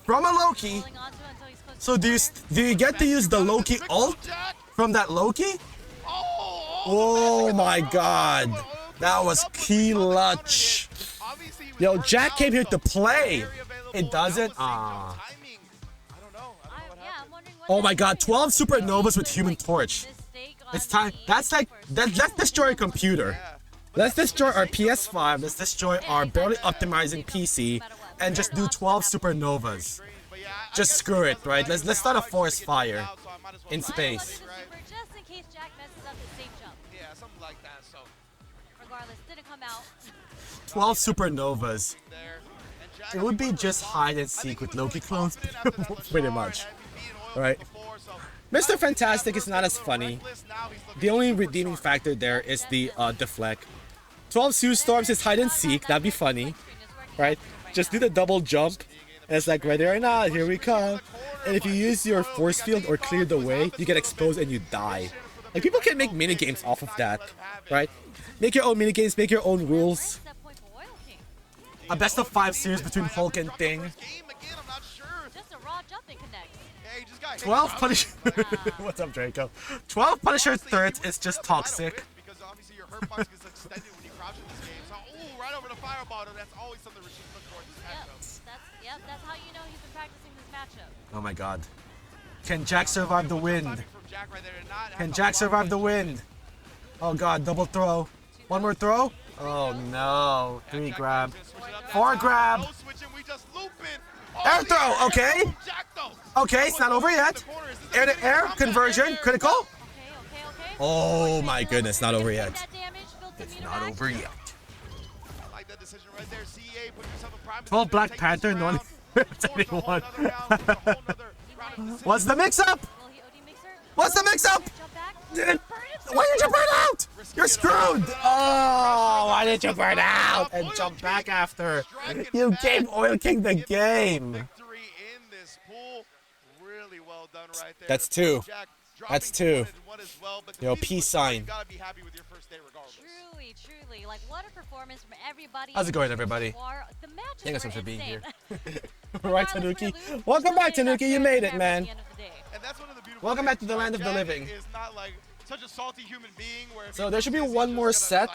from a Loki. So do you get to use the Loki ult from that Loki? Oh my god. That was clutch. Yo, Jack came here to play. It doesn't? Ah. Oh my god, 12 supernovas with Human Torch. It's time. That's let's destroy a computer. Let's destroy our PS5. Let's destroy our barely optimizing PC and just do 12 supernovas. Just screw it, right? Let's start a forest fire in space. 12 supernovas. It would be just hide and seek with Loki clones, pretty much. Right? Mr. Fantastic is not as funny. The only redeeming factor there is the deflect. 12 Sue Storms is hide and seek. That'd be funny, right? Just do the double jump, and it's like ready or not, here we come. And if you use your force field or clear the way, you get exposed and you die. Like, people can make minigames off of that, right? Make your own minigames, make your own rules. A best of 5 series between Hulk and Thing. raw jumping connects. Yeah, he just got 12 Punisher. What's up, Draco? 12 Punisher turrets is just toxic. Because obviously your hurt box gets extended when you crouch in this game. So, ooh, right over the fireball. That's always something Rashid look for in this matchup. That's how you know he's been practicing this matchup. Oh my god. Can Jack survive the wind? Can Jack survive the wind? Oh god, double throw. One more throw? Oh no. 3 grab. 4 grab. Air throw, okay. Okay, it's not over yet. Air to air, conversion, critical. Oh my goodness, not over yet. It's not over yet. 12 Black Panther, no one anyone. What's the mix-up? What's the mix-up? Why did you burn out? You're screwed. Oh, why did you burn out and jump back after? You gave Oil King the game. That's 2. That's 2. Yo, peace sign. Truly. Like, what a performance from everybody. How's it going, everybody? The matches Thank you so much were for being insane. here. Right, Tanuki. Welcome back, Tanuki. You made it, man. Welcome back to the land of the living. Such a salty human being where So there should be one more set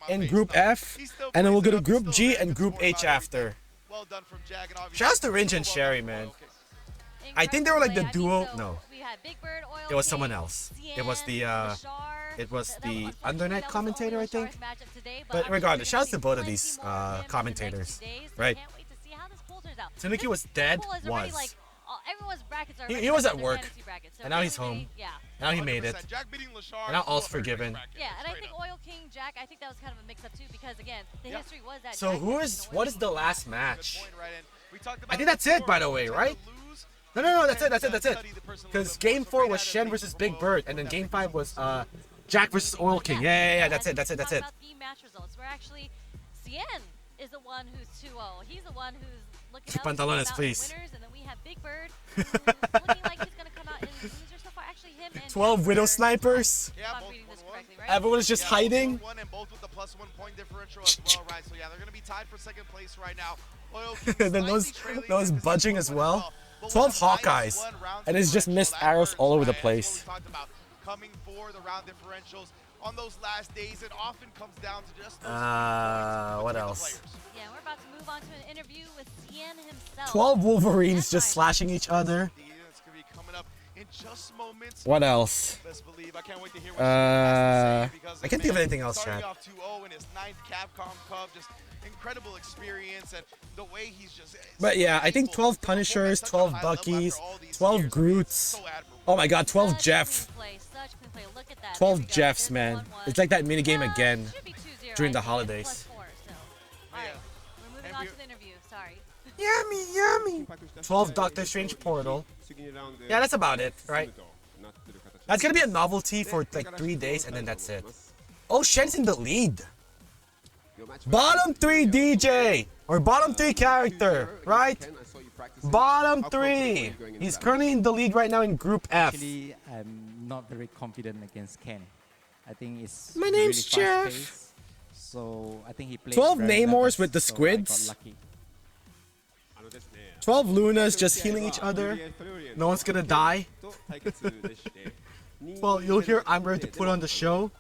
in Group F, and then we'll go to Group G and Group H after. Well done from Jack, and obviously Shouts to Ringe and Sherry, man. I think they were like the duo. No, it was someone else. It was the Undernet commentator, I think. But regardless, shouts to both of these commentators, right? Tanuki was dead. Was. Everyone's brackets are He was at work, brackets, so and now he's basically, home. Yeah. Now he made it. And now all's forgiven. Yeah, and I think Oil King Jack, I think that was kind of a mix-up too, because again, the history was that. So Jack what is the last match? I think that's it, by the way, right? No, that's it. Because Game 4 was Shen versus Big Bird, and then Game 5 was Jack versus Oil King. Yeah, that's it. About the match results, where actually Cien is the one who's 2-0. He's the one who's looking out Pantalones, out please. winners, and then we have Big Bird, who's looking like he's gonna come out in losers so far. Actually, him and 12 Widow Snipers. if I'm reading this correctly, right? Everyone is just hiding. And both with the +1 point differential as well, right? So yeah, they're gonna be tied for second place right now. And then those budging as well. 12 Hawkeyes, and it's just missed arrows all over the place. Coming for the round differentials on those last days, it often comes down to just What else? Yeah, we're about to move on to an interview with Cien himself. 12 Wolverines just slashing each other. It's gonna be coming up in just moments. What else? Best believe I can't wait to hear what she has to say, because I can't think of anything else, Chad. starting off 2-0 in his 9th Capcom Cup, just incredible experience, and the way he's just. But yeah, I think 12 Punishers, 12 Buckies, 12 Groots. Oh my god, 12 Jeff. 12 Jeffs, man. It's like that minigame again during the holidays. We're moving on to the interview. Sorry. Yummy. 12 Doctor Strange Portal. Yeah, that's about it, right? That's gonna be a novelty for like 3 days, and then that's it. Oh, Shen's in the lead. Bottom 3 DJ or bottom 3 character, right? Bottom 3. He's currently in the lead right now in Group F. Actually, I'm not very confident against Ken. I think it's My really name's Jeff. fast-paced, so I think he played 12 very Namors with the nervous, so I got squids. lucky. 12 Lunas just healing each other. No one's gonna die. Well, you'll hear I'm ready to put on the show.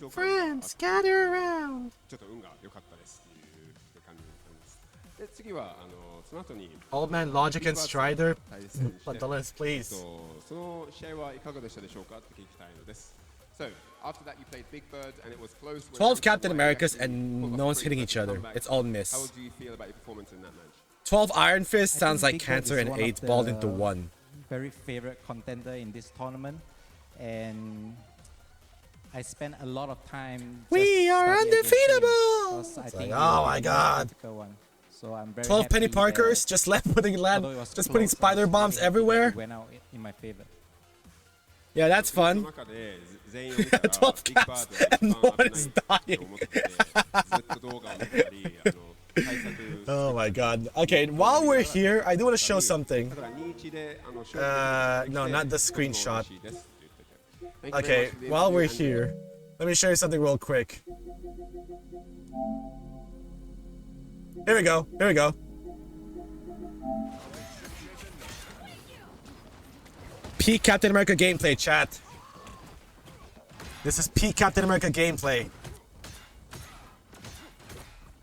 Friends, gather around. Old Man Logic and Strider. Pantalones, please. So after that you played Big Bird and it was close. 12 Captain Americas and no one's hitting each other. It's all miss. How do you feel about your performance in that match? 12 Iron Fist sounds like Big Bird cancer is and one of AIDS the balled into one. Very favorite contender in this tournament, and I spent a lot of time. We are undefeatable! I It's think like, oh my god. So I'm very 12 Penny happy Parkers that just left putting although it was just close, putting I was spider really bombs happy that everywhere. it went out in my favor. Yeah, that's fun. 12 caps and no one is dying. Oh my god. Okay, while we're here, I do want to show something. No, not the screenshot. Okay, while we're here, let me show you something real quick. Here we go. Here we go. Peak Captain America gameplay, chat. This is peak Captain America gameplay.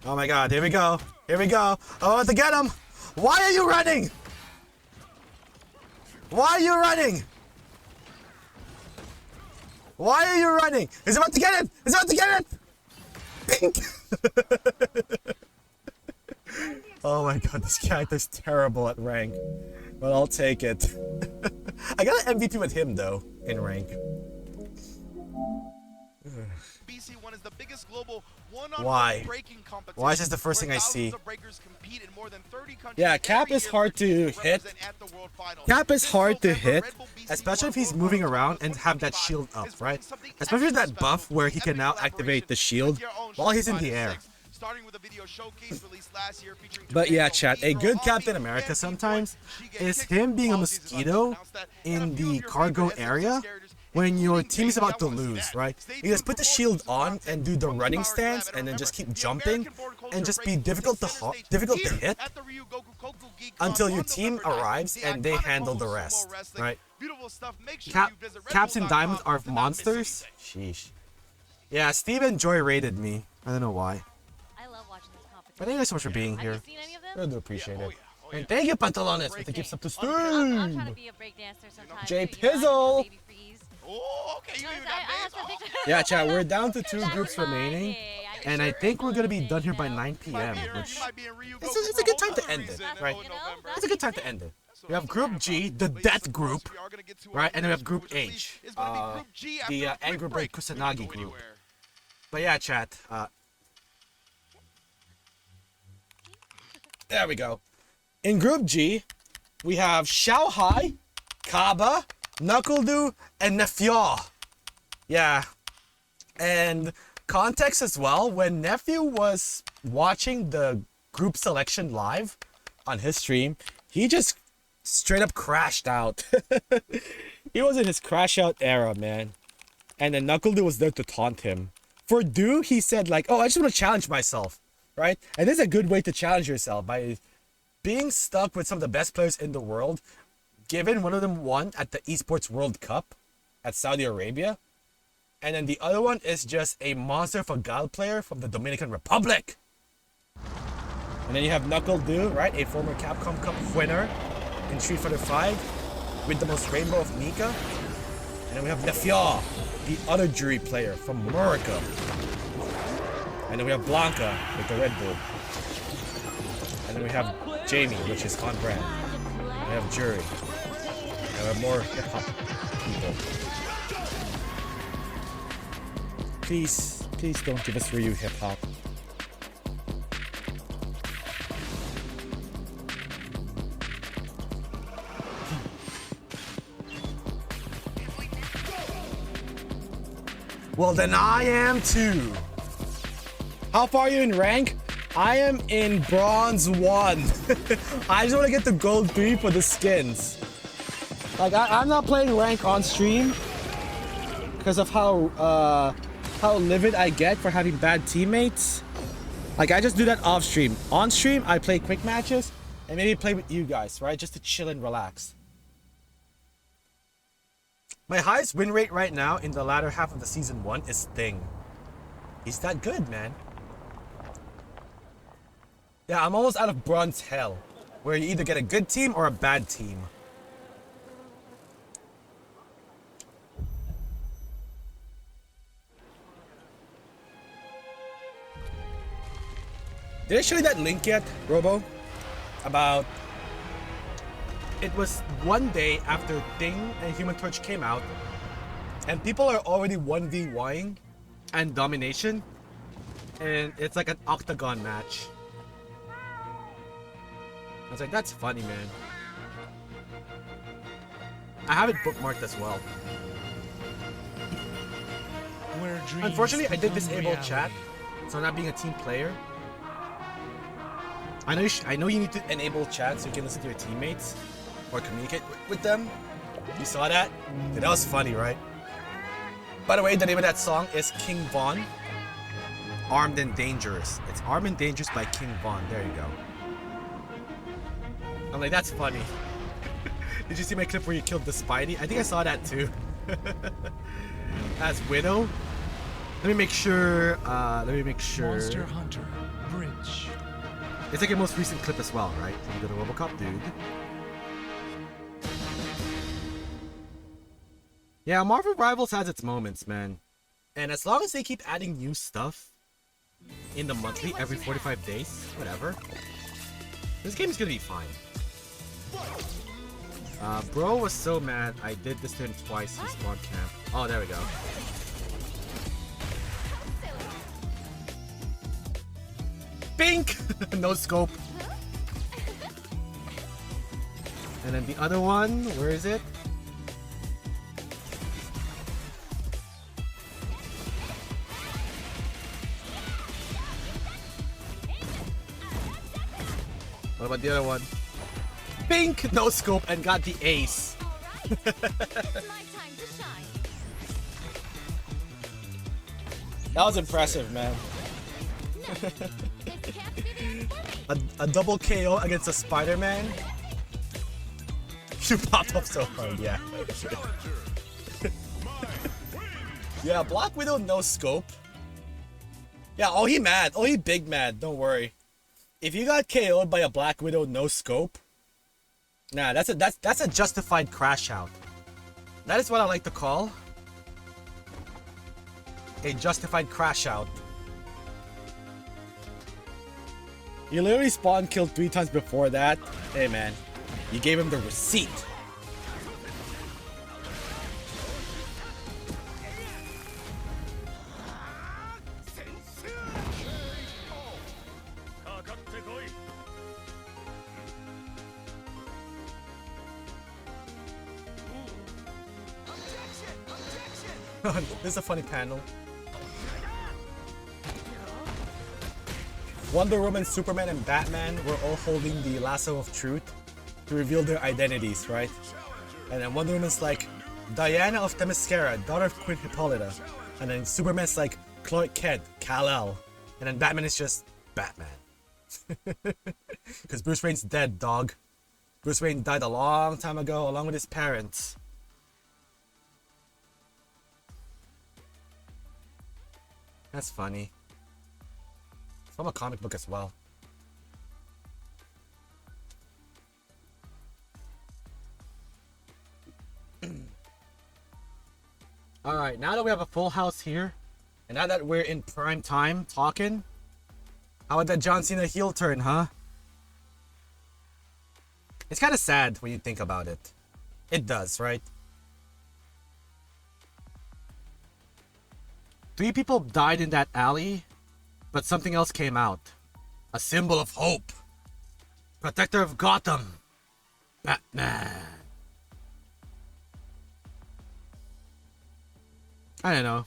Oh my god, here we go. Here we go. Oh, to get him. Why are you running? Why are you running? Why are you running? He's about to get it. He's about to get it. Pink. Oh my god, this character's terrible at rank. But I'll take it. I got an MVP with him though, in rank. BC1 is the biggest global Why? Why is this the first thing I see? Yeah, Cap is hard to hit. Cap is hard to hit, especially if he's moving around and have that shield up, right? Especially that buff where he can now activate the shield while he's in the air. But yeah, chat, a good Captain America sometimes is him being a mosquito in the cargo area when your team is about to lose, right? You just put the shield on and do the running stance and then just keep jumping and just be difficult to hit until your team arrives and they handle the rest, right? Caps and Diamonds are monsters? Sheesh. Yeah, Steve and Joy rated me. I don't know why. But thank you guys so much for being here. I do appreciate it. And thank you, Pantalones, for the gifts up to stream. I'll try to be a breakdancer sometime. Jay Pizzle. Oh, okay, you even got Yeah, chat, we're down to 2 groups remaining. And I think we're going to be done here by 9 p.m. Which it's a good time to end it, right? It's a good time to end it. We have Group G, the Death Group, right? And then we have Group H, the Angry Bird Kusanagi group. But yeah, chat. There we go. In Group G, we have Xiaohai, Kaba, Knuckledoo, and Nephew. Yeah. And context as well, when Nephew was watching the group selection live on his stream, he just straight up crashed out. He was in his crash out era, man. And then Knuckledoo was there to taunt him. For Do, he said like, oh, I just want to challenge myself, right? And this is a good way to challenge yourself by being stuck with some of the best players in the world, given one of them won at the Esports World Cup at Saudi Arabia. And then the other one is just a Monster Fagal player from the Dominican Republic. And then you have Knuckledoo, right? A former Capcom Cup winner in Street Fighter V with the most rainbow of Nika. And then we have Nephew, the other jury player from America. And then we have Blanca with the Red Bull. And then we have Jamie, which is on brand. We have Jury. And we have more hip-hop people. Please don't give us Ryu hip-hop. Well, then I am too. How far are you in rank? I am in bronze 1. I just want to get the gold 3 for the skins. Like, I'm not playing rank on stream because of how livid I get for having bad teammates. Like, I just do that off stream. On stream, I play quick matches and maybe play with you guys, right? Just to chill and relax. My highest win rate right now in the latter half of the season 1 is Sting. He's that good, man. Yeah, I'm almost out of bronze hell, where you either get a good team or a bad team. Did I show you that link yet, Robo? About... It was one day after Thing and Human Torch came out, and people are already 1v1ing and domination, and it's like an octagon match. I was like, that's funny, man. I have it bookmarked as well. Unfortunately, I did disable chat, so not being a team player. I know you need to enable chat so you can listen to your teammates or communicate with them. You saw that? Dude, that was funny, right? By the way, the name of that song is King Von. Armed and Dangerous. It's Armed and Dangerous by King Von. There you go. I'm like, that's funny. Did you see my clip where you killed the Spidey? I think I saw that too. As Widow. Let me make sure. Monster Hunter Bridge. It's like your most recent clip as well, right? You go to Robocop, dude. Yeah, Marvel Rivals has its moments, man. And as long as they keep adding new stuff in the monthly every 45 days, whatever, this game is gonna be fine. Bro was so mad. I did this to him twice. He spawned camp. Oh, there we go. Bink! No scope. And then the other one, where is it? What about the other one? Pink, no scope, and got the ace. That was impressive, man. a double KO against a Spider-Man? You popped up so hard, yeah. Yeah, Black Widow no scope. Yeah, oh he mad. Oh he big mad, don't worry. If you got KO'd by a Black Widow no scope, nah, that's a justified crash out. That is what I like to call a justified crash out. You literally spawn killed 3 times before that. Hey man, you gave him the receipt. This is a funny panel. Wonder Woman, Superman, and Batman were all holding the lasso of truth to reveal their identities, right? And then Wonder Woman's like, Diana of Themyscira, daughter of Queen Hippolyta. And then Superman's like, Clark Kent, Kal-El. And then Batman is just Batman. Because Bruce Wayne's dead, dog. Bruce Wayne died a long time ago, along with his parents. That's funny. It's from a comic book as well. Alright, now that we have a full house here, and now that we're in prime time talking, how about that John Cena heel turn, huh? It's kind of sad when you think about it. It does, right? 3 people died in that alley, but something else came out. A symbol of hope. Protector of Gotham. Batman. I don't know.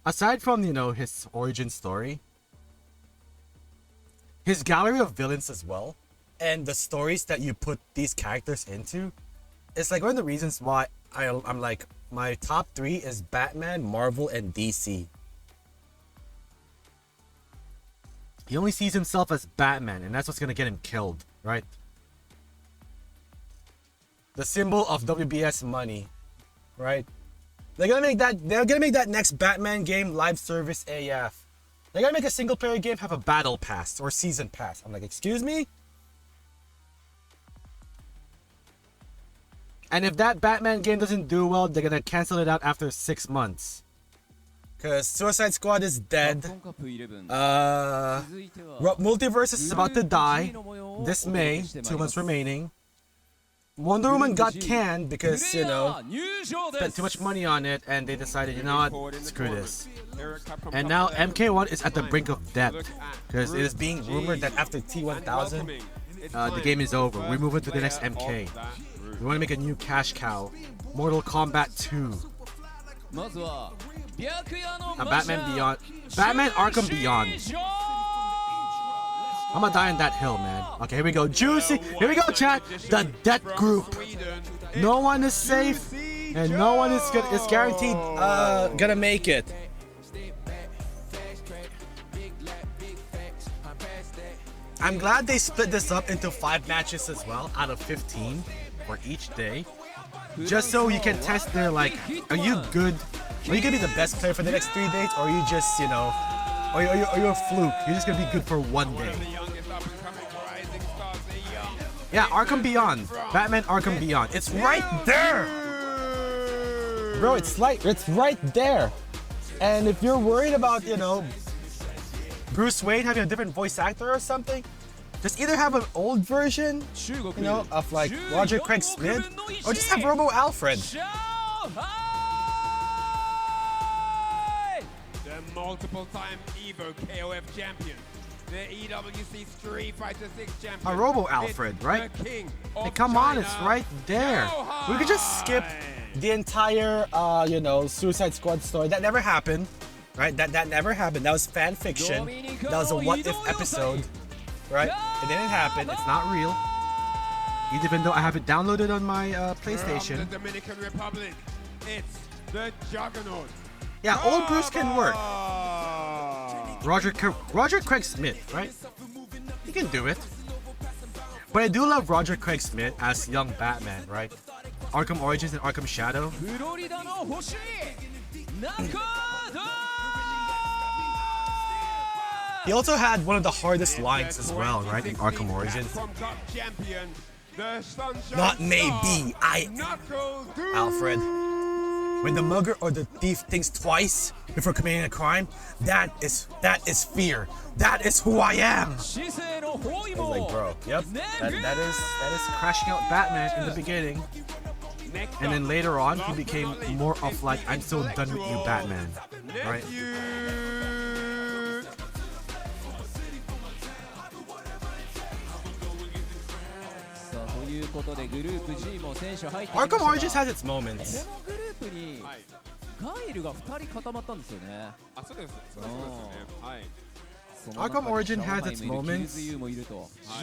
Aside from, you know, his origin story, his gallery of villains as well, and the stories that you put these characters into, it's like one of the reasons why I'm like, my top 3 is Batman, Marvel, and DC. He only sees himself as Batman, and that's what's gonna get him killed, right? The symbol of WBS money, right? They're gonna make that next Batman game live service AF. They're gonna make a single player game have a battle pass or season pass. I'm like, excuse me? And if that Batman game doesn't do well, they're gonna cancel it out after 6 months. Cause Suicide Squad is dead. Multiverse is about to die this May, 2 months remaining. Wonder Woman got canned because, you know, spent too much money on it and they decided, you know what, screw this. And now MK1 is at the brink of death because it is being rumored that after T1000, the game is over. We're moving to the next MK. We want to make a new cash cow. Mortal Kombat 2. Batman Beyond. Batman Arkham Beyond. I'm gonna die on that hill, man. Okay, here we go. Juicy. Here we go, chat. The death group. No one is safe, and no one is guaranteed gonna make it. I'm glad they split this up into 5 matches as well out of 15 for each day. Just so you can test their, like, are you good? Are you gonna be the best player for the next 3 days, or are you just, you know, or you're a fluke? You're just gonna be good for 1 day. Yeah, Arkham Beyond, Batman Arkham Beyond. It's right there, bro. It's right there. And if you're worried about, you know, Bruce Wayne having a different voice actor or something, just either have an old version, you know, of like Roger Craig Smith, or just have Robo Alfred. The multiple-time Evo KOF champion, the EWC Street Fighter 6 champion. A Robo Alfred, right? Hey, come on, it's right there. We could just skip the entire, you know, Suicide Squad story. That never happened, right? That never happened. That was fan fiction. That was a what-if episode, right? It didn't happen. It's not real. Even though I have it downloaded on my PlayStation. From the Dominican Republic, it's the Juggernaut. Yeah, old Bruce can work. Roger Craig Smith, right? He can do it. But I do love Roger Craig Smith as young Batman, right? Arkham Origins and Arkham Shadow. He also had one of the hardest lines as well, right, in Arkham Origins. Not maybe, Alfred. When the mugger or the thief thinks twice before committing a crime, that is fear. That is who I am. I was like, bro, yep, that is crashing out Batman in the beginning. And then later on, he became more of like, I'm so done with you, Batman, right? Arkham Origins has its moments. Arkham Origin has its moments,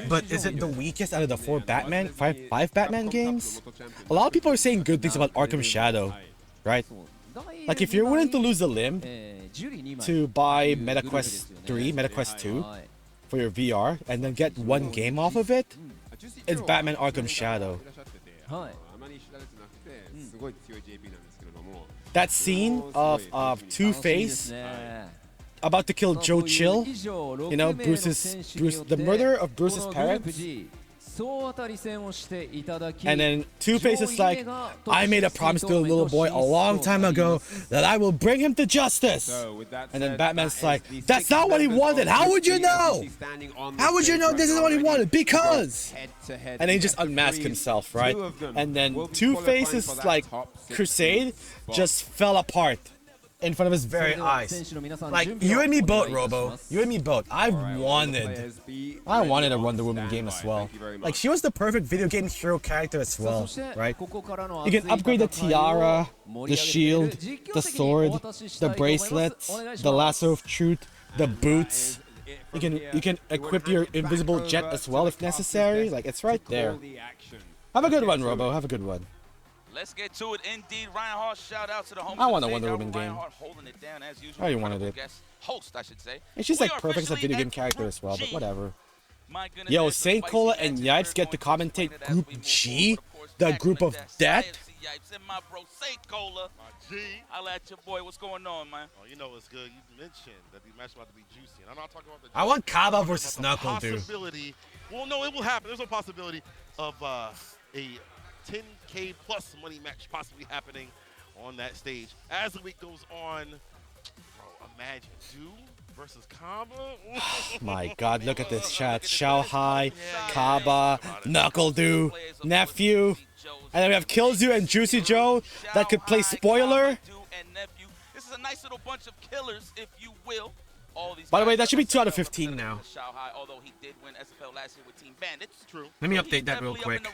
but is it the weakest out of the five Batman games? A lot of people are saying good things about Arkham Shadow, right? Like if you're willing to lose a limb to buy MetaQuest 3, MetaQuest 2 for your VR and then get 1 game off of it, it's Batman Arkham Shadow. That scene of Two-Face about to kill Joe Chill, you know, the murder of Bruce's parents. And then Two-Face is like, I made a promise to a little boy a long time ago that I will bring him to justice. And then Batman's like, that's not what he wanted. How would you know? How would you know this isn't what he wanted? Because. And then he just unmasked himself, right? And then Two-Face's like crusade just fell apart in front of his very eyes. Like, you and me both, Robo. You and me both. I wanted a Wonder Woman game as well. Like, she was the perfect video game hero character as well, right? You can upgrade the tiara, the shield, the sword, the bracelets, the lasso of truth, the boots. You can equip your invisible jet as well if necessary. Like, it's right there. Have a good one, Robo. Have a good one. Let's get to it. Indeed, Reinhardt, shout out to the home. I want a Wonder Woman game. Holding it down as usual. I already wanted it. Host, I should say. And she's like perfect as a video game character as well, but whatever. Yo, Saint Cola and Yipes get to commentate Group G, the group of death. Yipes and my bro Saint Cola. I'll at your boy. What's going on, man? Oh, you know what's good. You mentioned that the match is about to be juicy, and I'm not talking about the. I want Kaba versus Knuckle, dude. Well, no, it will happen. There's a possibility of a 10K plus money match possibly happening on that stage. As the week goes on, bro, imagine Du versus Kaba. My God, look at this chat. Xiaohai, Kaba, Knuckle Du, Nephew. And then we have Killzu and Juicy Joe that could play spoiler. This is a nice little bunch of killers, if you will. By the way, that should be 2 out of 15 now. Although he did win SFL last year with Team Bandits. True. Let me update that real quick.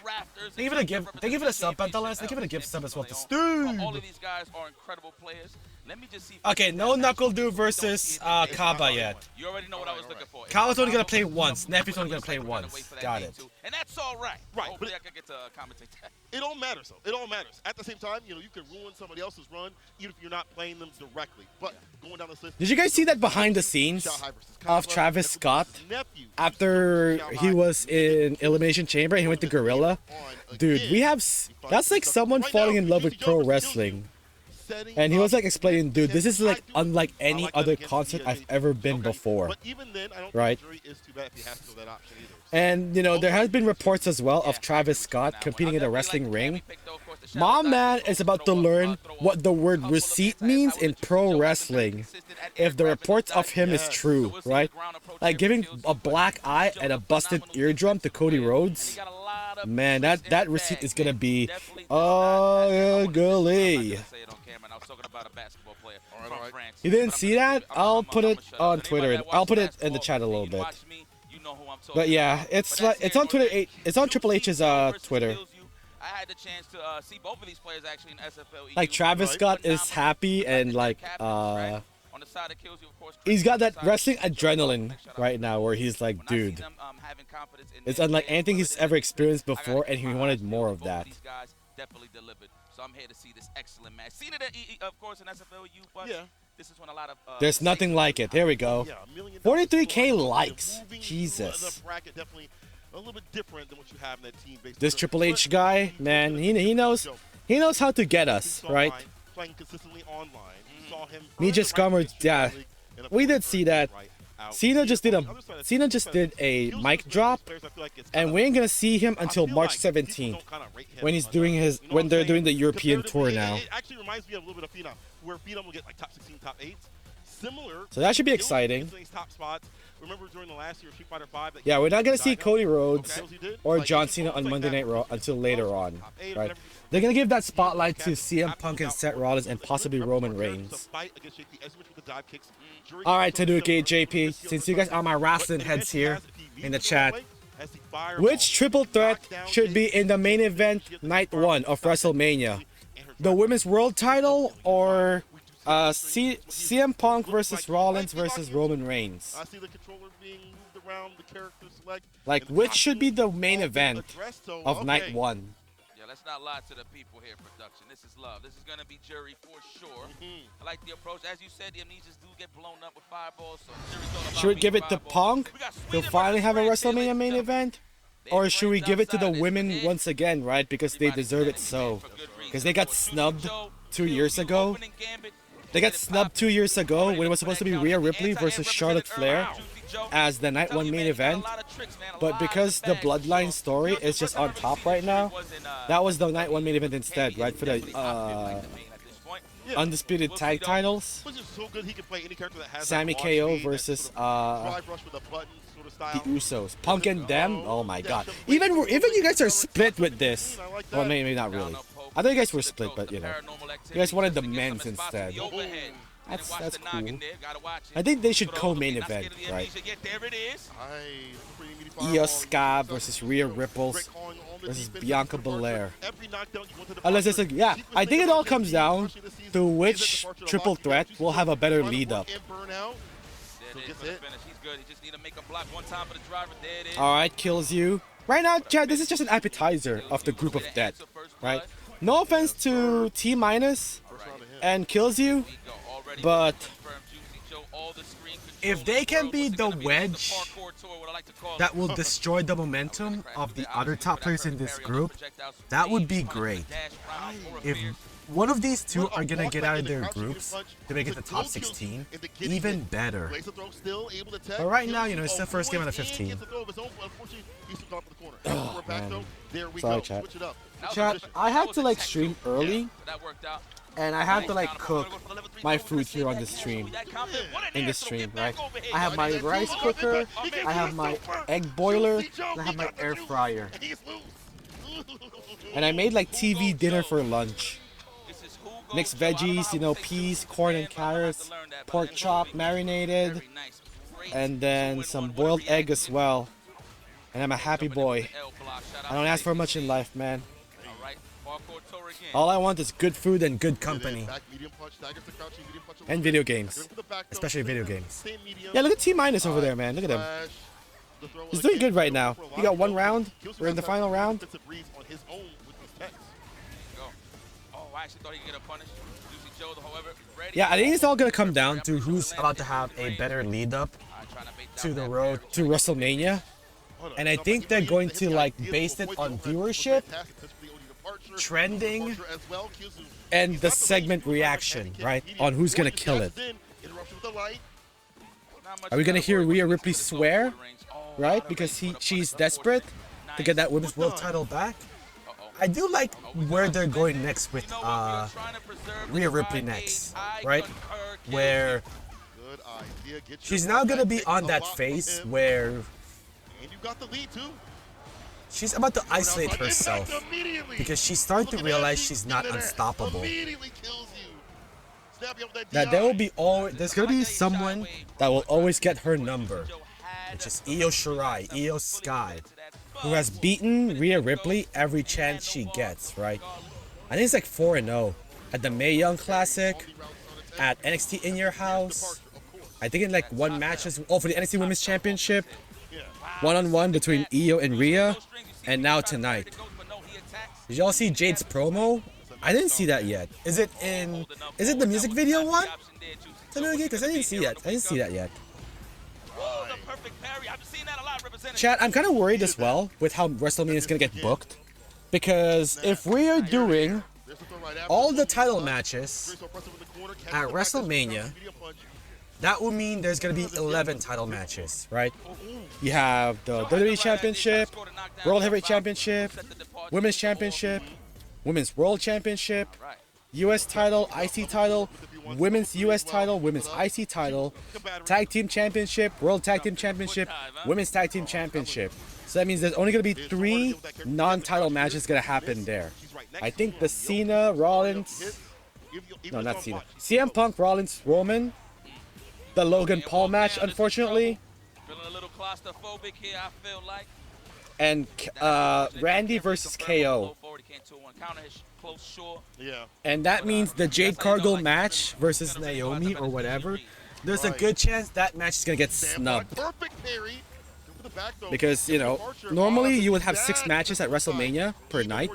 They give it a sub, Pantalas. They give it a gift sub as well to Stu. All of these guys are incredible players. Let me just see. Okay, no Knuckle Du versus Kaba yet. You already know what I was looking for. Kaba's only gonna play once. Nephew's only gonna play once. Got it. And that's all right. Right. Hopefully I can get to commentate that. It all matters, though. It all matters. At the same time, you know, you can ruin somebody else's run even if you're not playing them directly. But going down this list. Did you guys see that behind the scenes of Travis Scott after he was in Elimination Chamber and he went to Gorilla. Dude, that's like someone falling in love with pro wrestling. And he was like explaining, dude, this is like unlike any other concert I've ever been before. Right? And, you know, there has been reports as well of Travis Scott competing in a wrestling ring. My man is about to learn what the word receipt means in pro wrestling. If the reports of him is true, right? Like giving a black eye and a busted eardrum to Cody Rhodes. Man, that receipt is gonna be ugly. You didn't see that? I'll put it on Twitter. I'll put it in the chat a little bit. But yeah, it's on Twitter. It's on Triple H's Twitter. I had the chance to see both of these players actually in SFL. Like Travis Scott is happy and like he's got that wrestling adrenaline right now where he's like, dude, it's unlike anything he's ever experienced before, and he wanted more of that. Definitely delivered. So I'm here to see this excellent match. Seen it, of course, in SFLU, but this is when a lot of there's nothing like it. There we go. 43K likes. Jesus. A little bit different than what you have in that team. This Triple H guy, man, he knows how to get us, right? Playing consistently online. Saw him. Ninja Scummer, yeah, we did see that. Cena just did a mic drop, and we ain't gonna see him until March 17th when they're doing the European tour now. It actually reminds me of a little bit of Phenom, where Phenom will get like top 16, top 8. Similar. So that should be exciting. Top spots. Remember during the last year Street Fighter 5? Yeah, we're not gonna see Cody Rhodes or John Cena on Monday Night Raw until later on, right? They're gonna give that spotlight to CM Punk and Seth Rollins and possibly Roman Reigns. All right, Tanuki, JP, since you guys are my wrestling heads here in the chat, which triple threat should be in the main event night 1 of WrestleMania? The Women's World Title or CM Punk versus Rollins versus Roman Reigns? I see the controller being moved around, the character select. Like, which should be the main event of night 1? Yeah, let's not lie to the people here, production. This is love. This is going to be jury for sure. I like the approach. As you said, the amnesias do get blown up with fireballs, so should we give it to Punk to finally have a WrestleMania main event? Or should we give it to the women once again, right? Because they deserve it so. Because they got snubbed 2 years ago. They got snubbed 2 years ago when it was supposed to be Rhea Ripley versus Charlotte Flair as the night 1 main event. But because the Bloodline story is just on top right now, that was the night 1 main event instead, right? For the undisputed tag titles. Sami KO versus the Usos. Punk and them? Oh my god. Even you guys are split with this. Well, maybe not really. I thought you guys were split, but you know. You guys wanted the men's instead. That's cool. I think they should co-main event, right? Io Sky versus Rhea Ripples versus Bianca Belair. Unless it's like, yeah, I think it all comes down to which triple threat will have a better lead up. Alright, kills you. Right now, Chad, this is just an appetizer of the group of death, right? No offense to T- and kills you, but if they can be the wedge that will destroy the momentum of the other top players in this group, that would be great. If one of these two are gonna get out of their groups to make it the top 16, even better. But right now, you know, it's the first game out of 15. Oh, man. Sorry, chat. Chat, I had to like stream early, and I had to like cook my food here on the stream, in the stream, right? I have my rice cooker, I have my egg boiler, and I have my air fryer. And I made like TV dinner for lunch. Mixed veggies, you know, peas, corn and carrots, pork chop marinated, and then some boiled egg as well. And I'm a happy boy. I don't ask for much in life, man. All I want is good food and good company. And video games. Especially video games. Yeah, look at T- over there, man. Look at him. He's doing good right now. He got 1 round. We're in the final round. I actually thought he could get a punish. Juicy Joe, however, ready. Yeah, I think it's all gonna come down to who's about to have a better lead up to the road to WrestleMania. And I think they're going to like base it on viewership, trending, and the segment reaction, right? On who's gonna kill it. Are we gonna hear Rhea Ripley swear, right? Because she's desperate to get that Women's World Title back. I do like where they're going next with Rhea Ripley next, right? Where she's now gonna be on that phase where she's about to isolate herself because she's starting to realize she's not unstoppable. That there's gonna be someone that will always get her number, which is Io Shirai, Io Sky, who has beaten Rhea Ripley every chance she gets, right? I think it's like 4-0 at the Mae Young Classic, at NXT In Your House. I think in like one match, for the NXT Women's Championship, one-on-one between Io and Rhea, and now tonight. Did y'all see Jade's promo? I didn't see that yet. Is it the music video one? Because I didn't see that. I didn't see that yet. Chat, I'm kind of worried as well with how WrestleMania is going to get booked. Because if we are doing all the title matches at WrestleMania, that would mean there's going to be 11 title matches, right? You have the WWE Championship, World Heavyweight Championship, Women's Championship, Women's World Championship, US title, IC title, Women's US title, Women's IC title, Tag Team Championship, World Tag Team Championship, Women's Tag Team Championship. So that means there's only going to be 3 non-title matches going to happen there. I think the Cena, Rollins, no, not Cena, CM Punk, Rollins, Roman, the Logan Paul match, unfortunately, Feeling a little claustrophobic here, I feel like. and Randy versus KO. And that means the Jade Cargill match versus Naomi or whatever, there's a good chance that match is going to get snubbed. Because, you know, normally you would have 6 matches at WrestleMania per night,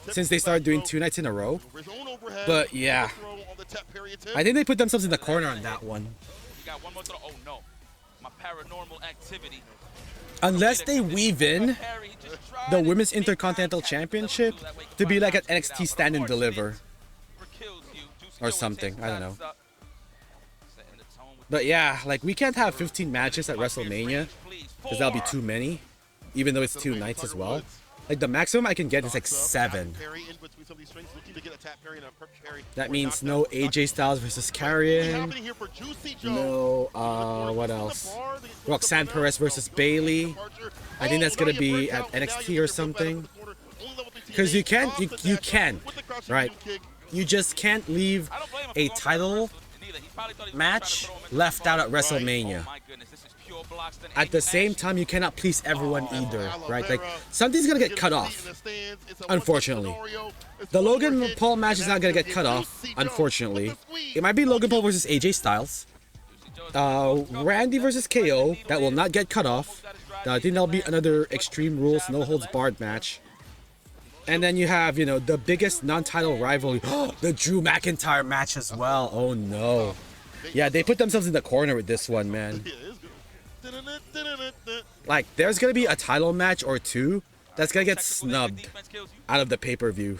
since they started doing 2 nights in a row. But yeah, I think they put themselves in the corner on that one. Oh no, my paranormal activity. Unless they weave in the Women's Intercontinental Championship to be like an NXT Stand and Deliver or something, I don't know. But yeah, like we can't have 15 matches at WrestleMania because that'll be too many, even though it's 2 nights as well. Like the maximum I can get is like 7. That means no AJ Styles versus Karrion. No, what else? Roxanne Perez versus Bayley. I think that's gonna be at NXT or something. Because you can, right? You just can't leave a title match left out at WrestleMania. At the same time, you cannot please everyone either, right? Like, something's gonna get cut off, unfortunately. The Logan Paul match is not gonna get cut off, unfortunately. It might be Logan Paul versus AJ Styles. Randy versus KO, that will not get cut off. I think that'll be another Extreme Rules, no holds barred match. And then you have, you know, the biggest non-title rivalry, the Drew McIntyre match as well. Oh no. Yeah, they put themselves in the corner with this one, man. Like, there's gonna be a title match or 2 that's gonna get snubbed out of the pay-per-view.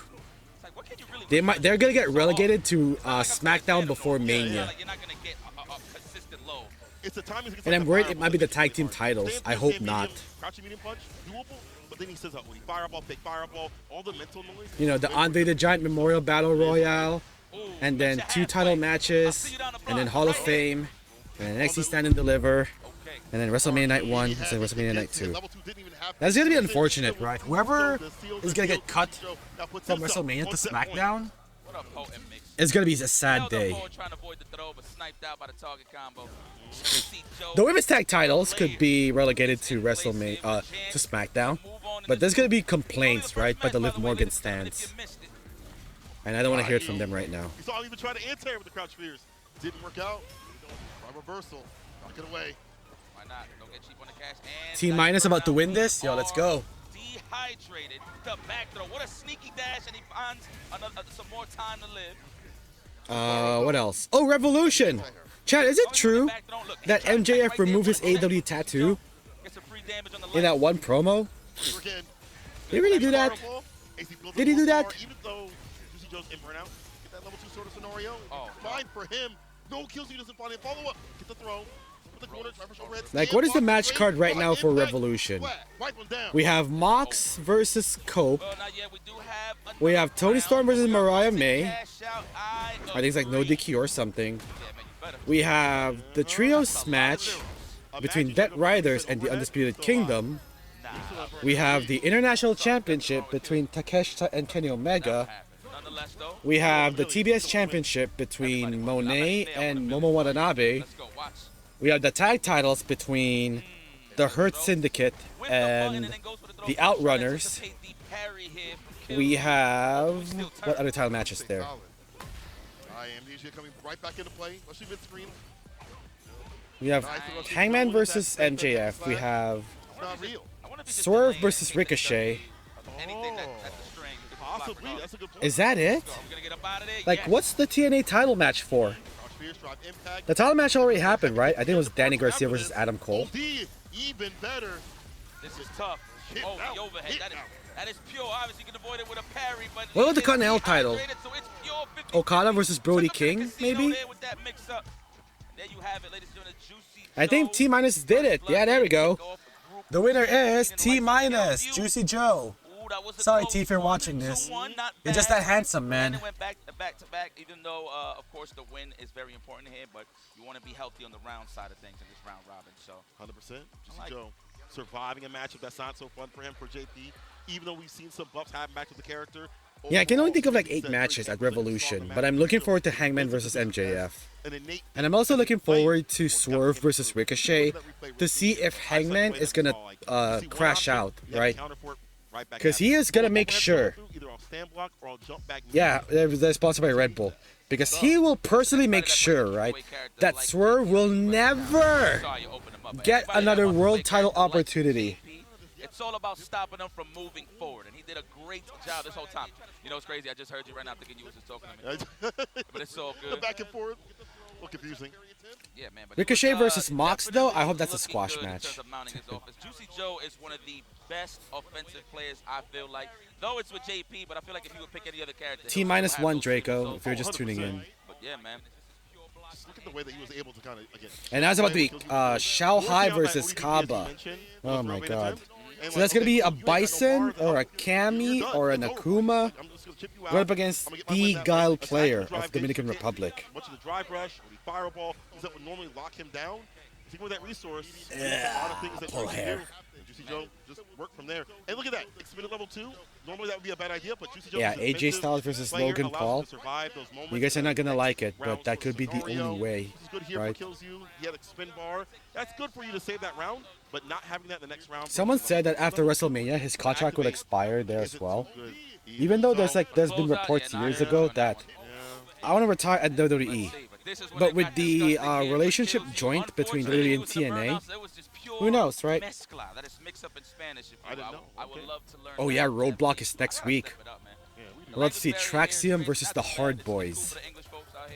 They're gonna get relegated to SmackDown before Mania. And I'm worried it might be the tag team titles. I hope not. You know, the Andre the Giant Memorial Battle Royale, and then 2 title matches, and then Hall of Fame, and NXT Stand and Deliver, and then WrestleMania Night 1, and then WrestleMania Night 2. That's gonna be unfortunate, right? Whoever is gonna get cut from WrestleMania to SmackDown, it's gonna be a sad day. The women's tag titles could be relegated to WrestleMania, to SmackDown, but there's gonna be complaints, right, by the Liv Morgan stands, and I don't want to hear it from them right now. You saw him even try to anti-air with the crouch spears. Didn't work out. Reversal. Knock it away. Why not? Don't get cheap on the cash. T-Minus about to win this? Yo, let's go. dehydrated. The back throw. What a sneaky dash, and he finds some more time to live. What else? Oh, Revolution! Chad, is it true that MJF removed his AEW tattoo in that one promo? Did he really do that? Did he do that? Even though Juicy Joe's in burnout, get that level 2 sort of scenario. Fine for him. No kills, he doesn't find it. Follow up. Get the throw. Like, what is the match card right now for Revolution? We have Mox versus Cope. We have Tony Storm versus Mariah May. I think it's like no DQ or something. We have the trios match between Dead Riders and the Undisputed Kingdom. We have the International Championship between Takeshita and Kenny Omega. We have the TBS Championship between Monet and Momo Watanabe. We have the tag titles between the Hurt Syndicate and the Outrunners. We have... what other title matches there? Coming right back into play. We have Hangman versus MJF. We have Swerve versus Ricochet. Is that it? Like, what's the TNA title match for? The title match already happened, right? I think it was Danny Garcia versus Adam Cole. Even better. This is tough. Oh, the overhead. That is pure. Obviously, you can avoid it with a parry, but what about the Continental title? Okada versus Brody King, maybe? I think T-Minus did it. Yeah, there we go. The winner is T-Minus, Juicy Joe. Sorry, T, if you're watching this. You're just that handsome, man. Went back to back, even though, of course, the win is very important here, but you want to be healthy on the round side of things in this round robin. So 100%. Juicy Joe surviving a matchup that's not so fun for him, for JP, even though we've seen some buffs happen back to the character. Yeah, I can only think of like 8 matches at Revolution, but I'm looking forward to Hangman versus MJF. And I'm also looking forward to Swerve versus Ricochet to see if Hangman is gonna crash out, right? Because he is gonna make sure. Yeah, they're sponsored by Red Bull. Because he will personally make sure, right, that Swerve will never get another world title opportunity. It's all about stopping them from moving forward, and he did a great job this whole time. You know, it's crazy. I just heard you right now thinking you was just talking to me. But it's all good. Back and forth. A little confusing. Yeah, man. But Ricochet versus Mox, though, I hope that's a squash match. Juicy Joe is one of the best offensive players, I feel like. Though it's with JP, but I feel like if you would pick any other character. T-1 Draco, if you're just tuning in. But yeah, man. Just look at the way that he was able to kind of, again. And that's about to be Shao Hai versus Kaba. Oh my god. So that's going to be a Bison or a Kami or a Nakuma going up against the Guile player of Dominican Republic. Much of the drive rush or the fireball is that would normally lock him down. If with that resource, a lot of things that pull hair. Juicy Joe just work from there. And look at that, extended level 2. Normally that would be a bad idea, but Juicy Joe. Yeah, AJ Styles versus Logan Paul. You guys are not gonna like it, but that could be the only way, right? Kills you. He had a spin bar. That's good for you to save that round, but not having that in the next round. Someone said that after WrestleMania, his contract would expire there as well. Even though there's been reports years ago that I want to retire at WWE. But with the relationship joint between WWE and TNA, who knows, right? Oh yeah, Roadblock is next week. I'd love to see Traxium versus the Hard Boys.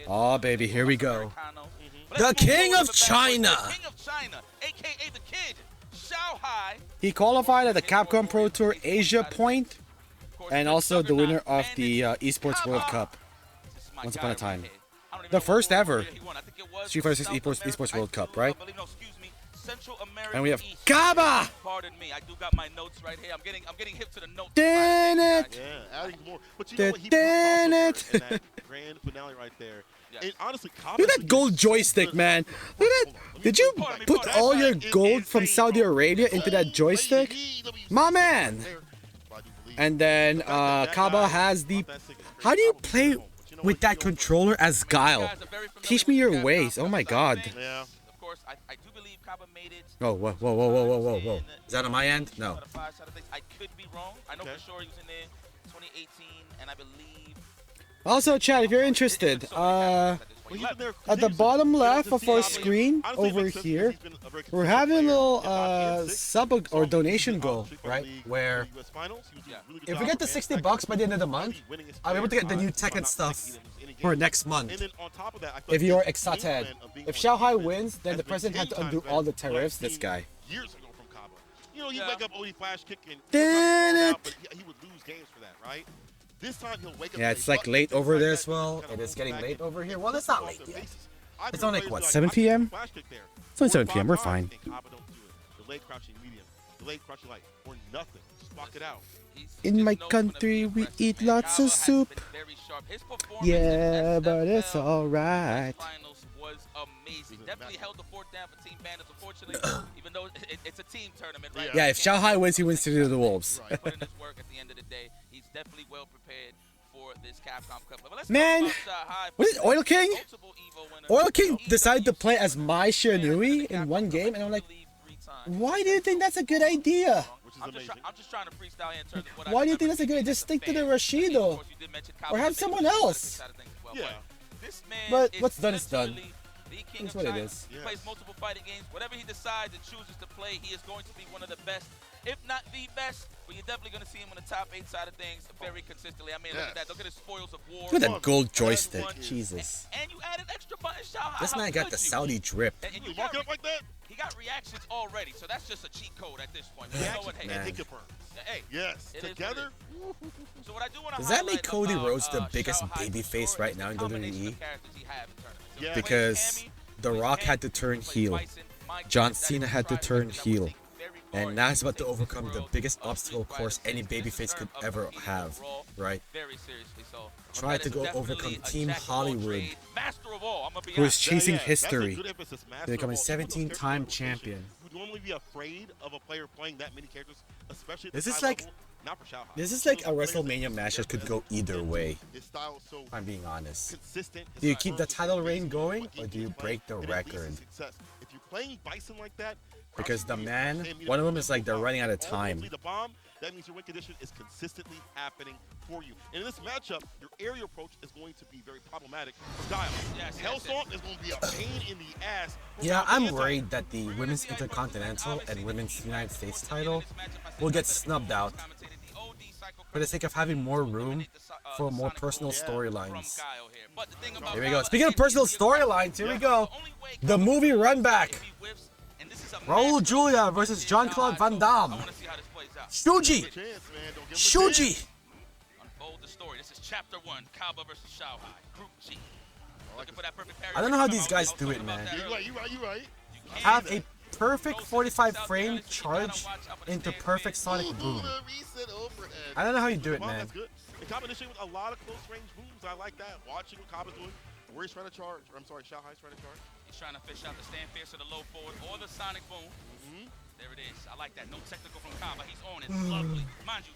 Oh baby, here we go. The King of China! He qualified at the Capcom Pro Tour Asia Point, and also the winner of the Esports World Cup. Once upon a time. The first ever Street Fighter 6 Esports World Cup, right? And we have Kaba! Pardon me, I do got my notes right here. I'm getting hip to the notes. Damn it! Yeah, adding more. But you know what? He was in that grand finale right there. And honestly, look at that gold joystick, man. Look at that. Did you put all your gold from Saudi Arabia into that joystick? My man! And then Kaba has the... How do you play with that controller as Guile? Teach me your ways. Oh my god. Yeah. Of course, I do believe Kaba made it. Oh, whoa. Is that on my end? No. I could be wrong. I know for sure he was in there 2018, and I believe... Also, chat, if you're interested, At the bottom left of our screen over here, we're having a little sub or donation goal, right? Where if we get to $60 by the end of the month, I'm able to get the new Tekken stuff for next month. If you're excited. If Shanghai wins, then the president had to undo all the tariffs. This guy. Years ago from Kaba. You know, you wake up Odie Flash kicking. But he would lose games for that, right? This time he'll wake up. Yeah, it's like late over there as well. It is getting late over here. Well, it's not late yet. It's only like what, 7 p.m.? It's only 7 p.m. We're fine. Delayed crouching medium, delayed crouching light, or nothing. Just block it out. In my country, we eat lots of soup. Yeah, but it's alright. Was amazing. Definitely held the fort down for Team Bandits, unfortunately, even though it's a team tournament, right? Yeah, if Shanghai wins, he wins to the Wolves. Put in his work at the end of the day. He's definitely well prepared for this Capcom Cup. But let's Man, talk about, what is it, Oil King? Oil King decided to play as Mai Shiranui in one game, and I'm like, why do you think that's a good idea? I'm just trying to freestyle in terms of what Why do you think that's a good idea? Just stick to the Rashido. Or have someone else. Yeah. This man but what's done is done. The king That's of what it China. is. He plays multiple fighting games. Whatever he decides and chooses to play, he is going to be one of the best, if not the best. But you're definitely going to see him on the top 8 side of things very consistently. I mean, look at that. Look at his spoils of war. Look at that gold joystick. Jesus. And you added extra buttons, Shao. This man got the Saudi drip. And you mark it up like that? He got reactions already, so that's just a cheat code at this point. You know what? Hey, hey, yes, together. So what I do want to Does that make Cody Rhodes the biggest babyface right now in WWE? Because The Rock had to turn heel, John Cena had to turn heel, and now he's about to overcome the biggest obstacle course any babyface could ever have, right? Try to go overcome Team Hollywood, who is chasing history, to become a 17-time champion. Would normally be afraid of a player playing that many characters, especially at This the is high like, level. Not for Shanghai. this is like a WrestleMania match that could go either way. If I'm being honest. Do you keep the title reign going, or do you break the record? If you're playing Bison like that, Because the man, one of them is like they're running out of time. the bomb, that means your win condition is consistently happening for you. And in this matchup, your aerial approach is going to be very problematic for Dial. Hellstorm is going to be a pain in the ass. Yeah, I'm worried that the Women's Intercontinental and Women's United States title will get snubbed out for the sake of having more room for more personal storylines. Here we go. Speaking of personal storylines, here we go. The movie Run Back. Raul Julia versus Jean-Claude Van Damme. Shuji! Shuji! Unfold the story. This is chapter 1, Kaba versus Shanghai. Group G. Looking for that perfect parry. I don't know how these guys do it, man. You're right. Have a perfect 45 frame charge into perfect sonic boom. I don't know how you do it, man. That's good. In combination with a lot of close range moves, I like that. Watching what Kaba's doing, where he's trying to charge. Or I'm sorry, Shanghai's trying to charge. He's trying to fish out the stand fierce or the low forward or the sonic boom. There it is. I like that. No technical from Kaba. He's on it. Lovely. Mind you,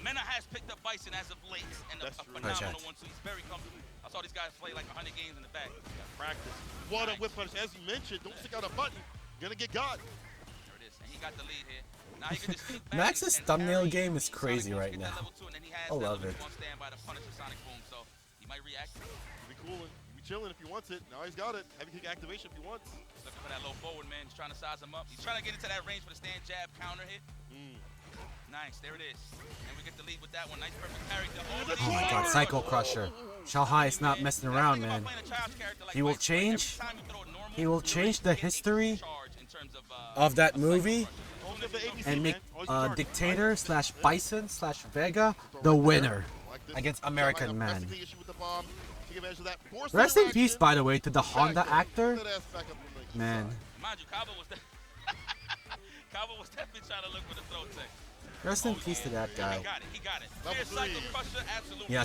Mena has picked up Bison as of late, and a phenomenal one, so he's very comfortable. I saw these guys play like 100 games in the back. Practice. What a whip punish. As you mentioned, don't stick out a button. You're gonna get got. There it is. And he got the lead here. Now he can just sneak back Max's thumbnail game is crazy right now. I love it. Stand by the Punisher Sonic Boom, so he might react. Be cooling. Be chilling if he wants it. Now he's got it. Heavy kick activation if he wants. Looking for that low forward, man. He's trying to size him up. He's trying to get into that range for the stand jab counter hit. Nice, there it is. And we get the lead with that one. Nice perfect parry. Oh my god, Psycho Crusher. Shanghai is not messing around, man. He will change. He will change the history of that movie and make Dictator slash Bison slash Vega the winner against American Man. Rest in peace, by the way, to the Honda actor. Man. Kaba was definitely trying to look for the throw tech. Rest in peace to that guy. He got it. Here's Psycho Crusher, absolutely. Yeah,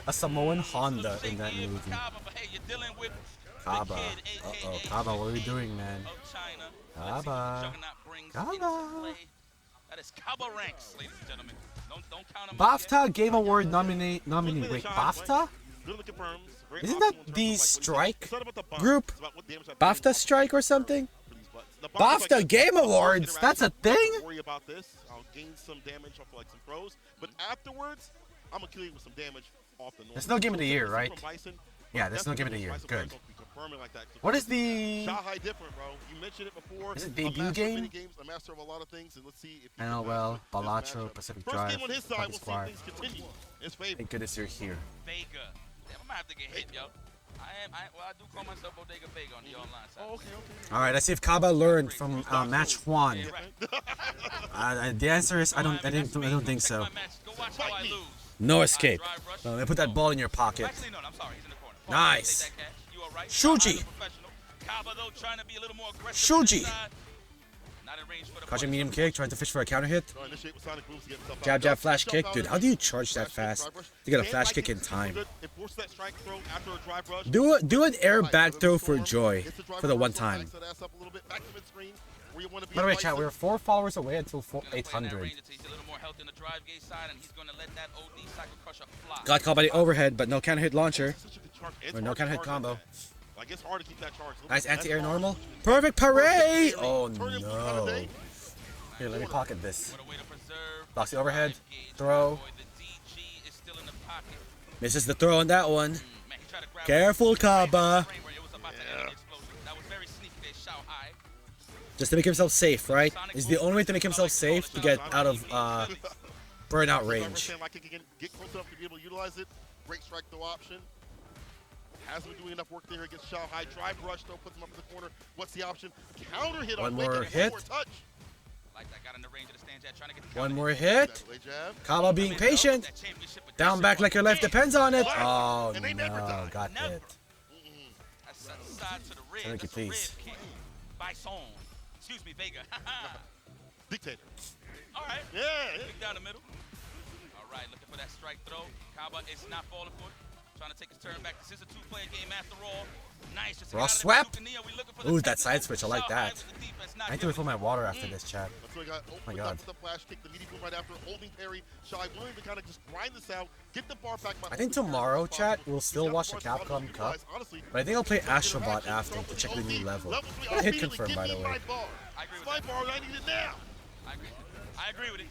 a Samoan Honda in that movie. Kaba. Uh-oh, Kaba, what are we doing, man? Kaba. Kaba. That is Kaba ranks, ladies and gentlemen. Don't count him. BAFTA Game Award nominee. Wait, BAFTA? Isn't that the strike group? BAFTA strike or something? BAFTA Game Awards? That's a thing? Worry about this. I'll gain some damage off like some throws, but afterwards, I'm gonna kill you with some damage off the north. It's no game of the year, right? Yeah, there's no give it a year. Good. Like that. What is the... Shanghai different, bro. You mentioned it before. Is it debut game? Games, a master of a lot of things, and let's see if NLL, Balacho, Pacific Drive, game on his side, we'll Squad. see things continue. Thank goodness you're here. Vega. Damn, I'm gonna have to get hit, yo. I do call myself Bodega Vega on the online side. Oh, okay. All right, let's see if Kaba learned from match 1. The answer is I don't think so. No escape. Let me put that ball in your pocket. Nice. Shuji. Shuji. Crouching medium kick, trying to fish for a counter hit. Jab, jab, flash kick. Dude, how do you charge that fast? You get a flash kick in time. Do an air back throw for joy for the one time. By the way, chat, we're 4 followers away until 800. Got caught by the overhead, but no counter hit launcher. Or no counter hit combo. Nice anti-air normal. Perfect parade! Oh no. Here, let me pocket this. Blocks the overhead. Throw. Misses the throw on that one. Careful, Kaba. Just to make himself safe, right? Is the only way to make himself safe to get out of burnout range. Get close enough to be able to utilize it. Great strike throw option. Hasn't been doing enough work there against Shanghai. Drive rush though, puts him up in the corner. What's the option? Counter hit on One more hit. One more hit. Kaba being patient. Down back like your life depends on it. Oh no, got hit. Thank you, please. Excuse me, Vega. Dictator. All right. Yeah. Kick down the middle. All right, looking for that strike throw. Kaba is not falling for it. Trying to take his turn back. This is a 2-player game after all. Nice. Raw swap. Ooh, that side switch. I like that. I need to refill my water after this, chat. Oh my god. The flash kick, the meaty boom right after, holding parry. Shy willing to kind of just grind this out, get the bar back. I think tomorrow, chat, we'll still watch the Capcom Cup, but I think I'll play Astrobot after to check the new level. Hit confirmed, by the way. My bar, I need it now. I agree with it.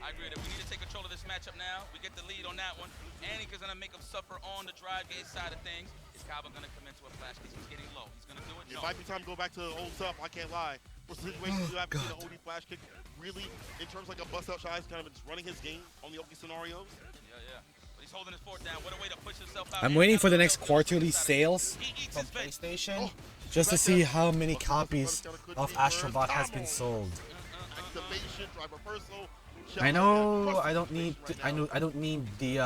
I agree with it. We need to take control of this matchup now. We get the lead on that one. Anika's going to make him suffer on the drive gate side of things. Is Kaba going to come into a flash kick? He's getting low. He's going to do it. It might be time to go back to the old stuff. I can't lie. For situations you have to see the OD flash kick, really, in terms of like a bust out Shy, is kind of just running his game on the OD scenarios. Yeah. But he's holding his fort down. What a way to push himself out. I'm waiting for the next quarterly sales from PlayStation just to see how many copies of Astrobot has been sold. I know I don't need the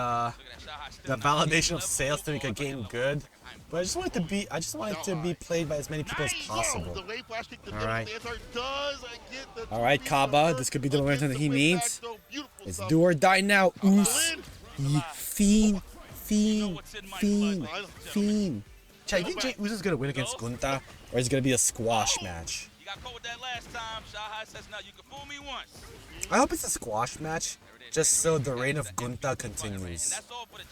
validation of sales to make a game good, but I just want it to be played by as many people as possible. All right, Kaba, this could be the momentum that he needs. It's do or die now. Oos. Fiend. Chat, you think Jay Uso is gonna win against Gunta, or is it gonna be a squash match? You got caught with that last time. Shahai says, no, you can fool me once. I hope it's a squash match, just so the reign of Gunta continues.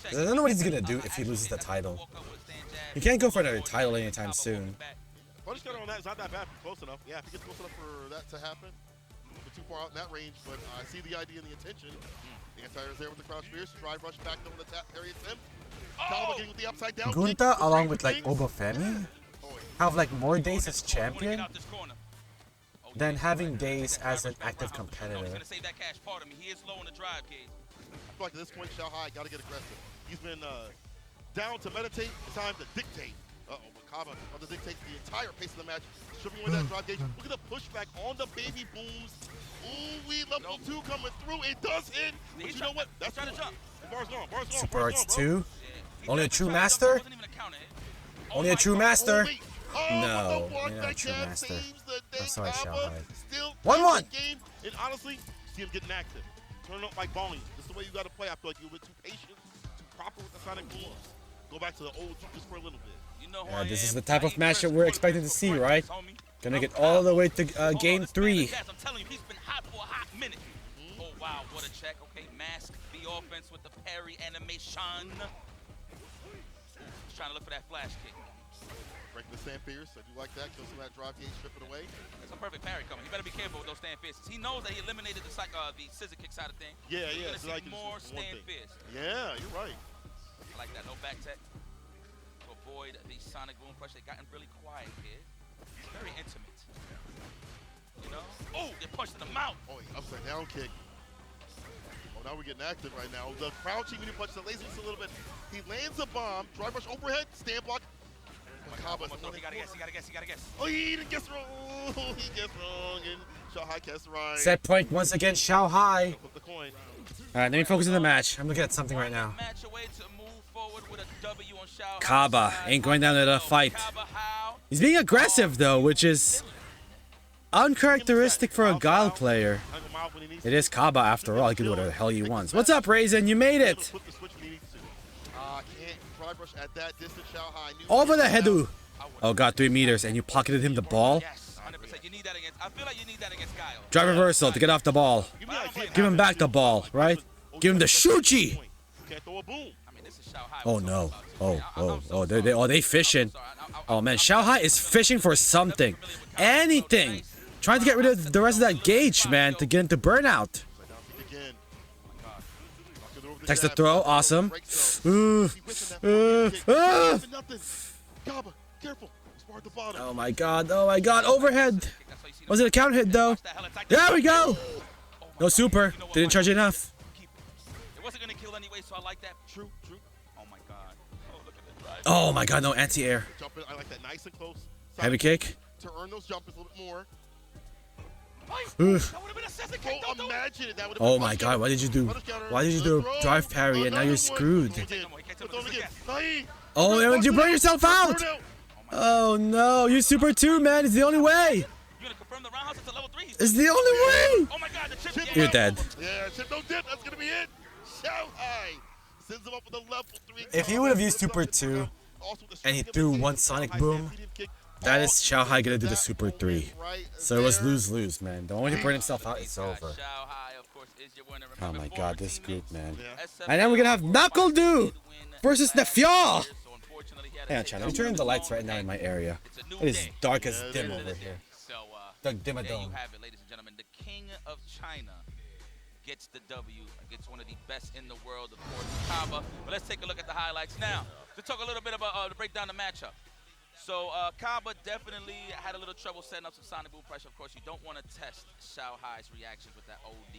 I don't know what he's gonna do if he loses the title. He can't go for another title anytime soon. Punish counter on that is not that bad, close enough. Yeah, if he gets close enough for that to happen, we're too far out in that range, but I see the idea and the intention. The anti-air is there with the crouch fierce, drive rush back over the tap, parry attempt. Kaba getting with the upside down. Gunta, along with like Obafemi, have like more days as champion than having days as an active competitor. I feel like at this point, Shanghai got to get aggressive. He's been down to meditate. It's time to dictate. But Kaba on to dictate the entire pace of the match, stripping away that drive gauge. Look at the pushback on the baby booms. Ooh, we level 2 coming through. It does hit. But you know what? That's trying to jump. Bar's gone. Super Arts 2? Only a true master? Only a true master? No, you're not a true master. I'm sorry, Shanghai. 1-1! And honestly, see him getting active. Turn up like bowling. This is the way you got to play. I feel like you're a bit too patient, too proper with the Sonic moves. Go back to the old just for a little bit. This is the type of match that we're expecting to see, right? Gonna get all the way to game 3. I'm telling you, he's been hot for a hot minute. Oh, wow, what a check. Okay, mask the offense with the parry animation. He's trying to look for that flash kick. Breaking the stand fierce. I do like that. Goes to that drive gauge, strip it away. There's a perfect parry coming. You better be careful with those stand fierces. He knows that he eliminated the scissor kick side of thing. Yeah. You're gonna see more stand fierce. Yeah, you're right. I like that. No back tech. avoid the sonic boom pressure. They've gotten really quiet here. It's very intimate. You know? Oh, they punched in the mouth. Oh, upside down kick. Oh, now we're getting active right now. The crouching when he punches the laser just a little bit. He lands a bomb, dry brush overhead, stand block. He gotta guess. Oh, he didn't guess wrong. He guessed wrong, and Shanghai guessed right. Set point once again, Shanghai. Flip the coin. All right, let me focus on the match. I'm looking at something right now. Kaba ain't going down to the fight. He's being aggressive though, which is uncharacteristic for a Guile player. It is Kaba after all. He can do whatever the hell he wants. What's up, Raisin? You made it. Over the headu. Oh god, 3 meters, and you pocketed him the ball. Drive reversal to get off the ball. Give him back the ball, right? Give him the shuchi. Oh no. Oh, they fishing. Oh man, Shanghai is fishing for something. Anything. Trying to get rid of the rest of that gauge, man, to get into burnout. Text the throw, awesome. Oh my god, overhead. Was it a counter hit though? There we go. No super, didn't charge enough. It wasn't gonna kill anyway, so I like that. True. Oh my god. Oh, look at the drive. Oh my god, no anti-air. I like that nice and close. Heavy kick. To earn those jumpers a little bit more. Oh my god, why did you do drive parry and now you're screwed? Oh, and you burn yourself out! Oh no, you're super 2, man, it's the only way! It's the only way! You're dead. Yeah, chip no dip, that's gonna be it. Shanghai sends him up with a level 3. If he would have used super 2 and he threw one sonic boom, that is Shanghai gonna do the super 3. So it was lose-lose, man. The moment he burned himself out, it's over. Oh my god, this group, man. And then we're gonna have Knuckle-Doo versus Nefya! Hang on, China. I'm turning the lights right now in my area. It is dark as dim over here. The Dimadome. There you have it, ladies and gentlemen. The King of China gets the W against one of the best in the world, of course, Kaba. But let's take a look at the highlights now. To talk a little bit about to break down the matchup. So Kaba definitely had a little trouble setting up some sonic boom pressure. Of course, you don't want to test Shanghai's reactions with that OD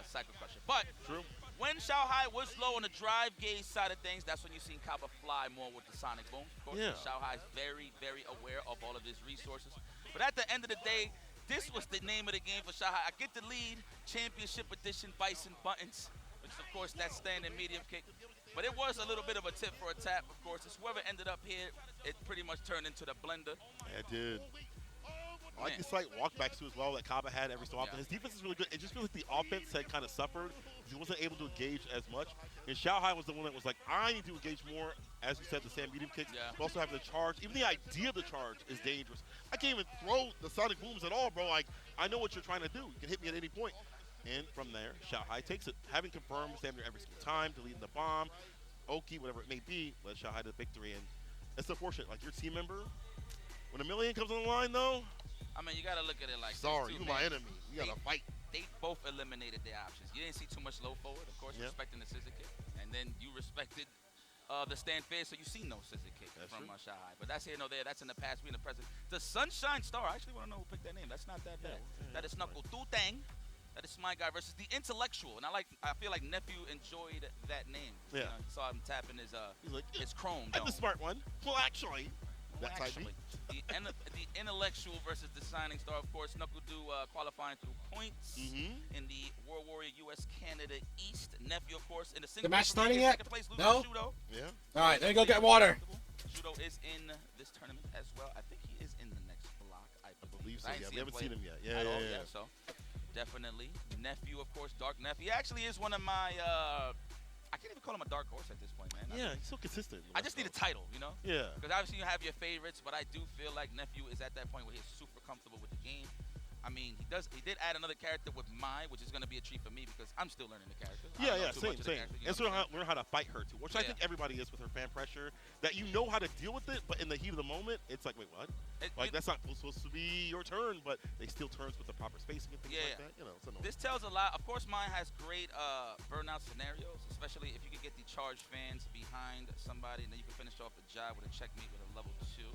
cycle crusher. But when Shanghai was low on the drive gauge side of things, that's when you seen Kaba fly more with the sonic boom. Of course, Shanghai is very, very aware of all of his resources. But at the end of the day, this was the name of the game for Shanghai. I get the lead, Championship Edition Bison Buttons, which is, of course, that standing medium kick. But it was a little bit of a tip for a tap, of course. It's whoever ended up here, it pretty much turned into the blender. Yeah, it did. I like the slight walkbacks too as well that Kaba had every so often. His defense is really good. It just feels like the offense had kind of suffered because he wasn't able to engage as much. And Shanghai was the one that was like, I need to engage more, as you said, the sand medium kicks, but also having the charge. Even the idea of the charge is dangerous. I can't even throw the sonic booms at all, bro. Like, I know what you're trying to do. You can hit me at any point. And from there, Shanghai takes it. Having confirmed Sam every single time, deleting the bomb, Oki, whatever it may be, led Shanghai to victory. And it's unfortunate. Like, your team member, when $1 million comes on the line, though, I mean, you got to look at it like sorry, you my enemy. You got to fight. They both eliminated their options. You didn't see too much low forward, of course, respecting the scissor kick. And then you respected the stand fair, so you see no scissor kick from Shanghai. But that's here, no there. That's in the past. We in the present. The Sunshine Star. I actually want to know who picked that name. That's not that bad. That is Knuckle-Doo Tang. That is my guy versus the Intellectual. And I feel like Nephew enjoyed that name. Yeah. You know, saw him tapping his his chrome. I'm the smart one. Well, actually. The Intellectual versus the Shining Star, of course. Knuckle-Doo qualifying through points in the World Warrior U.S. Canada East. Nephew, of course, in the single. The match starting yet? Place, No? Judo. Yeah. All right, let me go get water. Judo is in this tournament as well. I think he is in the next block. I believe so. Yeah, we haven't seen him yet. Yeah. So definitely Nephew, of course, Dark Nephew. He actually is one of my. I can't even call him a dark horse at this point, man. Yeah, he's so consistent. I just need a title, you know? Yeah. Because obviously you have your favorites, but I do feel like Nephew is at that point where he's super comfortable with the game. I mean, he did add another character with Mai, which is going to be a treat for me because I'm still learning the character. Same. And so learn how to fight her too, which I think everybody is with her fan pressure. That you know how to deal with it, but in the heat of the moment, it's like, wait, what? Like, that's not supposed to be your turn, but they still turns with the proper spacing and things like that. You know, it's annoying. This tells a lot. Of course, mine has great burnout scenarios, especially if you can get the charged fans behind somebody, and then you can finish off the job with a checkmate with a level 2.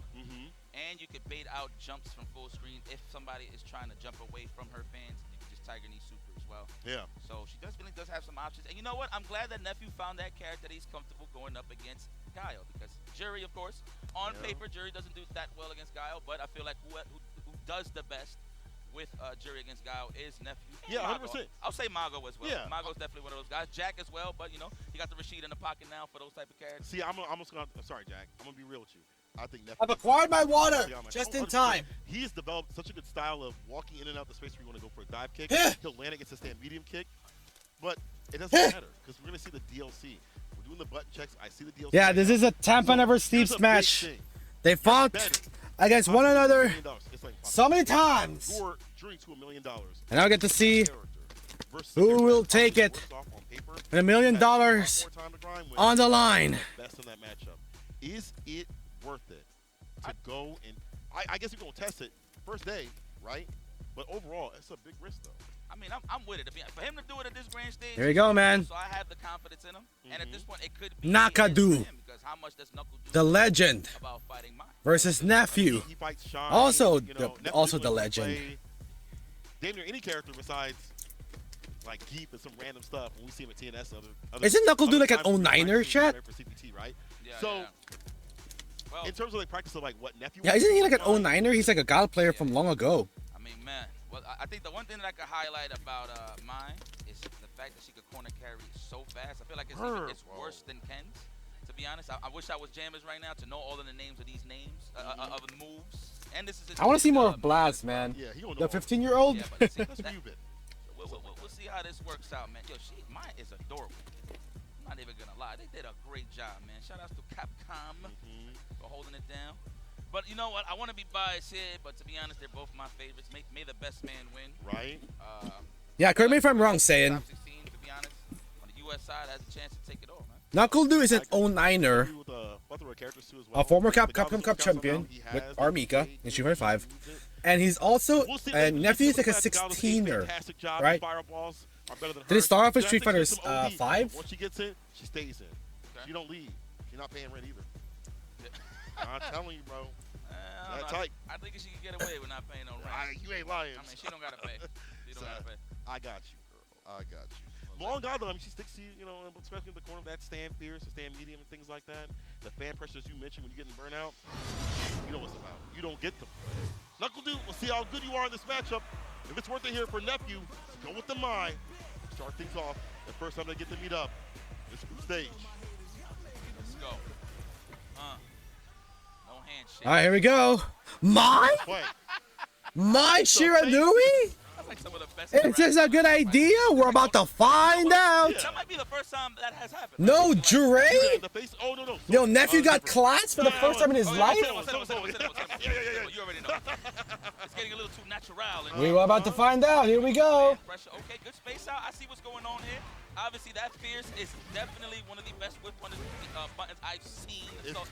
And you can bait out jumps from full screen if somebody is trying to jump away from her fans. You can just Tiger Knee super as well. Yeah. So she really does have some options. And you know what? I'm glad that Nephew found that character that he's comfortable going up against Guile, because Jury, of course, on paper, Jury doesn't do that well against Guile, but I feel like who does the best with Jury against Guile is Nephew. Yeah, Mago. 100%. I'll say Mago as well. Yeah. Mago's definitely one of those guys. Jack as well, but you know, he got the Rashid in the pocket now for those type of characters. See, I'm sorry, Jack. I'm gonna be real with you. I think Nephew, I've acquired my water just in time. He's developed such a good style of walking in and out the space where you want to go for a dive kick. He'll land against a stand medium kick, but it doesn't matter because we're gonna see the DLC. We're doing the button checks. I see the DLC. Yeah, this is a Tampa Never Sleeps match. They fought against one another so many times. And I'll get to see who will take it. And $1 million on the line. Best in that matchup. Is it worth it to go and I guess you're gonna test it first day, right? But overall, it's a big risk though. I mean, I'm with it. For him to do it at this grand stage, Here we go, man. So I have the confidence in him. And at this point, it could be Nakadu, the legend, versus Nephew. Also, the legend. Damn near any character besides like Geep and some random stuff when we see him at TNS. Isn't Knuckle like an 09er, chat? For CPT, right? So, in terms of like practice of like what Nephew. Yeah, isn't he like an 09er? He's like a God player from long ago. I mean, man. Well, I think the one thing that I could highlight about mine is the fact that she could corner carry so fast. I feel like it's worse than Ken's, to be honest. I wish I was Jammers right now to know all of the names of these names, of the moves. And this is I want to see more of Blast, man. Yeah, the 15-year-old. Yeah, but see, we'll see how this works out, man. Yo, mine is adorable. I'm not even gonna lie. They did a great job, man. Shout outs to Capcom for holding it down. But you know what? I want to be biased here, but to be honest, they're both my favorites. May the best man win. Right. Yeah, correct me if I'm wrong, saying. Top 16, to be honest, on the U.S. side has a chance to take it all, man. Knuckle is an 09er, a former Capcom Cup champion with Armika in Street Fighter 5, and he's also Nephew's like a 16er, right? Did he start off with Street Fighter 5? Once she gets in, she stays in. She don't leave. She's not paying rent either. I'm telling you, bro. That's tight. I think she can get away with not paying no rent. You ain't lying. I mean, she don't gotta pay. She don't gotta pay. I got you, girl. I got you. Long God, though, I mean, she sticks to you, especially in the corner of that stand fierce, the stand medium, and things like that. The fan pressures you mentioned when you're getting burnout, you know what it's about. You don't get them. Knuckle Dude, we'll see how good you are in this matchup. If it's worth it here for Nephew, go with the Mai. Start things off. The first time they get to meet up, this group stage. Let's go. No handshake. All right, here we go. My Shiranui? Is this a good idea? We're about to find out. That might be the first time that has happened. No, Jure? No. Yo, Nephew got class for the first time in his life? You already know. It's getting a little too natural. We were about to find out. Here we go. Okay, good space out. I see what's going on here. Obviously, that Fierce is definitely one of the best whip buttons I've seen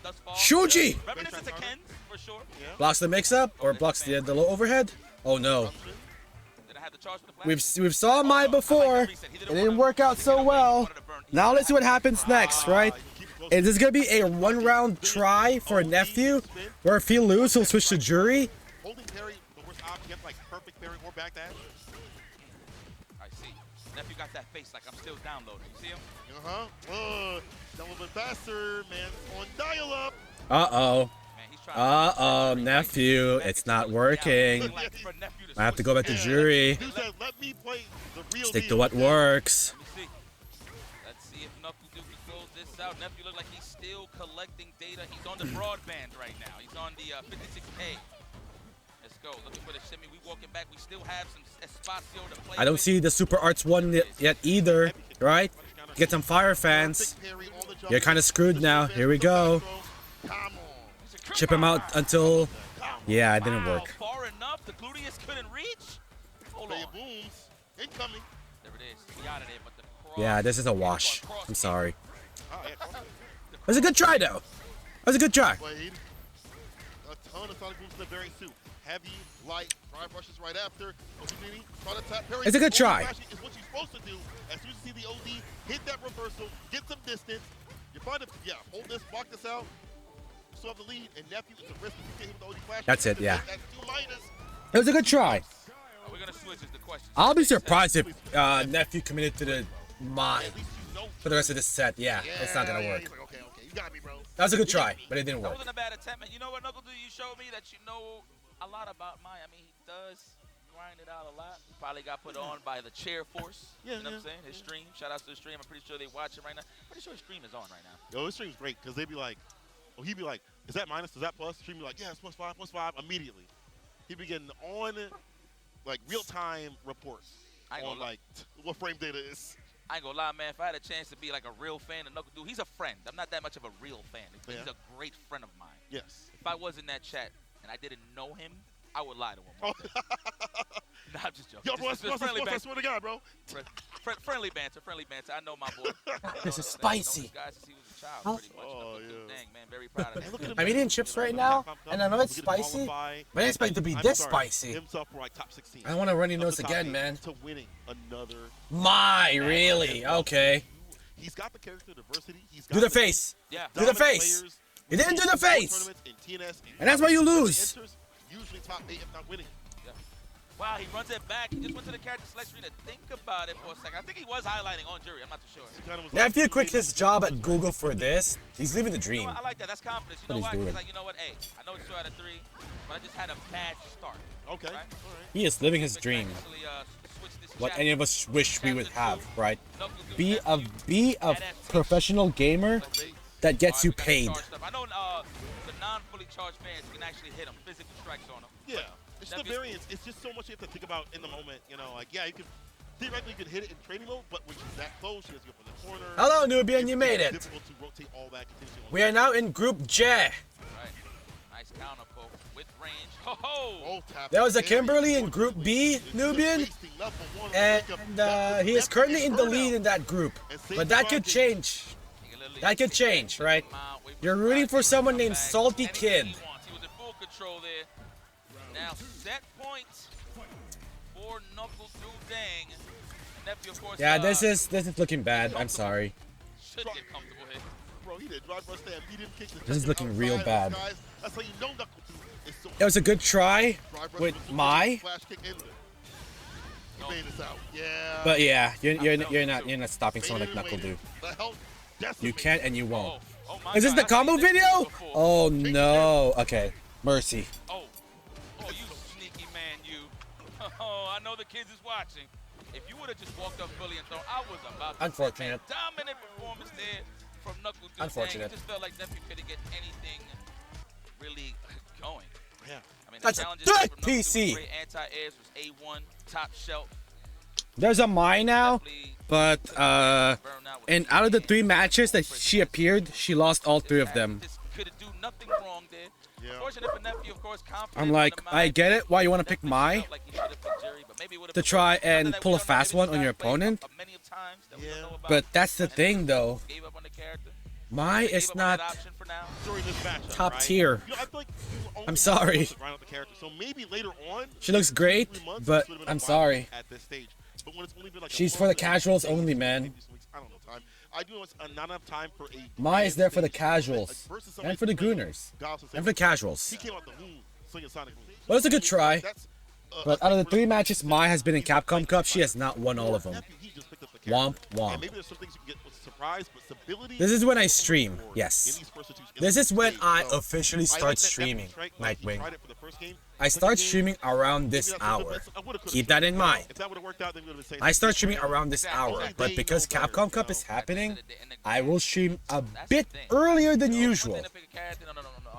thus far. Shuji! Reminiscent to Ken's, for sure. Blocks the mix-up or blocks the low overhead? Oh, no. We've saw Mai before. It didn't work out so well. Now let's see what happens next, right? Is this going to be a one-round try for a Nephew? Where if he loses, he'll switch to Jury? Holding parry, the worst option, like perfect parry or back dash. I see. Nephew got that face like I'm still downloading. You see him? A little bit faster, man. On dial-up. Uh-oh. Uh-oh, Nephew. It's not working. I have to go back to Jury. Stick to what works. Let's see if Knuckle Duke can close this out. Nephew looks like he's still collecting data. He's on the broadband right now. He's on the 56K. Let's go. Looking for the shimmy. We walking back. We still have some espacio to play. I don't see the Super Arts 1 yet either, right? Get some Fire fans. You're kind of screwed now. Here we go. Chip him out until... Yeah, it didn't work. Far enough. The gluteus couldn't reach. Hold on. Booms. Incoming. There it is. We out of there, but the cross... Yeah, this is a wash. I'm sorry. It was a good try, though. It was a good try. ton of Sonic moves in the variant too. Heavy, light, drive rushes right after. Oshimini, start attack, parry. It's a good try. Is what you're supposed to do. As soon as you see the OD, hit that reversal, get some distance. You're fine to, hold this, block this out. You still have the lead, and Nephew is a risk if you get him with the OD flash. That's it, yeah. That's 2 minus. It was a good try. Are we gonna switch is the question. I'll be surprised if Nephew committed to the mine for the rest of this set. Yeah, it's not gonna work. He's like, okay, you got me, bro. That was a good try, but it didn't That work. wasn't a bad attempt, man. You know what, Knuckle Dude, you showed me that you know a lot about Mai. I mean, he does grind it out a lot. He probably got put on by the chair force. You know what I'm saying? His stream. Shout out to the stream. I'm pretty sure they watch it right now. Pretty sure his stream is on right now. Yo, his stream's great because they'd be like, he'd be like, is that minus? Is that plus? Stream be like, yeah, it's +5, +5 immediately. He'd be getting on like real-time reports on like what frame data is. I ain't gonna lie, man. If I had a chance to be like a real fan of Knuckle Dude, he's a friend. I'm not that much of a real fan. But he's a great friend of mine. Yes. If I was in that chat and I didn't know him, I would lie to him. Nah, I'm just joking. Yo, bro, Just friendly I banter. swear to God, bro. Friendly banter, friendly banter. I know my boy. This is spicy. Guys, since he was a child, pretty much. Dang, man, very proud of that. I'm eating chips right now, and I know it's spicy, but I didn't expect it to be this spicy. Himself for like top 16. I don't want to run your nose again, man. To winning another. My, really? Okay. He's got the character diversity. He's got Do the face. Yeah. Do the face. You didn't do the face. And that's why you lose. Usually top 8 if not winning. Wow, he runs it back. He just went to the character select screen to think about it for a second. I think he was highlighting on jury. I'm not too sure. Nephew quit his job at Google for this. He's living the You know dream. what? I like that. That's confidence. You What know he's why? 'Cause doing. like, you know what? Hey, I know it's 2 out of 3, but I just had a bad start. Okay. Right? He is living his dream. What any of us wish we would have, right? Be a professional gamer that gets you paid. I know the non-fully charged fans can actually hit him, physical strikes on him. Yeah. It's the variance. It's just so much you have to think about in the moment. You know, like, yeah, you could theoretically you could hit it in training mode, but when she's that close, she has to go for the corner. Hello, Nubian, you made it. Difficult to rotate all that continuously. We are now in Group J. Right. Nice counter poke with range. Ho-ho! There was a Kimberly in Group B, Nubian, and he is currently in the lead in that group. But that could change. That could change, right? You're rooting for someone named Salty Kid. He was in full control there. Now set point for Knuckle Dude Dang. Nephew, of course, Yeah, this is looking bad. I'm sorry. should get comfortable here. Bro, he did drive rush there, medium kick. This is looking real bad. That's how you know Knuckle Dude is so. It was a good try with Mai, Flash kick in there. He made this out. Yeah. but yeah, you're not stopping someone like Knuckle Dude. You can't and you won't. Is this the combo video? Oh no. Okay, mercy. Oh, you sneaky man, you. Oh, I know the kids is watching. If you would have just walked up fully and thrown, I was about to Unfortunate. say, man, dominant performance there from Knuckle Dude. Unfortunate. It just felt like Nephew couldn't get anything really going. Yeah. I mean, That's the a challenges good from Knuckle Dude PC. were great. Anti-airs was A1, top shelf. There's a Mai now, but and out of the 3 matches that she appeared, she lost all 3 of them. Couldn't do nothing wrong there. Unfortunate for Nephew, of course, confident I'm like, I get it why you want to pick Mai to try and pull a fast one on your opponent, but that's the thing though. Mai is not top tier. I'm sorry. So maybe later on, She looks great, but I'm sorry. at this stage. But when it's only been like She's for the casuals only, man. I don't know time. I do know it's not enough time for a. Mai is there for the casuals and for the gooners and for the casuals. He came out the womb slinging Sonic moves. Well, it's a good try, but out of the 3 matches Mai has been in Capcom Cup, she has not won all of them. Womp And womp. maybe there's some things you can get with surprise, but stability. This is when I stream, yes. This is when I officially start streaming, Nightwing. I start streaming around this hour. Keep that in mind. I start streaming around this hour, but because Capcom Cup is happening, I will stream a bit earlier than usual.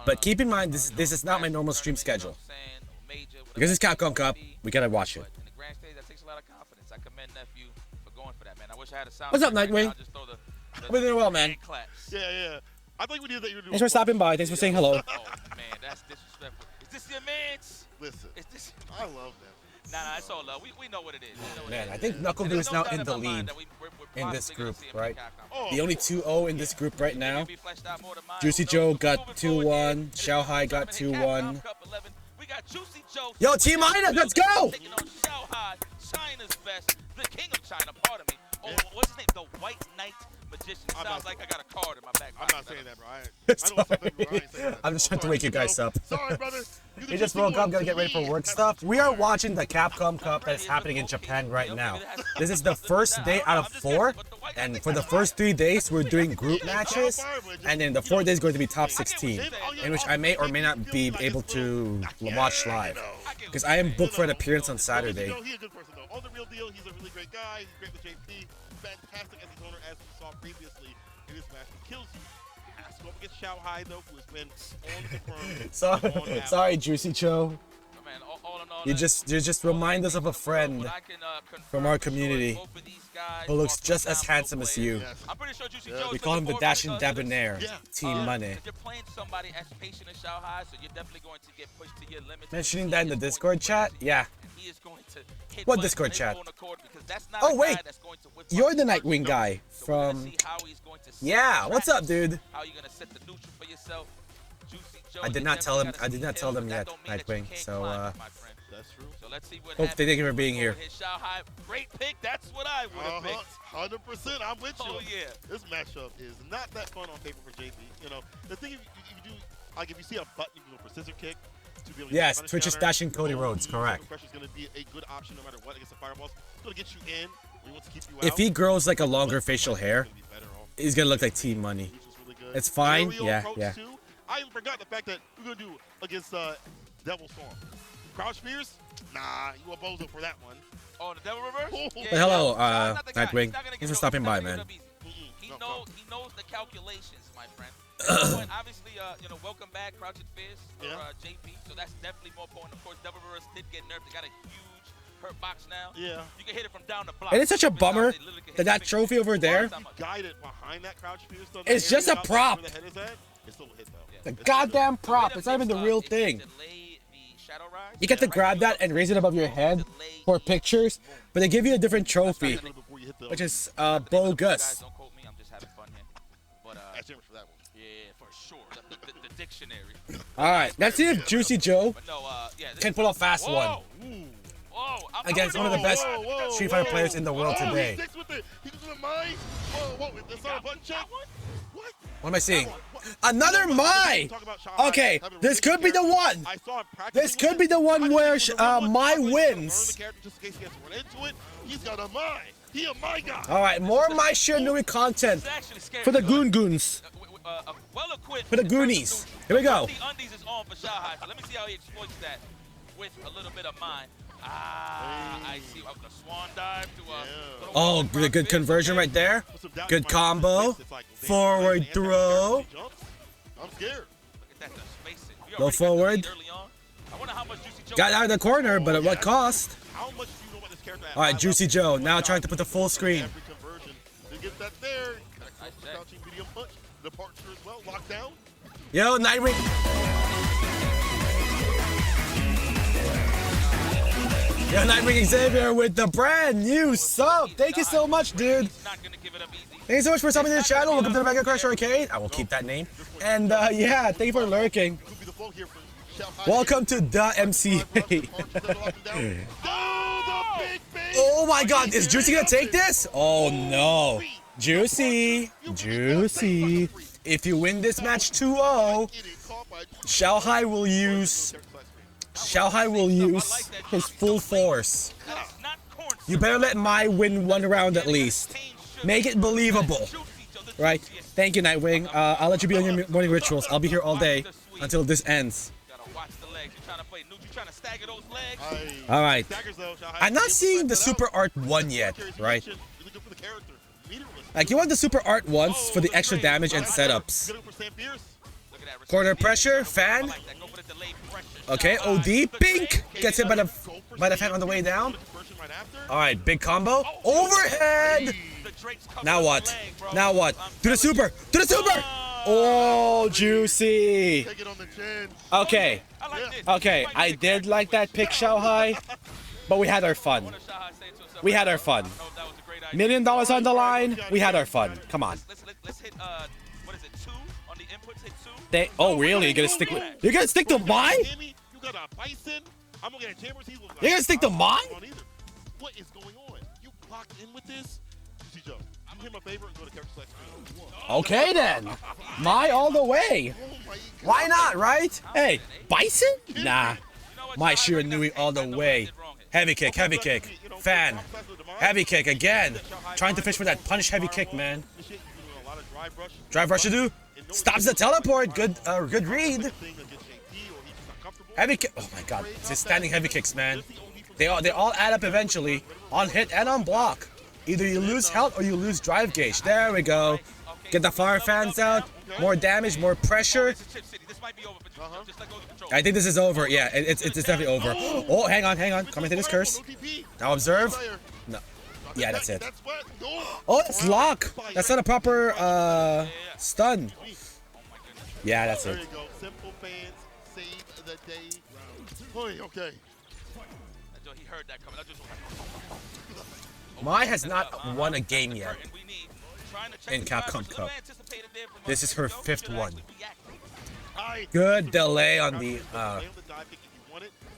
But keep in mind, this is not my normal stream schedule. Because it's Capcom Cup, we gotta watch it. In the grand stage, that takes a lot of confidence. I commend Nephew for going for that, man. I wish I had a sound. What's up, right Nightwing? now. Just throw the We're doing well, man. Yeah. I thought we knew that you were doing. Thanks for stopping by. Thanks for saying hello. Oh man, that's disrespectful. Is this your man's? Listen, Is this? I love them. Nah, it's all love. We know what it is. Man, I think Knuckle is now in the lead in this group, right? The only 2-0 in this group right now. Juicy Joe got 2-1. Xiaohai got 2-1. Yo, Team Ina, let's go! China's best, the king of China, pardon me. Oh, what's his name? The White Knight Magician. Sounds like I got a card in my back. I'm not saying that, bro. I'm just trying to wake you guys up. Sorry, brother. We just woke up, gotta get ready for work stuff. We are watching the Capcom Cup that is happening in Japan right now. This is the first day out of 4, and for the first 3 days, we're doing group matches, and then the 4th day is going to be top 16, in which I may or may not be able to watch live, because I am booked for an appearance on Saturday. He's a good person, though. On the real deal, he's a really great guy. He's great with JP. Fantastic as his owner, as we saw previously in this match. He kills you. He has to go up against Xiaohai, though, who has been on the confirmed. Sorry, Juicy Cho. You just remind us of a friend from our community who looks just as handsome as you. We call him the Dashing Debonair, Team Money. Mentioning that in the Discord chat? Yeah. What Discord chat? Oh wait, you're the Nightwing guy from... Yeah, what's up, dude? I did not tell him. I did not tell them yet, Nightwing. So hope they thank you for being here. Great pick. That's what I would have picked. 100%. I'm with you. Oh yeah. This matchup is not that fun on paper for JP. You know, the thing if you do, like if you see a button, you can go for scissor kick. Yes, Twitch is dashing Cody Rhodes, correct. Pressure is going to be a good option no matter what against the fireballs. It's going to get you in. We want to keep you If he grows like a longer facial hair, he's gonna look like Team Money. It's fine. Yeah. I even forgot the fact that we're going to do against Devil Storm. Crouch Spears? Nah, you a bozo for that one. Oh, the Devil Reverse? But hello, Nightwing. Thanks for stopping by, man. He knows the calculations, my friend. Obviously, welcome back, Crouching Fist for JP. So that's definitely more important. Of course, Devil Reverse did get nerfed. They got a huge hurt box now. Yeah. You can hit it from down the block. And it's such a bummer that that trophy over there. It's just a prop. The goddamn prop. It's not even the real thing. You get to grab that and raise it above your head for pictures, but they give you a different trophy, which is bogus. The dictionary. All right, let's see if Juicy Joe can pull a fast one against one of the best Street Fighter players in the world today. What am I seeing? Another Mai! Okay, this could be the one. This could be the one where Mai wins. All right, more Mai Shiranui content for the Goons. For the Goonies. Here we go. Let me see how he exploits that with a little bit of mine. I see. The swan dive to Oh, good conversion right there. Good combo. Forward throw. I'm scared. Go forward. Got out of the corner, but at what cost? All right, Juicy Joe now trying to put the full screen. Yo, Nightwing. Yo, Nightwing Xavier with the brand new sub. Thank you so much, dude. Thank you so much for subbing to the channel. Welcome to the Mega Crush Arcade. I will keep that name. And yeah, thank you for lurking. Welcome to the MCA. Oh my God, is Juicy gonna take this? Oh no. Juicy. If you win this match 2-0, Xiaohai will use his full force. You better let Mai win one round at least. Make it believable. Right? Thank you, Nightwing. I'll let you be on your morning rituals. I'll be here all day until this ends. Alright. I'm not seeing the Super Art 1 yet, right? Like, you want the Super Art once for the extra damage and setups. Corner pressure, fan. Okay, OD, Pink gets hit by the fan on the way down. Alright, big combo. Overhead! Now what? Now what? To the super! To the super! Oh, Juicy! Okay. Okay, I did like that pick, Xiaohai. but we had our fun. We had our fun. $1 million on the line. We had our fun. Come on. Let's hit what is it? 2 on the inputs. Hit 2. Oh really? You're gonna stick with? You're gonna stick to mine? You got a Bison. I'm gonna get a Chambers. You're gonna stick to mine? What is going on? You locked in with this? Juicy Joe, you hear my favorite and go to character select screen. Okay then. My all the way. Why not, right? Hey, Bison? Nah. My Shiranui all the way. Heavy kick, heavy kick. Fan. Heavy kick again. Trying to fish for that punish heavy kick, man. Drive rush to do. Stops the teleport. Good read. Heavy kick. Oh my god. It's his standing heavy kicks, man. They all add up eventually. On hit and on block. Either you lose health or you lose drive gauge. There we go. Get the fire fans out. More damage, more pressure. I think this is over. Yeah, it's definitely over. Oh, hang on. Coming to this curse. Now observe. No. Yeah, that's it. Oh, it's lock. That's not a proper stun. Yeah, that's it. Simple fans save the day. Okay. He heard that coming. Mai has not won a game yet in Capcom Cup. This is her 5th one. Good delay on the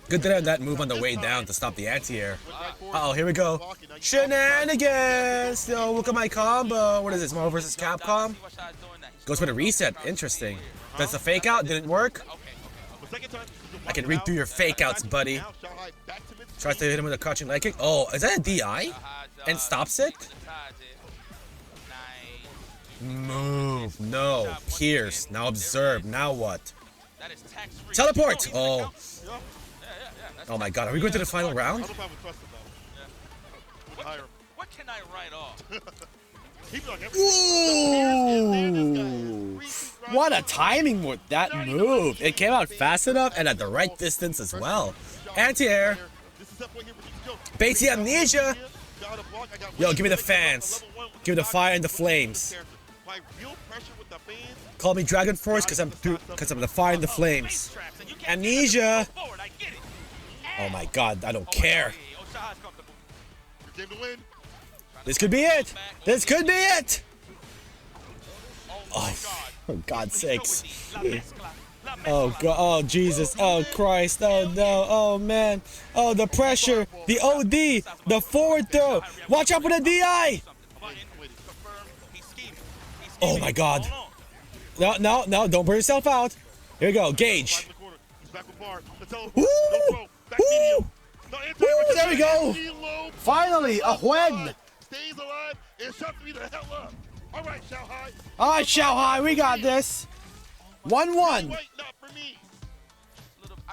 good delay on that move on the way down to stop the anti-air. Uh-oh, here we go. Shenanigans! Yo, look at my combo. What is this, Marvel vs. Capcom? Goes for the reset. Interesting. That's the fake out. Didn't work. I can read through your fake outs, buddy. Tries to hit him with a crouching leg kick. Oh, is that a DI? And stops it? Move. No. Pierce. Now observe. Now what? Teleport! Oh. Oh my god. Are we going to the final round? What can I write off? Ooh. What a timing with that move. It came out fast enough and at the right distance as well. Anti-air. Basie amnesia. Yo, give me the fans. Give me the fire and the flames. Call me Dragon Force because I'm the fire and the flames. Amnesia. Oh my god, I don't care. This could be it. This could be it. Oh, for God's sakes. Oh god, oh Jesus, oh Christ, oh no, oh man, oh the pressure, the OD, the forward throw, watch out for the DI! Oh my god. No, don't burn yourself out. Here we go, Gage. Woo! Woo! Woo! There we go! Finally, a win! Alright, Xiaohai, we got this. 1-1. I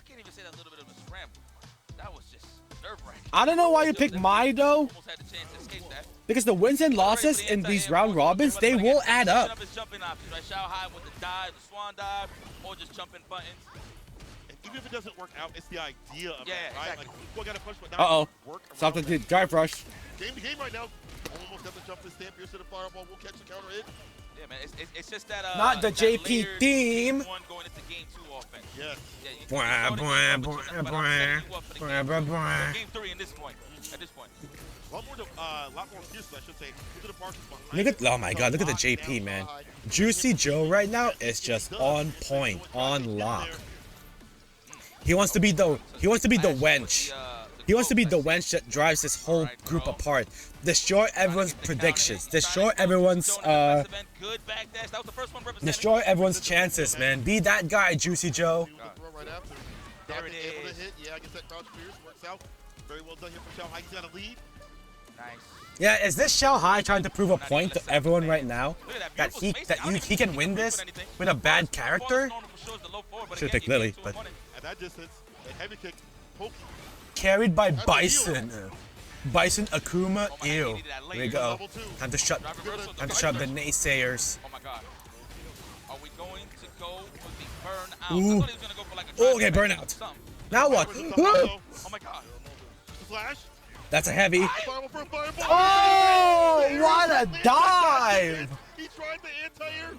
can't even say that little bit of a scramble. That was just nerve-wracking. I don't know why you picked Mai though. Because the wins and losses in these round robins, they will add up. Even if it doesn't work out, it's the idea of it, right? Exactly. Like, gotta push, but Uh-oh. Something to drive rush. Game to game right now. Almost got the jump to stamp, pierce to the fireball. We'll catch the counter hit. Yeah, man, it's just that not the JP team. One going into game 2 offense. Yes. Yeah, game 3 in this point. At this point. A lot more fierce, I should say. Look at, oh my god, look at the JP, man. Juicy Joe right now is just on point, on lock. He wants to be the wench. He wants to be the wench that drives this whole group apart. Destroy everyone's predictions. Destroy everyone's chances, man. Be that guy, Juicy Joe. There it is. Yeah, I guess that crouch pierce works out. Very well done here from Xiaohai. He's got a lead. Nice. Yeah, is this Xiaohai trying to prove a point to everyone right now that he can win this with a bad character? Should pick Lily, but at that distance, a heavy kick, poke. Carried by Bison. Bison Akuma, ew. Here we go. Time to shut the naysayers. Oh my god. Are we going to go for the burnout? Ooh. I thought he was gonna go for like a Okay, burnout. Now what? Oh my god. Flash. That's a heavy. Oh, what a dive! He tried the anti-air.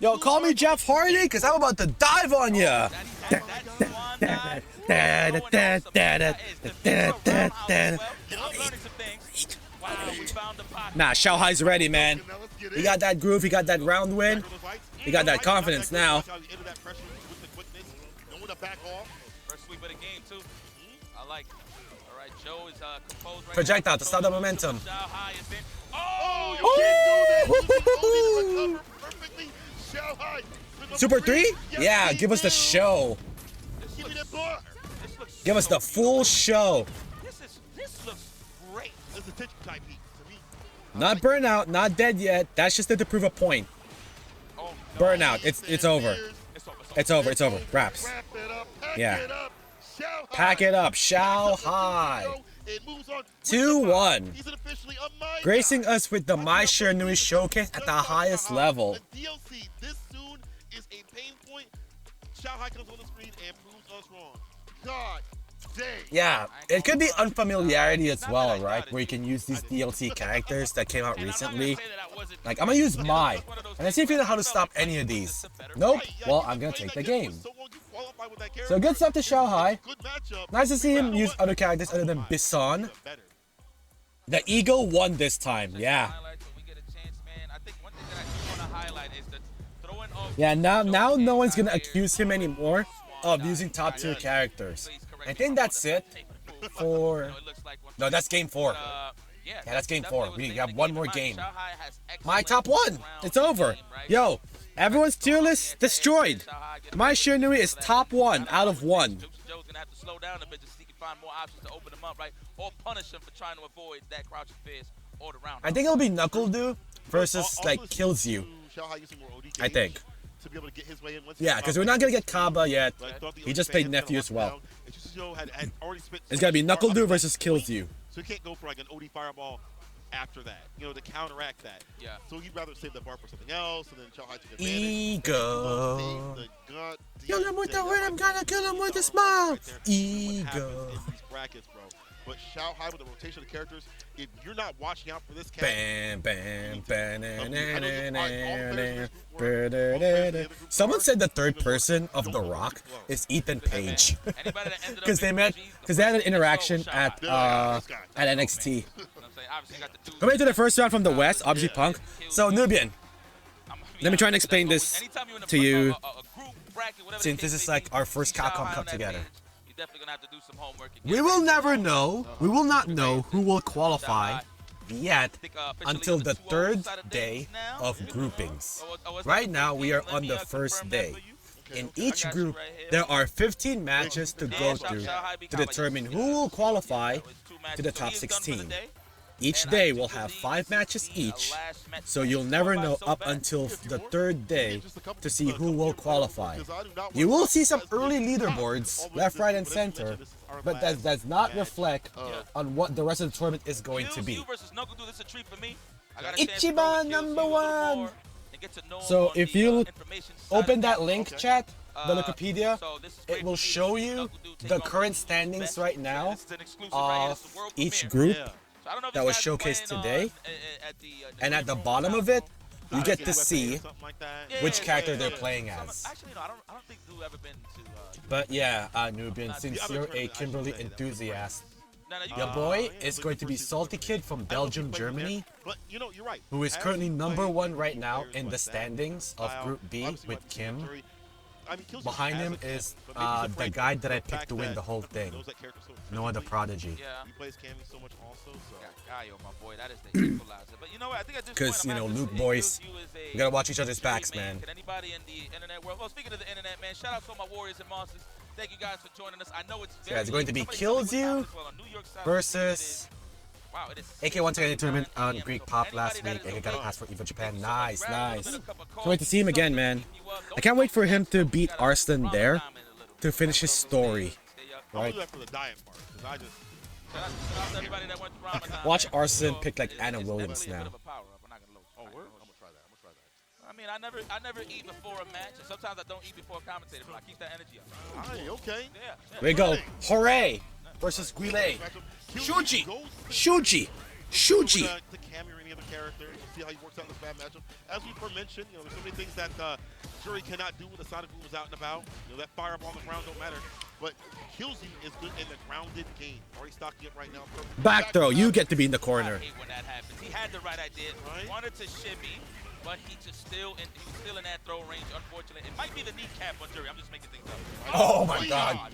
Yo, call me Jeff Hardy, because I'm about to dive on ya. Nah, Xiaohai's ready, man. He got that groove, he got that round win. He got that confidence now. First sweep of the game, too. I like it. All right, Joe is composed right Projectile to start the momentum. Xiaohai is in. Oh, you can't do that. You can only recover perfectly. Xiaohai. Super 3? Yeah, give us the show. Give us the full show. This looks great. This is a tissue type heat to me. Not burnout, not dead yet. That's just to prove a point. Burnout, it's over. It's over. Wraps. Yeah. Pack it up, Xiaohai. 2-1. Gracing us with the My Shiranui showcase at the highest level. DLC this soon is a pain point. Xiaohai comes on the screen and proves us wrong. God dang. Yeah, it could be unfamiliarity as well, right? Where you can use these DLC characters that came out recently. Like, I'm gonna use Mai, and I see if you know how to stop any of these. Nope. Well, I'm gonna take the game. So good stuff to Xiaohai. Nice to see him use other characters other than Bison. The Ego won this time, yeah. Yeah, now no one's gonna accuse him anymore of using top tier characters. I think that's it for... No, that's game 4. Yeah, that's game 4. We have one more game. My top 1. It's over. Yo, everyone's tier list destroyed. My Shiranui is top 1 out of 1. Joe's gonna have to slow down a bit just so he can find more options to open him up, right? Or punish him for trying to avoid that crouching fierce all around. I think it'll be Knuckle Dew versus like Kills You. I think. Yeah, because we're not gonna get Kaba yet. He just played Nephew as well. It's gotta be Knuckle Dew versus Kills You. So you can't go for like an OD fireball after that, you know, to counteract that. Yeah. So he'd rather save that bar for something else, and then Xiaohai took advantage. Ego. Kill him with the word, I'm gonna kill him with a smile. Ego. These brackets, bro. But Xiaohai with the rotation of characters, if you're not watching out for this cat, Someone said the third person of The Rock is Ethan Page. Because they had an interaction at NXT. Coming into the first round from the West, obviously Punk. So Nubian, let me try and explain this to you, since this is like our first Capcom Cup together. We will never know, we will not know who will qualify yet until the third day of groupings. Right now, we are on the first day. In each group, there are 15 matches to go through to determine who will qualify to the top 16. Each day will have 5 matches each, so you'll never know up until the third day to see who will qualify. You will see some early leaderboards, left, right, and center, but that does not reflect on what the rest of the tournament is going to be. Ichiban #1! So if you open that link, chat, the Wikipedia, it will show you the current standings right now of each group that was showcased today, and at the bottom of it, you get to see which character they're playing as. But yeah, Nubian, since you're a Kimberly enthusiast, your boy is going to be Salty Kid from Belgium, Germany, who is currently #1 right now in the standings of Group B with Kim. Behind him is the guy that I picked to win the whole thing, Noah the Prodigy. Because, you know, Luke boys, we gotta watch each other's backs, man. Can anybody in the internet world, well, speaking of the internet, man, shout out to my Warriors and Monsters. Thank you guys for joining us. I know it's So yeah, it's going to be Kills You versus AK won the tournament on Greek Pop last week. AK got a pass for EVO Japan. Nice, nice. Can't wait to see him again, man. I can't wait for him to beat Arslan there to finish his story. Right? Watch Arslan pick like Anna Williams now. I mean, I never eat before a match, and sometimes I don't eat before a commentator, but I keep that energy up. Hey, okay. Yeah. Here we go. Hooray! Versus Guile. Shuji! Shuji! Shuji! To Cammy or any other character, we'll see how he works out in this bad matchup. As we mentioned, there's so many things that Shuri cannot do when the Sonic Boom is out and about. That fireball on the ground don't matter. but kills you is good in the grounded game. Already stocking it right now. Back throw, you get to be in the corner. I hate when that happens. He had the right idea. He wanted to shimmy, but he was still in that throw range, unfortunately. It might be the kneecap on Jury. I'm just making things up. Oh my god.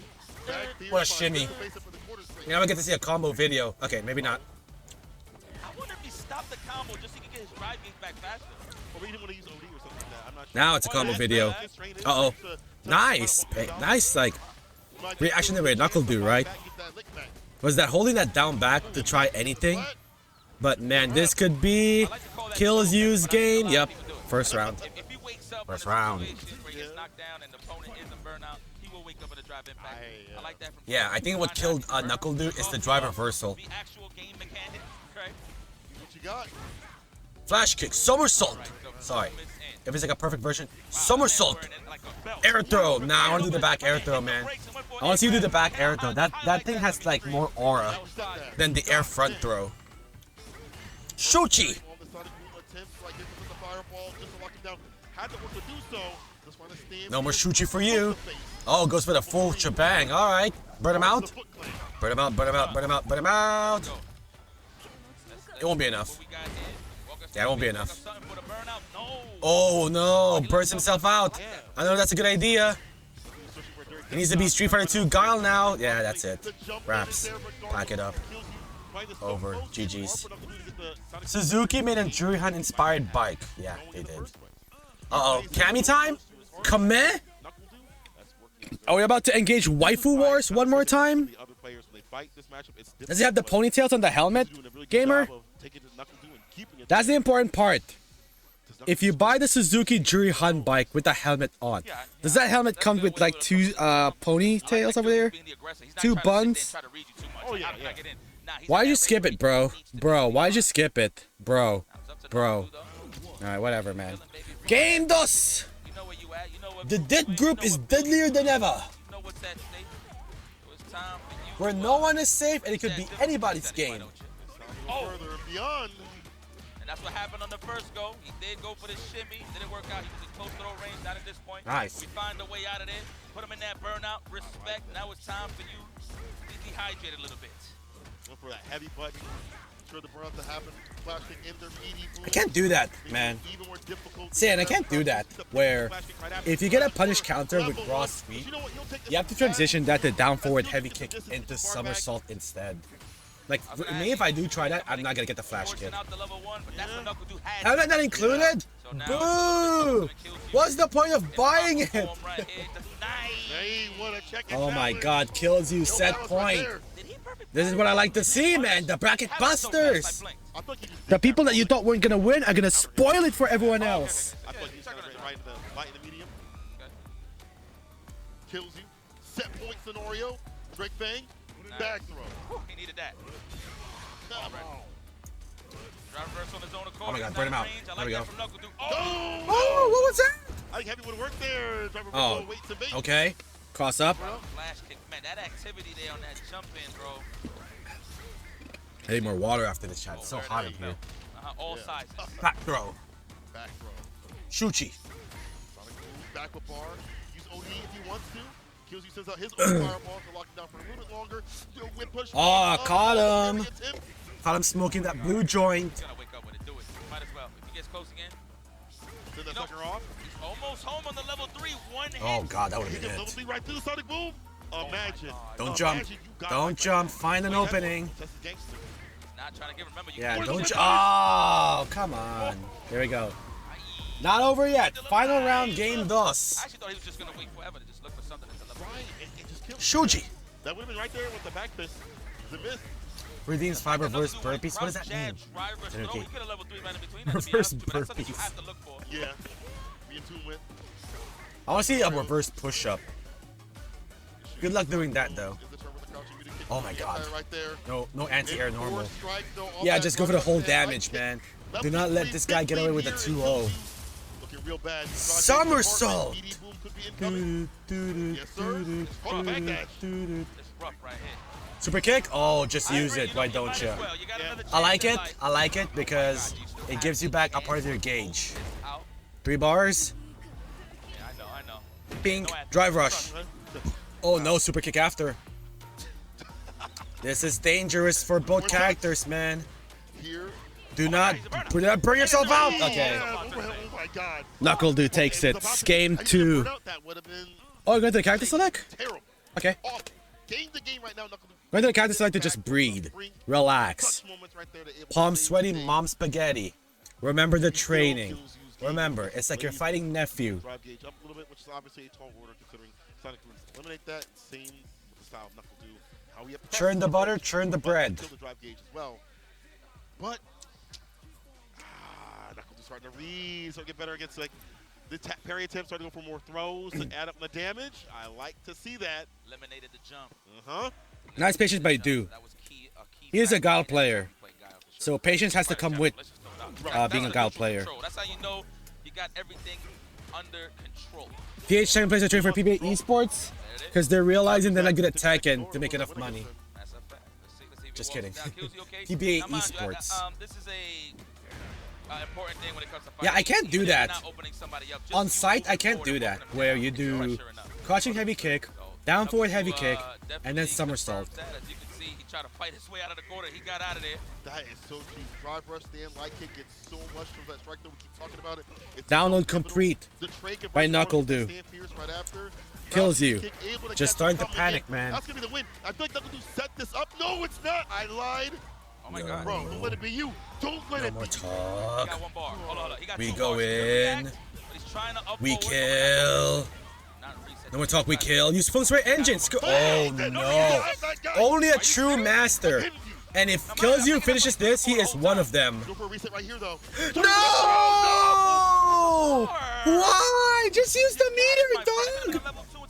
What a shimmy. Yeah, I'm gonna get to see a combo video. Okay, maybe not. I wonder if he stopped the combo just so he could get his drive gains back faster. Or he didn't want to use OD or something like that. I'm not sure. Now it's a combo video. Uh-oh. Nice. Nice, like, reaction that Knuckle do, right? Was that holding that down back to try anything? But man, this could be kills you's game. Yep. First round. First round. Yeah, I think what killed Knuckle do is the drive reversal. Flash kick, somersault. Sorry. If it's like a perfect version, somersault. Air throw. Nah, I want to do the back air throw, man. I want to see you do the back air throw. That thing has like more aura than the air front throw. Shochi. No more Shuchi for you. Oh, goes for the full shebang. All right. Burn him out. Burn him out, burn him out, burn him out, burn him out. It won't be enough. Yeah, it won't be enough. Oh, no. Burns himself out. I know that's a good idea. He needs to be Street Fighter 2 Guile now. Yeah, that's it. Wraps. Pack it up. Over. GG's. Suzuki made a Jurihan inspired bike. Yeah, they did. Uh-oh. Kami time? Kame? Are we about to engage Waifu Wars one more time? Does he have the ponytails on the helmet, gamer? That's the important part. If you buy the Suzuki Jurihan bike with the helmet on, does that helmet come with like two ponytails over there? Two buns? Why'd you skip it, bro? Bro, why'd you skip it? Bro. Bro. Alright, whatever, man. Game dos! The dead group is deadlier than ever. Where no one is safe and it could be anybody's game. Further and beyond. And that's what happened on the first go. He did go for the shimmy. Didn't work out. He was in close throw range. Not at this point. Nice. We find a way out of there. Put him in that burnout. Respect. Now it's time for you to dehydrate a little bit. Look for that heavy button. Sure the burnout to happen. Flashing intermediate. I can't do that, man. San, I can't do that. Where if you get a punish counter with raw sweep, you have to transition that to down forward heavy kick into somersault instead. Like, me, if I do try that, I'm not gonna get the flash kick. Helmet not included? Boo! What's the point of buying it? Oh my god, kills you, set point. This is what I like to see, man. The bracket busters. The people that you thought weren't gonna win are gonna spoil it for everyone else. Kills you. Set point scenario. Drake Bang. Back throw. He needed that. Oh my god, burn him out. There we go. Oh, what was that? I think Heavy would work there. Oh, okay. Cross up. Flash kick. Man, that activity there on that jump in, bro. I need more water after this chat. It's so hot in here. All sizes. Back throw. Back throw. Shuchi. Sonic move, back with bar. Use OD if he wants to. Kills you sends out his own fireball to lock him down for a little bit longer. Whip push. Oh, caught him. Caught him smoking that blue joint. He's gonna wake up with it. Do it. Might as well. If he gets close again. Send that sucker off. He's almost home on the level 3. One hit. Oh god, that would have He been gets level 3 right through the Sonic boom. Imagine. Don't jump. Don't jump. Find an opening. Not trying to give. Remember, you Yeah, don't jump. Oh, come on. There we go. Not over yet. Final round, game dos. I actually thought he was just gonna wait forever to just look for something at the level. Shuji. That would have been right there with the back fist. The miss. Redeems 5 reverse burpees. What does that mean? Okay. Reverse burpees. Yeah. Be in tune with. I want to see a reverse push-up. Good luck doing that, though. Oh my god. No anti-air normal. Yeah, just go for the whole damage, man. Do not let this guy get away with a 2-0. Somersault! Super kick? Oh, just use it. Why don't you? I like it. I like it because it gives you back a part of your gauge. 3 bars. Pink. Drive rush. Oh no, super kick after. This is dangerous for both characters, man. Do not burn yourself out. Okay. Oh my god. Knuckle Dude takes it. Game 2. Oh, you're going to the character select? Okay. Game the game right now, Knuckle Dude. Going to the character select to just breathe. Relax. Palm sweaty, mom spaghetti. Remember the training. Remember, it's like you're fighting nephew. Drive gauge up a little bit, which is obviously a tall order considering Sonic Boom eliminate that. Same with the style of Knuckle Dude. How he Churn the butter, churn the bread. Kill the drive gauge as well. But Knuckle Dude starting to read, so get better against like the parry attempts, starting to go for more throws to add up the damage. I like to see that. Eliminated the jump. Nice patience by Do. He is a Guile player. So patience has to come with being a Guile player. That's how you know you got everything under control. PH second place to train for PBA Esports because they're realizing they're not good at Tekken to make enough money. Just kidding. PBA Esports. This is a important thing when it comes to Yeah, I can't do that. On site, I can't do that. Where you do crouching heavy kick, down forward heavy kick, and then somersault. As you can see, he tried to fight his way out of the corner. He got out of there. That is so cheap. Drive rush, stand, light kick gets so much from that strike that we keep talking about it. It's Download complete by Knuckle Dude. Kills you. Just starting to panic, man. That's gonna be the win. I feel like Knuckle Dude set this up. No, it's not. I lied. Oh my god. Bro, don't let it be you. Don't let it be you. Talk. Got one bar. Hold on. He got We two go bars. in. We kill. No more talk, we kill. Use full spray engines. Oh no. Only a true master. And if Kills You finishes this, he is one of them. Go for a reset right here, though. No! Why? Just use the meter, dog.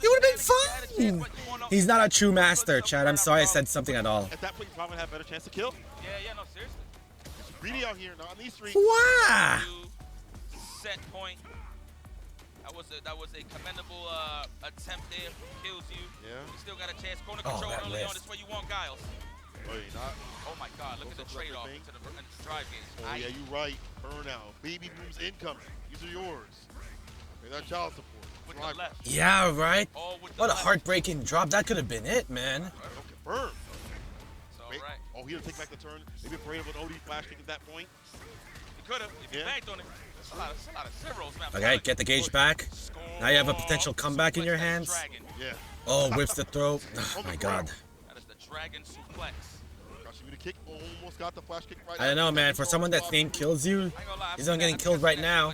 You would have been fine. He's not a true master, Chad. I'm sorry I said something at all. At that point, you probably have a better chance to kill. Yeah, no, seriously. It's greedy out here, not on these streets. Why? Set point. That was a commendable attempt there. Kills You. Yeah. You still got a chance. Corner control early on. This way you want Giles. Oh, you're not. Oh my God! Look at the trade-off into the drive gauge. Oh yeah, you're right. Burnout. Baby booms incoming. These are yours. Pay that child support. With the left. Yeah, right. What a heartbreaking drop. That could have been it, man. Okay, burn. So, right. Oh, he didn't take back the turn. Maybe a parade of an OD flash kick at that point. He could have. If he banked on it. That's a lot of zeros, man. Okay, get the gauge back. Now you have a potential comeback in your hands. Yeah. Oh, whips the throw. Oh my God. That is the dragon suplex. Kick, almost got the flash kick right. I don't know, man. For someone that's named Kills You, he's not getting killed right now.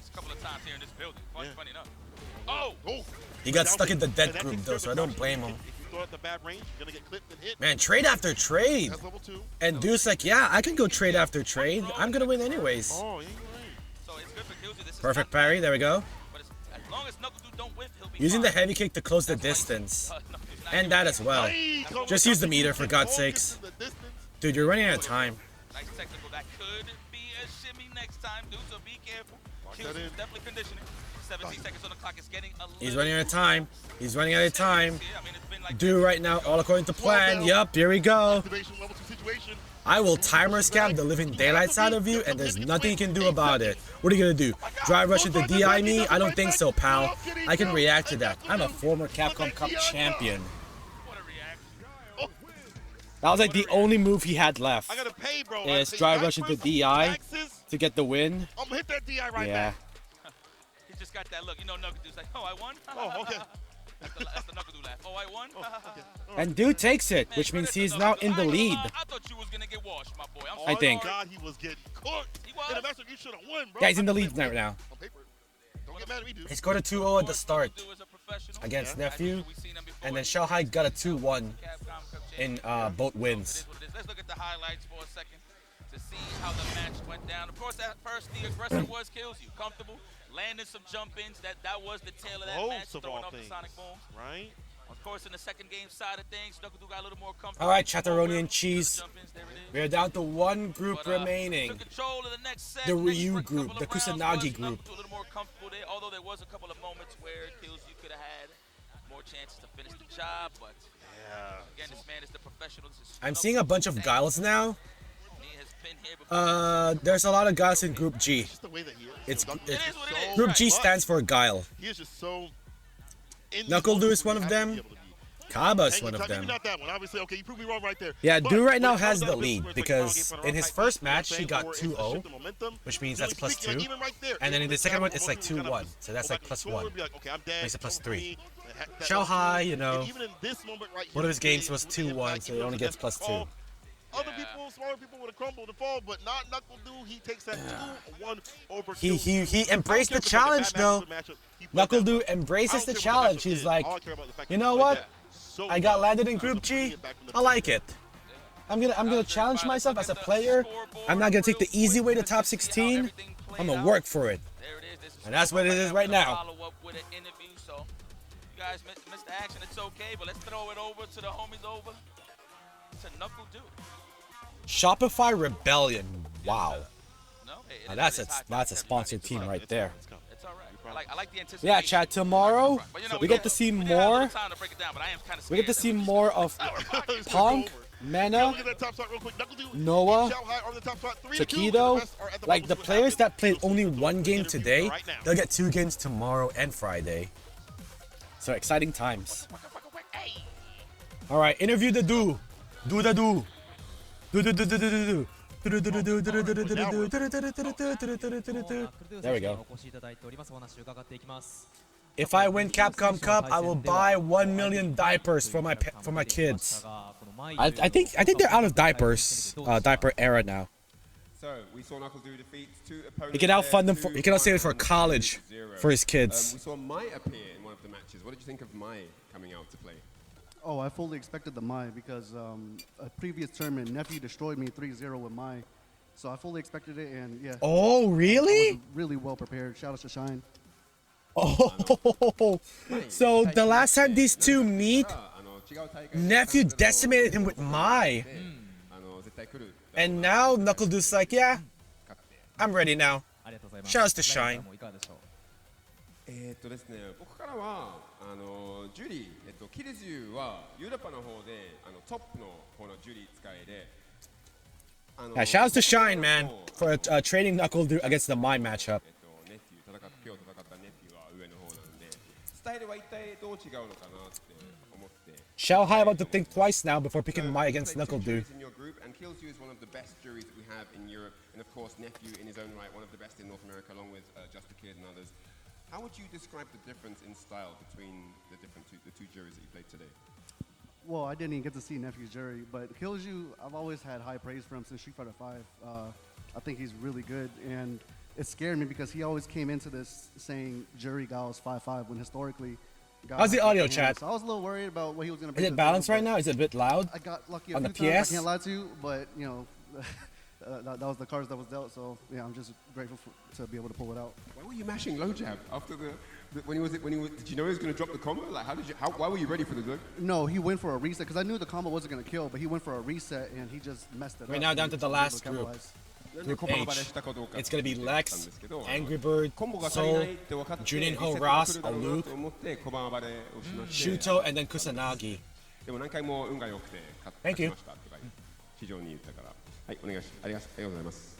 He got stuck in the dead group though, so I don't blame him. Man, trade after trade. And Deuce like, yeah, I can go trade after trade. I'm gonna win anyways. Perfect parry. There we go. Using the heavy kick to close the distance, and that as well. Just use the meter for God's sakes. Dude, you're running out of time. Nice technical. That could be a shimmy next time, dude, so be careful. Kills is definitely conditioning. 17 seconds on the clock is getting a little... He's running out of time. He's running out of time. Dude, right now, all according to plan. Yup, here we go. I will timer scam the living daylights out of you, and there's nothing you can do about it. What are you gonna do? Drive rush into DI me? I don't think so, pal. I can react to that. I'm a former Capcom Cup champion. That was like the only move he had left. I gotta pay, bro. Is drive rush into DI to get the win. I'm gonna hit that DI right back. He just got that look. You know, Knuckle Dude's like, oh, I won? Oh, okay. That's the Knuckle Dude laugh. Oh, I won? And Dude takes it, which means he's now in the lead. I thought you was gonna get washed, my boy. I think. Oh, God, he was getting cooked. He was. In the match, you should have won, bro. Yeah, he's in the lead right now. On paper. Don't get mad at me, dude. He scored a 2-0 at the start against Nephew, and then Shanghai got a 2-1 in both wins. Let's look at the highlights for a second to see how the match went down. Of course, at first the aggressor was Kills You. Comfortable, landing some jump-ins. That was the tail of that match, throwing off the Sonic Booms. Right. Of course, in the second game side of things, Knuckle Dude got a little more comfortable. All right, Chataroni and Cheese. We're down to one group remaining. The Ryu group, the Kusanagi group. A little more comfortable there, although there was a couple of moments where Kills You could have had more chances to finish the job, but again, this man is the professional. I'm seeing a bunch of Giles now. There's a lot of Giles in Group G. It's Group G stands for Guile. He is just so Knuckle Dude is one of them. Kaba's one of them. Maybe not that one. Obviously, okay, you proved me wrong right there. Yeah, But Dude right now when it comes has down the to business lead where it's like, because okay, in his fight, first you know what I'm match he saying, got or it's to shift 2-0, the momentum, which means generally that's plus speaking, 2. even right there, And then in the second one it's like almost kind 2-1, of so that's go like back plus and 1. be like, okay, I'm dead, Makes it plus over 3. me, that Shanghai, was you know, and even in this moment right one here of his today, games was with the 2-1, impact so he he only was gets against plus 2. Call, other people, smaller people would have crumbled and fall, but not Knuckle Dude. He takes that 2-1 over. He embraced the challenge though. Knuckle Dude embraces the challenge. He's like, you know what? I got landed in Group G. I like it. I'm gonna challenge myself as a player. I'm not gonna take the easy way to top 16. I'm gonna work for it. And that's what it is right now. You guys missed the action. It's okay, but let's throw it over to the homies over to Knuckle Dude. Shopify Rebellion. Wow. No, Now that's a sponsored team right there. It's all right. I like the anticipation. Yeah, chat. Tomorrow we get to see more. We get to see more of Punk, Mena, Noah, Takedo. Like the players that played only one game today, they'll get 2 games tomorrow and Friday. So exciting times. All right, interview the do. Do the do. Do do do do do do. There we go. If I win Capcom Cup, I will buy 1 million diapers for my kids. I think they're out of diapers, diaper era now. So we saw Knuckle Dude defeat 2 opponents. He can now fund them for. He can now save it for college for his kids. We saw Mai appear in one of the matches. What did you think of Mai coming out to play? Oh, I fully expected the Mai because a previous tournament, Nephew destroyed me 3-0 with Mai. So I fully expected it, and yeah. Oh, really? I was really well prepared. Shout out to Shine. Oh, so the last time these two meet, Nephew decimated him with Mai. And now Knuckle Dude's like, yeah, I'm ready now. Shouts to Shine. ですね、僕からはジュリー、キルズユはユーロパの方でトップの方のジュリー使いで。Yeah, shouts to Shine, man, for trading Knuckle Dude against the Mai matchup. ネフィー今日戦ったネフィーは上の方なんで、スタイルは一体どう違うのかなって思って。Xiao Hai about to think twice now before picking Mai against Knuckle Dude. In your group, and Killzoo is one of the best juries that we have in Europe, and of course Nephew in his own right, one of the best in North America, along with Just a Kid and others. How would you describe the difference in style between the two juries that you played today? Well, I didn't even get to see Nephew's jury, but Killzoo, I've always had high praise for him since Street Fighter V. I think he's really good, and it scared me because he always came into this saying jury Gao's 5-5 when historically. How's the audio, chat? So I was a little worried about what he was going to. Is it balanced right now? Is it a bit loud? I got lucky on the few times, PS. I can't lie to you, but you know. That was the cards that was dealt, so yeah, I'm just grateful to be able to pull it out. Why were you mashing low jab after when he was did you know he was going to drop the combo? Like why were you ready for the look? No, he went for a reset because I knew the combo wasn't going to kill, but he went for a reset and he just messed it up. Right now down to the last group. Group H. It's going to be Lex, Angry Bird, Soul, Juninho Ross, Aluk, Shuto, and then Kusanagi. Thank you. はい、お願いします。ありがとうございます。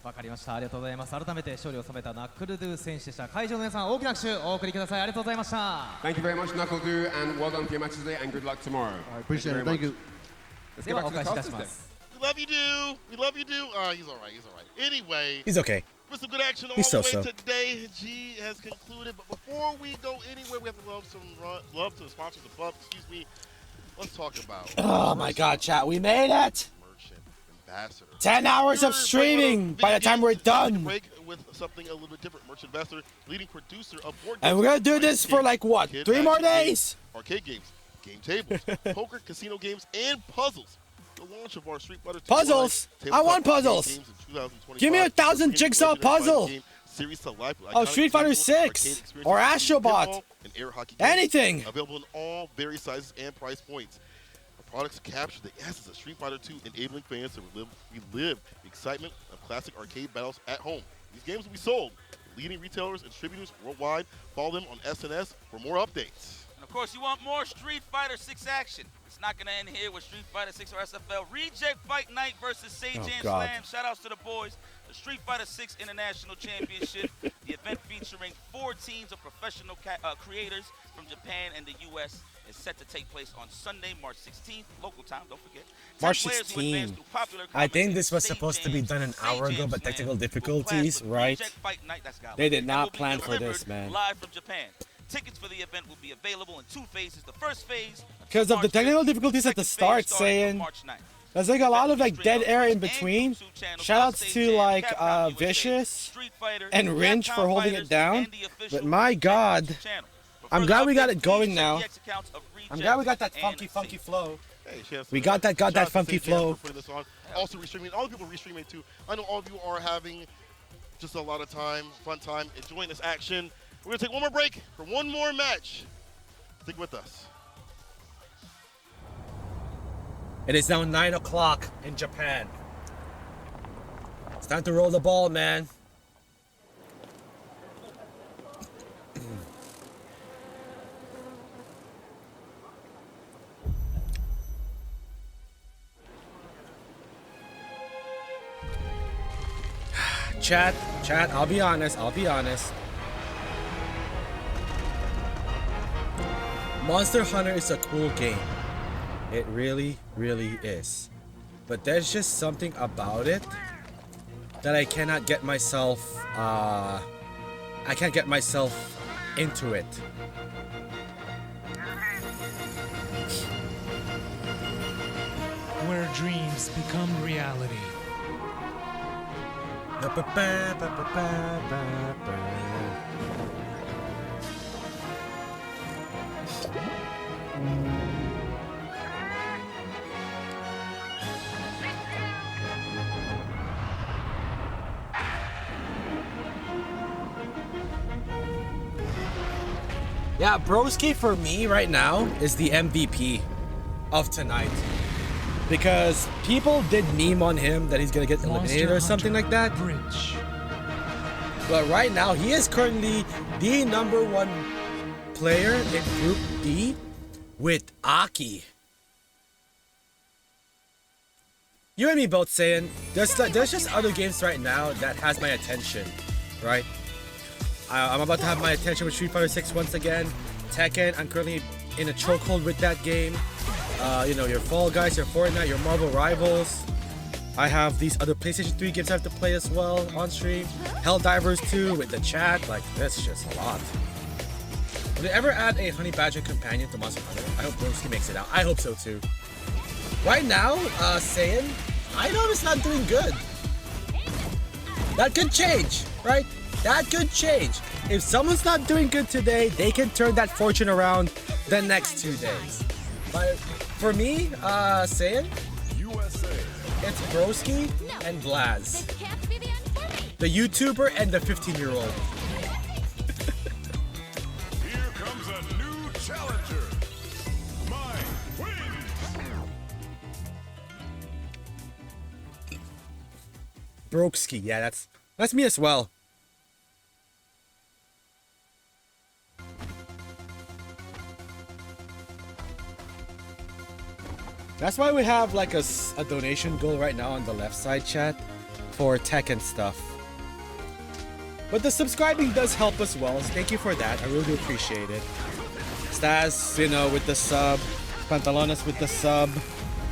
わかりました。ありがとうございます。改めて勝利を収めたナックルドゥ選手でした。会場の皆さん、大きな拍手お送りください。ありがとうございました。Thank you very much, Knuckle Dude, and well done for your match today, and good luck tomorrow. I appreciate it. Thank you. Let's get back to the casters. We love you, Dude. We love you, Dude. He's all right. He's all right. Anyway. He's okay. For some good action all He's the way so-so. today, G has concluded. But before we go anywhere, we have to love to the sponsors of Bump. Excuse me. Let's talk about. Oh my God, chat, we made it! Ambassador. 10 hours of streaming by the time we're done. Break with something a little bit different. Merch Ambassador, leading producer of board games. And we're gonna do this for like what? 3 more days? Arcade games, game tables, poker, casino games, and puzzles. The launch of our Street Fighter 2 puzzles. I want puzzles. Give me 1,000 jigsaw puzzle. Oh, Street Fighter 6 or Astrobot. Anything. Available in all various sizes and price points. Products capture the essence of Street Fighter 2, enabling fans to relive the excitement of classic arcade battles at home. These games will be sold at leading retailers and distributors worldwide. Follow them on SNS for more updates. And of course, you want more Street Fighter 6 action. It's not going to end here with Street Fighter 6 or SFL. Reject Fight Night versus Sage and Slam. Shout outs to the boys. The Street Fighter 6 International Championship, the event featuring 4 teams of professional creators from Japan and the U.S. is set to take place on Sunday, March 16th, local time, don't forget. March 16th. I think this was supposed to be done an hour ago, but technical difficulties, right? They did not plan for this, man. Live from Japan. Tickets for the event will be available in 2 phases. The first phase, Because of the technical difficulties at the start, saying there's like a lot of like dead air in between. Shoutouts to like Vicious and Rinch for holding it down. But my God, I'm glad we got it going now. I'm glad we got that funky flow. Hey, we got that funky flow. Also restreaming, all the people restreaming too. I know all of you are having just a lot of time, fun time, enjoying this action. We're gonna take one more break for one more match. Stick with us. It is now 9 o'clock in Japan. It's time to roll the ball, man. Chat, I'll be honest. Monster Hunter is a cool game. It really, really is. But there's just something about it that I cannot get myself, into it. Where dreams become reality. Yeah, Broski for me right now is the MVP of tonight. Because people did meme on him that he's gonna get eliminated or something like that. But right now, he is currently the #1 player in Group D with Aki. You and me both saying there's just other games right now that has my attention, right? I'm about to have my attention with Street Fighter 6 once again. Tekken, I'm currently in a chokehold with that game. You know, your Fall Guys, your Fortnite, your Marvel Rivals. I have these other PlayStation 3 games I have to play as well on stream. Helldivers 2 with the chat. Like, that's just a lot. Will they ever add a Honey Badger companion to Monster Hunter? I hope Broski makes it out. I hope so too. Right now, saying, I know it's not doing good. That could change, right? That could change. If someone's not doing good today, they can turn that fortune around the next 2 days. But for me, saying, it's Broski and Blaz. The YouTuber and the 15-year-old. Here comes a new challenger. Mine wins. Broski, yeah, that's me as well. That's why we have like a donation goal right now on the left side, chat, for tech and stuff. But the subscribing does help as well, so thank you for that. I really do appreciate it. Stas, you know, with the sub. Pantalones with the sub.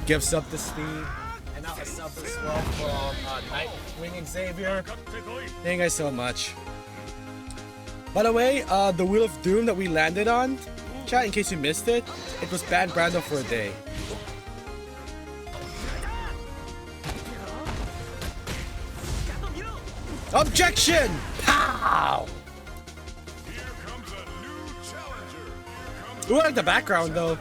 Give sub to Steve. And now a sub as well from Nightwing Xavier. Thank you guys so much. By the way, the Wheel of Doom that we landed on, chat, in case you missed it, it was banned Brando for a day. Objection! Pow! Here comes a new challenger. Ooh, I like the background though.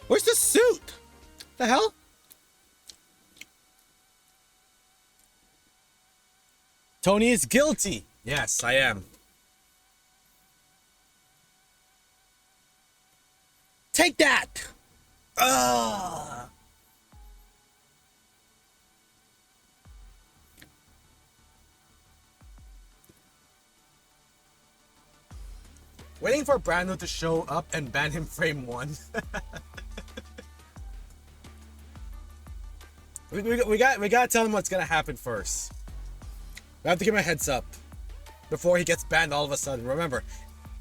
Where's the suit? The hell? Tony is guilty. Yes, I am. Take that! Ugh. Waiting for Brando to show up and ban him frame 1. We gotta tell him what's gonna happen first. We have to give him a heads up before he gets banned all of a sudden. Remember,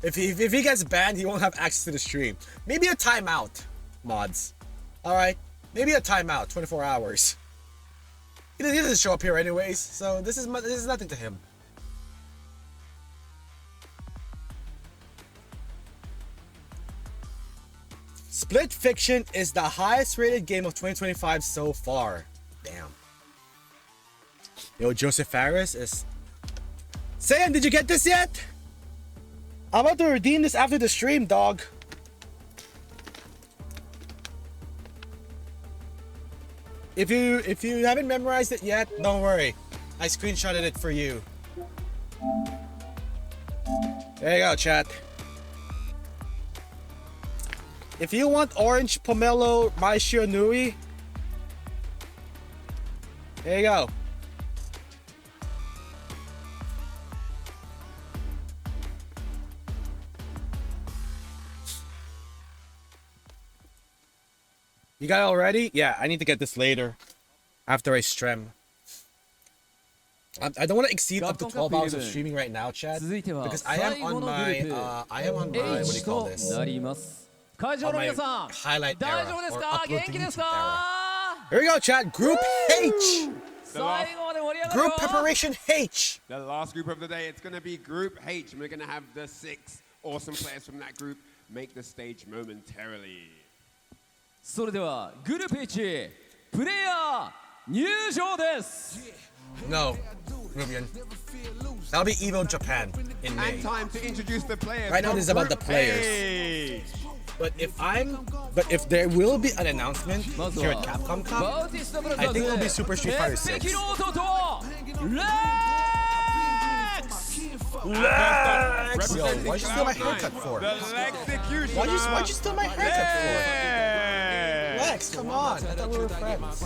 if he gets banned, he won't have access to the stream. Maybe a timeout, mods. All right, maybe a timeout, 24 hours. He doesn't show up here anyways, so this is nothing to him. Split Fiction is the highest rated game of 2025 so far. Damn. Yo, Joseph Farris is... Sam, did you get this yet? I'm about to redeem this after the stream, dog. If you haven't memorized it yet, don't worry. I screenshotted it for you. There you go, chat. If you want orange pomelo Mai Shionui, there you go. You got it already? Yeah, I need to get this later. After I stream. I don't want to exceed up to 12 hours of streaming right now, Chad. Because I am on my what do you call this? On my highlight era or upload to YouTube era. Here we go, Chad. Group H. Group Preparation H. The last group of the day, it's going to be Group H. And we're going to have the 6 awesome players from that group make the stage momentarily. それではグループ H プレイヤー入場です。 No, Rubian. That'll be Evo Japan in May. And time to introduce the players. Right now, this is about the players. But if there will be an announcement here at Capcom Cup, I think it'll be Super Street Fighter 6. Lex! Yo, why'd you steal my haircut for? Why'd you steal my haircut for? Lex, come on. I thought we were friends.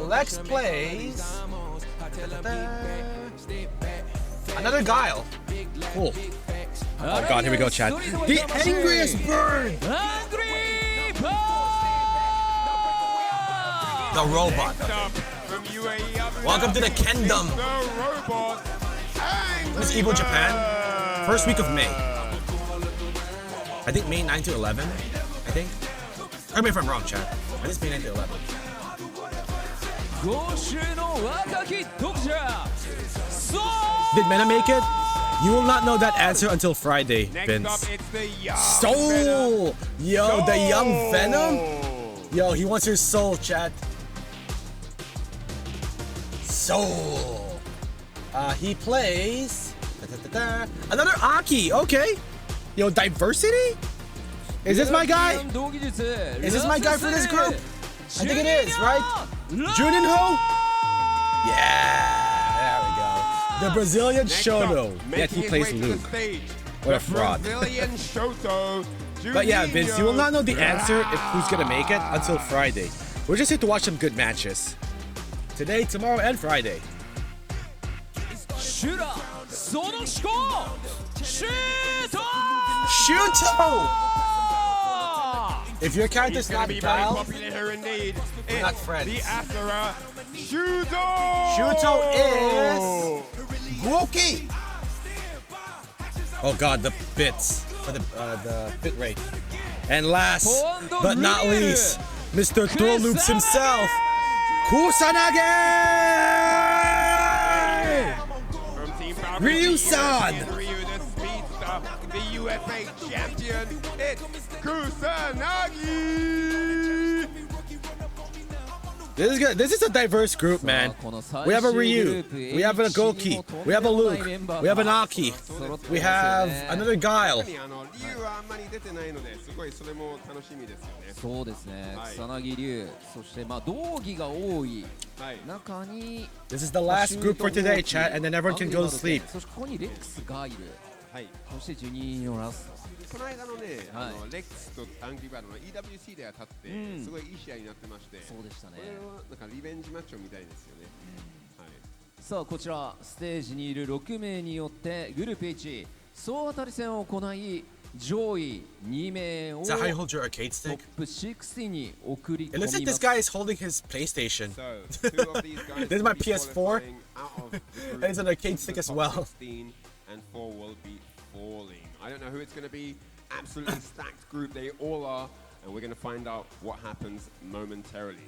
Lex plays... Another Guile. Cool. Oh god, here we go, Chad. The angriest bird! The robot. Welcome to the Kingdom. This is Evo Japan. First week of May. I think May 9 to 11. I think. Correct me if I'm wrong, Chad. I think it's May 9 to 11. Did Mena make it? You will not know that answer until Friday, Vince. Soul! Yo, the young Venom? Yo, he wants your soul, chat. Soul. He plays... Another Aki, okay. Yo, diversity? Is this my guy? Is this my guy for this group? I think it is, right? Juninho? Yeah, there we go. The Brazilian Shoto. Yet he plays Luke. What a fraud. But yeah, Vince, you will not know the answer if who's gonna make it until Friday. We're just here to watch some good matches. Today, tomorrow, and Friday. Shuto! If your character's not Gal, we're not friends. Shuto is Wookie. Oh god, the bits for the bit rate. And last but not least, Mr. Throw Loops himself, Kusanage! Ryu-san! The USA champion, it's Kusanagi! This is good. This is a diverse group, man. We have a Ryu, we have a Goki, we have a Luke, we have an Aki, we have another Guile. そうですね。草薙龍、そしてまあ道着が多い中に。This is the last group for today, chat, and then everyone can go to sleep. そしてここにレックスガイル。はい。そしてジュニーのラスト。この間のね、レックスとアングリーバードの EWC で当たって、すごいいい試合になってまして、そうでしたね。これはなんかリベンジマッチを見たいですよね。はい。さあこちらステージにいる6名によってグループ H 総当たり戦を行い、上位2名を Is that how you hold your arcade stick? トップ6に送り込 It み looks like ま this す。 guy is holding his PlayStation. So, two of these guys This is will my be PS4. qualifying out of the group. And it's an arcade The stick as top well. 16 and 4 will be falling. I don't know who it's going to be. Absolutely stacked group they all are, and we're going to find out what happens momentarily.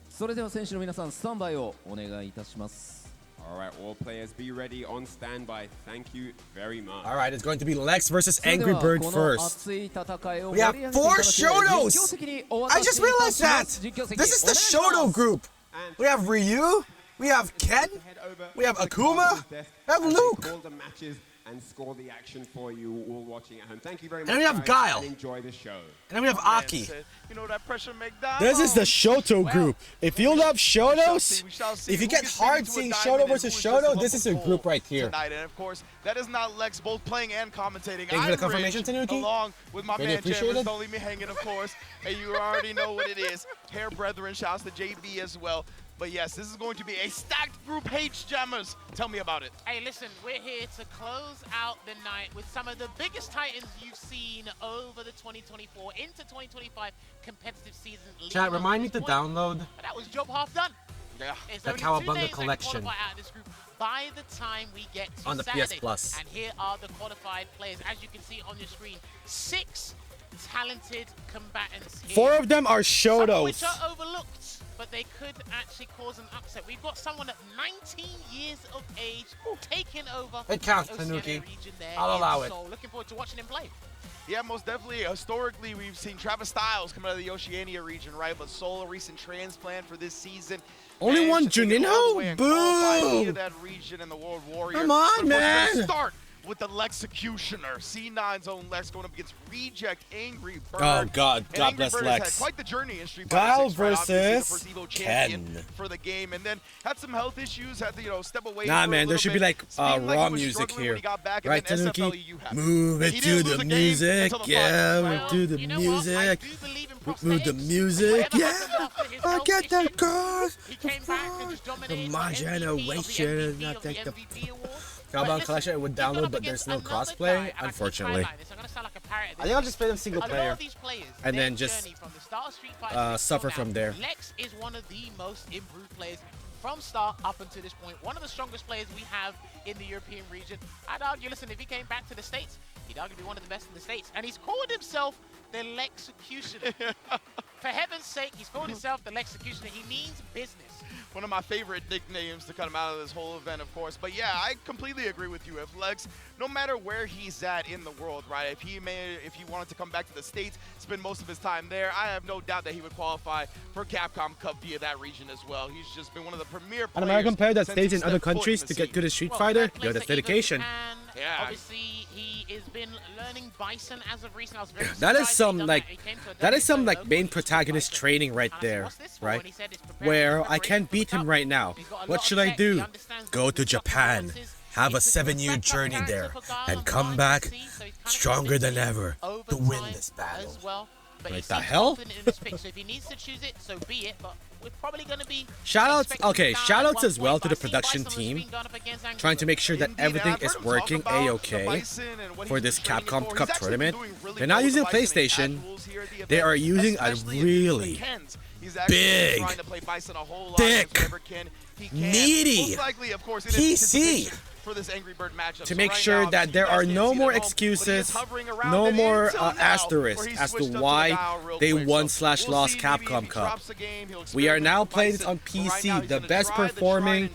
それでは選手の皆さんスタンバイをお願いいたします。 All right, all players be ready on standby. Thank you very much. All right, it's going to be Lex versus それで Angry は Bird この first. 熱い戦いを We 盛 have り上げていただ 4 ける実況 Shotos! 席にお I 渡し just いた realized しま that! す。実況席 This is お願 the いします Shoto group! We have Ryu, we have Ken, we have Akuma, we have Luke! Call the matches and score the action for you all watching at home. Thank you very much. And we have guys, Guile. and enjoy the show. And then we have Aki. You know that pressure make down. This is the Shoto group. If you love Shotos, if you get hard seeing Shoto versus Shoto, this is a group right here. Tonight. And of course, that is not Lex both playing and commentating. Thank you for the I'm confirmation, Rich, Tanuki. along with my Really man appreciate Jammers. it. Don't leave me hanging, of course. And you already know what it is. Hair Brethren, shouts to JB as well. But yes, this is going to be a stacked group H, Jammers. Tell me about it. Hey, listen, we're here to close out the night with some of the biggest titans you've seen over the 2024 into 2025 competitive season. Chat, remind me to download But that was job half done. Yeah. It's the only 2 Cowabunga names that can collection qualify out of this group by the time we get to on the Saturday. PS Plus. And here are the qualified players. As you can see on your screen, 6 talented combatants here. 4 of them are Some of which Shotos. are overlooked, but they could actually cause an upset. We've got someone at 19 years of age taking over It counts, the Oceania Tanuki. region there I'll in allow it. Seoul. Looking forward to watching him play. Yeah, most definitely. Historically, we've seen Travis Styles come out of the Oceania region, right? But Seoul, a recent transplant for this season. Only one managed to take it all the way Juninho? and qualify into Boo! that region in the World Warrior. Come on, But of course, we're gonna man! Start with the Lexecutioner. C9's own Lex going up against Reject Angry Bird. Oh, God. And God Angry bless Bird Lex. has had quite the journey in Street Guile Fighter 6, right? Obviously the versus first Evo champion Ken. for the game, and then had some health issues, had to step away. Nah, for a man, there little should be bit. like Seemed like raw he was music struggling when here. he got back, and Right, then Tanuki? SFLEU happened. Move He it didn't to lose the the game music. until the Yeah, final. move to the You know what? I music. do believe in Move the prosthetics. music. Whatever Yeah. happened after his I health get the issues, girls. he came back and just dominated My the MVP generation. of I the think the MVP award. Cowbound listen, Collection would he got download, up but there's against no another crossplay, guy, and I keep unfortunately. highlighting this. I'm gonna sound like a parrot at I this think I'll point. just play them single A lot player. of these players, And their then just journey from the start of Street Fighter suffer till from now, there. Lex is one of the most improved players from start up until this point. One of the strongest players we have in the European region. I'd argue, listen, if he came back to the States, he'd argue be one of the best in the States. And he's called himself the Lexecutioner. For heaven's sake, he's called himself the Lexecutioner. He means business. One of my favorite nicknames to come out of this whole event, of course. But yeah, I completely agree with you. If Lex, no matter where he's at in the world, right? If he wanted to come back to the States, spend most of his time there, I have no doubt that he would qualify for Capcom Cup via that region as well. He's just been one of the premier players. An American player that since stays he in other stepped foot countries in to the get scene. good at Street Fighter, yo, that's dedication. Yeah. Obviously, he has been learning Bison as of recent. I was very That is surprised some he done like that. He came to a that is some WSO like main protagonist training right there, right? Where I can't beat him right now. What should I do? Go to Japan, have a 7-year journey there, and come back stronger than ever to win this battle. Like the hell? So if he needs to choose it, so be it. But we're probably going to be Shoutouts, okay, shoutouts as well to the production team, trying to make sure that everything is working a-okay for this Capcom Cup tournament. They're not using a PlayStation, they are using a really big, thick, meaty PC to make sure that there are no more excuses, no more asterisks as to why they won/lost Capcom Cup. We are now playing this on PC, the best performing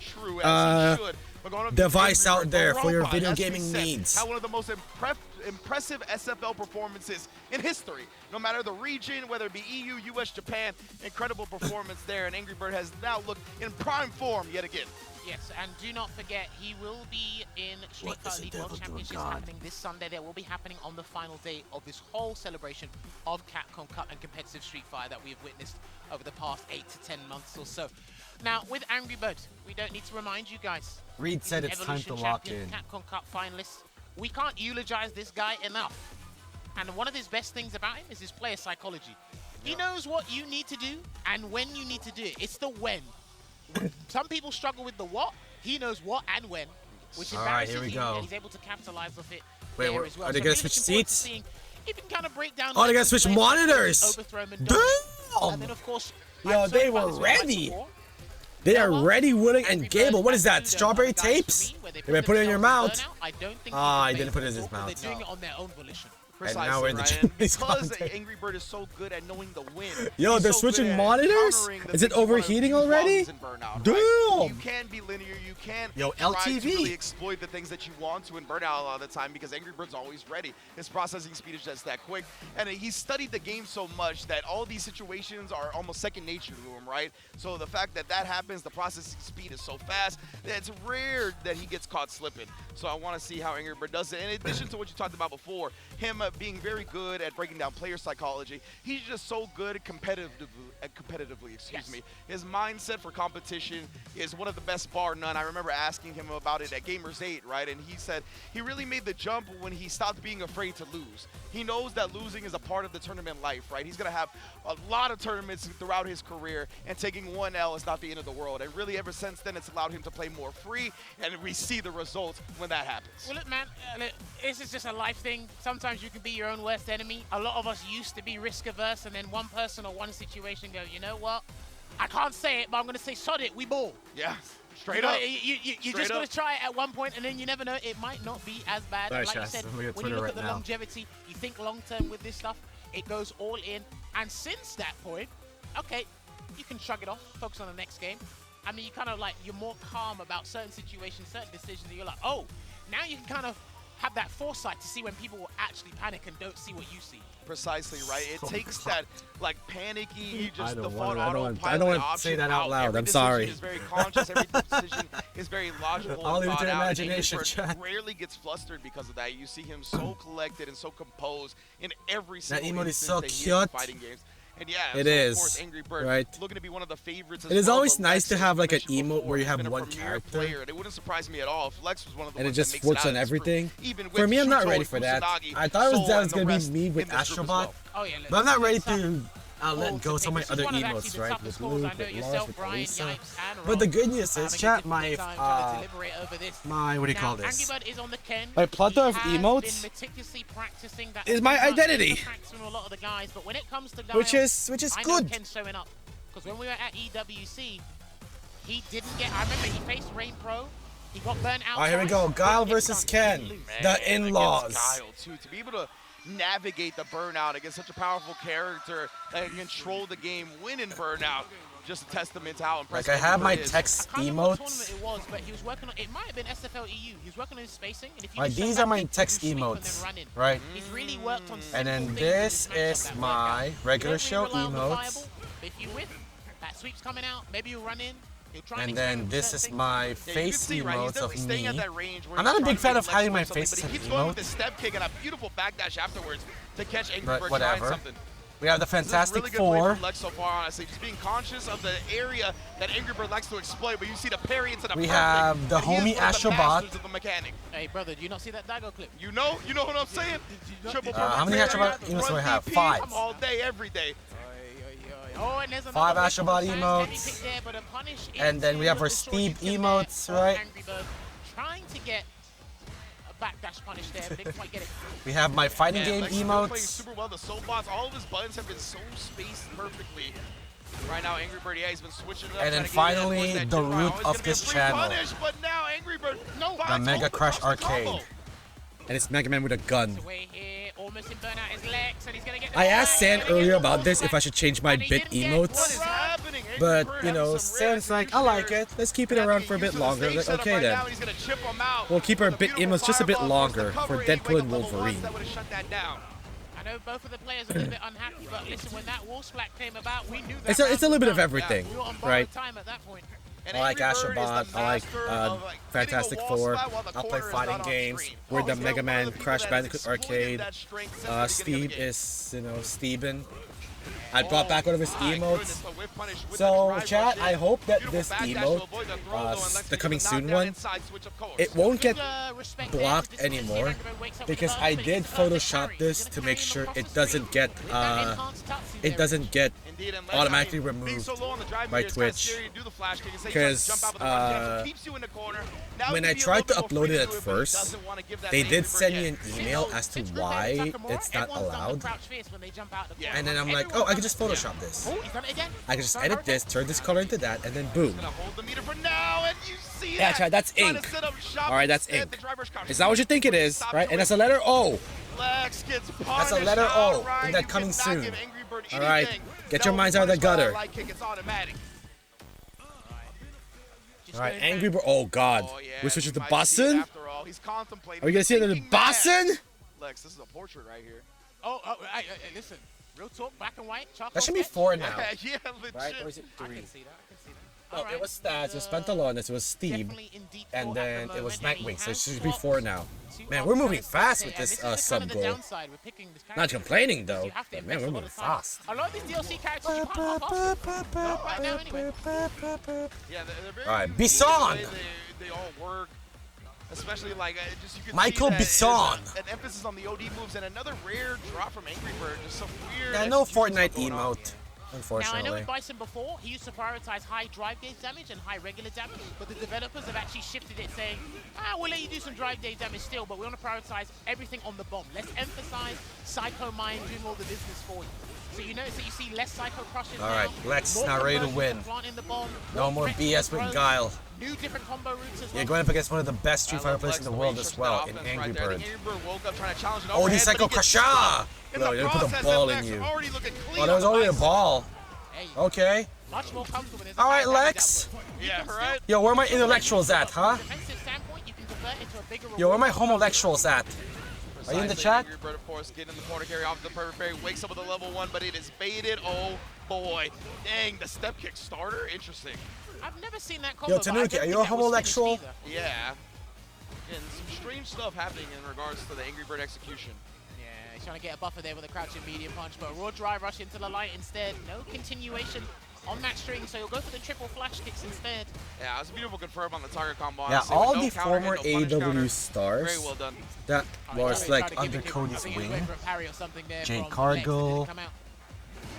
device out there for your video gaming needs. Had one of the most impressive SFL performances in history. No matter the region, whether it be EU, US, Japan, incredible performance there. And Angry Bird has now looked in prime form yet again. Yes, and do not forget, he will be in Street Fighter League World Championships happening this Sunday. That will be happening on the final day of this whole celebration of Capcom Cup and competitive Street Fighter that we have witnessed over the past 8 to 10 months or so. Now, with Angry Bird, we don't need to remind you guys. Reed said he's it's an time to Evolution lock champion, in. Capcom Cup finalist. We can't eulogize this guy enough. And one of his best things about him is his player psychology. He knows what you need to do and when you need to do it. It's the when. Some people struggle with the what. He knows what and when, which All right, embarrasses here we you, go. and he's able to capitalize off it. Wait, there as well. are they So gonna really switch looking forward to seats? seeing if you can kind of break down. Oh, they gotta Lex's switch play style, monitors! overthrow him and dominate. And Damn! then of course, Yo, I'm they so were fans with my ready. support. They are ready, willing, and Gable. What is that? Strawberry tapes? They might put it in your mouth. Ah, I didn't put it in his mouth. They're doing it on their own volition. And now we're in the Ryan, Japanese because content. Angry Bird is so good at knowing the win. Yo, he's they're so switching good at monitors? countering the Is it things you wanna overheating use already? buttons in Burnout, Damn! right? You can be linear. You can Yo, try to LTV. really exploit the things that you want to in Burnout a lot of the time because Angry Bird's always ready. His processing speed is just that quick. And he's studied the game so much that all these situations are almost second nature to him, right? So the fact that that happens, the processing speed is so fast, that it's rare that he gets caught slipping. So I want to see how Angry Bird does it. In addition to what you talked about before, him being very good at breaking down player psychology, he's just so good at competitively, excuse me. His mindset for competition is one of the best, bar none. I remember asking him about it at Gamers 8, right? And he said he really made the jump when he stopped being afraid to lose. He knows that losing is a part of the tournament life, right? He's going to have a lot of tournaments throughout his career, and taking one L is not the end of the world. And really, ever since then, it's allowed him to play more free, and we see the results when that happens. Well, look, man, look, this is just a life thing. Sometimes you can be your own worst enemy. A lot of us used to be risk averse, and then one person or one situation go, you know what? I can't say it, but I'm going to say, sod it, we ball. Yeah, straight You know, up. you just got to try it at one point, and then you never know. It might not be as bad. Sorry, And like you Chaz, said, I'm looking at when you Twitter look right at the now. longevity, you think long term with this stuff, it goes all in. And since that point, okay, you can shrug it off, focus on the next game. I mean, you kind of like, you're more calm about certain situations, certain decisions, and you're like, oh, now you can kind of have that foresight to see when people will actually panic and don't see what you see. Precisely, right? It takes that, like, panicky, just don't default wanna- I don't autopilot wanna option say that out loud. Every I'm decision sorry. is very conscious. Every decision is very logical. I'll and leave it to thought out, and imagination, Ingrid chat. rarely gets flustered because of that. You see him so collected and so composed in every That single emote is instance so that he is in cute. fighting games. And yeah, It so is, of course, Angry Bird right? looking to be one of the favorites. It is always but nice to Lex, have like an as mentioned emote before, where you has have been a one premier character. player, and it wouldn't surprise me at all if Lex was one of the And it ones that just makes works out on of this group, everything. even For with me, I'm not Shuto ready and for that. Kusanagi, I thought it Soul, was and the gonna rest be me with in this group as Astrobot, well. Oh, yeah, but I'm not ready let's to let to go some of my pick. This other is one of actually emotes, the right? toughest With calls. Luke, I know with yourself, Lars, with Brian, Lisa. Yipes, and But the Ron good news are is, having a chat, difficult my time trying to deliberate over this. my what do you Now, call Angry this? Bird is on the Ken. My plethora of He has emotes been meticulously practicing that is my sometimes identity. it's a practice from a lot of the guys, but when it comes to Which Guile, is I know good. Ken's showing up. Because when we were at EWC, he didn't get. I remember he faced Rain Pro. He got burnt out. All right, here we go. twice, Guile didn't get versus stunned, Ken. didn't lose. The in-laws. Against Guile, too. To be able to navigate the burnout against such a powerful character that can control the game, win in burnout, just a testament to how impressive. Like, I have Angry my Bird is. text I can't remember what emotes. tournament it was, but he was working on. It might have been SFL EU. He was working on his spacing. And if you Alright, just show these that are my kick, text you sweep and emotes, then run in. right? He's really worked on And then simple things in this his matchup is that work my out. regular You don't show really rely on the emotes. viable, but if you whip, that sweep's coming out. Maybe you run in. He'll try And experiment then with this certain is things. my Yeah, you can face see, right? He's emotes of definitely staying me. at that range where I'm he's not a trying big to fan make of Lex having flip my something, faces but he as keeps going with the emotes. step kick and a beautiful backdash afterwards to catch Angry But Bird trying whatever. something. We have the This is a Fantastic really good play Four. from Lex so far, honestly. Just being conscious of the area that Angry Bird likes to exploit, but you see the parry into the We perfect, have the and he is homie one of the Astrobot. masters of the mechanic. Hey, brother, do you not see that Daigo clip? You know what I'm saying? Triple How many parry, Astrobot emotes do I run have? DP, 5. I'm all day, every day. Oh, and there's 5 another Astrobot Heavy emotes. pick there, but a punish And then we have our into Steve the short emotes, kick there right? for Angry Bird, trying to get a backdash punish there, but didn't quite get it. We have my fighting Yeah, game Lex is still playing emotes. super well. The soul bots, all of his buttons have been so spaced perfectly. Right now, Angry Bird, yeah, he's been switching it up. And then trying to get finally, that the jump. root Oh, it's of gonna be a this free channel. Punish, but now Angry Bird, no, The Mega Crash Arcade. And it's Mega Man with a gun. Almost in burnout is Lex, and he's gonna get the I asked San earlier about this if I should change my bit emotes. But, you know, San's like, I like it. Let's keep it around for a bit longer. I'm like, okay then. We'll keep our bit emotes just a bit longer for Deadpool and Wolverine. I know both of the players are a little bit unhappy, but listen, when that wall splat came about, we knew that. It's a little bit of everything, we were on borrowed right? time at that point. I like Astrobot, I like Fantastic Four, I'll play fighting games. We're the Mega Man Crash Bandicoot Arcade. Steve is, you know, Steven. I brought back one of his emotes. So, chat, I hope that this emote, the coming soon one, it won't get blocked anymore because I did Photoshop this to make sure it doesn't get automatically removed by Twitch. Because when I tried to upload it at first, they did send me an email as to why it's not allowed. And then I'm like, oh, I can just Photoshop this. I can just edit this, turn this color into that, and then boom. Yeah, chat, that's ink. Alright, that's ink. Is that what you think it is? Right? And that's a letter O. That's a letter O in that coming soon. Alright, get your minds out of the gutter. Alright, Angry Bird. Oh god. We switch to Boston? Are we gonna see another Boston? Lex, this is a portrait right here. Listen. Real talk, black and white. That should be 4 now. Yeah, legit. Right? Or is it 3? I can see that. No, it was Stats, it was Pantalones, it was Steve, and then it was Nightwing, so it should be 4 now. Man, we're moving fast with this sub goal. Not complaining though, but man, we're moving fast. A lot of these DLC characters you can't hop off. Right now anyway. Yeah, they're very Alright, Bison! They all work. Especially like just you can Michael see that Bison. an emphasis on the OD moves and another rare drop from Angry Bird. Just some weird. Yeah, no Fortnite emote, unfortunately. Now I know with Bison before, he used to prioritize high drive gauge damage and high regular damage, but the developers have actually shifted it, saying, we'll let you do some drive gauge damage still, but we want to prioritize everything on the bomb. Let's emphasize Psycho Mind doing all the business for you. So you notice that you see less Psycho Crushes. Alright, Lex not ready to win. No more BS with Guile. New different combo routes as well. You're going up against one of the best Street Fighter players in the world as well, in Angry Bird. Woke up trying to challenge an Oh, the overhead, Psycho but he gets Crusher! stuck. In No, the you put a process, ball that in Lex you. already looking clean Oh, there was on already a Bison. ball. Okay. Much more comfortable. Alright, Lex. Yeah, right? Yo, where are my intellectuals at, huh? Defensive standpoint, you can convert into a bigger Yo, where are my reward. homosexuals at? Are you in the chat? Angry Bird, of course, getting in the corner carry off the perfect parry, wakes up with a level 1, but it is baited. Oh boy. Dang, the step kick starter? Interesting. I've never seen that combo. Yo, Tanuki, are you a homosexual? Yeah. And some strange stuff happening in regards to the Angry Bird execution. Yeah, he's trying to get a buffer there with a crouching medium punch, but a raw drive rush into the light instead. No continuation on that string, so he'll go for the triple flash kicks instead. Yeah, it's a beautiful confirm on the target combo. Yeah, honestly, all with no the counter former hit, no punish counter. AEW stars Very well done. that was like under Cody's wing. Jay Cargill,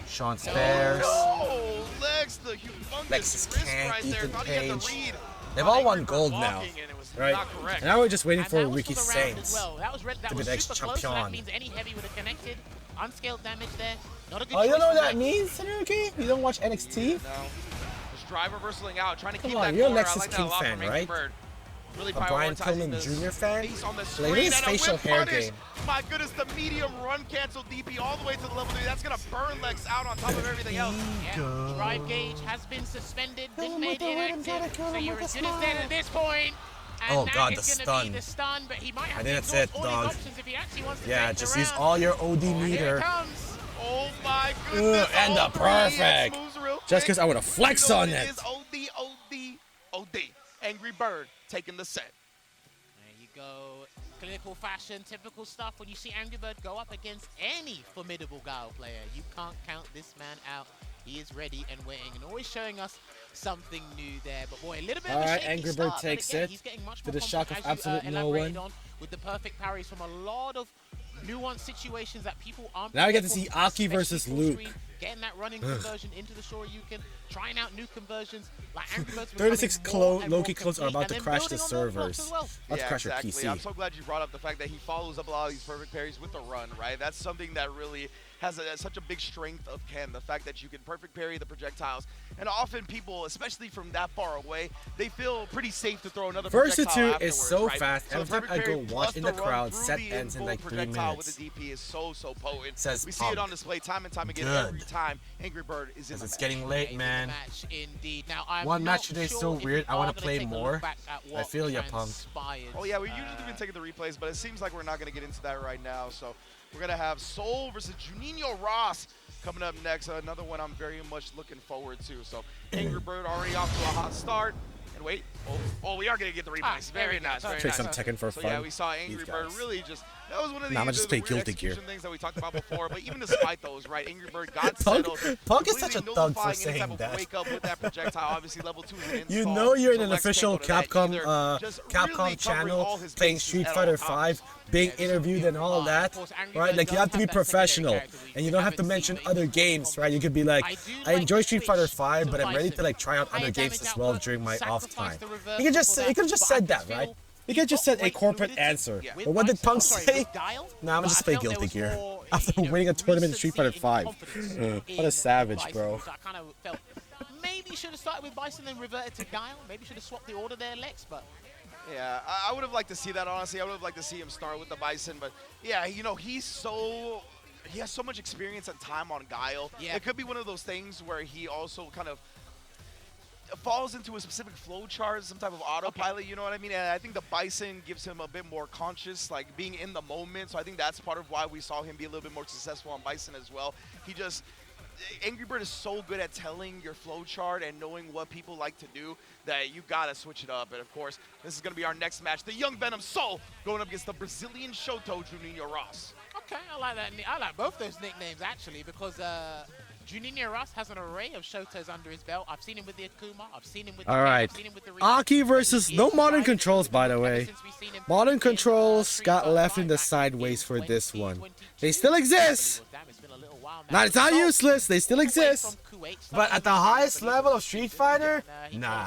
Sean Spears, Oh, Lex, the humongous Lexus risk Kang, right there. Ethan Thought he had the Page. read. They've all won gold now, Walking, and it was right? not correct. And now we're just waiting And for that was Ricky for the round as Saints well. That was to be was the next super close, so that champion. means any heavy would have connected. Unscaled damage there. Not a good Oh, you choice don't know for what that Lex. means, Tanuki? You don't watch NXT? No. Just drive reversling out, trying to Come keep on, that you're a corner. I Lexus like that a King lot fan, from Angry right? Bird. Really A Brian prioritizing Pillman this Jr. fan? face on the Like, screen look at his and a facial whip hair punish. game. My goodness, the medium run cancel DP all the way to the level 3. That's going to burn Lex out on top of everything else. Yeah, drive gauge has been suspended, been made inactive, so you're as good as dead at this point. And Oh, that God, is the gonna be stun. the stun, but he might have I to think that's exhaust it, all his dog. options if he actually wants to Yeah, take the just use round. all your OD Here it meter. comes. Oh my goodness. And the all three perfect. moves real Just quick. because I want to flex You know on it it. is OD. Angry Bird taking the set. There you go. Clinical fashion, typical stuff. When you see Angry Bird go up against any formidable Guile player, you can't count this man out. He is ready and waiting and always showing us something new there. But boy, a little bit of a Alright, shaky Angry Bird start, but takes again, it he's getting much to more the shock of confident, as you, absolute no elaborated one. on, with the perfect parries from a lot of nuanced situations that people aren't Now we get to prepared see for, Aki especially versus full Luke. screen, getting that running conversion into the Shoryuken, trying out new conversions. Like Angry Bird's 36 becoming more and more Loki clones are complete, about to and then crash the building on those blocks servers. as well. Let's Yeah, crash your exactly. PC. I'm so glad you brought up the fact that he follows up a lot of these perfect parries with the run, right? That's something that really has such a big strength of Ken, the fact that you can perfect parry the projectiles. And often people, especially from that far away, they feel pretty safe to throw another projectile Versatility afterwards, is so right? fast. So Every time perfect I parry go plus watch in the run crowd, through set the ends in full like 3 projectile minutes. with the DP is so potent. Says we see it pump. on display time and time again. Good. Every time Angry Bird is in the It's match. getting late, man. Match indeed. Now, I'm One not match today is sure so if weird. we I want are to gonna play take a look more. back at I what feel ya, Pump. transpired. Oh yeah, we usually been taking the replays, but it seems like we're not going to get into that right now. So we're going to have Soul versus Juninho Ross coming up next. Another one I'm very much looking forward to. So Angry Bird already off to a hot start. And wait, we are going to get the replays. Very nice, very Take nice. some Tekken for so fun. yeah, we saw Angry These Bird guys. really just That was one of the, Nah, I'm gonna just play weird Guilty Gear. execution things that we talked about before. But even despite those, right, Angry Bird got Punk- settled. Punk is such a completely thug for nullifying any saying type of that. Wake up with that projectile. Obviously, level 2 is an You install, know you're in so an Lex can't official go to that Capcom either. Just really Capcom covering channel all his playing bases Street at Fighter all times. 5, being interviewed and all that, right? Like you have to be professional, and you don't have to mention other games, right? You could be like, I enjoy Street Fighter 5, but I'm ready to like try out other games as well during my off time. You could just said that, right? You could just said a corporate answer. But what did Punk say? Nah, I'm gonna just play Guilty Gear after winning a tournament in Street Fighter 5. What a savage, bro. I kind of felt maybe should have started with Bison and reverted to Guile. Maybe should have swapped the order there, Lex, but Yeah, I would have liked to see that, honestly. I would have liked to see him start with the Bison, but yeah, you know, he has so much experience and time on Guile. Yeah. It could be one of those things where he also kind of falls into a specific flow chart, some type of autopilot, you know what I mean? And I think the Bison gives him a bit more conscious, like being in the moment. So I think that's part of why we saw him be a little bit more successful on Bison as well. Angry Bird is so good at telling your flow chart and knowing what people like to do that you gotta switch it up. And of course, this is gonna be our next match. The Young Venom Soul going up against the Brazilian Shoto Juninho Ross. okay, I like that. I like both those nicknames actually because Juninho Ross has an array of Shotos under his belt. I've seen him with the Akuma. I've seen him with the Alright. I've seen him with the Aki versus no modern controls, by the way. Modern controls got left in the sideways for this one. They still exist. It's not useless. They still exist. But at the highest level of Street Fighter, nah.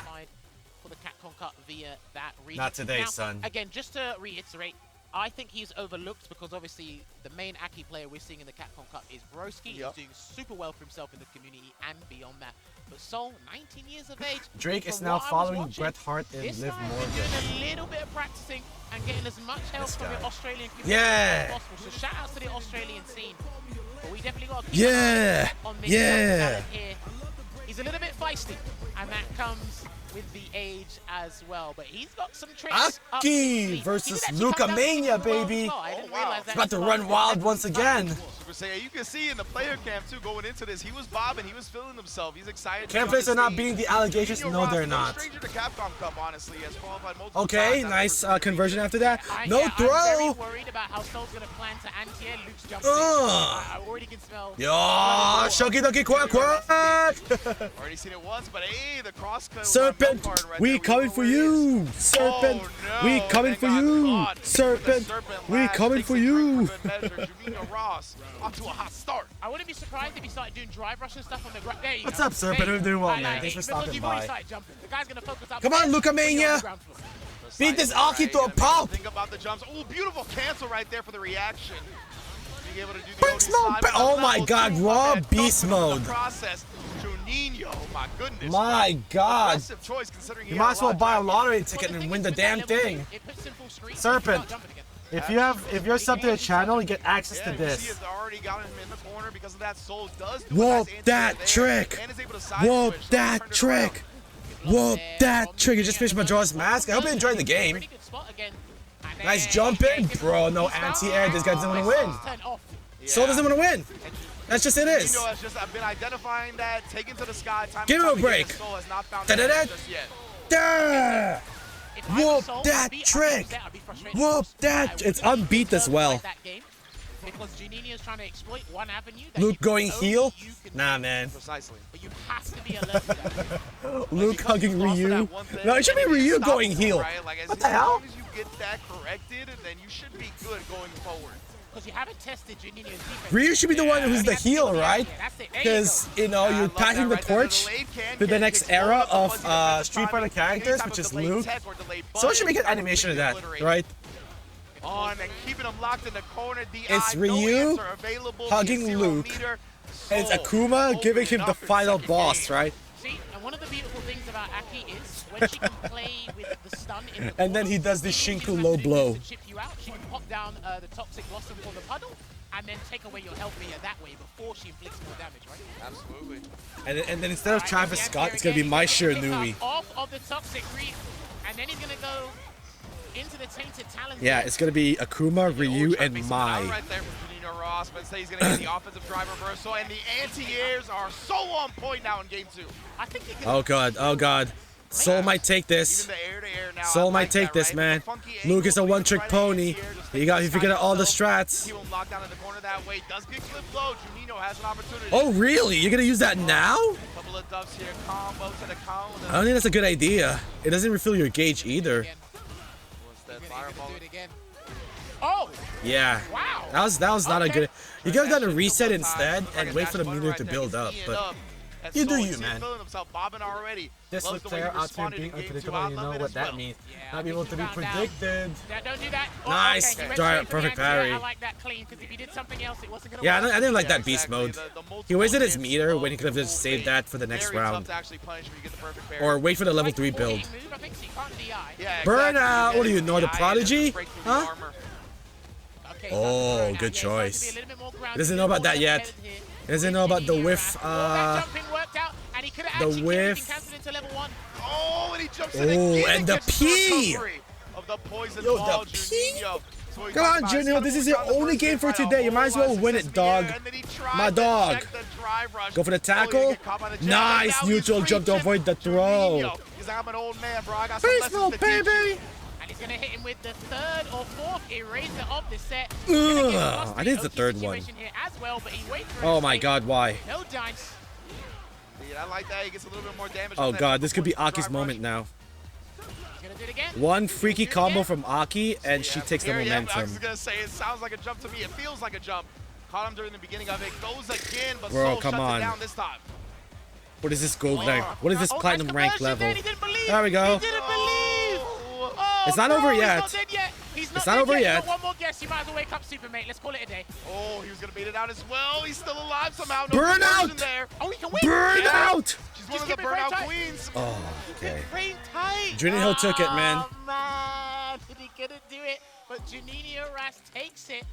For the Capcom Cup via that region. Not today, Now, son. Again, just to reiterate, I think he's overlooked because obviously the main Aki player we're seeing in the Capcom Cup is Broski. He's doing super well for himself in the community and beyond that. But Soul, 19 years of age. Drake is from now what I was following watching, Bret Hart and this Liv guy has Morgan. been doing a little bit of practicing and getting as much help This from the guy. Australian community Yeah. as possible. So shout outs to the Australian scene. But we definitely got to keep Yeah. an eye on this Yeah. young talent here. He's a little bit feisty, and that comes with the age as well. But he's got some tricks up his Aki sleeve. versus He did actually come down Lucamania, to the world baby. as well. I didn't realize He's that about to until run after wild the once again. Super Saiyan, you can see in the player cam too going into this, he was bobbing, he was feeling himself, he's excited. Cam players are not beating the allegations. Juninho No, Ross, they're no not. stranger to Capcom Cup, honestly, has qualified multiple Okay, times. nice conversion after that. No I'm very throw. worried about how Soul's going to plan to anti-air. Luke's jumping. Ugh. I already can smell. Yo, Shoki Doki Quack Quack. Already seen it once, but hey, the cross cut. Serpent, we coming for you. Serpent, we coming for you. Serpent, we coming for you. Juninho Ross off to a hot start. I wouldn't be surprised if he started doing drive rush and stuff on the ground. There you What's go. up, Serpent? There you How you doing well, go. man? Thanks for because stopping you've already by. started jumping. The guy's going to focus up. Come on, there, put you Lucamania. on the ground floor. Beat this Aki to a pulp. Think about the jumps. Oh, beautiful cancel right there for the reaction. Being able to do the Beast mode. Oh my God, raw beast mode. Process. Juninho, my goodness. My God. Aggressive choice considering You might as well buy a lottery ticket and win the damn thing. Serpent, if you're sub to the channel, you get access to He this. has already gotten him in the corner because of that. Soul does do Whoop a nice that anti-air trick. there and is able to side Whoop switch. that Turned it trick. around. Whoop that trick. You just finished Majora's Mask. I hope you enjoyed the game. Nice jumping. Bro, no anti-air. This guy doesn't want to win. Soul doesn't want to win. That's just it is. Juninho has just been identifying that, taken to the sky. Time Give him a break. Soul has not found Da-da-da. that just yet. Yeah. Whoop that trick. Whoop that. It's unbeat as well. Because Juninho's trying to exploit one avenue. Luke going heel? Nah, man. Precisely. But you have to be alert to that. Luke hugging Ryu. No, it should be Ryu going heel. What the hell? As long as you get that corrected, then you should be good going forward. Because you haven't tested Juninho's defense. Ryu should be the one who's the heel, right? Because, you know, you're passing the torch to the next era of Street Fighter characters, which is Luke. So it should be good animation of that, right? On and keeping him locked in the corner. It's Ryu hugging Luke, and it's Akuma giving him the final boss, right? See, and one of the beautiful things about Aki is when she can play with the stun in the And then he does the Shinku low blow. chip you out, she can pop down the Toxic Blossom for the puddle, and then take away your health meter that way before she inflicts more damage, right? Absolutely. And then instead of Travis Scott, it's gonna be my Shiranui. Off of the Toxic Reef, and then he's gonna go into the Tainted Talons. Yeah, it's gonna be Akuma, Ryu, and Mai. Right there for Juninho Ross, but say he's going to get the offensive drive reversal, and the anti-airs are so on point now in game 2. I think he can. Oh god, oh god. Soul might take this. Even the air-to-air now, Soul I might like take that, this, right? man. The funky Luke is a angle, one-trick right pony. anti-air, just He figured out all the strats. Keep him locked down in the corner that way. Does get clipped low. Juninho has an opportunity. Oh, really? You're gonna use that now? Couple of dubs here. Combo to the combo. I don't think that's a good idea. It doesn't refill your gauge either. Oh! Yeah. Wow. That was not a good. You could have done a reset instead and wait for the meter to build up, but you do you, man. This look player out to being unpredictable, you know what that means. Not be able to be predicted. Don't do that. Oh, Nice. okay. Perfect Perfect parry. I like that clean, because if he did something else, it wasn't going to Yeah, work. I didn't like that beast mode. He wasted his meter when he could have just saved that for the next round. Or wait for the level 3 build. Burnout! What do you know, the prodigy? Huh? Oh, good choice. He doesn't know about that yet. He doesn't know about the whiff, the whiff. Oh, and he jumps in Oh, again and the gets P! recovery of the poison Yo, ball, the P? Juninho. So he Come on, got Junior, this is your only game for today. You might as well win it, dog. My dog. Go for the tackle. Nice neutral jump to avoid the throw. He's like, I'm an old man, bro. I got some Beast lessons mode, to teach you. baby. And he's going to hit him with the third or fourth eraser of the set. Ugh, I think it's the third one. Here as well, but he waits for Oh his my fate. god, why? No dice. Yeah, I like that. He gets a little bit more damage. Oh from that god, this could be poison Aki's drive moment now. He's going to do it again. One freaky combo from Aki, and she takes the Here, yeah, I was momentum. going to say, it sounds like a jump to me. It feels like a jump. Caught him during the beginning of it. Goes again, but Bro, Soul come shuts on. it down this time. What is this gold rank? What is this Oh, platinum nice rank conversion level? there. He didn't believe. There we go. He didn't believe. Oh, It's not bro, over he's yet. not dead yet. He's not It's not dead over yet. yet. He's got one more guess. You might as well wake up, Super Mate. Let's call it a day. Oh, he was going to beat it out as well. He's still alive somehow. No Burnout! conversion there. Oh, he can win. Burnout! She's one of Just the keep it very burnout tight. queens. Oh, okay. Frame tight. Juninho took it, man. Oh, man. He couldn't do it, but Juninho Ras takes it.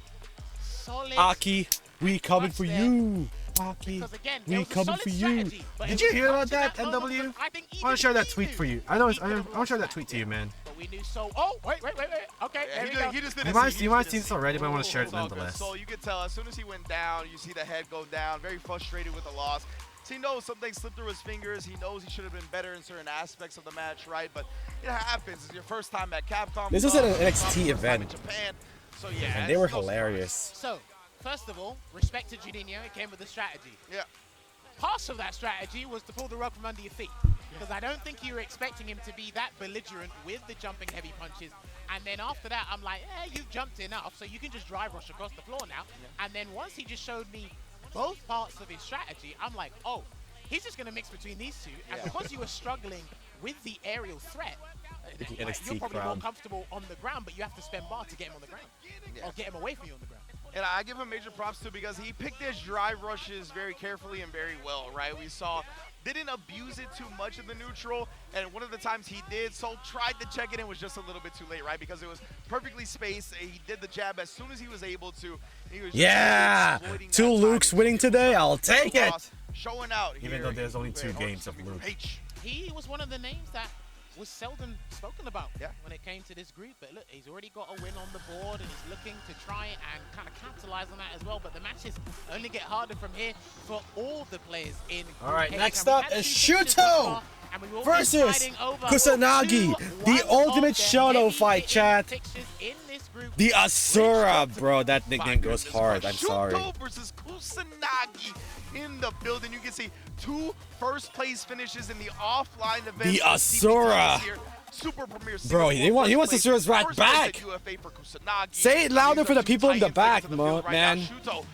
Solid. Aki, we coming for there. you. Aki, Because again, there we was a coming solid for you. strategy, but Did it you was hear about up to that, moment NW? when I think I want to share that tweet for you. I want to share that tweet to you, man. But we knew so. Oh, wait. Okay, Yeah, there he we go. just did You it. might have seen this already, but I want to share it It's all good. nonetheless. So you could tell as soon as he went down, you see the head go down, very frustrated with the loss. So he knows something slipped through his fingers. He knows he should have been better in certain aspects of the match, right? But it happens. It's your first time at Capcom. This was at an First NXT time in event. Japan. So yeah, And they were it's no hilarious. So, first of all, respect to Juninho. It came with a strategy. Yeah. Part of that strategy was to pull the rug from under your feet. Because I don't think you were expecting him to be that belligerent with the jumping heavy punches. And then after that, I'm like, you've jumped enough, so you can just drive rush across the floor now. Yeah. And then once he just showed me both parts of his strategy, I'm like, oh, he's just going to mix between these two. And Yeah. because you were struggling with the aerial threat, NXT you're probably crowd. more comfortable on the ground, but you have to spend bar to get him on the ground. Yeah. Or get him away from you on the ground. And I give him major props too because he picked his drive rushes very carefully and very well, right? We saw didn't abuse it too much in the neutral, and one of the times he did, Soul tried to check it and was just a little bit too late, right? Because it was perfectly spaced. He did the jab as soon as he was able to. He was just Yeah! exploiting that 2 time. Lukes winning today. I'll take it. Showing out here. Even though there's only 2 games of Luke. He was one of the names that was seldom spoken about when it came to this group. But look, he's already got a win on the board and he's looking to try and kind of capitalize on that as well. But the matches only get harder from here for all the players in Group All right, H. next And we up had is 2 fixtures thus Shuto far, and we've all been versus fighting over Kusanagi. 2 The ultimate of the Shoto fight, heavy-hitting chat. fixtures in this group. The Asura, bro. That nickname goes hard. I'm sorry. Shuto versus Kusanagi in the building. You can see 2 first-place finishes in the offline event. The Asura. Super Premier Bro, he wants Asura's right back. Say it louder for the people in the back, man.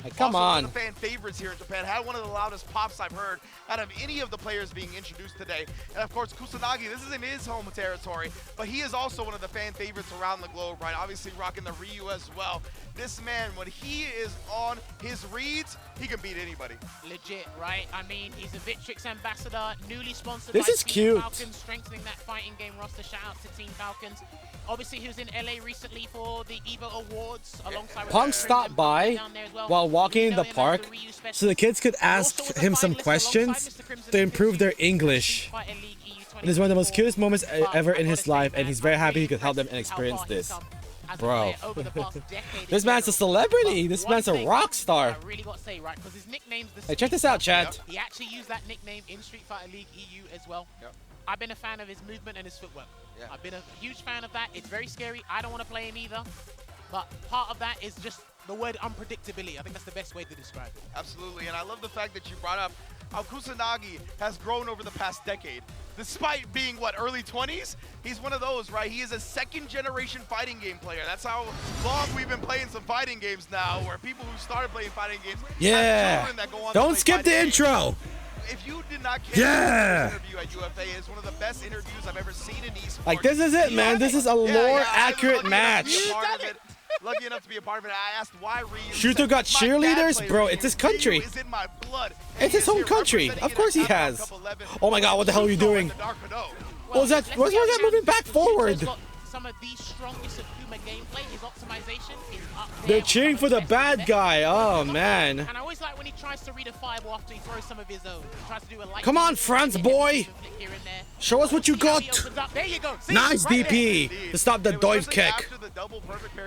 Like, come on. One of the fan favorites here in Japan. Had one of the loudest pops I've heard out of any of the players being introduced today. And of course, Kusanagi, this is in his home territory, but he is also one of the fan favorites around the globe, right? Obviously rocking the Ryu as well. This man, when he is on his reads, he can beat anybody. Legit, right? I mean, he's a Victrix ambassador, newly sponsored This by is Team cute. Falcons, strengthening that fighting game roster. Shout out to Team Falcons. Obviously, he was in LA recently for the EVO Awards alongside Punk stopped by while walking in the park so the kids could ask him some questions to improve their English. It is one of the most cutest moments ever in his life, and he's very happy he could help them and experience this. Bro, this man's a celebrity. This man's a rock star. I really got to say, right, because his nickname's the Hey, check this out, chat. He actually used that nickname in Street Fighter League EU as well. Yep. I've been a fan of his movement and his footwork. Yeah. I've been a huge fan of that. It's very scary. I don't want to play him either. but part of that is just the word unpredictability. I think that's the best way to describe it. Absolutely, and I love the fact that you brought up how Kusanagi has grown over the past decade. Despite being, what, early 20s, he's one of those, right? He is a second-generation fighting game player. That's how long we've been playing some fighting games now, where people who started playing fighting games have children that go on to Don't play skip the fighting games. intro. If you did not catch this interview at UFA, it's one of the best interviews I've ever seen in esports. Like, this is it, man. This is a lore accurate match. Lucky enough to be a part of it. I asked why Ryu. Shuto got cheerleaders? Bro, it's his country. It's his home country. Of course he has. Oh my god, what the hell are you doing? What was that? What's that moving back forward? Some of the strongest Akuma gameplay, his optimization is up there. They're cheering for the bad guy. Oh, man. And I always like when he tries to read a fireball after he throws some of his own. He tries to do a light. Come on, France boy. Show us what you got. There you go. See, Nice right DP there. to stop the dive kick.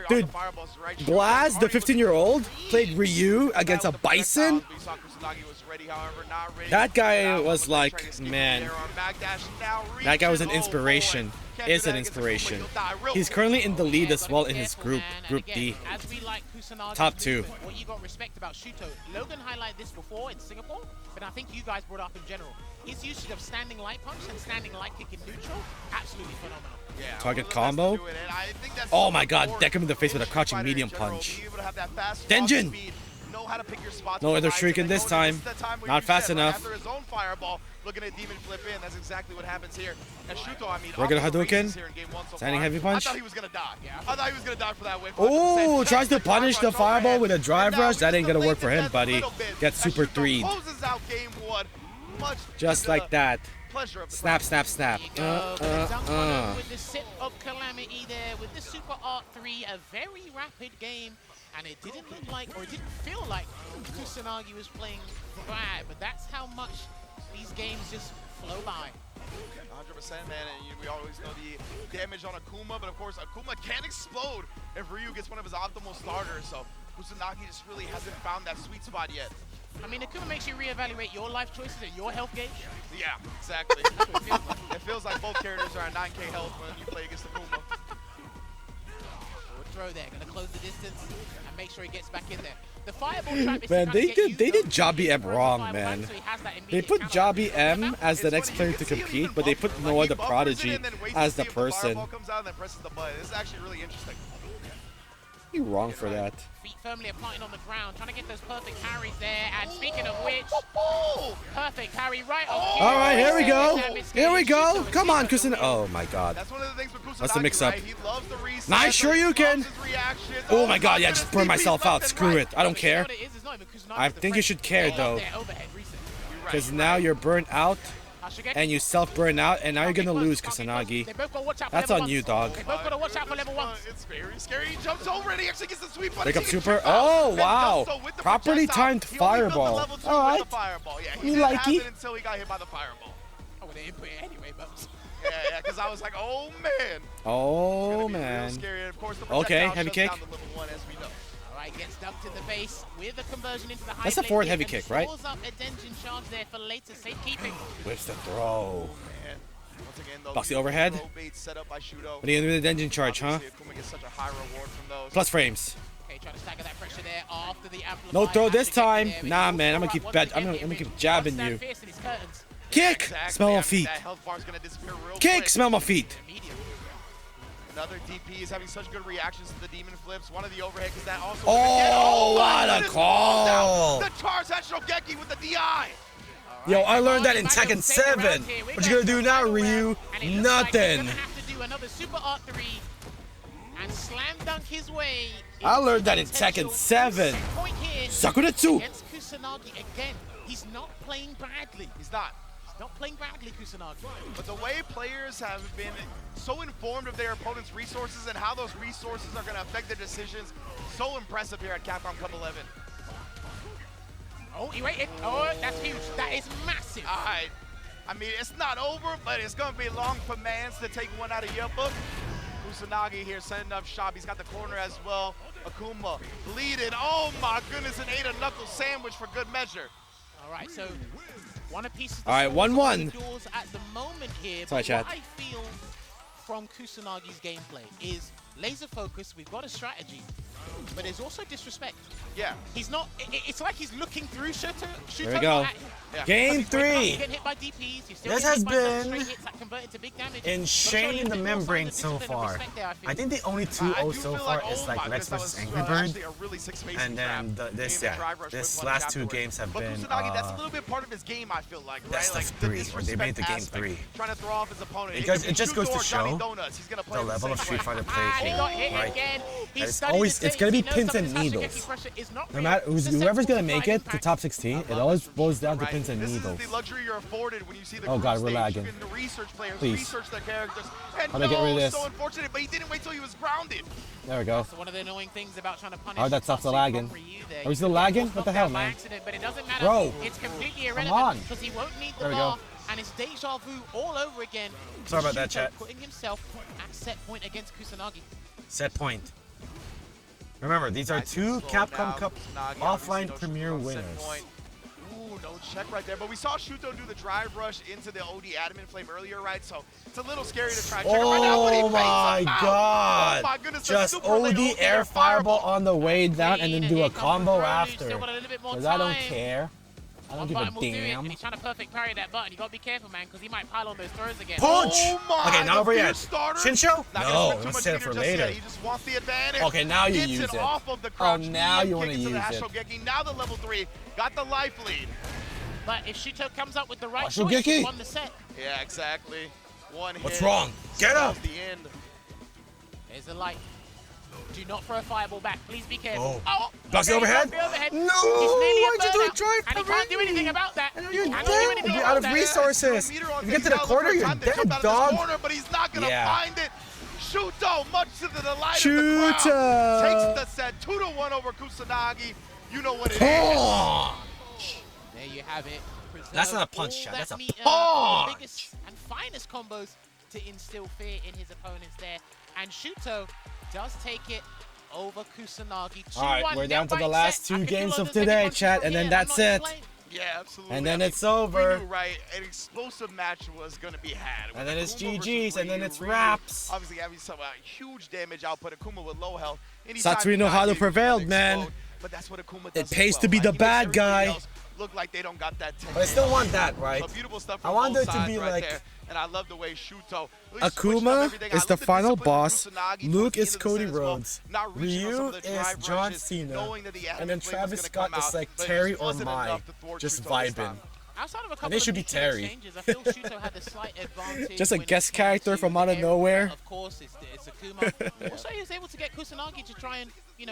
Dude, Blaz, the 15-year-old, played Ryu against a Bison. That guy was like, man, that guy was an inspiration. Is an inspiration. He's currently in the lead as well in his group, Group D. Top 2. What you got to respect about Shuto, Logan highlighted this before in Singapore, but I think you guys brought up in general. His usage of standing light punch and standing light kick in neutral, absolutely phenomenal. Target combo. Oh my god, deck him in the face with a crouching medium punch. Denjin! No other shrieking this time. Not fast enough. Looking at Demon flip in, that's exactly what happens here. And Shuto, I mean, Regular Hadouken. Standing heavy punch. I thought he was gonna die. I thought he was gonna die for that whip. Oh, tries to punish the fireball with a drive rush. That ain't gonna work for him, buddy. Gets super 3'd. Just like that. Snap, snap, snap. With the sip of Calamity there, with the Super Art 3, a very rapid game. And it didn't look like, or it didn't feel like Kusanagi was playing bad, but that's how much these games just flow by. 100%, man, and we always know the damage on Akuma, but of course Akuma can explode if Ryu gets one of his optimal starters, so Kusanagi just really hasn't found that sweet spot yet. I mean, Akuma makes you reevaluate your life choices and your health gauge. Yeah, exactly. It feels like both characters are at 9k health when you play against Akuma. Throw there, gonna close the distance and make sure he gets back in there. The fireball trap is Man, they did Jobby M wrong, man. They put Jobby M as the next player to compete, but they put Noah the Prodigy as the person. This is actually really interesting. You're wrong for that. Feet firmly applied on the ground, trying to get those perfect parries there. And speaking of which, perfect parry right off. All right, here we go. Here we go. Come on, Kusanagi. Oh my god. That's the mix-up. Nice, sure you can. Oh my god, yeah, just burn myself out. Screw it. I don't care. I think you should care though, because now you're burnt out. And you self-burn out, and now you're gonna lose, Kusanagi. That's on you, dog. They both gotta watch out for level 1. It's very scary. He jumps over and he actually gets the sweep. Wake up super. Oh, wow. Properly timed fireball. All right. Me likey. Until he got hit by the fireball. Oh, they input it anyway, but... Yeah, because I was like, oh, man. Oh, man. Okay, heavy kick. Alright, gets ducked in the face with a conversion into the high. That's the forward heavy kick, right? Up a Denjin charge there for later safekeeping. Whips the throw. Box the overhead. What are you gonna do with the Denjin charge, huh? Plus frames. Okay, trying to stagger that pressure there after the amplifier. No throw this time. Nah, man. I'm gonna keep jabbing you. Kick. Smell my feet. Kick. Smell my feet. Another DP is having such good reactions to the demon flips. One of the overhead because that also. Oh, what a call! The charge had Shogeki with the DI. Yo, I learned that in Tekken 7. What you gonna do now, Ryu? Nothing. Have to do another Super Art 3 and slam dunk his way. I learned that in Tekken 7. Sakuretsu. Against Kusanagi again. He's not playing badly. He's not. Not playing badly, Kusanagi. But the way players have been so informed of their opponent's resources and how those resources are going to affect their decisions, so impressive here at Capcom Cup 11. Oh, he waited. Oh, that's huge. That is massive. I mean, it's not over, but it's going to be long for Mans to take one out of your book. Kusanagi here setting up shop. He's got the corner as well. Akuma bleeding. Oh, my goodness, and ate a knuckle sandwich for good measure. All right, so one apiece. All right, 1-1. At the moment here, sorry, Chad. I feel from Kusanagi's gameplay is laser focus. We've got a strategy, but there's also disrespect. Yeah. He's not. It's like he's looking through Shuto. There we go. Game 3. Getting hit by DPs. He's still This getting has hit by some been straight hits that convert into big damage. insane the membrane so far. I think the only 2-0 so far is like Lex versus Angry Bird, and then this last 2 games have been Kusanagi, that's a little bit part of his game, I feel like, right? best of 3, or they made the game 3. Trying to throw off his opponent. Because it just goes to show the level of Street Fighter play here, right? It's gonna be pins and needles. No matter whoever's gonna make it to top 16, it always boils down to pins and needles. This is the luxury you're afforded when you see the Oh god, we're stage. lagging. You can research players, Please. research their characters. And How do I get rid of this? so unfortunate, but he didn't wait till he was grounded. There we go. So one of the annoying things about trying to punish Oh, that stops the lagging. there, Are we still lagging? What the hell, man? accident, but it doesn't matter. Bro, it's completely come irrelevant on. because he won't need the There we bar, go. and it's deja vu all over again. Sorry about that, Shuto chat. Putting himself at set point against Kusanagi. Set point. Remember, these are 2 Capcom Cup offline premier winners. Ooh, no check right there. But we saw Shuto do the drive rush into the OD admin flame earlier, right? So it's a little scary to try and check him right now, but he Oh fakes my him out. god! Oh my goodness, the Just super late OD air fireball on the way down and then do a combo after. Still got a little bit more Because I don't time. care. I don't give One a button will do it, damn. and he's trying to perfect parry that button. You gotta be careful, man, because he might pile on those throws again. Punch! Oh Okay, not over yet. starter. Shinsho? Not gonna No, spend too let's much save it meter for just yet. later. He just wants the advantage. Okay, now you Gets use it. Off of the Oh, crouch. now you want want to use it. Shogeki. Now the level 3 got the life lead. But if Shuto comes up with the right choice, Shogeki. he won the set. Yeah, exactly. One hit. What's wrong? Get That up! was the end. There's the light. Do not throw a fireball back. Please be careful. Blocks the overhead? No! No! He's nearly a Why'd you do a burnout, drive and he can't do anything about that. You're Cannot do anything dead! You're about out of that. resources! If you get to the corner, you're dead, dog! Corner, but he's not gonna Yeah. find it. Shuto, much to the delight of the Shuto. crowd, takes the set 2-1 over Kusanagi. You know what it is. There you have it. That's not a Preserve punch, all Chad. that That's a meter, punch. The biggest and finest combos to instill fear in his opponents there. And Shuto does take it over Kusanagi. Alright, we're down to the last 2 games of the second today, punch chat, from and then here. that's I'm not it. playing. Yeah, absolutely. And then I mean, it's over. We knew, right, an explosive match was going to be had. And then it's Akuma versus GG's, and then Ryu. it's Ryu wraps. Obviously having some huge damage output. Akuma with low health. Satsuino Hado prevailed, man. But that's what Akuma It does pays well, to be right? the He makes bad everybody guy. else look like they don't got that tension. But I still want that, right? So beautiful stuff I from want both there to sides be right like there. And I love the way Shuto really switched up Akuma everything. I is love the final discipline from boss, Kusanagi Luke towards the is end of the Cody set as well, Rhodes, not reaching on some Ryu of the is drive John rushes, Cena, knowing that the and then admin flame was Travis gonna Scott come is out, like but it Terry just or wasn't Mai, enough to thwart just Shuto this vibing. time. Outside of a And couple it should be of mutual Terry. exchanges, I feel Shuto had the slight advantage. Just a when it guest came character to from the out of area. nowhere. Of course, it's Akuma. Also, he was able to get Kusanagi to try and,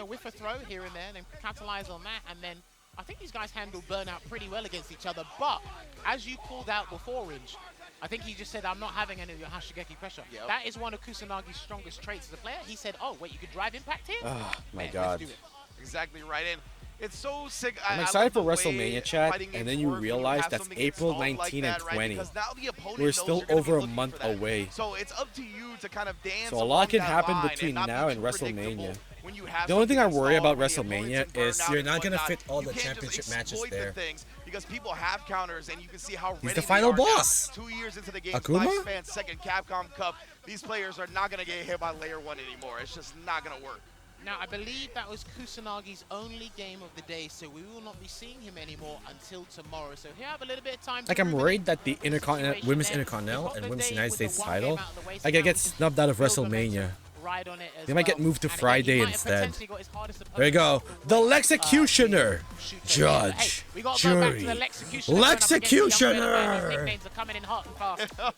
whiff a throw here and there and capitalize on that. And then I think these guys handled Burnout pretty well against each other. But as you called out before, Ringe, I think he just said, I'm not having any of your Hashigeki pressure. Yep. That is one of Kusanagi's strongest traits as a player. He said, oh, wait, you could drive impact here? Oh, my Man, God. let's do it. Exactly right. And it's so sick. I'm I excited for love the way WrestleMania, chat, fighting and games then you work when realize have that's something April installed 19 like and that, right? 20. Because now the opponent We're knows still you're gonna be over a looking month for that. away. So it's up to you to kind of dance So a lot along can that happen line between and not now be and too predictable WrestleMania. when you have The only thing I something worry about installed, when the WrestleMania opponent's is in you're burnout not and gonna whatnot. fit all You the can't just championship matches exploit the there. things because people have counters, and you can see how He's ready the they final are now. boss. 2 years into the game's Akuma? lifespan, second Capcom Cup, these players are not going to get hit by layer 1 anymore. It's just not going to work. Now, I believe that was Kusanagi's only game of the day, so we will not be seeing him anymore until tomorrow. So he'll have a little bit of time to Like, I'm ruminate worried that the situation Women's there. Intercontinental We've got and the Women's day United with the States one title, game out of the way, so like, now it we gets can snubbed out of build momentum, WrestleMania. ride on it as They might get well. moved to And again, he Friday might have instead. potentially got his hardest There you go. opponent The Lexecutioner. Hey, Judge. we gotta go back to Jury. the Lexecutioner. going up against the young Red Man. His Lexecutioner. nicknames are coming in hot and fast.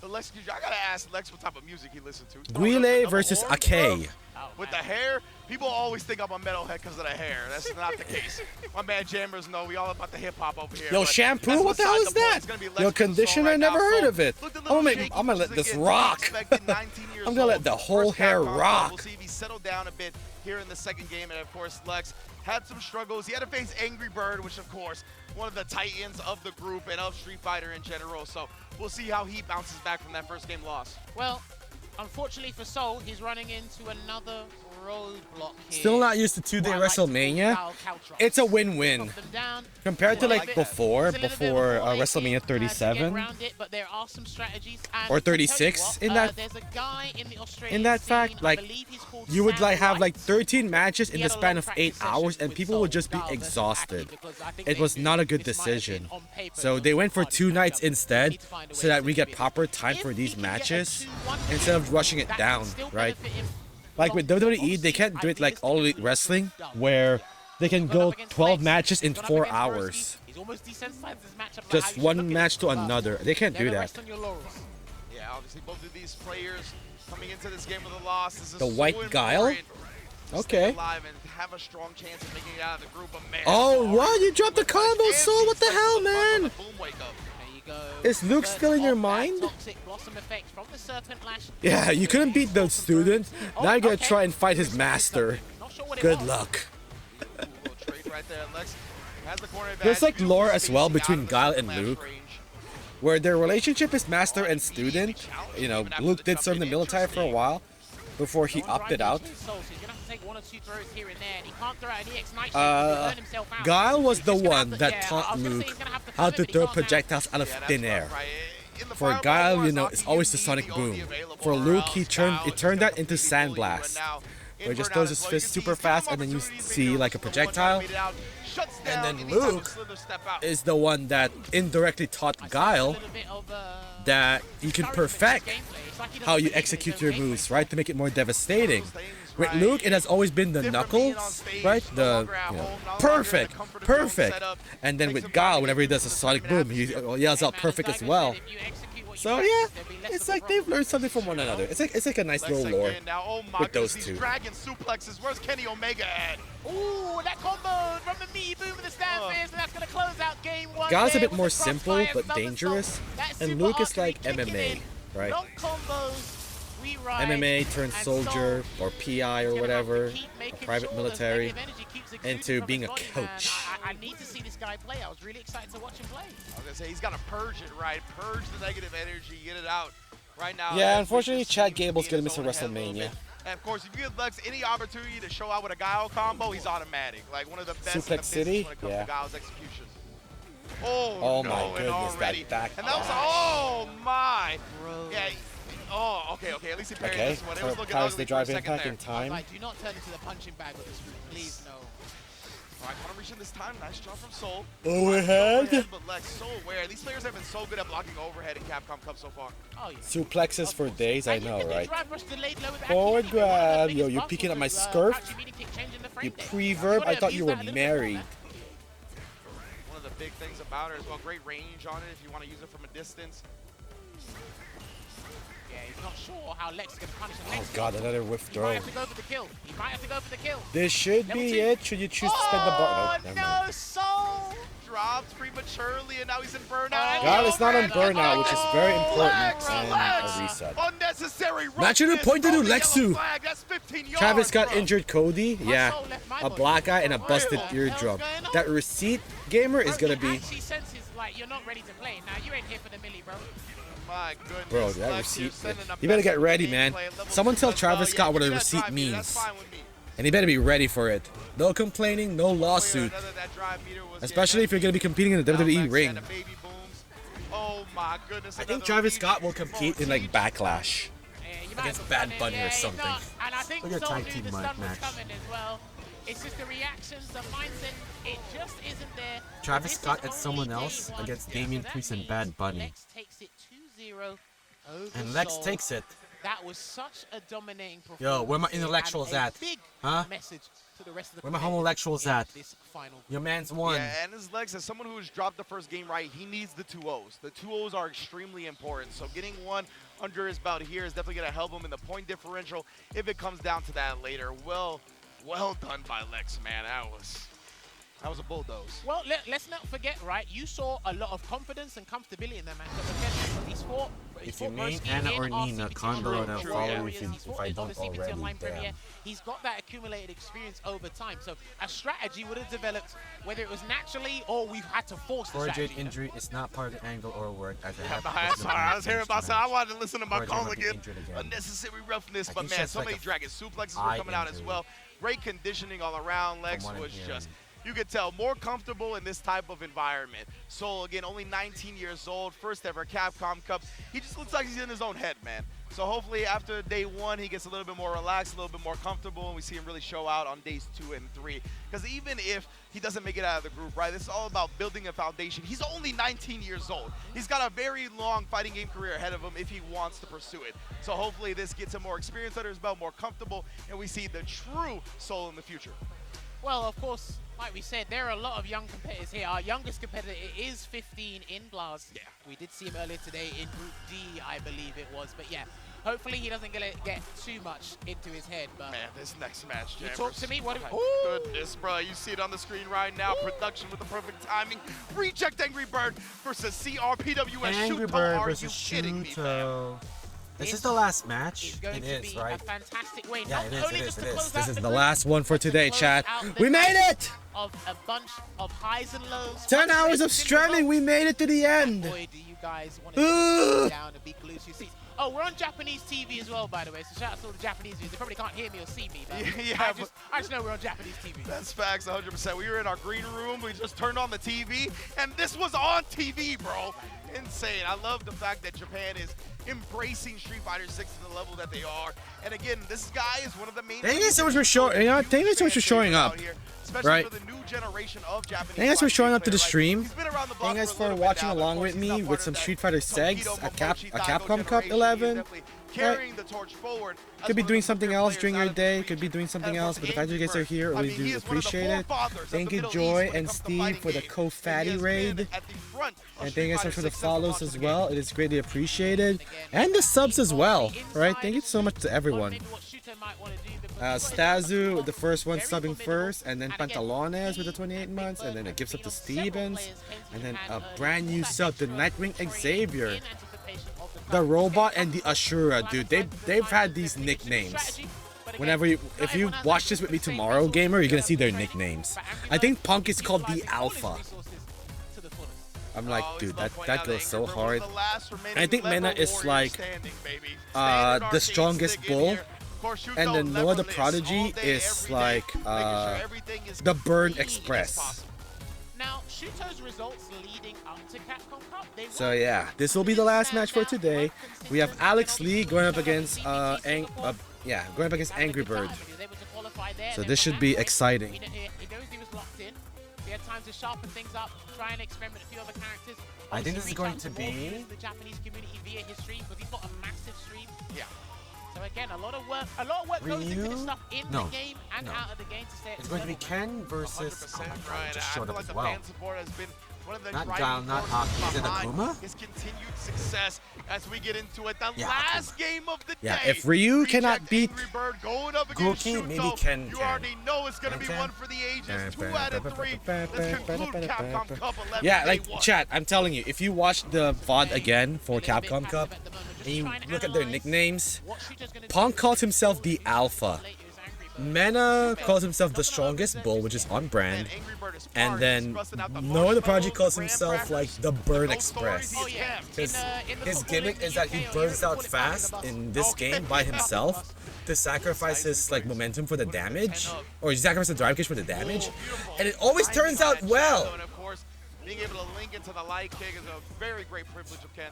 The Lex, I gotta ask Lex what type of music he listens to. Guile versus Ake. With the hair, people always think I'm a metalhead because of the hair. That's not the case. My man Jammers know we all about the hip hop over here. Yo, but shampoo? that's What the hell beside is point. that? It's gonna be Lex Yo, with the song conditioner? right Never now. heard So, of it. looked a I'm little gonna shaky, let which is this again rock. expected, 19 years I'm gonna let the old. whole First hair Capcom Cup. rock. We'll see if he settled down a bit here in the second game. And of course, Lex had some struggles. He had to face Angry Bird, which of course, one of the titans of the group and of Street Fighter in general. So we'll see how he bounces back from that first game loss. Well, unfortunately for Seoul, he's running into another roadblock here. Still not used to two-day WrestleMania. It's a win-win compared to like before WrestleMania 37 or 36. In that fact, like you would like have like 13 matches in the span of 8 hours, and people would just be exhausted. It was not a good decision. So they went for 2 nights instead, so that we get proper time for these matches instead of rushing it down, right? Like with WWE, they can't do it like All Elite Wrestling, where they can go 12 matches in 4 hours. Just one match to another. They can't do that. Yeah, obviously both of these players coming into this game with a loss. This is The so White Guile? to stay alive and have a strong chance of making it out of the group. But man, Oh, what? You dropped the combo, Soul? What the hell, man? Is Luke still in your mind? Yeah, you couldn't beat the student. Now you're gonna try and fight his master. Good luck. There's like lore as well between Guile and Luke, where their relationship is master and student. You know, Luke did serve in the military for a while before he opted out. Guile was the one that taught Luke how to throw projectiles out of thin air. For Guile, you know, it's always the sonic boom. For Luke, he turned that into Sandblast, where he just throws his fist super fast and then you see like a projectile. And then Luke is the one that indirectly taught Guile that you can perfect how you execute your moves, right, to make it more devastating. With Luke, it has always been the knuckles, right? The perfect. And then with Guile, whenever he does a sonic boom, he yells out perfect as well. So yeah, it's like they've learned something from one another. It's like a nice little lore with those two. Dragon suplexes. Where's Kenny Omega at? Ooh, that combo from the meaty boom of the stand fist, and that's gonna close out game 1. Guile's a bit more simple but dangerous, and Luke is like MMA, right? MMA turns soldier or PI or whatever, or private military, into being a coach. I need to see this guy play. I was really excited to watch him play. I was gonna say he's gotta purge it, right? Purge the negative energy, get it out. Right now. Yeah, unfortunately, Chad Gable's gonna miss a WrestleMania. And of course, if you give Lex any opportunity to show out with a Guile combo, he's automatic. Like one of the best Suplex in the City? business when it comes to Guile's execution. Oh no, my goodness, that back. And that was, oh my. Yeah. Oh, okay. At least he parried this one. It was looking ugly the for a drive second impact there. in time. Do not turn into the punching bag with this group, please, no. All right, Connor reaching this time. Nice job from Soul. Overhead. But Lex, so aware. These players have been so good at blocking overhead in Capcom Cup so far. Oh, yeah. Suplexes for days, I know, right? Forward Forward grab. Yo, you're peeking at my skirt. You pre-verb. I thought you were married. One of the big things about her as well, great range on it if you want to use it from a distance. Yeah, he's not sure how Lex is going to punish him. Oh god, another whiff He might throw. have to go for the kill. He might have to go for the kill. This should be it. Should you choose to spend the bar? No, never mind. Soul drops prematurely, and now he's in burnout. Guile is not on burnout, which is very important in a reset. Unnecessary Match to point to do Lexu. That's 15 yards, Travis got bro. injured Cody. Yeah, a black eye and a busted eardrum. That receipt gamer is gonna be. She senses like you're not ready to play. Now you ain't here for the millie, bro. My goodness. Bro, that receipt. You better get ready, man. Someone tell Travis Scott what a receipt means. And he better be ready for it. No complaining, no lawsuit. Especially if you're going to be competing in the WWE ring. Oh my goodness. I think Travis Scott will compete in like Backlash against Bad Bunny or something. And I think Look at Soul tag knew team the stun was match. coming as well. It's just the reactions, the mindset, it just isn't there. Travis This Scott is and someone only else day 1. against Damian So that Priest and means Bad Bunny. Lex takes it 2-0 over And Lex Soul. takes it. That was such a dominating performance. Yo, where my and intellectuals a at? big Huh? message to the rest of the Where my competitors homosexuals in at? this final. Your man's won. Yeah, and his Legs, as someone who's dropped the first game right, he needs the 2-0s. The 2-0s are extremely important. So getting one under his belt here is definitely going to help him in the point differential if it comes down to that later. Well done by Lex, man. That was a bulldoze. Well, let's not forget, right? You saw a lot of confidence and comfortability in that matchup. Again, He's If you fought mean Broski Anna in or our Nina, CPT comment below and I'll Pro follow you areas. He's if fought I in don't the CPT already. Online Premier. Damn. He's got that accumulated experience over time. So a strategy would have developed, whether it was naturally or we had to force the Core strategy. Jade injury is not part of the angle or word as it Yeah, happened. I'm sorry. I was hearing about that. I wanted to listen to my Core Jade call might be again. injured again. Unnecessary roughness, I but think she man, has so like many a dragon suplexes were eye coming out as injury. well. Great conditioning all around. Lex From what I'm was hearing. just, you could tell, more comfortable in this type of environment. Soul, again, only 19 years old, first ever Capcom Cup. He just looks like he's in his own head, man. So hopefully after day one, he gets a little bit more relaxed, a little bit more comfortable, and we see him really show out on days 2 and 3. Because even if he doesn't make it out of the group, right, this is all about building a foundation. He's only 19 years old. He's got a very long fighting game career ahead of him if he wants to pursue it. So hopefully this gets him more experience under his belt, more comfortable, and we see the true Soul in the future. Well, of course, like we said, there are a lot of young competitors here. Our youngest competitor is 15 in Blaz. Yeah. We did see him earlier today in Group D, I believe it was. But yeah, hopefully he doesn't get too much into his head. But Man, this next match, you Jammers. talk to me. What? Goodness, bro. You see it on the screen right now. Production with the perfect timing. Reject Angry Bird versus CRPWS. Angry Shuto, Bird are versus you kidding me, fam? Shuto. This is the last match. Going It to is, be right? a fantastic way. Yeah, Not it is, only it just is, to it close is. out This is the group, last one for today, close chat. out the We made night it! Of a bunch of highs and lows. 10 hours of streaming, we made it to the end. Boy, do you guys want to sit down and be glued to your seats. Oh, we're on Japanese TV as well, by the way, so shout out to all the Japanese viewers. They probably can't hear me or see me, but Yeah, I just know we're on Japanese TV. That's facts, 100%. We were in our green room. We just turned on the TV, and this was on TV, bro. Insane. I love the fact that Japan is embracing Street Fighter 6 to the level that they are. And again, this guy is one of the main. Thank you so much for showing. You know, thank you so much for showing up. Especially Right. for the new generation of Japanese. Thank you guys for showing up to the fighting stream. players, right? He's been around the Thank block you guys for a for little bit watching now, but of along course with he's me not with part some of Street that Fighter Tokido 6, a Momochi Daigo Capcom Cup generation. 11. He's definitely carrying the torch forward. as Could be one of doing the something premier else players during your out of this day, region. could be doing something And of else, course, but the fact that you guys are Angry here, Bird, really I mean, he do is one of the appreciate it. forefathers of Thank the you, Middle Joy East when it and comes to Steve, fighting for the games. co-fatty And he has raid. been at the front of And thank Street you guys so Fighter much for the 6 follows as well. It is greatly appreciated. And the subs as well. Alright, thank you so much to everyone. Stazu, the first one subbing first, and then Pantalones with the 28 months, and then a gift sub to Stevens, and then a brand new sub to Nightwing Xavier. The Robot and the Ashura, dude, they've had these nicknames. If you watch this with me tomorrow, gamer, you're gonna see their nicknames. I think Punk is called the Alpha. I'm like, dude, that goes so hard. And I think Mena is like the strongest bull. And then Noah the Prodigy is like the Burn Express. Now, Shuto's results leading up to Capcom Cup, they So yeah, this will be the last match for today. We have Alex Lee going up against Angry Bird. So this should be exciting. He knows he was locked in. He had time to sharpen things up, try and experiment a few other characters. I think this is Obviously, going reach to out more be- viewers in the Japanese community via his stream, because he's got a massive stream. Yeah. So again, a lot of work goes into this stuff in No. the game and out of the game to stay at It's this going to be level. Ken versus. Oh my God, Right, it just I showed feel up like as the well. fan support has been one of the Not driving Gal, not forces Aki. Is it behind Akuma? his continued success as we get into it. The Yeah, last game of the Yeah, day. if Ryu cannot beat Angry Bird going up against Gookie, Shuto, maybe Ken you can. already know it's going to be Ken? one for the ages. 2 out of 3. Let's conclude Capcom Cup 11 Yeah, day like 1. chat, I'm telling you, if you watch the VOD again for Capcom Cup and you look at their nicknames, Punk calls himself the Alpha. Mena calls himself the strongest bull, which is on brand. And then Noah the Project calls himself like the Burn Express. Because his gimmick is that he burns out fast in this game by himself to sacrifice his like momentum for the damage, or he sacrifices the drive kick for the damage, and it always turns out well. And of course, being able to link into the light kick is a very great privilege of Ken.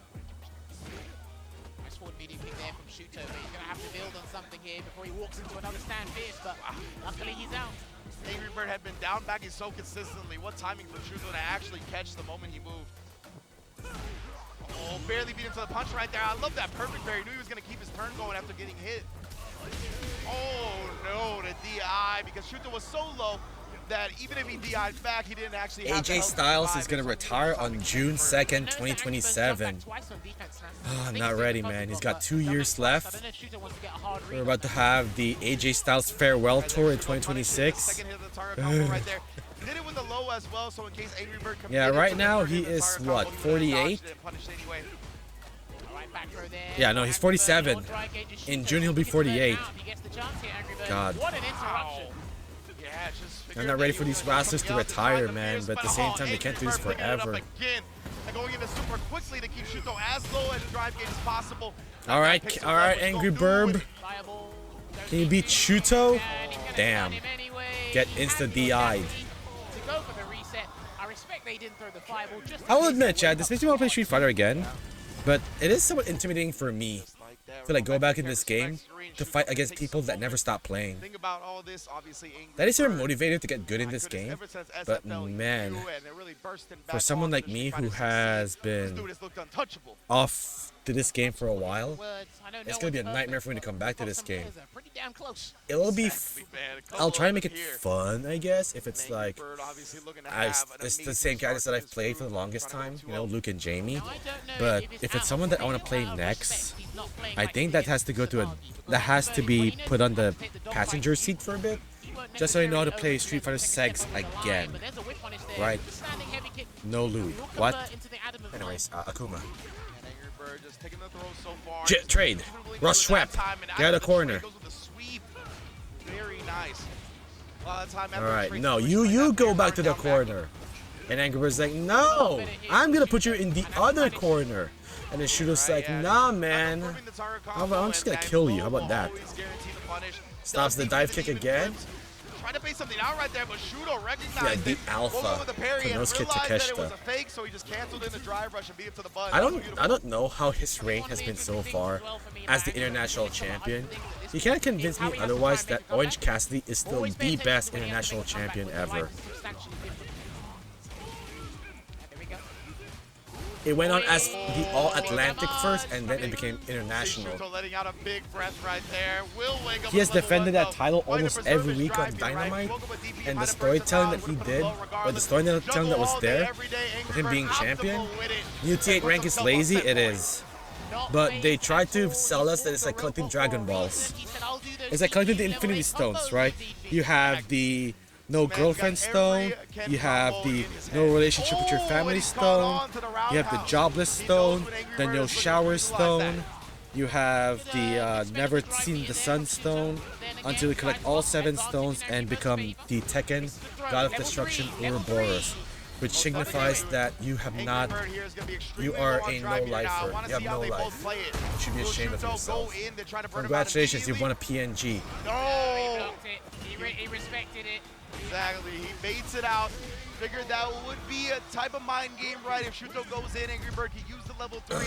Nice forward meeting pick there from Shuto, but he's going to have to build on something here before he walks into another stand fierce, but luckily he's out. Angry Bird had been down backing so consistently. What timing for Shuto to actually catch the moment he moved. Oh, barely beat him to the punch right there. I love that perfect parry. Knew he was going to keep his turn going after getting hit. Oh no, the DI, because Shuto was so low that even if he DI'd back, he didn't actually have the AJ health to Styles survive is going it. to retire on June 2nd, 2027. Oh, I'm not ready, man. He's got 2 years left. We're about to have the AJ Styles farewell tour in 2026. Second hit of the target combo right there. He did it with the low as well, so in case Angry Bird Yeah, committed right to now the he third hit of the is target what, combo, he dodged 48? it and punished anyway. Alright, back throw there. Yeah, no, he's 47. In June, he'll be 48. God. What an interruption. Yeah, just I'm not ready for these rosters to retire, man, but at the same time, they can't do this Picking it up forever. again. And going into super quickly to keep Shuto as low as drive gate as possible. All right, Angry Burb. Can you beat Shuto? Damn. Get insta-DI'd. To go for the reset. I respect they didn't throw the fireball. Just I will admit, Chad, this makes me want to play Street Fighter again, but it is somewhat intimidating for me to like go back in this game to fight against people that never stop playing. Think about all this, obviously. That is your motivator to get good in this game, but man, for someone like me who has been off to this game for a while, it's gonna be a nightmare for me to come back to this game. It'll be, I'll try and make it fun, I guess, if it's like, it's the same characters that I've played for the longest time, you know, Luke and Jamie. But if it's someone that I want to play next, I think that has to go to that has to be put on the passenger seat for a bit, just so I know how to play Street Fighter 6 again. Right? No loot. What? Anyways, Akuma. Trade. Rush Schwepp. Get out of the corner. Very nice. Alright, no, you go back to the corner. And Angry Bird's like, no, I'm gonna put you in the other corner. And then Shuto's like, nah, man. I'm just gonna kill you. How about that? Stops the dive kick again. Trying to base something out right there, but Shuto Yeah, recognized the alpha. Konosuke Takeshita. Fake, so he just canceled in the drive rush and beat him to the button. I don't know how his reign has been so far as the international champion. You can't convince me otherwise that Orange Cassidy is still the best international champion ever. It went on as the All-Atlantic first, and then it became international. He has defended that title almost every week on Dynamite, and the storytelling that he did, or the storytelling that was there, with him being champion, UT8 rank is lazy, it is. But they try to sell us that it's like collecting Dragon Balls. It's like collecting the Infinity Stones, right? You have the no girlfriend stone, you have the no relationship with your family stone, you have the jobless stone, the no shower stone, you have the never seen the sun stone, until you collect all 7 stones and become the Tekken God of Destruction Ouroboros, which signifies that you have not, you are a no-lifer, you have no life. You should be ashamed of yourself. Congratulations, you've won a PNG. No! He respected it. Exactly, he baits it out. Figured that would be a type of mind game, right? If Shuto goes in, Angry Bird can use the level 3.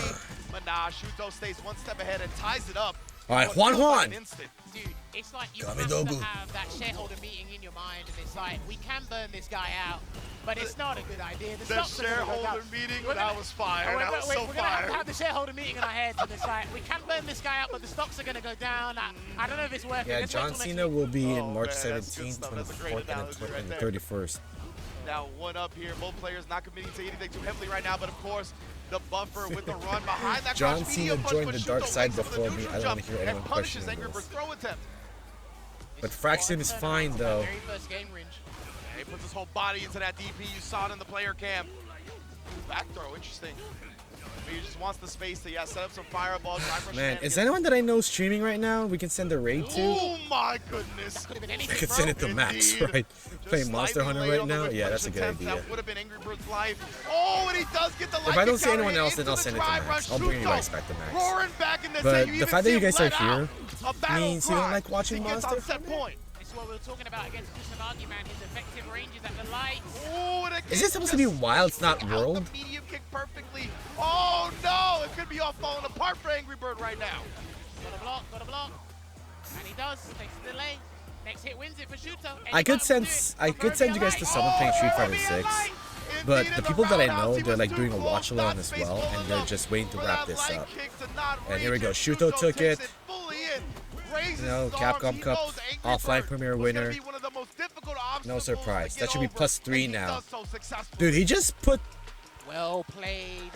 But nah, Shuto stays one step ahead and ties it up. Alright, Juan! Dude, it's like you have to have that shareholder meeting in your mind, and it's like, we can burn this guy out, but it's not a good idea. The shareholder meeting, that was fire. That was so we're fire. gonna have the shareholder meeting in our heads, and it's like, we can burn this guy out, but the stocks are gonna go down. I don't know if it's working. Yeah, John Cena will be in March 17th, 24th, and the 31st. Now, one up here. Both players not committing to anything too heavily right now, but of course, the buffer with the run behind that. John Cena joined the dark side before me. I don't want to hear anyone questioning this. But Fraxim is fine, though. He puts his whole body into that DP. You saw it in the player cam. Back throw, interesting. He just wants the space to set up some fireballs. Man, is anyone that I know streaming right now we can send a raid to? Oh my goodness. I could send it to Max, right? Playing Monster Hunter right now? Yeah, that's a good idea. That would have been Angry Bird's life. Oh, and he does get the If I don't see anyone else, then I'll send it to Max. I'll bring you guys back to Max. But the fact that you guys are here means you don't like watching Monster Hunter? It's what we were talking about against Kusanagi, man. His effective ranges at the light. Is this supposed to be Wild's Not World? Medium kick perfectly. Oh no, it could be all falling apart for Angry Bird right now. Got a block. And he does, takes the delay. Next hit wins it for Shuto. I could send you guys to someone playing Street Fighter 6. But the people that I know, they're like doing a watch along as well, and they're just waiting to wrap this up. And here we go. Shuto took it. You know, Capcom Cup offline premiere winner. No surprise. That should be +3 now. Dude, he just put. Well played.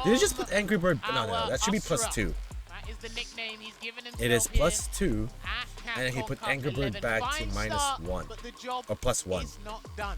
Did he just put Angry Bird? No, that should be +2. That is the nickname he's given himself. It is +2, and then he put Angry Bird back to -1 or +1. Not done.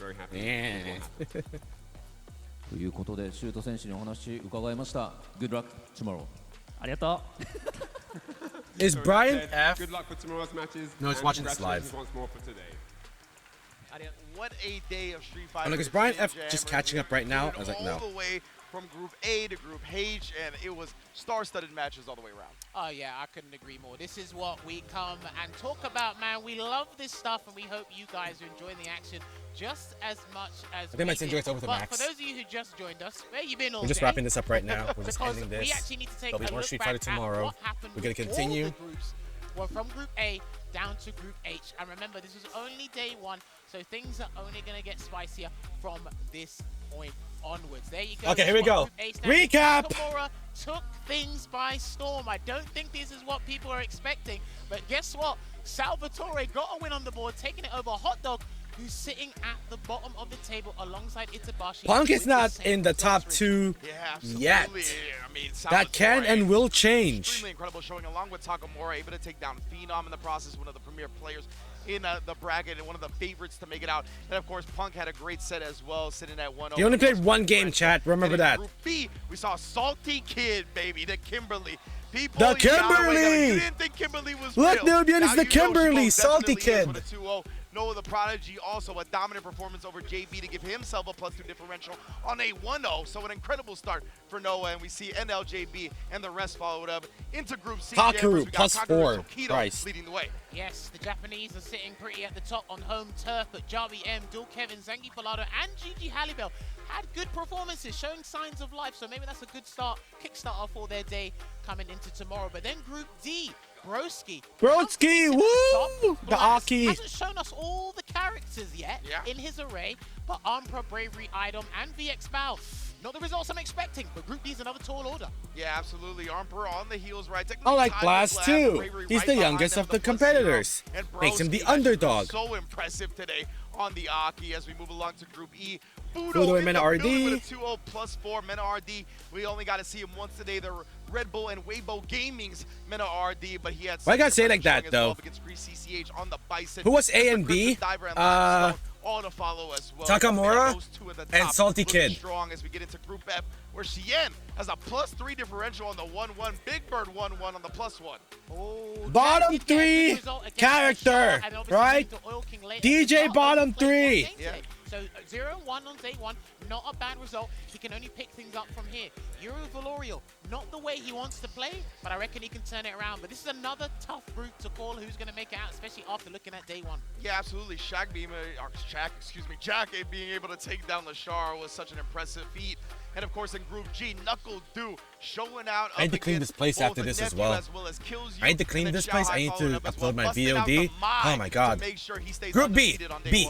very happy. Yeah. ということでシュート選手にお話伺いました。Good luck tomorrow. ありがとう。Is Brian F? Good luck for tomorrow's matches. No, he's and watching this live. congratulations once more for today. What a day of Street Fighter. I'm like, is Brian F Jam just right catching here. up right now? Moving I was like, all no. the way from Group A to Group H, and it was star-studded matches all the way around. Oh yeah, I couldn't agree more. This is what we come and talk about, man. We love this stuff, and we hope you guys are enjoying the action just as much as I think my we Sindri's did. over the But max. for those of you who just joined us, where you been all We're just day? wrapping this up right now. We're just Because ending we this. actually need to take There'll be a more look Street back Fighter at tomorrow. what happened We're gonna with continue. all the groups. Well, from Group A down to Group H. And remember, this was only day one, so things are only going to get spicier from this point onwards. There you go. Okay, here we go. Recap! Nakamura took things by storm. I don't think this is what people are expecting, but guess what? Salvatore got a win on the board, taking it over Hot Dog, who's sitting at the bottom of the table alongside Itabashi. Punk is not in the top 2 yet. I mean, That can and will change. Extremely incredible showing along with Takamura, able to take down Phenom in the process, one of the premier players in the bracket and one of the favorites to make it out. And of course, Punk had a great set as well, sitting at 1-0. He only played one game, chat. Remember that. Group B, we saw Salty Kid, baby, the Kimberly. People, The Kimberly! You didn't think Kimberly was Look, real. Nubian, it's Now the you know she Kimberly, most Salty definitely is Kid. with a 2-0. Noah the Prodigy also a dominant performance over JB to give himself a +2 differential on a 1-0. So an incredible start for Noah, and we see NLJB and the rest followed up into Group C. Takaru, +4. Tokido Christ. leading the way. Yes, the Japanese are sitting pretty at the top on home turf, but Jarvi M, Dul Kevin, Zengi Palado, and Gigi Halibel had good performances, showing signs of life, so maybe that's a good start, kickstarter for their day coming into tomorrow. But then Group D, Broski. Broski, woo! The Aki. Hasn't shown us all the characters yet in his array, but Umpra, Bravery, Idom, and VX Bow. Not the results I'm expecting, but Group D is another tall order. Yeah, absolutely. Armper on the heels, right? I like Blast too. He's the youngest of the competitors. Makes him the underdog. So impressive today on the Aki as we move along to Group E. Fudo and Mena RD. With a 2-0 +4 Mena RD. We only got to see him once today. The Red Bull and Weibo Gaming's Mena RD, but he had. Why you gotta say it like that though? Against Grease CCH on the Bison. Who was A and B? All to follow as well. Takamura and Salty Kid. Strong as we get into Group F, where Shien has a +3 differential on the 1-1. Big Bird 1-1 on the +1. Bottom 3 character, right? DJ bottom 3. Yeah. So 0-1 on day one, not a bad result. He can only pick things up from here. Euro Valorio, not the way he wants to play, but I reckon he can turn it around. But this is another tough group to call who's going to make it out, especially after looking at day one. Yeah, absolutely. Jack being able to take down Lashar was such an impressive feat. And of course in Group G, Knuckle Do showing out. I need to clean this place after this as well. I need to clean this place. I need to upload my VOD. Oh my god. Group B. B.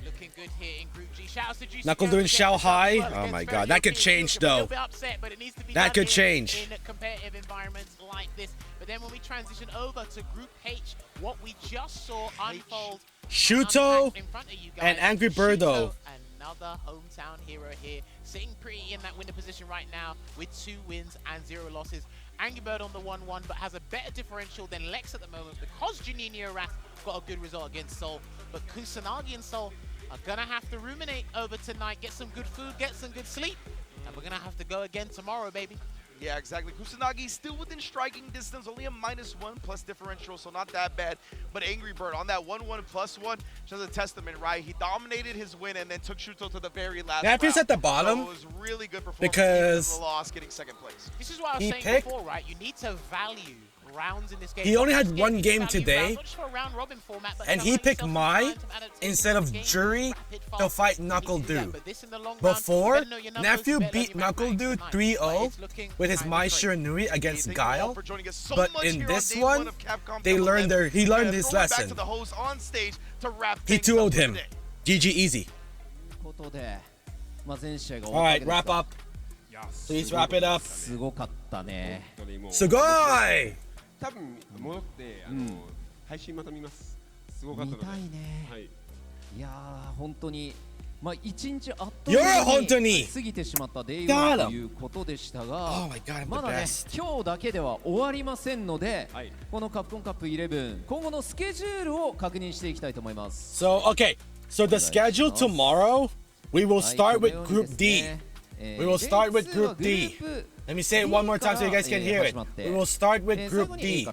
Looking good here in Group G. Shout out to Juicy Knuckle doing Shanghai. Oh my god, that could change though. That could change. In competitive environments like this. But then when we transition over to Group H, what we just saw unfold Shuto in front of you guys. and Angry Birdo. Another hometown hero here, sitting pretty in that winner position right now with 2 wins and 0 losses. Angry Bird on the 1-1, but has a better differential than Lex at the moment because Juninho Wrath got a good result against Seoul. But Kusanagi and Seoul are gonna have to ruminate over tonight, get some good food, get some good sleep, and we're gonna have to go again tomorrow, baby. Yeah, exactly. Kusanagi still within striking distance, only a -1+ differential, so not that bad. But Angry Bird on that 1-1 +1, just a testament, right? He dominated his win and then took Shuto to the very last round. He's at the bottom. So it was really good performance because the loss, getting 2nd place. This is what I was saying before, right? You need to value rounds in this game. He only had one game today, format, and he picked Mai instead of Jury to fight Knuckle Do. Before, Nephew beat Knuckle Do 3-0 with his Mai Shiranui against Guile, but in this one, he learned his lesson. He 2-0'd him. GG easy. Alright, wrap up. Please wrap it up. すごかったね。すごい。多分戻って配信また見ます。すごかったので。見たいね。はい。いやー本当にまあ一日あっという間に過ぎてしまったデイワンということでしたが、まだね今日だけでは終わりませんので、このカプコンカップ11今後のスケジュールを確認していきたいと思います。So okay, so the schedule tomorrow, we will start with Group D. We will start with Group D. Let me say it one more time so you guys can hear it. We will start with Group D.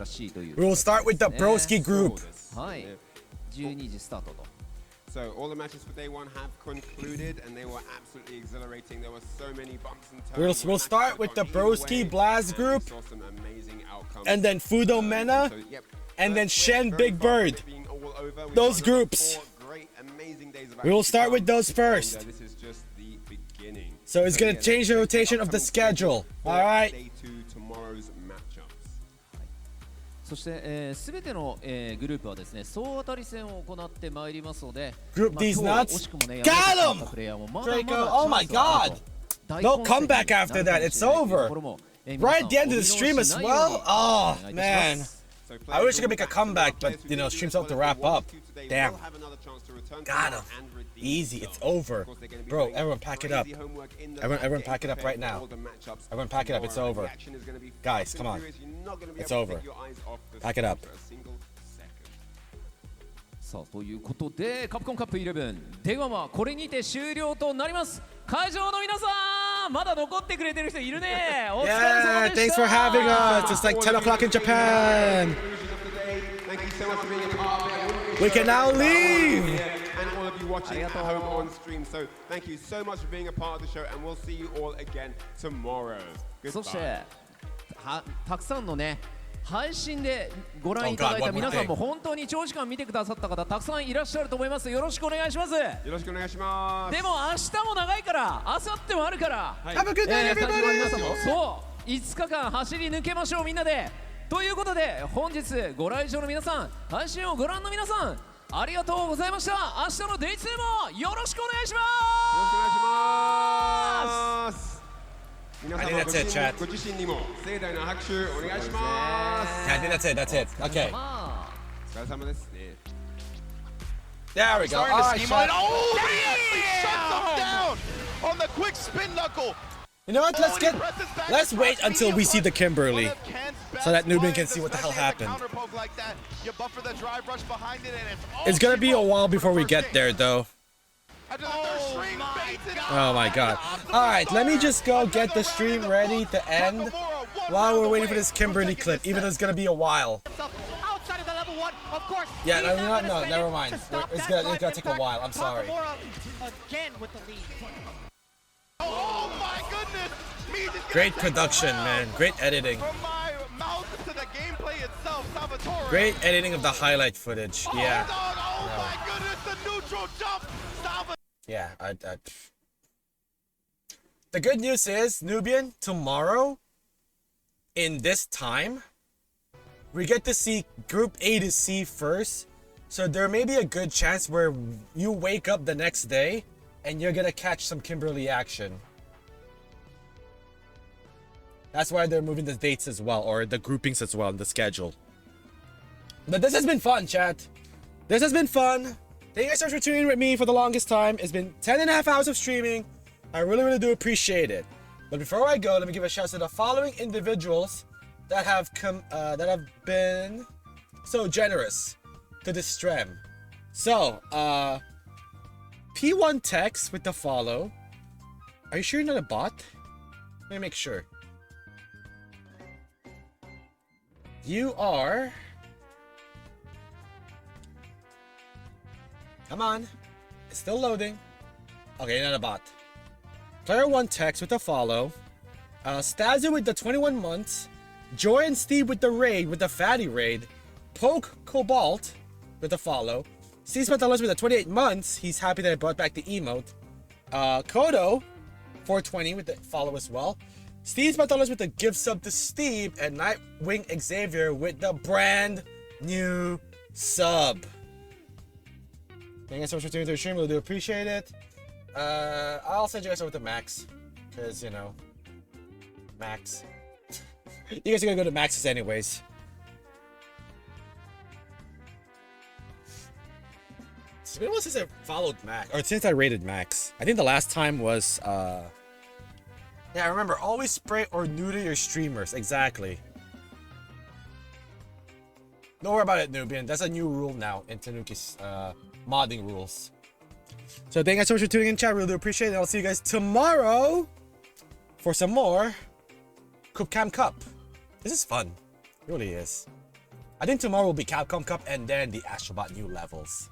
We will start with the Broski group. はい。12時スタートと。So all the matches for day one have concluded, and they were absolutely exhilarating. There were so many bumps and turns. We'll start with the Broski Blast group, and then Fudo Mena, and then Shen Big Bird. Those groups. great, amazing days of We will action start to with come, those first. and, this is just the beginning. So it's gonna change the rotation of the schedule. All right. Day 2, tomorrow's matchups. そして、全ての、グループはですね、総当たり戦を行ってまいりますので、Group these 今日 nuts. 惜しくもね、 Got 敗れてしまっ him! たプレイヤーもまだまだ Draco, oh my チャンスはある god! と。大 No 混戦に comeback な after るか that. も It's しれないというと over. ころも、皆 Right さ at ん the end of the お見逃し stream as ないように well. Oh お願いいたし man. ます。 I wish I could make a comeback, but you know, stream's about to wrap up. Damn. Got him. Easy. It's over. Bro, everyone pack it up. Everyone pack it up right now. Everyone pack it up. It's over. Guys, come on. It's over. Pack it up. さあということでカプコンカップ11電話はこれにて終了となります。会場の皆さんまだ残ってくれてる人いるね。お疲れ様 Yeah, でし thanks た。 for having us. It's like 10 o'clock in Japan. Thank you so much for being a part of it. We can now leave. And all of you watching at home on stream. So thank you so much for being a part of the show, and we'll see you all again tomorrow. そして Goodbye. たくさんのね配信でご覧いただいた皆さんも本当に長時間見てくださった方たくさんいらっしゃると思います。よろしくお願いします。よろしくお願いします。でも明日も長いから明後日もあるから、Have a good day, 会場の皆さんも everybody. そう5日間走り抜けましょうみんなで。ということで本日ご来場の皆さん配信をご覧の皆さんありがとうございました。明日のデイ2もよろしくお願いします。よろしくお願いします。皆様 I think that's it, chat. ご自身にも盛大な拍手お願いします。 Yeah, I think that's it. That's it. Okay. お疲れ様ですね。 There we go. Starting All to right, scheme on it. chat. Oh, but he actually shuts him down on the quick spin knuckle. You know what? Let's wait until we see the Kimberly, so that Nubian can see what the hell happened. It's gonna be a while before we get there, though. Oh my god. Alright, let me just go get the stream ready to end while we're waiting for this Kimberly clip, even though it's gonna be a while. Yeah, no, never mind. It's gonna take a while. I'm sorry. Oh my goodness! Great production, man. Great editing. From my mouth to the gameplay itself, Salvatore. Great editing of the highlight footage. Yeah. Oh my goodness, the neutral jump! Salvatore. Yeah, The good news is, Nubian, tomorrow, in this time, we get to see Group A to C first. So there may be a good chance where you wake up the next day and you're gonna catch some Kimberly action. That's why they're moving the dates as well, or the groupings as well in the schedule. But this has been fun, chat. This has been fun. Thank you guys so much for tuning in with me for the longest time. It's been 10.5 hours of streaming. I really do appreciate it. But before I go, let me give a shout out to the following individuals that have been so generous to this stream. So, P1 Tex with the follow. Are you sure you're not a bot? Let me make sure. You are... Come on. It's still loading. Okay, you're not a bot. Player 1 Tex with the follow. Stazu with the 21 months. Joy and Steve with the raid, with the fatty raid. Poke Cobalt with the follow. Steve Pantalos with the 28 months. He's happy that I brought back the emote. Kodo 420 with the follow as well. Steve Pantalos with the gift sub to Steve. And Nightwing Xavier with the brand new sub. Thank you guys so much for tuning into the stream. Really do appreciate it. I'll send you guys over to Max. Because, you know, Max. You guys are gonna go to Max's anyways. It's been a while since I followed Max. Or since I rated Max. I think the last time was, yeah, remember, always spray or neuter your streamers. Exactly. Don't worry about it, Nubian. That's a new rule now in Tanuki's, modding rules. So thank you guys so much for tuning in, chat. Really do appreciate it. I'll see you guys tomorrow for some more Capcom Cup. This is fun. It really is. I think tomorrow will be Capcom Cup and then the Astrobot new levels.